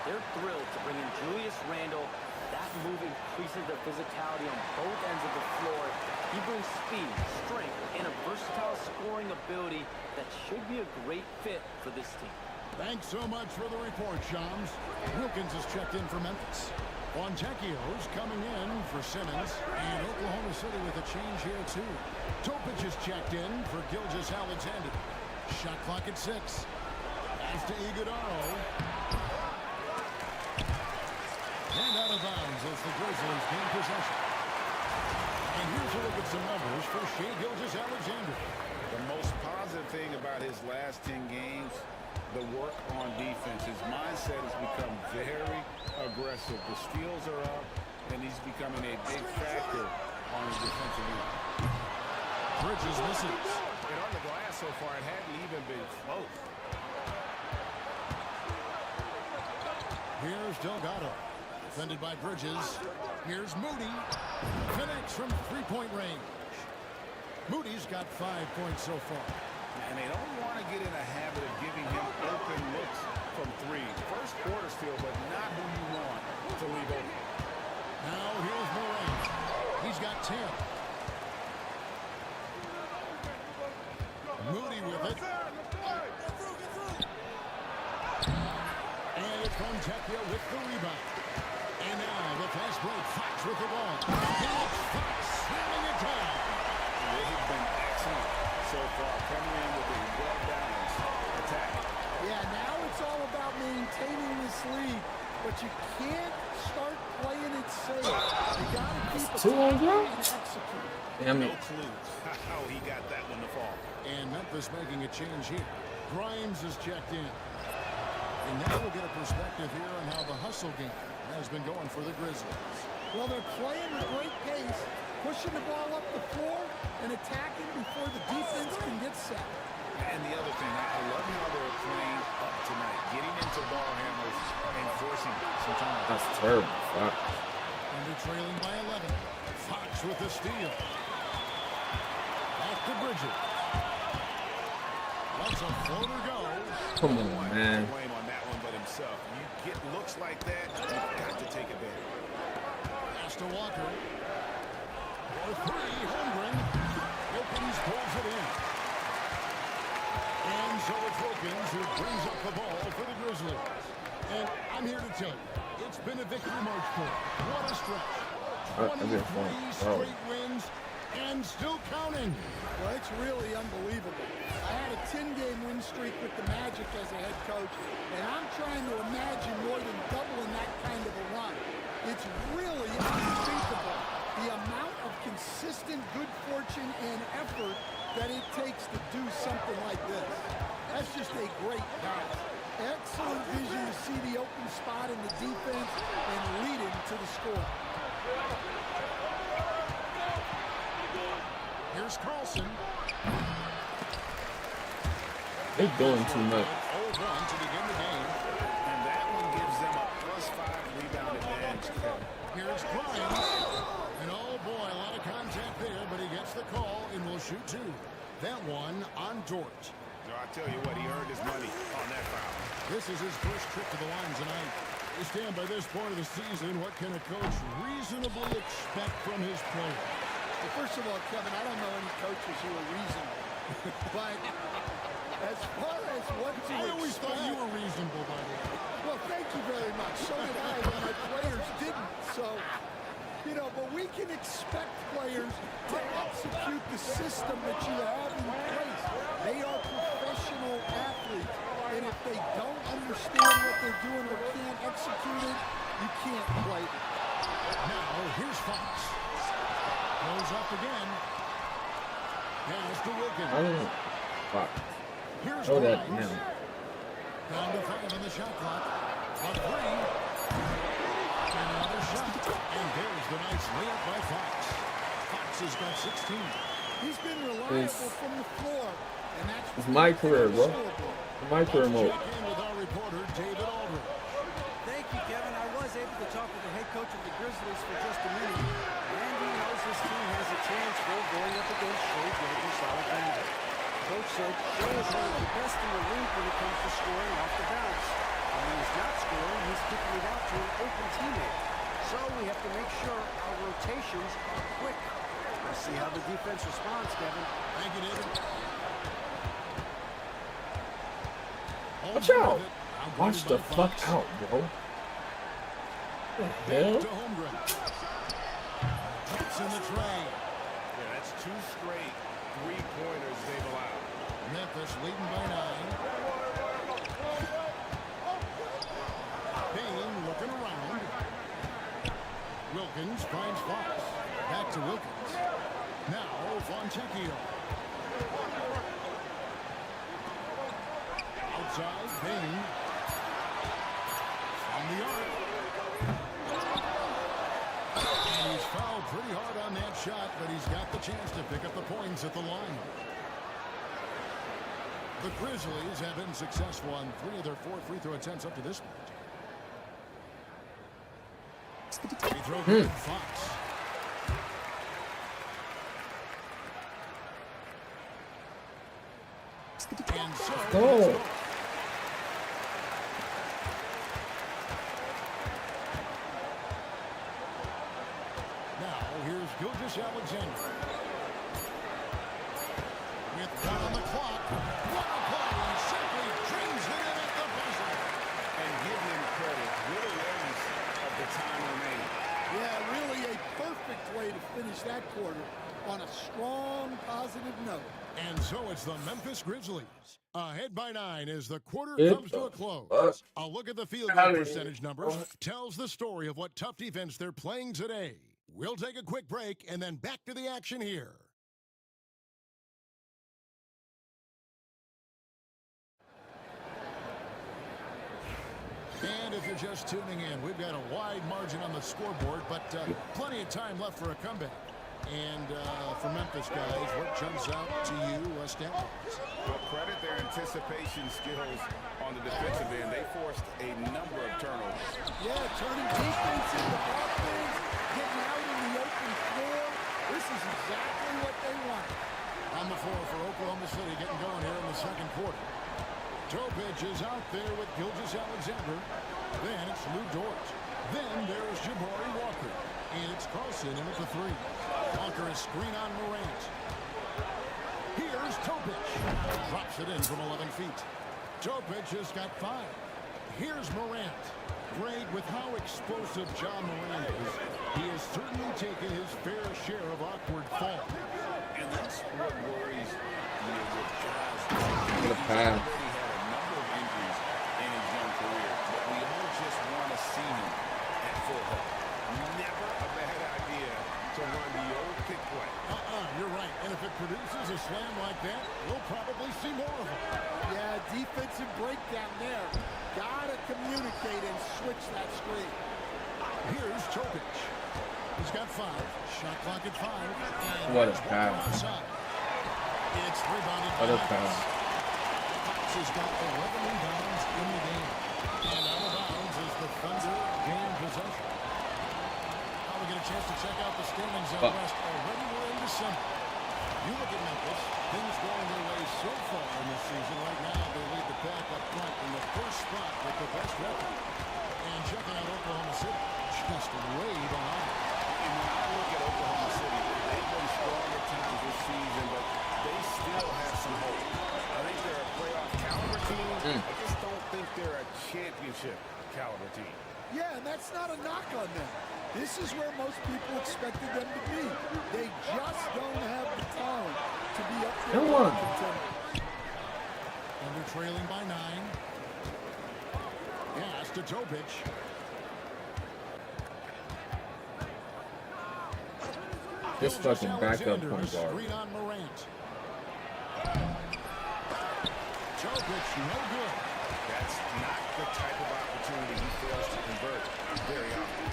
They're thrilled to bring in Julius Randle. That move increases their physicality on both ends of the floor. He brings speed, strength, and a versatile scoring ability that should be a great fit for this team. Thanks so much for the report, Shams. Wilkins has checked in for Memphis. Fontecchio's coming in for Simmons. And Oklahoma City with a change here, too. Topic is checked in for Gilgeous-Alexander. Shot clock at 6. Pass to Iguodaro. And out of bounds as the Grizzlies gain possession. And here's a look at some numbers for Shai Gilgeous-Alexander. The most positive thing about his last 10 games, the work on defense. His mindset has become very aggressive. The steals are up, and he's becoming a big factor on his defensive end. Bridges misses. And on the glass, so far. It hadn't even been close. Here's Delgado. Defended by Bridges. Here's Moody. Connects from three-point range. Moody's got 5 points so far. And they don't want to get in a habit of giving him open looks from three. First quarter still, but not who you want to leave open. Now here's Moran. He's got 10. Moody with it. And it's Fontecchio with the rebound. And now the fast break. Fox with the ball. Here's Fox slamming it down. They've been excellent so far, coming in with a well-balanced attack. Yeah, now it's all about maintaining this lead, but you can't start playing it safe. You got to keep it and execute. No clue how he got that one to fall. And Memphis making a change here. Grimes is checked in. And now we'll get a perspective here on how the hustle game has been going for the Grizzlies. Well, they're playing at great pace, pushing the ball up the floor and attacking before the defense can get set. And the other thing, I love how they're playing up tonight, getting into ball handlers and forcing some time. That's terrible. Fox. And they're trailing by 11. Fox with the steal. Off to Bridges. Let's a floater go. Come on, man. Blame on that one but himself. You get looks like that, you've got to take advantage. Pass to Walker. For three, Holmgren. Wilkins pulls it in. And so it's Wilkins who brings up the ball for the Grizzlies. And I'm here to tell you, it's been a victory march for them. What a stretch. 23 straight wins and still counting. Well, it's really unbelievable. I had a 10-game win streak with the Magic as a head coach, and I'm trying to imagine more than doubling that kind of a run. It's really unthinkable, the amount of consistent good fortune and effort that it takes to do something like this. That's just a great balance. Excellent vision to see the open spot in the defense and lead him to the score. Here's Carlson. They're doing too much. 0-1 to begin the game. And that one gives them a +5 rebound advantage. Here's Grimes. And oh boy, a lot of contact there, but he gets the call and will shoot two. That one on Dort. So I tell you what, he earned his money on that foul. This is his first trip to the line tonight. You stand by this point of the season, what can a coach reasonably expect from his players? Well, first of all, Kevin, I don't know any coaches who are reasonable. But as far as what to I always expect, thought you were reasonable, by the way. well, thank you very much. So did I when my players didn't. So, you know, but we can expect players to execute the system that you have in place. They are professional athletes. And if they don't understand what they're doing or can't execute it, you can't play them. Now, here's Fox. Goes up again. Pass to Wilkins. Fox. Here's Oh, that Grimes. now. Down to 5 on the shot clock. A three. And another shot. And there's the nice layup by Fox. Fox has got 16. He's been reliable from the floor. And that's It's my career, bro. My career mode. Check in with our reporter, David Aldridge. Thank you, Kevin. I was able to talk with the head coach of the Grizzlies for just a minute, and he knows this team has a chance for going up against Shea Gilgeous-Alexander. Coach said Shea is one of the best in the league when it comes to scoring off the bounce. When he's not scoring, he's kicking it out to an open teammate. So we have to make sure our rotations are quick. Let's see how the defense responds, Kevin. Thank you, David. Watch out. Watch the fuck out, bro. What the hell? To Holmgren. Gets in the tray. Yeah, that's 2 straight three-pointers they've allowed. Memphis leading by 9. Payne looking around. Wilkins finds Fox. Back to Wilkins. Now Fontecchio. Outside, Payne. From the arc. And he's fouled pretty hard on that shot, but he's got the chance to pick up the points at the line. The Grizzlies have been successful on 3 of their 4 free throw attempts up to this point. He throws it to Fox. And so Go. now here's Gilgeous Alexander. With 1 on the clock. What a play! He simply drains it in at the buzzer. And give him credit. Good awareness of the time remaining. Yeah, really a perfect way to finish that quarter on a strong, positive note. And so it's the Memphis Grizzlies. Ahead by 9 as the quarter Get comes to a close. A look at the field Outta goal here. percentage numbers tells the story of what tough defense they're playing today. We'll take a quick break and then back to the action here. And if you're just tuning in, we've got a wide margin on the scoreboard, but plenty of time left for a comeback. And for Memphis guys, what jumps out to you, stat-wise? Well, credit their anticipation skills on the defensive end. They forced a number of turnovers. Yeah, turning defense into offense, getting out in the open floor. This is exactly what they want. On the floor for Oklahoma City, getting going here in the second quarter. Topic is out there with Gilgeous Alexander. Then it's Lou Dort. Then there's Jabari Walker. And it's Carlson in at the 3. Walker is screen on Morant. Here's Topic. Drops it in from 11 feet. Topic has got 5. Here's Morant. Greg, with how explosive John Morant is, he has certainly taken his fair share of awkward falls. And that's what worries me with guys. What a pass. Full health. Never a bad idea to run the old pick play. You're right. And if it produces a slam like that, we'll probably see more of it. Yeah, defensive breakdown there. Gotta communicate and switch that screen. Here's Topic. He's got 5. Shot clock at 5. And what a pass. It's rebounded. What a pass. Fox has got 11 rebounds in the game. And out of bounds is the Thunder game possession. Now we get a chance to check out the standings out west. Already we're in December. You look at Memphis, things going their way so far in this season. Right now they lead the pack up front in the first spot with the best record. And checking out Oklahoma City, just way behind. And when I look at Oklahoma City, they've been strong at times this season, but they still have some hope. I think they're a playoff caliber team. I just don't think they're a championship caliber team. Yeah, and that's not a knock on them. This is where most people expected them to be. They just don't have the talent to be up there. Come on. And they're trailing by 9. Pass to Topic. This fucking backup point guard. Screen on Morant. Topic, no good. That's not the type of opportunity he fails to convert very often.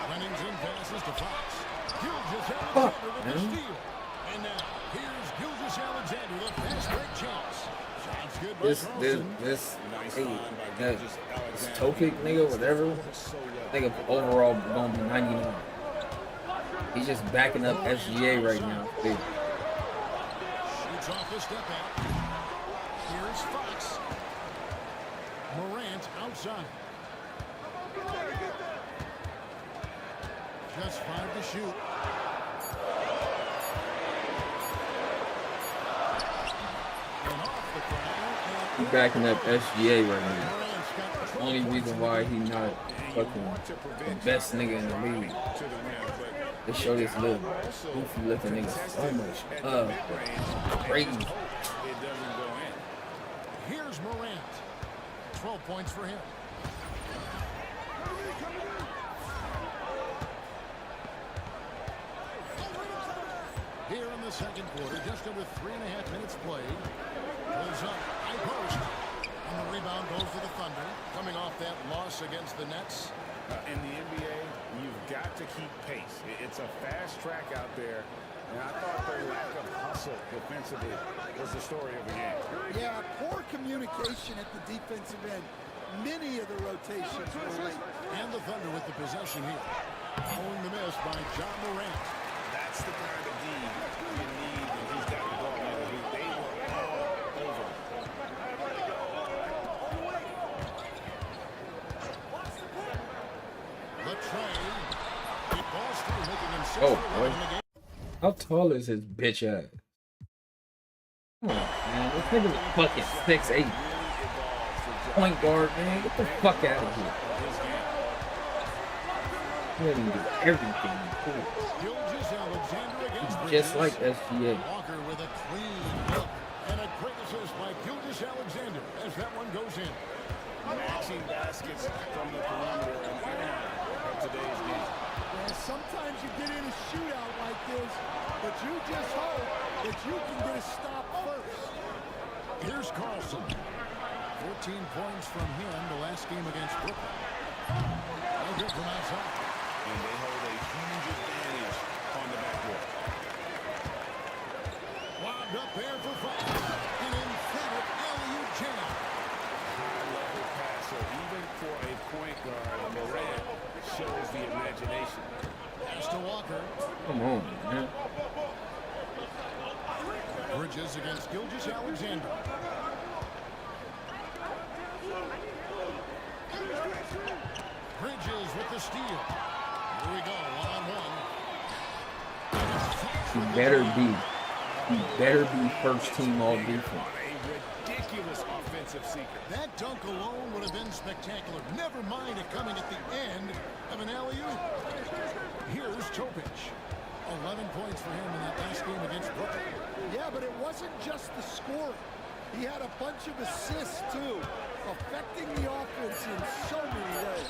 Pennington passes to Fox. Gilgeous Alexander with the steal. And now, here's Gilgeous Alexander, the fast break chance. Shots good by Carlson. This Topic nigga, whatever. Nigga overall gonna be 99. He's just backing up SGA right now. Big. Shoots off the step back. Here's Fox. Morant outside. Just 5 to shoot. And off the crowd. He's backing up SGA right now. Only reason why he's not fucking the best nigga in the league. They show this little goofy looking nigga so much. Crazy. Here's Morant. 12 points for him. Here in the second quarter, just under 3.5 minutes played. Goes up, high post. And the rebound goes to the Thunder. Coming off that loss against the Nets. In the NBA, you've got got to keep pace. It's a fast track out there, and I thought their lack of hustle defensively was the story of the game. Yeah, poor communication at the defensive end. Many of the rotations were late. And the Thunder with the possession here. Following the miss by John Morant. That's the kind of D you need when he's got the ball. They were all over. The trade. It falls through, making him 6 Oh, for 11 boy. in the game. How tall is his bitch ass? Come on, man. This nigga's fucking 6'8". Point guard, man. Get the fuck out of here. He doesn't do everything. Just like SGA. Walker with a clean look. And a great assist by Gilgeous Alexander as that one goes in. Matching baskets from the perimeter of today's game. Yeah, sometimes you get in a shootout like this, but you just hope that you can get a stop first. Here's Carlson. 14 points from him the last game against Brooklyn. No good from outside. And they hold a huge advantage on the backboard. Lobbed up there for Fox. And in front of alley-oop jam. High-level passer, even for a point guard. Morant shows the imagination. Pass to Walker. Come on, man. Bridges against Gilgeous Alexander. Bridges with the steal. Here we go, one-on-one. He better be first team all defense. A ridiculous offensive seeker. That dunk alone would have been spectacular. Never mind it coming at the end of an alley-oop. Here's Topic. 11 points for him in that last game against Brooklyn. Yeah, but it wasn't just the scoring. He had a bunch of assists, too, affecting the offense in so many ways.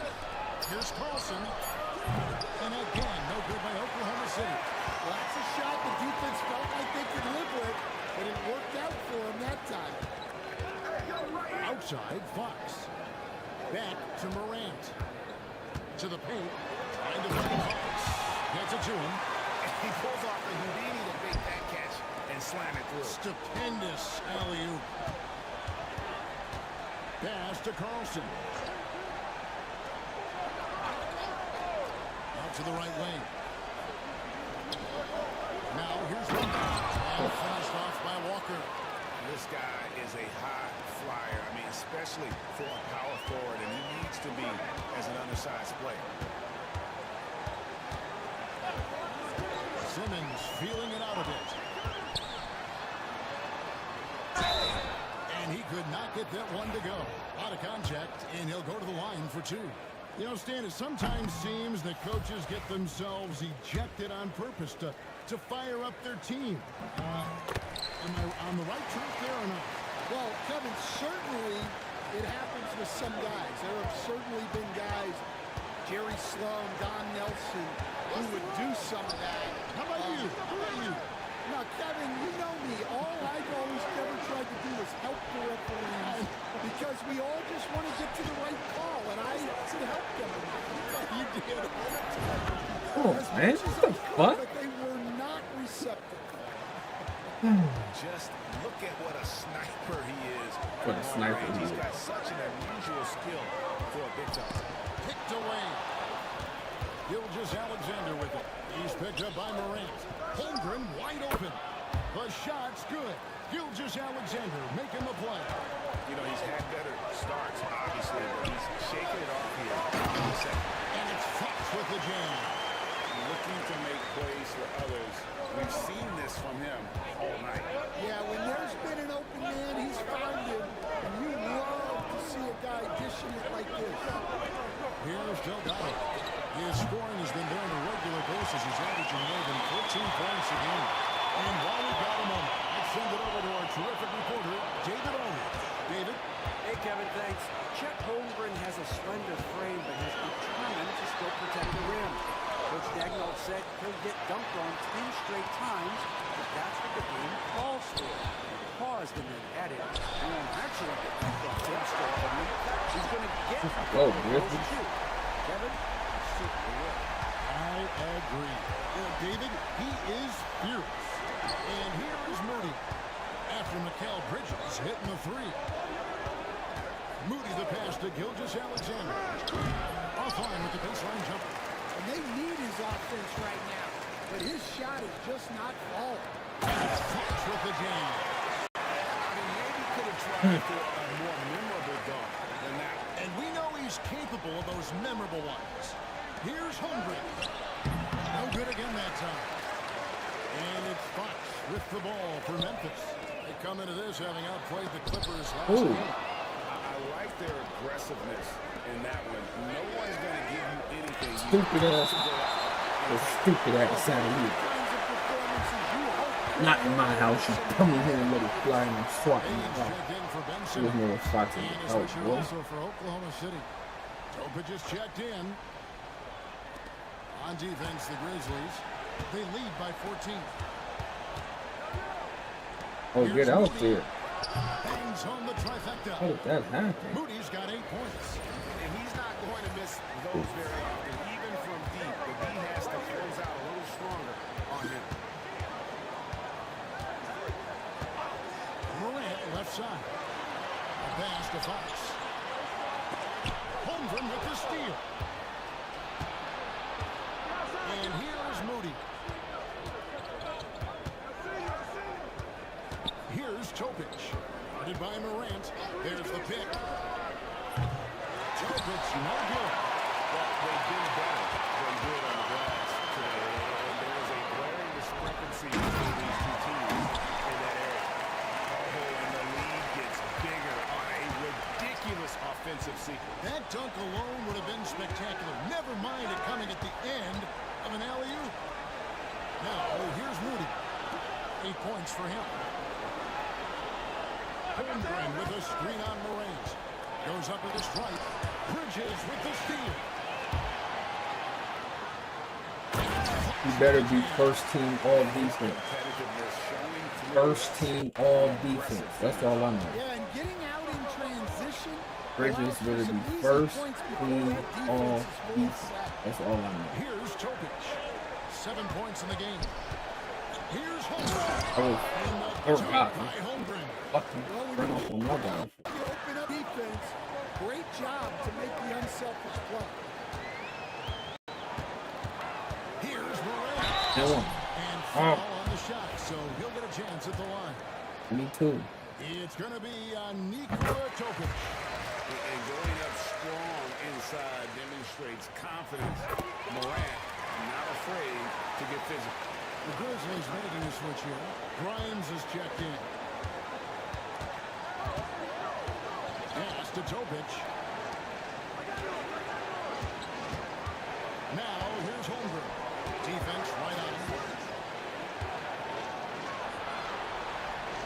Here's Carlson. And again, no good by Oklahoma City. Well, that's a shot the defense felt like they could live with, but it worked out for him that time. Outside, Fox. Back to Morant. To the paint. Trying to find Fox. Gets it to him. He pulls off the Houdini to make that catch and slam it through. Stupendous alley-oop. Pass to Carlson. Out to the right wing. Now here's one. And finished off by Walker. This guy is a high flyer. I mean, especially for a power forward, and he needs to be as an undersized player. Simmons feeling it out a bit. And he could not get that one to go. Out of contact, and he'll go to the line for two. You know, Stan, it sometimes seems that coaches get themselves ejected on purpose to fire up their team. Am I on the right track there or not? Well, Kevin, certainly it happens with some guys. There have certainly been guys, Jerry Sloan, Don Nelson, who would do some of that. How about you? How about you? Now, Kevin, you know me. All I've always ever tried to do is help the referees because we all just want to get to the right call, and I should help them. You did. Oh, man. What the fuck? But they were not receptive. Just look at what a sniper he is. What a sniper he He's is. got such an unusual skill for a big time. Picked away. Gilgeous Alexander with it. He's picked up by Morant. Holmgren wide open. The shot's good. Gilgeous Alexander making the play. You know, he's had better starts, obviously, but he's shaking it off here in the second. And it's Fox with the jam. Looking to make plays for others. We've seen this from him all night. Yeah, when there's been an open man, he's found him. And you love to see a guy dishing it like this. Here's Delgado. His scoring has been there on a regular basis. He's averaging more than 14 points a game. And while we've got a moment, let's send it over to our terrific reporter, David Aldridge. David? Hey, Kevin, thanks. Chet Holmgren has a slender frame, but he's determined to still protect the rim. Coach Dagnall said he'll get dunked on 10 straight times, but that's what the game calls for. He paused and then added, "We won't actually get dunked on 10 straight times. He's going to get Whoa, those Griffin. too." Kevin, super will. I agree. David, he is fierce. And here is Moody. After Mikal Bridges hitting the three. Moody the pass to Gilgeous-Alexander. Offline with the baseline jumper. And they need his offense right now. But his shot is just not falling. And it's Fox with the jam. I mean, maybe could have tried for a more memorable dunk than that. And we know he's capable of those memorable ones. Here's Holmgren. No good again that time. And it's Fox with the ball for Memphis. They come into this having outplayed the Clippers last game. I like their aggressiveness in that one. No one's going to give you anything. Stupid ass. The stupid ass out of here. Not in my house. You come in here and let it fly and swat in the house. There's no Fox in the house, boy. Also for Oklahoma City. Topic just checked in. On defense, the Grizzlies. They lead by 14. Oh, get out there. Bangs home the trifecta. How did that happen? Moody's got 8 points. And he's not going to miss those very often, even from deep. The D has to close out a little stronger on him. Morant left side. A pass to Fox. Holmgren with the steal. And here is Moody. Here's Topic. Guarded by Morant. There's the pick. Topic, no good. Well, they've been better than good on the glass today. And there's a glaring discrepancy between these two teams in that area. Oh, and the lead gets bigger on a ridiculous offensive sequence. That dunk alone would have been spectacular. Never mind it coming at the end of an alley-oop. Now, here's Moody. 8 points for him. Holmgren with a screen on Morant. Goes up with a strike. Bridges with the steal. You better be first team all defense. First team all defense. That's all I know. Yeah, and getting out in transition. Bridges better be first team all defense. That's all I know. Here's Topic. 7 points in the game. Here's Holmgren. Oh God. Holmgren. Fucking turn off on my guy. Open up defense. Great job to make the unselfish play. Here's Morant. No one. And foul on the shot, so he'll get a chance at the line. Me too. It's going to be Nikola Topic. And going up strong inside demonstrates confidence. Morant not afraid to get physical. The Grizzlies making a switch here. Grimes is checked in. Pass to Topic. Now here's Holmgren. Defense right on him.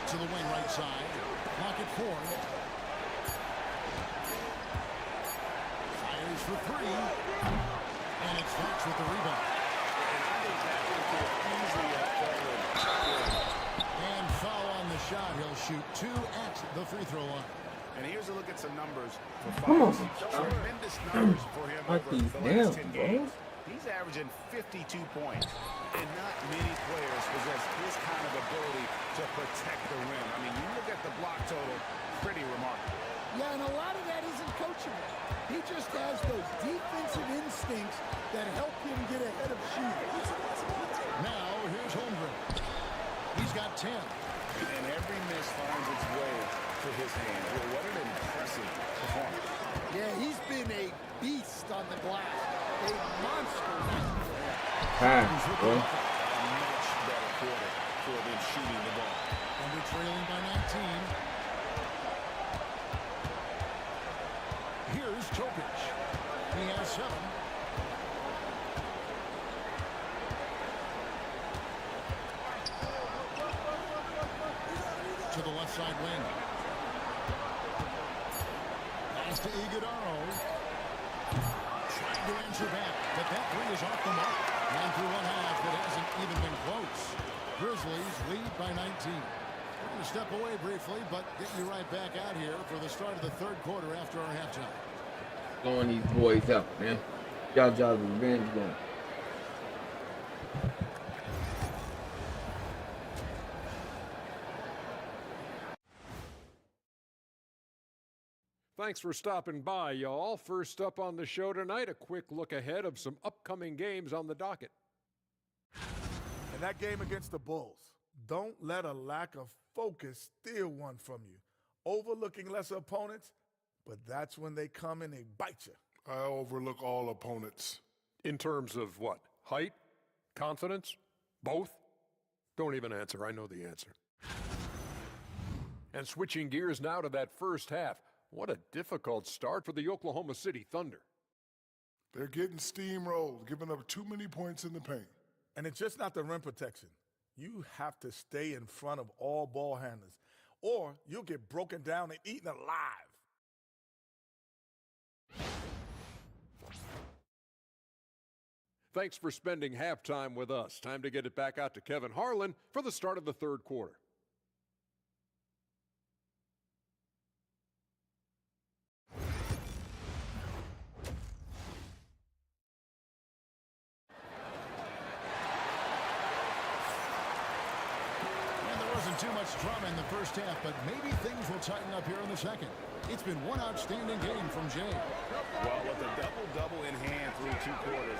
To the wing right side. Clock at 4. Fires for 3. And it's Fox with the rebound. And foul on the shot. He'll shoot 2 at the free throw line. And here's a look at some numbers for Fox. Tremendous numbers for him over the last 10 games. He's averaging 52 points. And not many players possess his kind of ability to protect the rim. I mean, you look at the block total, pretty remarkable. Yeah, and a lot of that isn't coachable. He just has those defensive instincts that help him get ahead of shooters. Now, here's Holmgren. He's got 10. And every miss finds its way to his hand. Well, what an impressive performance. Yeah, he's been a beast on the glass. A monster. A much better quarter for them shooting the ball. And they're trailing by 19. Here's Topic. He has 7. To the left side wing. Pass to Iguodala. Trying to answer back, but that 3 is off the mark. 9 through 1/2, it hasn't even been close. Grizzlies lead by 19. We're going to step away briefly, but get you right back out here for the start of the 3rd quarter after our halftime. Blowing these boys up, man. Y'all revenge going. Thanks for stopping by, y'all. First up on the show tonight, a quick look ahead of some upcoming games on the docket. In that game against the Bulls, don't let a lack of focus steal one from you. Overlooking lesser opponents, but that's when they come and they bite you. I overlook all opponents. In terms of what? Height? Confidence? Both? Don't even answer. I know the answer. And switching gears now to that first half. What a difficult start for the Oklahoma City Thunder. They're getting steamrolled, giving up too many points in the paint. And it's just not the rim protection. You have to stay in front of all ball handlers, or you'll get broken down and eaten alive. Thanks for spending halftime with us. Time to get it back out to Kevin Harlan for the start of the third quarter. Too much drama in the first half, but maybe things will tighten up here in the second. It's been one outstanding game from Jay. Well, with a double-double in hand through 2 quarters,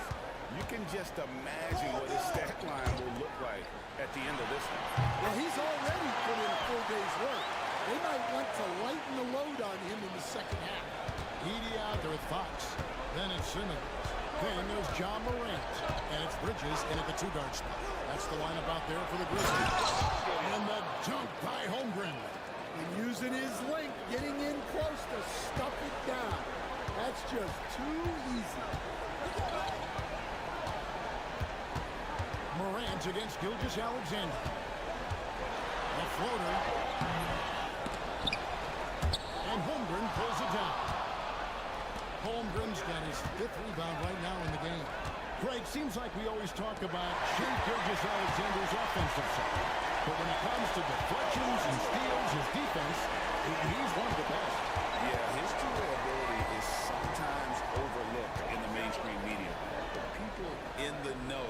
you can just imagine what his stat line will look like at the end of this one. Well, he's already put in a full day's work. They might want to lighten the load on him in the second half. Edie out there with Fox. Then it's Simmons. Then there's John Morant. And it's Bridges in at the 2-guard spot. That's the lineup out there for the Grizzlies. And the dunk by Holmgren. And using his length, getting in close to stuff it down. That's just too easy. Morant against Gilgeous-Alexander. A floater. And Holmgren pulls it down. Holmgren's got his 5th rebound right now in the game. Greg, seems like we always talk about Shea Gilgeous-Alexander's offensive side. But when it comes to deflections and steals, his defense, he's one of the best. Yeah, his durability is sometimes overlooked in the mainstream media. But people in the know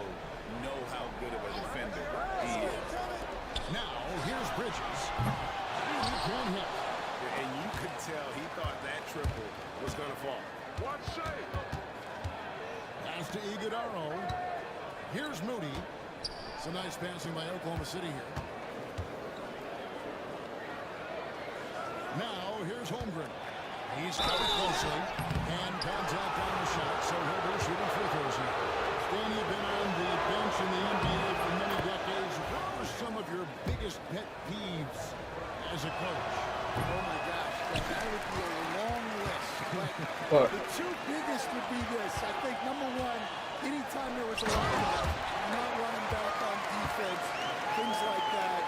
how good of a defender he is. Now, here's Bridges. One hit. And you could tell he thought that triple was going to fall. Watch shape. Pass to Iguodaro. Here's Moody. Some nice passing by Oklahoma City here. Now, here's Holmgren. He's covered closely. And contact on the shot, so he'll be shooting free throws here. Stan, you've been on the bench in the NBA for many decades. What are some of your biggest pet peeves as a coach? Oh, my gosh. That would be a long list. But the 2 biggest would be this. I think, number 1, anytime there was a line, not running back on defense, things like that,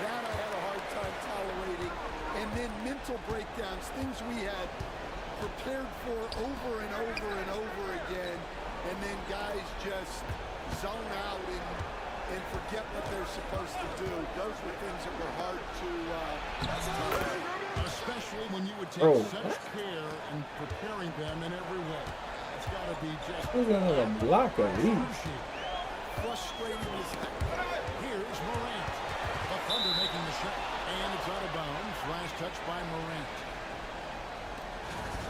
that I had a hard time tolerating. And then mental breakdowns, things we had prepared for over and over and over again, and then guys just zone out and forget what they're supposed to do. Those were things that were hard to tolerate. Especially when you would take such care in preparing them in every way. It's got to be just a block of these. Frustrating as heck. Here's Morant. The Thunder making the shot. And it's out of bounds. Last touch by Morant.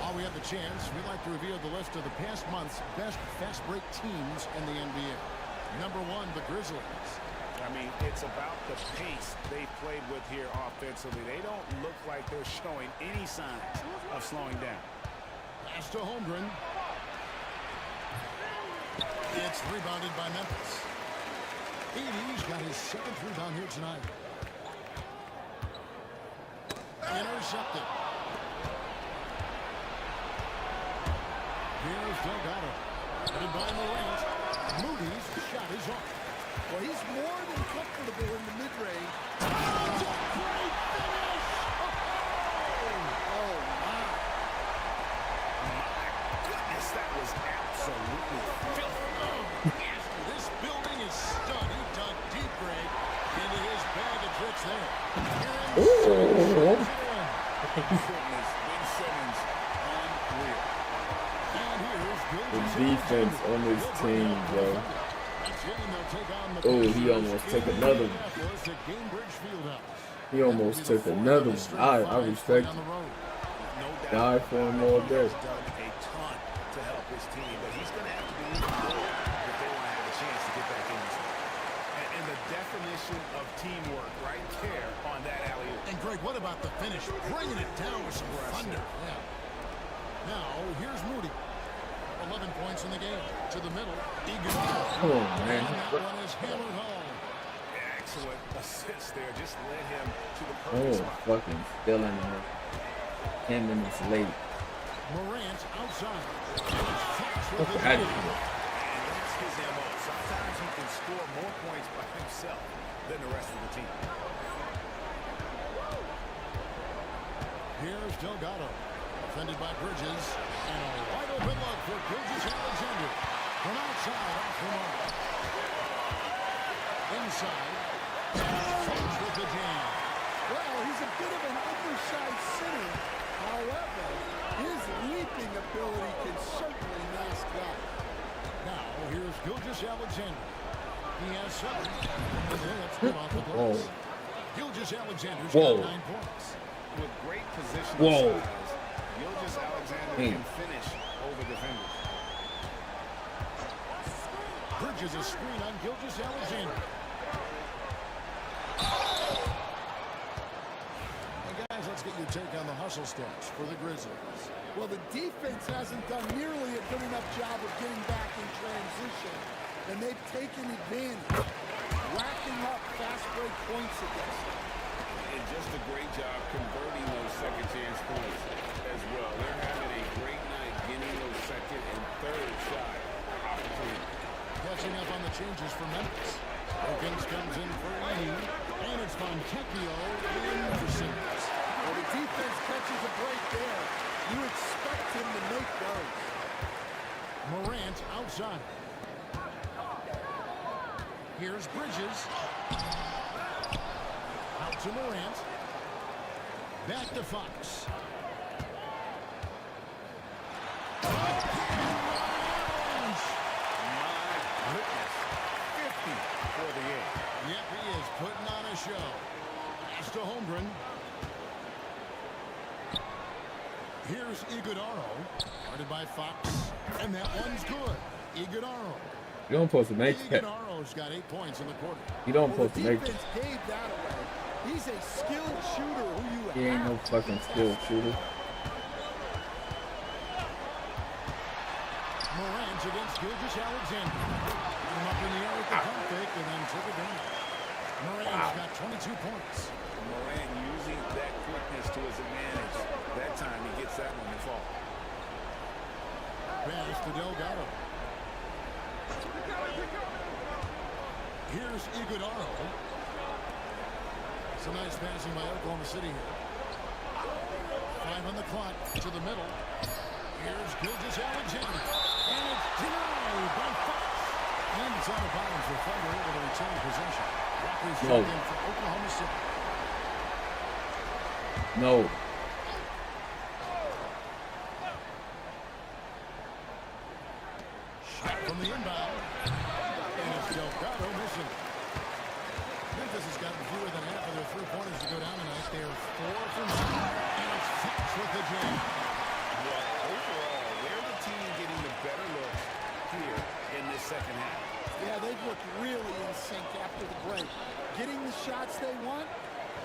While we have the chance, we'd like to reveal the list of the past month's best fast break teams in the NBA. Number 1, the Grizzlies. I mean, it's about the pace they played with here offensively. They don't look like they're showing any signs of slowing down. Pass to Holmgren. It's rebounded by Memphis. Edie's got his 7th rebound here tonight. Intercepted. Here's Delgado. Headed by Morant. Moody's shot is off. Well, he's more than comfortable in the mid-range. Great finish! Oh, my. My goodness, that was absolutely filthy. This building is stud. He dug deep, Greg, into his bag of tricks there. Goodness, Ben Simmons, unreal. The defense on this team, bro. Oh, he almost took another one. He almost took another one. I respect it. No doubt Die for him all day. He's done a ton to help his team, but he's going to have to be even more if they want to have a chance to get back in this one. And the definition of teamwork right there on that alley-oop. And Greg, what about the finish? Bringing it down with some thunder. Yeah. Now, here's Moody. 11 points in the game. To the middle. Come on, man. And that one is hammered home. Excellent assist there. Just led him to the Oh, perfect spot. fucking still in there. 10 minutes late. Morant outside. Look at it. And that's his MO. Sometimes he can score more points by himself than the rest of the team. Here's Delgado. Defended by Bridges. And a wide open look for Gilgeous-Alexander. From outside off the mark. Inside. Fox with the jam. Well, he's a bit of an undersized center. However, his leaping ability can certainly mask that. Now, here's Gilgeous-Alexander. He has 7. That's good off the glass. Gilgeous-Alexander's got 9 points. With great position Whoa. size, Gilgeous-Alexander can finish over defenders. Bridges a screen on Gilgeous-Alexander. And guys, let's get your take on the hustle stats for the Grizzlies. Well, the defense hasn't done nearly a good enough job of getting back in transition, and they've taken advantage, racking up fast break points against them. And just a great job converting those second chance points as well. They're having a great night getting those second and third shot opportunities. Catching up on the changes for Memphis. Wilkins comes in for Edie, and it's Fontecchio in for Simmons. Well, the defense catches a break there. You expect him to make those. Morant outside. Here's Bridges. Out to Morant. Back to Fox. Yep, he is putting on a show. Pass to Holmgren. Here's Iguodala, guarded by Fox, and that one's good. Iguodala. You don't supposed to make that. Iguodala's got 8 points in the quarter. You don't supposed to make that. Defense gave that away. He's a skilled shooter who you He ain't no fucking skilled shooter. Morant against Gilgeous-Alexander. Put him up in the air with the pump fake and then took it down. Morant's got 22 points. Morant using that quickness to his advantage. That time he gets that one to fall. Pass to Delgado. Here's Iguodala. Some nice passing by Oklahoma City here. 5 on the clock to the middle. Here's Gilgeous-Alexander. And it's denied by Fox. And it's out of bounds. The Thunder able to retain possession. Raptors check in for Oklahoma City. No. Shot from the inbound. And it's Delgado missing. Memphis has gotten fewer than half of their three-pointers to go down tonight. They're 4 from 7. And it's Fox with the jam. Well, overall, they're the team getting the better looks here in this second half. Yeah, they've looked really in sync after the break. Getting the shots they want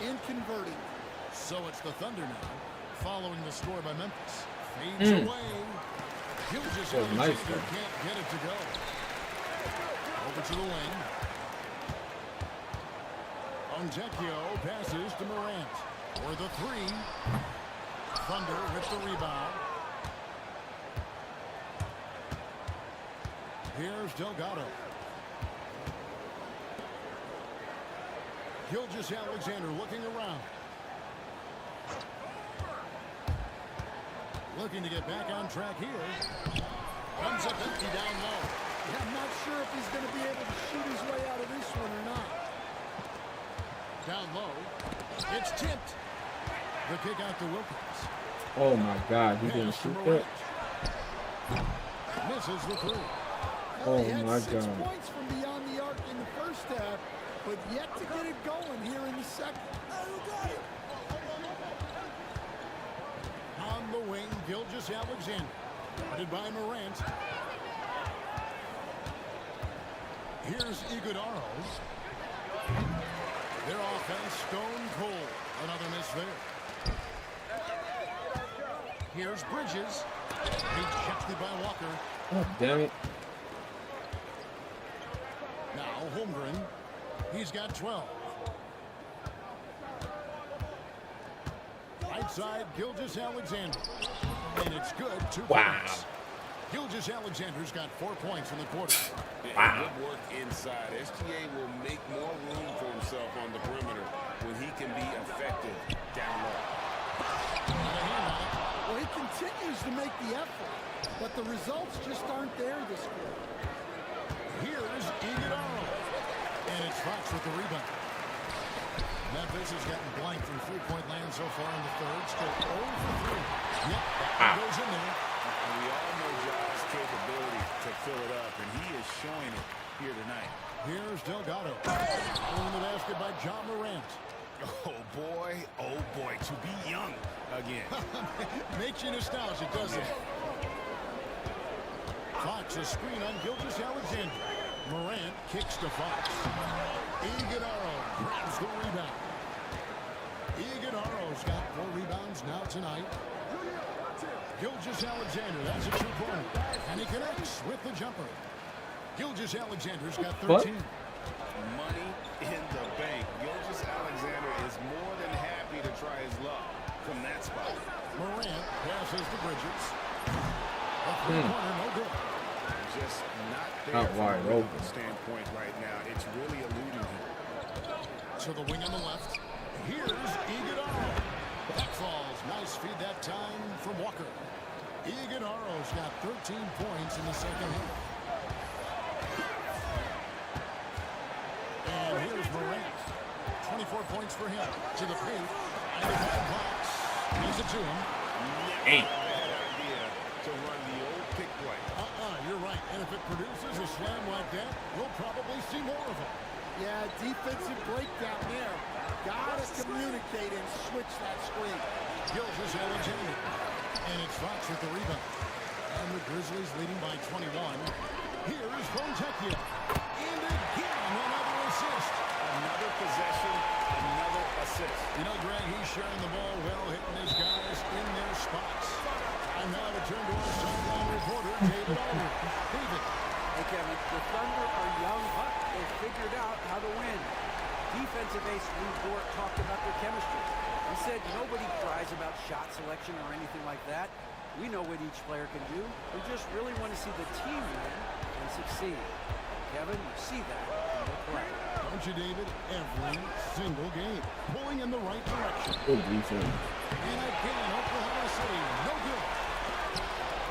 and converting. So it's the Thunder now, following the score by Memphis. Fades away. Gilgeous-Alexander can't get it to go. Over to the wing. Fontecchio passes to Morant. For the 3. Thunder with the rebound. Here's Delgado. Gilgeous-Alexander looking around. Looking to get back on track here. Comes up empty down low. Yeah, I'm not sure if he's going to be able to shoot his way out of this one or not. Down low. It's tipped. The kick out to Wilkins. Oh my God, he didn't shoot that. Misses the 3. Oh he had my 6 God. points from beyond the arc in the first half, but yet to get it going here in the second. On the wing Gilgeous-Alexander, guarded by Morant. Here's Iguodala. Their offense stone cold. Another miss there. Here's Bridges. Rejected by Walker. Oh, damn it. Now Holmgren. He's got 12. Right side, Gilgeous-Alexander. And it's good. 2 points. Gilgeous-Alexander's got 4 points in the quarter. Good work inside. SGA will make more room for himself on the perimeter when he can be effective down low. Well, he continues to make the effort, but the results just aren't there this quarter. Here's Iguodala. And it's Fox with the rebound. Memphis has gotten blank from three-point land so far in the third. Still 0 for 3. Yep, that goes in there. And we all know Ja's capability to fill it up, and he is showing it here tonight. Here's Delgado. Pulling the basket by John Morant. Oh, boy, to be young again. Makes you nostalgic, doesn't it? Fox, a screen on Gilgeous-Alexander. Morant kicks to Fox. Iguodala grabs the rebound. Iguodala's got 4 rebounds now tonight. Gilgeous-Alexander, that's a 2-pointer. And he connects with the jumper. Gilgeous-Alexander's got 13. What? Money in the bank. Gilgeous-Alexander is more than happy to try his luck from that spot. Morant passes to Bridges. A 3-pointer, no good. Just not there Out from wide a rhythm open. standpoint right now. It's really eluding him. To the wing on the left. Here's Iguodala. That falls. Nice feed that time from Walker. Iguodala's got 13 points in the second half. And here's Morant. 24 points for him. To the paint. And the ball box. Gives it to him. Never had an idea to run the old pick play. You're right. And if it produces a slam like that, we'll probably see more of it. Yeah, defensive breakdown there. Gotta communicate and switch that screen. Gilgeous-Alexander. And it's Fox with the rebound. And the Grizzlies leading by 21. Here's Fontecchio. And again, another assist. Another possession, another assist. You know, Greg, he's sharing the ball well, hitting his guys in their spots. And now to turn to our sideline reporter, David Aldridge. David. Hey, Kevin, the Thunder are young, but they've figured out how to win. Defensive ace Lou Dort talked about their chemistry. He said nobody cries about shot selection or anything like that. We know what each player can do. We just really want to see the team win and succeed. Kevin, you see that in their play. Don't you, David? Every single game. Pulling in the right direction. Good defense. And again, Oklahoma City, no good.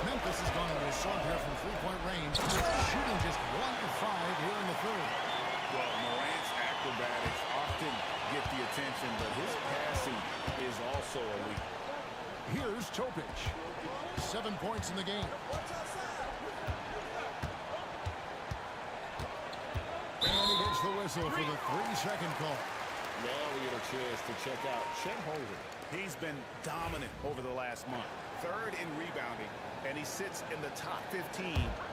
Memphis has gone into a slump here from three-point range. Shooting just 1 of 5 here in the third. Well, Morant's acrobatics often get the attention, but his passing is also elite. Here's Topic. 7 points in the game. And he gets the whistle for the 3-second call. Now we get a chance to check out Chet Holmgren. He's been dominant over the last month. 3rd in rebounding, and he sits in the top 15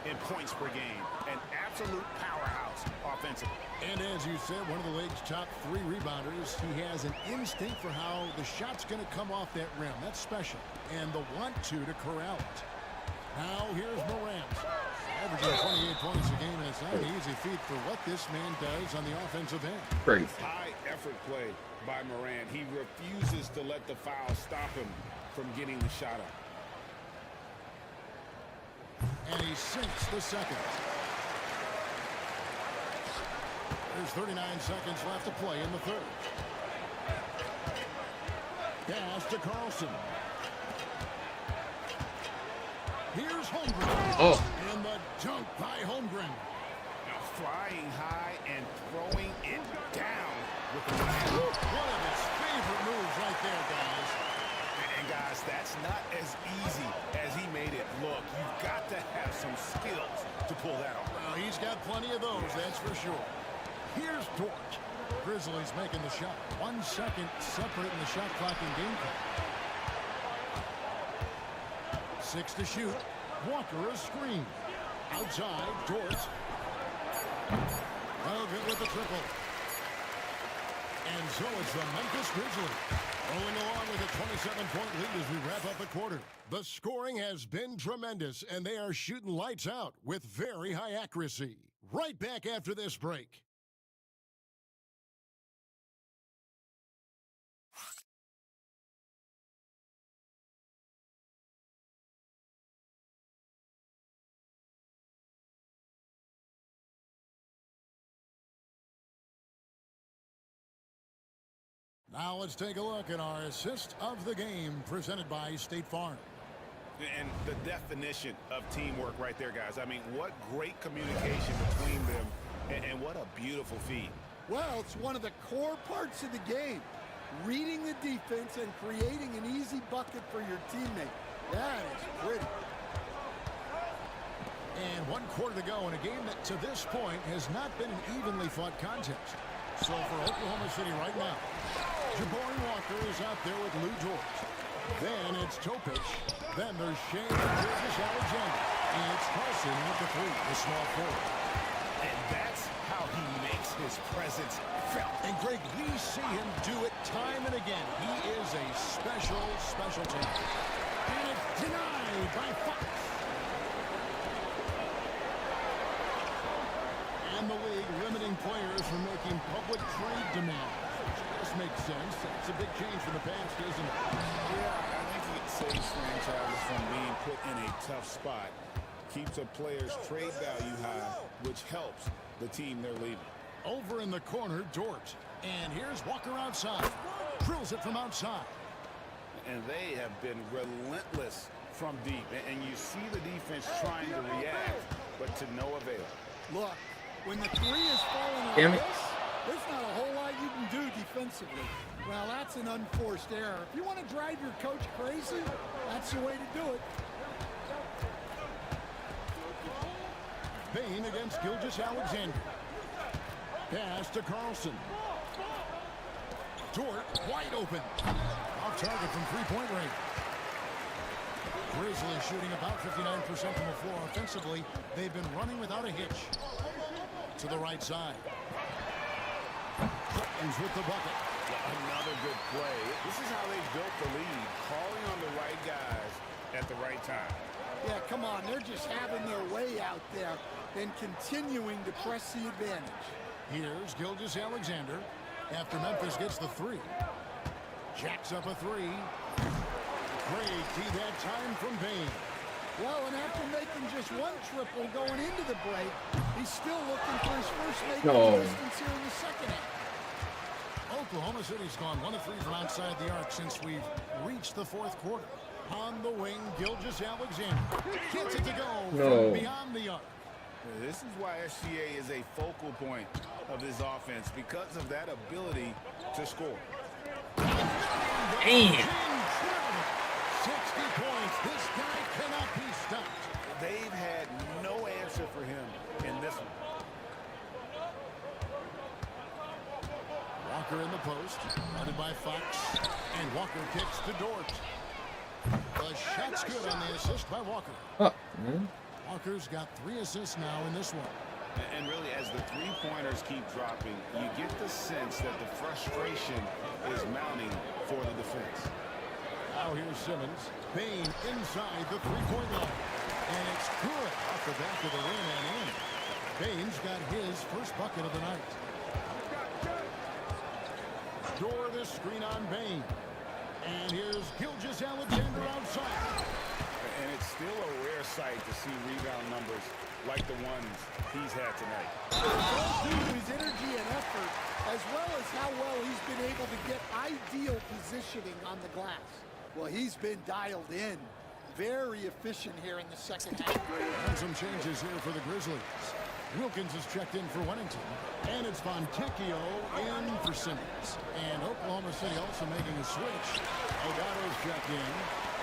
in points per game. An absolute powerhouse offensively. And as you said, one of the league's top 3 rebounders. He has an instinct for how the shot's going to come off that rim. That's special. And the want-to corral it. Now here's Morant. Averaging 28 points a game, and it's not an easy feat for what this man does on the offensive end. Crazy. High effort play by Morant. He refuses to let the foul stop him from getting the shot up. And he sinks the second. There's 39 seconds left to play in the third. Pass to Carlson. Here's Holmgren. Oh. And the dunk by Holmgren. Now flying high and throwing it down with the one of his favorite moves right there, guys. And guys, that's not as easy as he made it look. You've got to have some skills to pull that off. Well, he's got plenty of those, that's for sure. Here's Dort. Grizzlies making the shot. 1 second separating the shot clock and game clock. 6 to shoot. Walker a screen. Outside, Dort. Well, good with the triple. And so it's the Memphis Grizzlies rolling along with a 27-point lead as we wrap up the quarter. The scoring has been tremendous, and they are shooting lights out with very high accuracy. Right back after this break. Now let's take a look at our assist of the game presented by State Farm. And the definition of teamwork right there, guys. I mean, what great communication between them, and what a beautiful feed. Well, it's one of the core parts of the game. Reading the defense and creating an easy bucket for your teammate. That is pretty. And 1 quarter to go in a game that to this point has not been an evenly fought contest. So for Oklahoma City right now, Jabari Walker is out there with Lou Dort. Then it's Topic. Then there's Shane Gilgeous-Alexander. And it's Carlson with the 3, the small forward. And that's how he makes his presence felt. And Greg, we see him do it time and again. He is a special, special talent. And it's denied by Fox. And the league limiting players from making public trade demands. This makes sense. It's a big change from the past, isn't it? Yeah, I think it saves franchises from being put in a tough spot. Keeps a player's trade value high, which helps the team they're leaving. Over in the corner, Dort. And here's Walker outside. Drills it from outside. And they have been relentless from deep. And you see the defense trying to react, but to no avail. Look, when the 3 is falling like this, there's not a whole lot you can do defensively. Well, that's an unforced error. If you want to drive your coach crazy, that's the way to do it. Bain against Gilgeous-Alexander. Pass to Carlson. Dort wide open. Off target from three-point range. Grizzlies shooting about 59% from the floor offensively. They've been running without a hitch. To the right side. Ends with the bucket. Another good play. This is how they built the lead, calling on the right guys at the right time. Yeah, come on. They're just having their way out there and continuing to press the advantage. Here's Gilgeous-Alexander after Memphis gets the 3. Jacks up a 3. Great key that time from Bain. Well, and after making just 1 triple going into the break, he's still looking for his first making distance here in the second half. Oklahoma City's gone 1 of 3 from outside the arc since we've reached the 4th quarter. On the wing, Gilgeous-Alexander gets it to go from beyond the arc. This is why SGA is a focal point of this offense, because of that ability to score. Damn. 60 points. This guy cannot be stopped. They've had no answer for him in this one. Walker in the post, guarded by Fox, and Walker kicks to Dort. The shot's good on the assist by Walker. Walker's got 3 assists now in this one. And really, as the 3-pointers keep dropping, you get the sense that the frustration is mounting for the defense. Now here's Simmons. Bain inside the 3-point line. And it's good off the back of the rim and in. Bain's got his first bucket of the night. Door the screen on Bain. And here's Gilgeous-Alexander outside. And it's still a rare sight to see rebound numbers like the ones he's had tonight. Both due to his energy and effort, as well as how well he's been able to get ideal positioning on the glass. Well, he's been dialed in. Very efficient here in the second half. And some changes here for the Grizzlies. Wilkins is checked in for Wennington. And it's Fontecchio in for Simmons. And Oklahoma City also making a switch. O'Donnell's checked in.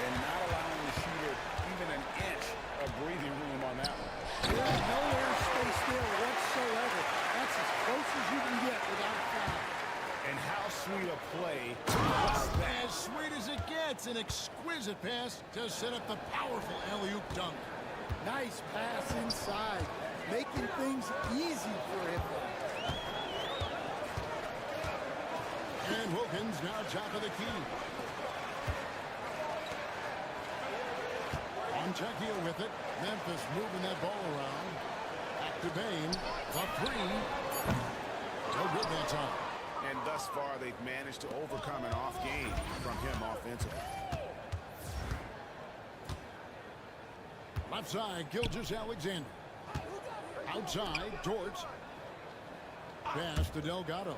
And not allowing the shooter even an inch of breathing room on that one. There's no airspace there whatsoever. That's as close as you can get without a foul. And how sweet a play. As sweet as it gets. an exquisite pass to set up the powerful alley-oop dunk. Nice pass inside, making things easy for him. And Wilkins now top of the key. Fontecchio with it. Memphis moving that ball around. Back to Bain. The three. No good that time. And thus far, they've managed to overcome an off game from him offensively. Left side, Gilgeous-Alexander. Outside, Dort. Pass to Delgado.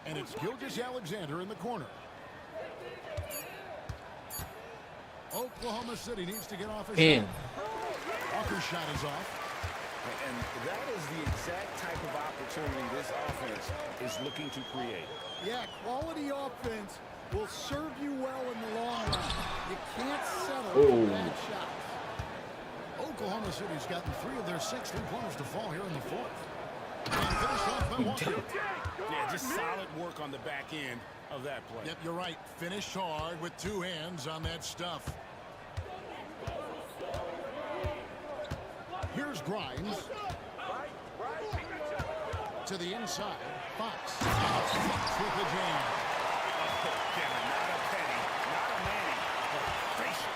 And it's Gilgeous-Alexander in the corner. Oklahoma City needs to get off his shot. Walker's shot is off. And that is the exact type of opportunity this offense is looking to create. Yeah, quality offense will serve you well in the long run. You can't settle for bad shots. Oklahoma City's gotten 3 of their 6 3-pointers to fall here in the fourth. And finished off by Walker. Yeah, just solid work on the back end of that play. Yep, you're right. Finished hard with 2 hands on that stuff. Here's Grimes. To the inside. Fox. Fox with the jam. Not a penny, not a Manny, but facial.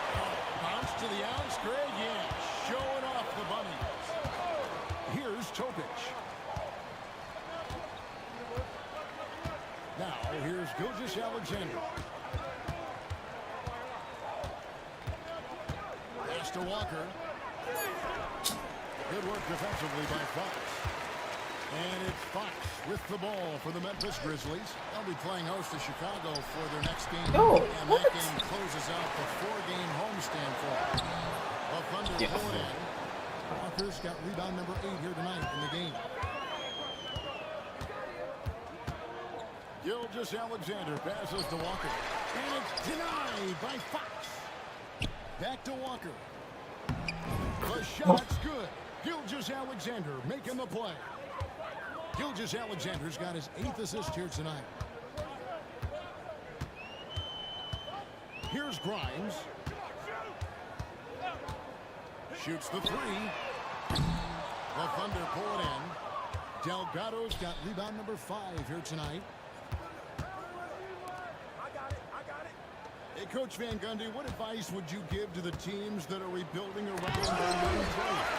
Bounce to the outs. Greg, yeah. Showing off the bunnies. Here's Topic. Now, here's Gilgeous-Alexander. Pass to Walker. Good work defensively by Fox. And it's Fox with the ball for the Memphis Grizzlies. They'll be playing host to Chicago for their next game. And that game closes out the 4-game homestand for them. The Thunder pull it in. Walker's got rebound number 8 here tonight in the game. Gilgeous-Alexander passes to Walker. And it's denied by Fox. Back to Walker. The shot's good. Gilgeous-Alexander making the play. Gilgeous-Alexander's got his 8th assist here tonight. Here's Grimes. Shoots the 3. The Thunder pull it in. Delgado's got rebound number 5 here tonight. Hey, Coach Van Gundy, what advice would you give to the teams that are rebuilding around their young players?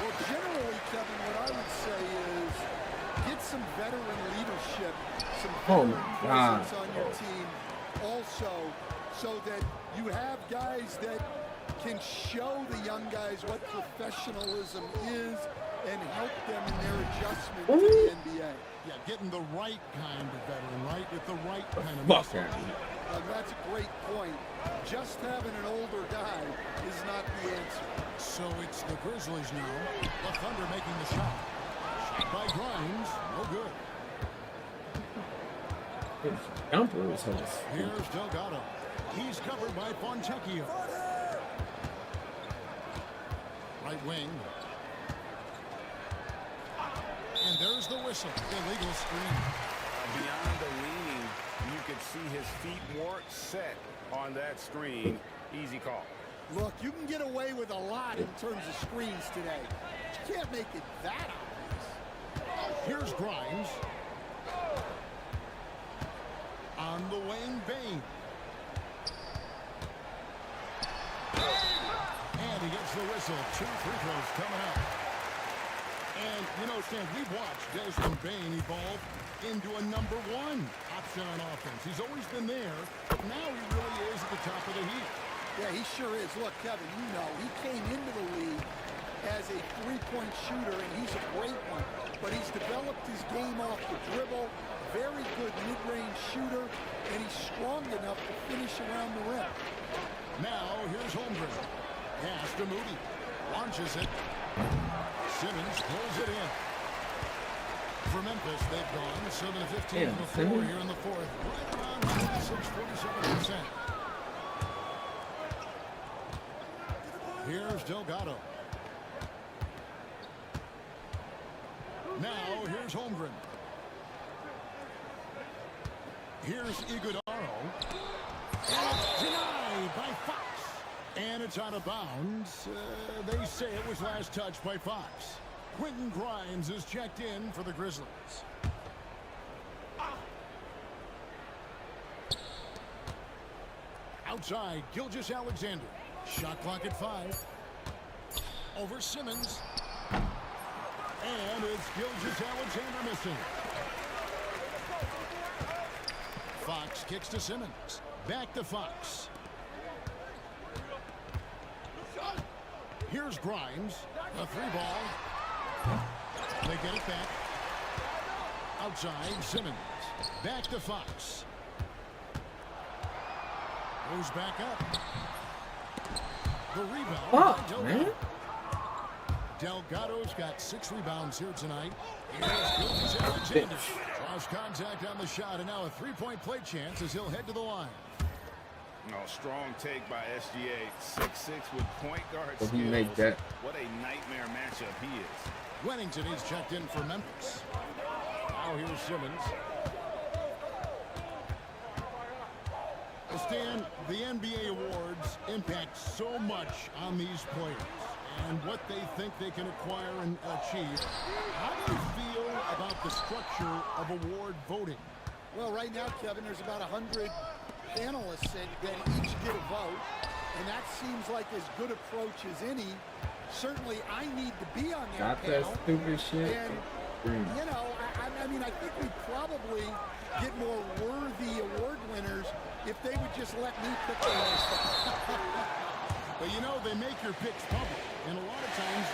Well, generally, Kevin, what I would say is get some veteran leadership, some veteran presence on your team also, so that you have guys that can show the young guys what professionalism is and help them in their adjustment to the NBA. Yeah, getting the right kind of veteran, right? With the right kind of message. That's a great point. Just having an older guy is not the answer. So it's the Grizzlies now. The Thunder making the shot. Shot by Grimes. No good. Here's Delgado. He's covered by Fontecchio. Right wing. And there's the whistle. Illegal screen. Beyond the leaning, you could see his feet weren't set on that screen. Easy call. Look, you can get away with a lot in terms of screens today. You can't make it that obvious. Here's Grimes. On the wing, Bain. And he gets the whistle. 2 free throws coming up. And, you know, Stan, we've watched Desmond Bain evolve into a number 1 option on offense. He's always been there, but now he really is at the top of the heap. Yeah, he sure is. Look, Kevin, you know, he came into the league as a 3-point shooter, and he's a great one. But he's developed his game off the dribble, very good mid-range shooter, and he's strong enough to finish around the rim. Now, here's Holmgren. Pass to Moody. Launches it. Simmons pulls it in. For Memphis, they've gone 7 of 15 before here in the fourth. Right around 46-47%. Here's Delgado. Now, here's Holmgren. Here's Iguodaro. And it's denied. And it's out of bounds. They say it was last touched by Fox. Quentin Grimes is checked in for the Grizzlies. Outside, Gilgeous-Alexander. Shot clock at 5. Over Simmons. And it's Gilgeous-Alexander missing. Fox kicks to Simmons. Back to Fox. Here's Grimes. A 3-ball. They get it back. Outside, Simmons. Back to Fox. Goes back up. The rebound. Fuck, man. Delgado's got 6 rebounds here tonight. Here's Gilgeous-Alexander. Cross contact on the shot, and now a 3-point play chance as he'll head to the line. Strong take by SGA. 6'6" with point guard If skills. he make that. What a nightmare matchup he is. Wennington is checked in for Memphis. Now here's Simmons. Stan, the NBA awards impact so much on these players and what they think they can acquire and achieve. How do you feel about the structure of award voting? Well, right now, Kevin, there's about 100 analysts that each get a vote, and that seems like as good approach as any. Certainly, I need to be on that panel. That stupid shit. And, you know, I mean, I think we'd probably get more worthy award winners if they would just let me pick the list. But, you know, they make your picks public, and a lot of times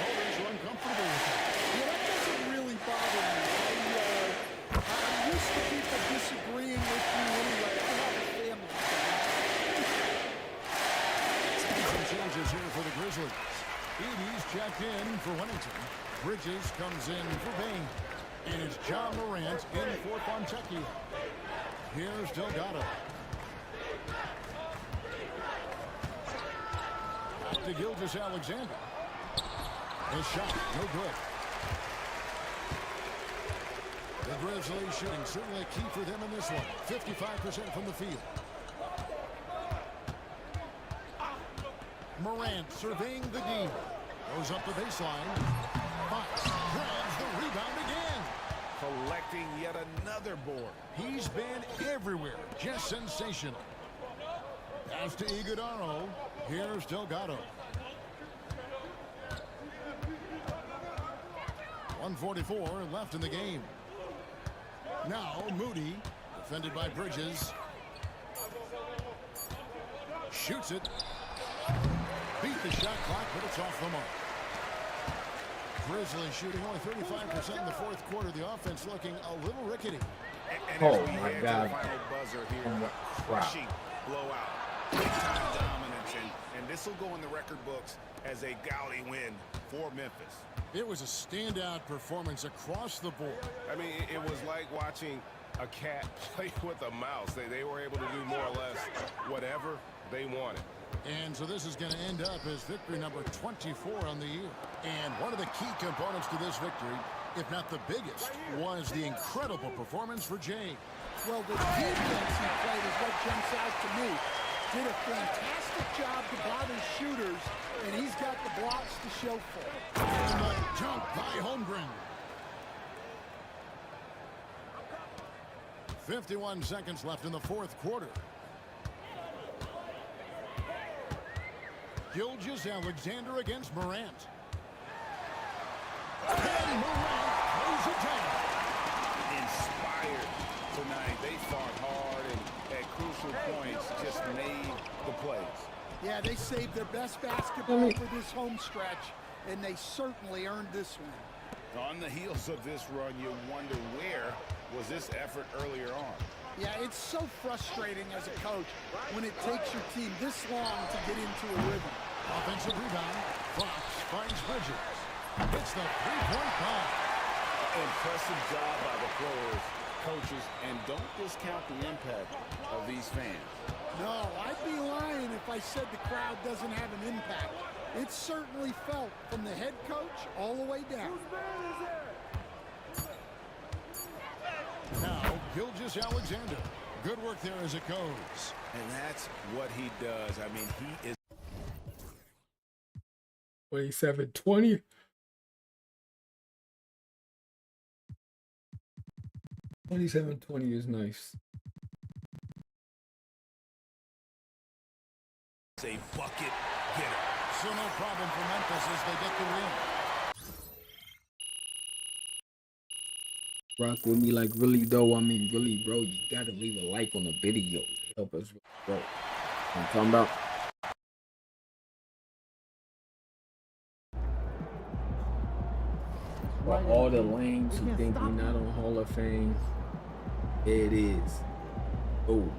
voters are uncomfortable with that. Yeah, that doesn't really bother me. I'm used to people disagreeing with me anyway. I have a family. Some changes here for the Grizzlies. Edie's checked in for Wennington. Bridges comes in for Bain. And it's John Morant in for Fontecchio. Here's Delgado. Back to Gilgeous-Alexander. His shot, no good. The Grizzlies shooting certainly a key for them in this one. 55% from the field. Morant surveying the D. Goes up the baseline. Fox grabs the rebound again. Collecting yet another board. He's been everywhere. Just sensational. Pass to Iguodaro. Here's Delgado. 1:44 left in the game. Now Moody, defended by Bridges. Shoots it. Beat the shot clock, but it's off the mark. Grizzlies shooting only 35% in the fourth quarter. The offense looking a little rickety. And Oh as we my head God. to the final buzzer here, Crap. crushing blowout, big-time dominance, and this will go in the record books as a gaudy win for Memphis. It was a standout performance across the board. I mean, it was like watching a cat play with a mouse. They were able to do more or less whatever they wanted. And so this is going to end up as victory number 24 on the year. And one of the key components to this victory, if not the biggest, was the incredible performance for Jay. Well, the defense he played is what jumps out to me. Did a fantastic job to bother shooters, and he's got the blocks to show for it. And a dunk by Holmgren. 51 seconds left in the fourth quarter. Gilgeous-Alexander against Morant. And Morant throws it down. Inspired tonight. They fought hard and at crucial points just made the plays. Yeah, they saved their best basketball for this home stretch, and they certainly earned this one. On the heels of this run, you wonder where was this effort earlier on. Yeah, it's so frustrating as a coach when it takes your team this long to get into a rhythm. Offensive rebound. Fox finds Bridges. It's the three-point bomb. Impressive job by the players, coaches, and don't discount the impact of these fans. No, I'd be lying if I said the crowd doesn't have an impact. It's certainly felt from the head coach all the way down. Now, Gilgeous-Alexander. Good work there as it goes. And that's what he does. I mean, he is... 27-20. $27-20 is nice. A bucket getter. So no problem for Memphis as they get the win. Rock with me like really though. I mean really, bro. You gotta leave a like on the video. Help us, bro. You know what I'm talking about. For all the lanes who think we're not on Hall of Fame, it is. Oh.